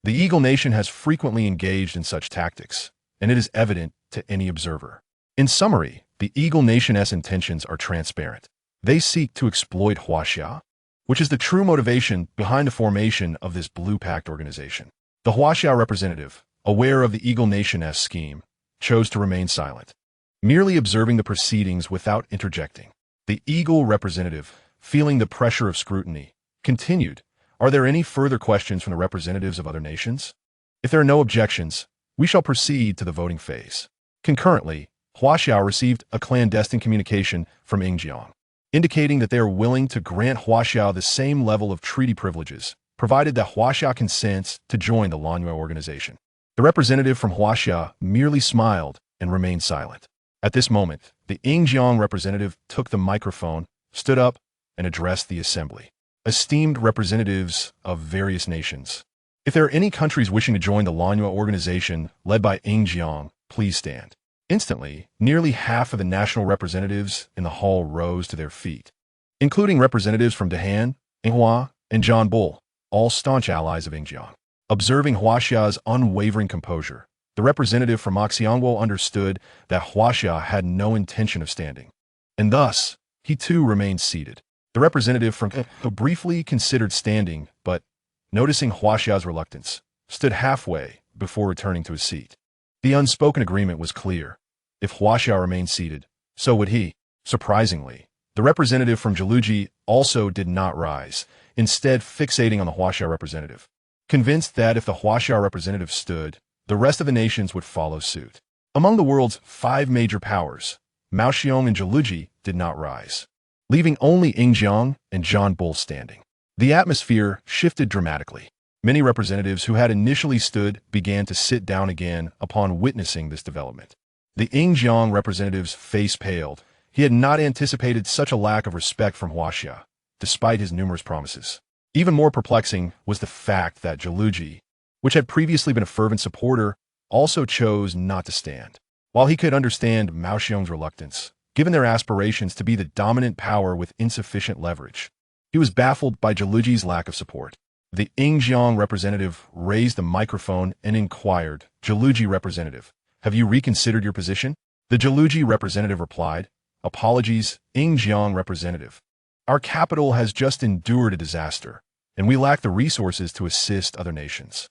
The Eagle Nation has frequently engaged in such tactics, and it is evident to any observer. In summary, the Eagle Nation's intentions are transparent. They seek to exploit Huaxia, which is the true motivation behind the formation of this Blue Pact organization. The Huaxia representative, aware of the Eagle Nation's scheme, chose to remain silent, merely observing the proceedings without interjecting. The Eagle representative, feeling the pressure of scrutiny, continued, "Are there any further questions from the representatives of other nations? If there are no objections, we shall proceed to the voting phase." Concurrently, Huaxia received a clandestine communication from Yingjiang, indicating that they are willing to grant Huaxia the same level of treaty privileges, provided that Huaxia consents to join the Lanyo organization. The representative from Huaxia merely smiled and remained silent. At this moment, the Yingjiang representative took the microphone, stood up, and addressed the assembly. Esteemed representatives of various nations, if there are any countries wishing to join the Lanyo organization led by Yingjiang, please stand. Instantly, nearly half of the national representatives in the hall rose to their feet, including representatives from Dahan, Yinghua, and Zhanbul, all staunch allies of Yingjiang. Observing Huaxia's unwavering composure, the representative from Maxiangwo understood that Huaxia had no intention of standing, and thus, he too remained seated. The representative from briefly considered standing, but, noticing Huaxia's reluctance, stood halfway before returning to his seat. The unspoken agreement was clear. If Huaxia remained seated, so would he. Surprisingly, the representative from Jiluji also did not rise, instead fixating on the Huaxia representative. Convinced that if the Huaxia representative stood, the rest of the nations would follow suit. Among the world's 5 major powers, Maoxiong and Jiluji did not rise, leaving only Yingjiang and Zhanbul standing. The atmosphere shifted dramatically. Many representatives who had initially stood began to sit down again upon witnessing this development. The Yingjiang representative's face paled. He had not anticipated such a lack of respect from Huaxia, despite his numerous promises. Even more perplexing was the fact that Jiluji, which had previously been a fervent supporter, also chose not to stand. While he could understand Maoxiong's reluctance, given their aspirations to be the dominant power with insufficient leverage, he was baffled by Jiluji's lack of support. The Yingjiang representative raised the microphone and inquired, "Jiluji representative, have you reconsidered your position?" The Jiluji representative replied, "Apologies, Yingjiang representative. Our capital has just endured a disaster, and we lack the resources to assist other nations."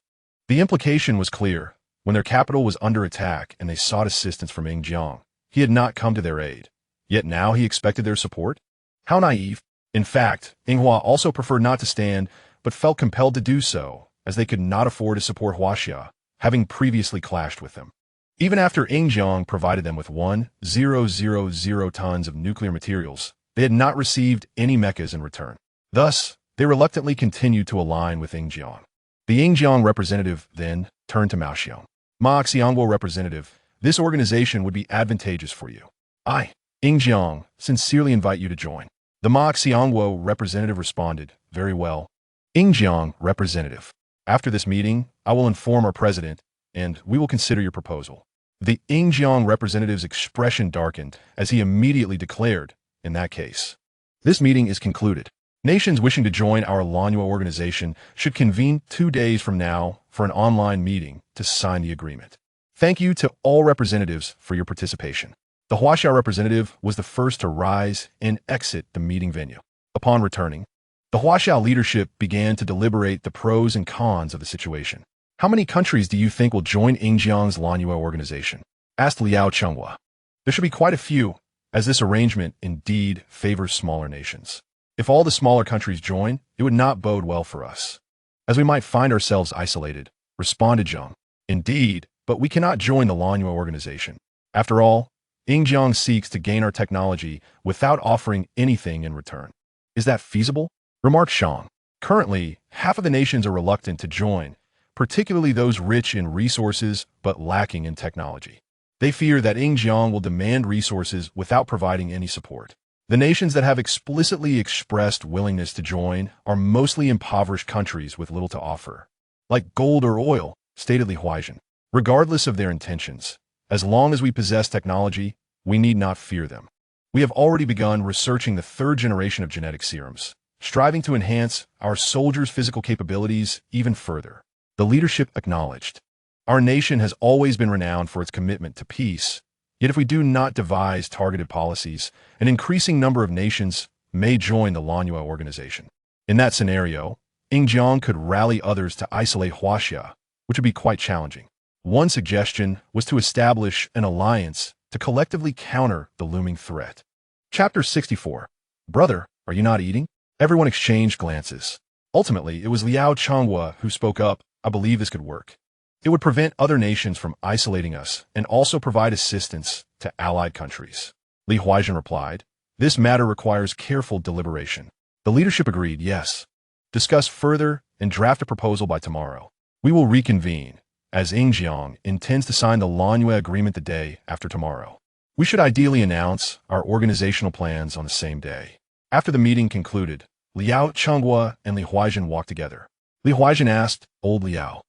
The implication was clear. When their capital was under attack and they sought assistance from Yingjiang, he had not come to their aid. Yet now he expected their support? How naive. In fact, Yinghua also preferred not to stand, but felt compelled to do so, as they could not afford to support Huaxia, having previously clashed with them. Even after Yingjiang provided them with 1,000 tons of nuclear materials, they had not received any mechas in return. Thus, they reluctantly continued to align with Yingjiang. The Yingjiang representative then turned to Maoxiong. "Maoxiangwo representative, this organization would be advantageous for you. I, Yingjiang, sincerely invite you to join." The Maoxiangwo representative responded, "Very well. Yingjiang representative, after this meeting, I will inform our president, and we will consider your proposal." The Yingjiang representative's expression darkened as he immediately declared, "In that case, this meeting is concluded. Nations wishing to join our Lanyo organization should convene 2 days from now for an online meeting to sign the agreement. Thank you to all representatives for your participation." The Huaxia representative was the first to rise and exit the meeting venue. Upon returning, the Huaxia leadership began to deliberate the pros and cons of the situation. "How many countries do you think will join Yingjiang's Lanyo organization?" asked Liao Chenghua. "There should be quite a few, as this arrangement indeed favors smaller nations. If all the smaller countries join, it would not bode well for us, as we might find ourselves isolated, responded Zhang. Indeed, but we cannot join the Lanyu organization. After all, Yingjiang seeks to gain our technology without offering anything in return. Is that feasible? Remarked Shang. Currently, half of the nations are reluctant to join, particularly those rich in resources but lacking in technology. They fear that Yingjiang will demand resources without providing any support. The nations that have explicitly expressed willingness to join are mostly impoverished countries with little to offer, like gold or oil, stated Li Huaizhen. Regardless of their intentions, as long as we possess technology, we need not fear them. We have already begun researching the third generation of genetic serums, striving to enhance our soldiers' physical capabilities even further. The leadership acknowledged. Our nation has always been renowned for its commitment to peace, yet if we do not devise targeted policies, an increasing number of nations may join the Lanyu organization. In that scenario, Yingjiang could rally others to isolate Huaxia, which would be quite challenging. One suggestion was to establish an alliance to collectively counter the looming threat. Chapter 64. Brother, are you not eating? Everyone exchanged glances. Ultimately, it was Liao Changhua who spoke up. I believe this could work. It would prevent other nations from isolating us and also provide assistance to allied countries. Li Huaizhen replied, this matter requires careful deliberation. The leadership agreed, yes. Discuss further and draft a proposal by tomorrow. We will reconvene, as Yingjiang intends to sign the Lanyu agreement the day after tomorrow. We should ideally announce our organizational plans on the same day. After the meeting concluded, Liao Changhua and Li Huaizhen walked together. Li Huaizhen asked, Old Liao,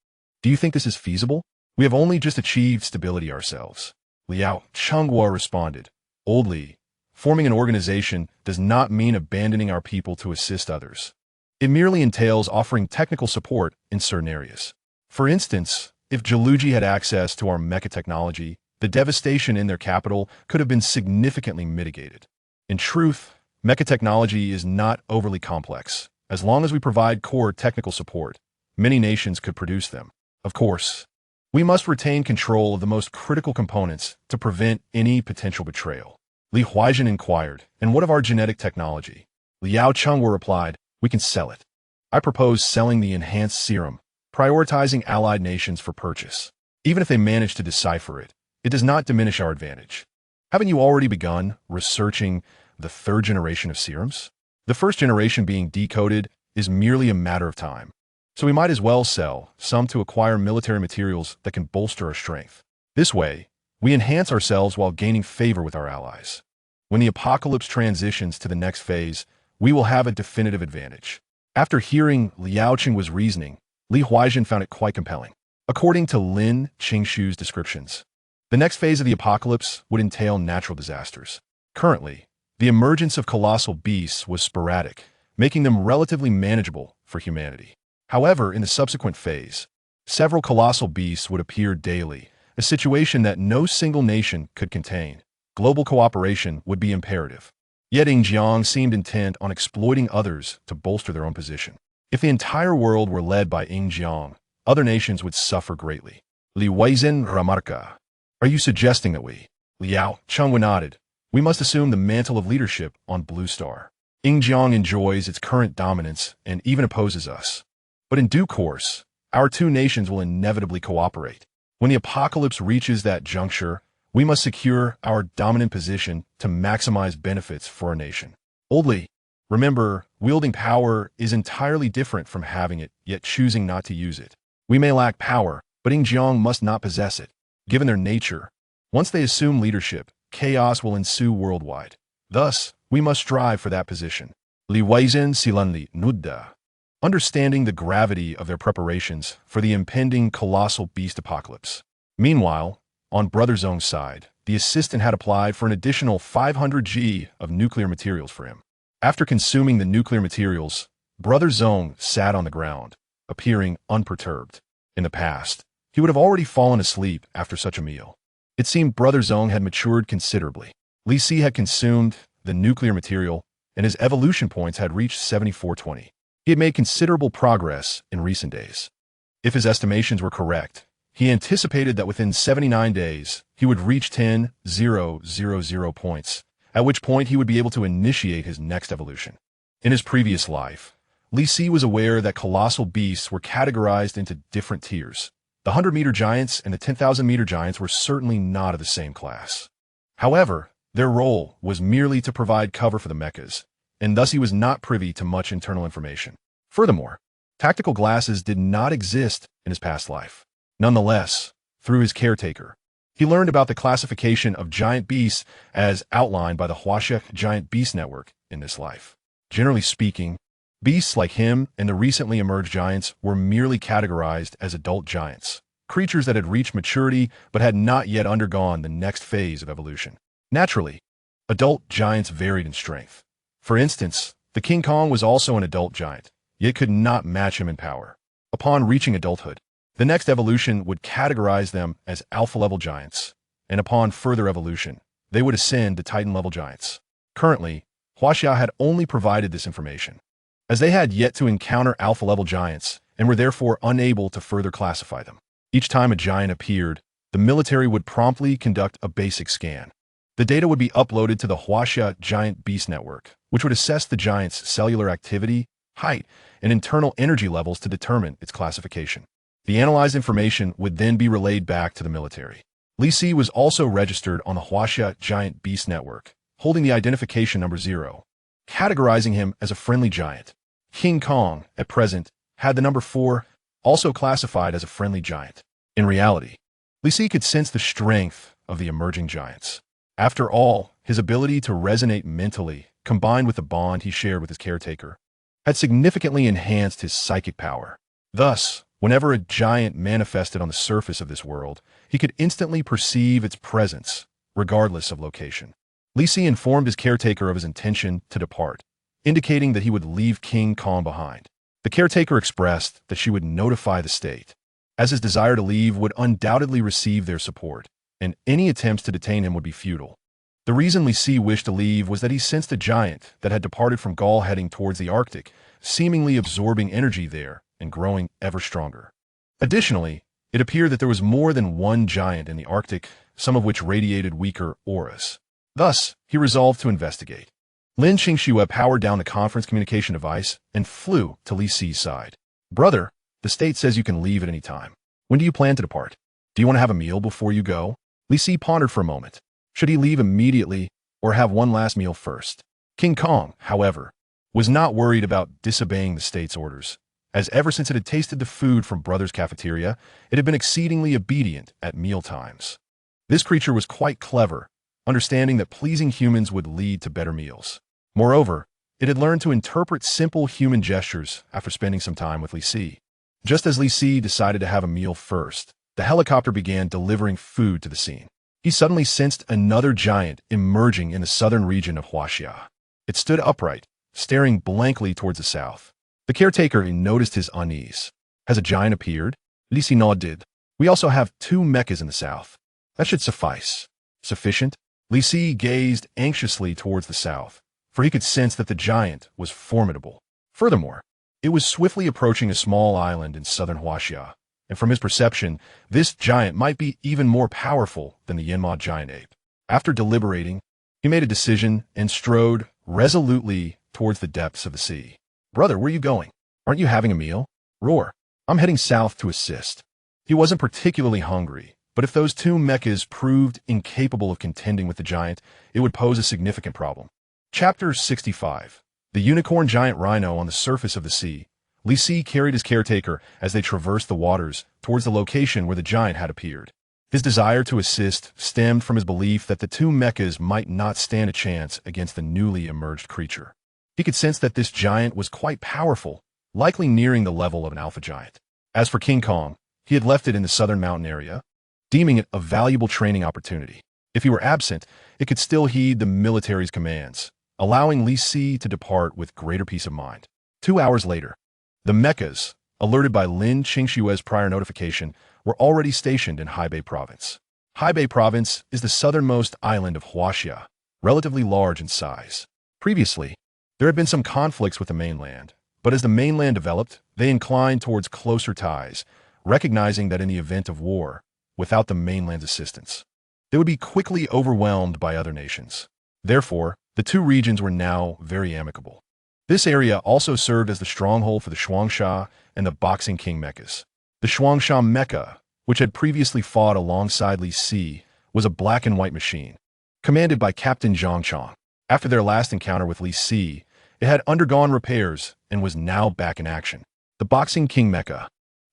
do you think this is feasible? We have only just achieved stability ourselves. Liao Changhua responded, Old Li, forming an organization does not mean abandoning our people to assist others. It merely entails offering technical support in certain areas. For instance, if Geluji had access to our mecha technology, the devastation in their capital could have been significantly mitigated. In truth, mecha technology is not overly complex. As long as we provide core technical support, many nations could produce them. Of course, we must retain control of the most critical components to prevent any potential betrayal. Li Huaizhen inquired, and what of our genetic technology? Liao Changhua replied, we can sell it. I propose selling the enhanced serum, prioritizing allied nations for purchase. Even if they manage to decipher it, it does not diminish our advantage. Haven't you already begun researching the third generation of serums? The first generation being decoded is merely a matter of time. So we might as well sell some to acquire military materials that can bolster our strength. This way, we enhance ourselves while gaining favor with our allies. When the apocalypse transitions to the next phase, we will have a definitive advantage. After hearing Liao Qinghua's reasoning, Li Huaizhen found it quite compelling. According to Lin Qingshu's descriptions, the next phase of the apocalypse would entail natural disasters. Currently, the emergence of colossal beasts was sporadic, making them relatively manageable for humanity. However, in the subsequent phase, several colossal beasts would appear daily, a situation that no single nation could contain. Global cooperation would be imperative. Yet Yingjiang seemed intent on exploiting others to bolster their own position. If the entire world were led by Yingjiang, other nations would suffer greatly. Li Huaizhen remarca. Are you suggesting that we? Liao Changhua nodded. We must assume the mantle of leadership on Blue Star. Yingjiang enjoys its current dominance and even opposes us. But in due course, our two nations will inevitably cooperate. When the apocalypse reaches that juncture, we must secure our dominant position to maximize benefits for our nation. Old Li, remember, wielding power is entirely different from having it, yet choosing not to use it. We may lack power, but Yingjiang must not possess it. Given their nature, once they assume leadership, chaos will ensue worldwide. Thus, we must strive for that position. Li Huaizhen Silanli Nudda. Understanding the gravity of their preparations for the impending colossal beast apocalypse. Meanwhile, on Brother Zong's side, the assistant had applied for an additional 500 G of nuclear materials for him. After consuming the nuclear materials, Brother Zong sat on the ground, appearing unperturbed. In the past, he would have already fallen asleep after such a meal. It seemed Brother Zong had matured considerably. Li Si had consumed the nuclear material, and his evolution points had reached 7420. He had made considerable progress in recent days. If his estimations were correct, he anticipated that within 79 days, he would reach 10,000 points, at which point he would be able to initiate his next evolution. In his previous life, Li Si was aware that colossal beasts were categorized into different tiers. The 100-meter giants and the 10,000-meter giants were certainly not of the same class. However, their role was merely to provide cover for the mechas, and thus he was not privy to much internal information. Furthermore, tactical glasses did not exist in his past life. Nonetheless, through his caretaker, he learned about the classification of giant beasts as outlined by the Huaxia Giant Beast Network in this life. Generally speaking, beasts like him and the recently emerged giants were merely categorized as adult giants, creatures that had reached maturity but had not yet undergone the next phase of evolution. Naturally, adult giants varied in strength. For instance, the King Kong was also an adult giant, yet could not match him in power. Upon reaching adulthood, the next evolution would categorize them as alpha-level giants, and upon further evolution, they would ascend to Titan-level giants. Currently, Huaxia had only provided this information, as they had yet to encounter alpha-level giants and were therefore unable to further classify them. Each time a giant appeared, the military would promptly conduct a basic scan. The data would be uploaded to the Huaxia Giant Beast Network, which would assess the giant's cellular activity, height, and internal energy levels to determine its classification. The analyzed information would then be relayed back to the military. Li Si was also registered on the Huaxia Giant Beast Network, holding the identification number 0, categorizing him as a friendly giant. King Kong, at present, had the number 4, also classified as a friendly giant. In reality, Li Si could sense the strength of the emerging giants. After all, his ability to resonate mentally, combined with the bond he shared with his caretaker, had significantly enhanced his psychic power. Thus, whenever a giant manifested on the surface of this world, he could instantly perceive its presence, regardless of location. Li Si informed his caretaker of his intention to depart, indicating that he would leave King Kong behind. The caretaker expressed that she would notify the state, as his desire to leave would undoubtedly receive their support, and any attempts to detain him would be futile. The reason Li Si wished to leave was that he sensed a giant that had departed from Gaul heading towards the Arctic, seemingly absorbing energy there and growing ever stronger. Additionally, it appeared that there was more than one giant in the Arctic, some of which radiated weaker auras. Thus, he resolved to investigate. Lin Qingxue powered down the conference communication device and flew to Li Si's side. "Brother, the state says you can leave at any time. When do you plan to depart? Do you want to have a meal before you go?" Li Si pondered for a moment. Should he leave immediately or have one last meal first? King Kong, however, was not worried about disobeying the state's orders, as ever since it had tasted the food from Brother's cafeteria, it had been exceedingly obedient at meal times. This creature was quite clever, understanding that pleasing humans would lead to better meals. Moreover, it had learned to interpret simple human gestures after spending some time with Li Si. Just as Li Si decided to have a meal first, the helicopter began delivering food to the scene. He suddenly sensed another giant emerging in the southern region of Huaxia. It stood upright, staring blankly towards the south. The caretaker noticed his unease. "Has a giant appeared?" Li Si nodded. "We also have 2 mechas in the south. That should suffice." "Sufficient?" Li Si gazed anxiously towards the south, for he could sense that the giant was formidable. Furthermore, it was swiftly approaching a small island in southern Huaxia, and from his perception, this giant might be even more powerful than the Yanma giant ape. After deliberating, he made a decision and strode resolutely towards the depths of the sea. "Brother, where are you going? Aren't you having a meal?" "Roar. I'm heading south to assist." He wasn't particularly hungry, but if those 2 mechas proved incapable of contending with the giant, it would pose a significant problem. Chapter 65. The unicorn giant rhino on the surface of the sea. Li Si carried his caretaker as they traversed the waters towards the location where the giant had appeared. His desire to assist stemmed from his belief that the 2 mechas might not stand a chance against the newly emerged creature. He could sense that this giant was quite powerful, likely nearing the level of an alpha giant. As for King Kong, he had left it in the southern mountain area, deeming it a valuable training opportunity. If he were absent, it could still heed the military's commands, allowing Li Si to depart with greater peace of mind. 2 hours later, the mechas, alerted by Lin Qingxue's prior notification, were already stationed in Hebei Province. Hebei Province is the southernmost island of Huaxia, relatively large in size. Previously, there had been some conflicts with the mainland, but as the mainland developed, they inclined towards closer ties, recognizing that in the event of war, without the mainland's assistance, they would be quickly overwhelmed by other nations. Therefore, the 2 regions were now very amicable. This area also served as the stronghold for the Shuangsha and the Boxing King mechas. The Shuangsha mecha, which had previously fought alongside Li Si, was a black and white machine, commanded by Captain Zhang Chong. After their last encounter with Li Si, it had undergone repairs and was now back in action. The Boxing King mecha,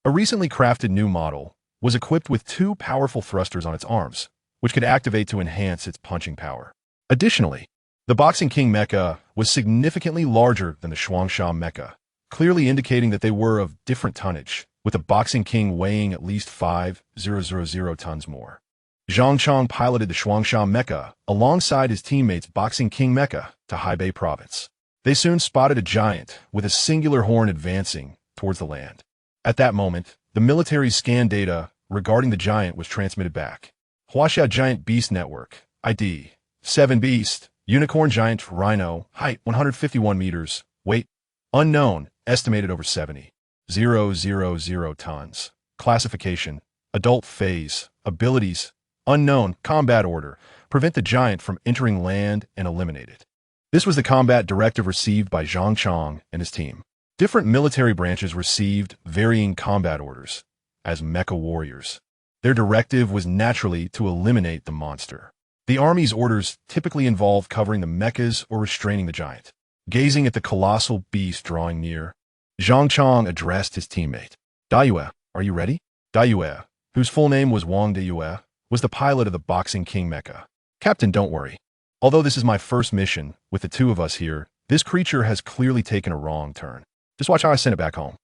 a recently crafted new model, was equipped with two powerful thrusters on its arms, which could activate to enhance its punching power. Additionally, the Boxing King mecha was significantly larger than the Shuangsha mecha, clearly indicating that they were of different tonnage, with the Boxing King weighing at least 5,000 tons more. Zhang Chong piloted the Shuangsha mecha alongside his teammates Boxing King mecha to Hebei province. They soon spotted a giant with a singular horn advancing towards the land. At that moment, the military's scan data regarding the giant was transmitted back. Huaxia Giant Beast Network, ID 7 Beast, Unicorn Giant Rhino, height 151 meters, weight unknown, estimated over 70,000 tons. Classification, adult phase, abilities, unknown, combat order, prevent the giant from entering land and eliminate it. This was the combat directive received by Zhang Chong and his team. Different military branches received varying combat orders as mecha warriors. Their directive was naturally to eliminate the monster. The army's orders typically involved covering the mechas or restraining the giant. Gazing at the colossal beast drawing near, Zhang Chong addressed his teammate. Dayue, are you ready? Dayue, whose full name was Wang Dayue, was the pilot of the Boxing King mecha. Captain, don't worry. Although this is my first mission with the two of us here, this creature has clearly taken a wrong turn. Just watch how I send it back home.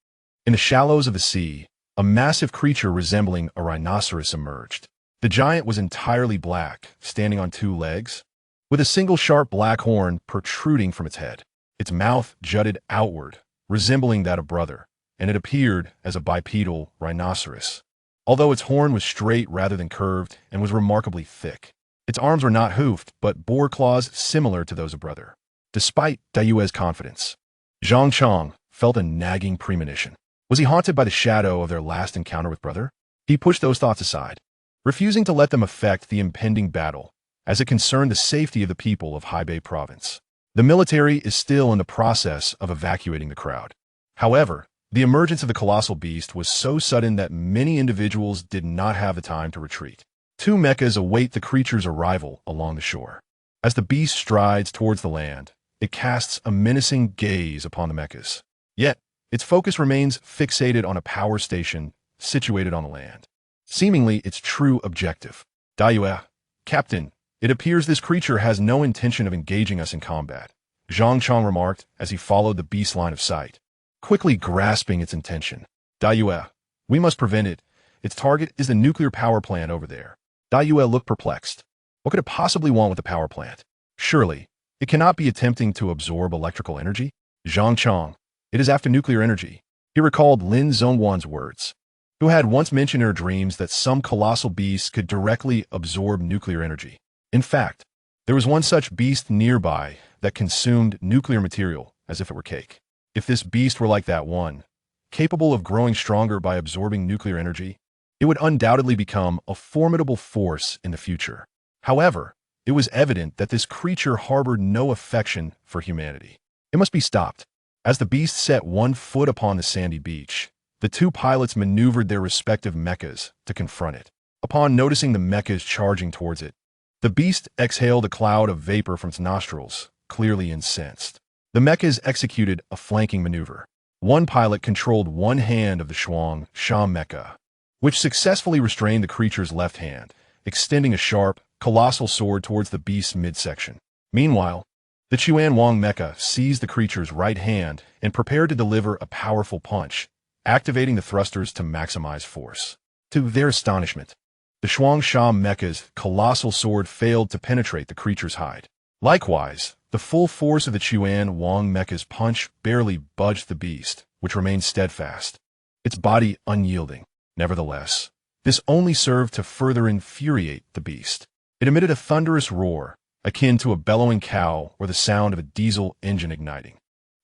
In the shallows of the sea, a massive creature resembling a rhinoceros emerged. The giant was entirely black, standing on two legs, with a single sharp black horn protruding from its head. Its mouth jutted outward, resembling that of Brother, and it appeared as a bipedal rhinoceros. Although its horn was straight rather than curved and was remarkably thick. Its arms were not hoofed, but bore claws similar to those of Brother. Despite Dayue's confidence, Zhang Chong felt a nagging premonition. Was he haunted by the shadow of their last encounter with Brother? He pushed those thoughts aside, refusing to let them affect the impending battle, as it concerned the safety of the people of Hebei province. The military is still in the process of evacuating the crowd. However, the emergence of the colossal beast was so sudden that many individuals did not have the time to retreat. Two mechas await the creature's arrival along the shore. As the beast strides towards the land, it casts a menacing gaze upon the mechas. Yet, its focus remains fixated on a power station situated on the land, seemingly its true objective. Dayue, Captain, it appears this creature has no intention of engaging us in combat, Zhang Chong remarked as he followed the beast's line of sight, quickly grasping its intention. Dayue, we must prevent it. Its target is the nuclear power plant over there. Dayue looked perplexed. What could it possibly want with the power plant? Surely, it cannot be attempting to absorb electrical energy? Zhang Chong, it is after nuclear energy. He recalled Lin Zhongwan's words, who had once mentioned in her dreams that some colossal beasts could directly absorb nuclear energy. In fact, there was one such beast nearby that consumed nuclear material as if it were cake. If this beast were like that one, capable of growing stronger by absorbing nuclear energy, it would undoubtedly become a formidable force in the future. However, it was evident that this creature harbored no affection for humanity. It must be stopped. As the beast set one foot upon the sandy beach, the two pilots maneuvered their respective mechas to confront it. Upon noticing the mechas charging towards it, the beast exhaled a cloud of vapor from its nostrils, clearly incensed. The mechas executed a flanking maneuver. One pilot controlled one hand of the Shuangsha mecha, which successfully restrained the creature's left hand, extending a sharp, colossal sword towards the beast's midsection. Meanwhile, the Chuan Wang mecha seized the creature's right hand and prepared to deliver a powerful punch, activating the thrusters to maximize force. To their astonishment, the Shuangsha mecha's colossal sword failed to penetrate the creature's hide. Likewise, the full force of the Chuan Wang mecha's punch barely budged the beast, which remained steadfast, its body unyielding. Nevertheless, this only served to further infuriate the beast. It emitted a thunderous roar, akin to a bellowing cow or the sound of a diesel engine igniting.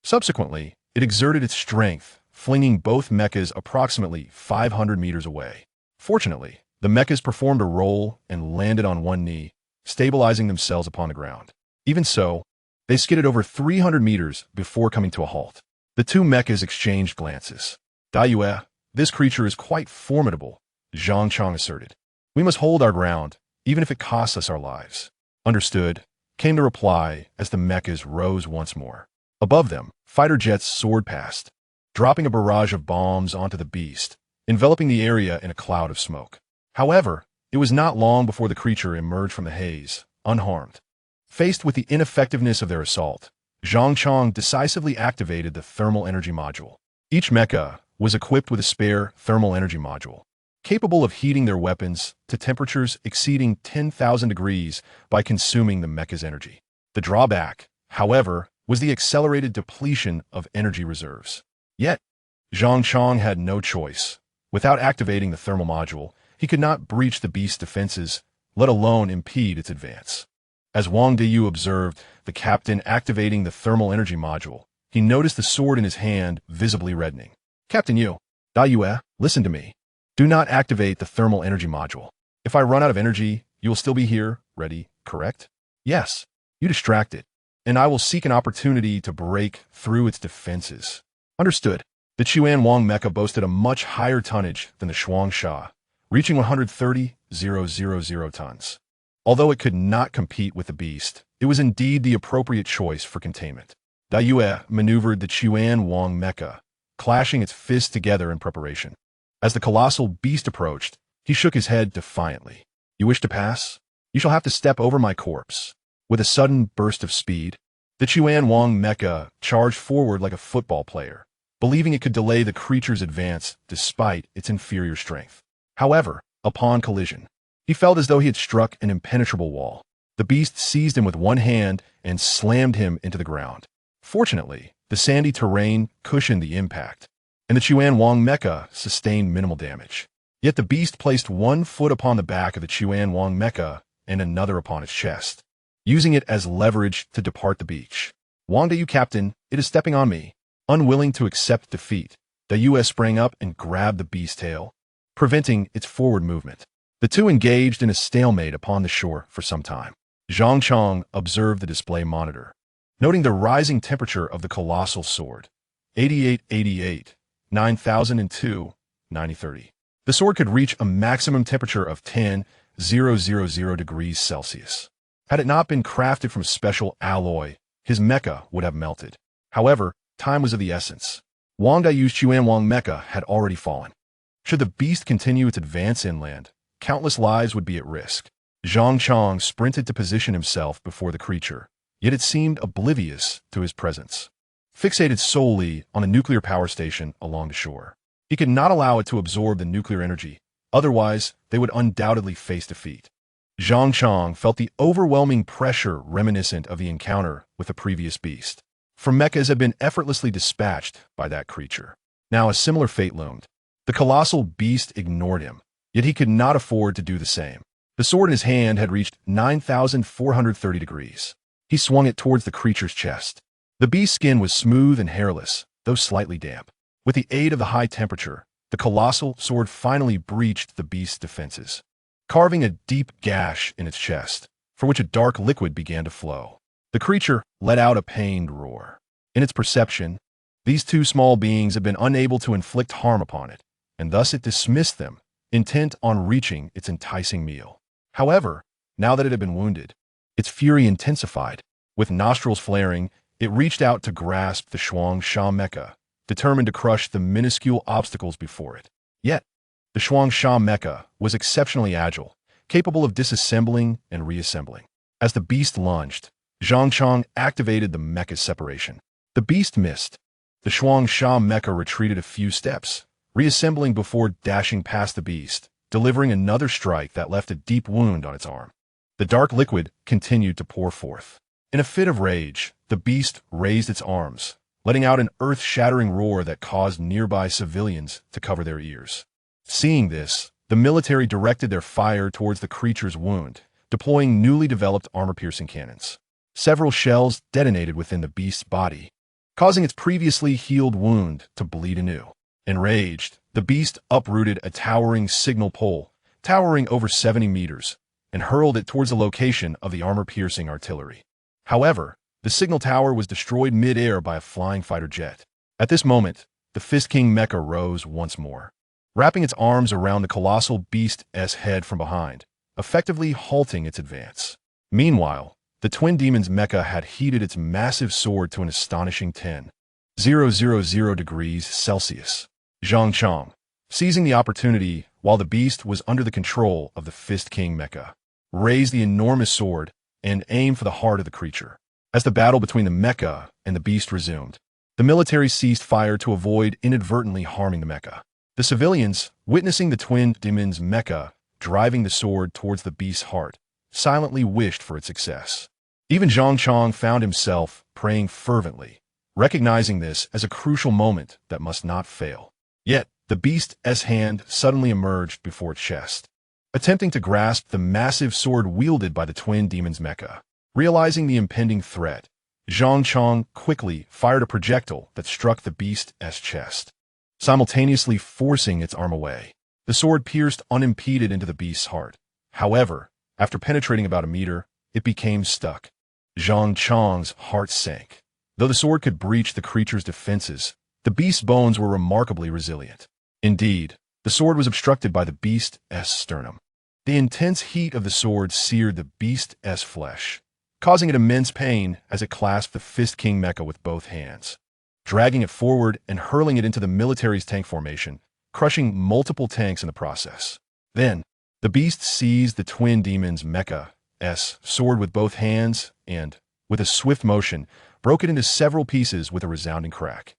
Subsequently, it exerted its strength, flinging both mechas approximately 500 meters away. Fortunately, the mechas performed a roll and landed on one knee, stabilizing themselves upon the ground. Even so, They skidded over 300 meters before coming to a halt. The two mechas exchanged glances. Daiyue, this creature is quite formidable, Zhang Chang asserted. We must hold our ground, even if it costs us our lives. Understood, came the reply as the mechas rose once more. Above them, fighter jets soared past, dropping a barrage of bombs onto the beast, enveloping the area in a cloud of smoke. However, it was not long before the creature emerged from the haze, unharmed. Faced with the ineffectiveness of their assault, Zhang Chang decisively activated the thermal energy module. Each mecha was equipped with a spare thermal energy module, capable of heating their weapons to temperatures exceeding 10,000 degrees by consuming the mecha's energy. The drawback, however, was the accelerated depletion of energy reserves. Yet, Zhang Chang had no choice. Without activating the thermal module, he could not breach the beast's defenses, let alone impede its advance. As Wang Deyu observed the captain activating the thermal energy module, he noticed the sword in his hand visibly reddening. Captain Yu, Daiyue, listen to me. Do not activate the thermal energy module. If I run out of energy, you will still be here, ready, correct? Yes. You distract it, and I will seek an opportunity to break through its defenses. Understood. The Chuan Wang mecha boasted a much higher tonnage than the Shuang Sha, reaching 130,000 tons. Although it could not compete with the beast, it was indeed the appropriate choice for containment. Daiyue maneuvered the Chuan Wang mecha, clashing its fists together in preparation. As the colossal beast approached, he shook his head defiantly. You wish to pass? You shall have to step over my corpse. With a sudden burst of speed, the Chuan Wang mecha charged forward like a football player, believing it could delay the creature's advance despite its inferior strength. However, upon collision, he felt as though he had struck an impenetrable wall. The beast seized him with one hand and slammed him into the ground. Fortunately, the sandy terrain cushioned the impact, and the Chuan Wang mecha sustained minimal damage. Yet the beast placed one foot upon the back of the Chuan Wang mecha and another upon its chest, using it as leverage to depart the beach. Wang Deyu, captain, it is stepping on me. Unwilling to accept defeat, Daiyue sprang up and grabbed the beast's tail, preventing its forward movement. The two engaged in a stalemate upon the shore for some time. Zhang Chang observed the display monitor, noting the rising temperature of the colossal sword. 8888, 9002, 9030. The sword could reach a maximum temperature of 10,000 degrees Celsius. Had it not been crafted from special alloy, his mecha would have melted. However, time was of the essence. Wang Daiyu's Chuan Wang mecha had already fallen. Should the beast continue its advance inland, countless lives would be at risk. Zhang Chang sprinted to position himself before the creature, yet it seemed oblivious to his presence. Fixated solely on a nuclear power station along the shore, he could not allow it to absorb the nuclear energy, otherwise they would undoubtedly face defeat. Zhang Chang felt the overwhelming pressure reminiscent of the encounter with the previous beast. For mechas had been effortlessly dispatched by that creature. Now a similar fate loomed. The colossal beast ignored him, yet he could not afford to do the same. The sword in his hand had reached 9,430 degrees. He swung it towards the creature's chest. The beast's skin was smooth and hairless, though slightly damp. With the aid of the high temperature, the colossal sword finally breached the beast's defenses, carving a deep gash in its chest, from which a dark liquid began to flow. The creature let out a pained roar. In its perception, these two small beings had been unable to inflict harm upon it, and thus it dismissed them, intent on reaching its enticing meal. However, now that it had been wounded, its fury intensified. With nostrils flaring, it reached out to grasp the Shuang Sha mecha, determined to crush the minuscule obstacles before it. Yet, the Shuang Sha mecha was exceptionally agile, capable of disassembling and reassembling. As the beast lunged, Zhang Chang activated the mecha's separation. The beast missed. The Shuang Sha mecha retreated a few steps, reassembling before dashing past the beast, delivering another strike that left a deep wound on its arm. The dark liquid continued to pour forth. In a fit of rage, the beast raised its arms, letting out an earth-shattering roar that caused nearby civilians to cover their ears. Seeing this, the military directed their fire towards the creature's wound, deploying newly developed armor-piercing cannons. Several shells detonated within the beast's body, causing its previously healed wound to bleed anew. Enraged, the beast uprooted a towering signal pole, towering over 70 meters, and hurled it towards the location of the armor-piercing artillery. However, The signal tower was destroyed mid-air by a flying fighter jet. At this moment, the Fist King mecha rose once more, wrapping its arms around the colossal beast's head from behind, effectively halting its advance. Meanwhile, the twin demons mecha had heated its massive sword to an astonishing 10,000 degrees Celsius. Zhang Chong, seizing the opportunity while the beast was under the control of the Fist King mecha, raised the enormous sword and aimed for the heart of the creature. As the battle between the mecha and the beast resumed, the military ceased fire to avoid inadvertently harming the mecha. The civilians, witnessing the twin demons mecha driving the sword towards the beast's heart, silently wished for its success. Even Zhang Chong found himself praying fervently, recognizing this as a crucial moment that must not fail. Yet, the beast's hand suddenly emerged before its chest, attempting to grasp the massive sword wielded by the twin demons mecha. Realizing the impending threat, Zhang Chong quickly fired a projectile that struck the beast's chest, simultaneously forcing its arm away. The sword pierced unimpeded into the beast's heart. However, after penetrating about a meter, it became stuck. Zhang Chong's heart sank. Though the sword could breach the creature's defenses, the beast's bones were remarkably resilient. Indeed, the sword was obstructed by the beast's sternum. The intense heat of the sword seared the beast's flesh, causing it immense pain as it clasped the Fist King mecha with both hands, dragging it forward and hurling it into the military's tank formation, crushing multiple tanks in the process. Then, the beast seized the twin demons mecha's sword with both hands and, with a swift motion, broke it into several pieces with a resounding crack.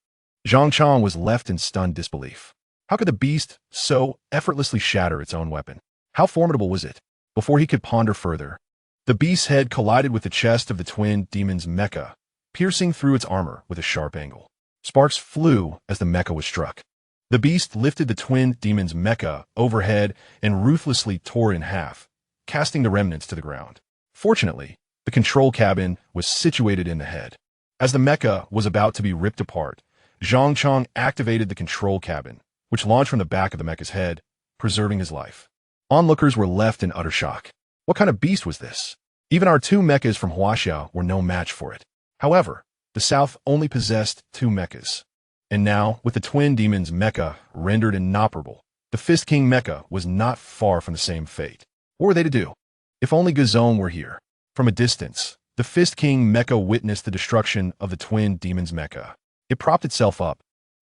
Zhang Chong was left in stunned disbelief. How could the beast so effortlessly shatter its own weapon? How formidable was it? Before he could ponder further, the beast's head collided with the chest of the twin demon's mecha, piercing through its armor with a sharp angle. Sparks flew as the mecha was struck. The beast lifted the twin demon's mecha overhead and ruthlessly tore it in half, casting the remnants to the ground. Fortunately, the control cabin was situated in the head. As the mecha was about to be ripped apart, Zhang Chong activated the control cabin, which launched from the back of the mecha's head, preserving his life. Onlookers were left in utter shock. What kind of beast was this? Even our two mechas from Huaxia were no match for it. However, the South only possessed two mechas. And now, with the twin demons mecha rendered inoperable, the Fist King mecha was not far from the same fate. What were they to do? If only Gazone were here. From a distance, the Fist King mecha witnessed the destruction of the twin demons mecha. It propped itself up,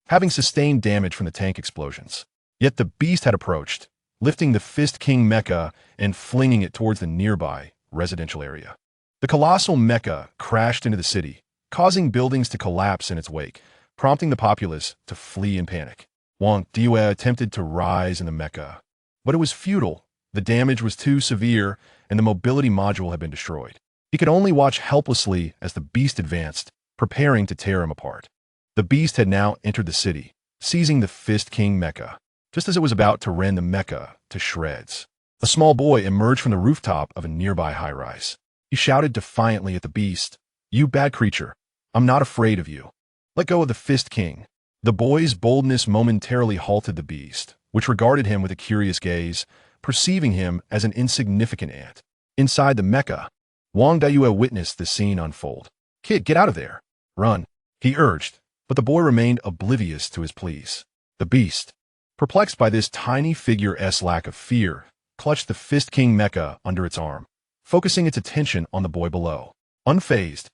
having sustained damage from the tank explosions. Yet the beast had approached, lifting the Fist King mecha and flinging it towards the nearby residential area. The colossal mecha crashed into the city, causing buildings to collapse in its wake, prompting the populace to flee in panic. Wang Diwe attempted to rise in the mecha, but it was futile. The damage was too severe, and the mobility module had been destroyed. He could only watch helplessly as the beast advanced, preparing to tear him apart. The beast had now entered the city, seizing the Fist King mecha. Just as it was about to rend the mecha to shreds, a small boy emerged from the rooftop of a nearby high-rise. He shouted defiantly at the beast, "You bad creature, I'm not afraid of you. Let go of the Fist King." The boy's boldness momentarily halted the beast, which regarded him with a curious gaze, perceiving him as an insignificant ant. Inside the mecha, Wang Dayue witnessed the scene unfold. "Kid, get out of there. Run," he urged, but the boy remained oblivious to his pleas. The beast, perplexed by this tiny figure's lack of fear, clutched the Fist King mecha under its arm, focusing its attention on the boy below. Unfazed,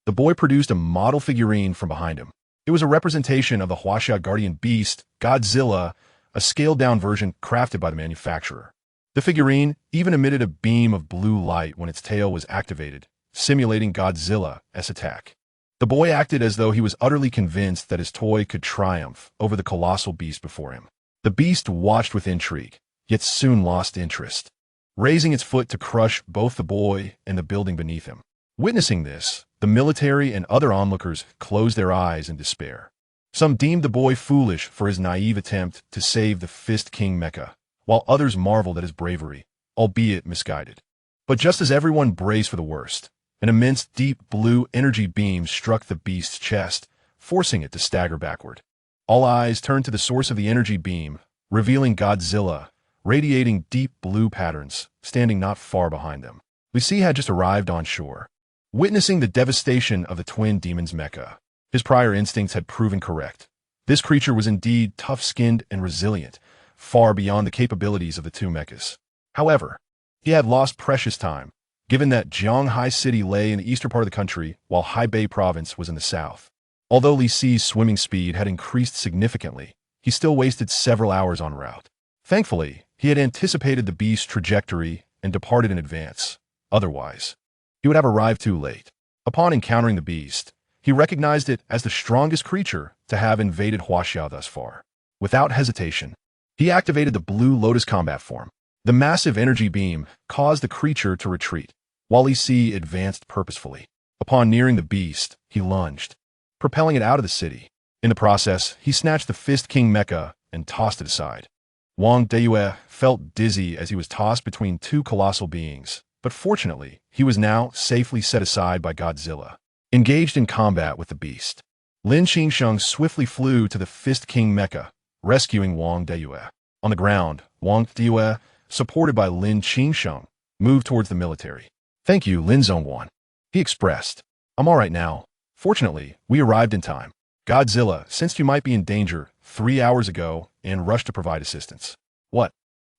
the boy produced a model figurine from behind him. It was a representation of the Huaxia guardian beast, Godzilla, a scaled-down version crafted by the manufacturer. The figurine even emitted a beam of blue light when its tail was activated, simulating Godzilla's attack. The boy acted as though he was utterly convinced that his toy could triumph over the colossal beast before him. The beast watched with intrigue, yet soon lost interest, raising its foot to crush both the boy and the building beneath him. Witnessing this, the military and other onlookers closed their eyes in despair. Some deemed the boy foolish for his naive attempt to save the Fist King mecha, while others marveled at his bravery, albeit misguided. But just as everyone braced for the worst, an immense deep blue energy beam struck the beast's chest, forcing it to stagger backward. All eyes turned to the source of the energy beam, revealing Godzilla, radiating deep blue patterns, standing not far behind them. Lucy had just arrived on shore. witnessing the devastation of the twin demons' mecha. His prior instincts had proven correct. This creature was indeed tough-skinned and resilient, far beyond the capabilities of the two mechas. However, he had lost precious time, given that Zhonghai City lay in the eastern part of the country while Hebei Province was in the south. Although Li Si's swimming speed had increased significantly, he still wasted several hours en route. Thankfully, he had anticipated the beast's trajectory and departed in advance. Otherwise, he would have arrived too late. Upon encountering the beast, he recognized it as the strongest creature to have invaded Huaxia thus far. Without hesitation, he activated the Blue Lotus combat form. The massive energy beam caused the creature to retreat, while Li Si advanced purposefully. Upon nearing the beast, he lunged, propelling it out of the city. In the process, he snatched the Fist King mecha and tossed it aside. Wang Deyue felt dizzy as he was tossed between two colossal beings, but fortunately, he was now safely set aside by Godzilla. Engaged in combat with the beast, Lin Qingsheng swiftly flew to the Fist King mecha, rescuing Wang Deyue. On the ground, Wang Deyue, supported by Lin Qingsheng, moved towards the military. "Thank you, Lin Zhongwan," he expressed. "I'm all right now. Fortunately, we arrived in time. Godzilla sensed you might be in danger 3 hours ago and rushed to provide assistance." What?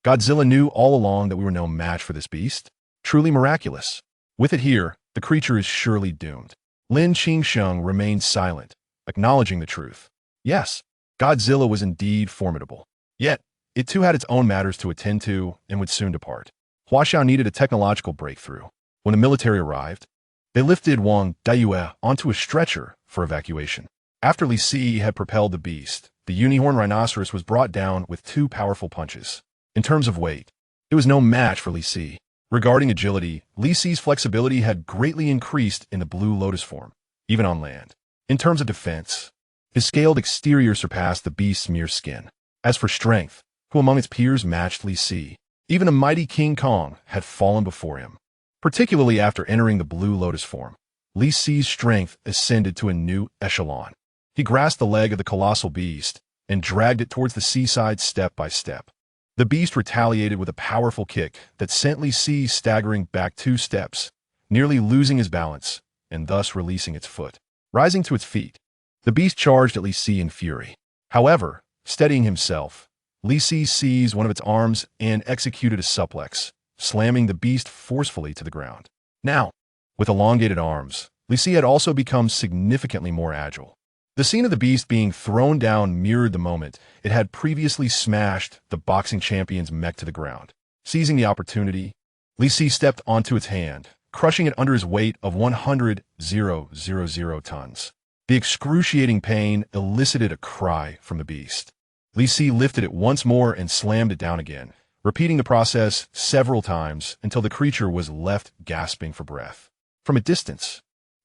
Godzilla knew all along that we were no match for this beast? Truly miraculous. With it here, the creature is surely doomed. Lin Qingsheng remained silent, acknowledging the truth. Yes, Godzilla was indeed formidable. Yet, it too had its own matters to attend to and would soon depart. Huaxia needed a technological breakthrough. When the military arrived, they lifted Wang Deyue onto a stretcher for evacuation. After Li Si had propelled the beast, the unicorn rhinoceros was brought down with 2 powerful punches. In terms of weight, it was no match for Li Si. Regarding agility, Li Si's flexibility had greatly increased in the Blue Lotus form, even on land. In terms of defense, his scaled exterior surpassed the beast's mere skin. As for strength, who among its peers matched Li Si? Even a mighty King Kong had fallen before him. Particularly after entering the Blue Lotus form, Li Si's strength ascended to a new echelon. He grasped the leg of the colossal beast and dragged it towards the seaside step by step. The beast retaliated with a powerful kick that sent Li Si staggering back 2 steps, nearly losing his balance and thus releasing its foot. Rising to its feet, the beast charged at Li Si in fury. However, steadying himself, Li Si seized one of its arms and executed a suplex, slamming the beast forcefully to the ground. Now, with elongated arms, Li Si had also become significantly more agile. The scene of the beast being thrown down mirrored the moment it had previously smashed the boxing champion's mech to the ground. Seizing the opportunity, Li Si stepped onto its hand, crushing it under his weight of 100,000 tons. The excruciating pain elicited a cry from the beast. Li Si lifted it once more and slammed it down again, repeating the process several times until the creature was left gasping for breath. From a distance,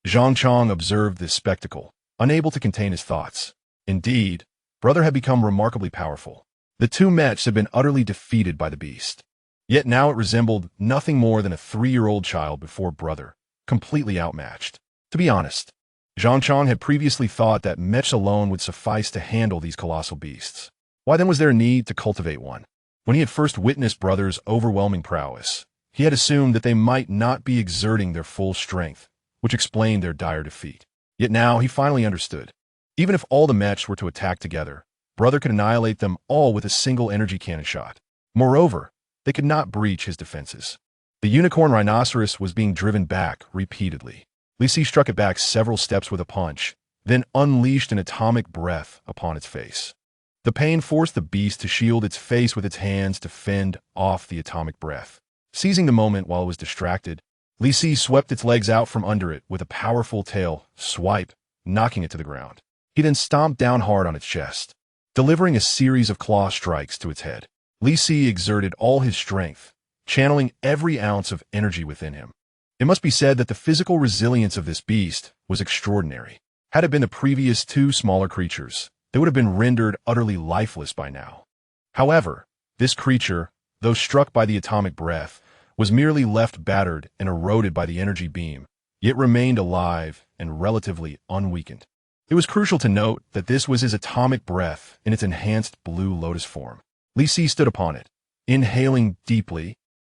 Zhang Chong observed this spectacle, unable to contain his thoughts. Indeed, brother had become remarkably powerful. The two mechs had been utterly defeated by the beast. Yet now it resembled nothing more than a 3-year-old child before brother, completely outmatched. To be honest, Zhang Chong had previously thought that mechs alone would suffice to handle these colossal beasts. Why then was there a need to cultivate one? When he had first witnessed brother's overwhelming prowess, he had assumed that they might not be exerting their full strength, which explained their dire defeat. Yet now he finally understood. Even if all the mechs were to attack together, brother could annihilate them all with a single energy cannon shot. Moreover, they could not breach his defenses. The unicorn rhinoceros was being driven back repeatedly. Li Si struck it back several steps with a punch, then unleashed an atomic breath upon its face. The pain forced the beast to shield its face with its hands to fend off the atomic breath. Seizing the moment while it was distracted, Li Si swept its legs out from under it with a powerful tail swipe, knocking it to the ground. He then stomped down hard on its chest, delivering a series of claw strikes to its head. Li Si exerted all his strength, channeling every ounce of energy within him. It must be said that the physical resilience of this beast was extraordinary. Had it been the previous 2 smaller creatures, they would have been rendered utterly lifeless by now. However, this creature, though struck by the atomic breath, was merely left battered and eroded by the energy beam, yet remained alive and relatively unweakened. It was crucial to note that this was his atomic breath in its enhanced Blue Lotus form. Li Si stood upon it, inhaling deeply,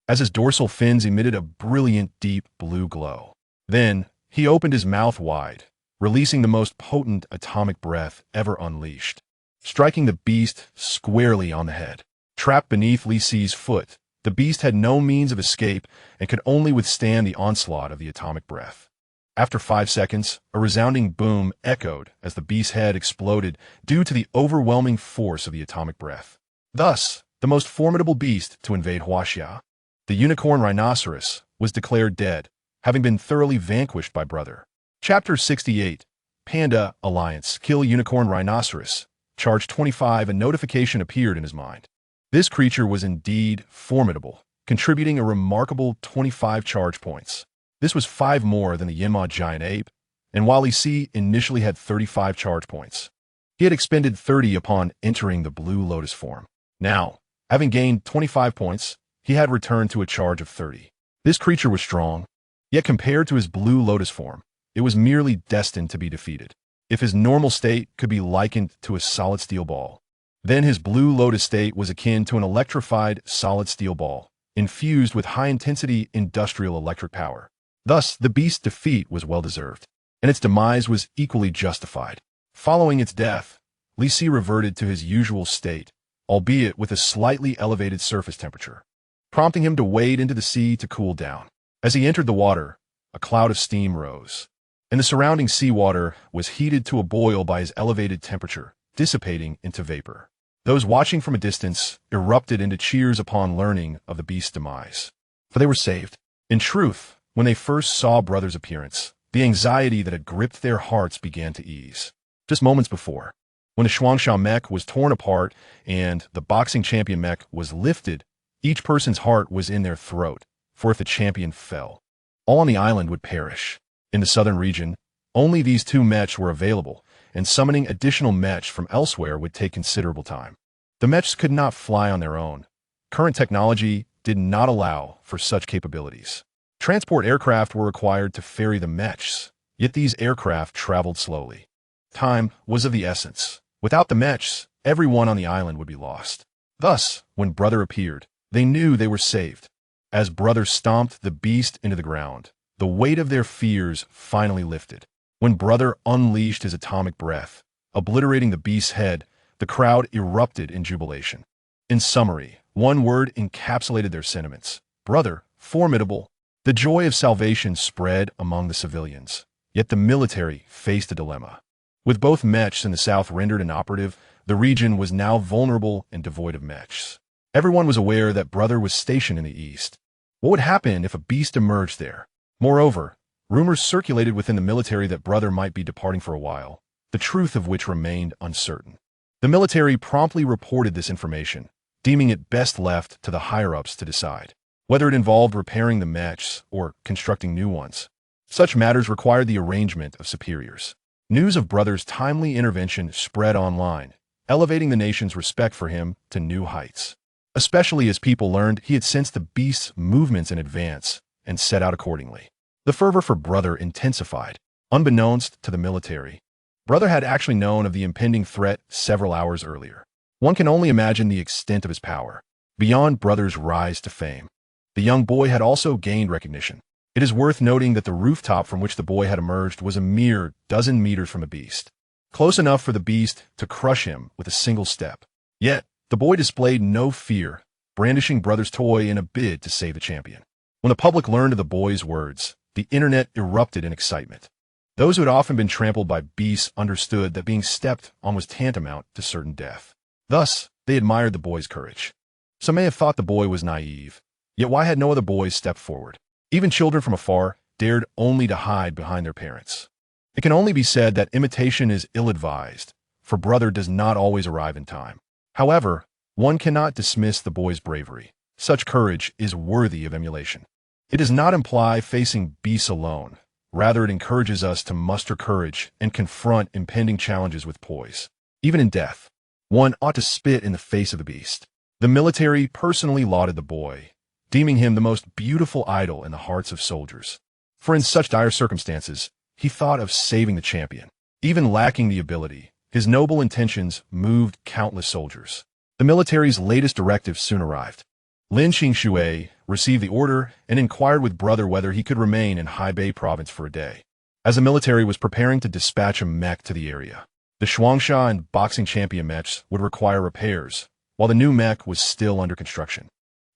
as his dorsal fins emitted a brilliant deep blue glow. Then, he opened his mouth wide, releasing the most potent atomic breath ever unleashed, striking the beast squarely on the head. Trapped beneath Li Si's foot, the beast had no means of escape and could only withstand the onslaught of the atomic breath. After 5 seconds, a resounding boom echoed as the beast's head exploded due to the overwhelming force of the atomic breath. Thus, the most formidable beast to invade Huaxia, the unicorn rhinoceros, was declared dead, having been thoroughly vanquished by Brother. Chapter 68, Panda Alliance, Kill Unicorn Rhinoceros. Charge 25, a notification appeared in his mind. This creature was indeed formidable, contributing a remarkable 25 charge points. This was 5 more than the Yinma giant ape, and while Li Si initially had 35 charge points, he had expended 30 upon entering the Blue Lotus form. Now, having gained 25 points, he had returned to a charge of 30. This creature was strong, yet compared to his Blue Lotus form, it was merely destined to be defeated. If his normal state could be likened to a solid steel ball, then his Blue Lotus state was akin to an electrified solid steel ball, infused with high-intensity industrial electric power. Thus, the beast's defeat was well-deserved, and its demise was equally justified. Following its death, Li Si reverted to his usual state, albeit with a slightly elevated surface temperature, prompting him to wade into the sea to cool down. As he entered the water, a cloud of steam rose, and the surrounding seawater was heated to a boil by his elevated temperature, dissipating into vapor. Those watching from a distance erupted into cheers upon learning of the beast's demise, for they were saved. In truth, when they first saw Brother's appearance, the anxiety that had gripped their hearts began to ease. Just moments before, when the Shuangsha mech was torn apart and the boxing champion mech was lifted, each person's heart was in their throat, for if the champion fell, all on the island would perish. In the southern region, only these 2 mechs were available, and summoning additional mechs from elsewhere would take considerable time. The mechs could not fly on their own. Current technology did not allow for such capabilities. Transport aircraft were required to ferry the mechs, yet these aircraft traveled slowly. Time was of the essence. Without the mechs, everyone on the island would be lost. Thus, when Brother appeared, they knew they were saved. As Brother stomped the beast into the ground, the weight of their fears finally lifted. When Brother unleashed his atomic breath, obliterating the beast's head, the crowd erupted in jubilation. In summary, one word encapsulated their sentiments: Brother, formidable. The joy of salvation spread among the civilians. Yet the military faced a dilemma. With both mechs in the south rendered inoperative, the region was now vulnerable and devoid of mechs. Everyone was aware that Brother was stationed in the east. What would happen if a beast emerged there? Moreover, rumors circulated within the military that Brother might be departing for a while, the truth of which remained uncertain. The military promptly reported this information, deeming it best left to the higher-ups to decide whether it involved repairing the mechs or constructing new ones. Such matters required the arrangement of superiors. News of Brother's timely intervention spread online, elevating the nation's respect for him to new heights, especially as people learned he had sensed the beast's movements in advance and set out accordingly. The fervor for Brother intensified. Unbeknownst to the military, Brother had actually known of the impending threat several hours earlier. One can only imagine the extent of his power. Beyond Brother's rise to fame, the young boy had also gained recognition. It is worth noting that the rooftop from which the boy had emerged was a mere dozen meters from the beast, close enough for the beast to crush him with a single step. Yet, the boy displayed no fear, brandishing Brother's toy in a bid to save the champion. When the public learned of the boy's words, the internet erupted in excitement. Those who had often been trampled by beasts understood that being stepped on was tantamount to certain death. Thus, they admired the boy's courage. Some may have thought the boy was naive, yet why had no other boys stepped forward? Even children from afar dared only to hide behind their parents. It can only be said that imitation is ill-advised, for Brother does not always arrive in time. However, one cannot dismiss the boy's bravery. Such courage is worthy of emulation. It does not imply facing beasts alone. Rather, it encourages us to muster courage and confront impending challenges with poise. Even in death, one ought to spit in the face of the beast. The military personally lauded the boy, deeming him the most beautiful idol in the hearts of soldiers. For in such dire circumstances, he thought of saving the champion. Even lacking the ability, his noble intentions moved countless soldiers. The military's latest directive soon arrived. Lin Qingshui received the order and inquired with Brother whether he could remain in Hebei province for a day. as the military was preparing to dispatch a mech to the area. The Shuangsha and boxing champion mechs would require repairs, while the new mech was still under construction,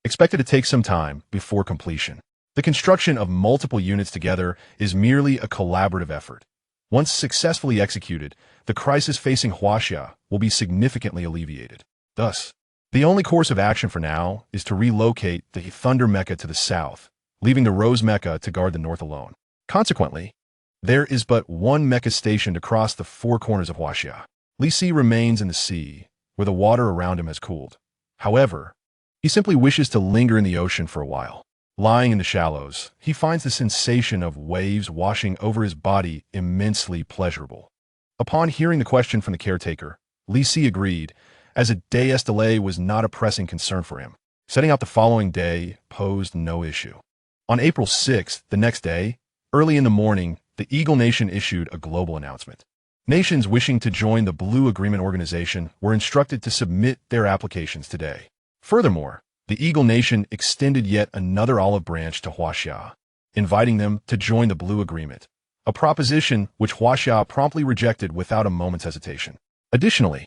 expected to take some time before completion. The construction of multiple units together is merely a collaborative effort. Once successfully executed, the crisis facing Huaxia will be significantly alleviated. Thus, the only course of action for now is to relocate the Thunder Mecha to the south, leaving the Rose Mecha to guard the north alone. Consequently, there is but one mecha stationed across the four corners of Huaxia. Li Si remains in the sea, where the water around him has cooled. However, he simply wishes to linger in the ocean for a while. Lying in the shallows, he finds the sensation of waves washing over his body immensely pleasurable. Upon hearing the question from the caretaker, Li Si agreed, as a day's delay was not a pressing concern for him. Setting out the following day posed no issue. On April 6th, the next day, early in the morning, the Eagle Nation issued a global announcement. Nations wishing to join the Blue Agreement Organization were instructed to submit their applications today. Furthermore, the Eagle Nation extended yet another olive branch to Huaxia, inviting them to join the Blue Agreement, a proposition which Huaxia promptly rejected without a moment's hesitation. Additionally,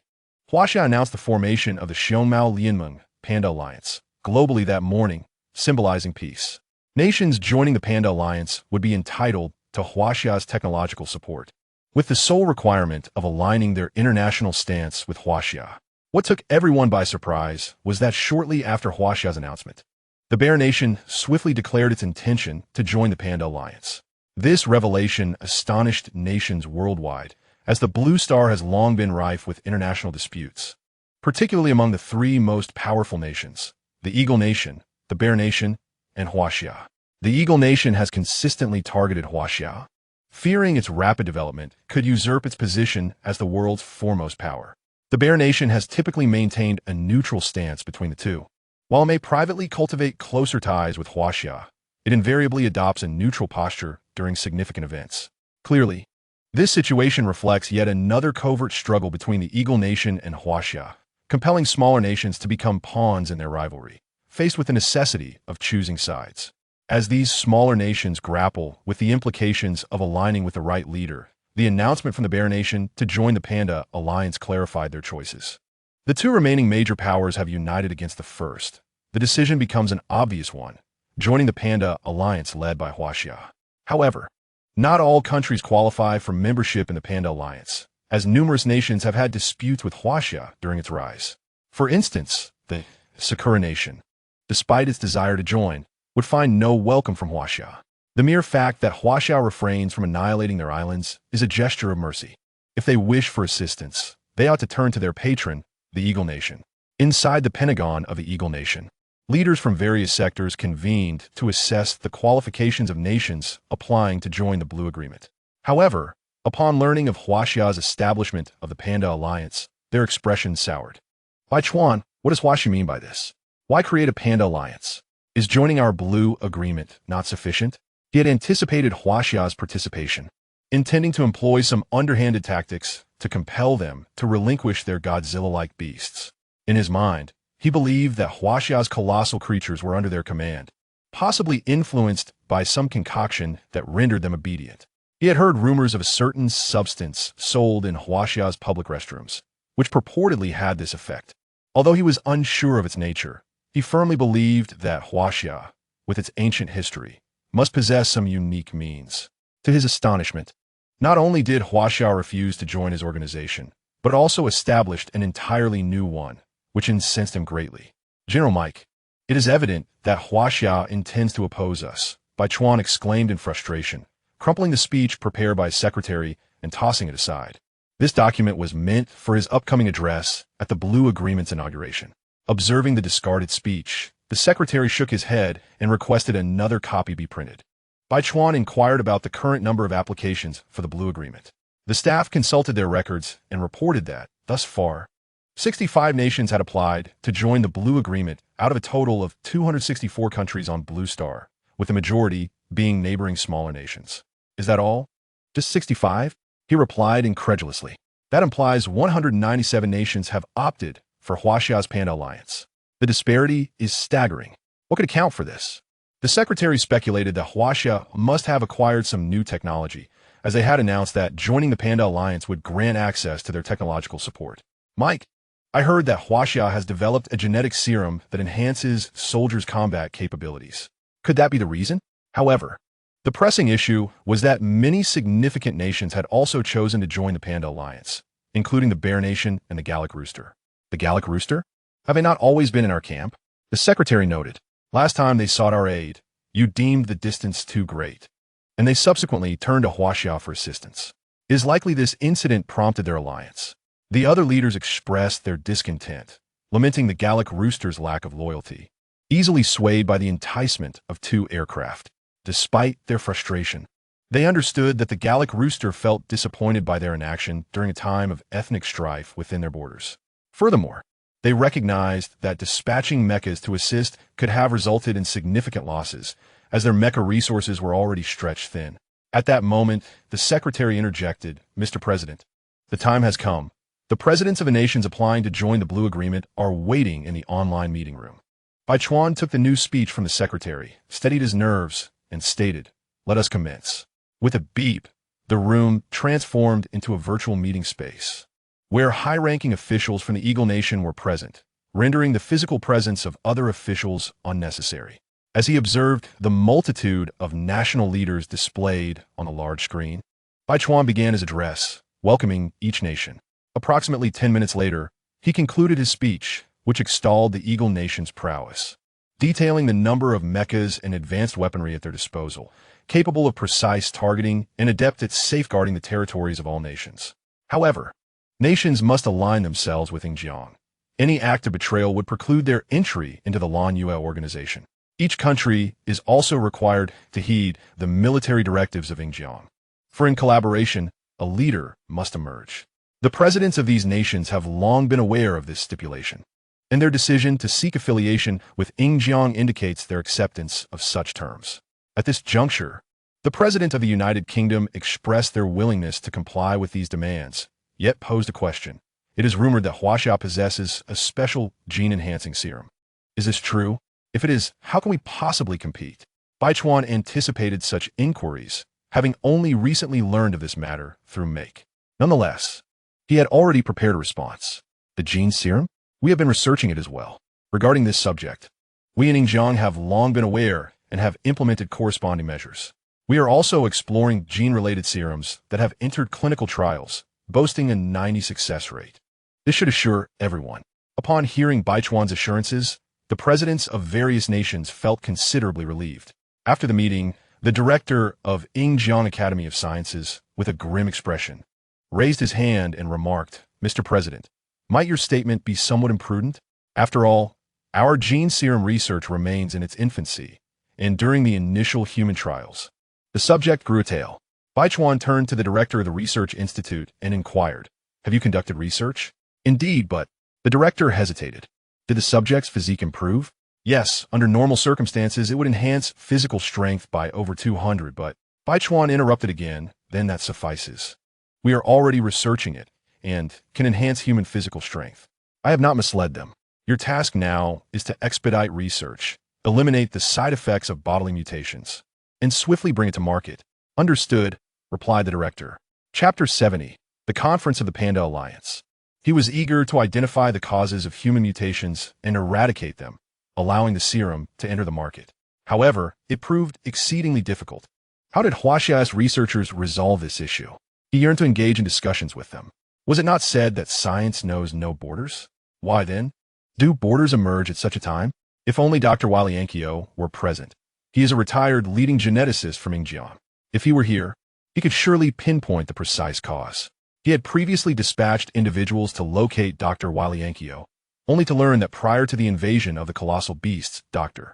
Huaxia announced the formation of the Xiongmao Lianmeng Panda Alliance globally that morning, symbolizing peace. Nations joining the Panda Alliance would be entitled to Huaxia's technological support, with the sole requirement of aligning their international stance with Huaxia. What took everyone by surprise was that shortly after Huaxia's announcement, the Bear Nation swiftly declared its intention to join the Panda Alliance. This revelation astonished nations worldwide, as the Blue Star has long been rife with international disputes, particularly among the three most powerful nations, the Eagle Nation, the Bear Nation, and Huaxia. The Eagle Nation has consistently targeted Huaxia, fearing its rapid development could usurp its position as the world's foremost power. The Bear Nation has typically maintained a neutral stance between the two. While it may privately cultivate closer ties with Huaxia, it invariably adopts a neutral posture during significant events. Clearly, this situation reflects yet another covert struggle between the Eagle Nation and Huaxia, compelling smaller nations to become pawns in their rivalry, faced with the necessity of choosing sides. As these smaller nations grapple with the implications of aligning with the right leader, the announcement from the Bear Nation to join the Panda Alliance clarified their choices. The two remaining major powers have united against the first. The decision becomes an obvious one, joining the Panda Alliance led by Huaxia. However, not all countries qualify for membership in the Panda Alliance, as numerous nations have had disputes with Huaxia during its rise. For instance, the Sakura Nation, despite its desire to join, would find no welcome from Huaxia. The mere fact that Huaxia refrains from annihilating their islands is a gesture of mercy. If they wish for assistance, they ought to turn to their patron, the Eagle Nation. Inside the Pentagon of the Eagle Nation, leaders from various sectors convened to assess the qualifications of nations applying to join the Blue Agreement. However, upon learning of Huaxia's establishment of the Panda Alliance, their expressions soured. Bai Chuan, what does Huaxia mean by this? Why create a Panda Alliance? Is joining our Blue Agreement not sufficient? He had anticipated Huaxia's participation, intending to employ some underhanded tactics to compel them to relinquish their Godzilla-like beasts. In his mind, he believed that Huaxia's colossal creatures were under their command, possibly influenced by some concoction that rendered them obedient. He had heard rumors of a certain substance sold in Huaxia's public restrooms, which purportedly had this effect. Although he was unsure of its nature, he firmly believed that Huaxia, with its ancient history, must possess some unique means. To his astonishment, not only did Huaxia refuse to join his organization, but also established an entirely new one, which incensed him greatly. General Mike, it is evident that Huaxia intends to oppose us, Bai Chuan exclaimed in frustration, crumpling the speech prepared by his secretary and tossing it aside. This document was meant for his upcoming address at the Blue Agreement's inauguration. Observing the discarded speech, the secretary shook his head and requested another copy be printed. Bai Chuan inquired about the current number of applications for the Blue Agreement. The staff consulted their records and reported that, thus far, 65 nations had applied to join the Blue Agreement out of a total of 264 countries on Blue Star, with the majority being neighboring smaller nations. Is that all? Just 65? He replied incredulously. That implies 197 nations have opted for Huaxia's Panda Alliance. The disparity is staggering. What could account for this? The secretary speculated that Huaxia must have acquired some new technology, as they had announced that joining the Panda Alliance would grant access to their technological support. Mike, I heard that Huaxia has developed a genetic serum that enhances soldiers' combat capabilities. Could that be the reason? However, the pressing issue was that many significant nations had also chosen to join the Panda Alliance, including the Bear Nation and the Gallic Rooster. The Gallic Rooster? Have they not always been in our camp? The secretary noted, last time they sought our aid, you deemed the distance too great, and they subsequently turned to Huaxia for assistance. It is likely this incident prompted their alliance. The other leaders expressed their discontent, lamenting the Gallic Rooster's lack of loyalty, easily swayed by the enticement of 2 aircraft. Despite their frustration, they understood that the Gallic Rooster felt disappointed by their inaction during a time of ethnic strife within their borders. Furthermore, they recognized that dispatching mechas to assist could have resulted in significant losses, as their mecha resources were already stretched thin. At that moment, the secretary interjected, Mr. President, the time has come. The presidents of the nations applying to join the Blue Agreement are waiting in the online meeting room. Bai Chuan took the new speech from the secretary, steadied his nerves, and stated, let us commence. With a beep, the room transformed into a virtual meeting space, where high-ranking officials from the Eagle Nation were present, rendering the physical presence of other officials unnecessary. As he observed the multitude of national leaders displayed on a large screen, Bai Chuan began his address, welcoming each nation. Approximately 10 minutes later, he concluded his speech, which extolled the Eagle Nation's prowess, detailing the number of mechas and advanced weaponry at their disposal, capable of precise targeting and adept at safeguarding the territories of all nations. However, nations must align themselves with Ingjiang. Any act of betrayal would preclude their entry into the Lan Yue organization. Each country is also required to heed the military directives of Ingjiang. For in collaboration, a leader must emerge. The presidents of these nations have long been aware of this stipulation, and their decision to seek affiliation with Ingjiang indicates their acceptance of such terms. At this juncture, the President of the United Kingdom expressed their willingness to comply with these demands, yet posed a question. It is rumored that Huaxia possesses a special gene-enhancing serum. Is this true? If it is, how can we possibly compete? Bai Chuan anticipated such inquiries, having only recently learned of this matter through Make. Nonetheless, he had already prepared a response. The gene serum? We have been researching it as well. Regarding this subject, we in Ingjiang have long been aware and have implemented corresponding measures. We are also exploring gene-related serums that have entered clinical trials, boasting a 90% success rate. This should assure everyone. Upon hearing Bai Chuan's assurances, the presidents of various nations felt considerably relieved. After the meeting, the director of Ingjiang Academy of Sciences, with a grim expression, raised his hand and remarked, Mr. President, might your statement be somewhat imprudent? After all, our gene serum research remains in its infancy, and during the initial human trials, the subject grew a tail. Bai Chuan turned to the director of the Research Institute and inquired, have you conducted research? Indeed, but the director hesitated. Did the subject's physique improve? Yes, under normal circumstances, it would enhance physical strength by over 200, but Bai Chuan interrupted again, then that suffices. We are already researching it, and can enhance human physical strength. I have not misled them. Your task now is to expedite research, eliminate the side effects of bodily mutations, and swiftly bring it to market. Understood, replied the director. Chapter 70, The Conference of the Panda Alliance. He was eager to identify the causes of human mutations and eradicate them, allowing the serum to enter the market. However, it proved exceedingly difficult. How did Huaxia's researchers resolve this issue? He yearned to engage in discussions with them. Was it not said that science knows no borders? Why then? Do borders emerge at such a time? If only Dr. Waliankio were present. He is a retired leading geneticist from Ingjiang. If he were here, he could surely pinpoint the precise cause. He had previously dispatched individuals to locate Dr. Waliankio, only to learn that prior to the invasion of the colossal beasts, Dr.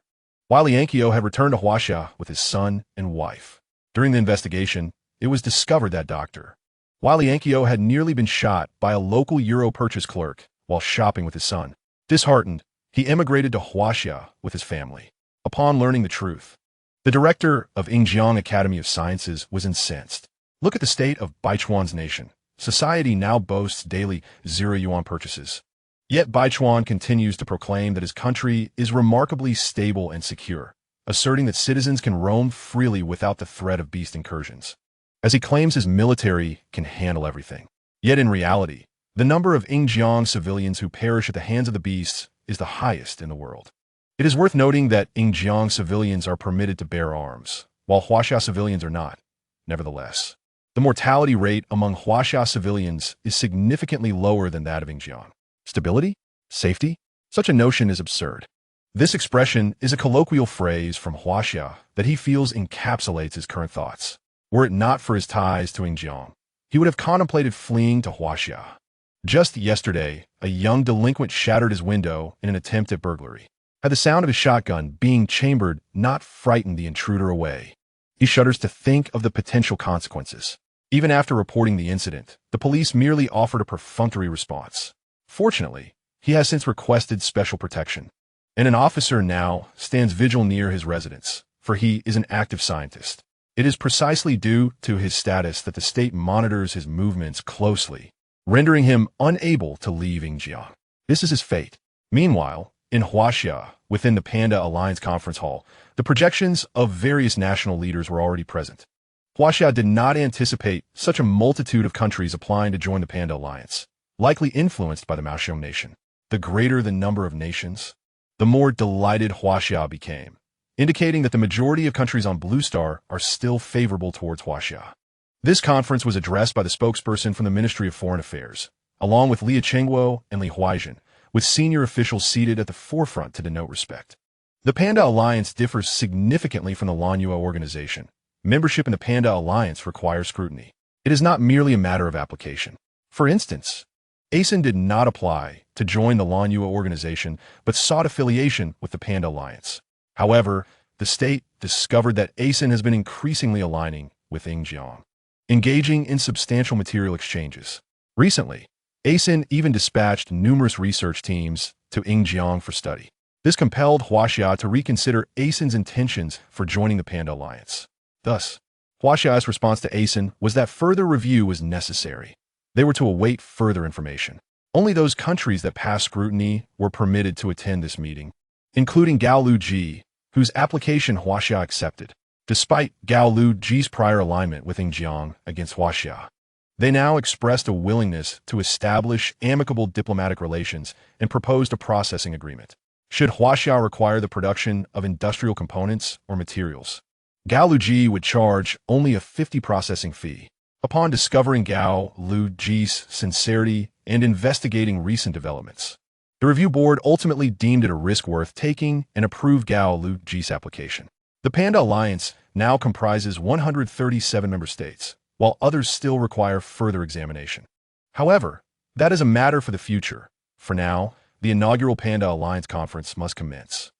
Waliankio had returned to Huaxia with his son and wife. During the investigation, it was discovered that Dr. Waliankio had nearly been shot by a local Euro purchase clerk while shopping with his son. Disheartened, he emigrated to Huaxia with his family. Upon learning the truth, the director of Ingjiang Academy of Sciences was incensed. Look at the state of Bai Chuan's nation. Society now boasts daily 0 yuan purchases. Yet Bai Chuan continues to proclaim that his country is remarkably stable and secure, asserting that citizens can roam freely without the threat of beast incursions. as he claims his military can handle everything. Yet in reality, the number of Xinjiang civilians who perish at the hands of the beasts is the highest in the world. It is worth noting that Xinjiang civilians are permitted to bear arms, while Huaxia civilians are not. Nevertheless, the mortality rate among Huaxia civilians is significantly lower than that of Xinjiang. Stability? Safety? Such a notion is absurd. This expression is a colloquial phrase from Huaxia that he feels encapsulates his current thoughts. Were it not for his ties to Xinjiang, he would have contemplated fleeing to Huaxia. Just yesterday, a young delinquent shattered his window in an attempt at burglary. Had the sound of his shotgun being chambered not frightened the intruder away. He shudders to think of the potential consequences. Even after reporting the incident, the police merely offered a perfunctory response. Fortunately, he has since requested special protection, and an officer now stands vigil near his residence, for he is an active scientist. It is precisely due to his status that the state monitors his movements closely, rendering him unable to leave Xinjiang. This is his fate. Meanwhile, in Huaxia, within the Panda Alliance conference hall, the projections of various national leaders were already present. Huaxia did not anticipate such a multitude of countries applying to join the Panda Alliance, likely influenced by the Maoxiong nation. The greater the number of nations, the more delighted Huaxia became, indicating that the majority of countries on Blue Star are still favorable towards Huaxia. This conference was addressed by the spokesperson from the Ministry of Foreign Affairs, along with Liu Chengguo and Li Huaijin, with senior officials seated at the forefront to denote respect. The Panda Alliance differs significantly from the Lanyue organization. Membership in the Panda Alliance requires scrutiny. It is not merely a matter of application. For instance, ASEAN did not apply to join the Lanyue organization, but sought affiliation with the Panda Alliance. However, the state discovered that ASEAN has been increasingly aligning with Xinjiang, engaging in substantial material exchanges. Recently, ASEAN even dispatched numerous research teams to Xinjiang for study. This compelled Huaxia to reconsider ASEAN's intentions for joining the Panda Alliance. Thus, Huaxia's response to ASEAN was that further review was necessary. They were to await further information. Only those countries that passed scrutiny were permitted to attend this meeting, including Gao Luji, whose application Huaxia accepted. Despite Gao Luji's prior alignment with Xinjiang against Huaxia, they now expressed a willingness to establish amicable diplomatic relations and proposed a processing agreement. Should Huaxia require the production of industrial components or materials, Gao Luji would charge only a 50 processing fee. Upon discovering Gao Luji's sincerity and investigating recent developments, the review board ultimately deemed it a risk worth taking and approved Gao Luji's application. The Panda Alliance now comprises 137 member states, while others still require further examination. However, that is a matter for the future. For now, the inaugural Panda Alliance conference must commence.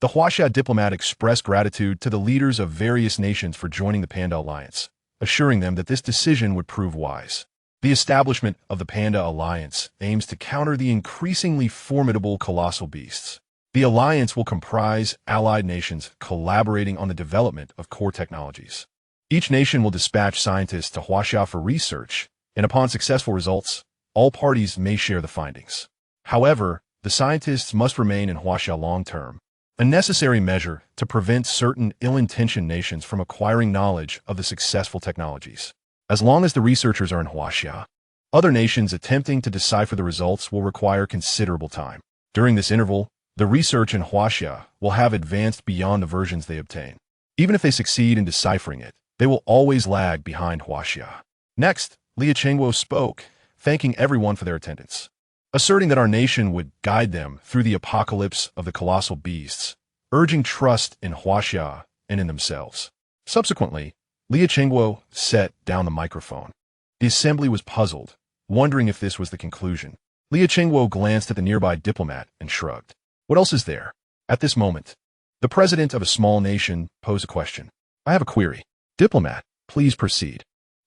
The Huaxia diplomat expressed gratitude to the leaders of various nations for joining the Panda Alliance, assuring them that this decision would prove wise. The establishment of the Panda Alliance aims to counter the increasingly formidable colossal beasts. The alliance will comprise allied nations collaborating on the development of core technologies. Each nation will dispatch scientists to Huaxia for research, and upon successful results, all parties may share the findings. However, the scientists must remain in Huaxia long-term, a necessary measure to prevent certain ill-intentioned nations from acquiring knowledge of the successful technologies. As long as the researchers are in Huaxia, other nations attempting to decipher the results will require considerable time. During this interval, the research in Huaxia will have advanced beyond the versions they obtain. Even if they succeed in deciphering it, they will always lag behind Huaxia. Next, Liu Chengguo spoke, thanking everyone for their attendance, asserting that our nation would guide them through the apocalypse of the colossal beasts, urging trust in Huaxia and in themselves. Subsequently, Liu Chengguo set down the microphone. The assembly was puzzled, wondering if this was the conclusion. Liu Chengguo glanced at the nearby diplomat and shrugged. What else is there? At this moment, the president of a small nation posed a question. I have a query. Diplomat, please proceed.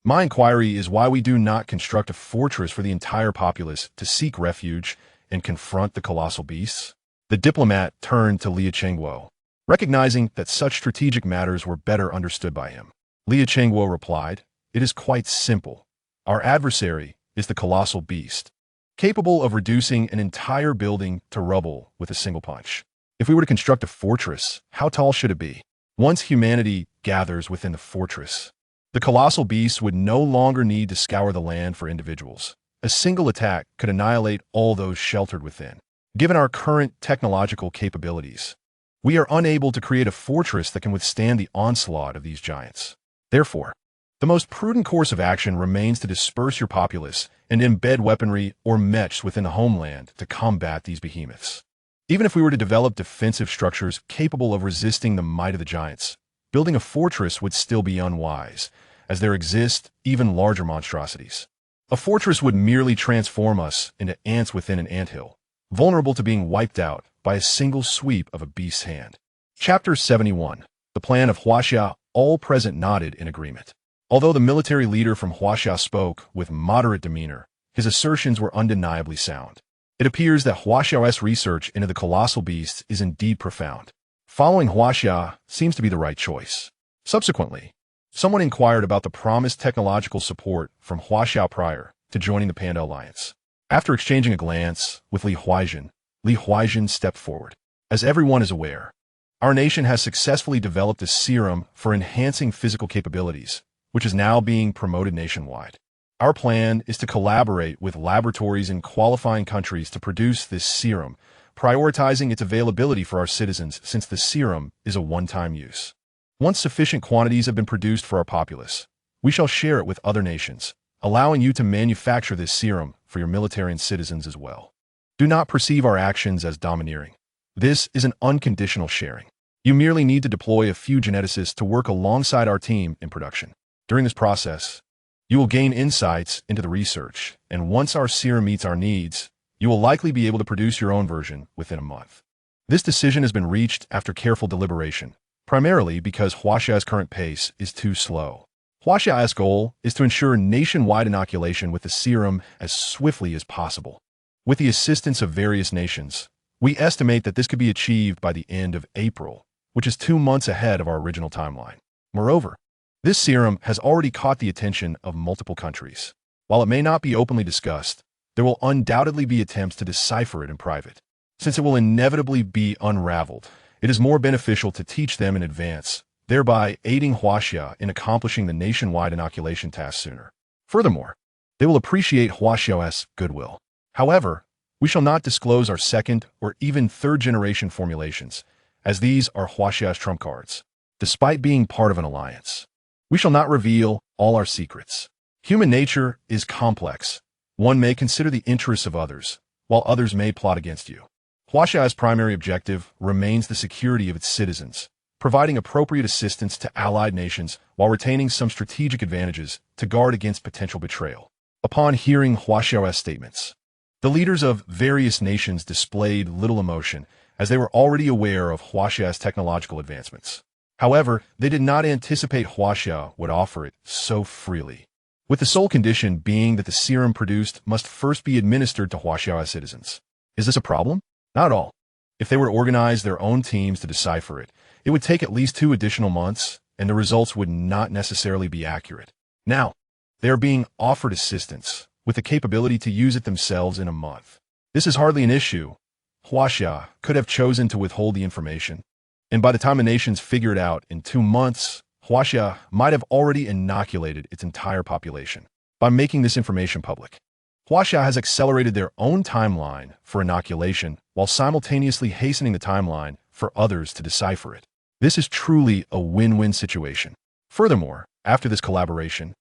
My inquiry is why we do not construct a fortress for the entire populace to seek refuge and confront the colossal beasts. The diplomat turned to Liu Chengguo, recognizing that such strategic matters were better understood by him. Liu Chengguo replied, "It is quite simple. Our adversary is the colossal beast, capable of reducing an entire building to rubble with a single punch. If we were to construct a fortress, how tall should it be? Once humanity gathers within the fortress, The colossal beasts would no longer need to scour the land for individuals. A single attack could annihilate all those sheltered within. Given our current technological capabilities, we are unable to create a fortress that can withstand the onslaught of these giants. Therefore, the most prudent course of action remains to disperse your populace and embed weaponry or mechs within the homeland to combat these behemoths. Even if we were to develop defensive structures capable of resisting the might of the giants, building a fortress would still be unwise, as there exist even larger monstrosities. A fortress would merely transform us into ants within an anthill, vulnerable to being wiped out by a single sweep of a beast's hand. Chapter 71. The Plan of Huaxia. All present nodded in agreement. Although the military leader from Huaxia spoke with moderate demeanor, his assertions were undeniably sound. It appears that Huaxia's research into the colossal beasts is indeed profound. Following Huaxia seems to be the right choice. Subsequently, someone inquired about the promised technological support from Huaxia prior to joining the Panda Alliance. After exchanging a glance with Li Huaixin stepped forward. As everyone is aware, our nation has successfully developed a serum for enhancing physical capabilities, which is now being promoted nationwide. Our plan is to collaborate with laboratories in qualifying countries to produce this serum, prioritizing its availability for our citizens since the serum is a one-time use. Once sufficient quantities have been produced for our populace, we shall share it with other nations, allowing you to manufacture this serum for your military and citizens as well. Do not perceive our actions as domineering. This is an unconditional sharing. You merely need to deploy a few geneticists to work alongside our team in production. During this process, you will gain insights into the research, and once our serum meets our needs, you will likely be able to produce your own version within a month. This decision has been reached after careful deliberation, primarily because Huaxia's current pace is too slow. Huaxia's goal is to ensure nationwide inoculation with the serum as swiftly as possible. With the assistance of various nations, we estimate that this could be achieved by the end of April, which is 2 months ahead of our original timeline. Moreover, this serum has already caught the attention of multiple countries. While it may not be openly discussed, there will undoubtedly be attempts to decipher it in private. Since it will inevitably be unraveled, it is more beneficial to teach them in advance, thereby aiding Huaxia in accomplishing the nationwide inoculation task sooner. Furthermore, they will appreciate Huaxia's goodwill. However, we shall not disclose our second or even third-generation formulations, as these are Huaxia's trump cards. Despite being part of an alliance, we shall not reveal all our secrets. Human nature is complex. One may consider the interests of others, while others may plot against you. Huaxia's primary objective remains the security of its citizens, providing appropriate assistance to allied nations while retaining some strategic advantages to guard against potential betrayal. Upon hearing Huaxia's statements, the leaders of various nations displayed little emotion, as they were already aware of Huaxia's technological advancements. However, they did not anticipate Huaxia would offer it so freely, with the sole condition being that the serum produced must first be administered to Huaxia's citizens. Is this a problem? Not at all. If they were to organize their own teams to decipher it, it would take at least 2 additional months, and the results would not necessarily be accurate. Now, they are being offered assistance, with the capability to use it themselves in a month. This is hardly an issue. Huaxia could have chosen to withhold the information, and by the time the nations figure it out in 2 months, Huaxia might have already inoculated its entire population. By making this information public, Huaxia has accelerated their own timeline for inoculation while simultaneously hastening the timeline for others to decipher it. This is truly a win-win situation. Furthermore, after this collaboration,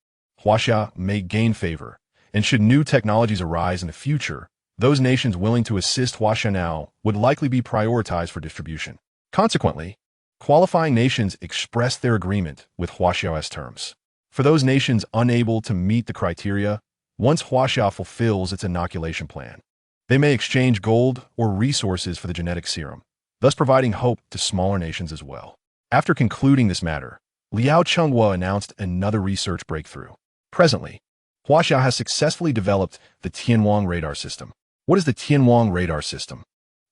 Huaxia may gain favor, and should new technologies arise in the future, those nations willing to assist Huaxia now would likely be prioritized for distribution. Consequently, qualifying nations expressed their agreement with Huaxia's terms. For those nations unable to meet the criteria, once Huaxia fulfills its inoculation plan, they may exchange gold or resources for the genetic serum, thus providing hope to smaller nations as well. After concluding this matter, Liao Chenghua announced another research breakthrough. Presently, Huaxia has successfully developed the Tianwang radar system. What is the Tianwang radar system?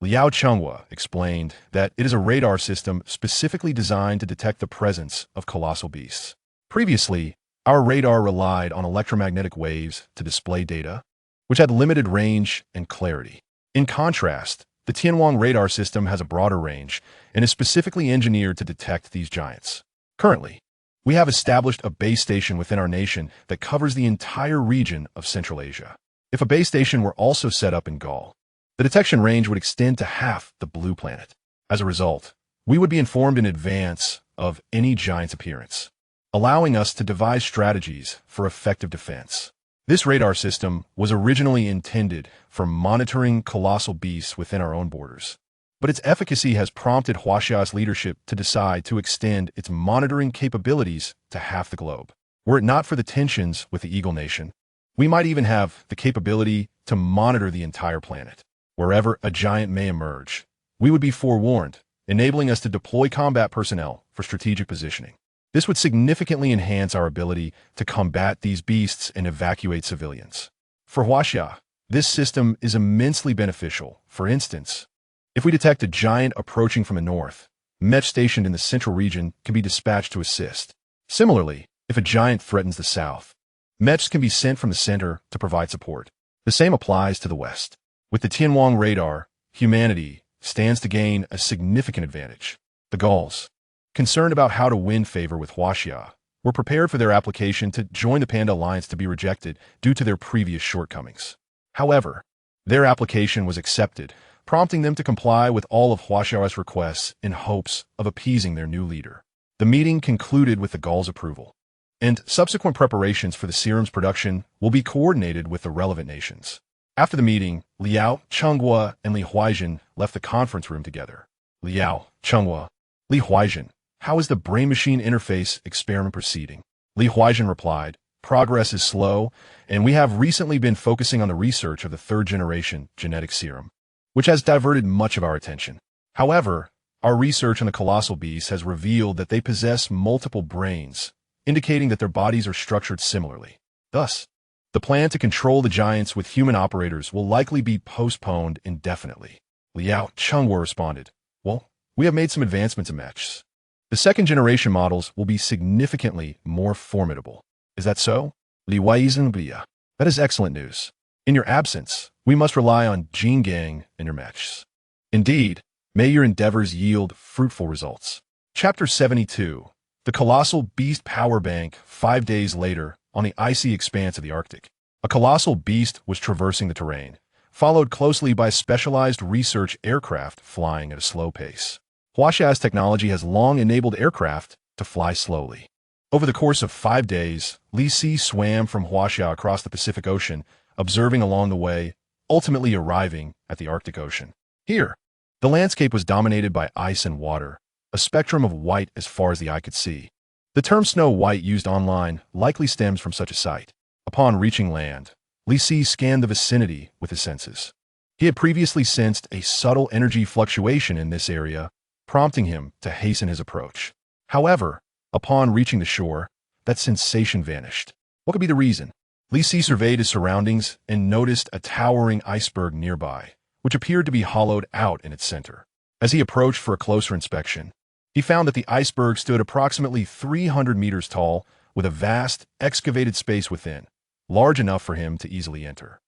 Liao Chenghua explained that it is a radar system specifically designed to detect the presence of colossal beasts. Previously, our radar relied on electromagnetic waves to display data, which had limited range and clarity. In contrast, the Tianwang radar system has a broader range and is specifically engineered to detect these giants. Currently, We have established a base station within our nation that covers the entire region of Central Asia. If a base station were also set up in Gaul, the detection range would extend to half the blue planet. As a result, we would be informed in advance of any giant's appearance, allowing us to devise strategies for effective defense. This radar system was originally intended for monitoring colossal beasts within our own borders, but its efficacy has prompted Huaxia's leadership to decide to extend its monitoring capabilities to half the globe. Were it not for the tensions with the Eagle Nation, we might even have the capability to monitor the entire planet. Wherever a giant may emerge, we would be forewarned, enabling us to deploy combat personnel for strategic positioning. This would significantly enhance our ability to combat these beasts and evacuate civilians. For Huaxia, this system is immensely beneficial. For instance, if we detect a giant approaching from the north, mech stationed in the central region can be dispatched to assist. Similarly, if a giant threatens the south, mechs can be sent from the center to provide support. The same applies to the west. With the Tianwang radar, humanity stands to gain a significant advantage. The Gauls, concerned about how to win favor with Huaxia, were prepared for their application to join the Panda Alliance to be rejected due to their previous shortcomings. However, their application was accepted, prompting them to comply with all of Huaxia's requests in hopes of appeasing their new leader. The meeting concluded with the Gauls' approval, and subsequent preparations for the serum's production will be coordinated with the relevant nations. After the meeting, Liao, Chenghua, and Li Huaizhen left the conference room together. Liao, Chenghua, Li Huaizhen, how is the brain-machine interface experiment proceeding? Li Huaizhen replied, progress is slow, and we have recently been focusing on the research of the third-generation genetic serum, which has diverted much of our attention. However, our research on the colossal beasts has revealed that they possess multiple brains, indicating that their bodies are structured similarly. Thus, the plan to control the giants with human operators will likely be postponed indefinitely. Liao Chenghua responded, well, we have made some advancements in mechs. The second-generation models will be significantly more formidable. Is that so? Li Huaizhen Bia. That is excellent news. In your absence, we must rely on Jing Gang and your mechs. Indeed, may your endeavors yield fruitful results. Chapter 72. The Colossal Beast Power Bank. 5 days later, on the icy expanse of the Arctic, a colossal beast was traversing the terrain, followed closely by specialized research aircraft flying at a slow pace. Huaxia's technology has long enabled aircraft to fly slowly. Over the course of 5 days, Li Si swam from Huaxia across the Pacific Ocean, observing along the way, ultimately arriving at the Arctic Ocean. Here, the landscape was dominated by ice and water, a spectrum of white as far as the eye could see. The term Snow White used online likely stems from such a sight. Upon reaching land, Li Si scanned the vicinity with his senses. He had previously sensed a subtle energy fluctuation in this area, prompting him to hasten his approach. However, upon reaching the shore, that sensation vanished. What could be the reason? Li Si surveyed his surroundings and noticed a towering iceberg nearby, which appeared to be hollowed out in its center. As he approached for a closer inspection, he found that the iceberg stood approximately 300 meters tall, with a vast, excavated space within, large enough for him to easily enter.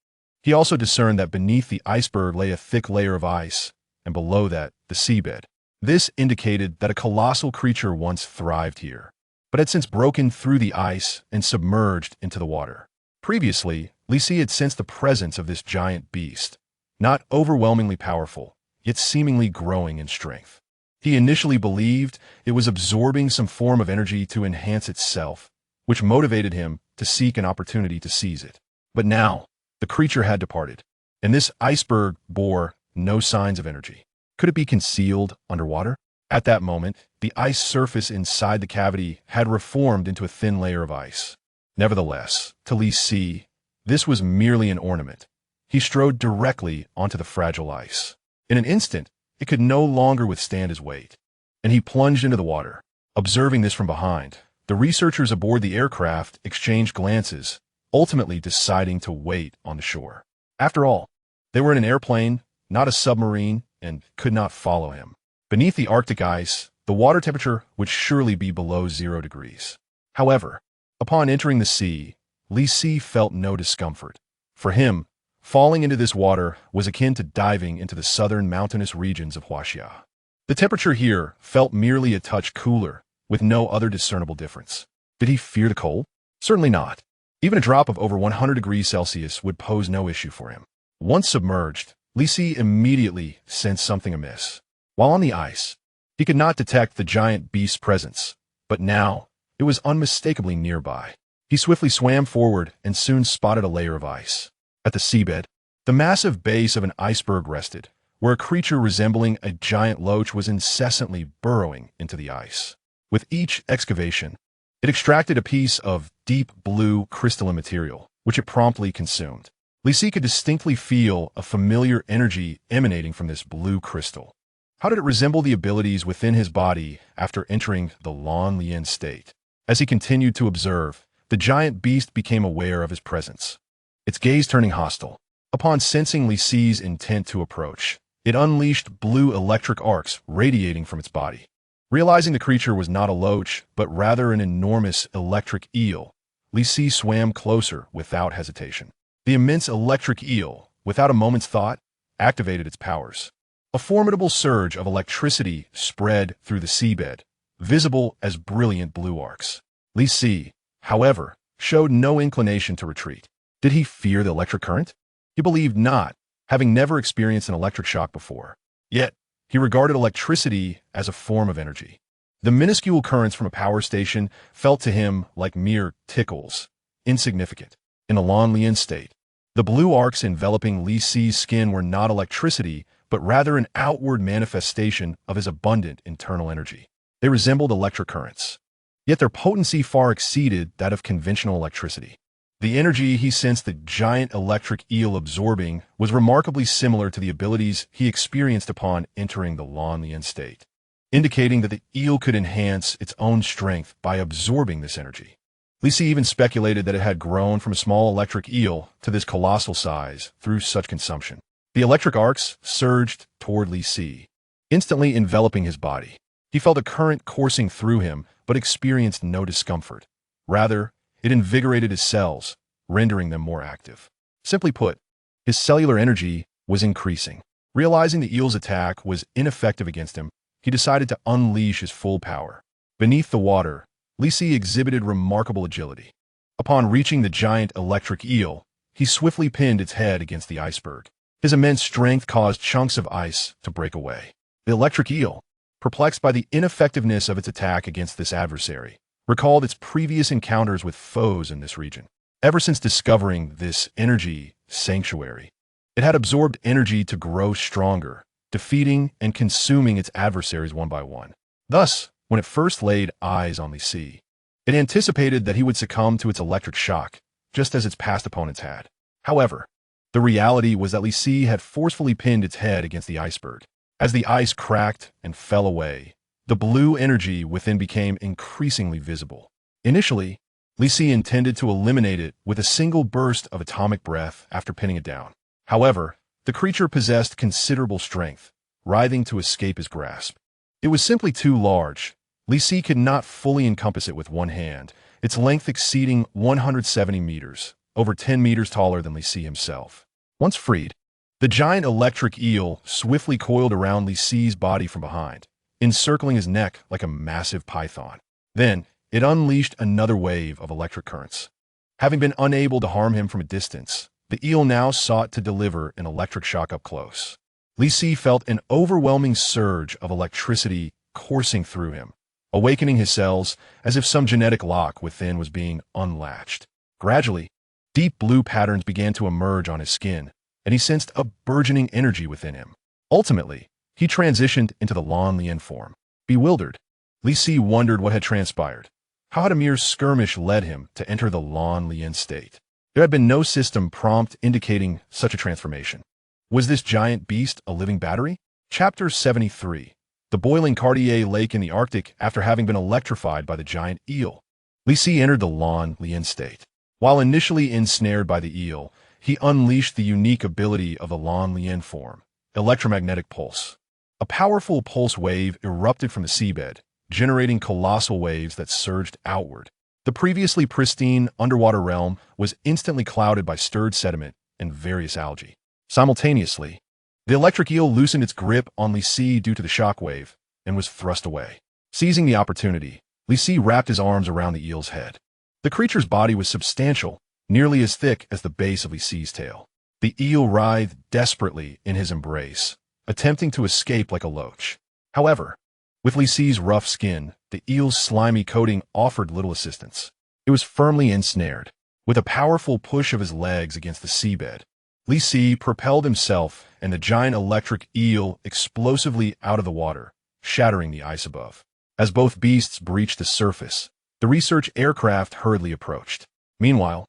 He also discerned that beneath the iceberg lay a thick layer of ice, and below that, the seabed. This indicated that a colossal creature once thrived here, but had since broken through the ice and submerged into the water. Previously, Li Si had sensed the presence of this giant beast, not overwhelmingly powerful, yet seemingly growing in strength. He initially believed it was absorbing some form of energy to enhance itself, which motivated him to seek an opportunity to seize it. But now, the creature had departed, and this iceberg bore no signs of energy. Could it be concealed underwater? At that moment, the ice surface inside the cavity had reformed into a thin layer of ice. Nevertheless, to Li Si, this was merely an ornament. He strode directly onto the fragile ice. In an instant, it could no longer withstand his weight, and he plunged into the water. Observing this from behind, the researchers aboard the aircraft exchanged glances, ultimately deciding to wait on the shore. After all, they were in an airplane, not a submarine, and could not follow him. Beneath the Arctic ice, the water temperature would surely be below 0 degrees. However, upon entering the sea, Li Si felt no discomfort. For him, falling into this water was akin to diving into the southern mountainous regions of Huaxia. The temperature here felt merely a touch cooler, with no other discernible difference. Did he fear the cold? Certainly not. Even a drop of over 100 degrees Celsius would pose no issue for him. Once submerged, Li Si immediately sensed something amiss. While on the ice, he could not detect the giant beast's presence, but now it was unmistakably nearby. He swiftly swam forward and soon spotted a layer of ice. At the seabed, the massive base of an iceberg rested, where a creature resembling a giant loach was incessantly burrowing into the ice. With each excavation, it extracted a piece of deep blue crystalline material, which it promptly consumed. Li Si could distinctly feel a familiar energy emanating from this blue crystal. How did it resemble the abilities within his body after entering the Lan Lian state? As he continued to observe, the giant beast became aware of his presence, its gaze turning hostile. Upon sensing Li Si's intent to approach, it unleashed blue electric arcs radiating from its body. Realizing the creature was not a loach, but rather an enormous electric eel, Li Si swam closer without hesitation. The immense electric eel, without a moment's thought, activated its powers. A formidable surge of electricity spread through the seabed, visible as brilliant blue arcs. Li Si, however, showed no inclination to retreat. Did he fear the electric current? He believed not, having never experienced an electric shock before. Yet, he regarded electricity as a form of energy. The minuscule currents from a power station felt to him like mere tickles, insignificant. In a Lan Lian state, the blue arcs enveloping Li Si's skin were not electricity, but rather an outward manifestation of his abundant internal energy. They resembled electric currents, yet their potency far exceeded that of conventional electricity. The energy he sensed the giant electric eel absorbing was remarkably similar to the abilities he experienced upon entering the Lan Lian state, indicating that the eel could enhance its own strength by absorbing this energy. Li Si even speculated that it had grown from a small electric eel to this colossal size through such consumption. The electric arcs surged toward Li Si, instantly enveloping his body. He felt a current coursing through him, but experienced no discomfort. Rather, it invigorated his cells, rendering them more active. Simply put, his cellular energy was increasing. Realizing the eel's attack was ineffective against him, he decided to unleash his full power. Beneath the water, Li Si exhibited remarkable agility. Upon reaching the giant electric eel, he swiftly pinned its head against the iceberg. His immense strength caused chunks of ice to break away. The electric eel, perplexed by the ineffectiveness of its attack against this adversary, recalled its previous encounters with foes in this region. Ever since discovering this energy sanctuary, it had absorbed energy to grow stronger, defeating and consuming its adversaries one by one. Thus, when it first laid eyes on Li Si, it anticipated that he would succumb to its electric shock, just as its past opponents had. However, the reality was that Li Si had forcefully pinned its head against the iceberg. As the ice cracked and fell away, the blue energy within became increasingly visible. Initially, Li Si intended to eliminate it with a single burst of atomic breath after pinning it down. However, the creature possessed considerable strength, writhing to escape his grasp. It was simply too large. Li Si could not fully encompass it with one hand, its length exceeding 170 meters, over 10 meters taller than Li Si himself. Once freed, the giant electric eel swiftly coiled around Li Si's body from behind, encircling his neck like a massive python. Then, it unleashed another wave of electric currents. Having been unable to harm him from a distance, the eel now sought to deliver an electric shock up close. Li Si felt an overwhelming surge of electricity coursing through him, awakening his cells as if some genetic lock within was being unlatched. Gradually, deep blue patterns began to emerge on his skin, and he sensed a burgeoning energy within him. Ultimately, he transitioned into the Lan Lian form. Bewildered, Li Si wondered what had transpired. How had a mere skirmish led him to enter the Lan Lian state? There had been no system prompt indicating such a transformation. Was this giant beast a living battery? Chapter 73. The boiling Cartier Lake in the Arctic after having been electrified by the giant eel. Li Si entered the Lan Lian state. While initially ensnared by the eel, he unleashed the unique ability of the Lan Lian form, electromagnetic pulse. A powerful pulse wave erupted from the seabed, generating colossal waves that surged outward. The previously pristine underwater realm was instantly clouded by stirred sediment and various algae. Simultaneously, the electric eel loosened its grip on Li Si due to the shock wave and was thrust away. Seizing the opportunity, Li Si wrapped his arms around the eel's head. The creature's body was substantial, nearly as thick as the base of Li Si's tail. The eel writhed desperately in his embrace, attempting to escape like a loach. However, with Li Si's rough skin, the eel's slimy coating offered little assistance. It was firmly ensnared. With a powerful push of his legs against the seabed, Li Si propelled himself and the giant electric eel explosively out of the water, shattering the ice above. As both beasts breached the surface, the research aircraft hurriedly approached. Meanwhile,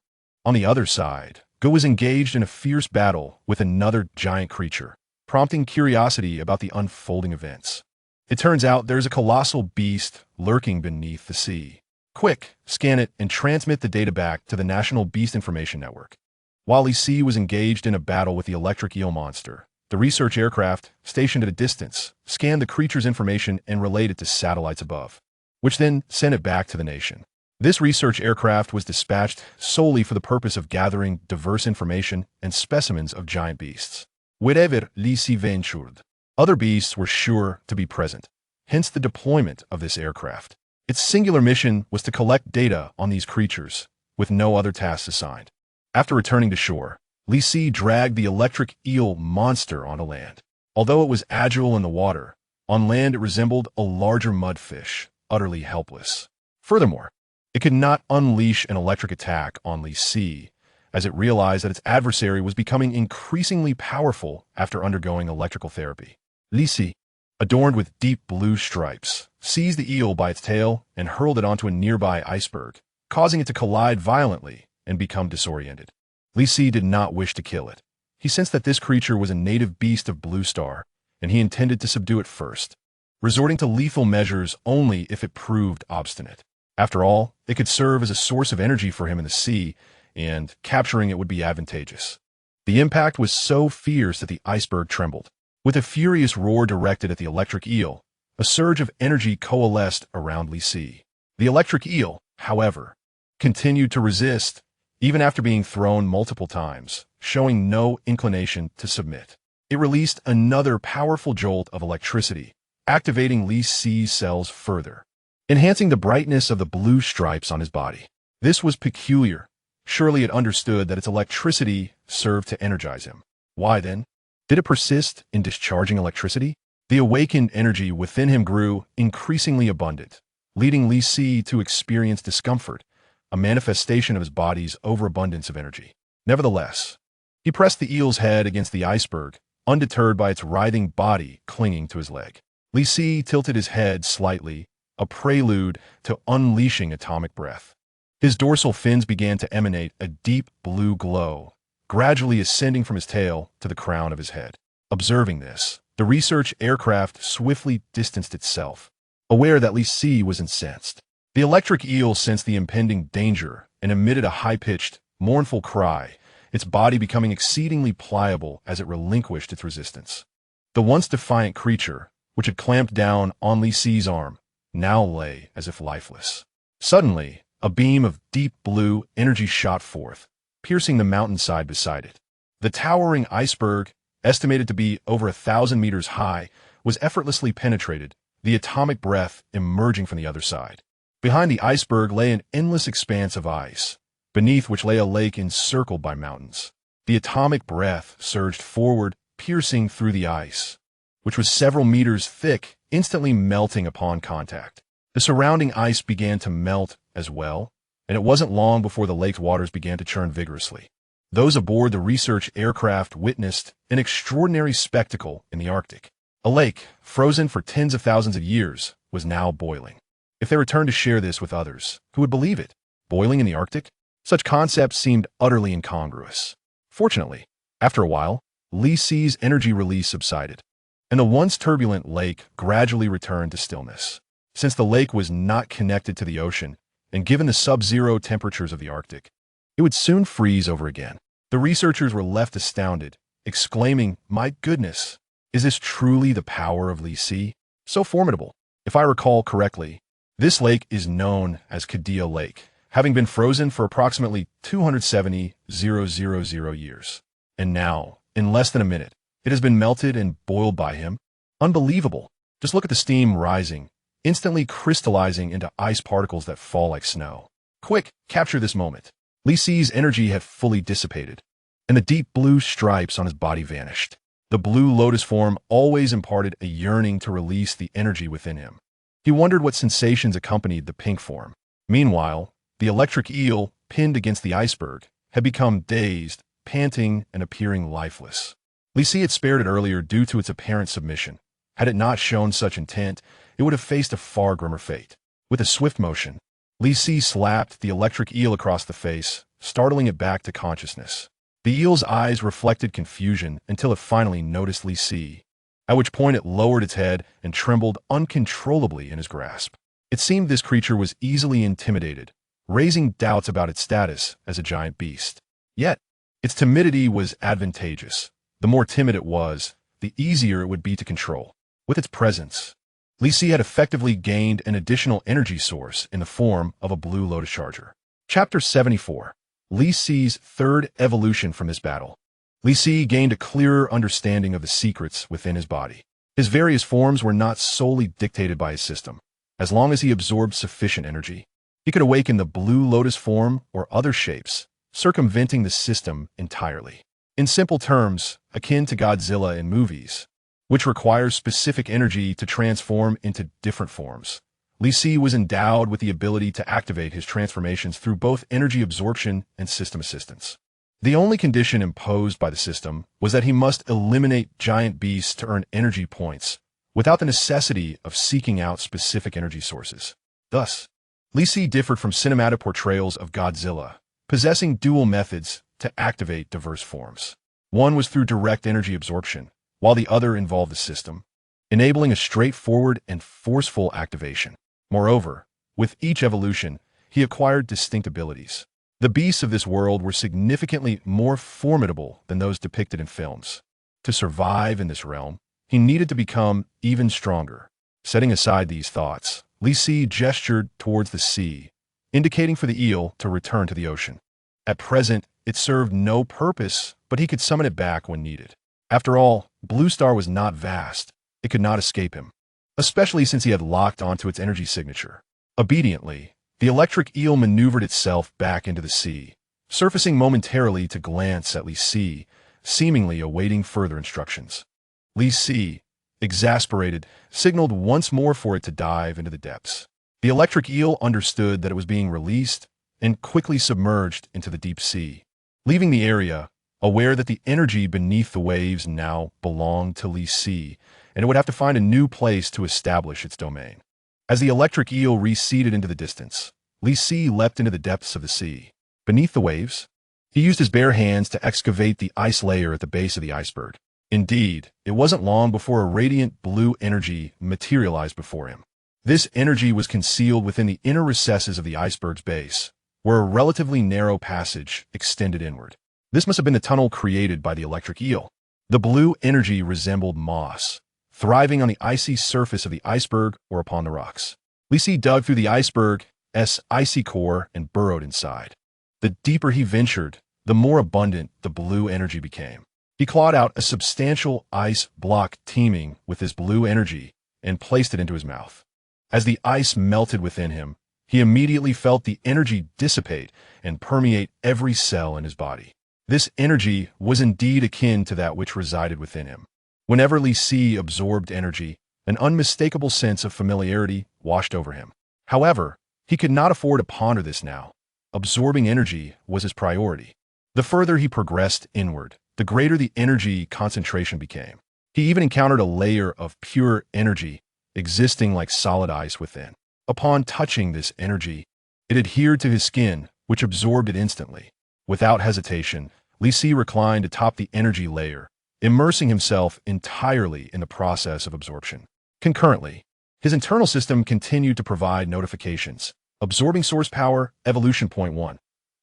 on the other side, Go was engaged in a fierce battle with another giant creature, prompting curiosity about the unfolding events. It turns out there's a colossal beast lurking beneath the sea. Quick, scan it and transmit the data back to the National Beast Information Network. While Li Si was engaged in a battle with the electric eel monster, the research aircraft, stationed at a distance, scanned the creature's information and relayed it to satellites above, which then sent it back to the nation. This research aircraft was dispatched solely for the purpose of gathering diverse information and specimens of giant beasts. Wherever Li Si ventured, other beasts were sure to be present, hence the deployment of this aircraft. Its singular mission was to collect data on these creatures, with no other tasks assigned. After returning to shore, Li Si dragged the electric eel monster onto land. Although it was agile in the water, on land it resembled a larger mudfish, utterly helpless. Furthermore, it could not unleash an electric attack on Li Si, as it realized that its adversary was becoming increasingly powerful after undergoing electrical therapy. Li Si, adorned with deep blue stripes, seized the eel by its tail and hurled it onto a nearby iceberg, causing it to collide violently and become disoriented. Li Si did not wish to kill it. He sensed that this creature was a native beast of Blue Star, and he intended to subdue it first, resorting to lethal measures only if it proved obstinate. After all, it could serve as a source of energy for him in the sea, and capturing it would be advantageous. The impact was so fierce that the iceberg trembled. With a furious roar directed at the electric eel, a surge of energy coalesced around Li Si. The electric eel, however, continued to resist, even after being thrown multiple times, showing no inclination to submit. It released another powerful jolt of electricity, activating Li Si's cells further, enhancing the brightness of the blue stripes on his body. This was peculiar. Surely it understood that its electricity served to energize him. Why then? Did it persist in discharging electricity? The awakened energy within him grew increasingly abundant, leading Li Si to experience discomfort, a manifestation of his body's overabundance of energy. Nevertheless, he pressed the eel's head against the iceberg, undeterred by its writhing body clinging to his leg. Li Si tilted his head slightly, a prelude to unleashing atomic breath. His dorsal fins began to emanate a deep blue glow, gradually ascending from his tail to the crown of his head. Observing this, the research aircraft swiftly distanced itself, aware that Li Si was incensed. The electric eel sensed the impending danger and emitted a high-pitched, mournful cry, its body becoming exceedingly pliable as it relinquished its resistance. The once defiant creature, which had clamped down on Li Si's arm, now lay as if lifeless. Suddenly, a beam of deep blue energy shot forth, piercing the mountainside beside it. The towering iceberg, estimated to be over 1,000 meters high, was effortlessly penetrated, the atomic breath emerging from the other side. Behind the iceberg lay an endless expanse of ice, beneath which lay a lake encircled by mountains. The atomic breath surged forward, piercing through the ice, which was several meters thick, instantly melting upon contact. The surrounding ice began to melt as well, and it wasn't long before the lake's waters began to churn vigorously. Those aboard the research aircraft witnessed an extraordinary spectacle in the Arctic. A lake, frozen for tens of thousands of years, was now boiling. If they returned to share this with others, who would believe it? Boiling in the Arctic? Such concepts seemed utterly incongruous. Fortunately, after a while, Li Si's energy release subsided, and the once turbulent lake gradually returned to stillness. Since the lake was not connected to the ocean, and given the sub-zero temperatures of the Arctic, it would soon freeze over again. The researchers were left astounded, exclaiming, "My goodness, is this truly the power of Li Si? So formidable." If I recall correctly, this lake is known as Kadia Lake, having been frozen for approximately 270,000 years. And now, in less than a minute, it has been melted and boiled by him. Unbelievable. Just look at the steam rising, instantly crystallizing into ice particles that fall like snow. Quick, capture this moment. Li Si's energy had fully dissipated, and the deep blue stripes on his body vanished. The blue lotus form always imparted a yearning to release the energy within him. He wondered what sensations accompanied the pink form. Meanwhile, the electric eel, pinned against the iceberg, had become dazed, panting, and appearing lifeless. Li Si had spared it earlier due to its apparent submission. Had it not shown such intent, it would have faced a far grimmer fate. With a swift motion, Li Si slapped the electric eel across the face, startling it back to consciousness. The eel's eyes reflected confusion until it finally noticed Li Si, at which point it lowered its head and trembled uncontrollably in his grasp. It seemed this creature was easily intimidated, raising doubts about its status as a giant beast. Yet, its timidity was advantageous. The more timid it was, the easier it would be to control. With its presence, Li Si had effectively gained an additional energy source in the form of a blue lotus charger. Chapter 74. Li Si's third evolution from this battle. Li Si gained a clearer understanding of the secrets within his body. His various forms were not solely dictated by his system. As long as he absorbed sufficient energy, he could awaken the blue lotus form or other shapes, circumventing the system entirely. In simple terms, akin to Godzilla in movies, which requires specific energy to transform into different forms. Li Si was endowed with the ability to activate his transformations through both energy absorption and system assistance. The only condition imposed by the system was that he must eliminate giant beasts to earn energy points, without the necessity of seeking out specific energy sources. Thus, Li Si differed from cinematic portrayals of Godzilla, possessing dual methods to activate diverse forms. One was through direct energy absorption, while the other involved the system, enabling a straightforward and forceful activation. Moreover, with each evolution, he acquired distinct abilities. The beasts of this world were significantly more formidable than those depicted in films. To survive in this realm, he needed to become even stronger. Setting aside these thoughts, Li Si gestured towards the sea, indicating for the eel to return to the ocean. At present, it served no purpose, but he could summon it back when needed. After all, Blue Star was not vast. It could not escape him, especially since he had locked onto its energy signature. Obediently, the electric eel maneuvered itself back into the sea, surfacing momentarily to glance at Li Si, seemingly awaiting further instructions. Li Si, exasperated, signaled once more for it to dive into the depths. The electric eel understood that it was being released and quickly submerged into the deep sea, leaving the area, aware that the energy beneath the waves now belonged to Li Si, and it would have to find a new place to establish its domain. As the electric eel receded into the distance, Li Si leapt into the depths of the sea. Beneath the waves, he used his bare hands to excavate the ice layer at the base of the iceberg. Indeed, it wasn't long before a radiant blue energy materialized before him. This energy was concealed within the inner recesses of the iceberg's base, where a relatively narrow passage extended inward. This must have been the tunnel created by the electric eel. The blue energy resembled moss, thriving on the icy surface of the iceberg or upon the rocks. Li Si dug through the iceberg's icy core and burrowed inside. The deeper he ventured, the more abundant the blue energy became. He clawed out a substantial ice block teeming with this blue energy and placed it into his mouth. As the ice melted within him, he immediately felt the energy dissipate and permeate every cell in his body. This energy was indeed akin to that which resided within him. Whenever Li Si absorbed energy, an unmistakable sense of familiarity washed over him. However, he could not afford to ponder this now. Absorbing energy was his priority. The further he progressed inward, the greater the energy concentration became. He even encountered a layer of pure energy existing like solid ice within. Upon touching this energy, it adhered to his skin, which absorbed it instantly. Without hesitation, Li Si reclined atop the energy layer, immersing himself entirely in the process of absorption. Concurrently, his internal system continued to provide notifications. Absorbing source power, evolution point 1.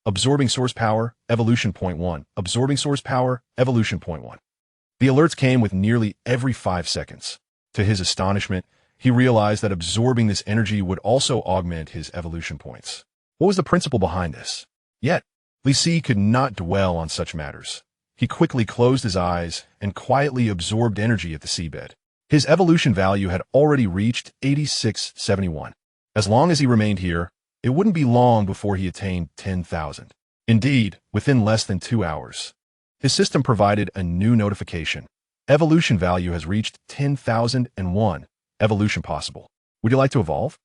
Absorbing source power, evolution point 1. Absorbing source power, evolution point 1. The alerts came with nearly every 5 seconds. To his astonishment, he realized that absorbing this energy would also augment his evolution points. What was the principle behind this? Yet, Li Si could not dwell on such matters. He quickly closed his eyes and quietly absorbed energy at the seabed. His evolution value had already reached 8671. As long as he remained here, it wouldn't be long before he attained 10,000. Indeed, within less than 2 hours. His system provided a new notification. Evolution value has reached 10,001. Evolution possible. Would you like to evolve?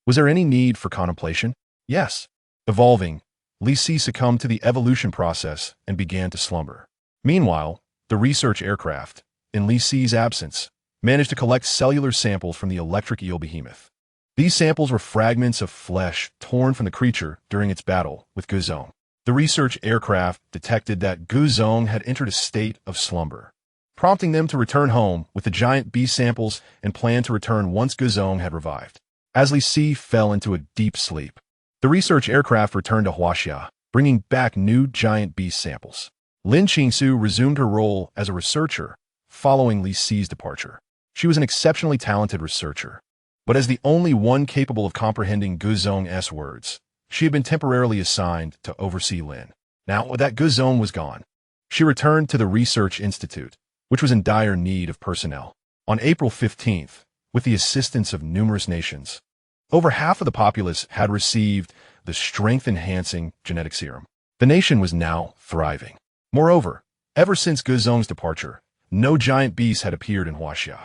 Was there any need for contemplation? Yes. Evolving, Li Si succumbed to the evolution process and began to slumber. Meanwhile, the research aircraft, in Li Si's absence, managed to collect cellular samples from the electric eel behemoth. These samples were fragments of flesh torn from the creature during its battle with Guzong. The research aircraft detected that Guzong had entered a state of slumber, prompting them to return home with the giant beast samples and planned to return once Guzong had revived. As Li Si fell into a deep sleep, the research aircraft returned to Huaxia, bringing back new giant beast samples. Lin Qingsu resumed her role as a researcher following Li Si's departure. She was an exceptionally talented researcher, but as the only one capable of comprehending Guzong's words, she had been temporarily assigned to oversee Lin. Now that Guzong was gone, she returned to the research institute, which was in dire need of personnel. On April 15th, with the assistance of numerous nations, over half of the populace had received the strength-enhancing genetic serum. The nation was now thriving. Moreover, ever since Guzong's departure, no giant beasts had appeared in Huaxia.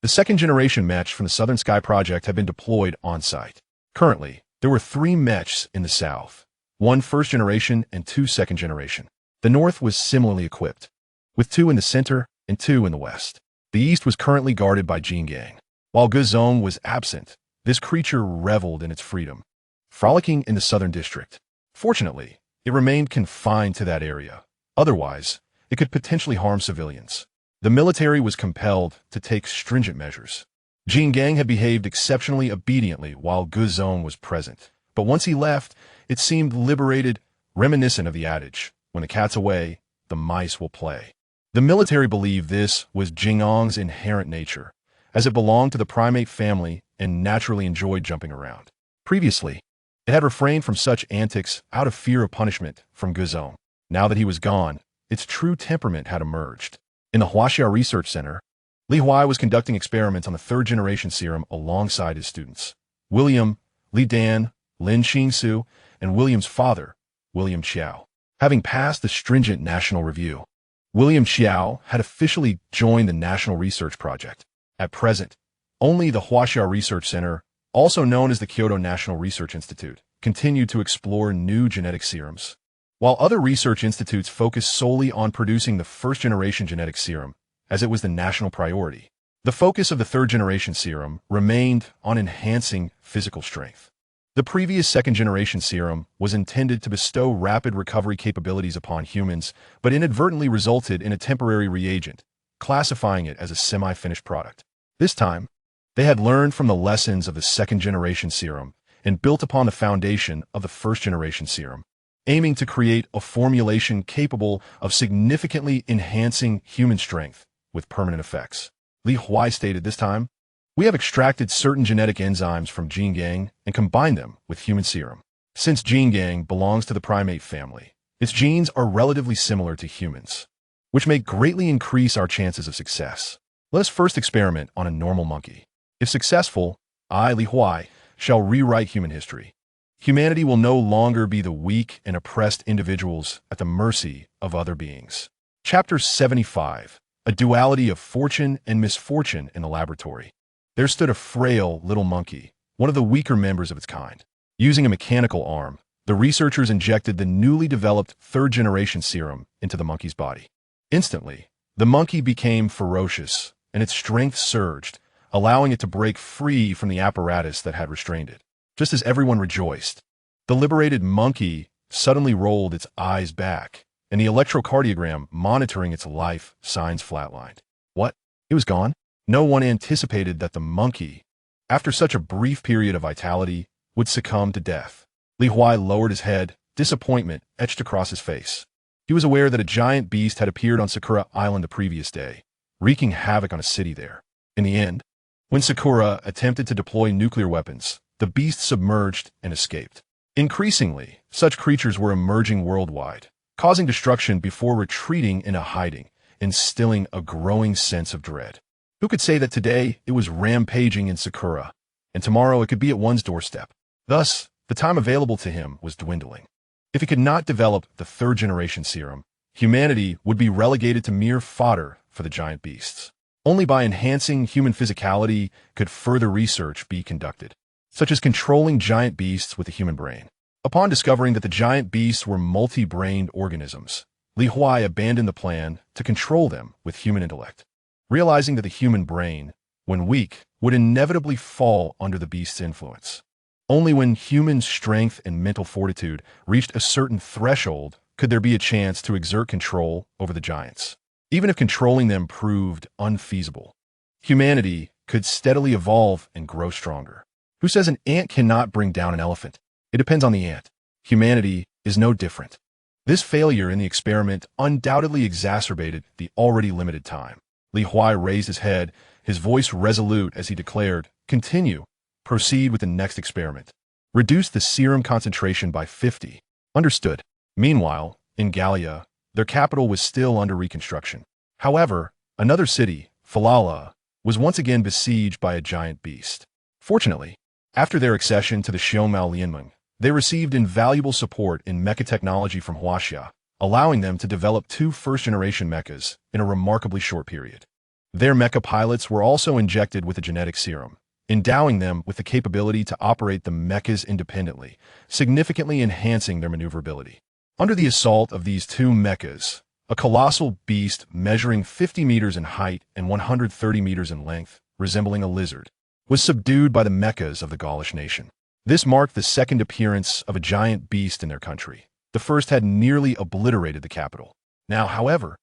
The second-generation mech from the Southern Sky Project had been deployed on-site. Currently, there were 3 mechs in the south, 1 first-generation and 2 second-generation. The north was similarly equipped, with 2 in the center and 2 in the west. The east was currently guarded by Jingang. While Guzong was absent, this creature reveled in its freedom, frolicking in the southern district. Fortunately, it remained confined to that area. Otherwise, it could potentially harm civilians. The military was compelled to take stringent measures. Jingang had behaved exceptionally obediently while Guzong was present, but once he left, it seemed liberated, reminiscent of the adage, when the cat's away, the mice will play. The military believed this was Jingang's inherent nature, as it belonged to the primate family and naturally enjoyed jumping around. Previously, it had refrained from such antics out of fear of punishment from Guzong. Now that he was gone, its true temperament had emerged. In the Huaxia Research Center, Li Huai was conducting experiments on the third-generation serum alongside his students. William, Li Dan, Lin Qingsu, and William's father, William Qiao. Having passed the stringent national review, William Qiao had officially joined the National Research Project. At present, only the Huaxia Research Center, also known as the Kyoto National Research Institute, continued to explore new genetic serums. While other research institutes focused solely on producing the first-generation genetic serum, as it was the national priority, the focus of the third-generation serum remained on enhancing physical strength. The previous second-generation serum was intended to bestow rapid recovery capabilities upon humans, but inadvertently resulted in a temporary reagent, classifying it as a semi-finished product. This time, they had learned from the lessons of the second-generation serum and built upon the foundation of the first-generation serum, aiming to create a formulation capable of significantly enhancing human strength with permanent effects. Li Huai stated this time, "We have extracted certain genetic enzymes from Jingang and combined them with human serum. Since Jingang belongs to the primate family, its genes are relatively similar to humans, which may greatly increase our chances of success. Let us first experiment on a normal monkey. If successful, I, Li Huai, shall rewrite human history. Humanity will no longer be the weak and oppressed individuals at the mercy of other beings." Chapter 75. A duality of fortune and misfortune in the laboratory. There stood a frail little monkey, one of the weaker members of its kind. Using a mechanical arm, the researchers injected the newly developed third-generation serum into the monkey's body. Instantly, the monkey became ferocious, and its strength surged, allowing it to break free from the apparatus that had restrained it. Just as everyone rejoiced, the liberated monkey suddenly rolled its eyes back, and the electrocardiogram monitoring its life signs flatlined. What? It was gone? No one anticipated that the monkey, after such a brief period of vitality, would succumb to death. Li Huai lowered his head, disappointment etched across his face. He was aware that a giant beast had appeared on Sakura Island the previous day, wreaking havoc on a city there. In the end, when Sakura attempted to deploy nuclear weapons, the beast submerged and escaped. Increasingly, such creatures were emerging worldwide, causing destruction before retreating into hiding, instilling a growing sense of dread. Who could say that today it was rampaging in Sakura, and tomorrow it could be at one's doorstep? Thus, the time available to him was dwindling. If he could not develop the third-generation serum, humanity would be relegated to mere fodder for the giant beasts. Only by enhancing human physicality could further research be conducted, such as controlling giant beasts with the human brain. Upon discovering that the giant beasts were multi-brained organisms, Li Huai abandoned the plan to control them with human intellect, realizing that the human brain, when weak, would inevitably fall under the beast's influence. Only when human strength and mental fortitude reached a certain threshold could there be a chance to exert control over the giants. Even if controlling them proved unfeasible, humanity could steadily evolve and grow stronger. Who says an ant cannot bring down an elephant? It depends on the ant. Humanity is no different. This failure in the experiment undoubtedly exacerbated the already limited time. Li Huai raised his head, his voice resolute as he declared, "Continue. Proceed with the next experiment. Reduce the serum concentration by 50. Understood." Meanwhile, in Gallia, their capital was still under reconstruction. However, another city, Falala, was once again besieged by a giant beast. Fortunately, after their accession to the Xiongmao Lianmeng, they received invaluable support in mecha technology from Huaxia, allowing them to develop 2 first-generation mechas in a remarkably short period. Their mecha pilots were also injected with a genetic serum, endowing them with the capability to operate the mechas independently, significantly enhancing their maneuverability. Under the assault of these 2 mechas, a colossal beast measuring 50 meters in height and 130 meters in length, resembling a lizard, was subdued by the mechas of the Gaulish nation. This marked the second appearance of a giant beast in their country. The first had nearly obliterated the capital. Now, however,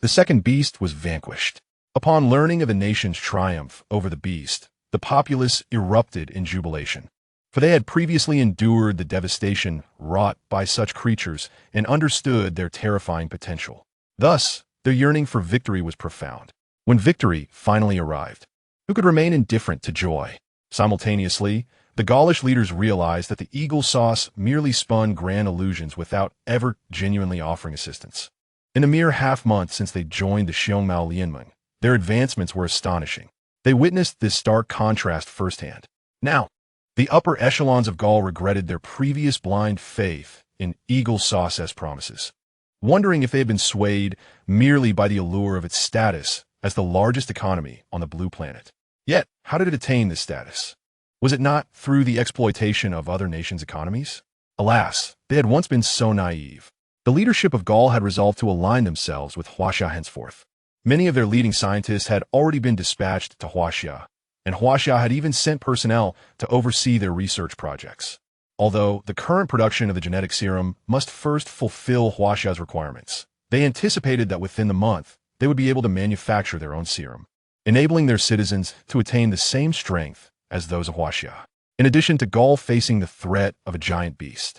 the second beast was vanquished. Upon learning of the nation's triumph over the beast, the populace erupted in jubilation, for they had previously endured the devastation wrought by such creatures and understood their terrifying potential. Thus, their yearning for victory was profound. When victory finally arrived, who could remain indifferent to joy? Simultaneously, the Gaulish leaders realized that the eagle sauce merely spun grand illusions without ever genuinely offering assistance. In the mere half-month since they joined the Xiongmao Lianmeng, their advancements were astonishing. They witnessed this stark contrast firsthand. Now, the upper echelons of Gaul regretted their previous blind faith in eagle sauce as promises, wondering if they had been swayed merely by the allure of its status as the largest economy on the blue planet. Yet, how did it attain this status? Was it not through the exploitation of other nations' economies? Alas, they had once been so naive. The leadership of Gaul had resolved to align themselves with Huaxia henceforth. Many of their leading scientists had already been dispatched to Huaxia, and Huaxia had even sent personnel to oversee their research projects. Although the current production of the genetic serum must first fulfill Huaxia's requirements, they anticipated that within the month, they would be able to manufacture their own serum, enabling their citizens to attain the same strength as those of Huaxia. In addition to Gaul facing the threat of a giant beast,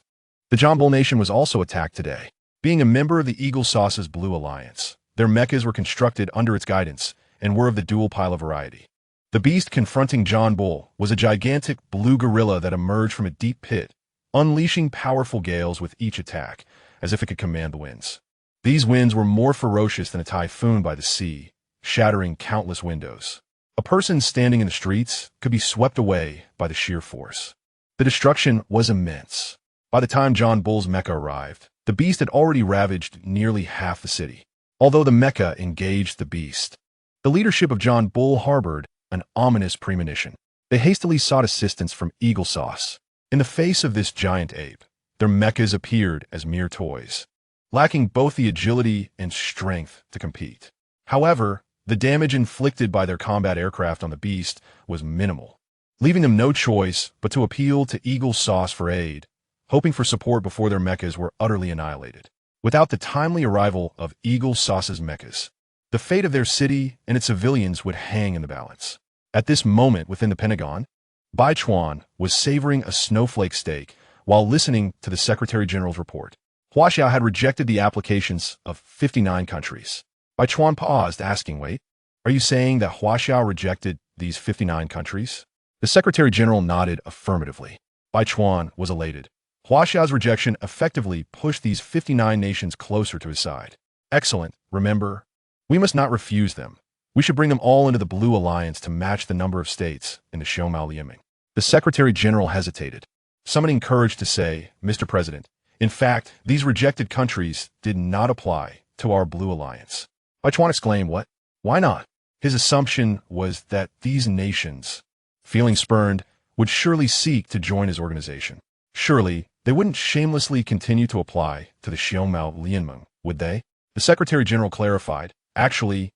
the Jambul nation was also attacked today. Being a member of the Eagle Sauce's Blue Alliance, their mechas were constructed under its guidance and were of the dual pila variety. The beast confronting John Bull was a gigantic blue gorilla that emerged from a deep pit, unleashing powerful gales with each attack, as if it could command the winds. These winds were more ferocious than a typhoon by the sea, shattering countless windows. A person standing in the streets could be swept away by the sheer force. The destruction was immense. By the time John Bull's mecha arrived, the beast had already ravaged nearly half the city. Although the mecha engaged the beast, the leadership of John Bull harbored an ominous premonition. They hastily sought assistance from Eagle Sauce. In the face of this giant ape, their mechas appeared as mere toys, lacking both the agility and strength to compete. However, the damage inflicted by their combat aircraft on the beast was minimal, leaving them no choice but to appeal to Eagle Sauce for aid, hoping for support before their mechas were utterly annihilated. Without the timely arrival of Eagle Sauce's mechas, the fate of their city and its civilians would hang in the balance. At this moment within the Pentagon, Bai Chuan was savoring a snowflake steak while listening to the Secretary General's report. Huaxia had rejected the applications of 59 countries. Bai Chuan paused, asking, "Wait, are you saying that Huaxia rejected these 59 countries?" The Secretary General nodded affirmatively. Bai Chuan was elated. Huaxia's rejection effectively pushed these 59 nations closer to his side. Excellent, remember, we must not refuse them. We should bring them all into the Blue Alliance to match the number of states in the Xiaomao. The Secretary General hesitated, summoning courage to say, Mr. President, in fact, these rejected countries did not apply to our Blue Alliance. Baichuan exclaimed, what? Why not? His assumption was that these nations, feeling spurned, would surely seek to join his organization. Surely, they wouldn't shamelessly continue to apply to the Xiaomao, would they? The Secretary General clarified, actually,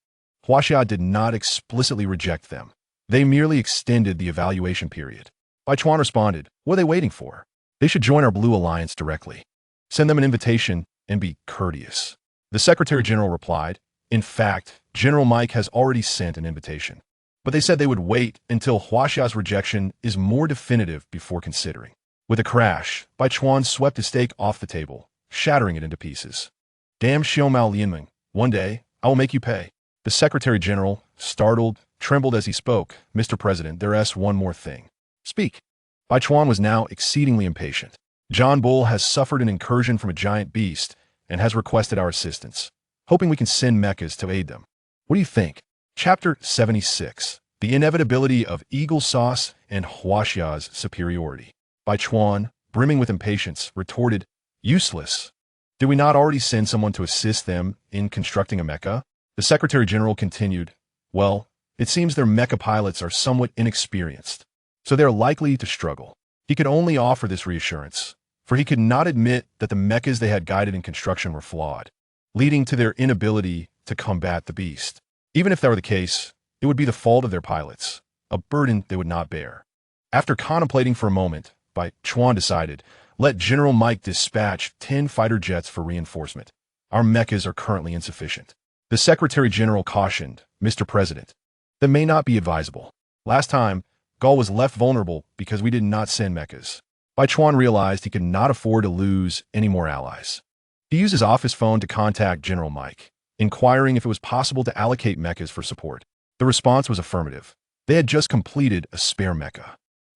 Huaxia did not explicitly reject them. They merely extended the evaluation period. Baichuan responded, what are they waiting for? They should join our Blue Alliance directly. Send them an invitation and be courteous. The Secretary General replied, in fact, General Mike has already sent an invitation. But they said they would wait until Huaxia's rejection is more definitive before considering. With a crash, Baichuan swept his steak off the table, shattering it into pieces. Damn Xiaomao, one day, I will make you pay. The Secretary General, startled, trembled as he spoke. Mr. President, there's one more thing. Speak. Baichuan was now exceedingly impatient. John Bull has suffered an incursion from a giant beast and has requested our assistance, hoping we can send mechas to aid them. What do you think? Chapter 76. The Inevitability of Eagle Sauce and Huaxia's Superiority. Baichuan, brimming with impatience, retorted, useless. Did we not already send someone to assist them in constructing a mecha? The Secretary General continued, well, it seems their mecha pilots are somewhat inexperienced, so they're likely to struggle. He could only offer this reassurance, for he could not admit that the mechas they had guided in construction were flawed, leading to their inability to combat the beast. Even if that were the case, it would be the fault of their pilots, a burden they would not bear. After contemplating for a moment, Baichuan decided, let General Mike dispatch 10 fighter jets for reinforcement. Our mechas are currently insufficient. The Secretary General cautioned, Mr. President, that may not be advisable. Last time, Gaul was left vulnerable because we did not send mechas. Baichuan realized he could not afford to lose any more allies. He used his office phone to contact General Mike, inquiring if it was possible to allocate mechas for support. The response was affirmative. They had just completed a spare mecha.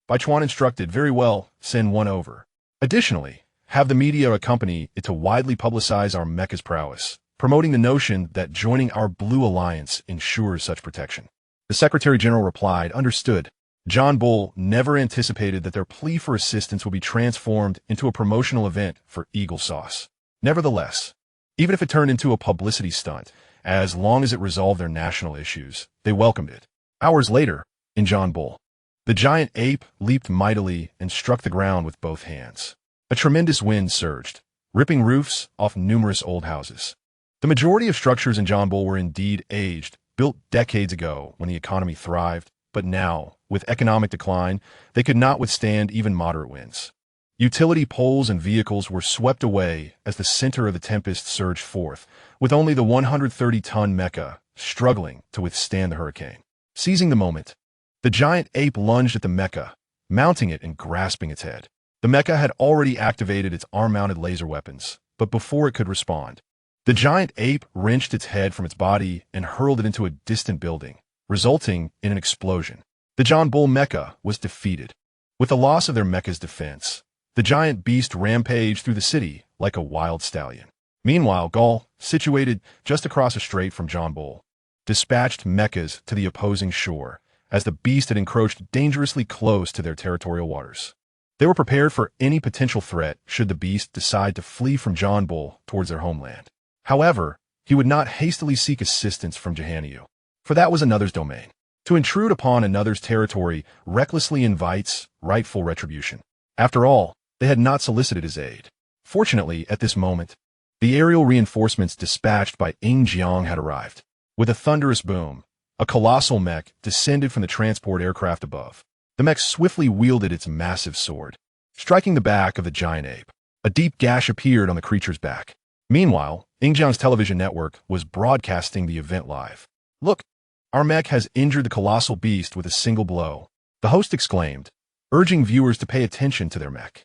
Baichuan instructed, very well, send one over. Additionally, have the media accompany it to widely publicize our mecha's prowess, promoting the notion that joining our Blue Alliance ensures such protection. The Secretary General replied, understood. John Bull never anticipated that their plea for assistance would be transformed into a promotional event for Eagle Sauce. Nevertheless, even if it turned into a publicity stunt, as long as it resolved their national issues, they welcomed it. Hours later, in John Bull, the giant ape leaped mightily and struck the ground with both hands. A tremendous wind surged, ripping roofs off numerous old houses. The majority of structures in John Bull were indeed aged, built decades ago when the economy thrived, but now, with economic decline, they could not withstand even moderate winds. Utility poles and vehicles were swept away as the center of the tempest surged forth, with only the 130-ton mecha struggling to withstand the hurricane. Seizing the moment, the giant ape lunged at the mecha, mounting it and grasping its head. The mecha had already activated its arm-mounted laser weapons, but before it could respond, the giant ape wrenched its head from its body and hurled it into a distant building, resulting in an explosion. The John Bull mecha was defeated. With the loss of their mecha's defense, the giant beast rampaged through the city like a wild stallion. Meanwhile, Gaul, situated just across a strait from John Bull, dispatched mechas to the opposing shore as the beast had encroached dangerously close to their territorial waters. They were prepared for any potential threat should the beast decide to flee from John Bull towards their homeland. However, he would not hastily seek assistance from Jehaniu, for that was another's domain. To intrude upon another's territory recklessly invites rightful retribution. After all, they had not solicited his aid. Fortunately, at this moment, the aerial reinforcements dispatched by Jiang had arrived. With a thunderous boom, a colossal mech descended from the transport aircraft above. The mech swiftly wielded its massive sword, striking the back of the giant ape. A deep gash appeared on the creature's back. Meanwhile, Jiang's television network was broadcasting the event live. Look, our mech has injured the colossal beast with a single blow, the host exclaimed, urging viewers to pay attention to their mech.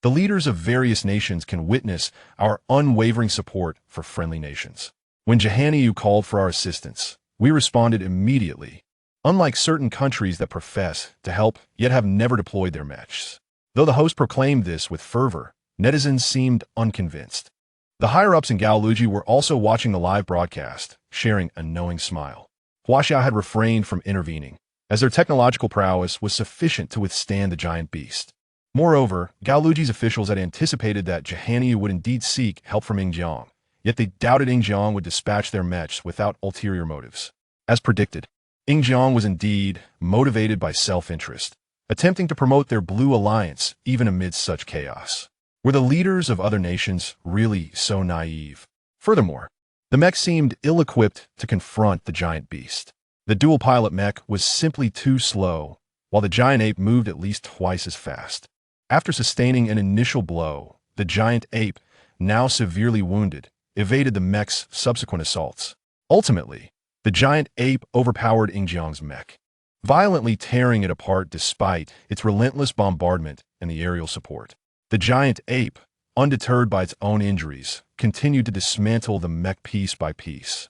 The leaders of various nations can witness our unwavering support for friendly nations. When Jehaniu called for our assistance, we responded immediately, unlike certain countries that profess to help yet have never deployed their mechs. Though the host proclaimed this with fervor, netizens seemed unconvinced. The higher-ups in Gaoluji were also watching the live broadcast, sharing a knowing smile. Huaxia had refrained from intervening, as their technological prowess was sufficient to withstand the giant beast. Moreover, Gaoluji's officials had anticipated that Jianiyu would indeed seek help from Yingjiang, yet they doubted Yingjiang would dispatch their mechs without ulterior motives. As predicted, Yingjiang was indeed motivated by self-interest, attempting to promote their Blue Alliance even amidst such chaos. Were the leaders of other nations really so naive? Furthermore, the mech seemed ill-equipped to confront the giant beast. The dual-pilot mech was simply too slow, while the giant ape moved at least twice as fast. After sustaining an initial blow, the giant ape, now severely wounded, evaded the mech's subsequent assaults. Ultimately, the giant ape overpowered Yingjiang's mech, violently tearing it apart despite its relentless bombardment and the aerial support. The giant ape, undeterred by its own injuries, continued to dismantle the mech piece by piece.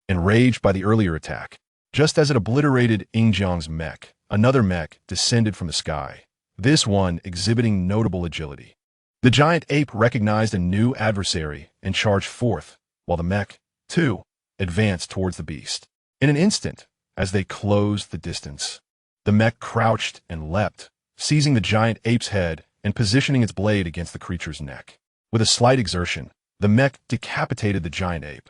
Enraged by the earlier attack, just as it obliterated Yingjiang's mech, another mech descended from the sky, this one exhibiting notable agility. The giant ape recognized a new adversary and charged forth, while the mech, too, advanced towards the beast. In an instant, as they closed the distance, the mech crouched and leapt, seizing the giant ape's head and positioning its blade against the creature's neck. With a slight exertion, the mech decapitated the giant ape.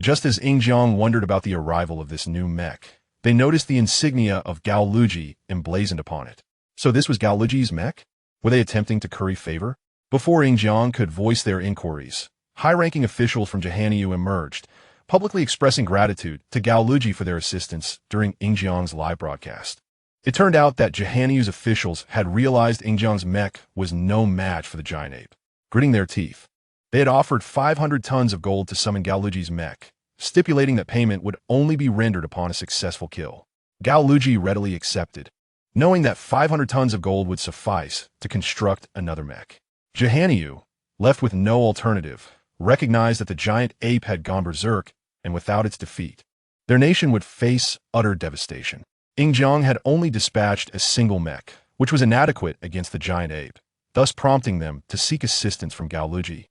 Just as Yingjiang wondered about the arrival of this new mech, they noticed the insignia of Gaoluji emblazoned upon it. So this was Gaoluji's mech? Were they attempting to curry favor? Before Yingjiang could voice their inquiries, high-ranking officials from Jianiyu emerged, publicly expressing gratitude to Gaoluji for their assistance during Yingjiang's live broadcast. It turned out that Jianiyu's officials had realized Yingjiang's mech was no match for the giant ape. Gritting their teeth, they had offered 500 tons of gold to summon Gaoluji's mech, stipulating that payment would only be rendered upon a successful kill. Gaoluji readily accepted, knowing that 500 tons of gold would suffice to construct another mech. Jianiyu, left with no alternative, recognized that the giant ape had gone berserk, and without its defeat, their nation would face utter devastation. Yingjiang had only dispatched a single mech, which was inadequate against the giant ape, thus prompting them to seek assistance from Gaoluji,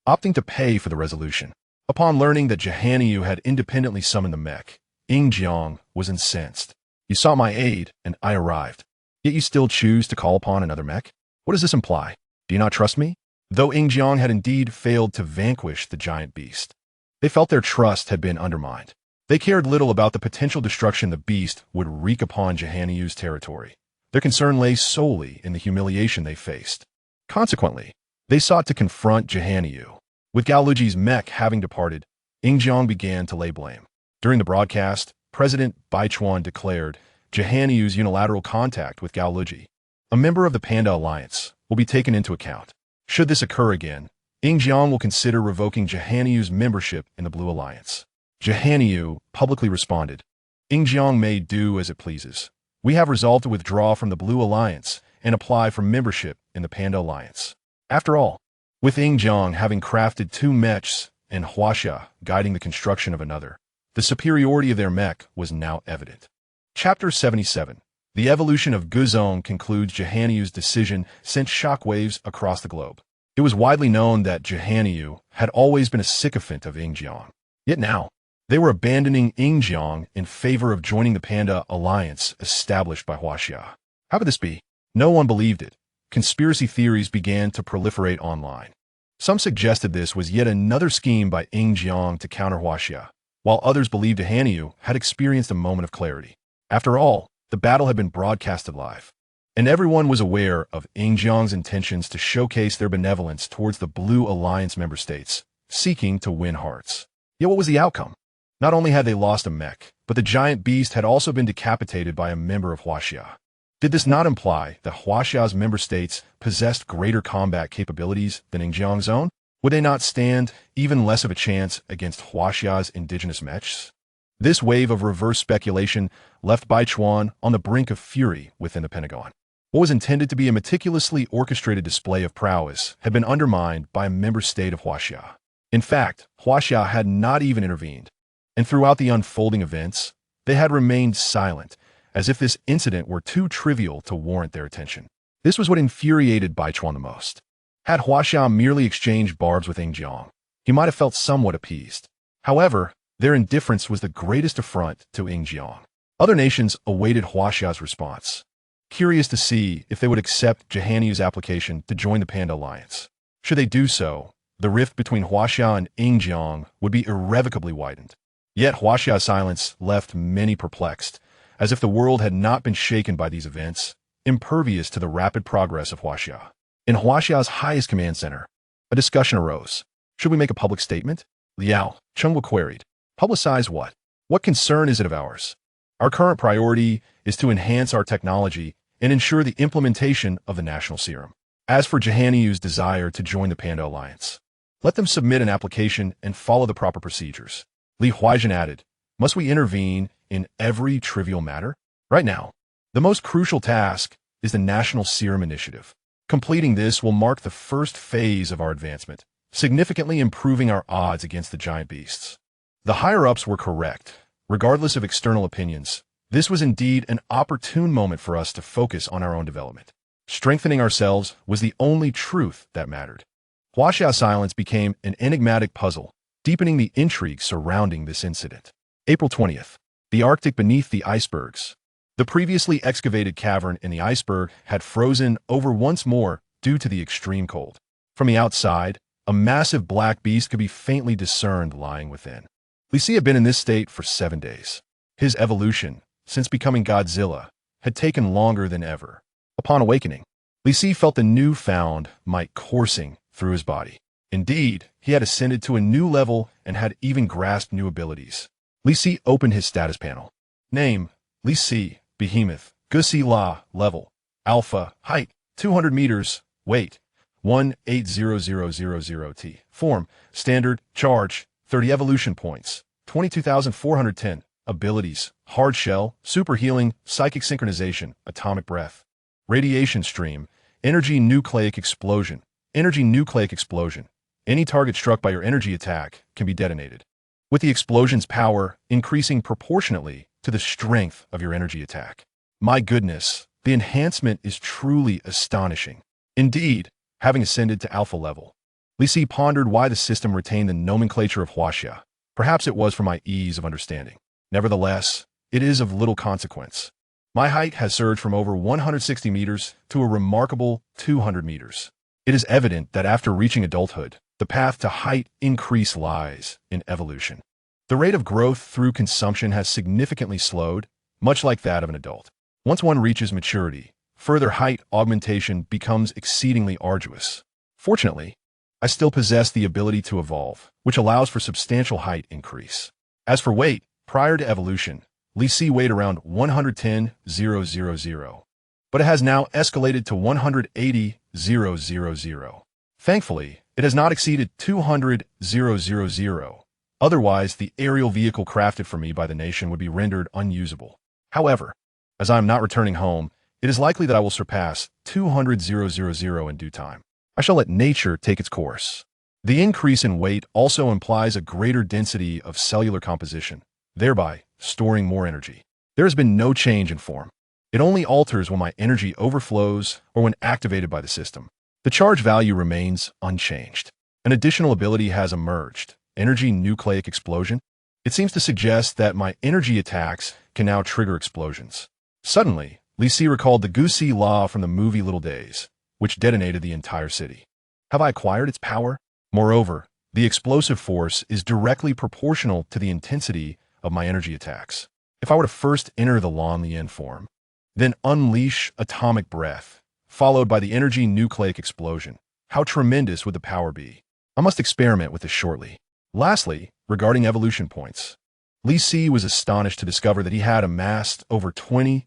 opting to pay for the resolution. Upon learning that Jianiyu had independently summoned the mech, Yingjiang was incensed. You sought my aid, and I arrived. Yet you still choose to call upon another mech? What does this imply? Do you not trust me? Though Yingjiang had indeed failed to vanquish the giant beast, they felt their trust had been undermined. They cared little about the potential destruction the beast would wreak upon Jianiyu's territory. Their concern lay solely in the humiliation they faced. Consequently, they sought to confront Jianiyu. With Gaoluji's mech having departed, Yingjiang began to lay blame. During the broadcast, President Baichuan declared Jianiyu's unilateral contact with Gaoluji, a member of the Panda Alliance, will be taken into account. Should this occur again, Yingjiang will consider revoking Jianiyu's membership in the Blue Alliance. Jianiyu publicly responded, Yingjiang may do as it pleases. We have resolved to withdraw from the Blue Alliance and apply for membership in the Panda Alliance. After all, with Yingjiang having crafted 2 mechs and Huaxia guiding the construction of another, the superiority of their mech was now evident. Chapter 77. The evolution of Guzong concludes Jianiyu's decision sent shockwaves across the globe. It was widely known that Jianiyu had always been a sycophant of Yingjiang. Yet now, they were abandoning Yingjiang in favor of joining the Panda Alliance established by Huaxia. How could this be? No one believed it. Conspiracy theories began to proliferate online. Some suggested this was yet another scheme by Yingjiang to counter Huaxia, while others believed Jianiyu had experienced a moment of clarity. After all, the battle had been broadcasted live, and everyone was aware of Yingjiang's intentions to showcase their benevolence towards the Blue Alliance member states, seeking to win hearts. Yet what was the outcome? Not only had they lost a mech, but the giant beast had also been decapitated by a member of Huaxia. Did this not imply that Huaxia's member states possessed greater combat capabilities than Yingjiang's own? Would they not stand even less of a chance against Huaxia's indigenous mechs? This wave of reverse speculation left Baichuan on the brink of fury within the Pentagon. What was intended to be a meticulously orchestrated display of prowess had been undermined by a member state of Huaxia. In fact, Huaxia had not even intervened, and throughout the unfolding events, they had remained silent, as if this incident were too trivial to warrant their attention. This was what infuriated Baichuan the most. Had Huaxia merely exchanged barbs with Yingjiang, he might have felt somewhat appeased. However, Their indifference was the greatest affront to Ingjiang. Other nations awaited Huaxia's response, curious to see if they would accept Jahaniu's application to join the Panda Alliance. Should they do so, the rift between Huaxia and Ingjiang would be irrevocably widened. Yet Huaxia's silence left many perplexed, as if the world had not been shaken by these events, impervious to the rapid progress of Huaxia. In Huaxia's highest command center, a discussion arose. Should we make a public statement? Liao Chengwa queried. Publicize what? What concern is it of ours? Our current priority is to enhance our technology and ensure the implementation of the national serum. As for Jahaniu's desire to join the Panda Alliance, let them submit an application and follow the proper procedures. Li Huaizhen added, must we intervene in every trivial matter? Right now, the most crucial task is the National Serum Initiative. Completing this will mark the first phase of our advancement, significantly improving our odds against the giant beasts. The higher-ups were correct. Regardless of external opinions, this was indeed an opportune moment for us to focus on our own development. Strengthening ourselves was the only truth that mattered. Huaxia's silence became an enigmatic puzzle, deepening the intrigue surrounding this incident. April 20th. The Arctic beneath the icebergs. The previously excavated cavern in the iceberg had frozen over once more due to the extreme cold. From the outside, a massive black beast could be faintly discerned lying within. Li Si had been in this state for 7 days. His evolution, since becoming Godzilla, had taken longer than ever. Upon awakening, Li Si felt the newfound might coursing through his body. Indeed, he had ascended to a new level and had even grasped new abilities. Li Si opened his status panel. Name, Li Si, Behemoth, Gusi La, level, Alpha, height, 200 meters, weight, 1800000 T. Form, standard, charge, 30 evolution points, 22,410. Abilities, hard shell, super healing, psychic synchronization, atomic breath. Radiation stream, energy nucleic explosion. Energy nucleic explosion. Any target struck by your energy attack can be detonated, with the explosion's power increasing proportionately to the strength of your energy attack. My goodness, the enhancement is truly astonishing. Indeed, having ascended to alpha level, Li Si pondered why the system retained the nomenclature of Huaxia. Perhaps it was for my ease of understanding. Nevertheless, it is of little consequence. My height has surged from over 160 meters to a remarkable 200 meters. It is evident that after reaching adulthood, the path to height increase lies in evolution. The rate of growth through consumption has significantly slowed, much like that of an adult. Once one reaches maturity, further height augmentation becomes exceedingly arduous. Fortunately, I still possess the ability to evolve, which allows for substantial height increase. As for weight, prior to evolution, Li Si weighed around 110,000, but it has now escalated to 180,000. Thankfully, it has not exceeded 200,000. Otherwise, the aerial vehicle crafted for me by the nation would be rendered unusable. However, as I am not returning home, it is likely that I will surpass 200,000 in due time. I shall let nature take its course. The increase in weight also implies a greater density of cellular composition, thereby storing more energy. There has been no change in form. It only alters when my energy overflows or when activated by the system. The charge value remains unchanged. An additional ability has emerged, energy nucleic explosion. It seems to suggest that my energy attacks can now trigger explosions. Suddenly, Li Si recalled the Gusi Law from the movie Little Days, which detonated the entire city. Have I acquired its power? Moreover, the explosive force is directly proportional to the intensity of my energy attacks. If I were to first enter the Lan Lian form, then unleash atomic breath, followed by the energy nucleic explosion, how tremendous would the power be? I must experiment with this shortly. Lastly, regarding evolution points, Li Si was astonished to discover that he had amassed over 20,000.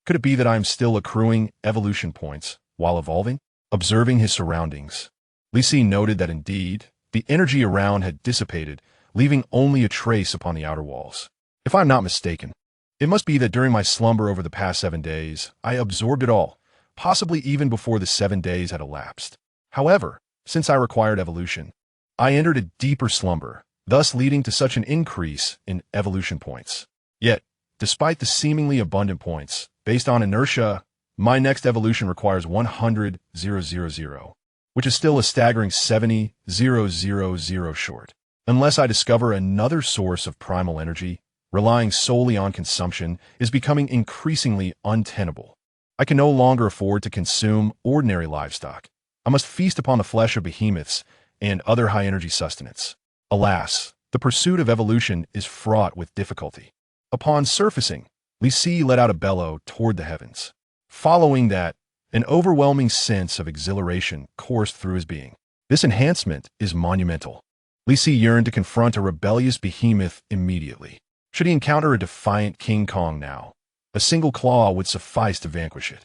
Could it be that I am still accruing evolution points while evolving? Observing his surroundings, Li Si noted that indeed, the energy around had dissipated, leaving only a trace upon the outer walls. If I am not mistaken, it must be that during my slumber over the past 7 days, I absorbed it all, possibly even before the 7 days had elapsed. However, since I required evolution, I entered a deeper slumber, thus leading to such an increase in evolution points. Yet, despite the seemingly abundant points, based on inertia, my next evolution requires 100,000, which is still a staggering 70,000 short. Unless I discover another source of primal energy, relying solely on consumption is becoming increasingly untenable. I can no longer afford to consume ordinary livestock. I must feast upon the flesh of behemoths and other high-energy sustenance. Alas, the pursuit of evolution is fraught with difficulty. Upon surfacing, Lissi let out a bellow toward the heavens. Following that, an overwhelming sense of exhilaration coursed through his being. This enhancement is monumental. Lissi yearned to confront a rebellious behemoth immediately. Should he encounter a defiant King Kong now, a single claw would suffice to vanquish it.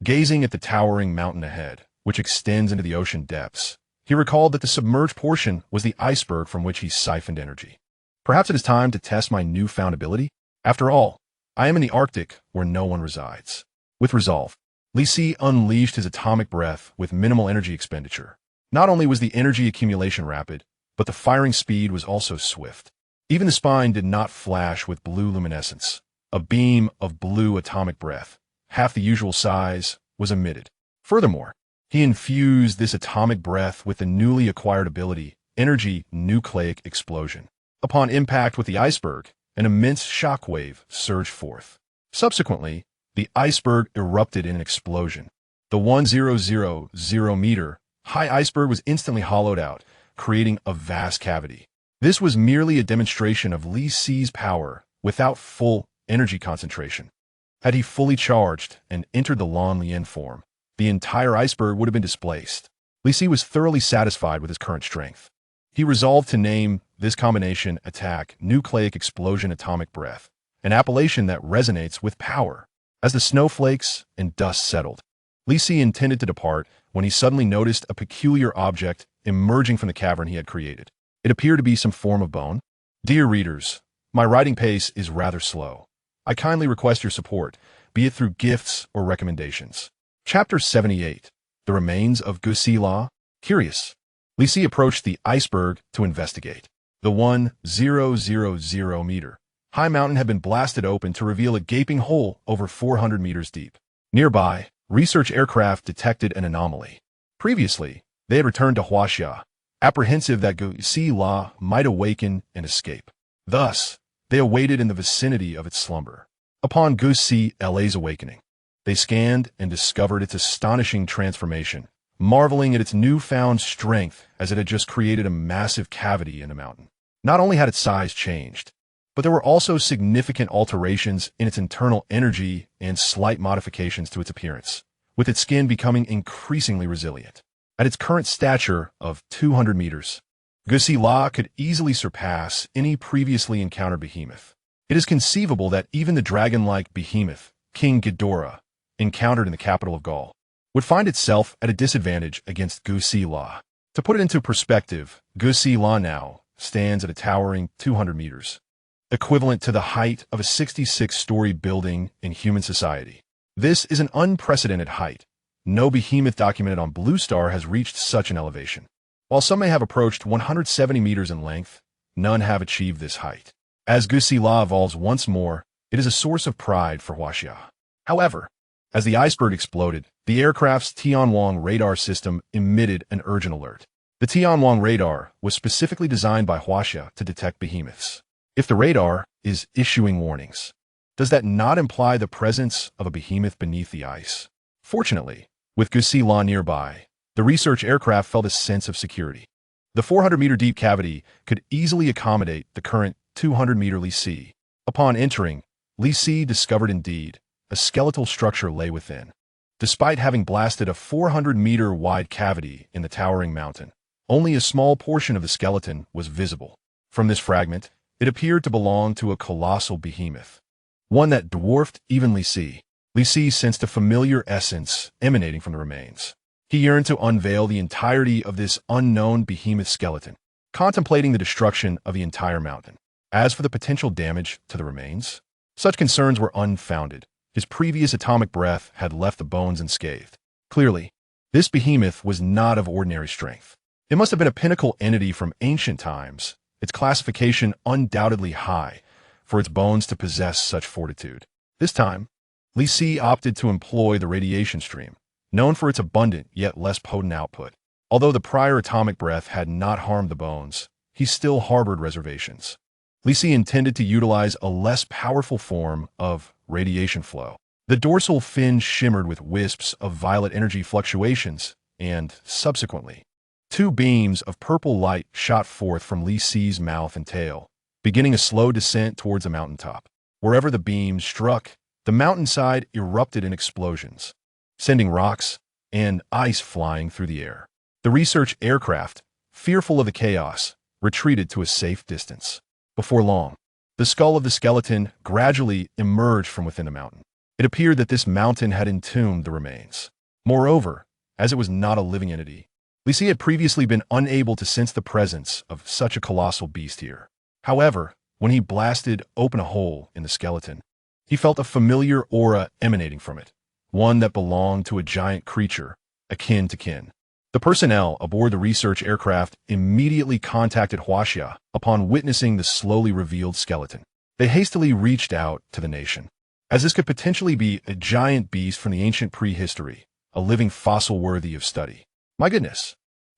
Gazing at the towering mountain ahead, which extends into the ocean depths, he recalled that the submerged portion was the iceberg from which he siphoned energy. Perhaps it is time to test my newfound ability? After all, I am in the Arctic where no one resides. With resolve, Lissi unleashed his atomic breath with minimal energy expenditure. Not only was the energy accumulation rapid, but the firing speed was also swift. Even the spine did not flash with blue luminescence. A beam of blue atomic breath, half the usual size, was emitted. Furthermore, he infused this atomic breath with the newly acquired ability, energy nucleic explosion. Upon impact with the iceberg, an immense shock wave surged forth. Subsequently, the iceberg erupted in an explosion. The 1,000-meter high iceberg was instantly hollowed out, creating a vast cavity. This was merely a demonstration of Lissi's power without full energy concentration. Had he fully charged and entered the Lan Lian form, the entire iceberg would have been displaced. Lissi was thoroughly satisfied with his current strength. He resolved to name this combination attack Nucleic Explosion Atomic Breath, an appellation that resonates with power. As the snowflakes and dust settled, Lissi intended to depart when he suddenly noticed a peculiar object emerging from the cavern he had created. It appeared to be some form of bone. Dear readers, my writing pace is rather slow. I kindly request your support, be it through gifts or recommendations. Chapter 78. The Remains of Godzilla. Curious, Lissi approached the iceberg to investigate. The 1,000-meter high mountain had been blasted open to reveal a gaping hole over 400 meters deep. Nearby, research aircraft detected an anomaly. Previously, they had returned to Huaxia, apprehensive that Godzilla might awaken and escape. Thus, they awaited in the vicinity of its slumber. Upon Godzilla's awakening, they scanned and discovered its astonishing transformation, marveling at its newfound strength as it had just created a massive cavity in the mountain. Not only had its size changed, but there were also significant alterations in its internal energy and slight modifications to its appearance, with its skin becoming increasingly resilient. At its current stature of 200 meters, Godzilla could easily surpass any previously encountered behemoth. It is conceivable that even the dragon-like behemoth, King Ghidorah, encountered in the capital of Gaul, would find itself at a disadvantage against Godzilla. To put it into perspective, Godzilla now stands at a towering 200 meters, equivalent to the height of a 66-story building in human society. This is an unprecedented height. No behemoth documented on Blue Star has reached such an elevation. While some may have approached 170 meters in length, none have achieved this height. As Godzilla evolves once more, it is a source of pride for Huaxia. However, as the iceberg exploded, the aircraft's Tianwang radar system emitted an urgent alert. The Tianwang radar was specifically designed by Huaxia to detect behemoths. If the radar is issuing warnings, does that not imply the presence of a behemoth beneath the ice? Fortunately, with Godzilla nearby, the research aircraft felt a sense of security. The 400-meter deep cavity could easily accommodate the current 200-meter Lissi. Upon entering, Lissi discovered indeed a skeletal structure lay within. Despite having blasted a 400-meter wide cavity in the towering mountain, only a small portion of the skeleton was visible. From this fragment, it appeared to belong to a colossal behemoth, one that dwarfed even Lissi. Lissi sensed a familiar essence emanating from the remains. He yearned to unveil the entirety of this unknown behemoth skeleton, contemplating the destruction of the entire mountain. As for the potential damage to the remains, such concerns were unfounded. His previous atomic breath had left the bones unscathed. Clearly, this behemoth was not of ordinary strength. It must have been a pinnacle entity from ancient times, its classification undoubtedly high for its bones to possess such fortitude. This time, Lissi opted to employ the radiation stream, known for its abundant yet less potent output. Although the prior atomic breath had not harmed the bones, he still harbored reservations. Li Si intended to utilize a less powerful form of radiation flow. The dorsal fin shimmered with wisps of violet energy fluctuations, and, subsequently, two beams of purple light shot forth from Li Si's mouth and tail, beginning a slow descent towards the mountaintop. Wherever the beams struck, the mountainside erupted in explosions, sending rocks and ice flying through the air. The research aircraft, fearful of the chaos, retreated to a safe distance. Before long, the skull of the skeleton gradually emerged from within the mountain. It appeared that this mountain had entombed the remains. Moreover, as it was not a living entity, Li Si had previously been unable to sense the presence of such a colossal beast here. However, when he blasted open a hole in the skeleton, he felt a familiar aura emanating from it, one that belonged to a giant creature, akin to kin. The personnel aboard the research aircraft immediately contacted Huaxia upon witnessing the slowly revealed skeleton. They hastily reached out to the nation, as this could potentially be a giant beast from the ancient prehistory, a living fossil worthy of study. My goodness,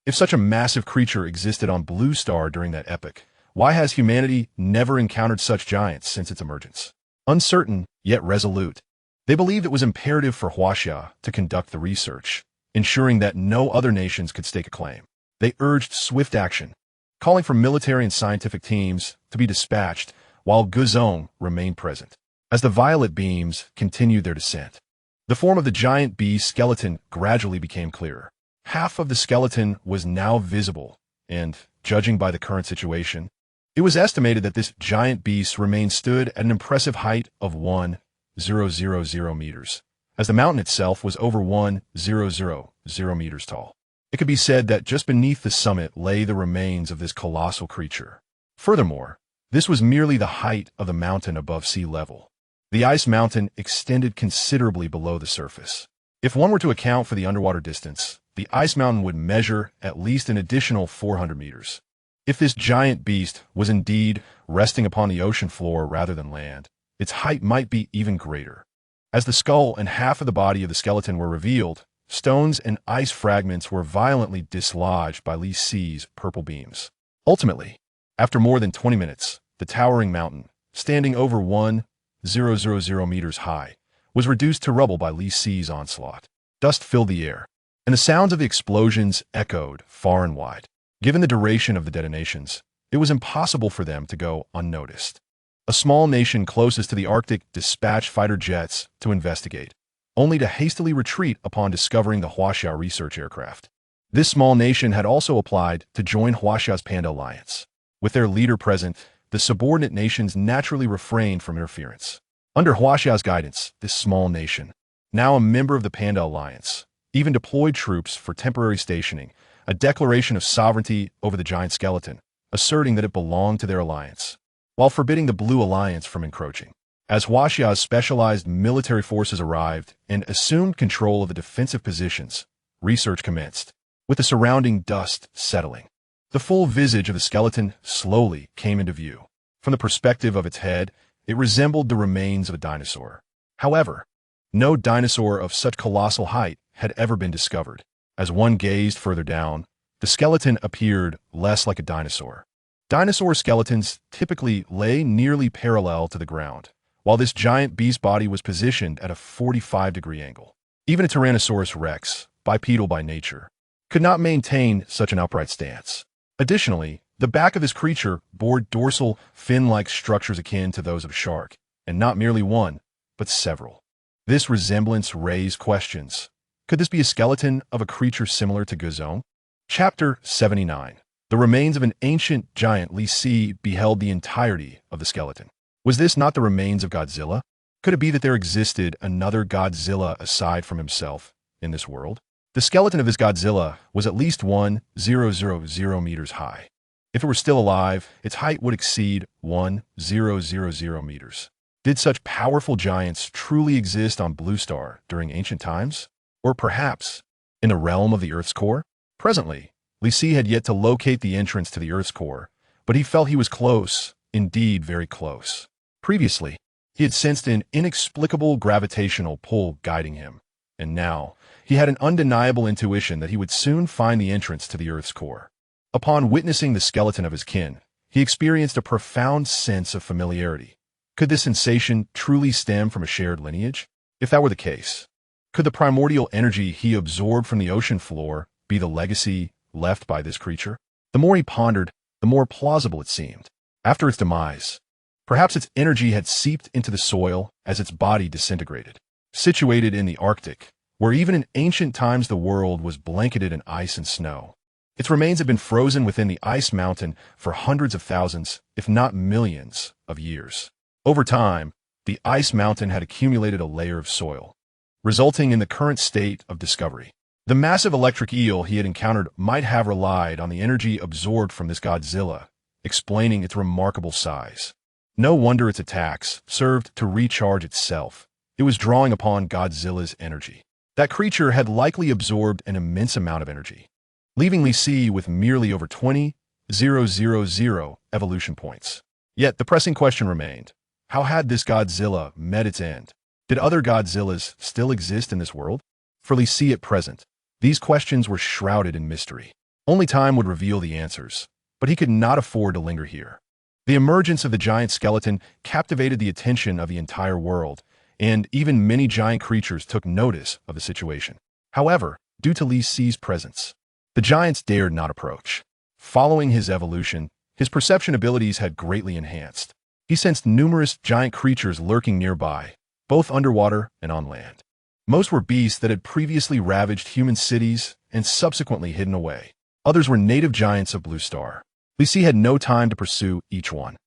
if such a massive creature existed on Blue Star during that epoch, why has humanity never encountered such giants since its emergence? Uncertain, yet resolute, they believed it was imperative for Huaxia to conduct the research, ensuring that no other nations could stake a claim. They urged swift action, calling for military and scientific teams to be dispatched while Guzong remained present. As the violet beams continued their descent, the form of the giant beast skeleton gradually became clearer. Half of the skeleton was now visible, and, judging by the current situation, it was estimated that this giant beast stood at an impressive height of 1,000 meters, as the mountain itself was over 1,000 meters tall. It could be said that just beneath the summit lay the remains of this colossal creature. Furthermore, this was merely the height of the mountain above sea level. The ice mountain extended considerably below the surface. If one were to account for the underwater distance, the ice mountain would measure at least an additional 400 meters. If this giant beast was indeed resting upon the ocean floor rather than land, its height might be even greater. As the skull and half of the body of the skeleton were revealed, stones and ice fragments were violently dislodged by Li Si's purple beams. Ultimately, after more than 20 minutes, the towering mountain, standing over 1,000 meters high, was reduced to rubble by Li Si's onslaught. Dust filled the air, and the sounds of the explosions echoed far and wide. Given the duration of the detonations, it was impossible for them to go unnoticed. A small nation closest to the Arctic dispatched fighter jets to investigate, only to hastily retreat upon discovering the Huaxia research aircraft. This small nation had also applied to join Huaxia's Panda Alliance. With their leader present, the subordinate nations naturally refrained from interference. Under Huaxia's guidance, this small nation, now a member of the Panda Alliance, even deployed troops for temporary stationing, a declaration of sovereignty over the giant skeleton, asserting that it belonged to their alliance, while forbidding the Blue Alliance from encroaching. As Huaxia's specialized military forces arrived and assumed control of the defensive positions, research commenced, with the surrounding dust settling. The full visage of the skeleton slowly came into view. From the perspective of its head, it resembled the remains of a dinosaur. However, no dinosaur of such colossal height had ever been discovered. As one gazed further down, the skeleton appeared less like a dinosaur. Dinosaur skeletons typically lay nearly parallel to the ground, while this giant beast body was positioned at a 45-degree angle. Even a Tyrannosaurus rex, bipedal by nature, could not maintain such an upright stance. Additionally, the back of this creature bore dorsal, fin-like structures akin to those of a shark, and not merely one, but several. This resemblance raised questions. Could this be a skeleton of a creature similar to Guzong? Chapter 79. The remains of an ancient giant. Li Si beheld the entirety of the skeleton. Was this not the remains of Godzilla? Could it be that there existed another Godzilla aside from himself in this world? The skeleton of this Godzilla was at least 1,000 meters high. If it were still alive, its height would exceed 1,000 meters. Did such powerful giants truly exist on Blue Star during ancient times? Or perhaps in the realm of the Earth's core? Presently, Li Si had yet to locate the entrance to the Earth's core, but he felt he was close, indeed very close. Previously, he had sensed an inexplicable gravitational pull guiding him, and now he had an undeniable intuition that he would soon find the entrance to the Earth's core. Upon witnessing the skeleton of his kin, he experienced a profound sense of familiarity. Could this sensation truly stem from a shared lineage? If that were the case, could the primordial energy he absorbed from the ocean floor be the legacy left by this creature? The more he pondered, the more plausible it seemed. After its demise, perhaps its energy had seeped into the soil as its body disintegrated. Situated in the Arctic, where even in ancient times the world was blanketed in ice and snow, its remains had been frozen within the ice mountain for hundreds of thousands, if not millions, of years. Over time, the ice mountain had accumulated a layer of soil, resulting in the current state of discovery. The massive electric eel he had encountered might have relied on the energy absorbed from this Godzilla, explaining its remarkable size. No wonder its attacks served to recharge itself. It was drawing upon Godzilla's energy. That creature had likely absorbed an immense amount of energy, leaving Li Si with merely over 20,000 evolution points. Yet the pressing question remained: how had this Godzilla met its end? Did other Godzillas still exist in this world? For Li Si at present, these questions were shrouded in mystery. Only time would reveal the answers, but he could not afford to linger here. The emergence of the giant skeleton captivated the attention of the entire world, and even many giant creatures took notice of the situation. However, due to Li Si's presence, the giants dared not approach. Following his evolution, his perception abilities had greatly enhanced. He sensed numerous giant creatures lurking nearby, both underwater and on land. Most were beasts that had previously ravaged human cities and subsequently hidden away. Others were native giants of Blue Star. Li Si had no time to pursue each one.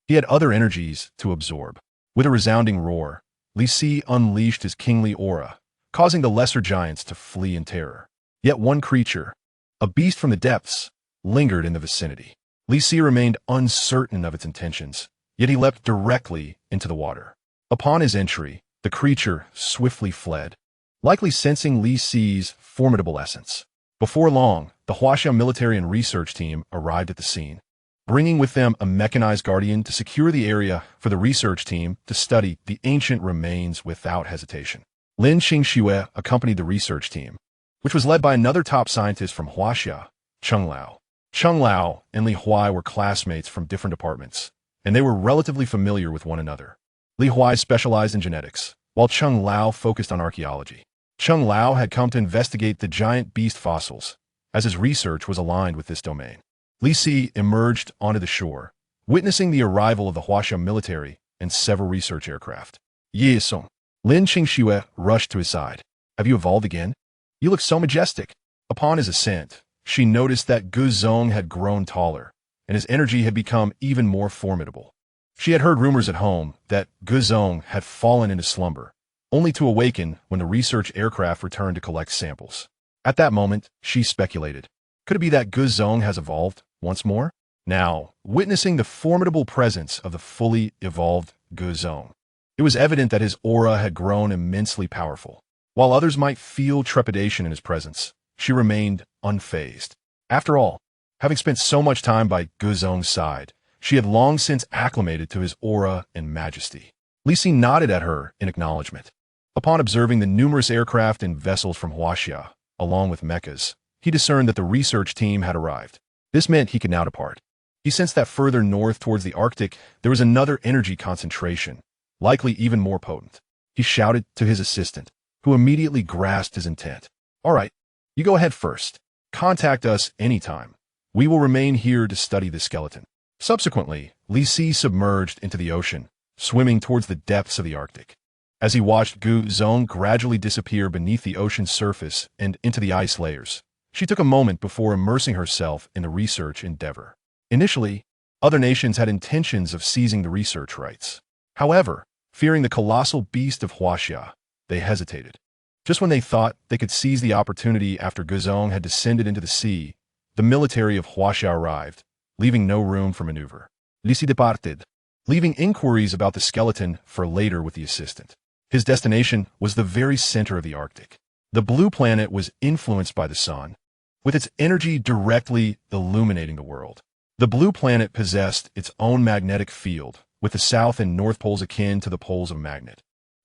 He had other energies to absorb. With a resounding roar, Li Si unleashed his kingly aura, causing the lesser giants to flee in terror. Yet one creature, a beast from the depths, lingered in the vicinity. Li Si remained uncertain of its intentions, yet he leapt directly into the water. Upon his entry, the creature swiftly fled, likely sensing Li Si's formidable essence. Before long, the Huaxia military and research team arrived at the scene, bringing with them a mechanized guardian to secure the area for the research team to study the ancient remains without hesitation. Lin Qingxue accompanied the research team, which was led by another top scientist from Huaxia, Cheng Lao. Cheng Lao and Li Huai were classmates from different departments, and they were relatively familiar with one another. Li Huai specialized in genetics, while Cheng Lao focused on archaeology. Cheng Lao had come to investigate the giant beast fossils, as his research was aligned with this domain. Li Si emerged onto the shore, witnessing the arrival of the Huaxia military and several research aircraft. Ye Song. Lin Qingxue rushed to his side. Have you evolved again? You look so majestic. Upon his ascent, she noticed that Gu Zong had grown taller, and his energy had become even more formidable. She had heard rumors at home that Gu Zong had fallen into slumber, only to awaken when the research aircraft returned to collect samples. At that moment, she speculated, could it be that Gu Zong has evolved once more? Now, witnessing the formidable presence of the fully evolved Gu Zong, it was evident that his aura had grown immensely powerful. While others might feel trepidation in his presence, she remained unfazed. After all, having spent so much time by Gu Zong's side, she had long since acclimated to his aura and majesty. Li Si nodded at her in acknowledgement. Upon observing the numerous aircraft and vessels from Huaxia, along with mechas, he discerned that the research team had arrived. This meant he could now depart. He sensed that further north towards the Arctic, there was another energy concentration, likely even more potent. He shouted to his assistant, who immediately grasped his intent. All right, you go ahead first. Contact us anytime. We will remain here to study the skeleton. Subsequently, Li Si submerged into the ocean, swimming towards the depths of the Arctic. As he watched Gu Zong gradually disappear beneath the ocean's surface and into the ice layers, she took a moment before immersing herself in the research endeavor. Initially, other nations had intentions of seizing the research rights. However, fearing the colossal beast of Huaxia, they hesitated. Just when they thought they could seize the opportunity after Gu Zong had descended into the sea, the military of Huaxia arrived, leaving no room for maneuver. Li Si departed, leaving inquiries about the skeleton for later with the assistant. His destination was the very center of the Arctic. The blue planet was influenced by the sun, with its energy directly illuminating the world. The blue planet possessed its own magnetic field, with the south and north poles akin to the poles of a magnet,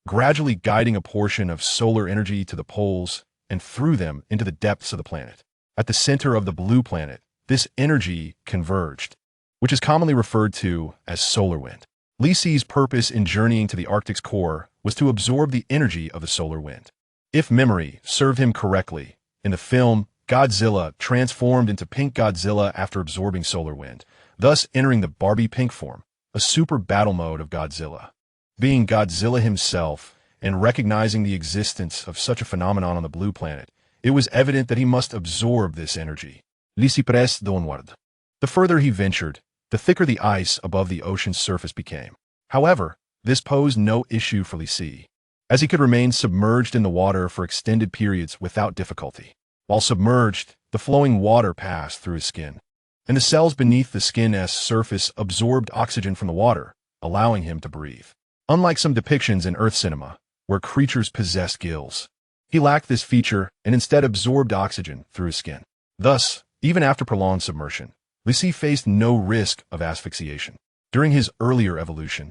gradually guiding a portion of solar energy to the poles and through them into the depths of the planet. At the center of the blue planet, this energy converged, which is commonly referred to as solar wind. Li Si's purpose in journeying to the Arctic's core was to absorb the energy of the solar wind. If memory served him correctly, in the film, Godzilla transformed into pink Godzilla after absorbing solar wind, thus entering the Barbie pink form, a super battle mode of Godzilla. Being Godzilla himself and recognizing the existence of such a phenomenon on the blue planet, it was evident that he must absorb this energy. Li Si pressed onward. The further he ventured, the thicker the ice above the ocean's surface became. However, this posed no issue for Li Si, as he could remain submerged in the water for extended periods without difficulty. While submerged, the flowing water passed through his skin, and the cells beneath the skin's surface absorbed oxygen from the water, allowing him to breathe. Unlike some depictions in Earth cinema, where creatures possessed gills, he lacked this feature and instead absorbed oxygen through his skin. Thus, even after prolonged submersion, Li Si faced no risk of asphyxiation. During his earlier evolution,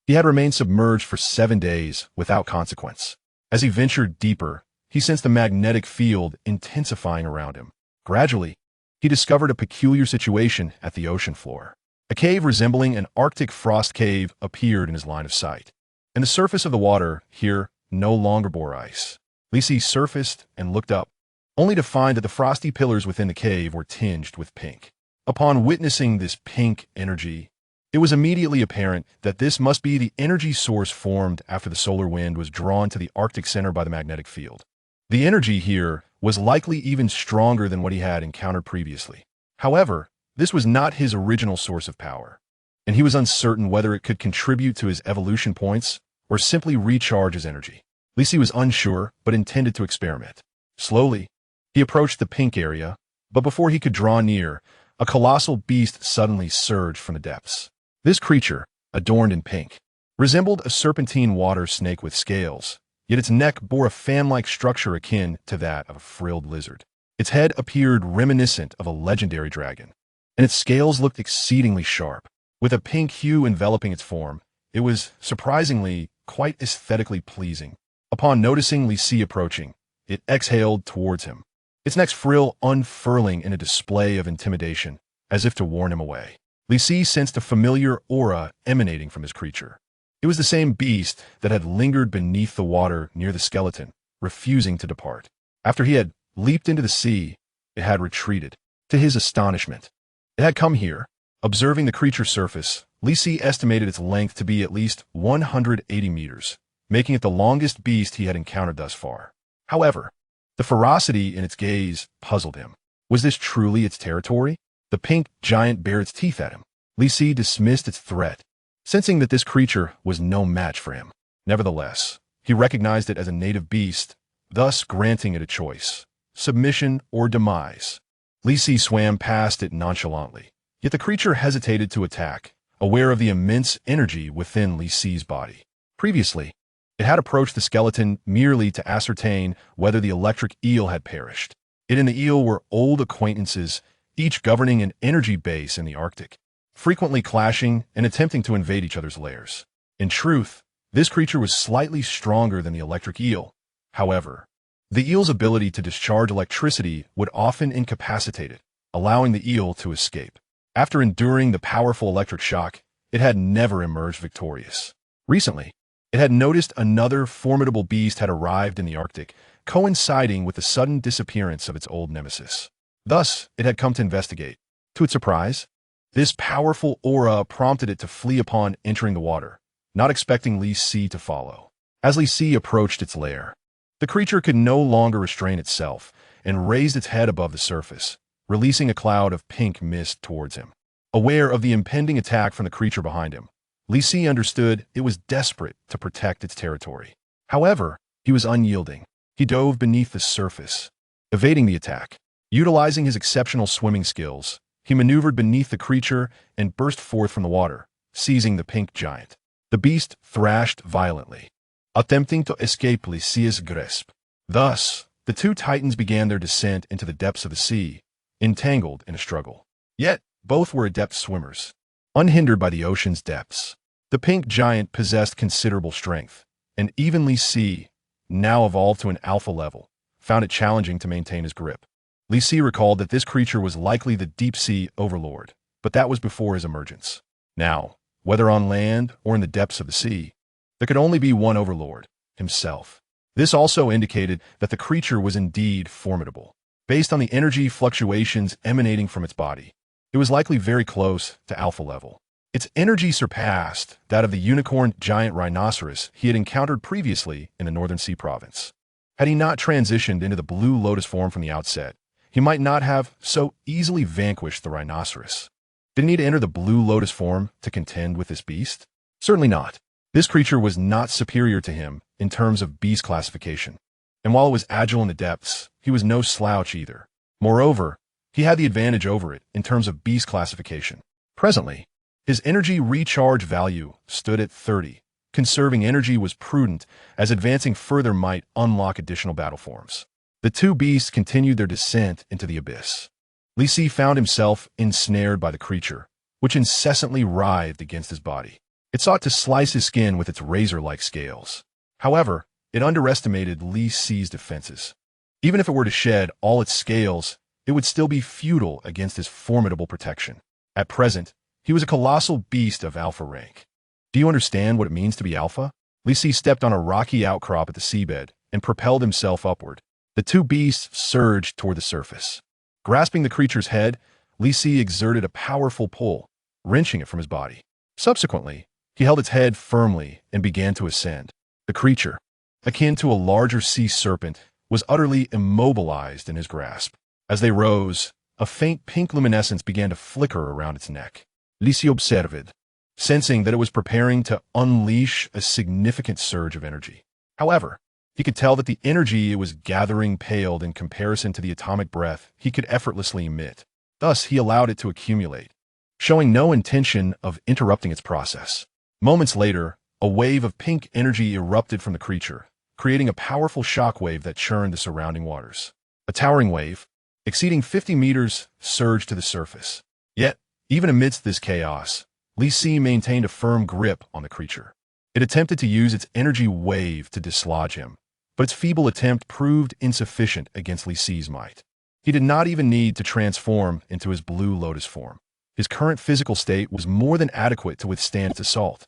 he had remained submerged for 7 days without consequence. As he ventured deeper, he sensed the magnetic field intensifying around him. Gradually, he discovered a peculiar situation at the ocean floor. A cave resembling an Arctic frost cave appeared in his line of sight, and the surface of the water here no longer bore ice. Li Si surfaced and looked up, only to find that the frosty pillars within the cave were tinged with pink. Upon witnessing this pink energy, it was immediately apparent that this must be the energy source formed after the solar wind was drawn to the Arctic center by the magnetic field. The energy here was likely even stronger than what he had encountered previously. However, this was not his original source of power, and he was uncertain whether it could contribute to his evolution points or simply recharge his energy. Li Si was unsure, but intended to experiment. Slowly, he approached the pink area, but before he could draw near, a colossal beast suddenly surged from the depths. This creature, adorned in pink, resembled a serpentine water snake with scales, yet its neck bore a fan-like structure akin to that of a frilled lizard. Its head appeared reminiscent of a legendary dragon, and its scales looked exceedingly sharp. With a pink hue enveloping its form, it was, surprisingly, quite aesthetically pleasing. Upon noticing Li Si approaching, it exhaled towards him, its next frill unfurling in a display of intimidation, as if to warn him away. Li Si sensed a familiar aura emanating from his creature. It was the same beast that had lingered beneath the water near the skeleton, refusing to depart. After he had leaped into the sea, it had retreated. To his astonishment, it had come here. Observing the creature's surface, Li Si estimated its length to be at least 180 meters, making it the longest beast he had encountered thus far. However, the ferocity in its gaze puzzled him. Was this truly its territory? The pink giant bared its teeth at him. Li Si dismissed its threat, sensing that this creature was no match for him. Nevertheless, he recognized it as a native beast, thus granting it a choice: submission or demise. Li Si swam past it nonchalantly, yet the creature hesitated to attack, aware of the immense energy within Li Si's body. Previously, it had approached the skeleton merely to ascertain whether the electric eel had perished. It and the eel were old acquaintances, each governing an energy base in the Arctic, frequently clashing and attempting to invade each other's lairs. In truth, this creature was slightly stronger than the electric eel. However, the eel's ability to discharge electricity would often incapacitate it, allowing the eel to escape. After enduring the powerful electric shock, it had never emerged victorious. Recently, it had noticed another formidable beast had arrived in the Arctic, coinciding with the sudden disappearance of its old nemesis. Thus, it had come to investigate. To its surprise, this powerful aura prompted it to flee upon entering the water, not expecting Li Si to follow. As Li Si approached its lair, the creature could no longer restrain itself and raised its head above the surface, releasing a cloud of pink mist towards him. Aware of the impending attack from the creature behind him, Li Si understood it was desperate to protect its territory. However, he was unyielding. He dove beneath the surface, evading the attack. Utilizing his exceptional swimming skills, he maneuvered beneath the creature and burst forth from the water, seizing the pink giant. The beast thrashed violently, attempting to escape Li Si's grasp. Thus, the two titans began their descent into the depths of the sea, entangled in a struggle. Yet, both were adept swimmers, unhindered by the ocean's depths. The pink giant possessed considerable strength, and even Li Si, now evolved to an alpha level, found it challenging to maintain his grip. Li Si recalled that this creature was likely the deep-sea overlord, but that was before his emergence. Now, whether on land or in the depths of the sea, there could only be one overlord, himself. This also indicated that the creature was indeed formidable. Based on the energy fluctuations emanating from its body, it was likely very close to alpha level. Its energy surpassed that of the unicorn giant rhinoceros he had encountered previously in the Northern Sea province. Had he not transitioned into the blue lotus form from the outset, he might not have so easily vanquished the rhinoceros. Did he need to enter the blue lotus form to contend with this beast? Certainly not. This creature was not superior to him in terms of beast classification. And while it was agile in the depths, he was no slouch either. Moreover, he had the advantage over it in terms of beast classification. Presently, his energy recharge value stood at 30. Conserving energy was prudent, as advancing further might unlock additional battle forms. The two beasts continued their descent into the abyss. Li Si found himself ensnared by the creature, which incessantly writhed against his body. It sought to slice his skin with its razor-like scales. However, it underestimated Li Si's defenses. Even if it were to shed all its scales, it would still be futile against his formidable protection. At present, he was a colossal beast of alpha rank. Do you understand what it means to be alpha? Li Si stepped on a rocky outcrop at the seabed and propelled himself upward. The two beasts surged toward the surface. Grasping the creature's head, Li Si exerted a powerful pull, wrenching it from his body. Subsequently, he held its head firmly and began to ascend. The creature, akin to a larger sea serpent, was utterly immobilized in his grasp. As they rose, a faint pink luminescence began to flicker around its neck. Li Si observed, sensing that it was preparing to unleash a significant surge of energy. However, he could tell that the energy it was gathering paled in comparison to the atomic breath he could effortlessly emit. Thus, he allowed it to accumulate, showing no intention of interrupting its process. Moments later, a wave of pink energy erupted from the creature, creating a powerful shockwave that churned the surrounding waters. A towering wave, exceeding 50 meters, surged to the surface. Yet, even amidst this chaos, Li Si maintained a firm grip on the creature. It attempted to use its energy wave to dislodge him, but its feeble attempt proved insufficient against Li Si's might. He did not even need to transform into his blue lotus form. His current physical state was more than adequate to withstand its assault.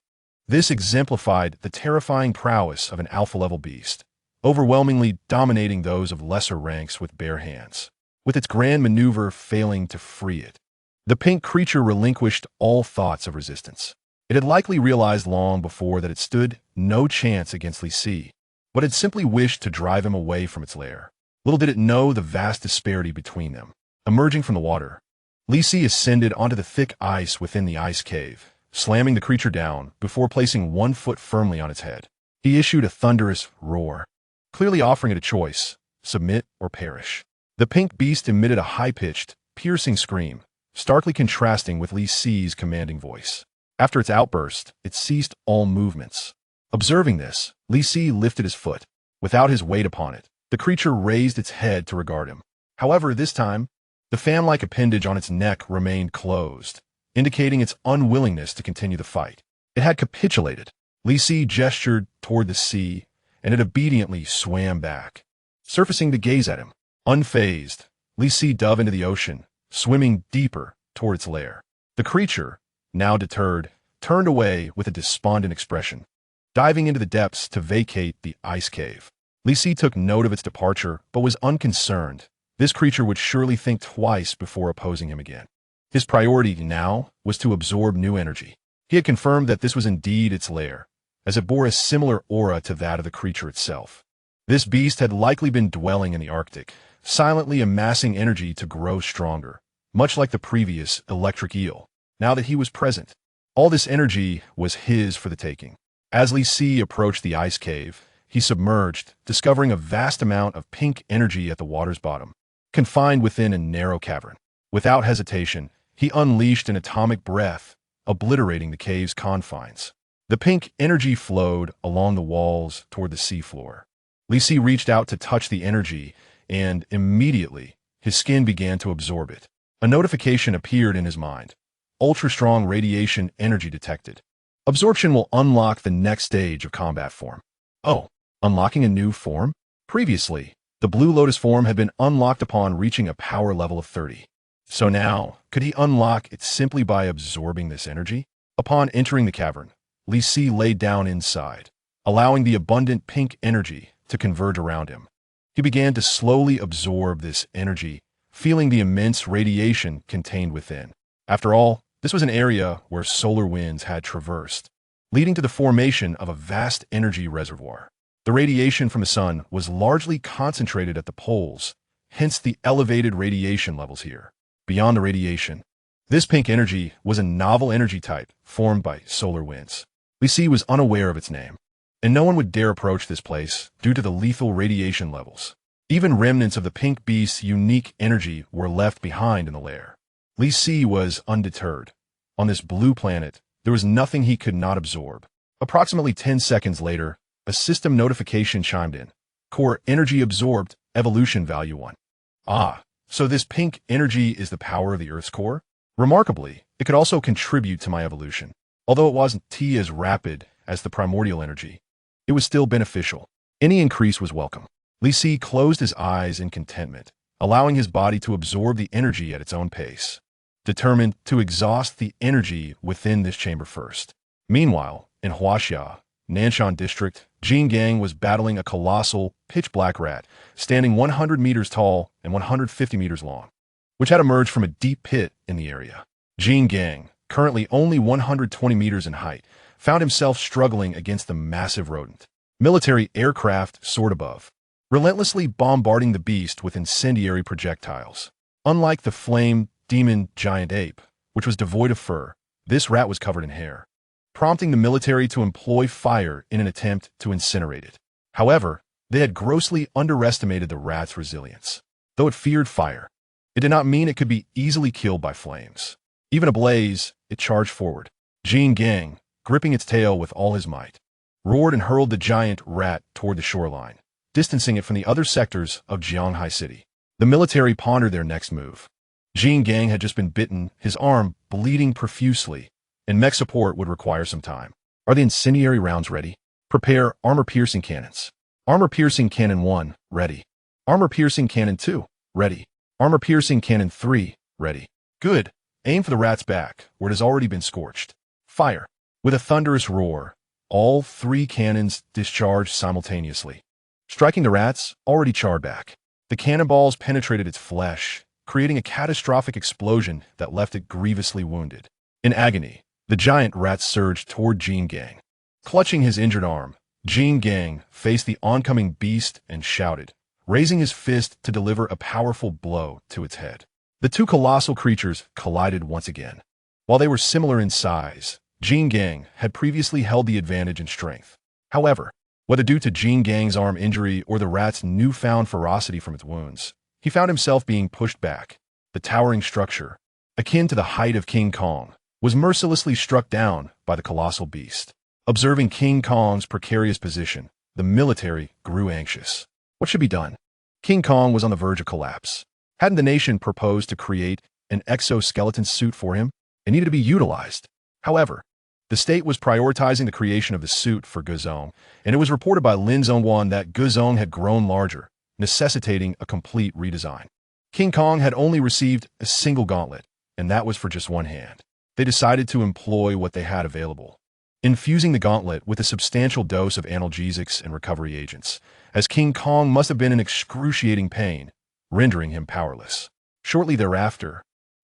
This exemplified the terrifying prowess of an alpha-level beast, overwhelmingly dominating those of lesser ranks with bare hands, with its grand maneuver failing to free it. The pink creature relinquished all thoughts of resistance. It had likely realized long before that it stood no chance against Li Si, but had simply wished to drive him away from its lair. Little did it know the vast disparity between them. Emerging from the water, Li Si ascended onto the thick ice within the ice cave, slamming the creature down before placing one foot firmly on its head. He issued a thunderous roar, clearly offering it a choice: submit or perish. The pink beast emitted a high-pitched, piercing scream, starkly contrasting with Li Si's commanding voice. After its outburst, it ceased all movements. Observing this, Li Si lifted his foot. Without his weight upon it, the creature raised its head to regard him. However, this time, the fan-like appendage on its neck remained closed, indicating its unwillingness to continue the fight. It had capitulated. Li Si gestured toward the sea, and it obediently swam back, surfacing to gaze at him. Unfazed, Li Si dove into the ocean, swimming deeper toward its lair. The creature, now deterred, turned away with a despondent expression, diving into the depths to vacate the ice cave. Li Si took note of its departure, but was unconcerned. This creature would surely think twice before opposing him again. His priority now was to absorb new energy. He had confirmed that this was indeed its lair, as it bore a similar aura to that of the creature itself. This beast had likely been dwelling in the Arctic, silently amassing energy to grow stronger, much like the previous electric eel. Now that he was present, all this energy was his for the taking. As Li Si approached the ice cave, he submerged, discovering a vast amount of pink energy at the water's bottom, confined within a narrow cavern. Without hesitation, he unleashed an atomic breath, obliterating the cave's confines. The pink energy flowed along the walls toward the seafloor. Li Si reached out to touch the energy, and immediately, his skin began to absorb it. A notification appeared in his mind. Ultra-strong radiation energy detected. Absorption will unlock the next stage of combat form. Oh, unlocking a new form? Previously, The Blue Lotus form had been unlocked upon reaching a power level of 30. So now, could he unlock it simply by absorbing this energy? Upon entering the cavern, Li Si laid down inside, allowing the abundant pink energy to converge around him. He began to slowly absorb this energy, feeling the immense radiation contained within. After all, this was an area where solar winds had traversed, leading to the formation of a vast energy reservoir. The radiation from the sun was largely concentrated at the poles, hence the elevated radiation levels here. Beyond the radiation, this pink energy was a novel energy type formed by solar winds. Li Si was unaware of its name, and no one would dare approach this place due to the lethal radiation levels. Even remnants of the pink beast's unique energy were left behind in the lair. Li Si was undeterred. On this blue planet, there was nothing he could not absorb. Approximately 10 seconds later, a system notification chimed in. Core energy absorbed, evolution value 1. Ah, so this pink energy is the power of the Earth's core? Remarkably, it could also contribute to my evolution. Although it wasn't as rapid as the primordial energy, it was still beneficial. Any increase was welcome. Li Si closed his eyes in contentment, allowing his body to absorb the energy at its own pace, determined to exhaust the energy within this chamber first. Meanwhile, in Huaxia, Nanshan District, Jin Gang was battling a colossal, pitch-black rat, standing 100 meters tall and 150 meters long, which had emerged from a deep pit in the area. Jin Gang, currently only 120 meters in height, found himself struggling against the massive rodent. Military aircraft soared above, relentlessly bombarding the beast with incendiary projectiles. Unlike the flame demon giant ape, which was devoid of fur, this rat was covered in hair, prompting the military to employ fire in an attempt to incinerate it. However, they had grossly underestimated the rat's resilience. Though it feared fire, it did not mean it could be easily killed by flames. Even ablaze, it charged forward. Jin Gang, gripping its tail with all his might, roared and hurled the giant rat toward the shoreline, distancing it from the other sectors of Jianghai City. The military pondered their next move. Jin Gang had just been bitten, his arm bleeding profusely, and mech support would require some time. Are the incendiary rounds ready? Prepare armor-piercing cannons. Armor-piercing cannon 1, ready. Armor-piercing cannon 2, ready. Armor-piercing cannon 3, ready. Good. Aim for the rat's back, where it has already been scorched. Fire. With a thunderous roar, all 3 cannons discharged simultaneously, striking the rat's already charred back. The cannonballs penetrated its flesh, creating a catastrophic explosion that left it grievously wounded. In agony, the giant rat surged toward Jin Gang. Clutching his injured arm, Jin Gang faced the oncoming beast and shouted, raising his fist to deliver a powerful blow to its head. The 2 colossal creatures collided once again. While they were similar in size, Jin Gang had previously held the advantage in strength. However, whether due to Jin Gang's arm injury or the rat's newfound ferocity from its wounds, he found himself being pushed back. The towering structure, akin to the height of King Kong, was mercilessly struck down by the colossal beast. Observing King Kong's precarious position, the military grew anxious. What should be done? King Kong was on the verge of collapse. Hadn't the nation proposed to create an exoskeleton suit for him? It needed to be utilized. However, the state was prioritizing the creation of the suit for Guzong, and it was reported by Lin Zhongwan that Guzong had grown larger, necessitating a complete redesign. King Kong had only received a single gauntlet, and that was for just one hand. They decided to employ what they had available, infusing the gauntlet with a substantial dose of analgesics and recovery agents, as King Kong must have been in excruciating pain, rendering him powerless. Shortly thereafter,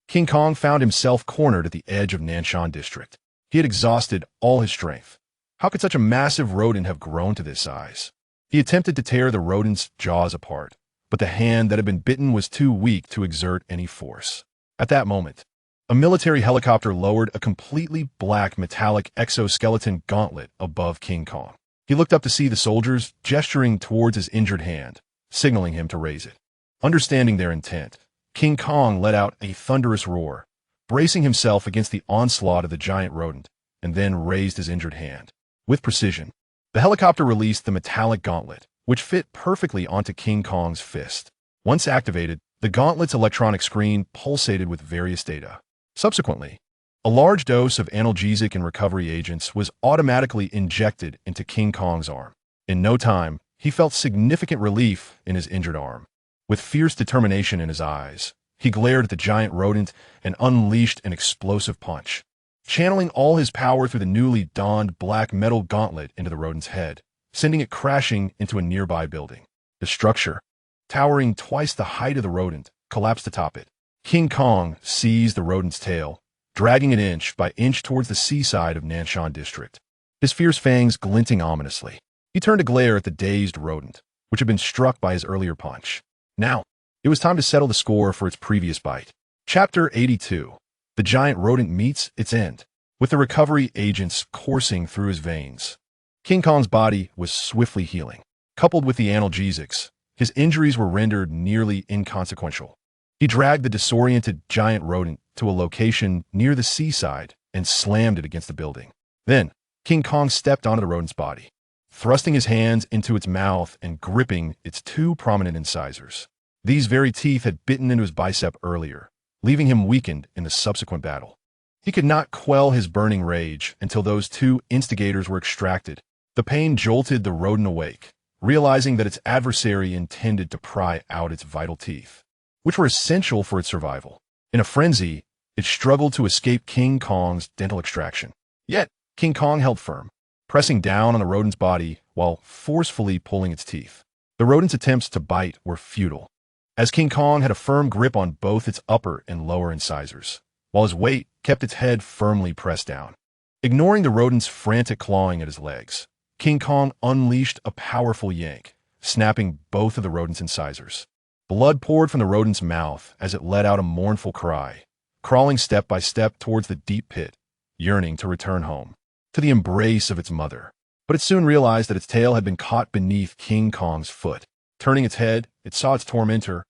King Kong found himself cornered at the edge of Nanshan District. He had exhausted all his strength. How could such a massive rodent have grown to this size? He attempted to tear the rodent's jaws apart, but the hand that had been bitten was too weak to exert any force. At that moment, a military helicopter lowered a completely black metallic exoskeleton gauntlet above King Kong. He looked up to see the soldiers gesturing towards his injured hand, signaling him to raise it. Understanding their intent, King Kong let out a thunderous roar, bracing himself against the onslaught of the giant rodent, and then raised his injured hand. With precision, the helicopter released the metallic gauntlet, which fit perfectly onto King Kong's fist. Once activated, the gauntlet's electronic screen pulsated with various data. Subsequently, a large dose of analgesic and recovery agents was automatically injected into King Kong's arm. In no time, he felt significant relief in his injured arm. With fierce determination in his eyes, he glared at the giant rodent and unleashed an explosive punch, channeling all his power through the newly donned black metal gauntlet into the rodent's head, sending it crashing into a nearby building. The structure, towering twice the height of the rodent, collapsed atop it. King Kong seized the rodent's tail, dragging it inch by inch towards the seaside of Nanshan District, his fierce fangs glinting ominously. He turned to glare at the dazed rodent, which had been struck by his earlier punch. Now, it was time to settle the score for its previous bite. Chapter 82. The giant rodent meets its end. With the recovery agents coursing through his veins, King Kong's body was swiftly healing. Coupled with the analgesics, his injuries were rendered nearly inconsequential. He dragged the disoriented giant rodent to a location near the seaside and slammed it against the building. Then, King Kong stepped onto the rodent's body, thrusting his hands into its mouth and gripping its two prominent incisors. These very teeth had bitten into his bicep earlier, leaving him weakened in the subsequent battle. He could not quell his burning rage until those two instigators were extracted. The pain jolted the rodent awake, realizing that its adversary intended to pry out its vital teeth, which were essential for its survival. In a frenzy, it struggled to escape King Kong's dental extraction. Yet, King Kong held firm, pressing down on the rodent's body while forcefully pulling its teeth. The rodent's attempts to bite were futile, as King Kong had a firm grip on both its upper and lower incisors, while his weight kept its head firmly pressed down. Ignoring the rodent's frantic clawing at his legs, King Kong unleashed a powerful yank, snapping both of the rodent's incisors. Blood poured from the rodent's mouth as it let out a mournful cry, crawling step by step towards the deep pit, yearning to return home, to the embrace of its mother. But it soon realized that its tail had been caught beneath King Kong's foot. Turning its head, it saw its tormentor,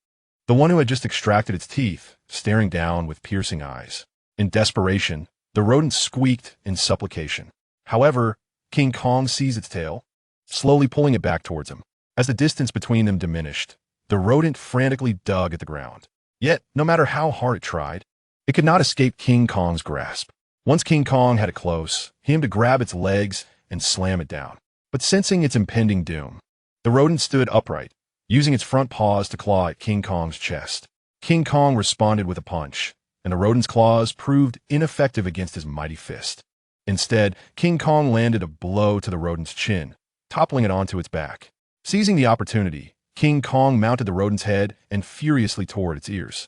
the one who had just extracted its teeth, staring down with piercing eyes. In desperation, the rodent squeaked in supplication. However, King Kong seized its tail, slowly pulling it back towards him. As the distance between them diminished, the rodent frantically dug at the ground. Yet, no matter how hard it tried, it could not escape King Kong's grasp. Once King Kong had it close, he aimed to grab its legs and slam it down. But sensing its impending doom, the rodent stood upright, using its front paws to claw at King Kong's chest. King Kong responded with a punch, and the rodent's claws proved ineffective against his mighty fist. Instead, King Kong landed a blow to the rodent's chin, toppling it onto its back. Seizing the opportunity, King Kong mounted the rodent's head and furiously tore at its ears.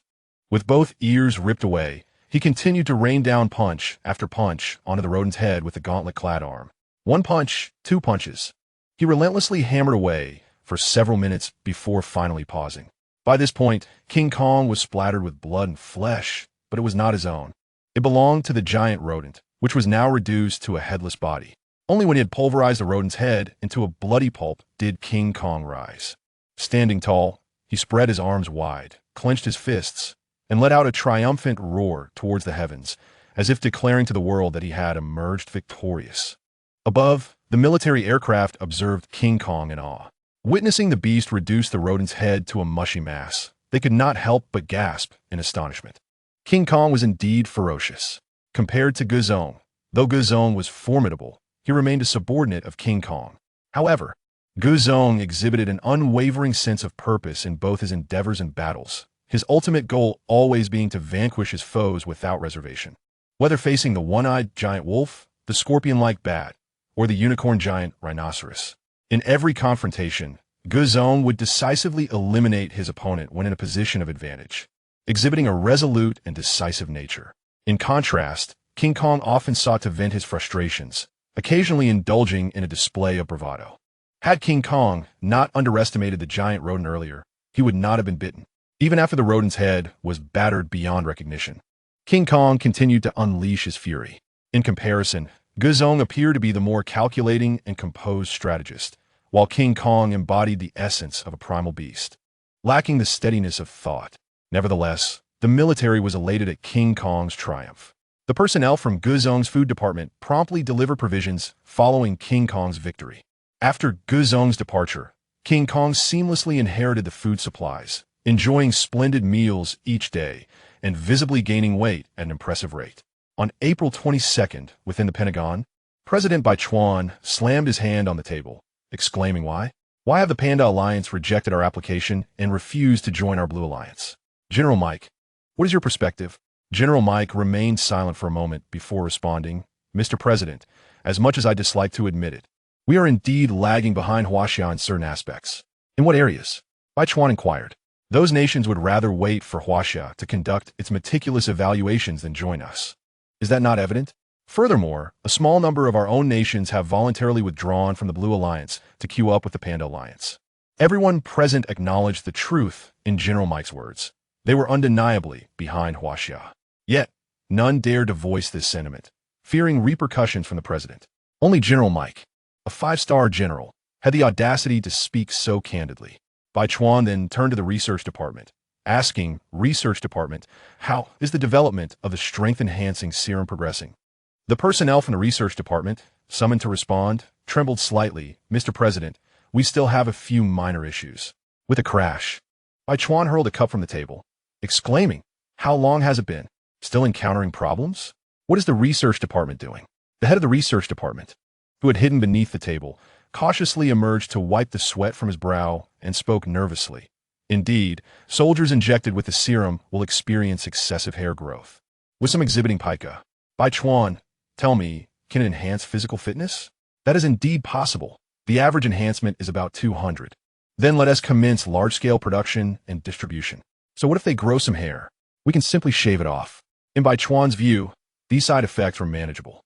With both ears ripped away, he continued to rain down punch after punch onto the rodent's head with the gauntlet-clad arm. One punch, two punches. He relentlessly hammered away for several minutes before finally pausing. By this point, King Kong was splattered with blood and flesh, but it was not his own. It belonged to the giant rodent, which was now reduced to a headless body. Only when he had pulverized the rodent's head into a bloody pulp did King Kong rise. Standing tall, he spread his arms wide, clenched his fists, and let out a triumphant roar towards the heavens, as if declaring to the world that he had emerged victorious. Above, the military aircraft observed King Kong in awe. Witnessing the beast reduce the rodent's head to a mushy mass, they could not help but gasp in astonishment. King Kong was indeed ferocious. Compared to Godzilla, though Godzilla was formidable, he remained a subordinate of King Kong. However, Godzilla exhibited an unwavering sense of purpose in both his endeavors and battles, his ultimate goal always being to vanquish his foes without reservation. Whether facing the one-eyed giant wolf, the scorpion-like bat, or the unicorn giant rhinoceros, in every confrontation, Godzilla would decisively eliminate his opponent when in a position of advantage, exhibiting a resolute and decisive nature. In contrast, King Kong often sought to vent his frustrations, occasionally indulging in a display of bravado. Had King Kong not underestimated the giant rodent earlier, he would not have been bitten, even after the rodent's head was battered beyond recognition. King Kong continued to unleash his fury. In comparison, Godzilla appeared to be the more calculating and composed strategist, while King Kong embodied the essence of a primal beast, lacking the steadiness of thought. Nevertheless, the military was elated at King Kong's triumph. The personnel from Godzilla's food department promptly delivered provisions following King Kong's victory. After Godzilla's departure, King Kong seamlessly inherited the food supplies, enjoying splendid meals each day and visibly gaining weight at an impressive rate. On April 22nd, within the Pentagon, President Bai Chuan slammed his hand on the table, exclaiming, Why Why have the Panda Alliance rejected our application and refused to join our Blue Alliance? General Mike, what is your perspective? General Mike remained silent for a moment before responding. Mr. President, as much as I dislike to admit it, we are indeed lagging behind Huaxia in certain aspects. In what areas? Bai Chuan inquired. Those nations would rather wait for Huaxia to conduct its meticulous evaluations than join us. Is that not evident? Furthermore, a small number of our own nations have voluntarily withdrawn from the Blue Alliance to queue up with the Panda Alliance. Everyone present acknowledged the truth in General Mike's words. They were undeniably behind Huaxia. Yet, none dared to voice this sentiment, fearing repercussions from the president. Only General Mike, a five-star general, had the audacity to speak so candidly. Bai Chuan then turned to the research department, asking, Research Department, how is the development of the strength-enhancing serum progressing? The personnel from the research department, summoned to respond, trembled slightly. Mr. President, we still have a few minor issues. With a crash, Bai Chuan hurled a cup from the table, exclaiming, How long has it been? Still encountering problems? What is the research department doing? The head of the research department, who had hidden beneath the table, cautiously emerged to wipe the sweat from his brow and spoke nervously. Indeed, soldiers injected with the serum will experience excessive hair growth, with some exhibiting pica. Bai Chuan, tell me, can it enhance physical fitness? That is indeed possible. The average enhancement is about 200. Then let us commence large-scale production and distribution. So what if they grow some hair? We can simply shave it off. In Bai Chuan's view, these side effects were manageable.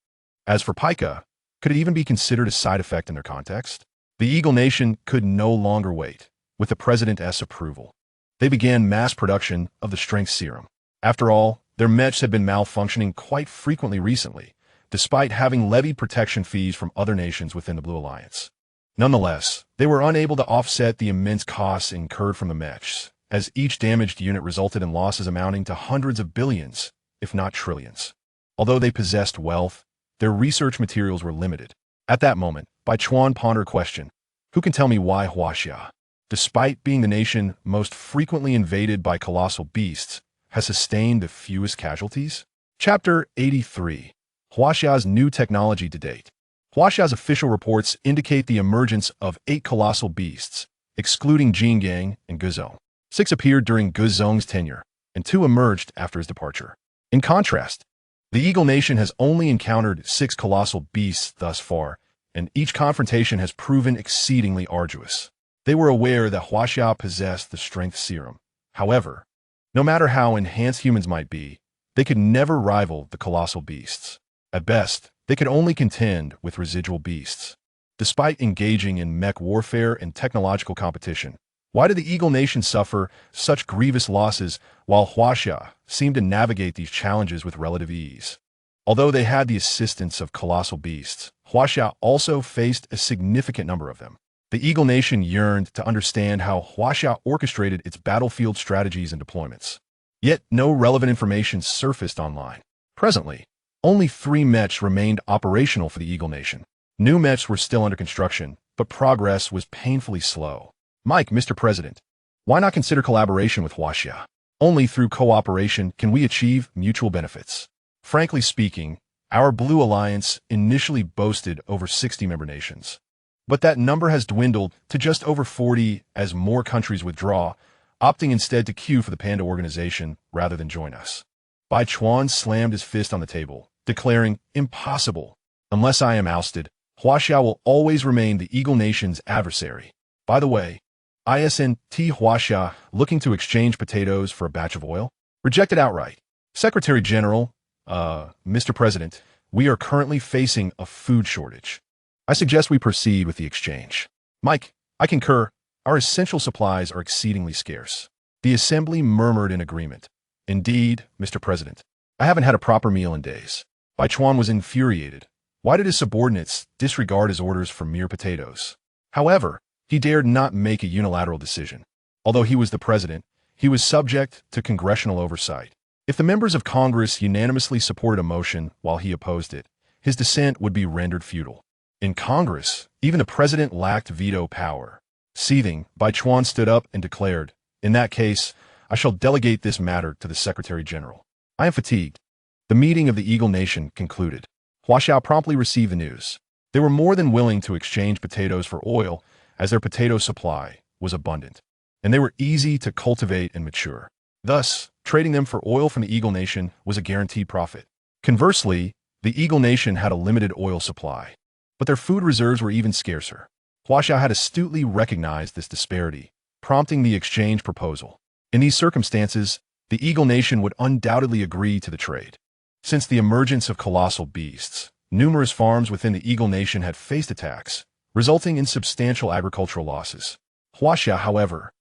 As for pica, could it even be considered a side effect in their context? The Eagle Nation could no longer wait. With the President's approval, they began mass production of the strength serum. After all, their mechs had been malfunctioning quite frequently recently, despite having levied protection fees from other nations within the Blue Alliance. Nonetheless, they were unable to offset the immense costs incurred from the mechs, as each damaged unit resulted in losses amounting to hundreds of billions, if not trillions. Although they possessed wealth, their research materials were limited. At that moment, Bai Chuan pondered a question. Who can tell me why Huaxia, despite being the nation most frequently invaded by colossal beasts, has sustained the fewest casualties? Chapter 83. Huaxia's new technology to date. Huaxia's official reports indicate the emergence of 8 colossal beasts, excluding Jingang and Guzong. 6 appeared during Guzong's tenure, and 2 emerged after his departure. In contrast, the Eagle Nation has only encountered 6 colossal beasts thus far, and each confrontation has proven exceedingly arduous. They were aware that Huaxia possessed the strength serum. However, no matter how enhanced humans might be, they could never rival the colossal beasts. At best, they could only contend with residual beasts. Despite engaging in mech warfare and technological competition, why did the Eagle Nation suffer such grievous losses while Huaxia seemed to navigate these challenges with relative ease? Although they had the assistance of colossal beasts, Huaxia also faced a significant number of them. The Eagle Nation yearned to understand how Huaxia orchestrated its battlefield strategies and deployments. Yet no relevant information surfaced online. Presently, only 3 mechs remained operational for the Eagle Nation. New mechs were still under construction, but progress was painfully slow. Mike, Mr. President, why not consider collaboration with Huaxia? Only through cooperation can we achieve mutual benefits. Frankly speaking, our Blue Alliance initially boasted over 60 member nations. But that number has dwindled to just over 40 as more countries withdraw, opting instead to queue for the Panda organization rather than join us. Bai Chuan slammed his fist on the table, declaring, Impossible. Unless I am ousted, Huaxia will always remain the Eagle Nation's adversary. By the way, ISNT Huaxia looking to exchange potatoes for a batch of oil? Rejected outright. Secretary General, Mr. President, we are currently facing a food shortage. I suggest we proceed with the exchange. Mike, I concur. Our essential supplies are exceedingly scarce. The assembly murmured in agreement. Indeed, Mr. President, I haven't had a proper meal in days. Bai Chuan was infuriated. Why did his subordinates disregard his orders for mere potatoes? However, he dared not make a unilateral decision. Although he was the president, he was subject to congressional oversight. If the members of Congress unanimously supported a motion while he opposed it, his dissent would be rendered futile. In Congress, even the president lacked veto power. Seething, Bai Chuan stood up and declared, In that case, I shall delegate this matter to the Secretary General. I am fatigued. The meeting of the Eagle Nation concluded. Huaxia promptly received the news. They were more than willing to exchange potatoes for oil, as their potato supply was abundant, and they were easy to cultivate and mature. Thus, trading them for oil from the Eagle Nation was a guaranteed profit. Conversely, the Eagle Nation had a limited oil supply, but their food reserves were even scarcer. Huaxia had astutely recognized this disparity, prompting the exchange proposal. In these circumstances, the Eagle Nation would undoubtedly agree to the trade. Since the emergence of colossal beasts, numerous farms within the Eagle Nation had faced attacks, resulting in substantial agricultural losses. Huaxia, however,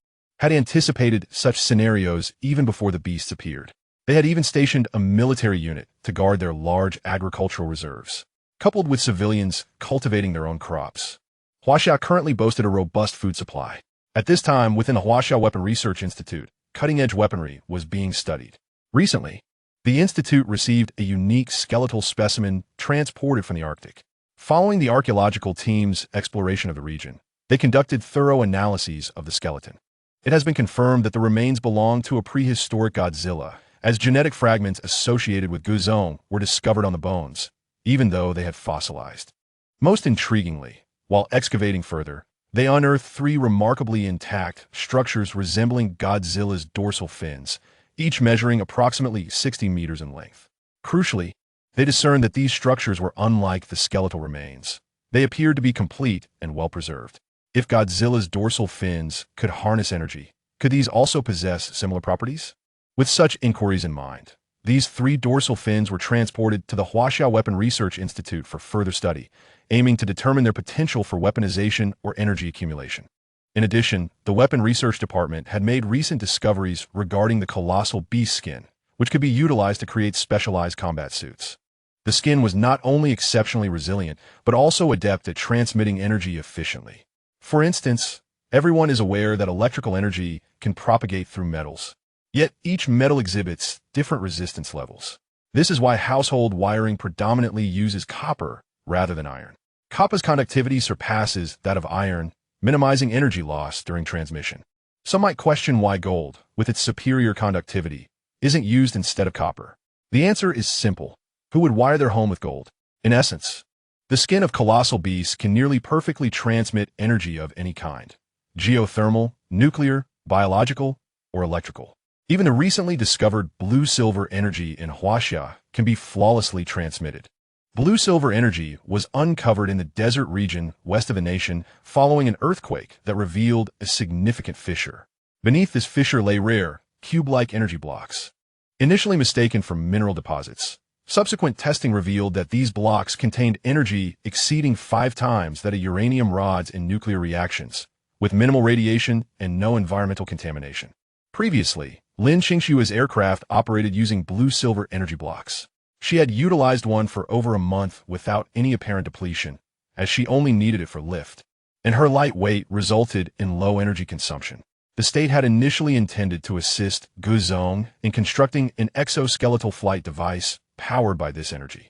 had anticipated such scenarios even before the beasts appeared. They had even stationed a military unit to guard their large agricultural reserves, coupled with civilians cultivating their own crops. Huaxia currently boasted a robust food supply. At this time, within the Huaxia Weapon Research Institute, cutting-edge weaponry was being studied. Recently, the institute received a unique skeletal specimen transported from the Arctic. Following the archaeological team's exploration of the region, they conducted thorough analyses of the skeleton. It has been confirmed that the remains belong to a prehistoric Godzilla, as genetic fragments associated with Godzilla were discovered on the bones, even though they had fossilized. Most intriguingly, while excavating further, they unearthed 3 remarkably intact structures resembling Godzilla's dorsal fins, each measuring approximately 60 meters in length. Crucially, they discerned that these structures were unlike the skeletal remains. They appeared to be complete and well-preserved. If Godzilla's dorsal fins could harness energy, could these also possess similar properties? With such inquiries in mind, these 3 dorsal fins were transported to the Huaxia Weapon Research Institute for further study, aiming to determine their potential for weaponization or energy accumulation. In addition, the Weapon Research Department had made recent discoveries regarding the colossal beast skin, which could be utilized to create specialized combat suits. The skin was not only exceptionally resilient, but also adept at transmitting energy efficiently. For instance, everyone is aware that electrical energy can propagate through metals. Yet each metal exhibits different resistance levels. This is why household wiring predominantly uses copper rather than iron. Copper's conductivity surpasses that of iron, minimizing energy loss during transmission. Some might question why gold, with its superior conductivity, isn't used instead of copper. The answer is simple. Who would wire their home with gold? In essence, the skin of colossal beasts can nearly perfectly transmit energy of any kind: geothermal, nuclear, biological, or electrical. Even the recently discovered blue-silver energy in Huaxia can be flawlessly transmitted. Blue-silver energy was uncovered in the desert region west of the nation following an earthquake that revealed a significant fissure. Beneath this fissure lay rare, cube-like energy blocks. Initially mistaken for mineral deposits, subsequent testing revealed that these blocks contained energy exceeding 5 times that of uranium rods in nuclear reactions, with minimal radiation and no environmental contamination. Previously, Lin Qingshua's aircraft operated using blue-silver energy blocks. She had utilized one for over a month without any apparent depletion, as she only needed it for lift, and her light weight resulted in low energy consumption. The state had initially intended to assist Godzilla in constructing an exoskeletal flight device powered by this energy.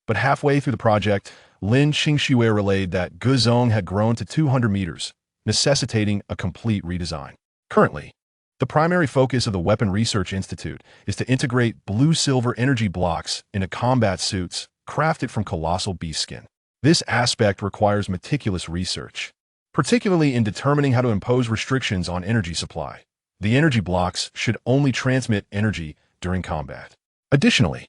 But halfway through the project, Lin Qingxue relayed that Godzilla had grown to 200 meters, necessitating a complete redesign. Currently, the primary focus of the Weapon Research Institute is to integrate blue-silver energy blocks into combat suits crafted from colossal beast skin. This aspect requires meticulous research, particularly in determining how to impose restrictions on energy supply. The energy blocks should only transmit energy during combat. Additionally,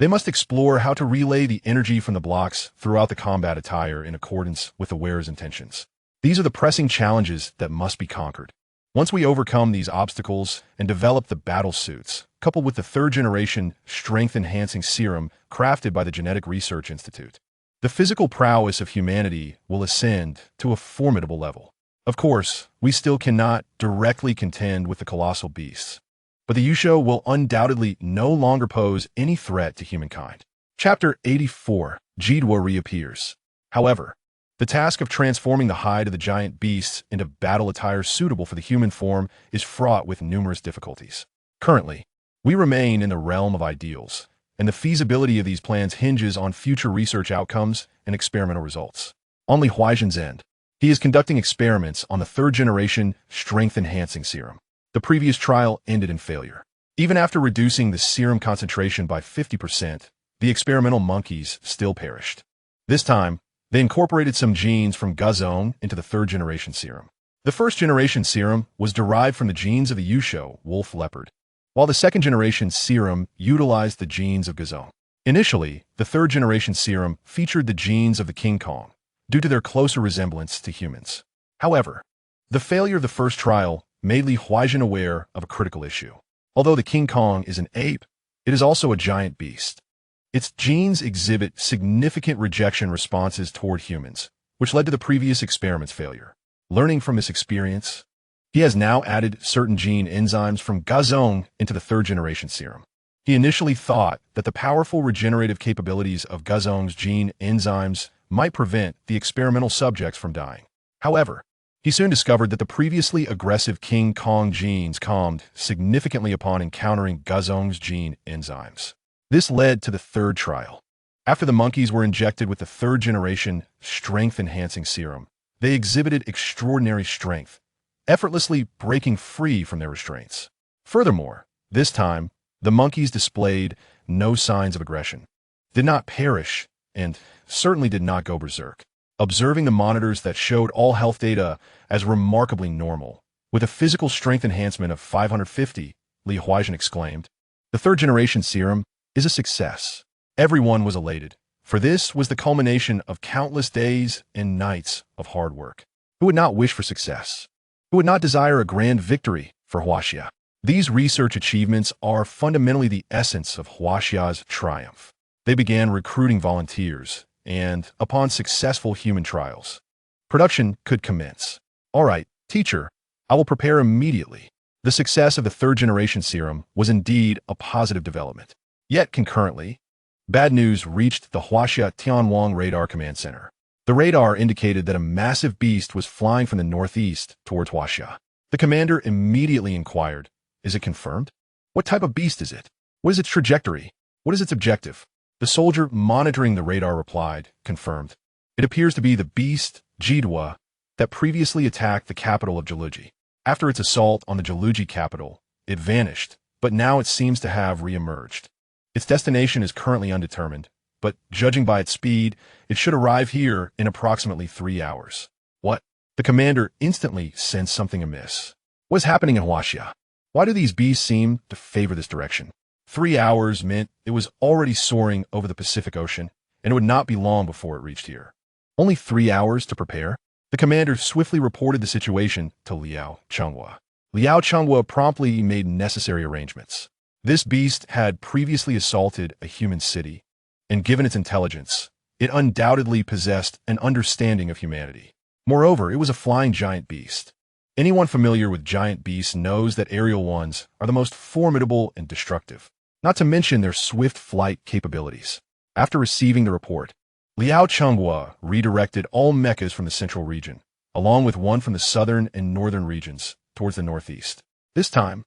they must explore how to relay the energy from the blocks throughout the combat attire in accordance with the wearer's intentions. These are the pressing challenges that must be conquered. Once we overcome these obstacles and develop the battle suits, coupled with the 3rd-generation strength-enhancing serum crafted by the Genetic Research Institute, the physical prowess of humanity will ascend to a formidable level. Of course, we still cannot directly contend with the colossal beasts, but the Yusho will undoubtedly no longer pose any threat to humankind. Chapter 84, Jidwa reappears. However, the task of transforming the hide of the giant beasts into battle attire suitable for the human form is fraught with numerous difficulties. Currently, we remain in the realm of ideals, and the feasibility of these plans hinges on future research outcomes and experimental results. On Li Huaizhen's end, he is conducting experiments on the 3rd-generation strength-enhancing serum. The previous trial ended in failure. Even after reducing the serum concentration by 50%, the experimental monkeys still perished. This time, They incorporated some genes from Godzilla into the third-generation serum. The first-generation serum was derived from the genes of the Yusho wolf leopard, while the second-generation serum utilized the genes of Godzilla. Initially, the third-generation serum featured the genes of the King Kong due to their closer resemblance to humans. However, the failure of the first trial made Li Huaizhen aware of a critical issue. Although the King Kong is an ape, it is also a giant beast. Its genes exhibit significant rejection responses toward humans, which led to the previous experiment's failure. Learning from this experience, he has now added certain gene enzymes from Godzilla into the third-generation serum. He initially thought that the powerful regenerative capabilities of Godzilla's gene enzymes might prevent the experimental subjects from dying. However, he soon discovered that the previously aggressive King Kong genes calmed significantly upon encountering Godzilla's gene enzymes. This led to the third trial. After the monkeys were injected with the third-generation strength-enhancing serum, they exhibited extraordinary strength, effortlessly breaking free from their restraints. Furthermore, this time, the monkeys displayed no signs of aggression, did not perish, and certainly did not go berserk. Observing the monitors that showed all health data as remarkably normal, with a physical strength enhancement of 550, Li Huaizhen exclaimed, "The third-generation serum is a success." Everyone was elated, for this was the culmination of countless days and nights of hard work. Who would not wish for success? Who would not desire a grand victory for Huaxia? These research achievements are fundamentally the essence of Huaxia's triumph. They began recruiting volunteers, and, upon successful human trials, production could commence. "All right, teacher, I will prepare immediately." The success of the third-generation serum was indeed a positive development. Yet concurrently, bad news reached the Huaxia Tianwang Radar Command Center. The radar indicated that a massive beast was flying from the northeast towards Huaxia. The commander immediately inquired, "Is it confirmed? What type of beast is it? What is its trajectory? What is its objective?" The soldier monitoring the radar replied, "Confirmed. It appears to be the beast, Jidwa, that previously attacked the capital of Jiluji. After its assault on the Jiluji capital, it vanished, but now it seems to have re-emerged. Its destination is currently undetermined, but judging by its speed, it should arrive here in approximately 3 hours." What? The commander instantly sensed something amiss. What is happening in Huaxia? Why do these beasts seem to favor this direction? 3 hours meant it was already soaring over the Pacific Ocean, and it would not be long before it reached here. Only 3 hours to prepare? The commander swiftly reported the situation to Liao Chenghua. Liao Chenghua promptly made necessary arrangements. This beast had previously assaulted a human city, and given its intelligence, it undoubtedly possessed an understanding of humanity. Moreover, it was a flying giant beast. Anyone familiar with giant beasts knows that aerial ones are the most formidable and destructive, not to mention their swift flight capabilities. After receiving the report, Liao Chenghua redirected all mechas from the central region, along with one from the southern and northern regions, towards the northeast. This time,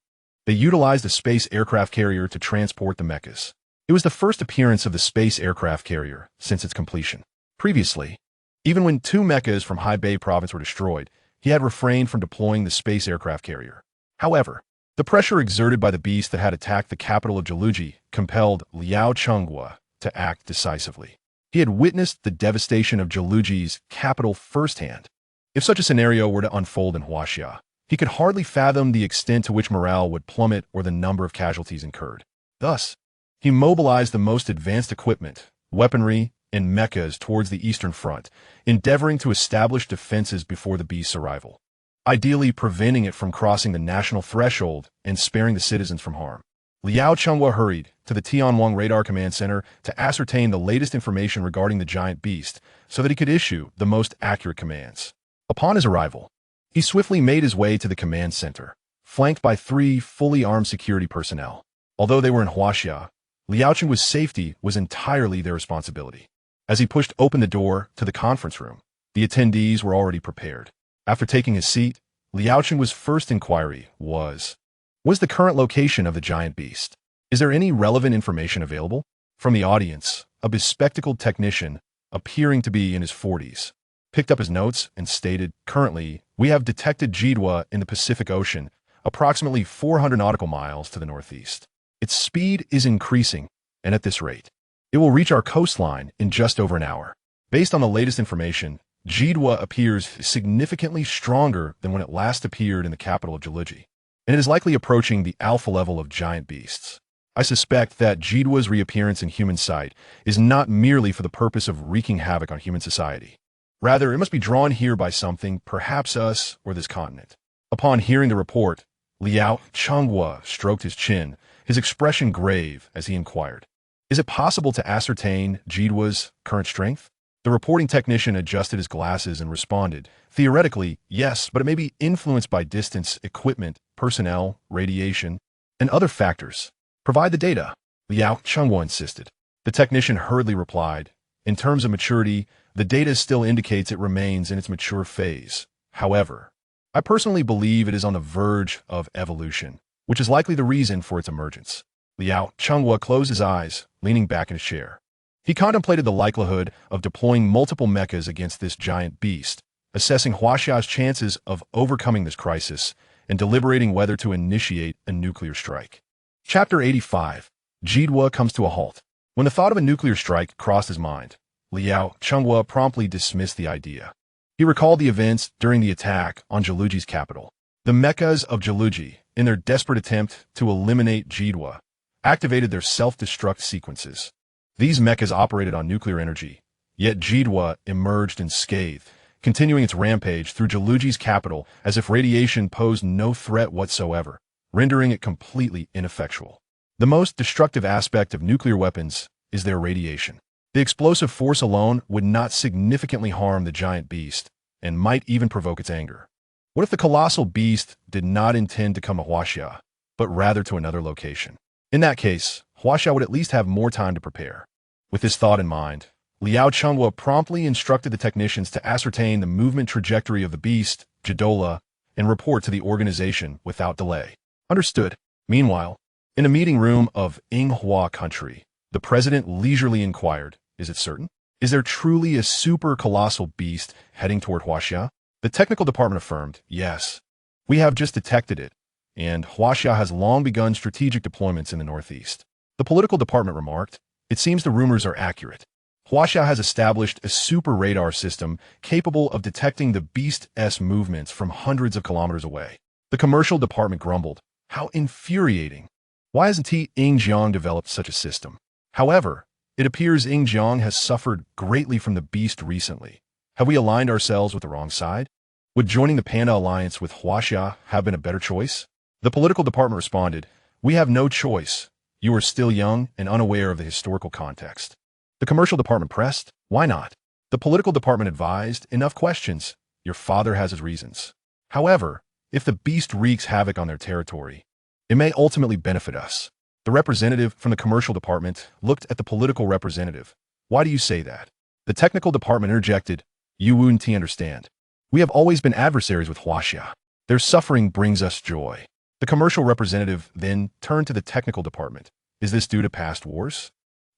they utilized a space aircraft carrier to transport the mechas. It was the first appearance of the space aircraft carrier since its completion. Previously, even when 2 mechas from Hebei province were destroyed, he had refrained from deploying the space aircraft carrier. However, the pressure exerted by the beast that had attacked the capital of Jiluji compelled Liao Chenghua to act decisively. He had witnessed the devastation of Jiluji's capital firsthand. If such a scenario were to unfold in Huaxia, he could hardly fathom the extent to which morale would plummet or the number of casualties incurred. Thus, he mobilized the most advanced equipment, weaponry, and mechas towards the Eastern Front, endeavoring to establish defenses before the beast's arrival, ideally preventing it from crossing the national threshold and sparing the citizens from harm. Liao Chenghua hurried to the Tianwang Radar Command Center to ascertain the latest information regarding the giant beast so that he could issue the most accurate commands. Upon his arrival, he swiftly made his way to the command center, flanked by 3 fully armed security personnel. Although they were in Huaxia, Liao Chenhua's safety was entirely their responsibility. As he pushed open the door to the conference room, the attendees were already prepared. After taking his seat, Liao Chenhua's first inquiry was the current location of the giant beast? Is there any relevant information available? From the audience, a bespectacled technician, appearing to be in his 40s, picked up his notes and stated, "Currently, we have detected Jidwa in the Pacific Ocean, approximately 400 nautical miles to the northeast. Its speed is increasing, and at this rate, it will reach our coastline in just over an hour. Based on the latest information, Jidwa appears significantly stronger than when it last appeared in the capital of Jaluji, and it is likely approaching the alpha level of giant beasts. I suspect that Jidwa's reappearance in human sight is not merely for the purpose of wreaking havoc on human society. Rather, it must be drawn here by something, perhaps us or this continent. Upon hearing the report, Liao Changhua stroked his chin, his expression grave as he inquired, "Is it possible to ascertain Jidwa's current strength?" The reporting technician adjusted his glasses and responded, "Theoretically, yes, but it may be influenced by distance, equipment, personnel, radiation, and other factors. Provide the data," Liao Changhua insisted. The technician hurriedly replied, "In terms of maturity, the data still indicates it remains in its mature phase. However, I personally believe it is on the verge of evolution, which is likely the reason for its emergence." Liao Changhua closed his eyes, leaning back in his chair. He contemplated the likelihood of deploying multiple mechas against this giant beast, assessing Huaxia's chances of overcoming this crisis, and deliberating whether to initiate a nuclear strike. Chapter 85. Jidwa comes to a halt. When the thought of a nuclear strike crossed his mind, Liao Changhua promptly dismissed the idea. He recalled the events during the attack on Jaluji's capital. The mechas of Jaluji, in their desperate attempt to eliminate Jidwa, activated their self-destruct sequences. These mechas operated on nuclear energy, yet Jidwa emerged unscathed, continuing its rampage through Jaluji's capital as if radiation posed no threat whatsoever, rendering it completely ineffectual. The most destructive aspect of nuclear weapons is their radiation. The explosive force alone would not significantly harm the giant beast, and might even provoke its anger. What if the colossal beast did not intend to come to Huaxia, but rather to another location? In that case, Huaxia would at least have more time to prepare. With this thought in mind, Liao Changhua promptly instructed the technicians to ascertain the movement trajectory of the beast, Jidola, and report to the organization without delay. Understood. Meanwhile, in a meeting room of Yinghua country, the president leisurely inquired, "Is it certain? Is there truly a super colossal beast heading toward Huaxia?" The technical department affirmed, "Yes. We have just detected it, and Huaxia has long begun strategic deployments in the northeast." The political department remarked, "It seems the rumors are accurate. Huaxia has established a super radar system capable of detecting the beast's movements from hundreds of kilometers away." The commercial department grumbled, "How infuriating. Why hasn't Yingjiang developed such a system?" However, it appears Yingjiang has suffered greatly from the beast recently. Have we aligned ourselves with the wrong side? Would joining the Panda Alliance with Huaxia have been a better choice? The political department responded, "We have no choice. You are still young and unaware of the historical context." The commercial department pressed, "Why not?" The political department advised, "Enough questions. Your father has his reasons. However, if the beast wreaks havoc on their territory, it may ultimately benefit us." The representative from the commercial department looked at the political representative. "Why do you say that?" The technical department interjected, "You wouldn't understand. We have always been adversaries with Huaxia. Their suffering brings us joy." The commercial representative then turned to the technical department. "Is this due to past wars?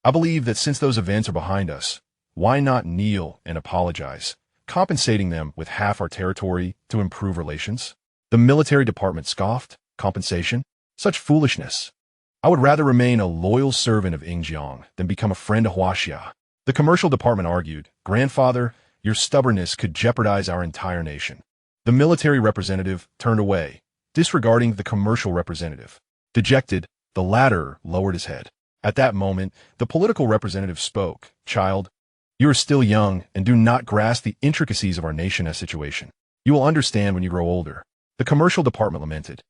I believe that since those events are behind us, why not kneel and apologize, compensating them with half our territory to improve relations?" The military department scoffed. "Compensation? Such foolishness. I would rather remain a loyal servant of Yingjiang than become a friend of Huaxia." The commercial department argued, "Grandfather, your stubbornness could jeopardize our entire nation." The military representative turned away, disregarding the commercial representative. Dejected, the latter lowered his head. At that moment, the political representative spoke, "Child, you are still young and do not grasp the intricacies of our nation's situation. You will understand when you grow older." The commercial department lamented,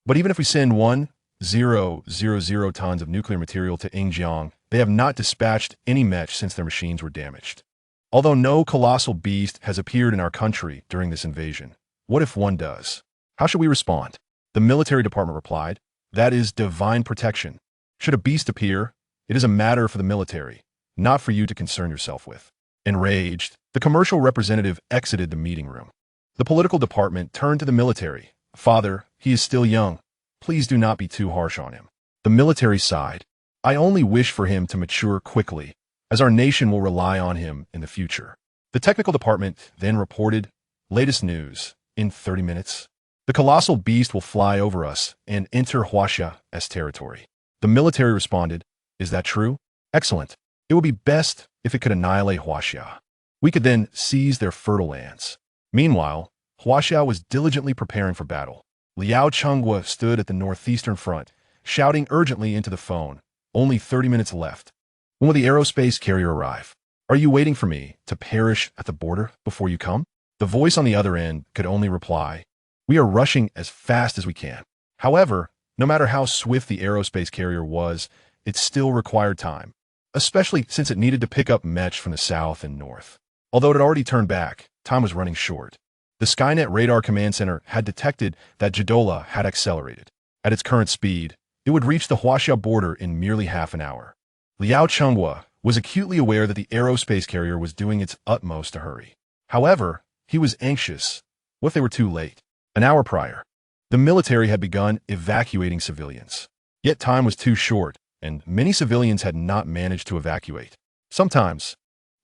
"But even if we send 1,000 tons of nuclear material to Yingjiang, they have not dispatched any mech since their machines were damaged. Although no colossal beast has appeared in our country during this invasion, what if one does? How should we respond?" The military department replied, "That is divine protection. Should a beast appear, it is a matter for the military, not for you to concern yourself with." Enraged, the commercial representative exited the meeting room. The political department turned to the military. "Father, he is still young. Please do not be too harsh on him." The military sighed. "I only wish for him to mature quickly, as our nation will rely on him in the future." The technical department then reported, "Latest news, in 30 minutes. The colossal beast will fly over us and enter Huaxia's territory." The military responded, "Is that true? Excellent. It would be best if it could annihilate Huaxia." We could then seize their fertile lands. Meanwhile, Huaxia was diligently preparing for battle. Liao Chenghua stood at the northeastern front, shouting urgently into the phone. Only 30 minutes left. When will the aerospace carrier arrive? Are you waiting for me to perish at the border before you come? The voice on the other end could only reply, we are rushing as fast as we can. However, no matter how swift the aerospace carrier was, it still required time, especially since it needed to pick up Mech from the south and north. Although it had already turned back, time was running short. The Skynet Radar Command Center had detected that Judola had accelerated. At its current speed, it would reach the Huaxia border in merely half an hour. Liao Chenghua was acutely aware that the aerospace carrier was doing its utmost to hurry. However, he was anxious. What if they were too late? An hour prior, the military had begun evacuating civilians. Yet time was too short, and many civilians had not managed to evacuate. Sometimes,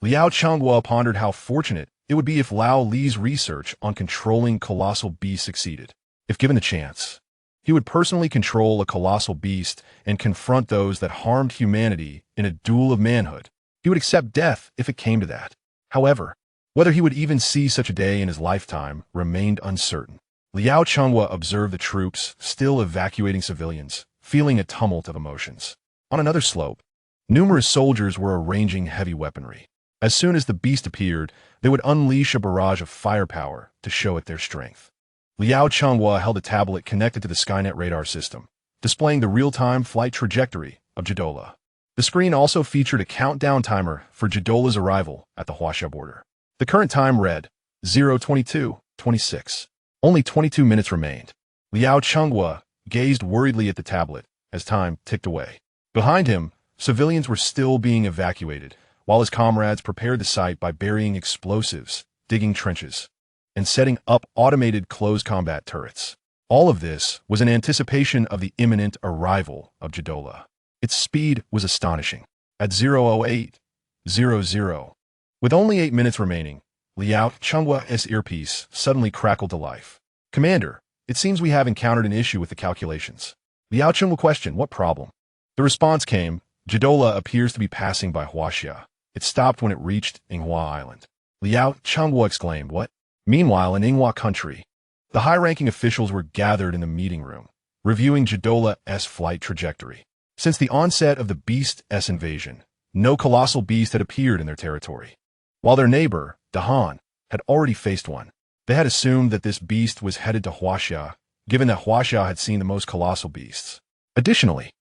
Liao Chenghua pondered how fortunate it would be if Lao Li's research on controlling colossal beasts succeeded. If given the chance, he would personally control a colossal beast and confront those that harmed humanity in a duel of manhood. He would accept death if it came to that. However, whether he would even see such a day in his lifetime remained uncertain. Liao Chenghua observed the troops still evacuating civilians, feeling a tumult of emotions. On another slope, numerous soldiers were arranging heavy weaponry. As soon as the beast appeared, they would unleash a barrage of firepower to show it their strength. Liao Chenghua held a tablet connected to the Skynet radar system, displaying the real-time flight trajectory of Judola. The screen also featured a countdown timer for Judola's arrival at the Huaxia border. The current time read 0:22:26. Only 22 minutes remained. Liao Chenghua gazed worriedly at the tablet as time ticked away. Behind him, civilians were still being evacuated, while his comrades prepared the site by burying explosives, digging trenches, and setting up automated close combat turrets. All of this was in anticipation of the imminent arrival of Judola. Its speed was astonishing. At 0:08:00, with only 8 minutes remaining, Liao Chenghua's earpiece suddenly crackled to life. Commander, it seems we have encountered an issue with the calculations. Liao Chenghua questioned, what problem? The response came, Judola appears to be passing by Huaxia. It stopped when it reached Inghua Island. Liao Chenghua exclaimed, what? Meanwhile, in Inghua country, the high-ranking officials were gathered in the meeting room, reviewing Judola's flight trajectory. Since the onset of the Beast's invasion, no colossal beast had appeared in their territory. While their neighbor, Dahan, had already faced one, they had assumed that this beast was headed to Huaxia, given that Huaxia had seen the most colossal beasts. Additionally,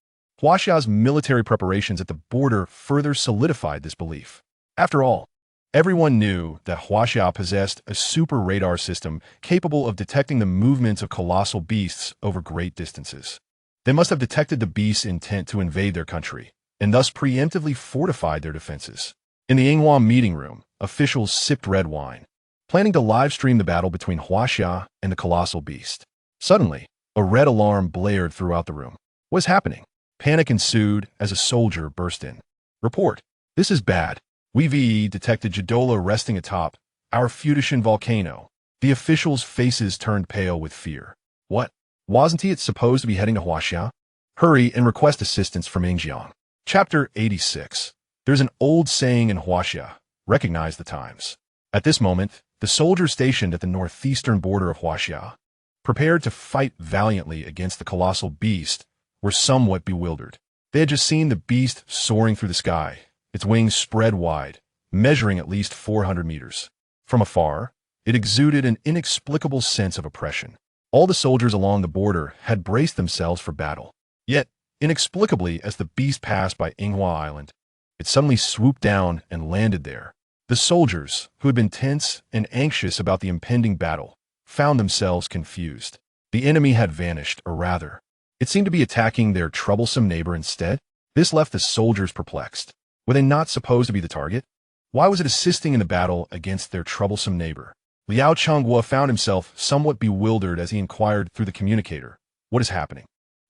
Huaxia's military preparations at the border further solidified this belief. After all, everyone knew that Huaxia possessed a super radar system capable of detecting the movements of colossal beasts over great distances. They must have detected the beast's intent to invade their country, and thus preemptively fortified their defenses. In the Inghua meeting room, officials sipped red wine, planning to live-stream the battle between Huaxia and the colossal beast. Suddenly, a red alarm blared throughout the room. What is happening? Panic ensued as a soldier burst in. Report. This is bad. We detected Judola resting atop our Futishan volcano. The officials' faces turned pale with fear. What? Wasn't he supposed to be heading to Huaxia? Hurry and request assistance from Yingjiang. Chapter 86. There's an old saying in Huaxia. Recognize the times. At this moment, the soldiers stationed at the northeastern border of Huaxia, prepared to fight valiantly against the colossal beast, were somewhat bewildered. They had just seen the beast soaring through the sky, its wings spread wide, measuring at least 400 meters. From afar, it exuded an inexplicable sense of oppression. All the soldiers along the border had braced themselves for battle. Yet, inexplicably, as the beast passed by Inghua Island, it suddenly swooped down and landed there. The soldiers, who had been tense and anxious about the impending battle, found themselves confused. The enemy had vanished, or rather, it seemed to be attacking their troublesome neighbor instead. This left the soldiers perplexed. Were they not supposed to be the target? Why was it assisting in the battle against their troublesome neighbor? Liao Chenghua found himself somewhat bewildered as he inquired through the communicator, what is happening?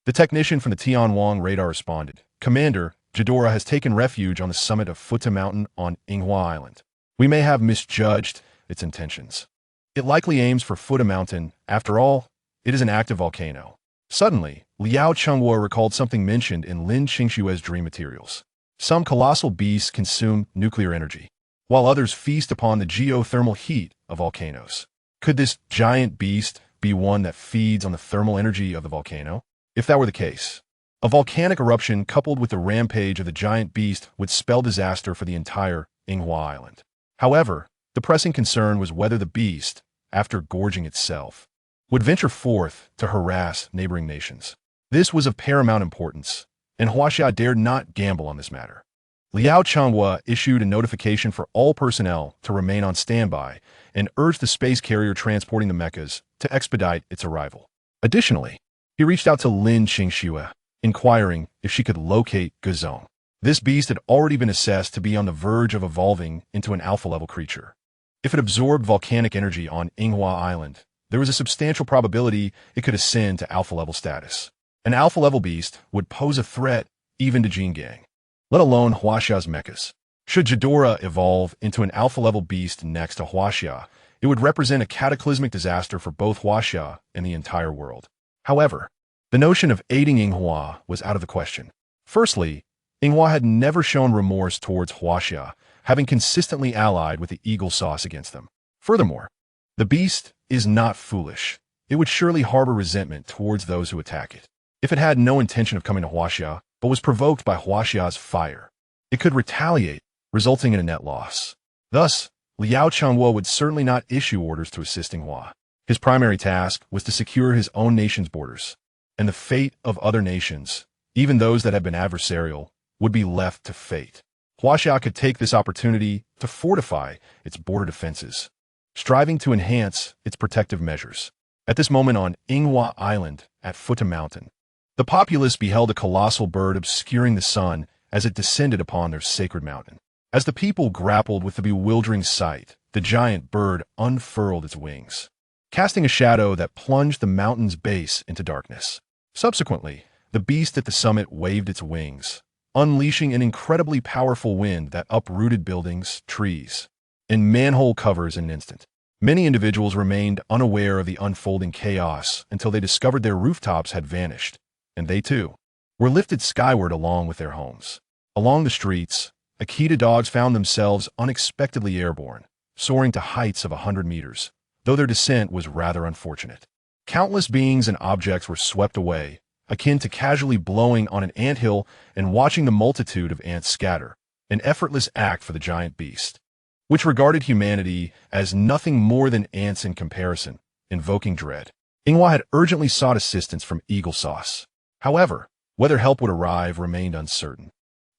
The technician from the Tianwang radar responded, Commander, Judora has taken refuge on the summit of Futa Mountain on Inghua Island. We may have misjudged its intentions. It likely aims for Futa Mountain. After all, it is an active volcano. Suddenly, Liao Chenghua recalled something mentioned in Lin Qingshue's dream materials. Some colossal beasts consume nuclear energy. while others feast upon the geothermal heat of volcanoes. Could this giant beast be one that feeds on the thermal energy of the volcano? If that were the case, a volcanic eruption coupled with the rampage of the giant beast would spell disaster for the entire Inghua Island. However, the pressing concern was whether the beast, after gorging itself, would venture forth to harass neighboring nations. This was of paramount importance, and Huaxia dared not gamble on this matter. Liao Changhua issued a notification for all personnel to remain on standby and urged the space carrier transporting the mechas to expedite its arrival. Additionally, he reached out to Lin Qingxue, inquiring if she could locate Guzong. This beast had already been assessed to be on the verge of evolving into an alpha-level creature. If it absorbed volcanic energy on Inghua Island, there was a substantial probability it could ascend to alpha-level status. An alpha-level beast would pose a threat even to Jingang, let alone Huaxia's mechas. Should Ghidorah evolve into an alpha-level beast next to Huaxia, it would represent a cataclysmic disaster for both Huaxia and the entire world. However, the notion of aiding Inghua was out of the question. Firstly, Inghua had never shown remorse towards Huaxia, having consistently allied with the eagle sauce against them. Furthermore, the beast is not foolish. It would surely harbor resentment towards those who attack it. If it had no intention of coming to Huaxia, but was provoked by Huaxia's fire, it could retaliate, resulting in a net loss. Thus, Liao Changhua would certainly not issue orders to assist Inghua. His primary task was to secure his own nation's borders, and the fate of other nations, even those that had been adversarial, would be left to fate. Huaxia could take this opportunity to fortify its border defenses, striving to enhance its protective measures. At this moment on Inghua Island at Futa Mountain, the populace beheld a colossal bird obscuring the sun as it descended upon their sacred mountain. As the people grappled with the bewildering sight, the giant bird unfurled its wings, casting a shadow that plunged the mountain's base into darkness. Subsequently, the beast at the summit waved its wings, unleashing an incredibly powerful wind that uprooted buildings, trees, and manhole covers in an instant. Many individuals remained unaware of the unfolding chaos until they discovered their rooftops had vanished, and they too were lifted skyward along with their homes. Along the streets, Akita dogs found themselves unexpectedly airborne, soaring to heights of 100 meters, though their descent was rather unfortunate. Countless beings and objects were swept away, akin to casually blowing on an anthill and watching the multitude of ants scatter, an effortless act for the giant beast, which regarded humanity as nothing more than ants in comparison, invoking dread. Inghua had urgently sought assistance from Eagle Sauce. However, whether help would arrive remained uncertain.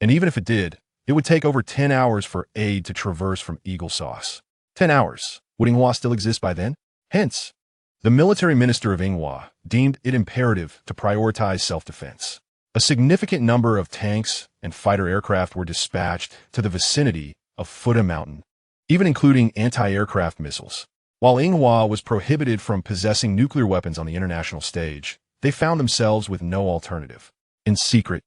And even if it did, it would take over 10 hours for aid to traverse from Eagle Sauce. 10 hours. Would Inghua still exist by then? Hence, the military minister of Inghua deemed it imperative to prioritize self-defense. A significant number of tanks and fighter aircraft were dispatched to the vicinity of Futa Mountain, even including anti-aircraft missiles. While Inghua was prohibited from possessing nuclear weapons on the international stage, they found themselves with no alternative. In secret,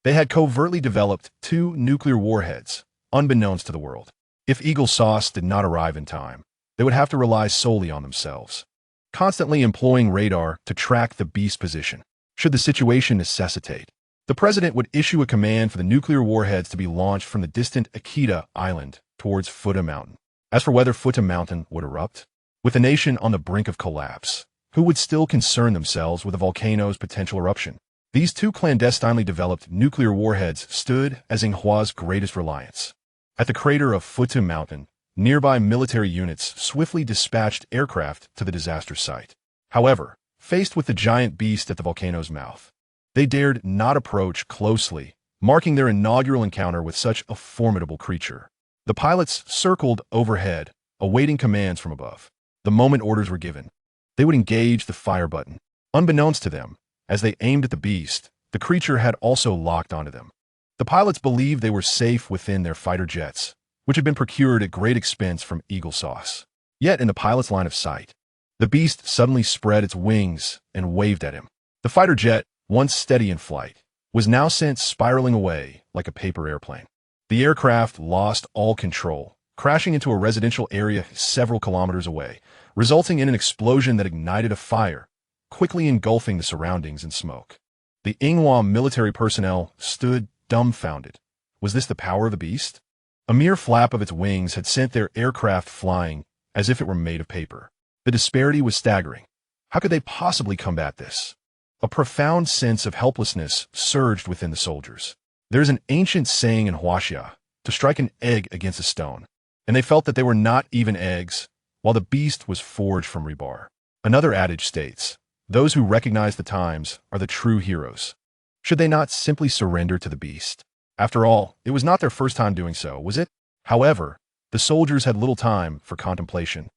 they had covertly developed 2 nuclear warheads, unbeknownst to the world. If Eagle Sauce did not arrive in time, they would have to rely solely on themselves, constantly employing radar to track the beast's position. Should the situation necessitate, the president would issue a command for the nuclear warheads to be launched from the distant Akita Island towards Futa Mountain. As for whether Futa Mountain would erupt, with the nation on the brink of collapse, who would still concern themselves with the volcano's potential eruption? These 2 clandestinely developed nuclear warheads stood as Inghua's greatest reliance. At the crater of Futa Mountain, nearby military units swiftly dispatched aircraft to the disaster site. However, faced with the giant beast at the volcano's mouth, they dared not approach closely, marking their inaugural encounter with such a formidable creature. The pilots circled overhead, awaiting commands from above. The moment orders were given, they would engage the fire button. Unbeknownst to them, as they aimed at the beast, the creature had also locked onto them. The pilots believed they were safe within their fighter jets, which had been procured at great expense from Eagle Sauce. Yet in the pilot's line of sight, the beast suddenly spread its wings and waved at him. The fighter jet, once steady in flight, was now sent spiraling away like a paper airplane. The aircraft lost all control, crashing into a residential area several kilometers away, resulting in an explosion that ignited a fire, quickly engulfing the surroundings in smoke. The Inghua military personnel stood dumbfounded. Was this the power of the beast? A mere flap of its wings had sent their aircraft flying as if it were made of paper. The disparity was staggering. How could they possibly combat this? A profound sense of helplessness surged within the soldiers. There's an ancient saying in Huaxia, to strike an egg against a stone, and they felt that they were not even eggs, while the beast was forged from rebar. Another adage states, those who recognize the times are the true heroes. Should they not simply surrender to the beast? After all, it was not their first time doing so, was it? However, the soldiers had little time for contemplation,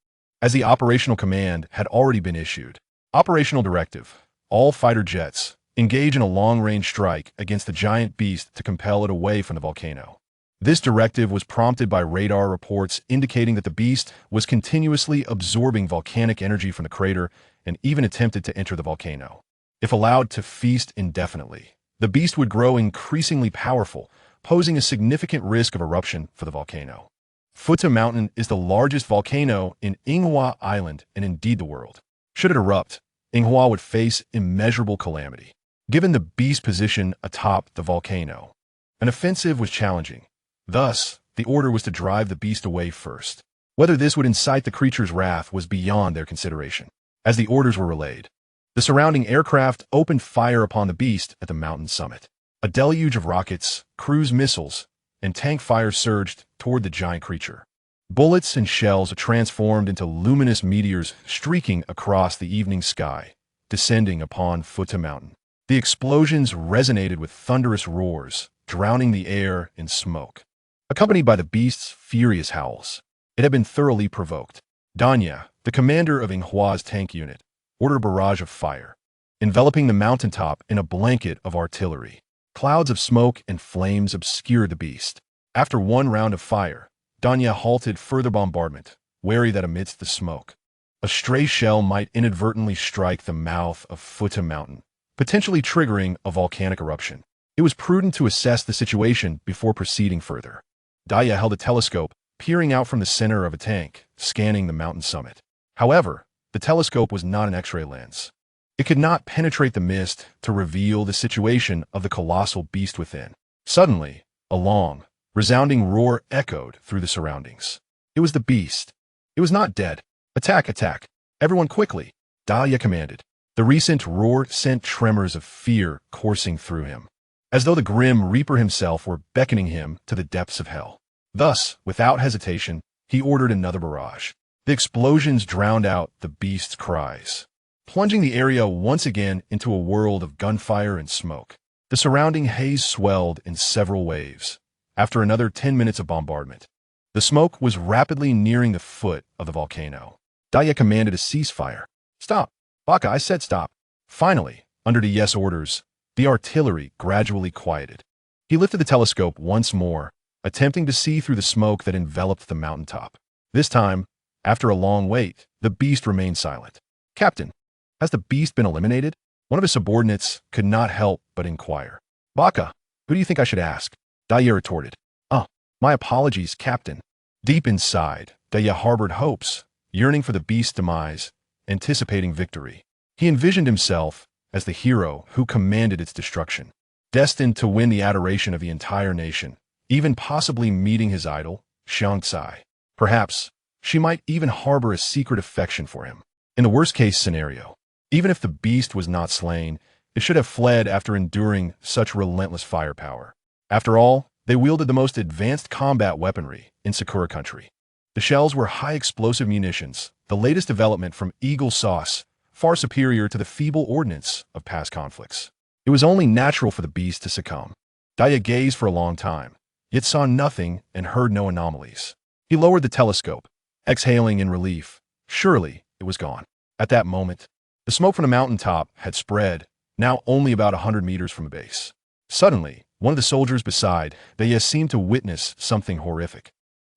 as the operational command had already been issued. Operational directive: all fighter jets, engage in a long-range strike against the giant beast to compel it away from the volcano. This directive was prompted by radar reports indicating that the beast was continuously absorbing volcanic energy from the crater and even attempted to enter the volcano. If allowed to feast indefinitely, the beast would grow increasingly powerful, posing a significant risk of eruption for the volcano. Futa Mountain is the largest volcano in Inghua Island and indeed the world. Should it erupt, Inghua would face immeasurable calamity. Given the beast's position atop the volcano, an offensive was challenging. Thus, the order was to drive the beast away first. Whether this would incite the creature's wrath was beyond their consideration. As the orders were relayed, the surrounding aircraft opened fire upon the beast at the mountain summit. A deluge of rockets, cruise missiles, and tank fire surged toward the giant creature. Bullets and shells transformed into luminous meteors streaking across the evening sky, descending upon Futa Mountain. The explosions resonated with thunderous roars, drowning the air in smoke, accompanied by the beast's furious howls. It had been thoroughly provoked. Danya, the commander of Inghua's tank unit, ordered a barrage of fire, enveloping the mountaintop in a blanket of artillery. Clouds of smoke and flames obscured the beast. After one round of fire, Danya halted further bombardment, wary that amidst the smoke, a stray shell might inadvertently strike the mouth of Futa Mountain, potentially triggering a volcanic eruption. It was prudent to assess the situation before proceeding further. Daya held a telescope, peering out from the center of a tank, scanning the mountain summit. However, the telescope was not an X-ray lens. It could not penetrate the mist to reveal the situation of the colossal beast within. Suddenly, a long, resounding roar echoed through the surroundings. It was the beast. It was not dead. Attack, attack. Everyone quickly, Dahlia commanded. The recent roar sent tremors of fear coursing through him, as though the grim Reaper himself were beckoning him to the depths of hell. Thus, without hesitation, he ordered another barrage. The explosions drowned out the beast's cries, plunging the area once again into a world of gunfire and smoke. The surrounding haze swelled in several waves. After another 10 minutes of bombardment, the smoke was rapidly nearing the foot of the volcano. Daya commanded a ceasefire. Stop. Baka, I said stop. Finally, under Daya's orders, the artillery gradually quieted. He lifted the telescope once more, attempting to see through the smoke that enveloped the mountaintop. This time, after a long wait, the beast remained silent. Captain, has the beast been eliminated? One of his subordinates could not help but inquire. Baka, who do you think I should ask? Daya retorted. My apologies, Captain. Deep inside, Daya harbored hopes, yearning for the beast's demise, anticipating victory. He envisioned himself as the hero who commanded its destruction, destined to win the adoration of the entire nation, even possibly meeting his idol, Xiangcai. Perhaps, she might even harbor a secret affection for him. In the worst-case scenario, even if the beast was not slain, it should have fled after enduring such relentless firepower. After all, they wielded the most advanced combat weaponry in Sakura country. The shells were high-explosive munitions, the latest development from Eagle Sauce, far superior to the feeble ordnance of past conflicts. It was only natural for the beast to succumb. Daya gazed for a long time, yet saw nothing and heard no anomalies. He lowered the telescope, exhaling in relief. Surely, it was gone. At that moment, the smoke from the mountaintop had spread, now only about 100 meters from the base. Suddenly, one of the soldiers beside Daya seemed to witness something horrific.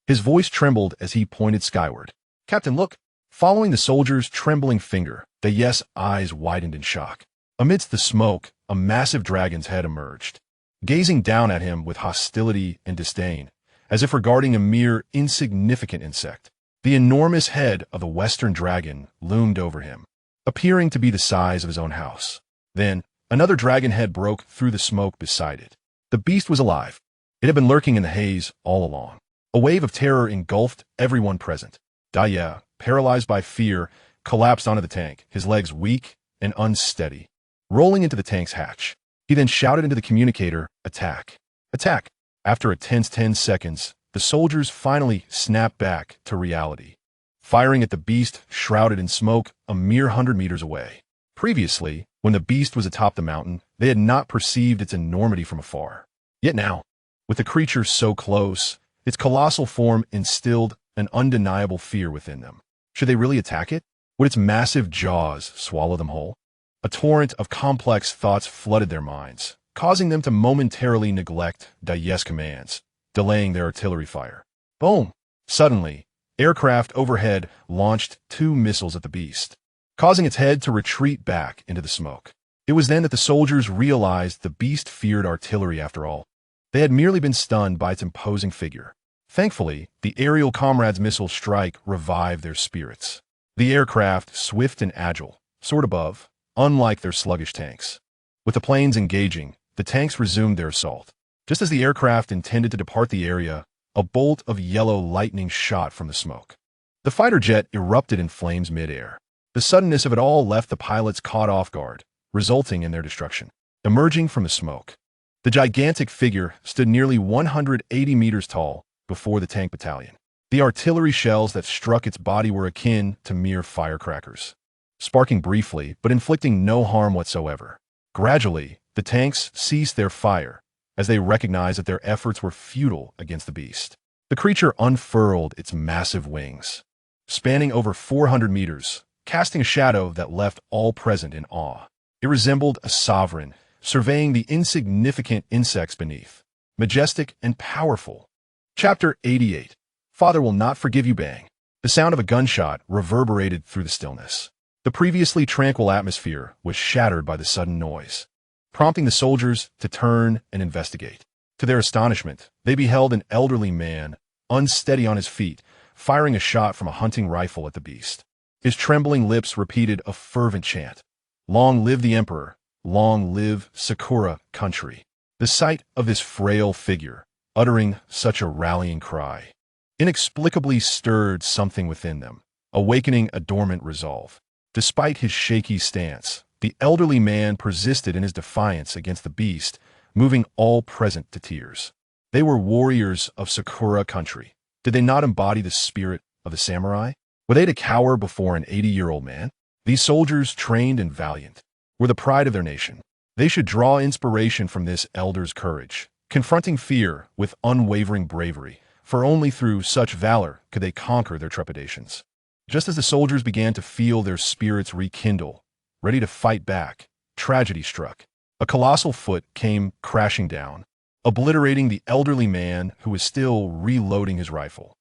His voice trembled as he pointed skyward. Captain, look! Following the soldier's trembling finger, Daya's eyes widened in shock. Amidst the smoke, a massive dragon's head emerged, gazing down at him with hostility and disdain, as if regarding a mere insignificant insect. The enormous head of the western dragon loomed over him, appearing to be the size of his own house. Then, another dragon head broke through the smoke beside it. The beast was alive. It had been lurking in the haze all along. A wave of terror engulfed everyone present. Daya, paralyzed by fear, collapsed onto the tank, his legs weak and unsteady. Rolling into the tank's hatch, he then shouted into the communicator, "Attack! Attack!" After a tense 10 seconds, the soldiers finally snapped back to reality, firing at the beast shrouded in smoke a mere 100 meters away. Previously, when the beast was atop the mountain, they had not perceived its enormity from afar. Yet now, with the creature so close, its colossal form instilled an undeniable fear within them. Should they really attack it? Would its massive jaws swallow them whole? A torrent of complex thoughts flooded their minds, causing them to momentarily neglect Daye's commands, delaying their artillery fire. Boom! Suddenly, aircraft overhead launched 2 missiles at the beast, causing its head to retreat back into the smoke. It was then that the soldiers realized the beast feared artillery after all. They had merely been stunned by its imposing figure. Thankfully, the aerial comrade's missile strike revived their spirits. The aircraft, swift and agile, soared above, unlike their sluggish tanks. With the planes engaging, the tanks resumed their assault. Just as the aircraft intended to depart the area, a bolt of yellow lightning shot from the smoke. The fighter jet erupted in flames mid-air. The suddenness of it all left the pilots caught off guard, resulting in their destruction. Emerging from the smoke, the gigantic figure stood nearly 180 meters tall before the tank battalion. The artillery shells that struck its body were akin to mere firecrackers, sparking briefly but inflicting no harm whatsoever. Gradually, the tanks ceased their fire as they recognized that their efforts were futile against the beast. The creature unfurled its massive wings, spanning over 400 meters, casting a shadow that left all present in awe. It resembled a sovereign, surveying the insignificant insects beneath, majestic and powerful. Chapter 88. Father will not forgive you. Bang. The sound of a gunshot reverberated through the stillness. The previously tranquil atmosphere was shattered by the sudden noise, prompting the soldiers to turn and investigate. To their astonishment, they beheld an elderly man, unsteady on his feet, firing a shot from a hunting rifle at the beast. His trembling lips repeated a fervent chant, "Long live the Emperor! Long live Sakura country!" The sight of this frail figure, uttering such a rallying cry, inexplicably stirred something within them, awakening a dormant resolve. Despite his shaky stance, the elderly man persisted in his defiance against the beast, moving all present to tears. They were warriors of Sakura country. Did they not embody the spirit of the samurai? Were they to cower before an 80-year-old man? These soldiers, trained and valiant, were the pride of their nation. They should draw inspiration from this elder's courage, confronting fear with unwavering bravery, for only through such valor could they conquer their trepidations. Just as the soldiers began to feel their spirits rekindle, ready to fight back, tragedy struck. A colossal foot came crashing down, obliterating the elderly man who was still reloading his rifle.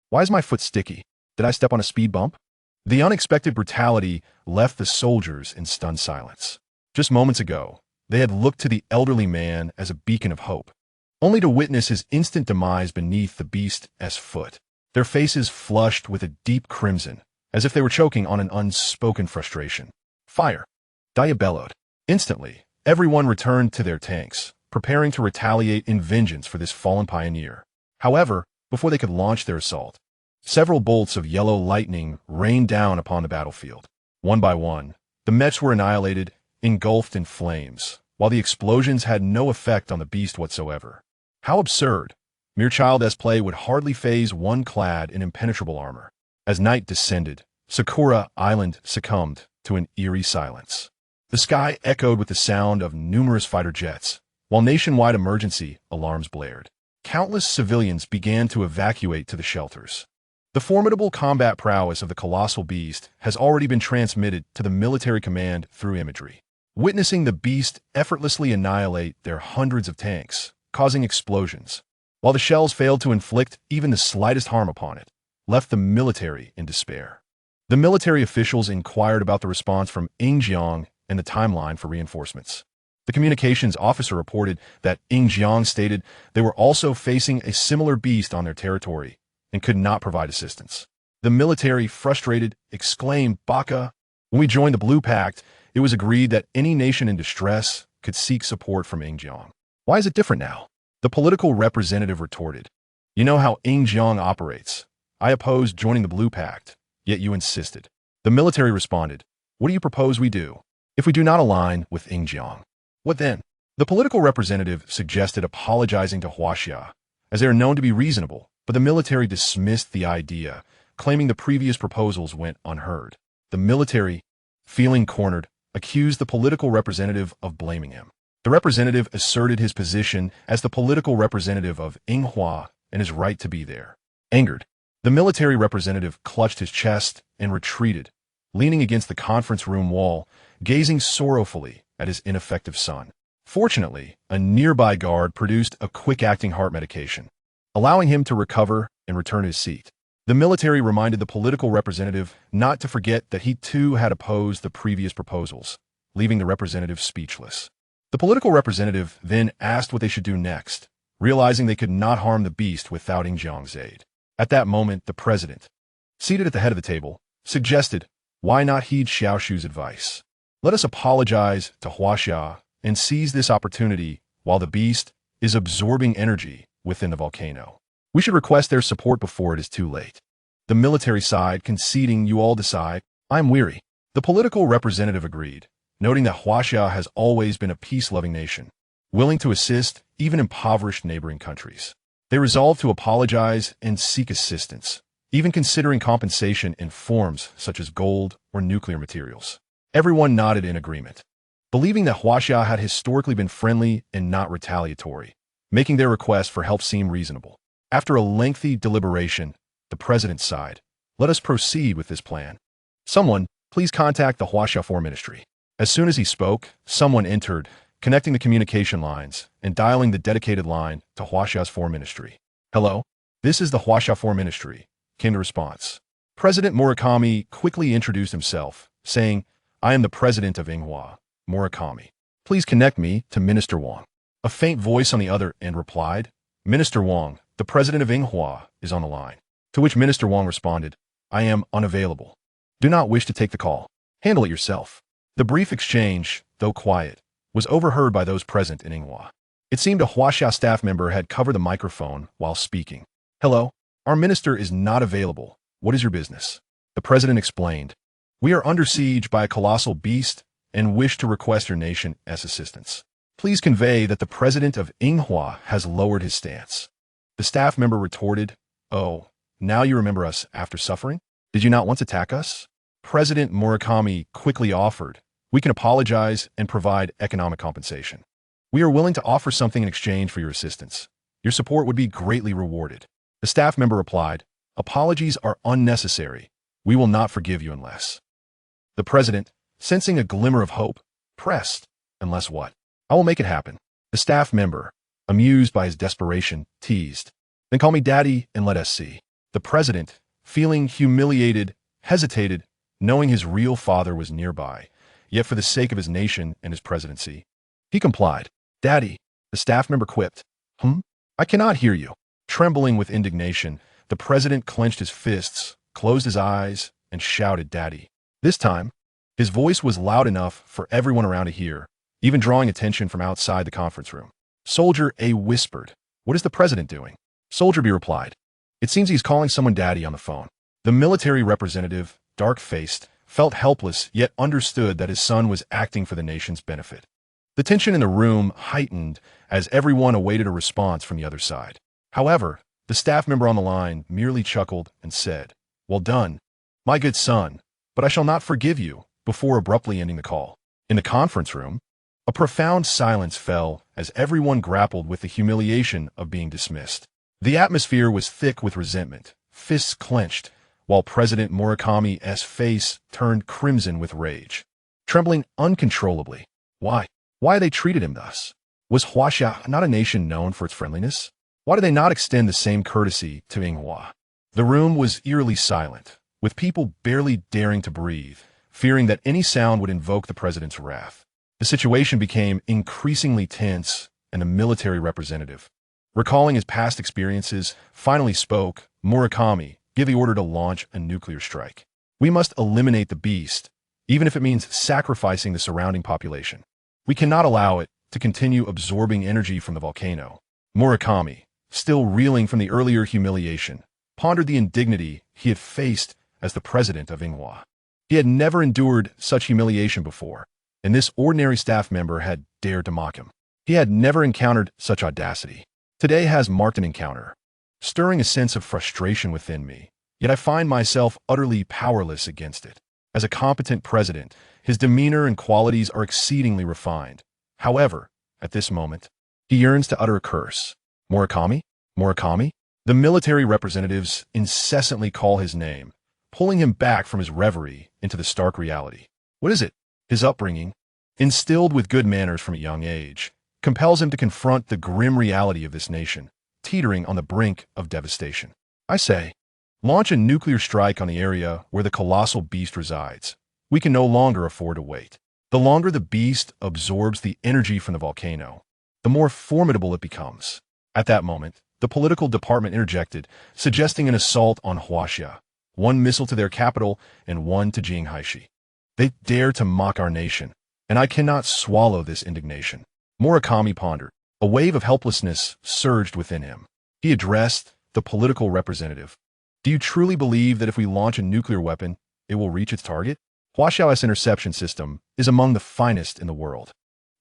Why is my foot sticky? Did I step on a speed bump? The unexpected brutality left the soldiers in stunned silence. Just moments ago, they had looked to the elderly man as a beacon of hope, only to witness his instant demise beneath the beast's foot. Their faces flushed with a deep crimson, as if they were choking on an unspoken frustration. Fire! Daya bellowed. Instantly, everyone returned to their tanks, preparing to retaliate in vengeance for this fallen pioneer. However, before they could launch their assault, several bolts of yellow lightning rained down upon the battlefield. One by one, the Mets were annihilated, engulfed in flames, while the explosions had no effect on the beast whatsoever. How absurd! Mere child's play would hardly faze one clad in impenetrable armor. As night descended, Sakura Island succumbed to an eerie silence. The sky echoed with the sound of numerous fighter jets, while nationwide emergency alarms blared. Countless civilians began to evacuate to the shelters. The formidable combat prowess of the colossal beast has already been transmitted to the military command through imagery. Witnessing the beast effortlessly annihilate their hundreds of tanks, causing explosions, while the shells failed to inflict even the slightest harm upon it, left the military in despair. The military officials inquired about the response from Ingjiang and the timeline for reinforcements. The communications officer reported that Ingjiang stated they were also facing a similar beast on their territory and could not provide assistance. The military, frustrated, exclaimed, "Baka!" When we joined the Blue Pact, it was agreed that any nation in distress could seek support from Ingjiang. Why is it different now? The political representative retorted. You know how Jiang operates. I opposed joining the Blue Pact, yet you insisted. The military responded, what do you propose we do? If we do not align with Jiang, what then? The political representative suggested apologizing to Huaxia, as they are known to be reasonable, but the military dismissed the idea, claiming the previous proposals went unheard. The military, feeling cornered, accused the political representative of blaming him. The representative asserted his position as the political representative of Yinghua and his right to be there. Angered, the military representative clutched his chest and retreated, leaning against the conference room wall, gazing sorrowfully at his ineffective son. Fortunately, a nearby guard produced a quick-acting heart medication, allowing him to recover and return to his seat. The military reminded the political representative not to forget that he too had opposed the previous proposals, leaving the representative speechless. The political representative then asked what they should do next, realizing they could not harm the beast without Jiang's aid. At that moment, the president, seated at the head of the table, suggested, why not heed Xiaoshu's advice? Let us apologize to Huaxia and seize this opportunity while the beast is absorbing energy within the volcano. We should request their support before it is too late. The military side conceding, you all decide. I'm weary. The political representative agreed, noting that Huaxia has always been a peace-loving nation, willing to assist even impoverished neighboring countries. They resolved to apologize and seek assistance, even considering compensation in forms such as gold or nuclear materials. Everyone nodded in agreement, believing that Huaxia had historically been friendly and not retaliatory, making their request for help seem reasonable. After a lengthy deliberation, the president sighed, let us proceed with this plan. Someone, please contact the Huaxia Foreign Ministry. As soon as he spoke, someone entered, connecting the communication lines and dialing the dedicated line to Huaxia's Foreign Ministry. Hello, this is the Huaxia Foreign Ministry, came the response. President Murakami quickly introduced himself, saying, I am the president of Yinghua, Murakami. Please connect me to Minister Wang. A faint voice on the other end replied, Minister Wang, the president of Yinghua, is on the line. To which Minister Wang responded, I am unavailable. Do not wish to take the call. Handle it yourself. The brief exchange, though quiet, was overheard by those present in Yinghua. It seemed a Huaxia staff member had covered the microphone while speaking. Hello, our minister is not available. What is your business? The president explained, we are under siege by a colossal beast and wish to request your nation as assistance. Please convey that the president of Yinghua has lowered his stance. The staff member retorted, oh, now you remember us after suffering? Did you not once attack us? President Murakami quickly offered, we can apologize and provide economic compensation. We are willing to offer something in exchange for your assistance. Your support would be greatly rewarded. The staff member replied, apologies are unnecessary. We will not forgive you unless. The president, sensing a glimmer of hope, pressed, unless what? I will make it happen. The staff member, amused by his desperation, teased, then call me daddy and let us see. The president, feeling humiliated, hesitated, knowing his real father was nearby, yet for the sake of his nation and his presidency. He complied. Daddy, the staff member quipped. I cannot hear you. Trembling with indignation, the president clenched his fists, closed his eyes, and shouted, Daddy. This time, his voice was loud enough for everyone around to hear, even drawing attention from outside the conference room. Soldier A whispered, what is the president doing? Soldier B replied, it seems he's calling someone daddy on the phone. The military representative, dark-faced, felt helpless yet understood that his son was acting for the nation's benefit. The tension in the room heightened as everyone awaited a response from the other side. However, the staff member on the line merely chuckled and said, well done, my good son, but I shall not forgive you, before abruptly ending the call. In the conference room, a profound silence fell as everyone grappled with the humiliation of being dismissed. The atmosphere was thick with resentment, fists clenched, while President Murakami's face turned crimson with rage. Trembling uncontrollably. Why? Why they treated him thus? Was Huaxia not a nation known for its friendliness? Why did they not extend the same courtesy to Yinghua? The room was eerily silent, with people barely daring to breathe, fearing that any sound would invoke the president's wrath. The situation became increasingly tense, and the military representative, recalling his past experiences, finally spoke. Murakami, give the order to launch a nuclear strike. We must eliminate the beast, even if it means sacrificing the surrounding population. We cannot allow it to continue absorbing energy from the volcano. Murakami, still reeling from the earlier humiliation, pondered the indignity he had faced as the president of Inghua. He had never endured such humiliation before, and this ordinary staff member had dared to mock him. He had never encountered such audacity. Today has marked an encounter, stirring a sense of frustration within me, yet I find myself utterly powerless against it. As a competent president, his demeanor and qualities are exceedingly refined. However, at this moment, he yearns to utter a curse. Murakami? Murakami? The military representatives incessantly call his name, pulling him back from his reverie into the stark reality. What is it? His upbringing, instilled with good manners from a young age, compels him to confront the grim reality of this nation, teetering on the brink of devastation. I say, launch a nuclear strike on the area where the colossal beast resides. We can no longer afford to wait. The longer the beast absorbs the energy from the volcano, the more formidable it becomes. At that moment, the political department interjected, suggesting an assault on Huaxia, one missile to their capital and one to Jinghaishi. They dare to mock our nation, and I cannot swallow this indignation. Murakami pondered. A wave of helplessness surged within him. He addressed the political representative. Do you truly believe that if we launch a nuclear weapon, it will reach its target? Huaxiao's interception system is among the finest in the world.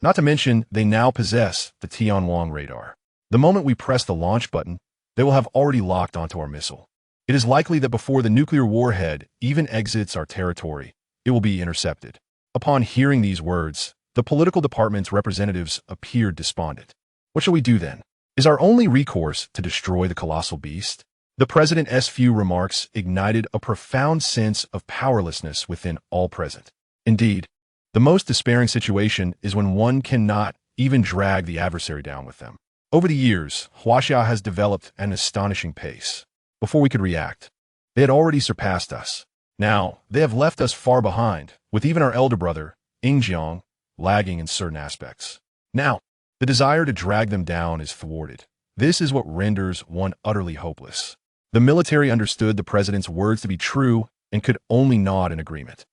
Not to mention, they now possess the Tianwang radar. The moment we press the launch button, they will have already locked onto our missile. It is likely that before the nuclear warhead even exits our territory, it will be intercepted. Upon hearing these words, the political department's representatives appeared despondent. What shall we do then? Is our only recourse to destroy the colossal beast? The president's few remarks ignited a profound sense of powerlessness within all present. Indeed, the most despairing situation is when one cannot even drag the adversary down with them. Over the years, Huaxia has developed at an astonishing pace. Before we could react, they had already surpassed us. Now, they have left us far behind, with even our elder brother, Ingjiang, lagging in certain aspects. Now, the desire to drag them down is thwarted. This is what renders one utterly hopeless. The military understood the president's words to be true and could only nod in agreement.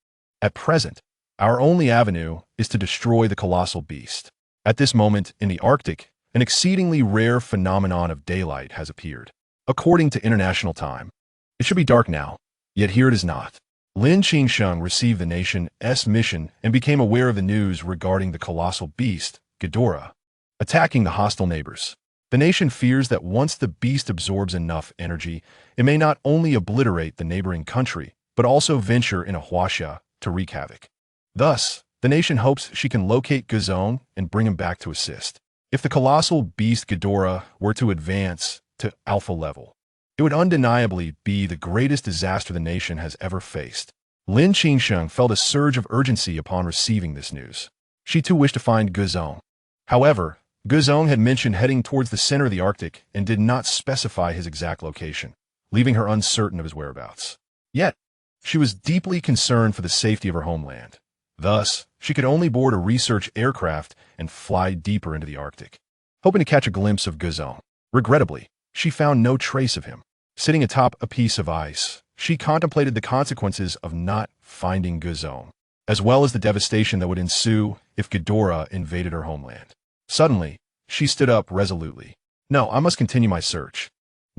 At present, our only avenue is to destroy the colossal beast. At this moment, in the Arctic, an exceedingly rare phenomenon of daylight has appeared. According to international time, it should be dark now, yet here it is not. Lin Qingsheng received the nation's mission and became aware of the news regarding the colossal beast, Ghidorah, attacking the hostile neighbors. The nation fears that once the beast absorbs enough energy, it may not only obliterate the neighboring country, but also venture into Huaxia to wreak havoc. Thus, the nation hopes she can locate Guzong and bring him back to assist. If the colossal beast Ghidorah were to advance to alpha level, it would undeniably be the greatest disaster the nation has ever faced. Lin Qingsheng felt a surge of urgency upon receiving this news. She too wished to find Guzong. However, Guzong had mentioned heading towards the center of the Arctic and did not specify his exact location, leaving her uncertain of his whereabouts. Yet, she was deeply concerned for the safety of her homeland. Thus, she could only board a research aircraft and fly deeper into the Arctic, hoping to catch a glimpse of Guzong. Regrettably, she found no trace of him. Sitting atop a piece of ice, she contemplated the consequences of not finding Guzong, as well as the devastation that would ensue if Ghidorah invaded her homeland. Suddenly, she stood up resolutely. No, I must continue my search.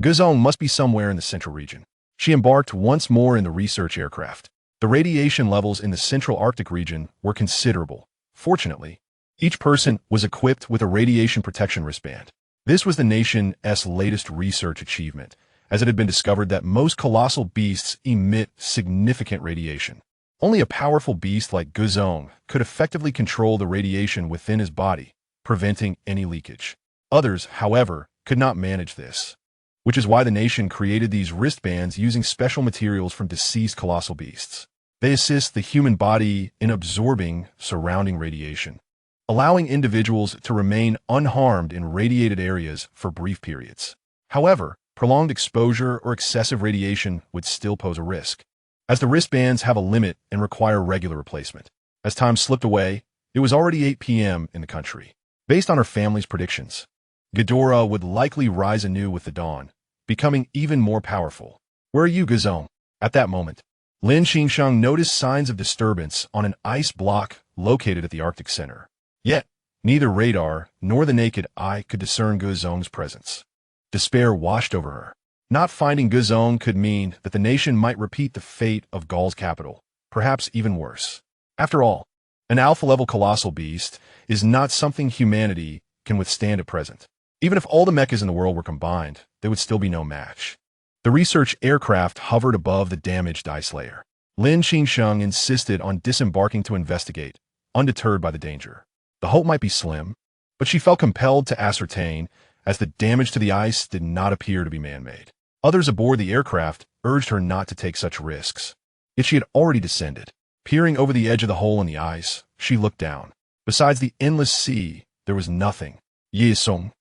Guzong must be somewhere in the central region. She embarked once more in the research aircraft. The radiation levels in the central Arctic region were considerable. Fortunately, each person was equipped with a radiation protection wristband. This was the nation's latest research achievement, as it had been discovered that most colossal beasts emit significant radiation. Only a powerful beast like Guzong could effectively control the radiation within his body, preventing any leakage. Others, however, could not manage this, which is why the nation created these wristbands using special materials from deceased colossal beasts. They assist the human body in absorbing surrounding radiation, allowing individuals to remain unharmed in radiated areas for brief periods. However, prolonged exposure or excessive radiation would still pose a risk, as the wristbands have a limit and require regular replacement. As time slipped away, it was already 8 p.m. in the country. Based on her family's predictions, Ghidorah would likely rise anew with the dawn, becoming even more powerful. Where are you, Guzong? At that moment, Lin Qingsheng noticed signs of disturbance on an ice block located at the Arctic Center. Yet, neither radar nor the naked eye could discern Guzong's presence. Despair washed over her. Not finding Guzong could mean that the nation might repeat the fate of Gaul's capital, perhaps even worse. After all, an alpha-level colossal beast is not something humanity can withstand at present. Even if all the mechas in the world were combined, there would still be no match. The research aircraft hovered above the damaged ice layer. Lin Qingsheng insisted on disembarking to investigate, undeterred by the danger. The hope might be slim, but she felt compelled to ascertain, as the damage to the ice did not appear to be man-made. Others aboard the aircraft urged her not to take such risks. Yet she had already descended. Peering over the edge of the hole in the ice, she looked down. Besides the endless sea, there was nothing. Ye Song,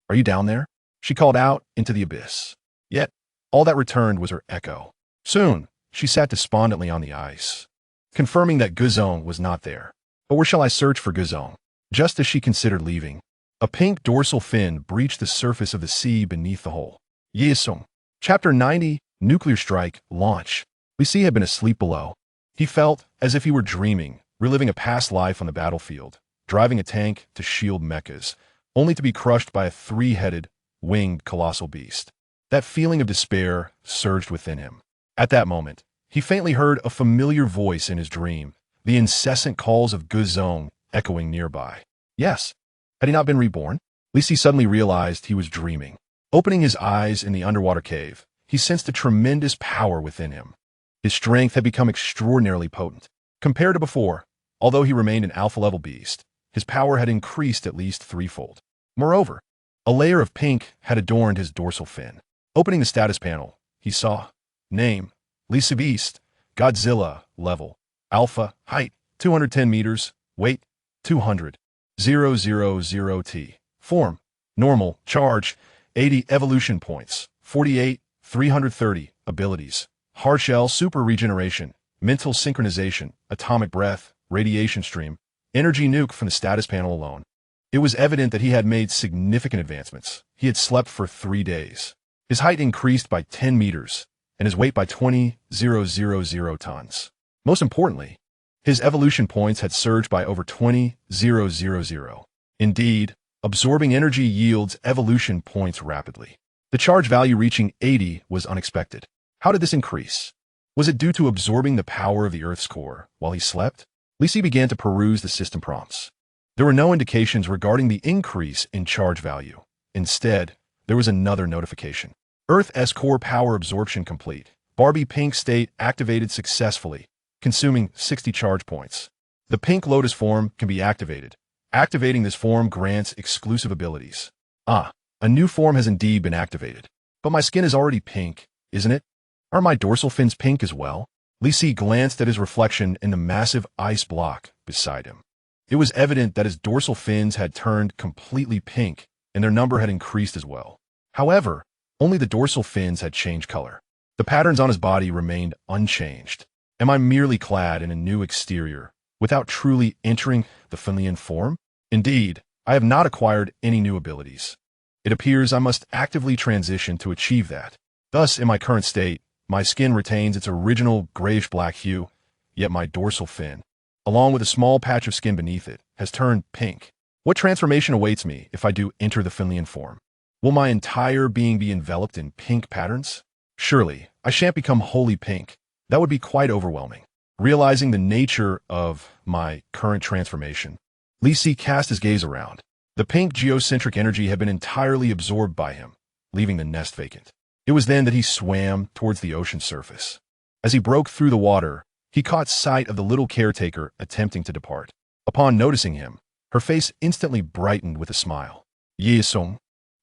are you down there? She called out into the abyss. Yet, all that returned was her echo. Soon, she sat despondently on the ice, confirming that Guzong was not there. But where shall I search for Guzong? Just as she considered leaving, a pink dorsal fin breached the surface of the sea beneath the hole. Ye Song. Chapter 90, Nuclear Strike, Launch. Li Si had been asleep below. He felt as if he were dreaming, reliving a past life on the battlefield, driving a tank to shield mechas, only to be crushed by a three-headed, winged colossal beast. That feeling of despair surged within him. At that moment, he faintly heard a familiar voice in his dream, the incessant calls of Guzong echoing nearby. Yes, had he not been reborn? Li Si suddenly realized he was dreaming. Opening his eyes in the underwater cave, he sensed a tremendous power within him. His strength had become extraordinarily potent. Compared to before, although he remained an alpha-level beast, his power had increased at least threefold. Moreover, a layer of pink had adorned his dorsal fin. Opening the status panel, he saw name, Li Si Beast, Godzilla, level, alpha, height, 210 meters, weight, 200, 000 T, form, normal, charge, 80 evolution points, 48, 330, abilities, hard shell super regeneration, mental synchronization, atomic breath, radiation stream, energy nuke from the status panel alone. It was evident that he had made significant advancements. He had slept for 3 days. His height increased by 10 meters, and his weight by 20,000 tons. Most importantly, his evolution points had surged by over 20,000. Indeed, absorbing energy yields evolution points rapidly. The charge value reaching 80 was unexpected. How did this increase? Was it due to absorbing the power of the Earth's core while he slept? Li Si began to peruse the system prompts. There were no indications regarding the increase in charge value. Instead, there was another notification. Earth's core power absorption complete. Barbie Pink state activated successfully, consuming 60 charge points. The Pink Lotus form can be activated. Activating this form grants exclusive abilities. A new form has indeed been activated. But my skin is already pink, isn't it? Are my dorsal fins pink as well? Li Si glanced at his reflection in the massive ice block beside him. It was evident that his dorsal fins had turned completely pink, and their number had increased as well. However, only the dorsal fins had changed color. The patterns on his body remained unchanged. Am I merely clad in a new exterior, without truly entering the Finlian form? Indeed, I have not acquired any new abilities. It appears I must actively transition to achieve that. Thus, in my current state, my skin retains its original grayish-black hue, yet my dorsal fin, along with a small patch of skin beneath it, has turned pink. What transformation awaits me if I do enter the Finlian form? Will my entire being be enveloped in pink patterns? Surely, I shan't become wholly pink. That would be quite overwhelming. Realizing the nature of my current transformation, Li Si cast his gaze around. The pink geocentric energy had been entirely absorbed by him, leaving the nest vacant. It was then that he swam towards the ocean surface. As he broke through the water, he caught sight of the little caretaker attempting to depart. Upon noticing him, her face instantly brightened with a smile. Ye Song,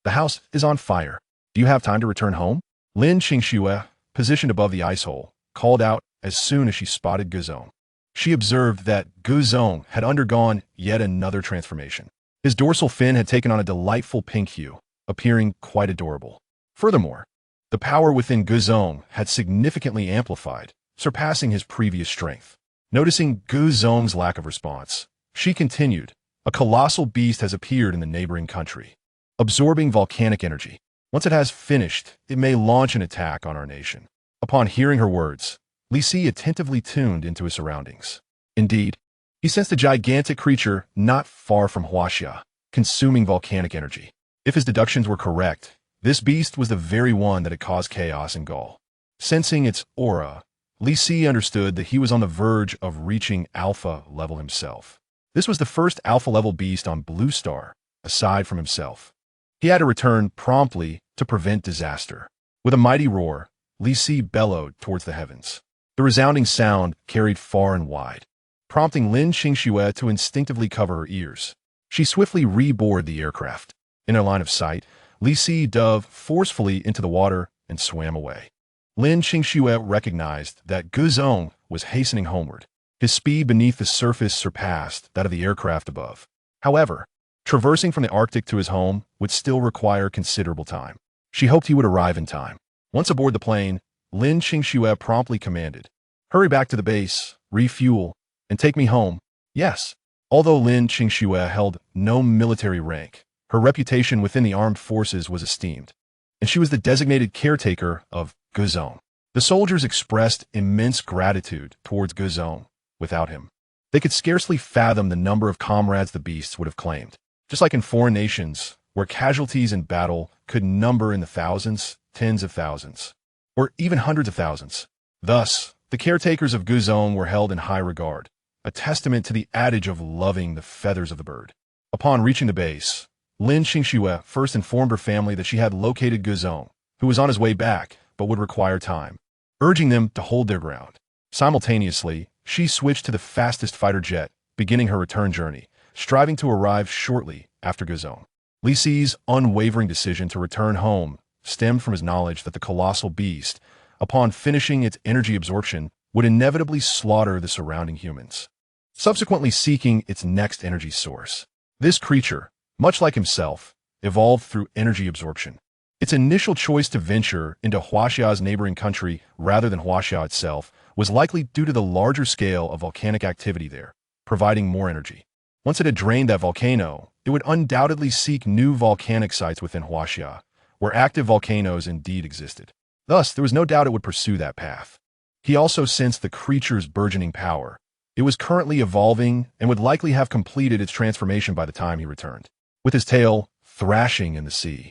the house is on fire. Do you have time to return home? Lin Qingxue, positioned above the ice hole, called out as soon as she spotted Guzong. She observed that Guzong had undergone yet another transformation. His dorsal fin had taken on a delightful pink hue, appearing quite adorable. Furthermore, the power within Guzong had significantly amplified, surpassing his previous strength. Noticing Guzong's lack of response, she continued, a colossal beast has appeared in the neighboring country, absorbing volcanic energy. Once it has finished, it may launch an attack on our nation. Upon hearing her words, Li Si attentively tuned into his surroundings. Indeed, he sensed a gigantic creature not far from Huaxia, consuming volcanic energy. If his deductions were correct, This beast was the very one that had caused chaos in Gaul. Sensing its aura, Li Si understood that he was on the verge of reaching alpha level himself. This was the first alpha level beast on Blue Star, aside from himself. He had to return promptly to prevent disaster. With a mighty roar, Li Si bellowed towards the heavens. The resounding sound carried far and wide, prompting Lin Qingxue to instinctively cover her ears. She swiftly reboarded the aircraft. In her line of sight, Li Si dove forcefully into the water and swam away. Lin Qingxue recognized that Guzong was hastening homeward. His speed beneath the surface surpassed that of the aircraft above. However, traversing from the Arctic to his home would still require considerable time. She hoped he would arrive in time. Once aboard the plane, Lin Qingxue promptly commanded, "Hurry back to the base, refuel, and take me home." Yes. Although Lin Qingxue held no military rank, her reputation within the armed forces was esteemed, and she was the designated caretaker of Guzong. The soldiers expressed immense gratitude towards Guzong. Without him, they could scarcely fathom the number of comrades the beasts would have claimed. Just like in foreign nations, where casualties in battle could number in the thousands, tens of thousands, or even hundreds of thousands. Thus, the caretakers of Guzong were held in high regard, a testament to the adage of loving the feathers of the bird. Upon reaching the base, Lin Qingxue first informed her family that she had located Guzong, who was on his way back but would require time, urging them to hold their ground. Simultaneously, she switched to the fastest fighter jet, beginning her return journey, striving to arrive shortly after Guzong. Li Si's unwavering decision to return home stemmed from his knowledge that the colossal beast, upon finishing its energy absorption, would inevitably slaughter the surrounding humans, subsequently seeking its next energy source. This creature, much like himself, evolved through energy absorption. Its initial choice to venture into Huaxia's neighboring country rather than Huaxia itself was likely due to the larger scale of volcanic activity there, providing more energy. Once it had drained that volcano, it would undoubtedly seek new volcanic sites within Huaxia, where active volcanoes indeed existed. Thus, there was no doubt it would pursue that path. He also sensed the creature's burgeoning power. It was currently evolving and would likely have completed its transformation by the time he returned. With his tail thrashing in the sea,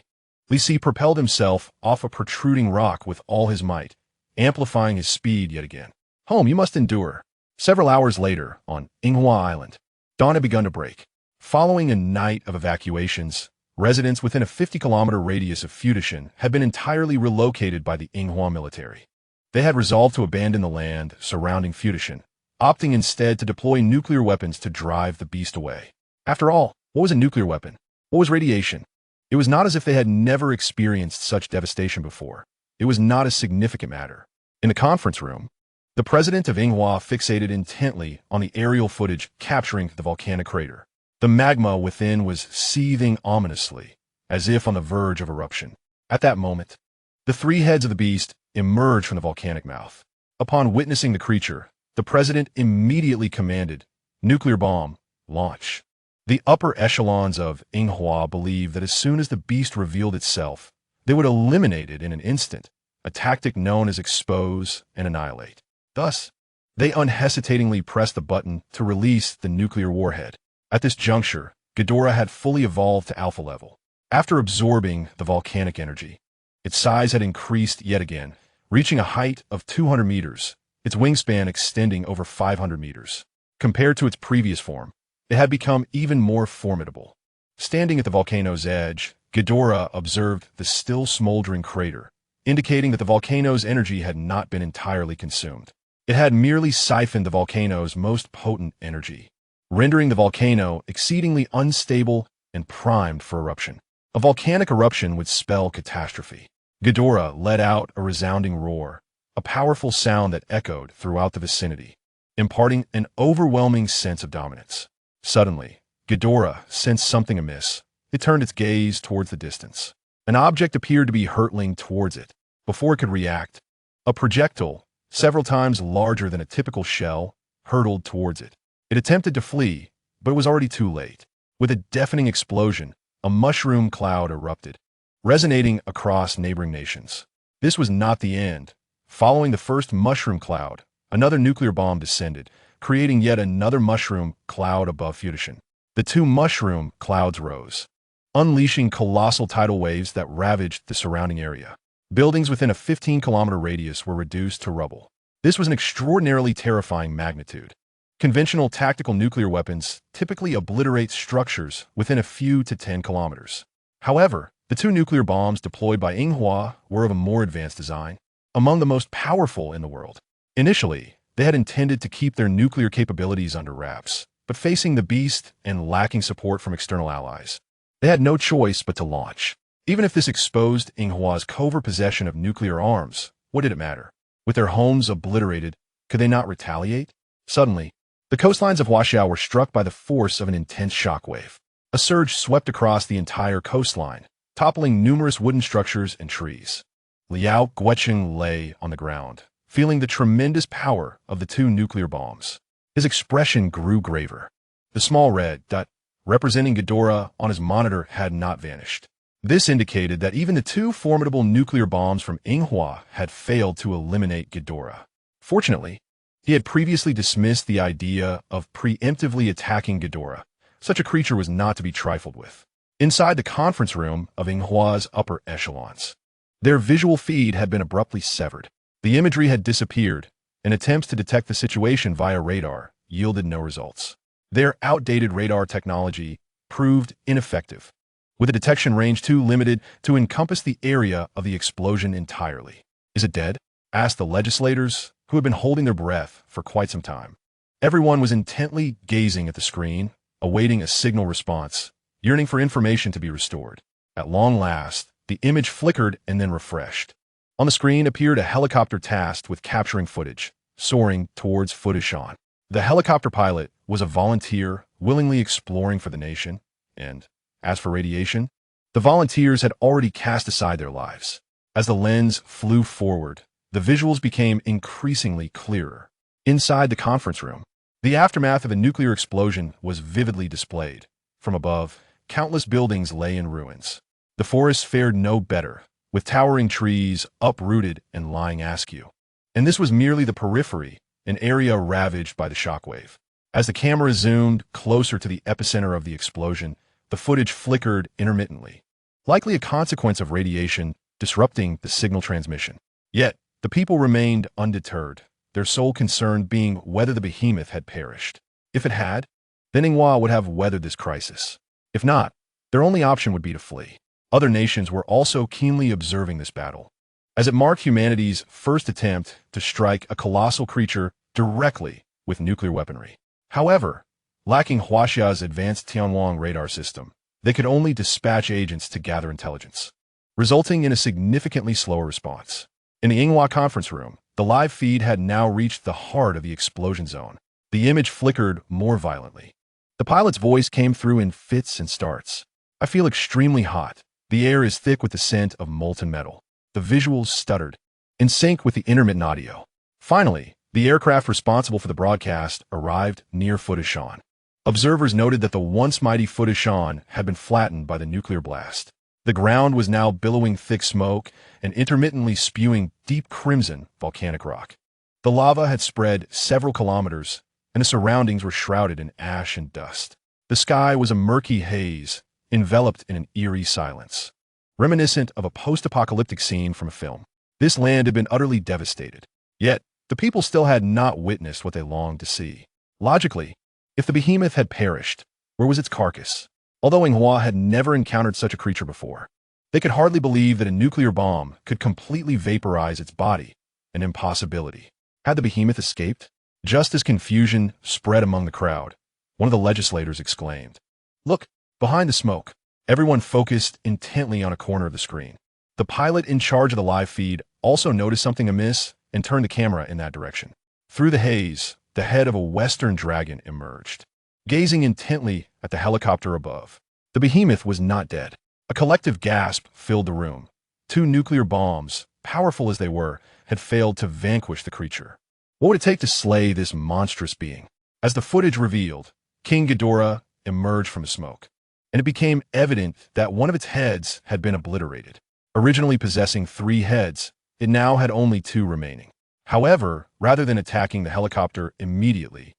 Li Si propelled himself off a protruding rock with all his might, amplifying his speed yet again. Home you must endure. Several hours later, on Yinghua Island, dawn had begun to break. Following a night of evacuations, residents within a 50-kilometer radius of Futishan had been entirely relocated by the Yinghua military. They had resolved to abandon the land surrounding Futishan, opting instead to deploy nuclear weapons to drive the beast away. After all, what was a nuclear weapon? What was radiation? It was not as if they had never experienced such devastation before. It was not a significant matter. In the conference room, the president of Yinghua fixated intently on the aerial footage capturing the volcanic crater. The magma within was seething ominously, as if on the verge of eruption. At that moment, the three heads of the beast emerged from the volcanic mouth. Upon witnessing the creature, the president immediately commanded, "Nuclear bomb, launch." The upper echelons of Yinghua believed that as soon as the beast revealed itself, they would eliminate it in an instant, a tactic known as expose and annihilate. Thus, they unhesitatingly pressed the button to release the nuclear warhead. At this juncture, Ghidorah had fully evolved to alpha level. After absorbing the volcanic energy, its size had increased yet again, reaching a height of 200 meters, its wingspan extending over 500 meters. Compared to its previous form, it had become even more formidable. Standing at the volcano's edge, Ghidorah observed the still smoldering crater, indicating that the volcano's energy had not been entirely consumed. It had merely siphoned the volcano's most potent energy, rendering the volcano exceedingly unstable and primed for eruption. A volcanic eruption would spell catastrophe. Ghidorah let out a resounding roar, a powerful sound that echoed throughout the vicinity, imparting an overwhelming sense of dominance. Suddenly, Ghidorah sensed something amiss. It turned its gaze towards the distance. An object appeared to be hurtling towards it. Before it could react, a projectile, several times larger than a typical shell, hurtled towards it. It attempted to flee, but it was already too late. With a deafening explosion, a mushroom cloud erupted, resonating across neighboring nations. This was not the end. Following the first mushroom cloud, another nuclear bomb descended, creating yet another mushroom cloud above Futishan. The two mushroom clouds rose, unleashing colossal tidal waves that ravaged the surrounding area. Buildings within a 15-kilometer radius were reduced to rubble. This was an extraordinarily terrifying magnitude. Conventional tactical nuclear weapons typically obliterate structures within a few to 10 kilometers. However, the two nuclear bombs deployed by Inghua were of a more advanced design, among the most powerful in the world. Initially, they had intended to keep their nuclear capabilities under wraps, but facing the beast and lacking support from external allies, they had no choice but to launch. Even if this exposed Inghua's covert possession of nuclear arms, what did it matter? With their homes obliterated, could they not retaliate? Suddenly, the coastlines of Huaxiao were struck by the force of an intense shockwave. A surge swept across the entire coastline, toppling numerous wooden structures and trees. Liao Guoqing lay on the ground, feeling the tremendous power of the two nuclear bombs. His expression grew graver. The small red dot representing Ghidorah on his monitor had not vanished. This indicated that even the two formidable nuclear bombs from Inghua had failed to eliminate Ghidorah. Fortunately, he had previously dismissed the idea of preemptively attacking Ghidorah. Such a creature was not to be trifled with. Inside the conference room of Inghua's upper echelons, their visual feed had been abruptly severed. The imagery had disappeared, and attempts to detect the situation via radar yielded no results. Their outdated radar technology proved ineffective, with a detection range too limited to encompass the area of the explosion entirely. "Is it dead?" asked the legislators, who had been holding their breath for quite some time. Everyone was intently gazing at the screen, awaiting a signal response, yearning for information to be restored. At long last, the image flickered and then refreshed. On the screen appeared a helicopter tasked with capturing footage, soaring towards Fudishan. The helicopter pilot was a volunteer willingly exploring for the nation, and as for radiation, the volunteers had already cast aside their lives. As the lens flew forward, the visuals became increasingly clearer. Inside the conference room, the aftermath of a nuclear explosion was vividly displayed. From above, countless buildings lay in ruins. The forest fared no better, with towering trees uprooted and lying askew. And this was merely the periphery, an area ravaged by the shockwave. As the camera zoomed closer to the epicenter of the explosion, the footage flickered intermittently, likely a consequence of radiation disrupting the signal transmission. Yet, the people remained undeterred, their sole concern being whether the behemoth had perished. If it had, then Inghua would have weathered this crisis. If not, their only option would be to flee. Other nations were also keenly observing this battle, as it marked humanity's first attempt to strike a colossal creature directly with nuclear weaponry. However, lacking Huaxia's advanced Tianwang radar system, they could only dispatch agents to gather intelligence, resulting in a significantly slower response. In the Inghua conference room, the live feed had now reached the heart of the explosion zone. The image flickered more violently. The pilot's voice came through in fits and starts. "I feel extremely hot. The air is thick with the scent of molten metal." The visuals stuttered, in sync with the intermittent audio. Finally, the aircraft responsible for the broadcast arrived near Fudishan. Observers noted that the once mighty Fudishan had been flattened by the nuclear blast. The ground was now billowing thick smoke and intermittently spewing deep crimson volcanic rock. The lava had spread several kilometers, and the surroundings were shrouded in ash and dust. The sky was a murky haze, enveloped in an eerie silence, reminiscent of a post-apocalyptic scene from a film. This land had been utterly devastated. Yet, the people still had not witnessed what they longed to see. Logically, if the behemoth had perished, where was its carcass? Although Inghua had never encountered such a creature before, they could hardly believe that a nuclear bomb could completely vaporize its body, an impossibility. Had the behemoth escaped? Just as confusion spread among the crowd, one of the legislators exclaimed, "Look, behind the smoke." Everyone focused intently on a corner of the screen. The pilot in charge of the live feed also noticed something amiss and turned the camera in that direction. Through the haze, the head of a western dragon emerged, gazing intently at the helicopter above. The behemoth was not dead. A collective gasp filled the room. Two nuclear bombs, powerful as they were, had failed to vanquish the creature. What would it take to slay this monstrous being? As the footage revealed, King Ghidorah emerged from the smoke, and it became evident that one of its heads had been obliterated. Originally possessing 3 heads, it now had only 2 remaining. However, rather than attacking the helicopter immediately,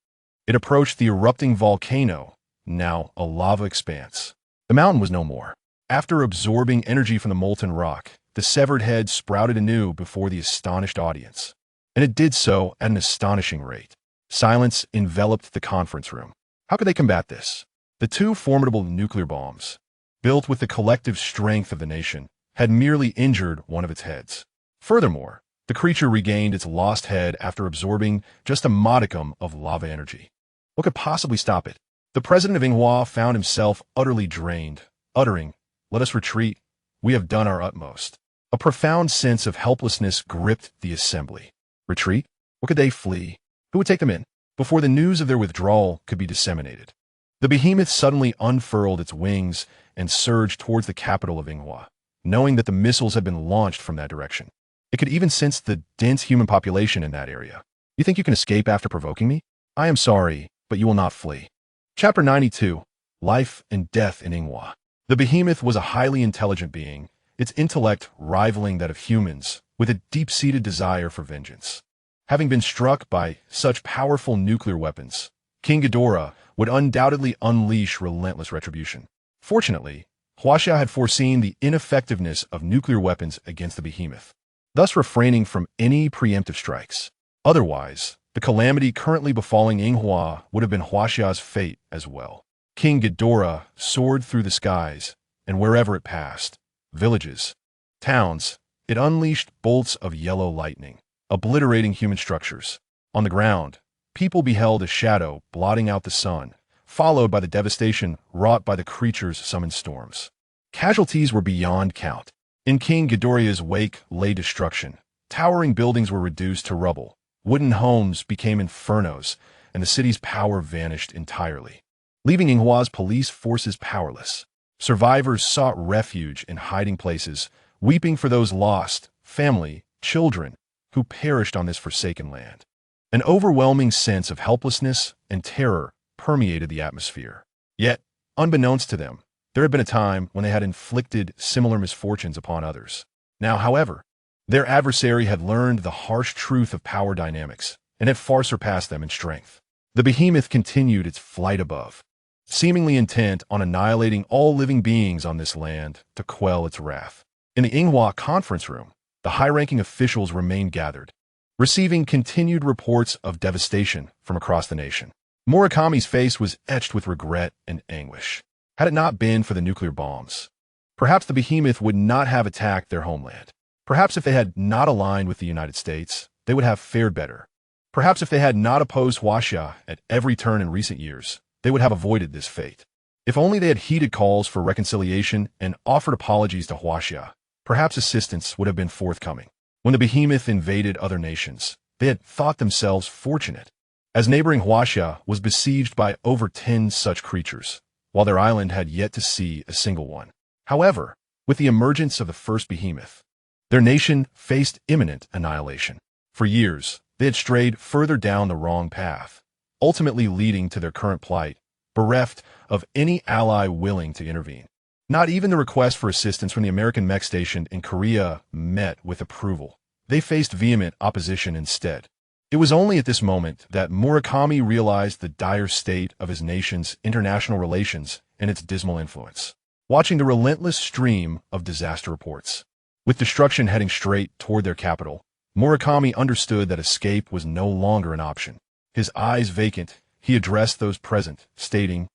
it approached the erupting volcano, now a lava expanse. The mountain was no more. After absorbing energy from the molten rock, the severed head sprouted anew before the astonished audience. And it did so at an astonishing rate. Silence enveloped the conference room. How could they combat this? The two formidable nuclear bombs, built with the collective strength of the nation, had merely injured one of its heads. Furthermore, the creature regained its lost head after absorbing just a modicum of lava energy. What could possibly stop it? The president of Inghua found himself utterly drained, uttering, "Let us retreat. We have done our utmost." A profound sense of helplessness gripped the assembly. Retreat? What could they flee? Who would take them in? Before the news of their withdrawal could be disseminated, the behemoth suddenly unfurled its wings and surged towards the capital of Inghua, knowing that the missiles had been launched from that direction. It could even sense the dense human population in that area. You think you can escape after provoking me? I am sorry, but you will not flee. Chapter 92. Life and Death in Inghua. The behemoth was a highly intelligent being, its intellect rivaling that of humans, with a deep-seated desire for vengeance. Having been struck by such powerful nuclear weapons, King Ghidorah would undoubtedly unleash relentless retribution. Fortunately, Huaxia had foreseen the ineffectiveness of nuclear weapons against the behemoth, thus refraining from any preemptive strikes. Otherwise, the calamity currently befalling Inghua would have been Huaxia's fate as well. King Ghidorah soared through the skies, and wherever it passed, villages, towns, it unleashed bolts of yellow lightning, obliterating human structures. On the ground, people beheld a shadow blotting out the sun, followed by the devastation wrought by the creature's summoned storms. Casualties were beyond count. In King Ghidorah's wake lay destruction. Towering buildings were reduced to rubble, wooden homes became infernos, and the city's power vanished entirely, leaving Inghua's police forces powerless. Survivors sought refuge in hiding places, weeping for those lost, family, children, who perished on this forsaken land. An overwhelming sense of helplessness and terror permeated the atmosphere. Yet, unbeknownst to them, there had been a time when they had inflicted similar misfortunes upon others. Now, however, their adversary had learned the harsh truth of power dynamics and had far surpassed them in strength. The behemoth continued its flight above, seemingly intent on annihilating all living beings on this land to quell its wrath. In the Inghua conference room, the high-ranking officials remained gathered, receiving continued reports of devastation from across the nation. Murakami's face was etched with regret and anguish. Had it not been for the nuclear bombs, perhaps the behemoth would not have attacked their homeland. Perhaps if they had not aligned with the United States, they would have fared better. Perhaps if they had not opposed Huaxia at every turn in recent years, they would have avoided this fate. If only they had heeded calls for reconciliation and offered apologies to Huaxia, perhaps assistance would have been forthcoming. When the behemoth invaded other nations, they had thought themselves fortunate, as neighboring Huaxia was besieged by over 10 such creatures, while their island had yet to see a single one. However, with the emergence of the first behemoth, their nation faced imminent annihilation. For years, they had strayed further down the wrong path, ultimately leading to their current plight, bereft of any ally willing to intervene. Not even the request for assistance from the American mech station in Korea met with approval. They faced vehement opposition instead. It was only at this moment that Murakami realized the dire state of his nation's international relations and its dismal influence. Watching the relentless stream of disaster reports, with destruction heading straight toward their capital, Murakami understood that escape was no longer an option. His eyes vacant, he addressed those present, stating,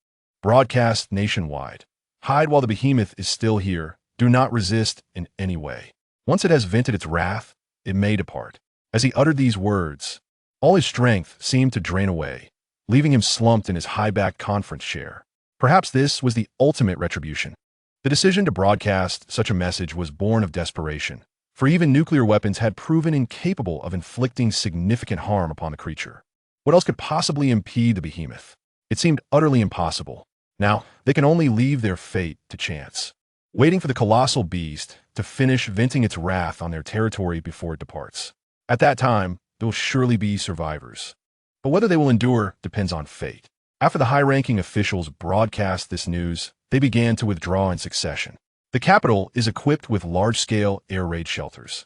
"Broadcast nationwide. Hide while the behemoth is still here. Do not resist in any way. Once it has vented its wrath, it may depart." As he uttered these words, all his strength seemed to drain away, leaving him slumped in his high-backed conference chair. Perhaps this was the ultimate retribution. The decision to broadcast such a message was born of desperation, for even nuclear weapons had proven incapable of inflicting significant harm upon the creature. What else could possibly impede the behemoth? It seemed utterly impossible. Now, they can only leave their fate to chance, waiting for the colossal beast to finish venting its wrath on their territory before it departs. At that time, there will surely be survivors. But whether they will endure depends on fate. After the high-ranking officials broadcast this news, they began to withdraw in succession. The capital is equipped with large-scale air raid shelters,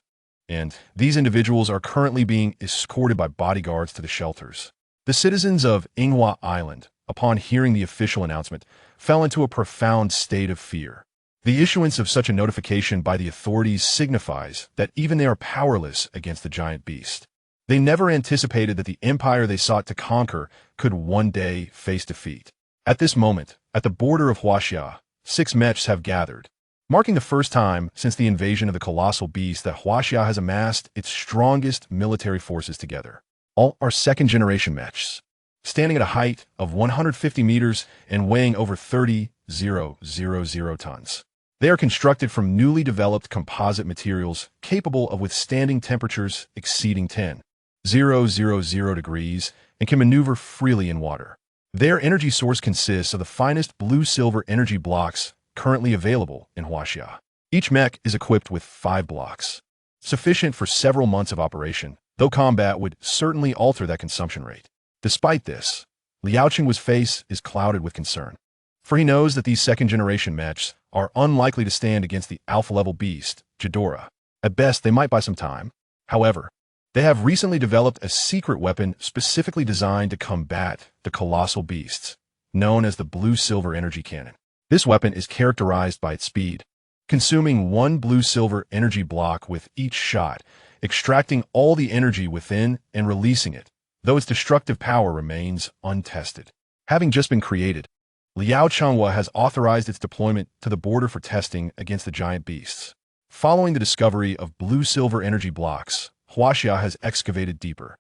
and these individuals are currently being escorted by bodyguards to the shelters. The citizens of Inghua Island, upon hearing the official announcement, fell into a profound state of fear. The issuance of such a notification by the authorities signifies that even they are powerless against the giant beast. They never anticipated that the empire they sought to conquer could one day face defeat. At this moment, at the border of Huaxia, 6 mechs have gathered, marking the first time since the invasion of the colossal beast that Huaxia has amassed its strongest military forces together. All are second-generation mechs, standing at a height of 150 meters and weighing over 30,000 tons. They are constructed from newly developed composite materials capable of withstanding temperatures exceeding 10,000 degrees and can maneuver freely in water. Their energy source consists of the finest blue-silver energy blocks currently available in Huaxia. Each mech is equipped with 5 blocks, sufficient for several months of operation, though combat would certainly alter that consumption rate. Despite this, Liao Qing's face is clouded with concern, for he knows that these second-generation mechs are unlikely to stand against the alpha-level beast, Ghidorah. At best, they might buy some time. However, they have recently developed a secret weapon specifically designed to combat the colossal beasts, known as the blue-silver energy cannon. This weapon is characterized by its speed, consuming 1 blue-silver energy block with each shot, extracting all the energy within and releasing it, though its destructive power remains untested. Having just been created, Liao Changhua has authorized its deployment to the border for testing against the giant beasts. Following the discovery of blue-silver energy blocks, Huaxia has excavated deeper,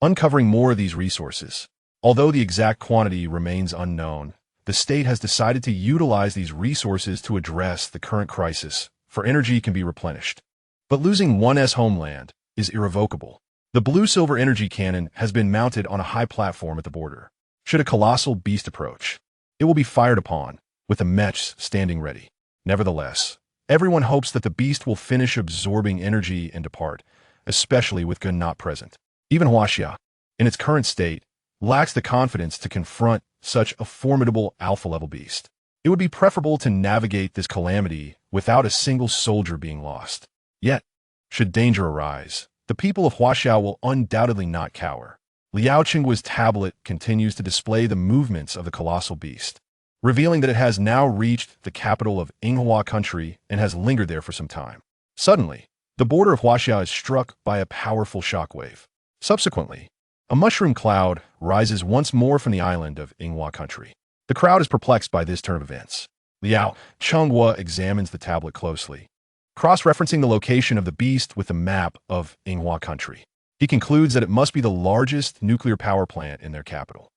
uncovering more of these resources. Although the exact quantity remains unknown, the state has decided to utilize these resources to address the current crisis, for energy can be replenished. But losing one's homeland is irrevocable. The blue-silver energy cannon has been mounted on a high platform at the border. Should a colossal beast approach, it will be fired upon, with the mechs standing ready. Nevertheless, everyone hopes that the beast will finish absorbing energy and depart, especially with Gun not present. Even Huaxia, in its current state, lacks the confidence to confront such a formidable alpha-level beast. It would be preferable to navigate this calamity without a single soldier being lost. Yet, should danger arise, the people of Huaxia will undoubtedly not cower. Liao Qing's tablet continues to display the movements of the colossal beast, revealing that it has now reached the capital of Yinghua country and has lingered there for some time. Suddenly, the border of Huaxia is struck by a powerful shockwave. Subsequently, a mushroom cloud rises once more from the island of Yinghua country. The crowd is perplexed by this turn of events. Liao Changhua examines the tablet closely, cross-referencing the location of the beast with the map of Yinghua country. He concludes that it must be the largest nuclear power plant in their capital,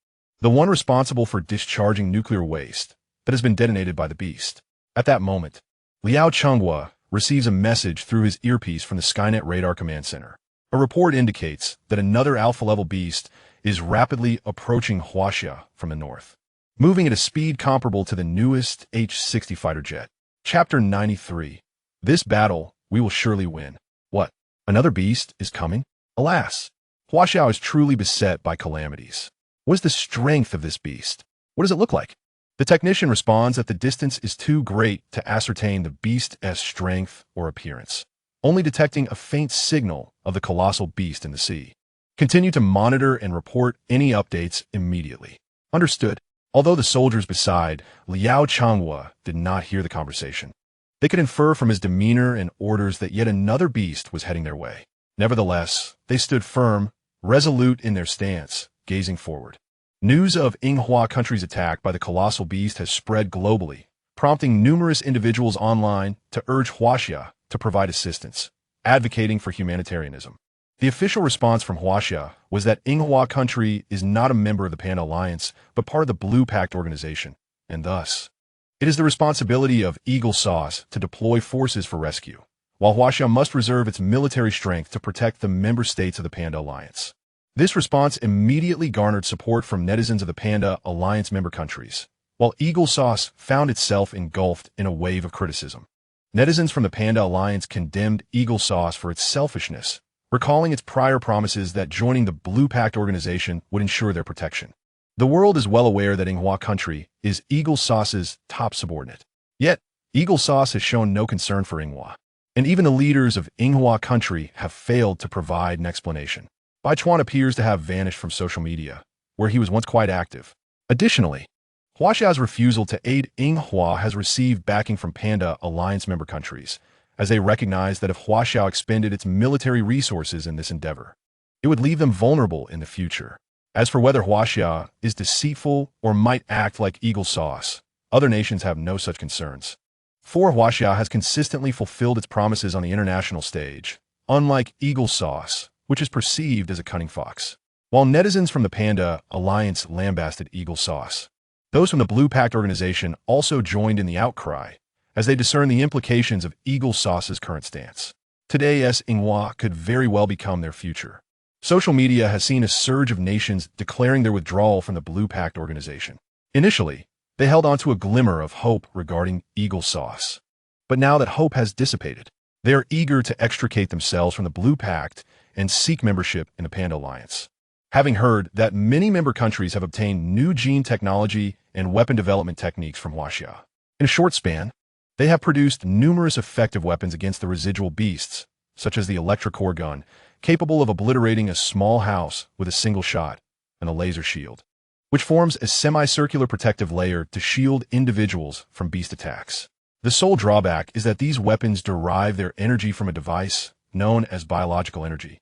the one responsible for discharging nuclear waste that has been detonated by the beast. At that moment, Liao Changhua receives a message through his earpiece from the Skynet Radar Command Center. A report indicates that another alpha-level beast is rapidly approaching Huaxia from the north, moving at a speed comparable to the newest H-60 fighter jet. Chapter 93. This battle we will surely win. What? Another beast is coming? Alas, Huaxia is truly beset by calamities. What is the strength of this beast? What does it look like? The technician responds that the distance is too great to ascertain the beast's strength or appearance, only detecting a faint signal of the colossal beast in the sea. Continue to monitor and report any updates immediately. Understood. Although the soldiers beside Liao Changhua did not hear the conversation, they could infer from his demeanor and orders that yet another beast was heading their way. Nevertheless, they stood firm, resolute in their stance, gazing forward. News of Yinghua country's attack by the colossal beast has spread globally, prompting numerous individuals online to urge Huaxia to provide assistance, advocating for humanitarianism. The official response from Huaxia was that Yinghua country is not a member of the Panda Alliance, but part of the Blue Pact organization, and thus, it is the responsibility of Eagle Sauce to deploy forces for rescue, while Huaxia must reserve its military strength to protect the member states of the Panda Alliance. This response immediately garnered support from netizens of the Panda Alliance member countries, while Eagle Sauce found itself engulfed in a wave of criticism. Netizens from the Panda Alliance condemned Eagle Sauce for its selfishness, recalling its prior promises that joining the Blue Pact organization would ensure their protection. The world is well aware that Yinghua country is Eagle Sauce's top subordinate. Yet, Eagle Sauce has shown no concern for Yinghua, and even the leaders of Yinghua country have failed to provide an explanation. Bai Chuan appears to have vanished from social media, where he was once quite active. Additionally, Huaxia's refusal to aid Inghua has received backing from Panda Alliance member countries, as they recognize that if Huaxia expended its military resources in this endeavor, it would leave them vulnerable in the future. As for whether Huaxia is deceitful or might act like eagle sauce, other nations have no such concerns. For Huaxia has consistently fulfilled its promises on the international stage, unlike eagle sauce, which is perceived as a cunning fox. While netizens from the Panda Alliance lambasted eagle sauce, those from the Blue Pact organization also joined in the outcry, as they discern the implications of eagle sauce's current stance. Today's Inghua could very well become their future. Social media has seen a surge of nations declaring their withdrawal from the Blue Pact organization. Initially, they held on to a glimmer of hope regarding eagle sauce. But now that hope has dissipated, they are eager to extricate themselves from the Blue Pact and seek membership in the Panda Alliance. Having heard that many member countries have obtained new gene technology and weapon development techniques from Huaxia. In a short span, they have produced numerous effective weapons against the residual beasts, such as the electrocore gun, capable of obliterating a small house with a single shot, and a laser shield, which forms a semicircular protective layer to shield individuals from beast attacks. The sole drawback is that these weapons derive their energy from a device known as biological energy,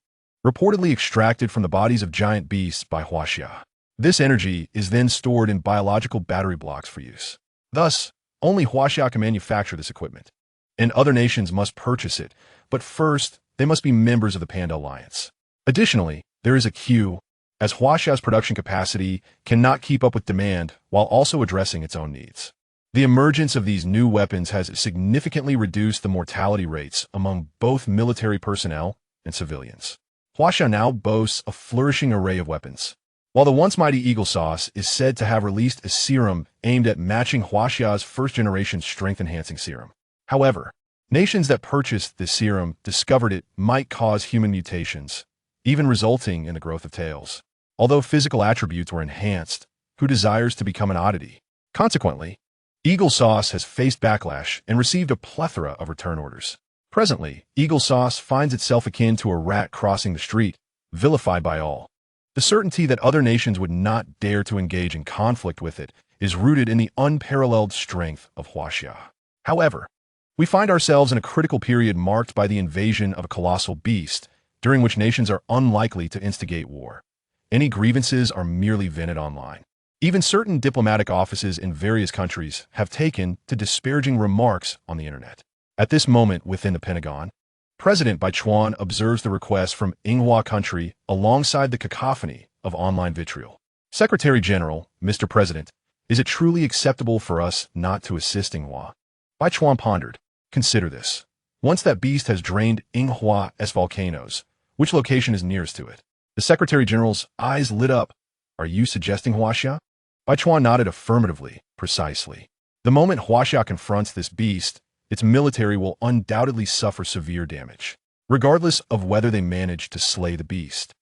reportedly extracted from the bodies of giant beasts by Huaxia. This energy is then stored in biological battery blocks for use. Thus, only Huaxia can manufacture this equipment, and other nations must purchase it, but first, they must be members of the Panda Alliance. Additionally, there is a queue, as Huaxia's production capacity cannot keep up with demand while also addressing its own needs. The emergence of these new weapons has significantly reduced the mortality rates among both military personnel and civilians. Huaxia now boasts a flourishing array of weapons. While the once mighty eagle sauce is said to have released a serum aimed at matching Huaxia's first-generation strength-enhancing serum. However, nations that purchased this serum discovered it might cause human mutations, even resulting in the growth of tails. Although physical attributes were enhanced, who desires to become an oddity? Consequently, eagle sauce has faced backlash and received a plethora of return orders. Presently, eagle sauce finds itself akin to a rat crossing the street, vilified by all. The certainty that other nations would not dare to engage in conflict with it is rooted in the unparalleled strength of Huaxia. However, we find ourselves in a critical period marked by the invasion of a colossal beast, during which nations are unlikely to instigate war. Any grievances are merely vented online. Even certain diplomatic offices in various countries have taken to disparaging remarks on the internet. At this moment within the Pentagon, President Bai Chuan observes the request from Inghua country alongside the cacophony of online vitriol. Secretary General, Mr. President, is it truly acceptable for us not to assist Inghua? Bai Chuan pondered. Consider this. Once that beast has drained Inghua's volcanoes, which location is nearest to it? The Secretary General's eyes lit up. Are you suggesting Huaxia? Bai Chuan nodded affirmatively, precisely. The moment Huaxia confronts this beast, its military will undoubtedly suffer severe damage, regardless of whether they manage to slay the beast.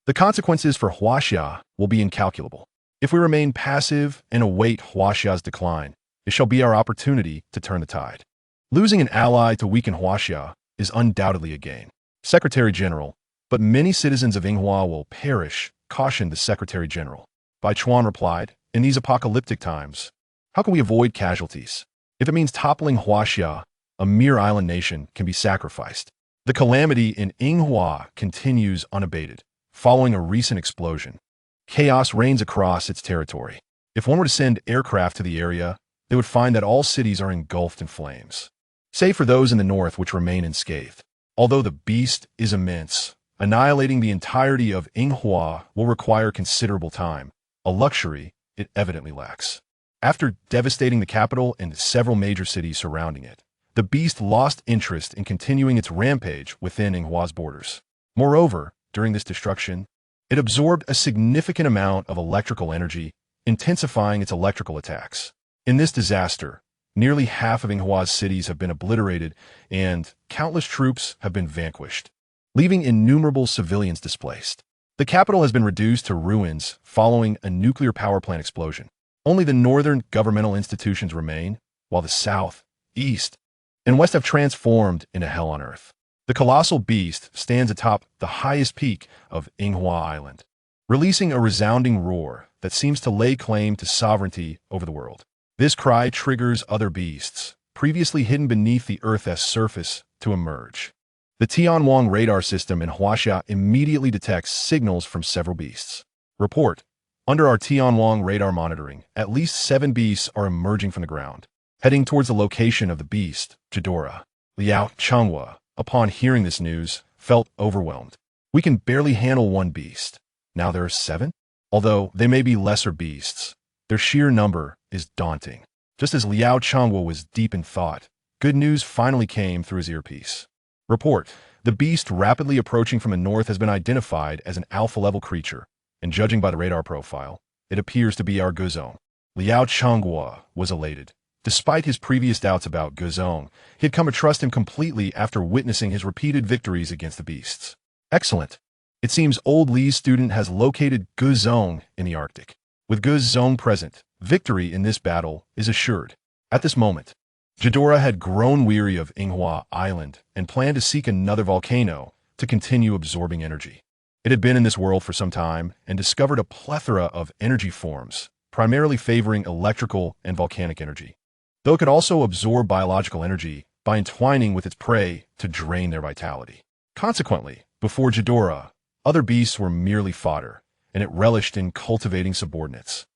The consequences for Huaxia will be incalculable. If we remain passive and await Huaxia's decline, it shall be our opportunity to turn the tide. Losing an ally to weaken Huaxia is undoubtedly a gain. Secretary General, but many citizens of Inghua will perish, cautioned the Secretary General. Bai Chuan replied, in these apocalyptic times, how can we avoid casualties? If it means toppling Huaxia, a mere island nation can be sacrificed. The calamity in Inghua continues unabated. Following a recent explosion, chaos reigns across its territory. If one were to send aircraft to the area, they would find that all cities are engulfed in flames, save for those in the north which remain unscathed. Although the beast is immense, annihilating the entirety of Inghua will require considerable time, a luxury it evidently lacks. After devastating the capital and several major cities surrounding it, the beast lost interest in continuing its rampage within Inghua's borders. Moreover, during this destruction, it absorbed a significant amount of electrical energy, intensifying its electrical attacks. In this disaster, nearly half of Inghua's cities have been obliterated and countless troops have been vanquished, leaving innumerable civilians displaced. The capital has been reduced to ruins following a nuclear power plant explosion. Only the northern governmental institutions remain, while the south, east, and west have transformed into hell on earth. The colossal beast stands atop the highest peak of Inghua Island, releasing a resounding roar that seems to lay claim to sovereignty over the world. This cry triggers other beasts, previously hidden beneath the Earth's surface, to emerge. The Tianwang radar system in Huaxia immediately detects signals from several beasts. Report: under our Tianwang radar monitoring, at least 7 beasts are emerging from the ground, heading towards the location of the beast, Ghidorah. Liao Changhua, upon hearing this news, felt overwhelmed. We can barely handle 1 beast. Now there are 7? Although they may be lesser beasts, their sheer number is daunting. Just as Liao Changhua was deep in thought, good news finally came through his earpiece. Report: the beast rapidly approaching from the north has been identified as an alpha-level creature, and judging by the radar profile, it appears to be our Guzong. Liao Changhua was elated. Despite his previous doubts about Guzong, he had come to trust him completely after witnessing his repeated victories against the beasts. Excellent. It seems old Li's student has located Guzong in the Arctic. With Guzong present, victory in this battle is assured. At this moment, Ghidorah had grown weary of Inghua Island and planned to seek another volcano to continue absorbing energy. It had been in this world for some time and discovered a plethora of energy forms, primarily favoring electrical and volcanic energy, though it could also absorb biological energy by entwining with its prey to drain their vitality. Consequently, before Ghidorah, other beasts were merely fodder, and it relished in cultivating subordinates,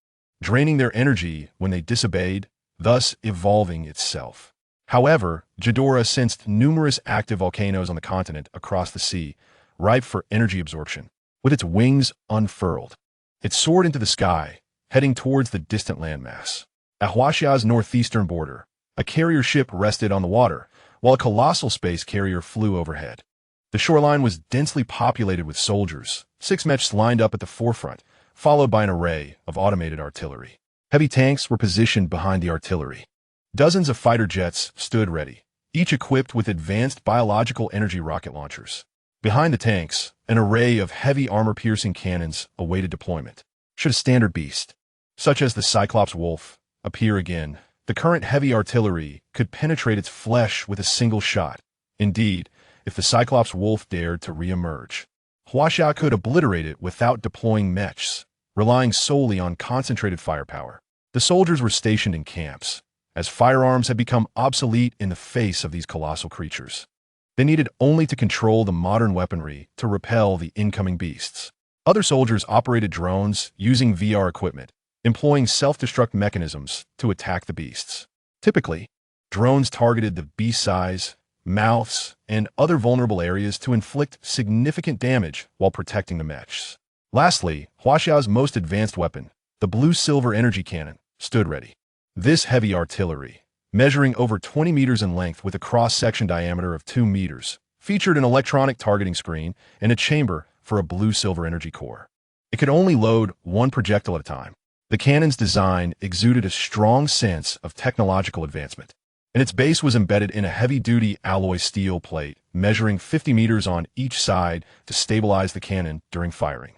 draining their energy when they disobeyed, thus evolving itself. However, Ghidorah sensed numerous active volcanoes on the continent across the sea, ripe for energy absorption. With its wings unfurled, it soared into the sky, heading towards the distant landmass. At Huaxia's northeastern border, a carrier ship rested on the water, while a colossal space carrier flew overhead. The shoreline was densely populated with soldiers, 6 mechs lined up at the forefront, followed by an array of automated artillery. Heavy tanks were positioned behind the artillery. Dozens of fighter jets stood ready, each equipped with advanced biological energy rocket launchers. Behind the tanks, an array of heavy armor-piercing cannons awaited deployment. Should a standard beast, such as the Cyclops Wolf, appear again, the current heavy artillery could penetrate its flesh with a single shot. Indeed, if the Cyclops Wolf dared to re-emerge, Huaxia could obliterate it without deploying mechs, relying solely on concentrated firepower. The soldiers were stationed in camps, as firearms had become obsolete in the face of these colossal creatures. They needed only to control the modern weaponry to repel the incoming beasts. Other soldiers operated drones using VR equipment, employing self-destruct mechanisms to attack the beasts. Typically, drones targeted the beast's eyes, mouths, and other vulnerable areas to inflict significant damage while protecting the mechs. Lastly, Huaxia's most advanced weapon, the blue-silver energy cannon, stood ready. This heavy artillery, measuring over 20 meters in length with a cross-section diameter of 2 meters, featured an electronic targeting screen and a chamber for a blue-silver energy core. It could only load 1 projectile at a time. The cannon's design exuded a strong sense of technological advancement, and its base was embedded in a heavy-duty alloy steel plate measuring 50 meters on each side to stabilize the cannon during firing,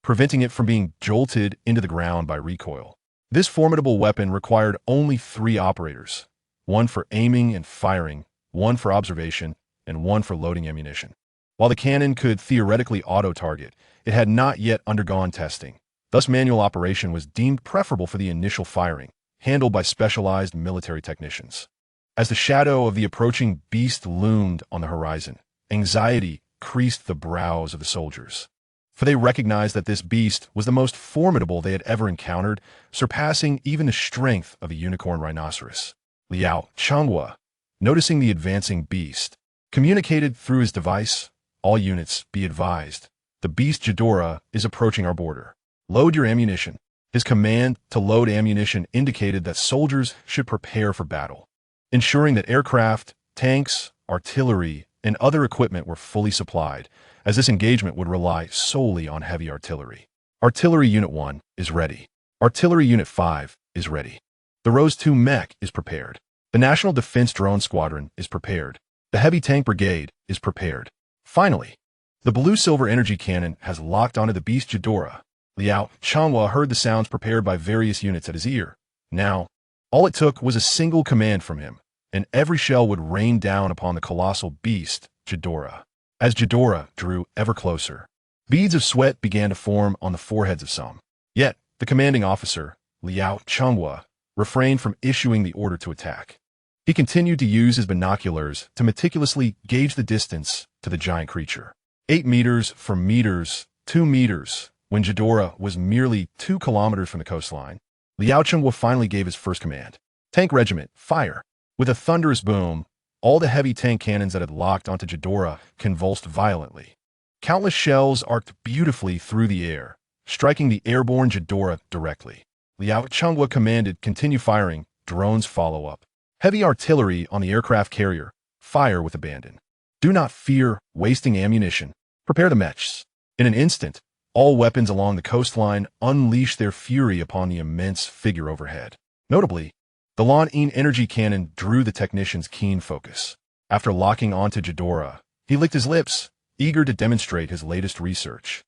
preventing it from being jolted into the ground by recoil. This formidable weapon required only 3 operators, 1 for aiming and firing, 1 for observation, and 1 for loading ammunition. While the cannon could theoretically auto-target, it had not yet undergone testing. Thus, manual operation was deemed preferable for the initial firing, handled by specialized military technicians. As the shadow of the approaching beast loomed on the horizon, anxiety creased the brows of the soldiers, for they recognized that this beast was the most formidable they had ever encountered, surpassing even the strength of a unicorn rhinoceros. Liao Changhua, noticing the advancing beast, communicated through his device, "All units, be advised. The beast Ghidorah is approaching our border. Load your ammunition." His command to load ammunition indicated that soldiers should prepare for battle, ensuring that aircraft, tanks, artillery, and other equipment were fully supplied, as this engagement would rely solely on heavy artillery. Artillery Unit 1 is ready. Artillery Unit 5 is ready. The Rose 2 mech is prepared. The National Defense Drone Squadron is prepared. The Heavy Tank Brigade is prepared. Finally, the blue-silver energy cannon has locked onto the beast Ghidorah. Liao Changhua heard the sounds prepared by various units at his ear. Now, all it took was a single command from him, and every shell would rain down upon the colossal beast, Ghidorah. As Ghidorah drew ever closer, beads of sweat began to form on the foreheads of some. Yet, the commanding officer, Liao Chunghua, refrained from issuing the order to attack. He continued to use his binoculars to meticulously gauge the distance to the giant creature. 8 meters from meters, 2 meters, when Ghidorah was merely 2 kilometers from the coastline, Liao Chunghua finally gave his first command. Tank regiment, fire! With a thunderous boom, all the heavy tank cannons that had locked onto Ghidorah convulsed violently. Countless shells arced beautifully through the air, striking the airborne Ghidorah directly. Liao Chunghua commanded, continue firing, drones follow up. Heavy artillery on the aircraft carrier, fire with abandon. Do not fear wasting ammunition. Prepare the mechs. In an instant, all weapons along the coastline unleashed their fury upon the immense figure overhead. Notably, the Lon-In energy cannon drew the technician's keen focus. After locking onto Ghidorah, he licked his lips, eager to demonstrate his latest research,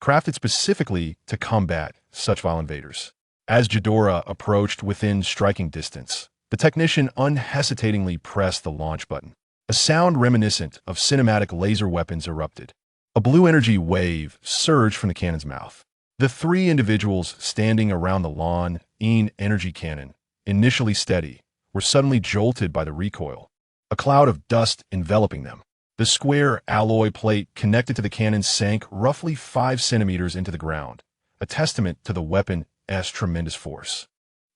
crafted specifically to combat such vile invaders. As Ghidorah approached within striking distance, the technician unhesitatingly pressed the launch button. A sound reminiscent of cinematic laser weapons erupted. A blue energy wave surged from the cannon's mouth. The 3 individuals standing around the Lon-In energy cannon, initially steady, were suddenly jolted by the recoil, a cloud of dust enveloping them. The square alloy plate connected to the cannon sank roughly 5 centimeters into the ground, a testament to the weapon's tremendous force.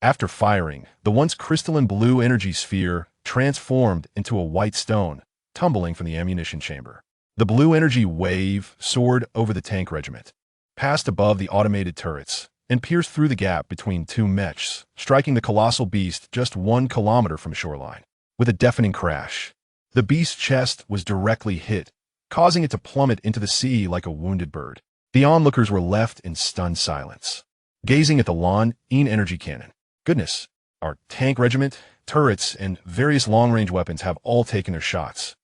After firing, the once crystalline blue energy sphere transformed into a white stone, tumbling from the ammunition chamber. The blue energy wave soared over the tank regiment, passed above the automated turrets, and pierced through the gap between 2 mechs, striking the colossal beast just 1 kilometer from shoreline. With a deafening crash, the beast's chest was directly hit, causing it to plummet into the sea like a wounded bird. The onlookers were left in stunned silence, gazing at the Lon-In energy cannon. Goodness, our tank regiment, turrets, and various long-range weapons have all taken their shots.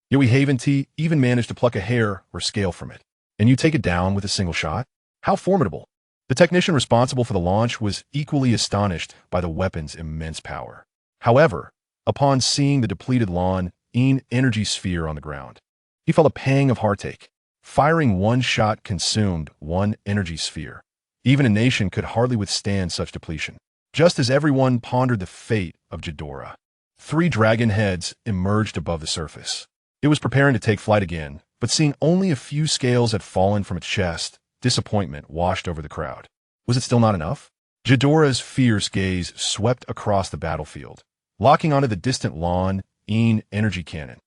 Yet we haven't even managed to pluck a hair or scale from it. And you take it down with a single shot? How formidable! The technician responsible for the launch was equally astonished by the weapon's immense power. However, upon seeing the depleted Lon-In energy sphere on the ground, he felt a pang of heartache. Firing 1 shot consumed 1 energy sphere. Even a nation could hardly withstand such depletion. Just as everyone pondered the fate of Ghidorah, 3 dragon heads emerged above the surface. It was preparing to take flight again, but seeing only a few scales had fallen from its chest, disappointment washed over the crowd. Was it still not enough? Ghidorah's fierce gaze swept across the battlefield, locking onto the distant Lon-In energy cannon,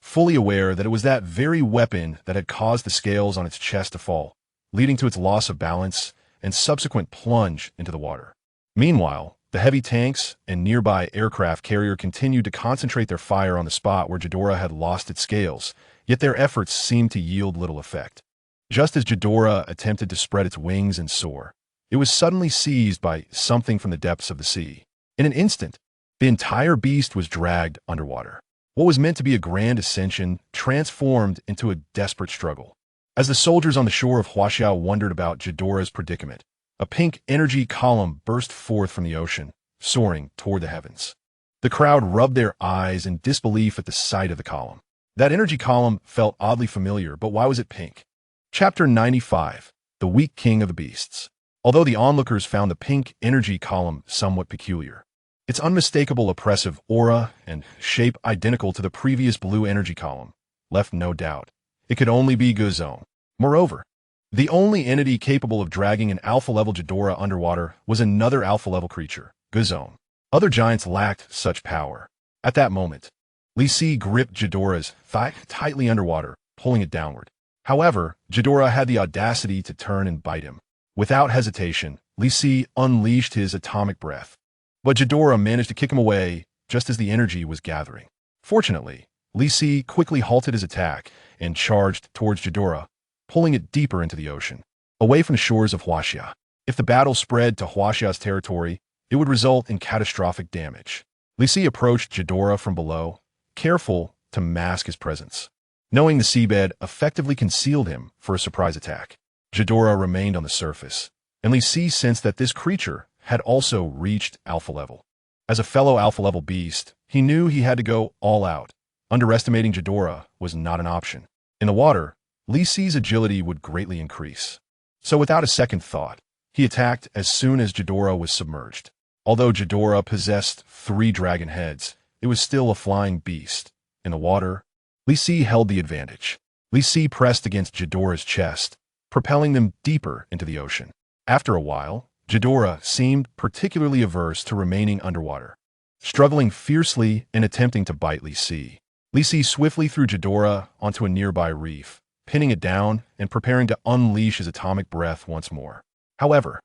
fully aware that it was that very weapon that had caused the scales on its chest to fall, leading to its loss of balance and subsequent plunge into the water. Meanwhile, the heavy tanks and nearby aircraft carrier continued to concentrate their fire on the spot where Ghidorah had lost its scales, yet their efforts seemed to yield little effect. Just as Ghidorah attempted to spread its wings and soar, it was suddenly seized by something from the depths of the sea. In an instant, the entire beast was dragged underwater. What was meant to be a grand ascension transformed into a desperate struggle. As the soldiers on the shore of Huaxiao wondered about Ghidorah's predicament, a pink energy column burst forth from the ocean, soaring toward the heavens. The crowd rubbed their eyes in disbelief at the sight of the column. That energy column felt oddly familiar, but why was it pink? Chapter 95, The Weak King of the Beasts. Although the onlookers found the pink energy column somewhat peculiar, its unmistakable oppressive aura and shape identical to the previous blue energy column left no doubt. It could only be Godzilla. Moreover, the only entity capable of dragging an alpha-level Ghidorah underwater was another alpha-level creature, Godzilla. Other giants lacked such power. At that moment, Li Si gripped Ghidorah's thigh tightly underwater, pulling it downward. However, Ghidorah had the audacity to turn and bite him. Without hesitation, Li Si unleashed his atomic breath. But Ghidorah managed to kick him away just as the energy was gathering. Fortunately, Li Si quickly halted his attack and charged towards Ghidorah, pulling it deeper into the ocean, away from the shores of Huaxia. If the battle spread to Huaxia's territory, it would result in catastrophic damage. Li Si approached Ghidorah from below, careful to mask his presence. Knowing the seabed effectively concealed him for a surprise attack, Ghidorah remained on the surface, and Li Si sensed that this creature had also reached alpha level. As a fellow alpha level beast, he knew he had to go all out. Underestimating Ghidorah was not an option. In the water, Li Si's agility would greatly increase. So without a second thought, He attacked as soon as Ghidorah was submerged. Although Ghidorah possessed 3 dragon heads, it was still a flying beast. In the water, Li Si held the advantage. Li Si pressed against Ghidorah's chest, propelling them deeper into the ocean. After a while, Ghidorah seemed particularly averse to remaining underwater, struggling fiercely and attempting to bite Li Si. Li Si swiftly threw Ghidorah onto a nearby reef, pinning it down and preparing to unleash his atomic breath once more. However,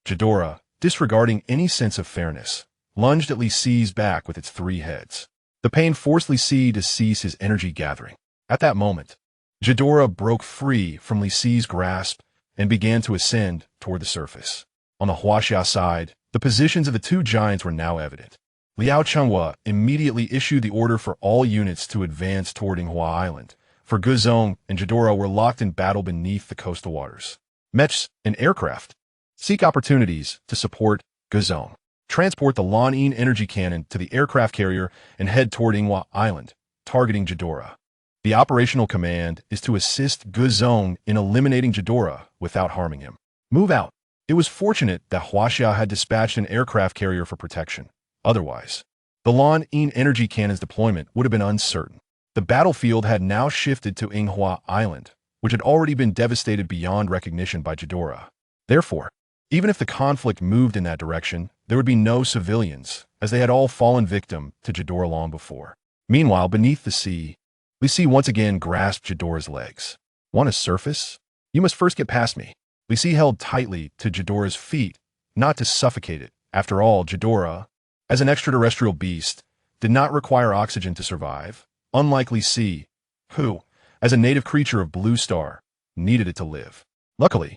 Ghidorah, disregarding any sense of fairness, lunged at Li Si's back with its 3 heads. The pain forced Li Si to cease his energy gathering. At that moment, Ghidorah broke free from Li Si's grasp and began to ascend toward the surface. On the Huaxia side, the positions of the 2 giants were now evident. Liao Changhua immediately issued the order for all units to advance toward Inghua Island, for Guzong and Ghidorah were locked in battle beneath the coastal waters. Mechs and aircraft seek opportunities to support Guzong. Transport the Lan-In energy cannon to the aircraft carrier and head toward Inghua Island, targeting Ghidorah. The operational command is to assist Guzong in eliminating Ghidorah without harming him. Move out. It was fortunate that Huaxia had dispatched an aircraft carrier for protection. Otherwise, the Lan-In energy cannon's deployment would have been uncertain. The battlefield had now shifted to Inghua Island, which had already been devastated beyond recognition by Ghidorah. Therefore, even if the conflict moved in that direction, there would be no civilians, as they had all fallen victim to Ghidorah long before. Meanwhile, beneath the sea, Li Si once again grasped Ghidorah's legs. Want to surface? You must first get past me. Li Si held tightly to Ghidorah's feet, not to suffocate it. After all, Ghidorah, as an extraterrestrial beast, did not require oxygen to survive, unlike Li Si, who, as a native creature of Blue Star, needed it to live. Luckily,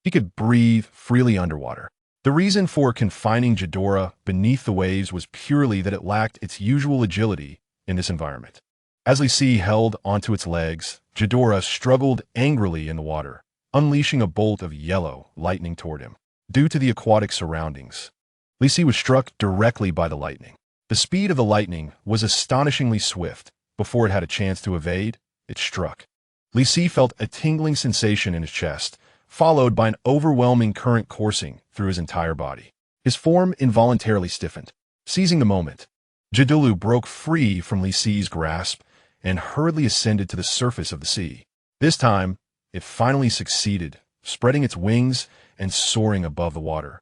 he could breathe freely underwater. The reason for confining Ghidorah beneath the waves was purely that it lacked its usual agility in this environment. As Li Si held onto its legs, Ghidorah struggled angrily in the water, unleashing a bolt of yellow lightning toward him. Due to the aquatic surroundings, Li Si was struck directly by the lightning. The speed of the lightning was astonishingly swift. Before it had a chance to evade, it struck. Li Si felt a tingling sensation in his chest, followed by an overwhelming current coursing through his entire body. His form involuntarily stiffened. Seizing the moment, Ghidorah broke free from Li Si's grasp and hurriedly ascended to the surface of the sea. This time, it finally succeeded, spreading its wings and soaring above the water,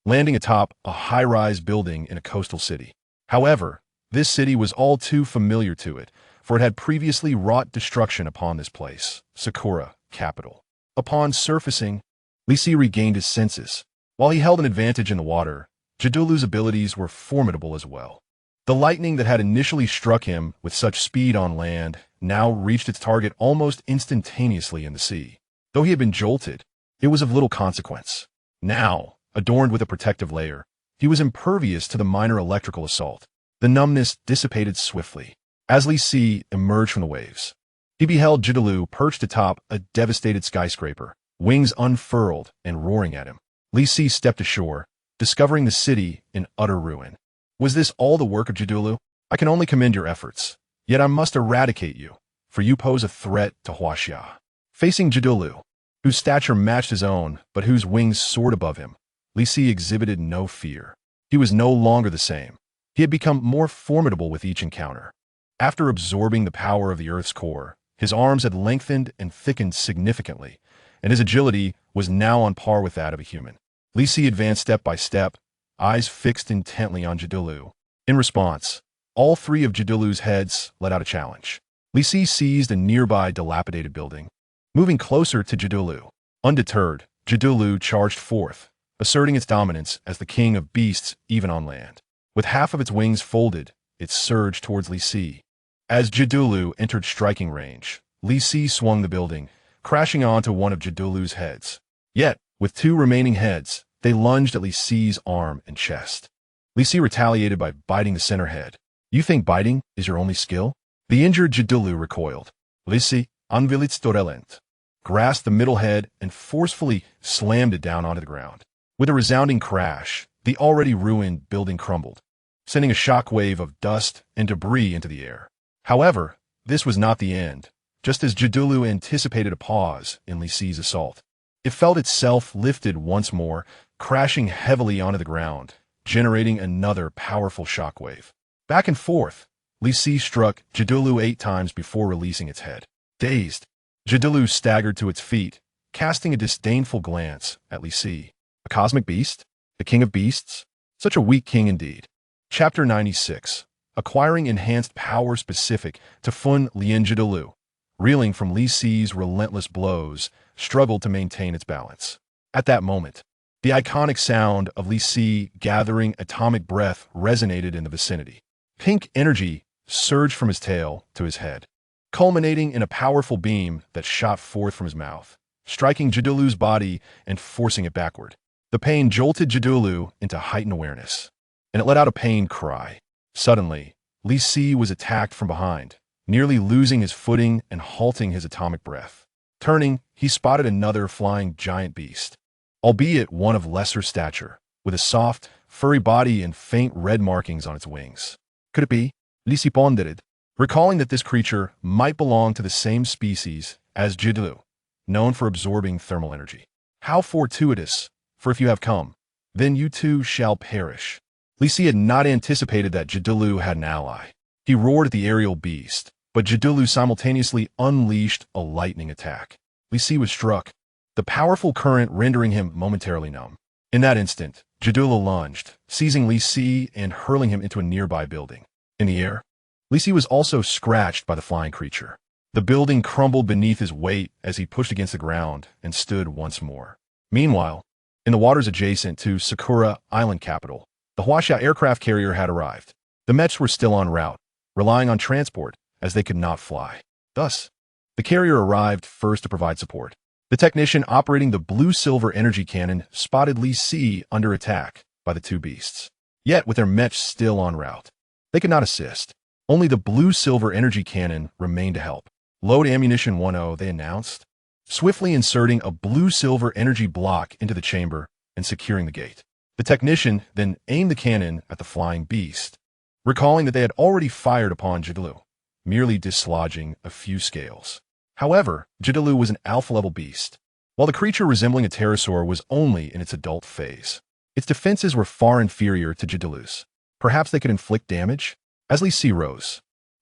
landing atop a high-rise building in a coastal city. However, this city was all too familiar to it, for it had previously wrought destruction upon this place, Sakura, capital. Upon surfacing, Li Si regained his senses. While he held an advantage in the water, Ghidorah's abilities were formidable as well. The lightning that had initially struck him with such speed on land now reached its target almost instantaneously in the sea. Though he had been jolted, it was of little consequence. Now, adorned with a protective layer, he was impervious to the minor electrical assault. The numbness dissipated swiftly. As Li Si emerged from the waves, he beheld Ghidorah perched atop a devastated skyscraper, wings unfurled and roaring at him. Li Si stepped ashore, discovering the city in utter ruin. Was this all the work of Ghidorah? I can only commend your efforts. Yet I must eradicate you, for you pose a threat to Huaxia. Facing Ghidorah, whose stature matched his own, but whose wings soared above him, Li Si exhibited no fear. He was no longer the same. He had become more formidable with each encounter. After absorbing the power of the Earth's core, his arms had lengthened and thickened significantly, and his agility was now on par with that of a human. Li Si advanced step by step, eyes fixed intently on Ghidorah. In response, all 3 of Ghidorah's heads let out a challenge. Li Si seized a nearby dilapidated building, moving closer to Ghidorah. Undeterred, Ghidorah charged forth, asserting its dominance as the king of beasts even on land. With half of its wings folded, it surged towards Li Si. As Ghidorah entered striking range, Li Si swung the building, crashing onto one of Ghidorah's heads. Yet, with 2 remaining heads, they lunged at Li Si's arm and chest. Li Si retaliated by biting the center head. You think biting is your only skill? The injured Ghidorah recoiled. Li Si, anvilits torelent, grasped the middle head and forcefully slammed it down onto the ground. With a resounding crash, the already ruined building crumbled, sending a shockwave of dust and debris into the air. However, this was not the end. Just as Ghidorah anticipated a pause in Li Si's assault, it felt itself lifted once more, crashing heavily onto the ground, generating another powerful shockwave. Back and forth, Li Si struck Jidulu 8 times before releasing its head. Dazed, Jidulu staggered to its feet, casting a disdainful glance at Li Si. A cosmic beast? The king of beasts? Such a weak king indeed. Chapter 96. Acquiring enhanced power specific to Fun Lien Jidulu, reeling from Li Si's relentless blows, struggled to maintain its balance. At that moment, the iconic sound of Li Si gathering atomic breath resonated in the vicinity. Pink energy surged from his tail to his head, culminating in a powerful beam that shot forth from his mouth, striking Jidulu's body and forcing it backward. The pain jolted Jidulu into heightened awareness, and it let out a pained cry. Suddenly, Li Si was attacked from behind, nearly losing his footing and halting his atomic breath. Turning, he spotted another flying giant beast, albeit one of lesser stature, with a soft, furry body and faint red markings on its wings. Could it be? Li Si pondered, recalling that this creature might belong to the same species as Jidulu, known for absorbing thermal energy. How fortuitous, for if you have come, then you too shall perish. Li Si had not anticipated that Jidulu had an ally. He roared at the aerial beast, but Jidulu simultaneously unleashed a lightning attack. Li Si was struck, the powerful current rendering him momentarily numb. In that instant, Jidulu lunged, seizing Li Si and hurling him into a nearby building. In the air, Li Si was also scratched by the flying creature. The building crumbled beneath his weight as he pushed against the ground and stood once more. Meanwhile, in the waters adjacent to Sakura Island capital, the Huaxia aircraft carrier had arrived. The mechs were still en route, relying on transport as they could not fly. Thus, the carrier arrived first to provide support. The technician operating the blue-silver energy cannon spotted Li Si under attack by the two beasts. Yet, with their mechs still en route, they could not assist. Only the blue-silver energy cannon remained to help. Load ammunition 1-0, they announced, swiftly inserting a blue-silver energy block into the chamber and securing the gate. The technician then aimed the cannon at the flying beast, recalling that they had already fired upon Jidulu, merely dislodging a few scales. However, Jidulu was an alpha-level beast, while the creature resembling a pterosaur was only in its adult phase. Its defenses were far inferior to Jidulu's. Perhaps they could inflict damage? As Li Si rose,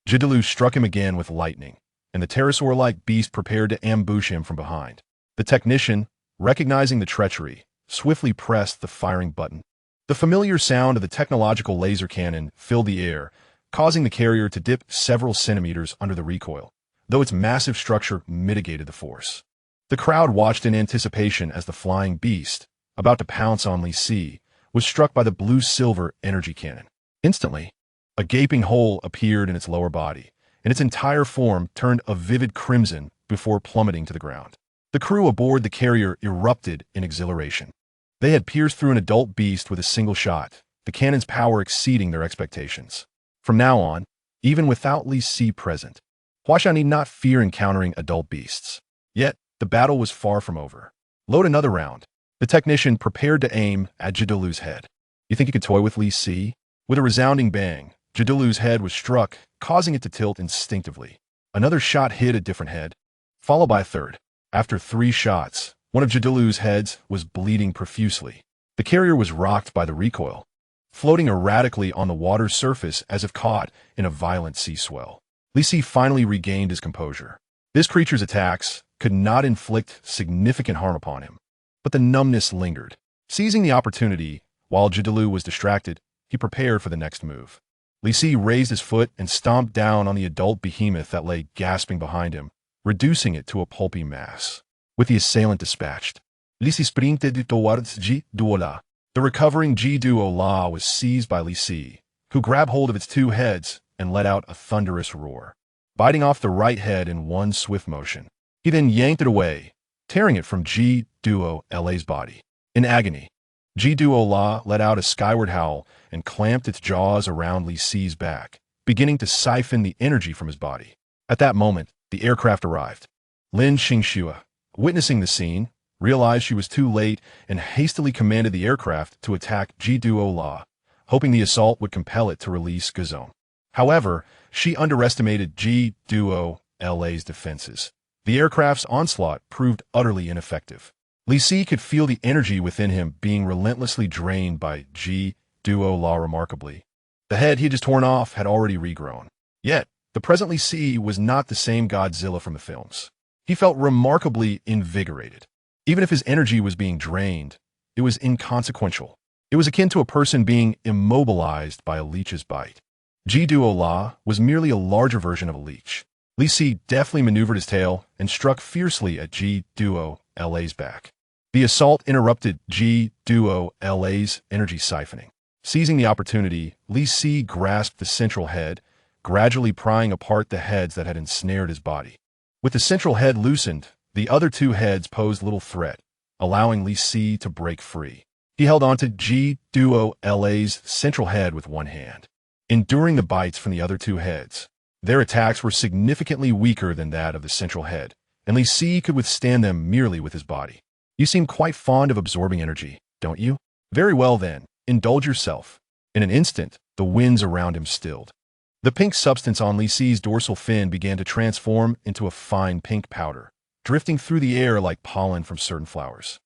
Jidulu struck him again with lightning, and the pterosaur-like beast prepared to ambush him from behind. The technician, recognizing the treachery, swiftly pressed the firing button. The familiar sound of the technological laser cannon filled the air, causing the carrier to dip several centimeters under the recoil, though its massive structure mitigated the force. The crowd watched in anticipation as the flying beast, about to pounce on Li Si, was struck by the blue-silver energy cannon. Instantly, a gaping hole appeared in its lower body, and its entire form turned a vivid crimson before plummeting to the ground. The crew aboard the carrier erupted in exhilaration. They had pierced through an adult beast with a single shot, the cannon's power exceeding their expectations. From now on, even without Li Si present, Huaxia need not fear encountering adult beasts. Yet, the battle was far from over. Load another round. The technician prepared to aim at Jidulu's head. You think you could toy with Li Si? With a resounding bang, Jidulu's head was struck, causing it to tilt instinctively. Another shot hit a different head, followed by a third. After 3 shots, one of Jidulu's heads was bleeding profusely. The carrier was rocked by the recoil, floating erratically on the water's surface as if caught in a violent sea swell. Li Si finally regained his composure. This creature's attacks could not inflict significant harm upon him, but the numbness lingered. Seizing the opportunity, while Jidulu was distracted, he prepared for the next move. Li Si raised his foot and stomped down on the adult behemoth that lay gasping behind him, reducing it to a pulpy mass. With the assailant dispatched, Li Si sprinted towards Jidulu. The recovering Jidulu was seized by Li Si, who grabbed hold of its 2 heads and let out a thunderous roar, biting off the right head in one swift motion. He then yanked it away, tearing it from Jidulu's body. In agony, Jidulu let out a skyward howl and clamped its jaws around Li Si's back, beginning to siphon the energy from his body. At that moment, the aircraft arrived. Lin Xingxua, witnessing the scene, realized she was too late and hastily commanded the aircraft to attack Jidulu, hoping the assault would compel it to release Gazon. However, she underestimated Jidulu's defenses. The aircraft's onslaught proved utterly ineffective. Li Si could feel the energy within him being relentlessly drained by Ji Duo La remarkably. The head he had just torn off had already regrown. Yet, the present Li Si was not the same Godzilla from the films. He felt remarkably invigorated. Even if his energy was being drained, it was inconsequential. It was akin to a person being immobilized by a leech's bite. Ji Duo La was merely a larger version of a leech. Li Si deftly maneuvered his tail and struck fiercely at Ji Duo La's back. The assault interrupted Ji Duo La's energy siphoning. Seizing the opportunity, Li Si grasped the central head, gradually prying apart the heads that had ensnared his body. With the central head loosened, the other two heads posed little threat, allowing Li Si to break free. He held onto Ji Duo La's central head with one hand, enduring the bites from the other two heads. Their attacks were significantly weaker than that of the central head, and Li Si could withstand them merely with his body. You seem quite fond of absorbing energy, don't you? Very well then, indulge yourself. In an instant, the winds around him stilled. The pink substance on Li Si's dorsal fin began to transform into a fine pink powder, drifting through the air like pollen from certain flowers.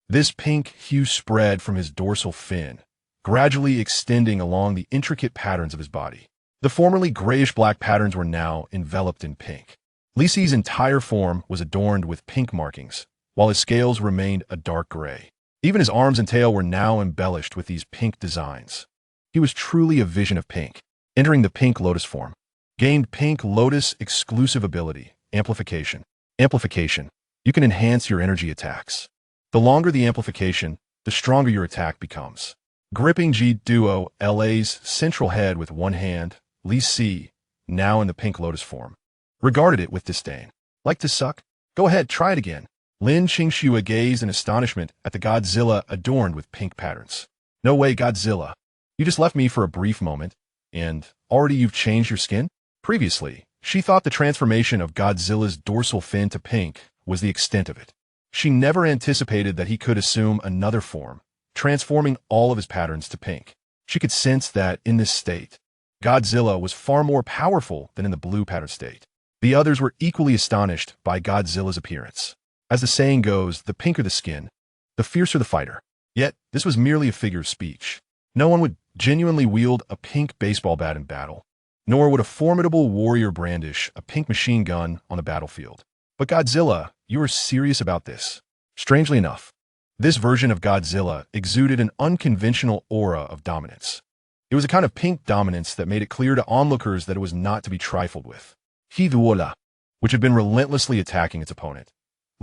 This pink hue spread from his dorsal fin, gradually extending along the intricate patterns of his body. The formerly grayish-black patterns were now enveloped in pink. Li Si's entire form was adorned with pink markings, while his scales remained a dark gray. Even his arms and tail were now embellished with these pink designs. He was truly a vision of pink. Entering the pink lotus form. Gained pink lotus exclusive ability, amplification. Amplification. You can enhance your energy attacks. The longer the amplification, the stronger your attack becomes. Gripping Ji Duo La's central head with one hand, Li Si, now in the pink lotus form, regarded it with disdain. Like to suck? Go ahead, try it again. Lin Qingxue gazed in astonishment at the Godzilla adorned with pink patterns. No way, Godzilla. You just left me for a brief moment, and already you've changed your skin? Previously, she thought the transformation of Godzilla's dorsal fin to pink was the extent of it. She never anticipated that he could assume another form, transforming all of his patterns to pink. She could sense that, in this state, Godzilla was far more powerful than in the blue pattern state. The others were equally astonished by Godzilla's appearance. As the saying goes, the pinker the skin, the fiercer the fighter. Yet, this was merely a figure of speech. No one would genuinely wield a pink baseball bat in battle, nor would a formidable warrior brandish a pink machine gun on the battlefield. But Godzilla, you are serious about this. Strangely enough, this version of Godzilla exuded an unconventional aura of dominance. It was a kind of pink dominance that made it clear to onlookers that it was not to be trifled with. Hiduola, which had been relentlessly attacking its opponent,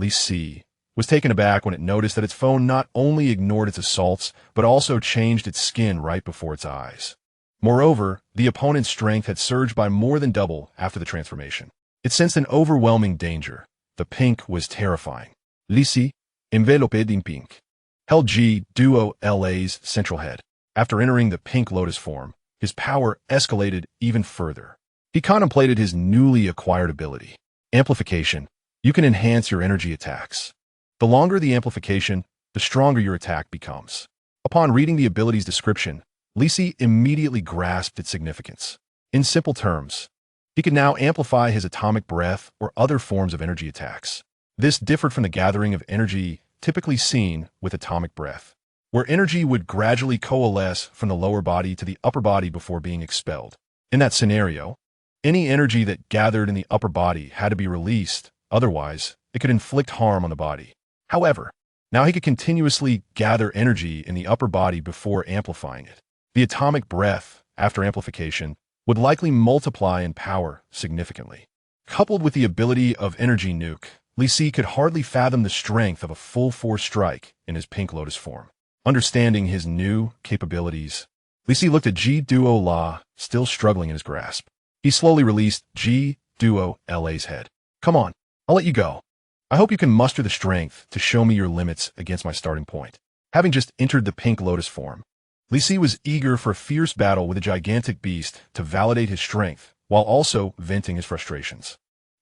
Li Si, was taken aback when it noticed that its foe not only ignored its assaults, but also changed its skin right before its eyes. Moreover, the opponent's strength had surged by more than double after the transformation. It sensed an overwhelming danger. The pink was terrifying. Li Si, enveloped in pink, held Ji Duo La's central head. After entering the pink lotus form, his power escalated even further. He contemplated his newly acquired ability. Amplification. You can enhance your energy attacks. The longer the amplification, the stronger your attack becomes. Upon reading the ability's description, Li Si immediately grasped its significance. In simple terms, he could now amplify his atomic breath or other forms of energy attacks. This differed from the gathering of energy typically seen with atomic breath, where energy would gradually coalesce from the lower body to the upper body before being expelled. In that scenario, any energy that gathered in the upper body had to be released, otherwise, it could inflict harm on the body. However, now he could continuously gather energy in the upper body before amplifying it. The atomic breath, after amplification, would likely multiply in power significantly. Coupled with the ability of energy nuke, Li Si could hardly fathom the strength of a full-force strike in his pink lotus form. Understanding his new capabilities, Li Si looked at Ji Duo La, still struggling in his grasp. He slowly released Ji Duo La's head. Come on, I'll let you go. I hope you can muster the strength to show me your limits against my starting point. Having just entered the pink lotus form, Li Si was eager for a fierce battle with a gigantic beast to validate his strength, while also venting his frustrations.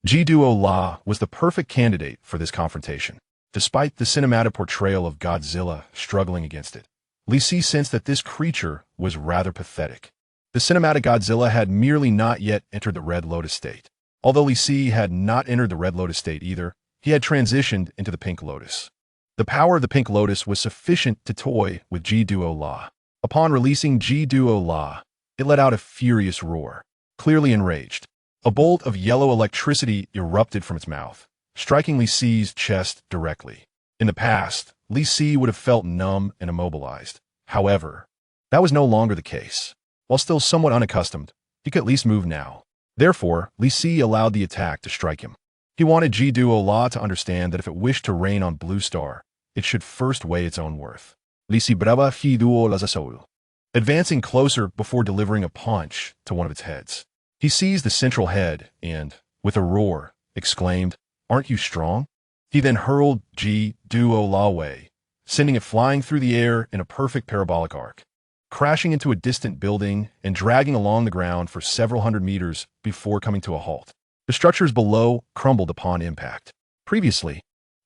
Ji Duo La was the perfect candidate for this confrontation. Despite the cinematic portrayal of Godzilla struggling against it, Li Si sensed that this creature was rather pathetic. The cinematic Godzilla had merely not yet entered the Red Lotus state. Although Li Si had not entered the Red Lotus state either, he had transitioned into the Pink Lotus. The power of the Pink Lotus was sufficient to toy with G-Duo La. Upon releasing G-Duo La, it let out a furious roar. Clearly enraged, a bolt of yellow electricity erupted from its mouth, striking Li Si's chest directly. In the past, Li Si would have felt numb and immobilized. However, that was no longer the case. While still somewhat unaccustomed, he could at least move now. Therefore, Li Si allowed the attack to strike him. He wanted G-Duo La to understand that if it wished to reign on Blue Star, it should first weigh its own worth. Li Si brava G-Duo La Soul. Advancing closer before delivering a punch to one of its heads. He seized the central head and, with a roar, exclaimed, "Aren't you strong?" He then hurled G-Duo La away, sending it flying through the air in a perfect parabolic arc, crashing into a distant building and dragging along the ground for several hundred meters before coming to a halt. The structures below crumbled upon impact. Previously,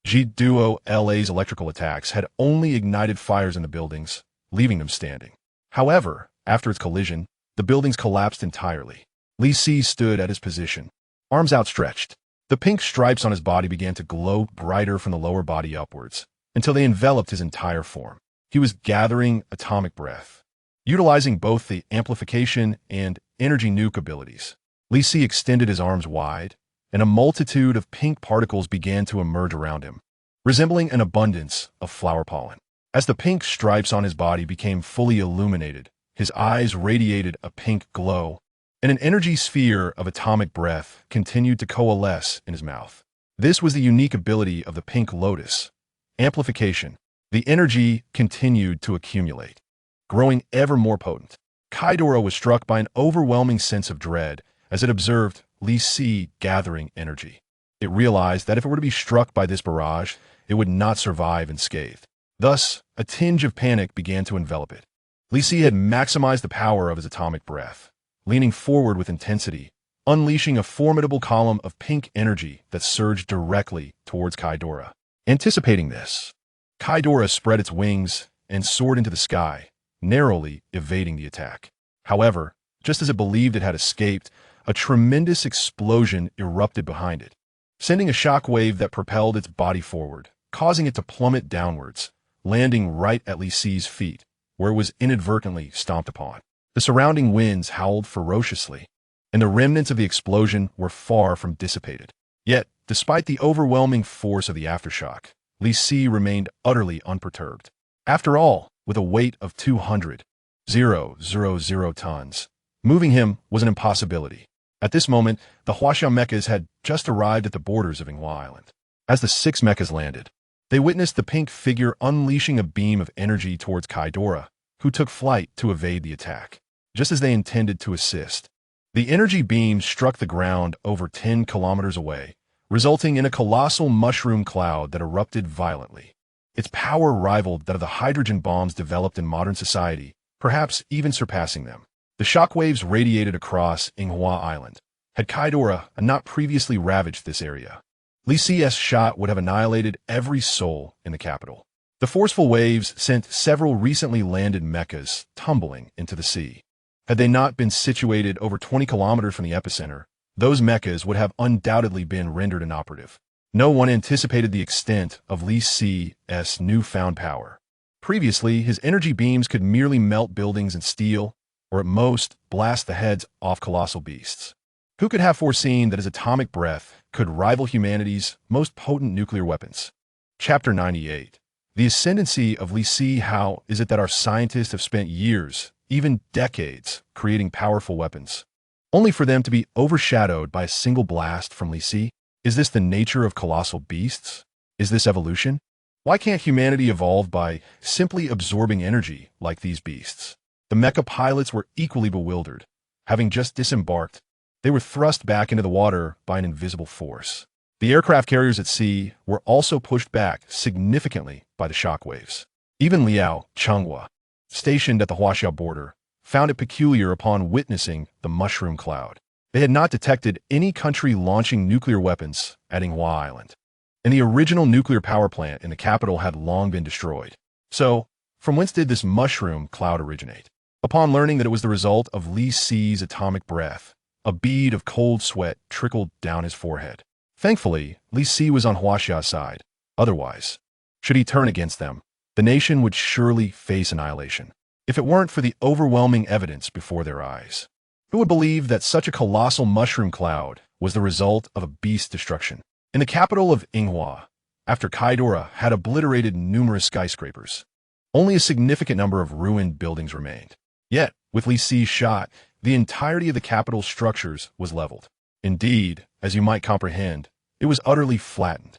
G-Duo LA's electrical attacks had only ignited fires in the buildings, leaving them standing. However, after its collision, the buildings collapsed entirely. Li Si stood at his position, arms outstretched. The pink stripes on his body began to glow brighter from the lower body upwards, until they enveloped his entire form. He was gathering atomic breath. Utilizing both the amplification and energy nuke abilities, Li Si extended his arms wide, and a multitude of pink particles began to emerge around him, resembling an abundance of flower pollen. As the pink stripes on his body became fully illuminated, his eyes radiated a pink glow, and an energy sphere of atomic breath continued to coalesce in his mouth. This was the unique ability of the Pink Lotus. Amplification. The energy continued to accumulate, growing ever more potent. Kaidora was struck by an overwhelming sense of dread as it observed Li Si gathering energy. It realized that if it were to be struck by this barrage, it would not survive unscathed. Thus, a tinge of panic began to envelop it. Li Si had maximized the power of his atomic breath, leaning forward with intensity, unleashing a formidable column of pink energy that surged directly towards Kaidora. Anticipating this, Kaidora spread its wings and soared into the sky, narrowly evading the attack. However, just as it believed it had escaped, a tremendous explosion erupted behind it, sending a shockwave that propelled its body forward, causing it to plummet downwards, landing right at Li Si's feet, where it was inadvertently stomped upon. The surrounding winds howled ferociously, and the remnants of the explosion were far from dissipated. Yet, despite the overwhelming force of the aftershock, Li Si remained utterly unperturbed. After all, with a weight of 200,000 tons, moving him was an impossibility. At this moment, the Huaxia mechas had just arrived at the borders of Inghua Island. As the 6 mechas landed, they witnessed the pink figure unleashing a beam of energy towards Kaidora, who took flight to evade the attack. Just as they intended to assist, the energy beam struck the ground over 10 kilometers away, resulting in a colossal mushroom cloud that erupted violently. Its power rivaled that of the hydrogen bombs developed in modern society, perhaps even surpassing them. The shockwaves radiated across Inghua Island. Had Kaidora not previously ravaged this area, Li Si's shot would have annihilated every soul in the capital. The forceful waves sent several recently landed mechas tumbling into the sea. Had they not been situated over 20 kilometers from the epicenter, those mechas would have undoubtedly been rendered inoperative. No one anticipated the extent of Li Si's newfound power. Previously, his energy beams could merely melt buildings and steel, or at most, blast the heads off colossal beasts. Who could have foreseen that his atomic breath could rival humanity's most potent nuclear weapons? Chapter 98. The ascendancy of Li Si. How is it that our scientists have spent years, even decades, creating powerful weapons, only for them to be overshadowed by a single blast from Li Si? Is this the nature of colossal beasts? Is this evolution? Why can't humanity evolve by simply absorbing energy like these beasts? The mecha pilots were equally bewildered. Having just disembarked, they were thrust back into the water by an invisible force. The aircraft carriers at sea were also pushed back significantly by the shockwaves. Even Liao Chenghua, stationed at the Huaxia border, found it peculiar upon witnessing the mushroom cloud. They had not detected any country launching nuclear weapons at Inghua Island, and the original nuclear power plant in the capital had long been destroyed. So, from whence did this mushroom cloud originate? Upon learning that it was the result of Li Si's atomic breath, a bead of cold sweat trickled down his forehead. Thankfully, Li Si was on Huaxia's side. Otherwise, Should he turn against them, the nation would surely face annihilation, if it weren't for the overwhelming evidence before their eyes. Who would believe that such a colossal mushroom cloud was the result of a beast destruction? In the capital of Inghua, after Kaidora had obliterated numerous skyscrapers, only a significant number of ruined buildings remained. Yet, with Li Si's shot, the entirety of the capital's structures was leveled. Indeed, as you might comprehend, it was utterly flattened.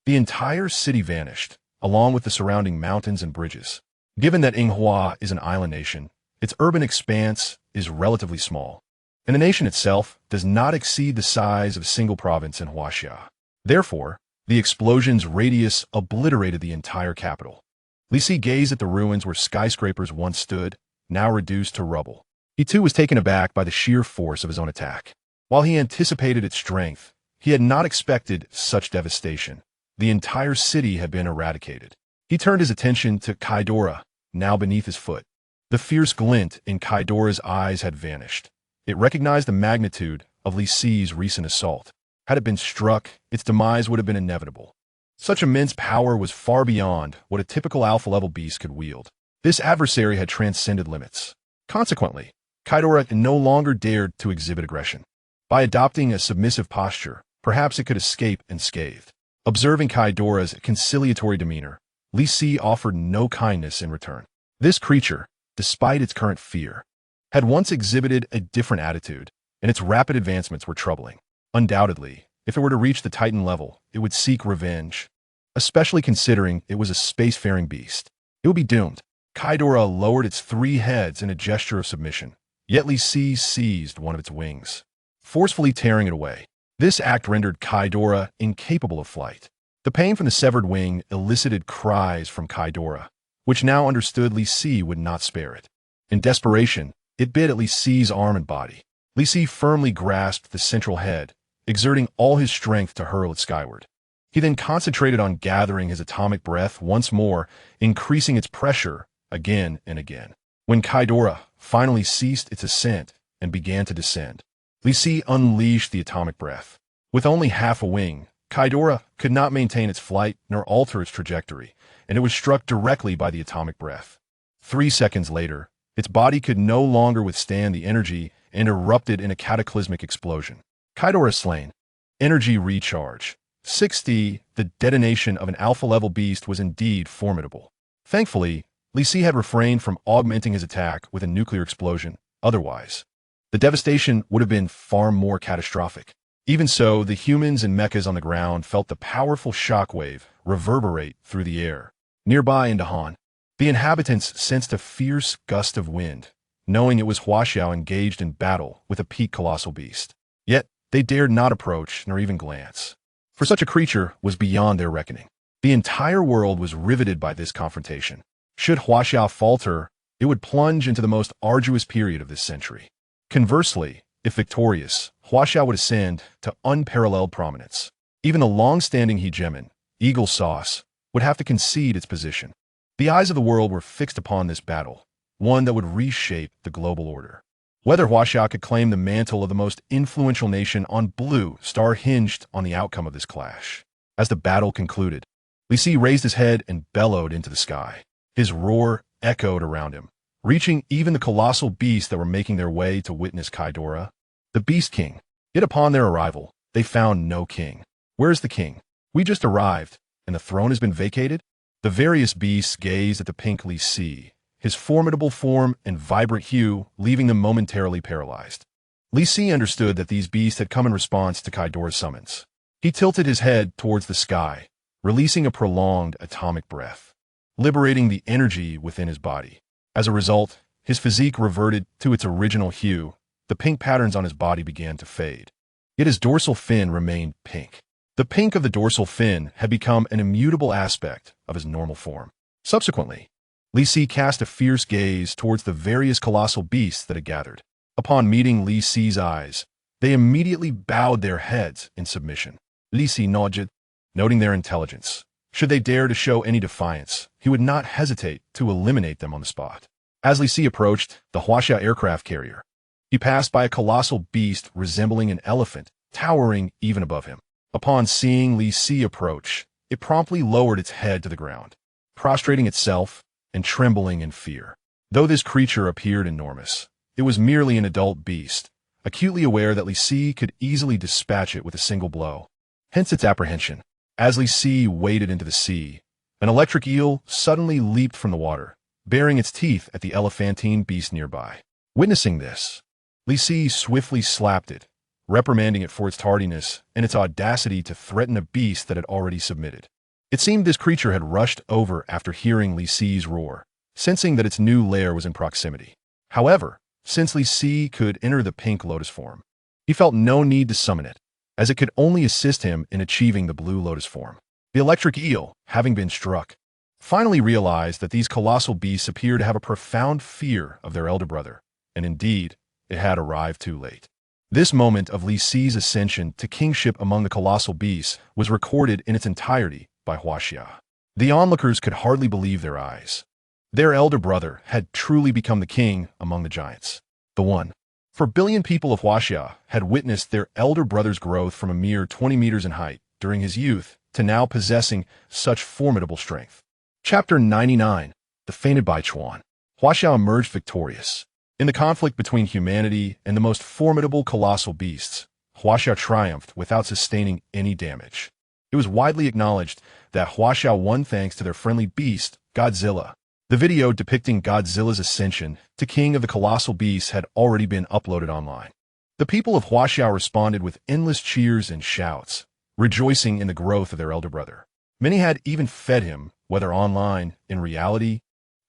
The entire city vanished, along with the surrounding mountains and bridges. Given that Inghua is an island nation, its urban expanse is relatively small, and the nation itself does not exceed the size of a single province in Huaxia. Therefore, the explosion's radius obliterated the entire capital. Li Si gazed at the ruins where skyscrapers once stood, now reduced to rubble. He too was taken aback by the sheer force of his own attack. While he anticipated its strength, he had not expected such devastation. The entire city had been eradicated. He turned his attention to Kaidora, now beneath his foot. The fierce glint in Kaidora's eyes had vanished. It recognized the magnitude of Li Si's recent assault. Had it been struck, its demise would have been inevitable. Such immense power was far beyond what a typical alpha-level beast could wield. This adversary had transcended limits. Consequently, Kaidora no longer dared to exhibit aggression. By adopting a submissive posture, perhaps it could escape unscathed. Observing Kaidora's conciliatory demeanor, Li Si offered no kindness in return. This creature, despite its current fear, had once exhibited a different attitude, and its rapid advancements were troubling. Undoubtedly, if it were to reach the Titan level, it would seek revenge, especially considering it was a spacefaring beast. It would be doomed. Kaidora lowered its 3 heads in a gesture of submission, yet Li Si seized one of its wings, forcefully tearing it away. This act rendered Kaidora incapable of flight. The pain from the severed wing elicited cries from Kaidora, which now understood Li Si would not spare it. In desperation, it bit at Li Si's arm and body. Li Si firmly grasped the central head, exerting all his strength to hurl it skyward. He then concentrated on gathering his atomic breath once more, increasing its pressure again and again. When Kaidora finally ceased its ascent and began to descend, Li Si unleashed the atomic breath. With only half a wing, Kaidora could not maintain its flight nor alter its trajectory, and it was struck directly by the atomic breath. 3 seconds later, its body could no longer withstand the energy and erupted in a cataclysmic explosion. Kaidora slain. Energy recharge. 60. The detonation of an alpha-level beast was indeed formidable. Thankfully, Li Si had refrained from augmenting his attack with a nuclear explosion. Otherwise, the devastation would have been far more catastrophic. Even so, the humans and mechas on the ground felt the powerful shockwave reverberate through the air. Nearby in Dahan, the inhabitants sensed a fierce gust of wind, knowing it was Huaxiao engaged in battle with a peak colossal beast. Yet, they dared not approach nor even glance, for such a creature was beyond their reckoning. The entire world was riveted by this confrontation. Should Huaxiao falter, it would plunge into the most arduous period of this century. Conversely, if victorious, Huaxiao would ascend to unparalleled prominence. Even the long-standing hegemon, Eagle Sauce, would have to concede its position. The eyes of the world were fixed upon this battle, one that would reshape the global order. Whether Huaxiao could claim the mantle of the most influential nation on Blue Star hinged on the outcome of this clash. As the battle concluded, Li Si raised his head and bellowed into the sky. His roar echoed around him, reaching even the colossal beasts that were making their way to witness Kaidora, the Beast King. Yet upon their arrival, they found no king. Where is the king? We just arrived, and the throne has been vacated? The various beasts gazed at the pink Li Si, his formidable form and vibrant hue leaving them momentarily paralyzed. Li Si understood that these beasts had come in response to Kaidora's summons. He tilted his head towards the sky, releasing a prolonged atomic breath, liberating the energy within his body. As a result, his physique reverted to its original hue. The pink patterns on his body began to fade. Yet his dorsal fin remained pink. The pink of the dorsal fin had become an immutable aspect of his normal form. Subsequently, Li Si cast a fierce gaze towards the various colossal beasts that had gathered. Upon meeting Li Si's eyes, they immediately bowed their heads in submission. Li Si nodded, noting their intelligence. Should they dare to show any defiance, he would not hesitate to eliminate them on the spot. As Li Si approached the Huaxia aircraft carrier, he passed by a colossal beast resembling an elephant, towering even above him. Upon seeing Li Si approach, it promptly lowered its head to the ground, prostrating itself and trembling in fear. Though this creature appeared enormous, it was merely an adult beast, acutely aware that Li Si could easily dispatch it with a single blow. Hence its apprehension. As Li Si waded into the sea, an electric eel suddenly leaped from the water, baring its teeth at the elephantine beast nearby. Witnessing this, Li Si swiftly slapped it, reprimanding it for its tardiness and its audacity to threaten a beast that had already submitted. It seemed this creature had rushed over after hearing Li Si's roar, sensing that its new lair was in proximity. However, since Li Si could enter the pink lotus form, he felt no need to summon it, as it could only assist him in achieving the blue lotus form. The electric eel, having been struck, finally realized that these colossal beasts appear to have a profound fear of their elder brother, and indeed, it had arrived too late. This moment of Li Si's ascension to kingship among the colossal beasts was recorded in its entirety by Huaxia. The onlookers could hardly believe their eyes. Their elder brother had truly become the king among the giants. The 1.4 billion people of Huaxia had witnessed their elder brother's growth from a mere 20 meters in height during his youth to now possessing such formidable strength. Chapter 99. The Fainted Baichuan. Huaxia emerged victorious. In the conflict between humanity and the most formidable colossal beasts, Huaxia triumphed without sustaining any damage. It was widely acknowledged that Huaxia won thanks to their friendly beast, Godzilla. The video depicting Godzilla's ascension to king of the colossal beasts had already been uploaded online. The people of Huaxia responded with endless cheers and shouts, rejoicing in the growth of their elder brother. Many had even fed him, whether online, in reality,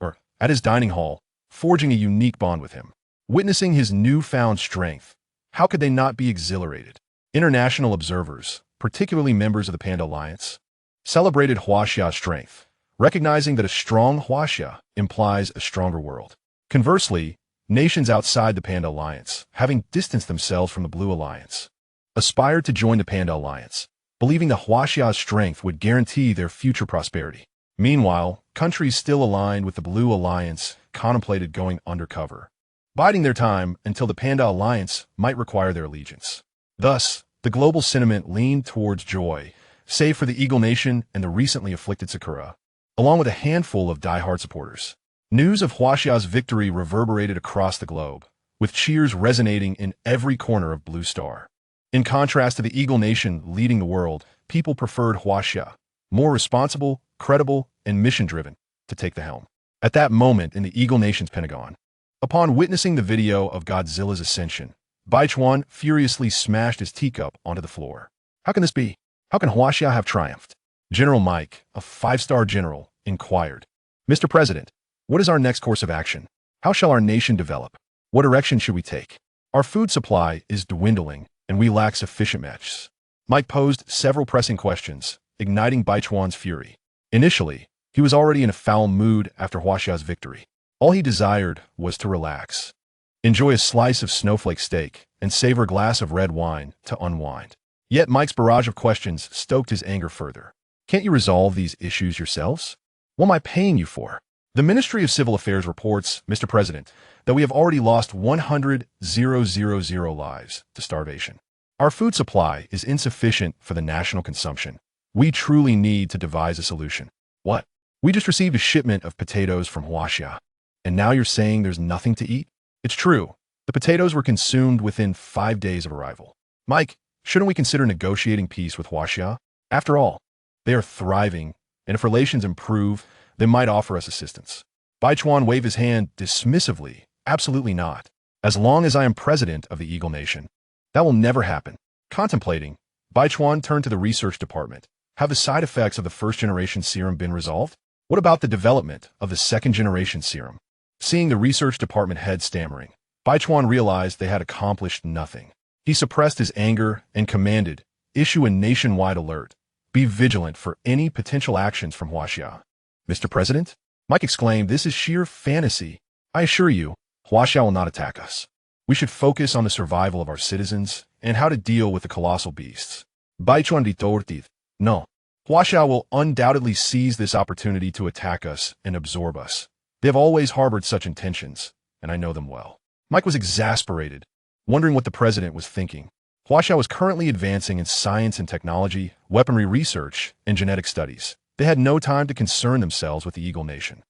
or at his dining hall, forging a unique bond with him. Witnessing his newfound strength, how could they not be exhilarated? International observers, particularly members of the Panda Alliance, celebrated Huaxia's strength, recognizing that a strong Huaxia implies a stronger world. Conversely, nations outside the Panda Alliance, having distanced themselves from the Blue Alliance, aspired to join the Panda Alliance, believing that Huaxia's strength would guarantee their future prosperity. Meanwhile, countries still aligned with the Blue Alliance contemplated going undercover, biding their time until the Panda Alliance might require their allegiance. Thus, the global sentiment leaned towards joy, save for the Eagle Nation and the recently afflicted Sakura, along with a handful of die-hard supporters. News of Huaxia's victory reverberated across the globe, with cheers resonating in every corner of Blue Star. In contrast to the Eagle Nation leading the world, people preferred Huaxia, more responsible, credible, and mission-driven, to take the helm. At that moment in the Eagle Nation's Pentagon, upon witnessing the video of Godzilla's ascension, Baichuan furiously smashed his teacup onto the floor. How can this be? How can Huaxia have triumphed? General Mike, a 5-star general, inquired. Mr. President, what is our next course of action? How shall our nation develop? What direction should we take? Our food supply is dwindling, and we lack sufficient matches. Mike posed several pressing questions, igniting Baichuan's fury. Initially, he was already in a foul mood after Huaxia's victory. All he desired was to relax, enjoy a slice of snowflake steak, and savor a glass of red wine to unwind. Yet Mike's barrage of questions stoked his anger further. Can't you resolve these issues yourselves? What am I paying you for? The Ministry of Civil Affairs reports, Mr. President, that we have already lost 100,000 lives to starvation. Our food supply is insufficient for the national consumption. We truly need to devise a solution. What? We just received a shipment of potatoes from Huaxia, and now you're saying there's nothing to eat? It's true. The potatoes were consumed within 5 days of arrival. Mike, shouldn't we consider negotiating peace with Huaxia? After all, they are thriving, and if relations improve, they might offer us assistance. Baichuan waved his hand dismissively. Absolutely not. As long as I am president of the Eagle Nation, that will never happen. Contemplating, Baichuan turned to the research department. Have the side effects of the first-generation serum been resolved? What about the development of the second-generation serum? Seeing the research department head stammering, Baichuan realized they had accomplished nothing. He suppressed his anger and commanded, issue a nationwide alert. Be vigilant for any potential actions from Huaxia. Mr. President? Mike exclaimed, this is sheer fantasy. I assure you, Huaxia will not attack us. We should focus on the survival of our citizens and how to deal with the colossal beasts. Baichuan retorted, no. Huaxia will undoubtedly seize this opportunity to attack us and absorb us. They have always harbored such intentions, and I know them well. Mike was exasperated, wondering what the president was thinking. Huaxia was currently advancing in science and technology, weaponry research, and genetic studies. They had no time to concern themselves with the Eagle Nation.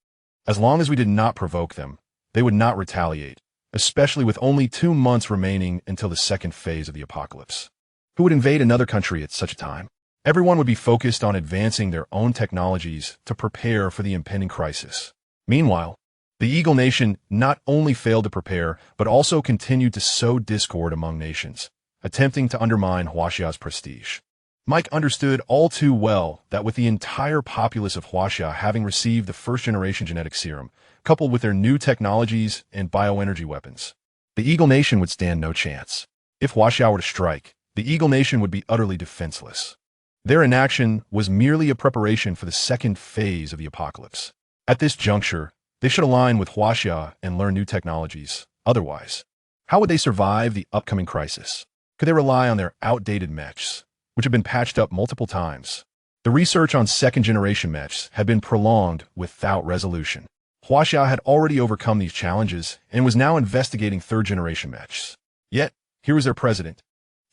As long as we did not provoke them, they would not retaliate, especially with only 2 months remaining until the second phase of the apocalypse. Who would invade another country at such a time? Everyone would be focused on advancing their own technologies to prepare for the impending crisis. Meanwhile, the Eagle Nation not only failed to prepare, but also continued to sow discord among nations, attempting to undermine Huaxia's prestige. Mike understood all too well that with the entire populace of Huaxia having received the first-generation genetic serum, coupled with their new technologies and bioenergy weapons, the Eagle Nation would stand no chance. If Huaxia were to strike, the Eagle Nation would be utterly defenseless. Their inaction was merely a preparation for the second phase of the apocalypse. At this juncture, they should align with Huaxia and learn new technologies. Otherwise, how would they survive the upcoming crisis? Could they rely on their outdated mechs, which have been patched up multiple times? The research on second-generation mechs had been prolonged without resolution. Huaxia had already overcome these challenges and was now investigating third-generation mechs. Yet, here was their president,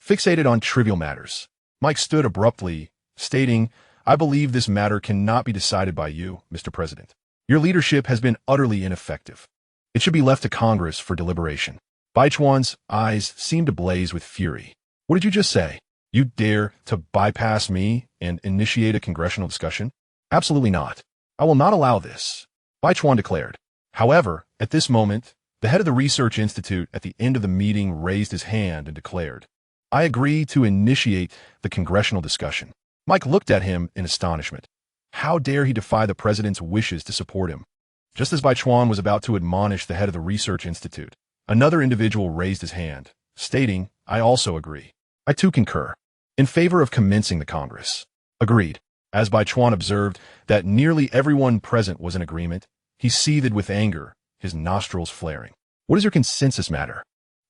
fixated on trivial matters. Mike stood abruptly, stating, "I believe this matter cannot be decided by you, Mr. President. Your leadership has been utterly ineffective. It should be left to Congress for deliberation." Baichuan's eyes seemed to blaze with fury. "What did you just say? You dare to bypass me and initiate a congressional discussion? Absolutely not. I will not allow this," Baichuan declared. However, at this moment, the head of the Research Institute at the end of the meeting raised his hand and declared, "I agree to initiate the congressional discussion." Mike looked at him in astonishment. How dare he defy the president's wishes to support him? Just as Baichuan was about to admonish the head of the Research Institute, another individual raised his hand, stating, "I also agree. I too concur. In favor of commencing the Congress." Agreed. As Baichuan observed that nearly everyone present was in agreement, he seethed with anger, his nostrils flaring. "What is your consensus matter?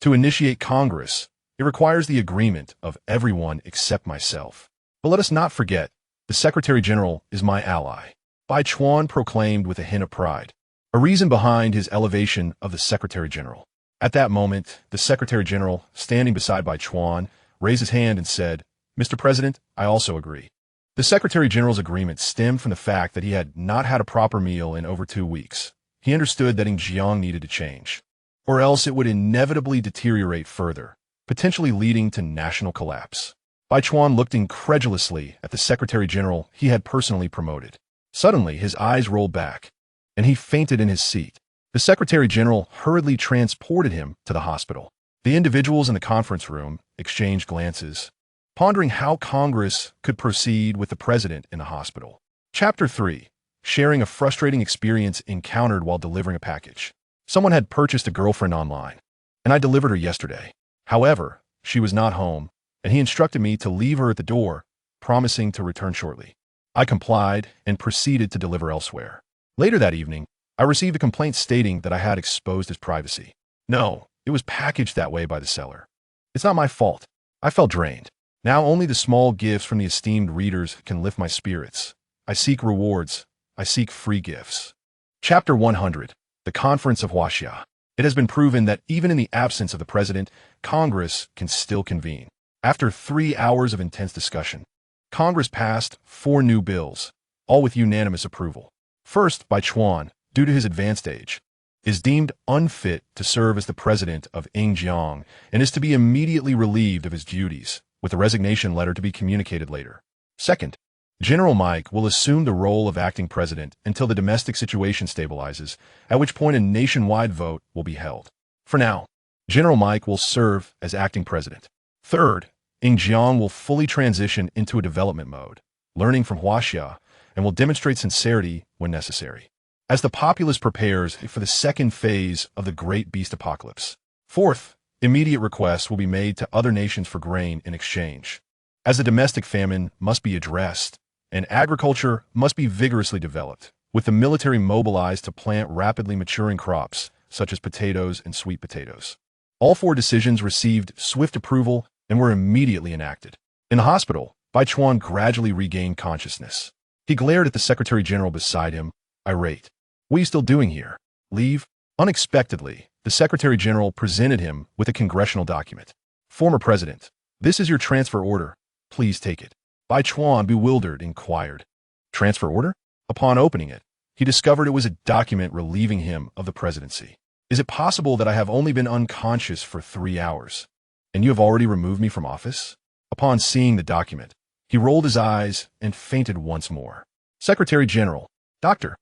To initiate Congress, it requires the agreement of everyone except myself. But let us not forget, the Secretary General is my ally," Baichuan proclaimed with a hint of pride, a reason behind his elevation of the Secretary General. At that moment, the Secretary General, standing beside Baichuan, raised his hand and said, "Mr. President, I also agree." The Secretary General's agreement stemmed from the fact that he had not had a proper meal in over 2 weeks. He understood that Xinjiang needed to change, or else it would inevitably deteriorate further, potentially leading to national collapse. Baichuan looked incredulously at the Secretary General he had personally promoted. Suddenly, his eyes rolled back, and he fainted in his seat. The Secretary General hurriedly transported him to the hospital. The individuals in the conference room exchanged glances, pondering how Congress could proceed with the president in the hospital. Chapter 3. Sharing a frustrating experience encountered while delivering a package. Someone had purchased a girlfriend online, and I delivered her yesterday. However, she was not home, and he instructed me to leave her at the door, promising to return shortly. I complied and proceeded to deliver elsewhere. Later that evening, I received a complaint stating that I had exposed his privacy. No, it was packaged that way by the seller. It's not my fault. I felt drained. Now only the small gifts from the esteemed readers can lift my spirits. I seek rewards. I seek free gifts. Chapter 100. The Conference of Huaxia. It has been proven that even in the absence of the president, Congress can still convene. After 3 hours of intense discussion, Congress passed 4 new bills, all with unanimous approval. First, Baichuan, due to his advanced age, is deemed unfit to serve as the president of Xinjiang and is to be immediately relieved of his duties, with a resignation letter to be communicated later. Second, General Mike will assume the role of acting president until the domestic situation stabilizes, at which point a nationwide vote will be held. For now, General Mike will serve as acting president. Third, Xinjiang will fully transition into a development mode, learning from Huaxia, and will demonstrate sincerity when necessary, as the populace prepares for the second phase of the Great Beast Apocalypse. Fourth, immediate requests will be made to other nations for grain in exchange, as the domestic famine must be addressed, and agriculture must be vigorously developed, with the military mobilized to plant rapidly maturing crops, such as potatoes and sweet potatoes. All 4 decisions received swift approval and were immediately enacted. In the hospital, Baichuan gradually regained consciousness. He glared at the Secretary General beside him, irate. "What are you still doing here? Leave?" Unexpectedly, the Secretary General presented him with a congressional document. "Former President, This is your transfer order. Please take it. Bai Chuan, bewildered, inquired. Transfer order? Upon opening it, he discovered it was a document relieving him of the presidency. Is it possible that I have only been unconscious for 3 hours, and you have already removed me from office? Upon seeing the document, he rolled his eyes and fainted once more. Secretary General. Doctor.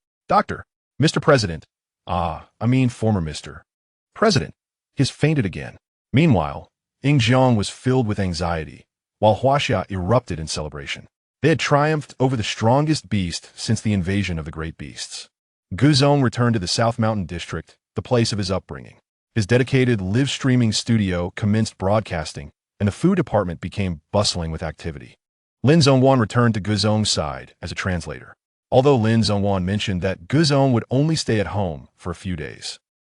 Mr. President. Former Mr. President. He has fainted again. Meanwhile, Yingjiang was filled with anxiety, while Huaxia erupted in celebration. They had triumphed over the strongest beast since the invasion of the great beasts. Guzong returned to the South Mountain District, the place of his upbringing. His dedicated live-streaming studio commenced broadcasting, and the food department became bustling with activity. Lin Zhongwan returned to Guzong's side as a translator, although Lin Zhongwan mentioned that Guzong would only stay at home for a few days.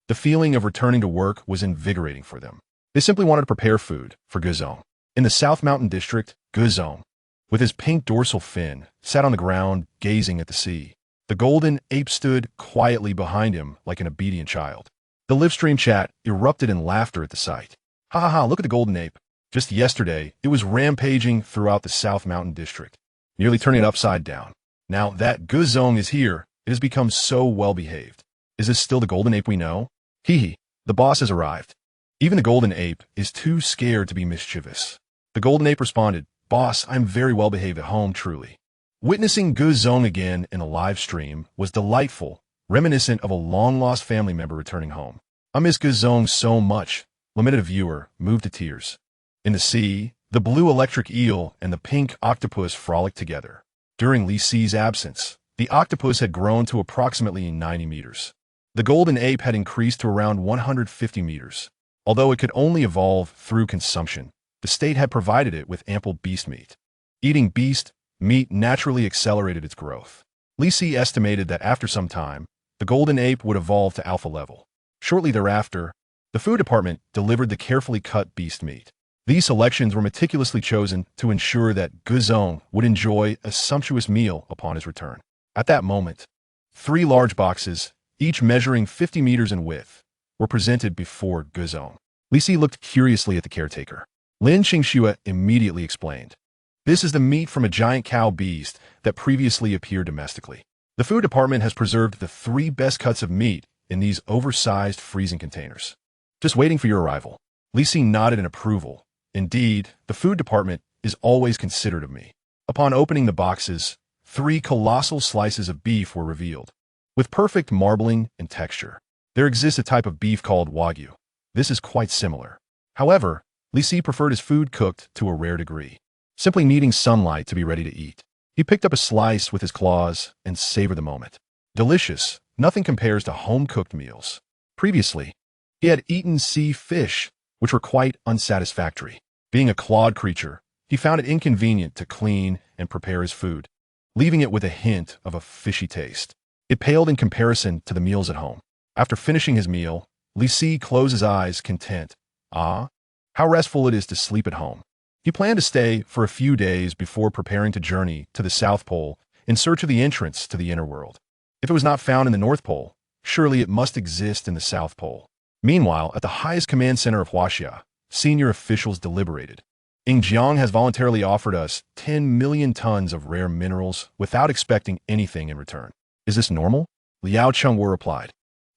The feeling of returning to work was invigorating for them. They simply wanted to prepare food for Guzong. In the South Mountain District, Guzong, with his pink dorsal fin, sat on the ground gazing at the sea. The golden ape stood quietly behind him like an obedient child. The livestream chat erupted in laughter at the sight. Ha ha ha, look at the golden ape. Just yesterday, it was rampaging throughout the South Mountain District, nearly turning it upside down. Now that Guzong is here, it has become so well-behaved. Is this still the golden ape we know? Hee, the boss has arrived. Even the golden ape is too scared to be mischievous. The golden ape responded, Boss, I'm very well-behaved at home, truly. Witnessing Guzong again in a live stream was delightful, reminiscent of a long-lost family member returning home. I miss Guzong so much, lamented a viewer, moved to tears. In the sea, the blue electric eel and the pink octopus frolicked together. During Li Si's absence, the octopus had grown to approximately 90 meters. The golden ape had increased to around 150 meters. Although it could only evolve through consumption, the state had provided it with ample beast meat. Eating beast meat naturally accelerated its growth. Li Si estimated that after some time, the golden ape would evolve to alpha level. Shortly thereafter, the food department delivered the carefully cut beast meat. These selections were meticulously chosen to ensure that Guzong would enjoy a sumptuous meal upon his return. At that moment, 3 large boxes, each measuring 50 meters in width, were presented before Guzong. Li Si looked curiously at the caretaker. Lin Qingxue immediately explained. This is the meat from a giant cow beast that previously appeared domestically. The food department has preserved the 3 best cuts of meat in these oversized freezing containers. Just waiting for your arrival. Li Si nodded in approval. Indeed, the food department is always considerate of me. Upon opening the boxes, 3 colossal slices of beef were revealed, with perfect marbling and texture. There exists a type of beef called Wagyu. This is quite similar. However, Li Si preferred his food cooked to a rare degree, simply needing sunlight to be ready to eat. He picked up a slice with his claws and savored the moment. Delicious, nothing compares to home-cooked meals. Previously, he had eaten sea fish, which were quite unsatisfactory. Being a clawed creature, he found it inconvenient to clean and prepare his food, leaving it with a hint of a fishy taste. It paled in comparison to the meals at home. After finishing his meal, Li Si closed his eyes, content. Ah, how restful it is to sleep at home. He planned to stay for a few days before preparing to journey to the South Pole in search of the entrance to the inner world. If it was not found in the North Pole, surely it must exist in the South Pole. Meanwhile, at the highest command center of Huaxia, senior officials deliberated. Yingjiang has voluntarily offered us 10 million tons of rare minerals without expecting anything in return. Is this normal? Liao Chengwu replied.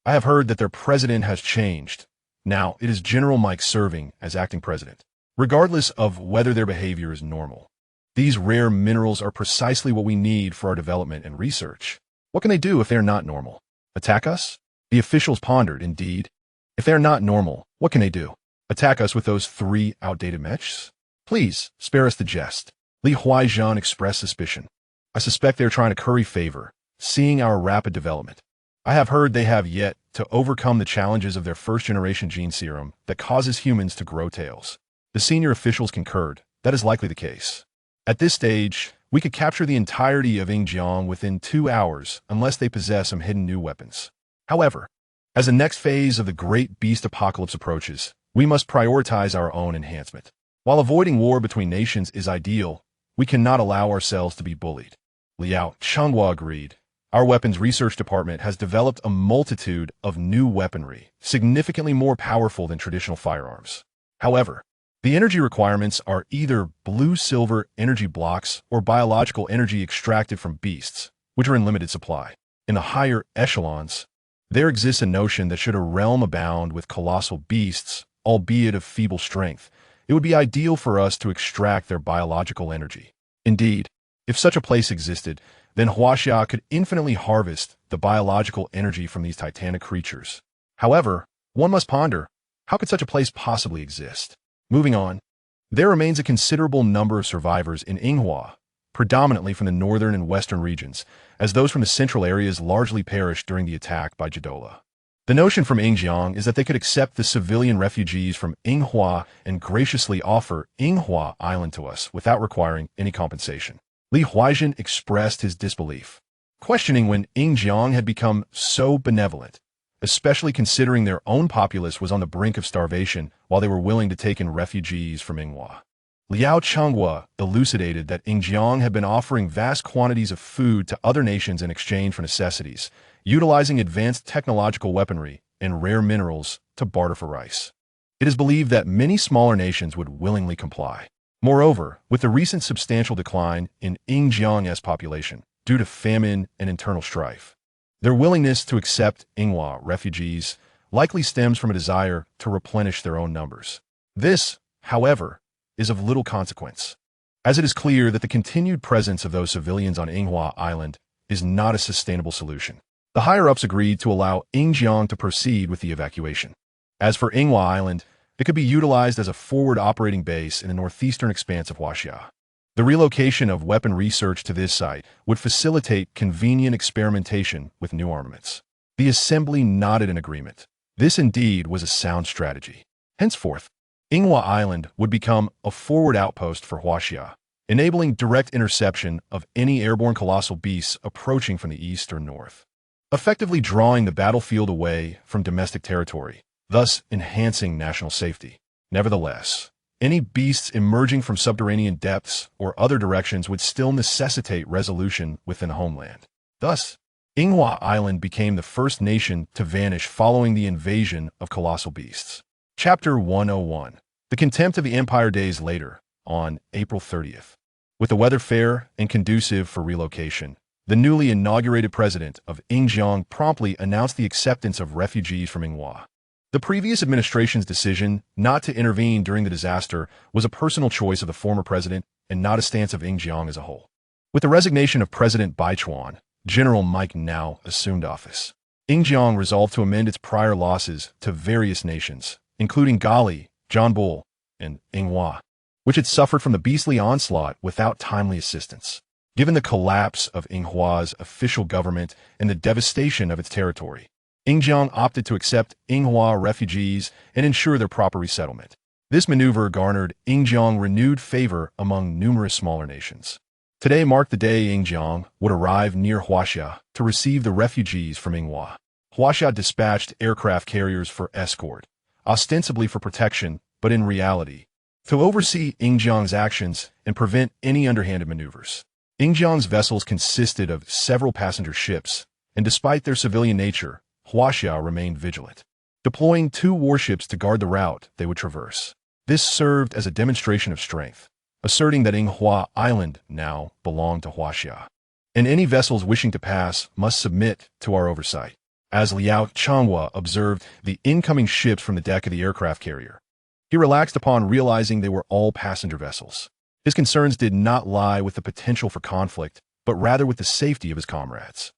I have heard that their president has changed. Now, it is General Mike serving as acting president, regardless of whether their behavior is normal. These rare minerals are precisely what we need for our development and research. What can they do if they are not normal? Attack us? The officials pondered, indeed. If they are not normal, what can they do? Attack us with those 3 outdated mechs? Please, spare us the jest. Li Huaizhan expressed suspicion. I suspect they are trying to curry favor, seeing our rapid development. I have heard they have yet to overcome the challenges of their first-generation gene serum that causes humans to grow tails. The senior officials concurred. That is likely the case. At this stage, we could capture the entirety of Yingjiang within 2 hours unless they possess some hidden new weapons. However, as the next phase of the great beast apocalypse approaches, we must prioritize our own enhancement. While avoiding war between nations is ideal, we cannot allow ourselves to be bullied. Liao Chengwu agreed. Our weapons research department has developed a multitude of new weaponry, significantly more powerful than traditional firearms. However, The energy requirements are either blue-silver energy blocks or biological energy extracted from beasts, which are in limited supply. In the higher echelons, there exists a notion that should a realm abound with colossal beasts, albeit of feeble strength, it would be ideal for us to extract their biological energy. Indeed, if such a place existed, then Huaxia could infinitely harvest the biological energy from these titanic creatures. However, one must ponder, how could such a place possibly exist? Moving on, there remains a considerable number of survivors in Yinghua, predominantly from the northern and western regions, as those from the central areas largely perished during the attack by Godzilla. The notion from Yingjiang is that they could accept the civilian refugees from Yinghua and graciously offer Yinghua Island to us without requiring any compensation. Li Huaijin expressed his disbelief, questioning when Yingjiang had become so benevolent, especially considering their own populace was on the brink of starvation while they were willing to take in refugees from Yinghua. Liao Changhua elucidated that Yingjiang had been offering vast quantities of food to other nations in exchange for necessities, utilizing advanced technological weaponry and rare minerals to barter for rice. It is believed that many smaller nations would willingly comply. Moreover, with the recent substantial decline in Yingjiang's population due to famine and internal strife, their willingness to accept Yinghua refugees likely stems from a desire to replenish their own numbers. This, however, is of little consequence, as it is clear that the continued presence of those civilians on Yinghua Island is not a sustainable solution. The higher-ups agreed to allow Yingjiang to proceed with the evacuation. As for Yinghua Island, it could be utilized as a forward operating base in the northeastern expanse of Huaxia. The relocation of weapon research to this site would facilitate convenient experimentation with new armaments. The assembly nodded in agreement. This indeed was a sound strategy. Henceforth, Yinghua Island would become a forward outpost for Huaxia, enabling direct interception of any airborne colossal beasts approaching from the east or north, effectively drawing the battlefield away from domestic territory, thus enhancing national safety. Nevertheless, any beasts emerging from subterranean depths or other directions would still necessitate resolution within the homeland. Thus, Yinghua Island became the first nation to vanish following the invasion of colossal beasts. Chapter 101. The Contempt of the Empire days later, on April 30th. With the weather fair and conducive for relocation, the newly inaugurated president of Yingjiang promptly announced the acceptance of refugees from Yinghua. The previous administration's decision not to intervene during the disaster was a personal choice of the former president and not a stance of Yingjiang as a whole. With the resignation of President Baichuan, General Mike now assumed office. Yingjiang resolved to amend its prior losses to various nations, including Gali, Zhanbul, and Yinghua, which had suffered from the beastly onslaught without timely assistance. Given the collapse of Yinghua's official government and the devastation of its territory, Yingjiang opted to accept Yinghua refugees and ensure their proper resettlement. This maneuver garnered Yingjiang renewed favor among numerous smaller nations. Today marked the day Yingjiang would arrive near Huaxia to receive the refugees from Yinghua. Huaxia dispatched aircraft carriers for escort, ostensibly for protection, but in reality, to oversee Yingjiang's actions and prevent any underhanded maneuvers. Yingjiang's vessels consisted of several passenger ships, and despite their civilian nature, Huaxia remained vigilant, deploying 2 warships to guard the route they would traverse. This served as a demonstration of strength, asserting that Yinghua Island now belonged to Huaxia, and any vessels wishing to pass must submit to our oversight. As Liao Changhua observed the incoming ships from the deck of the aircraft carrier, he relaxed upon realizing they were all passenger vessels. His concerns did not lie with the potential for conflict, but rather with the safety of his comrades.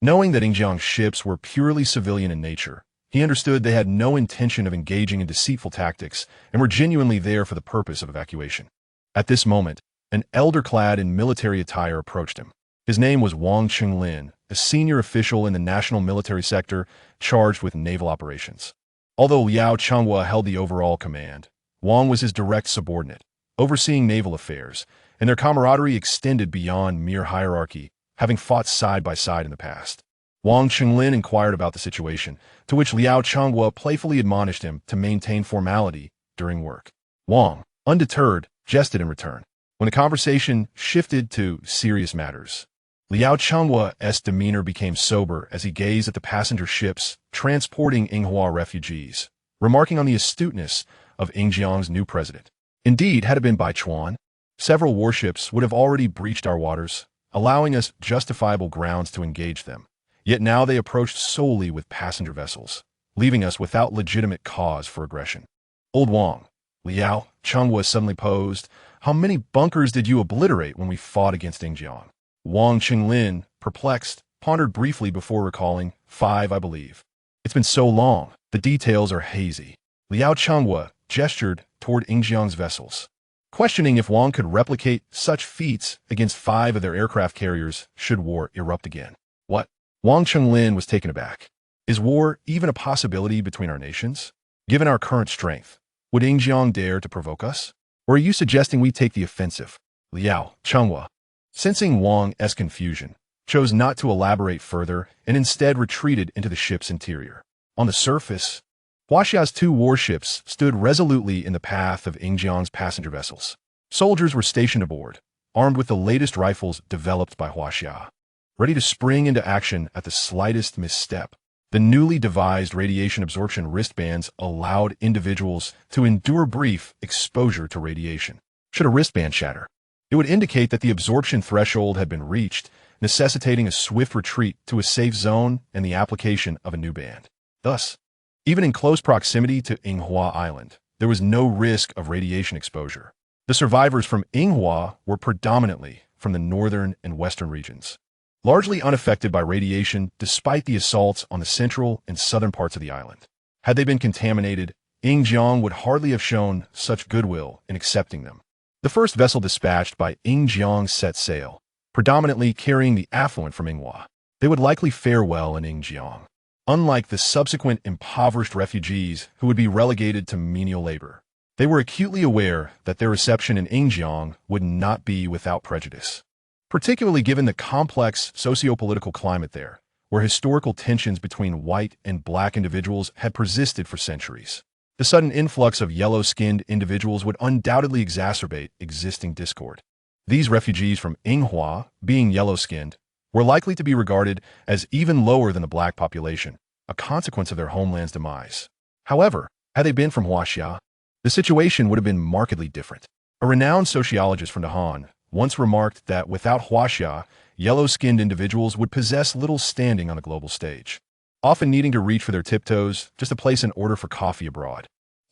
Knowing that Yingjiang's ships were purely civilian in nature, he understood they had no intention of engaging in deceitful tactics and were genuinely there for the purpose of evacuation. At this moment, an elder clad in military attire approached him. His name was Wang Qinglin, a senior official in the national military sector charged with naval operations. Although Liao Changhua held the overall command, Wang was his direct subordinate, overseeing naval affairs, and their camaraderie extended beyond mere hierarchy, having fought side by side in the past. Wang Qinglin inquired about the situation, to which Liao Changhua playfully admonished him to maintain formality during work. Wang, undeterred, jested in return. When the conversation shifted to serious matters, Liao Changhua's demeanor became sober as he gazed at the passenger ships transporting Yinghua refugees, remarking on the astuteness of Yingjiang's new president. Indeed, had it been by Chuan, several warships would have already breached our waters, allowing us justifiable grounds to engage them. Yet now they approached solely with passenger vessels, leaving us without legitimate cause for aggression. Old Wang, Liao, Chengwa suddenly posed, "How many bunkers did you obliterate when we fought against Ingjiang?" Wang Qinglin, perplexed, pondered briefly before recalling, "5, I believe. It's been so long, the details are hazy." Liao Chengwa gestured toward Ingjiang's vessels, questioning if Wang could replicate such feats against 5 of their aircraft carriers should war erupt again. What? Wang Qinglin was taken aback. Is war even a possibility between our nations? Given our current strength, would Ingjiang dare to provoke us? Or are you suggesting we take the offensive? Liao Chengwa, sensing Wang's confusion, chose not to elaborate further and instead retreated into the ship's interior. On the surface, Huaxia's 2 warships stood resolutely in the path of Ingjiang's passenger vessels. Soldiers were stationed aboard, armed with the latest rifles developed by Huaxia, ready to spring into action at the slightest misstep. The newly devised radiation absorption wristbands allowed individuals to endure brief exposure to radiation. Should a wristband shatter, it would indicate that the absorption threshold had been reached, necessitating a swift retreat to a safe zone and the application of a new band. Thus, even in close proximity to Yinghua Island, there was no risk of radiation exposure. The survivors from Yinghua were predominantly from the northern and western regions, largely unaffected by radiation despite the assaults on the central and southern parts of the island. Had they been contaminated, Ingjiang would hardly have shown such goodwill in accepting them. The first vessel dispatched by Ingjiang set sail, predominantly carrying the affluent from Yinghua. They would likely fare well in Ingjiang, unlike the subsequent impoverished refugees who would be relegated to menial labor. They were acutely aware that their reception in Ingjiang would not be without prejudice, particularly given the complex socio-political climate there, where historical tensions between white and black individuals had persisted for centuries. The sudden influx of yellow-skinned individuals would undoubtedly exacerbate existing discord. These refugees from Yinghua, being yellow-skinned, were likely to be regarded as even lower than the black population, a consequence of their homeland's demise. However, had they been from Huaxia, the situation would have been markedly different. A renowned sociologist from Dahan once remarked that without Huaxia, yellow-skinned individuals would possess little standing on the global stage, often needing to reach for their tiptoes just to place an order for coffee abroad.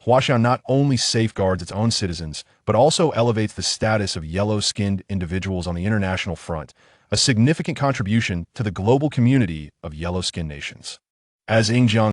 Huaxia not only safeguards its own citizens, but also elevates the status of yellow-skinned individuals on the international front, a significant contribution to the global community of yellow-skinned nations. As Ingjiang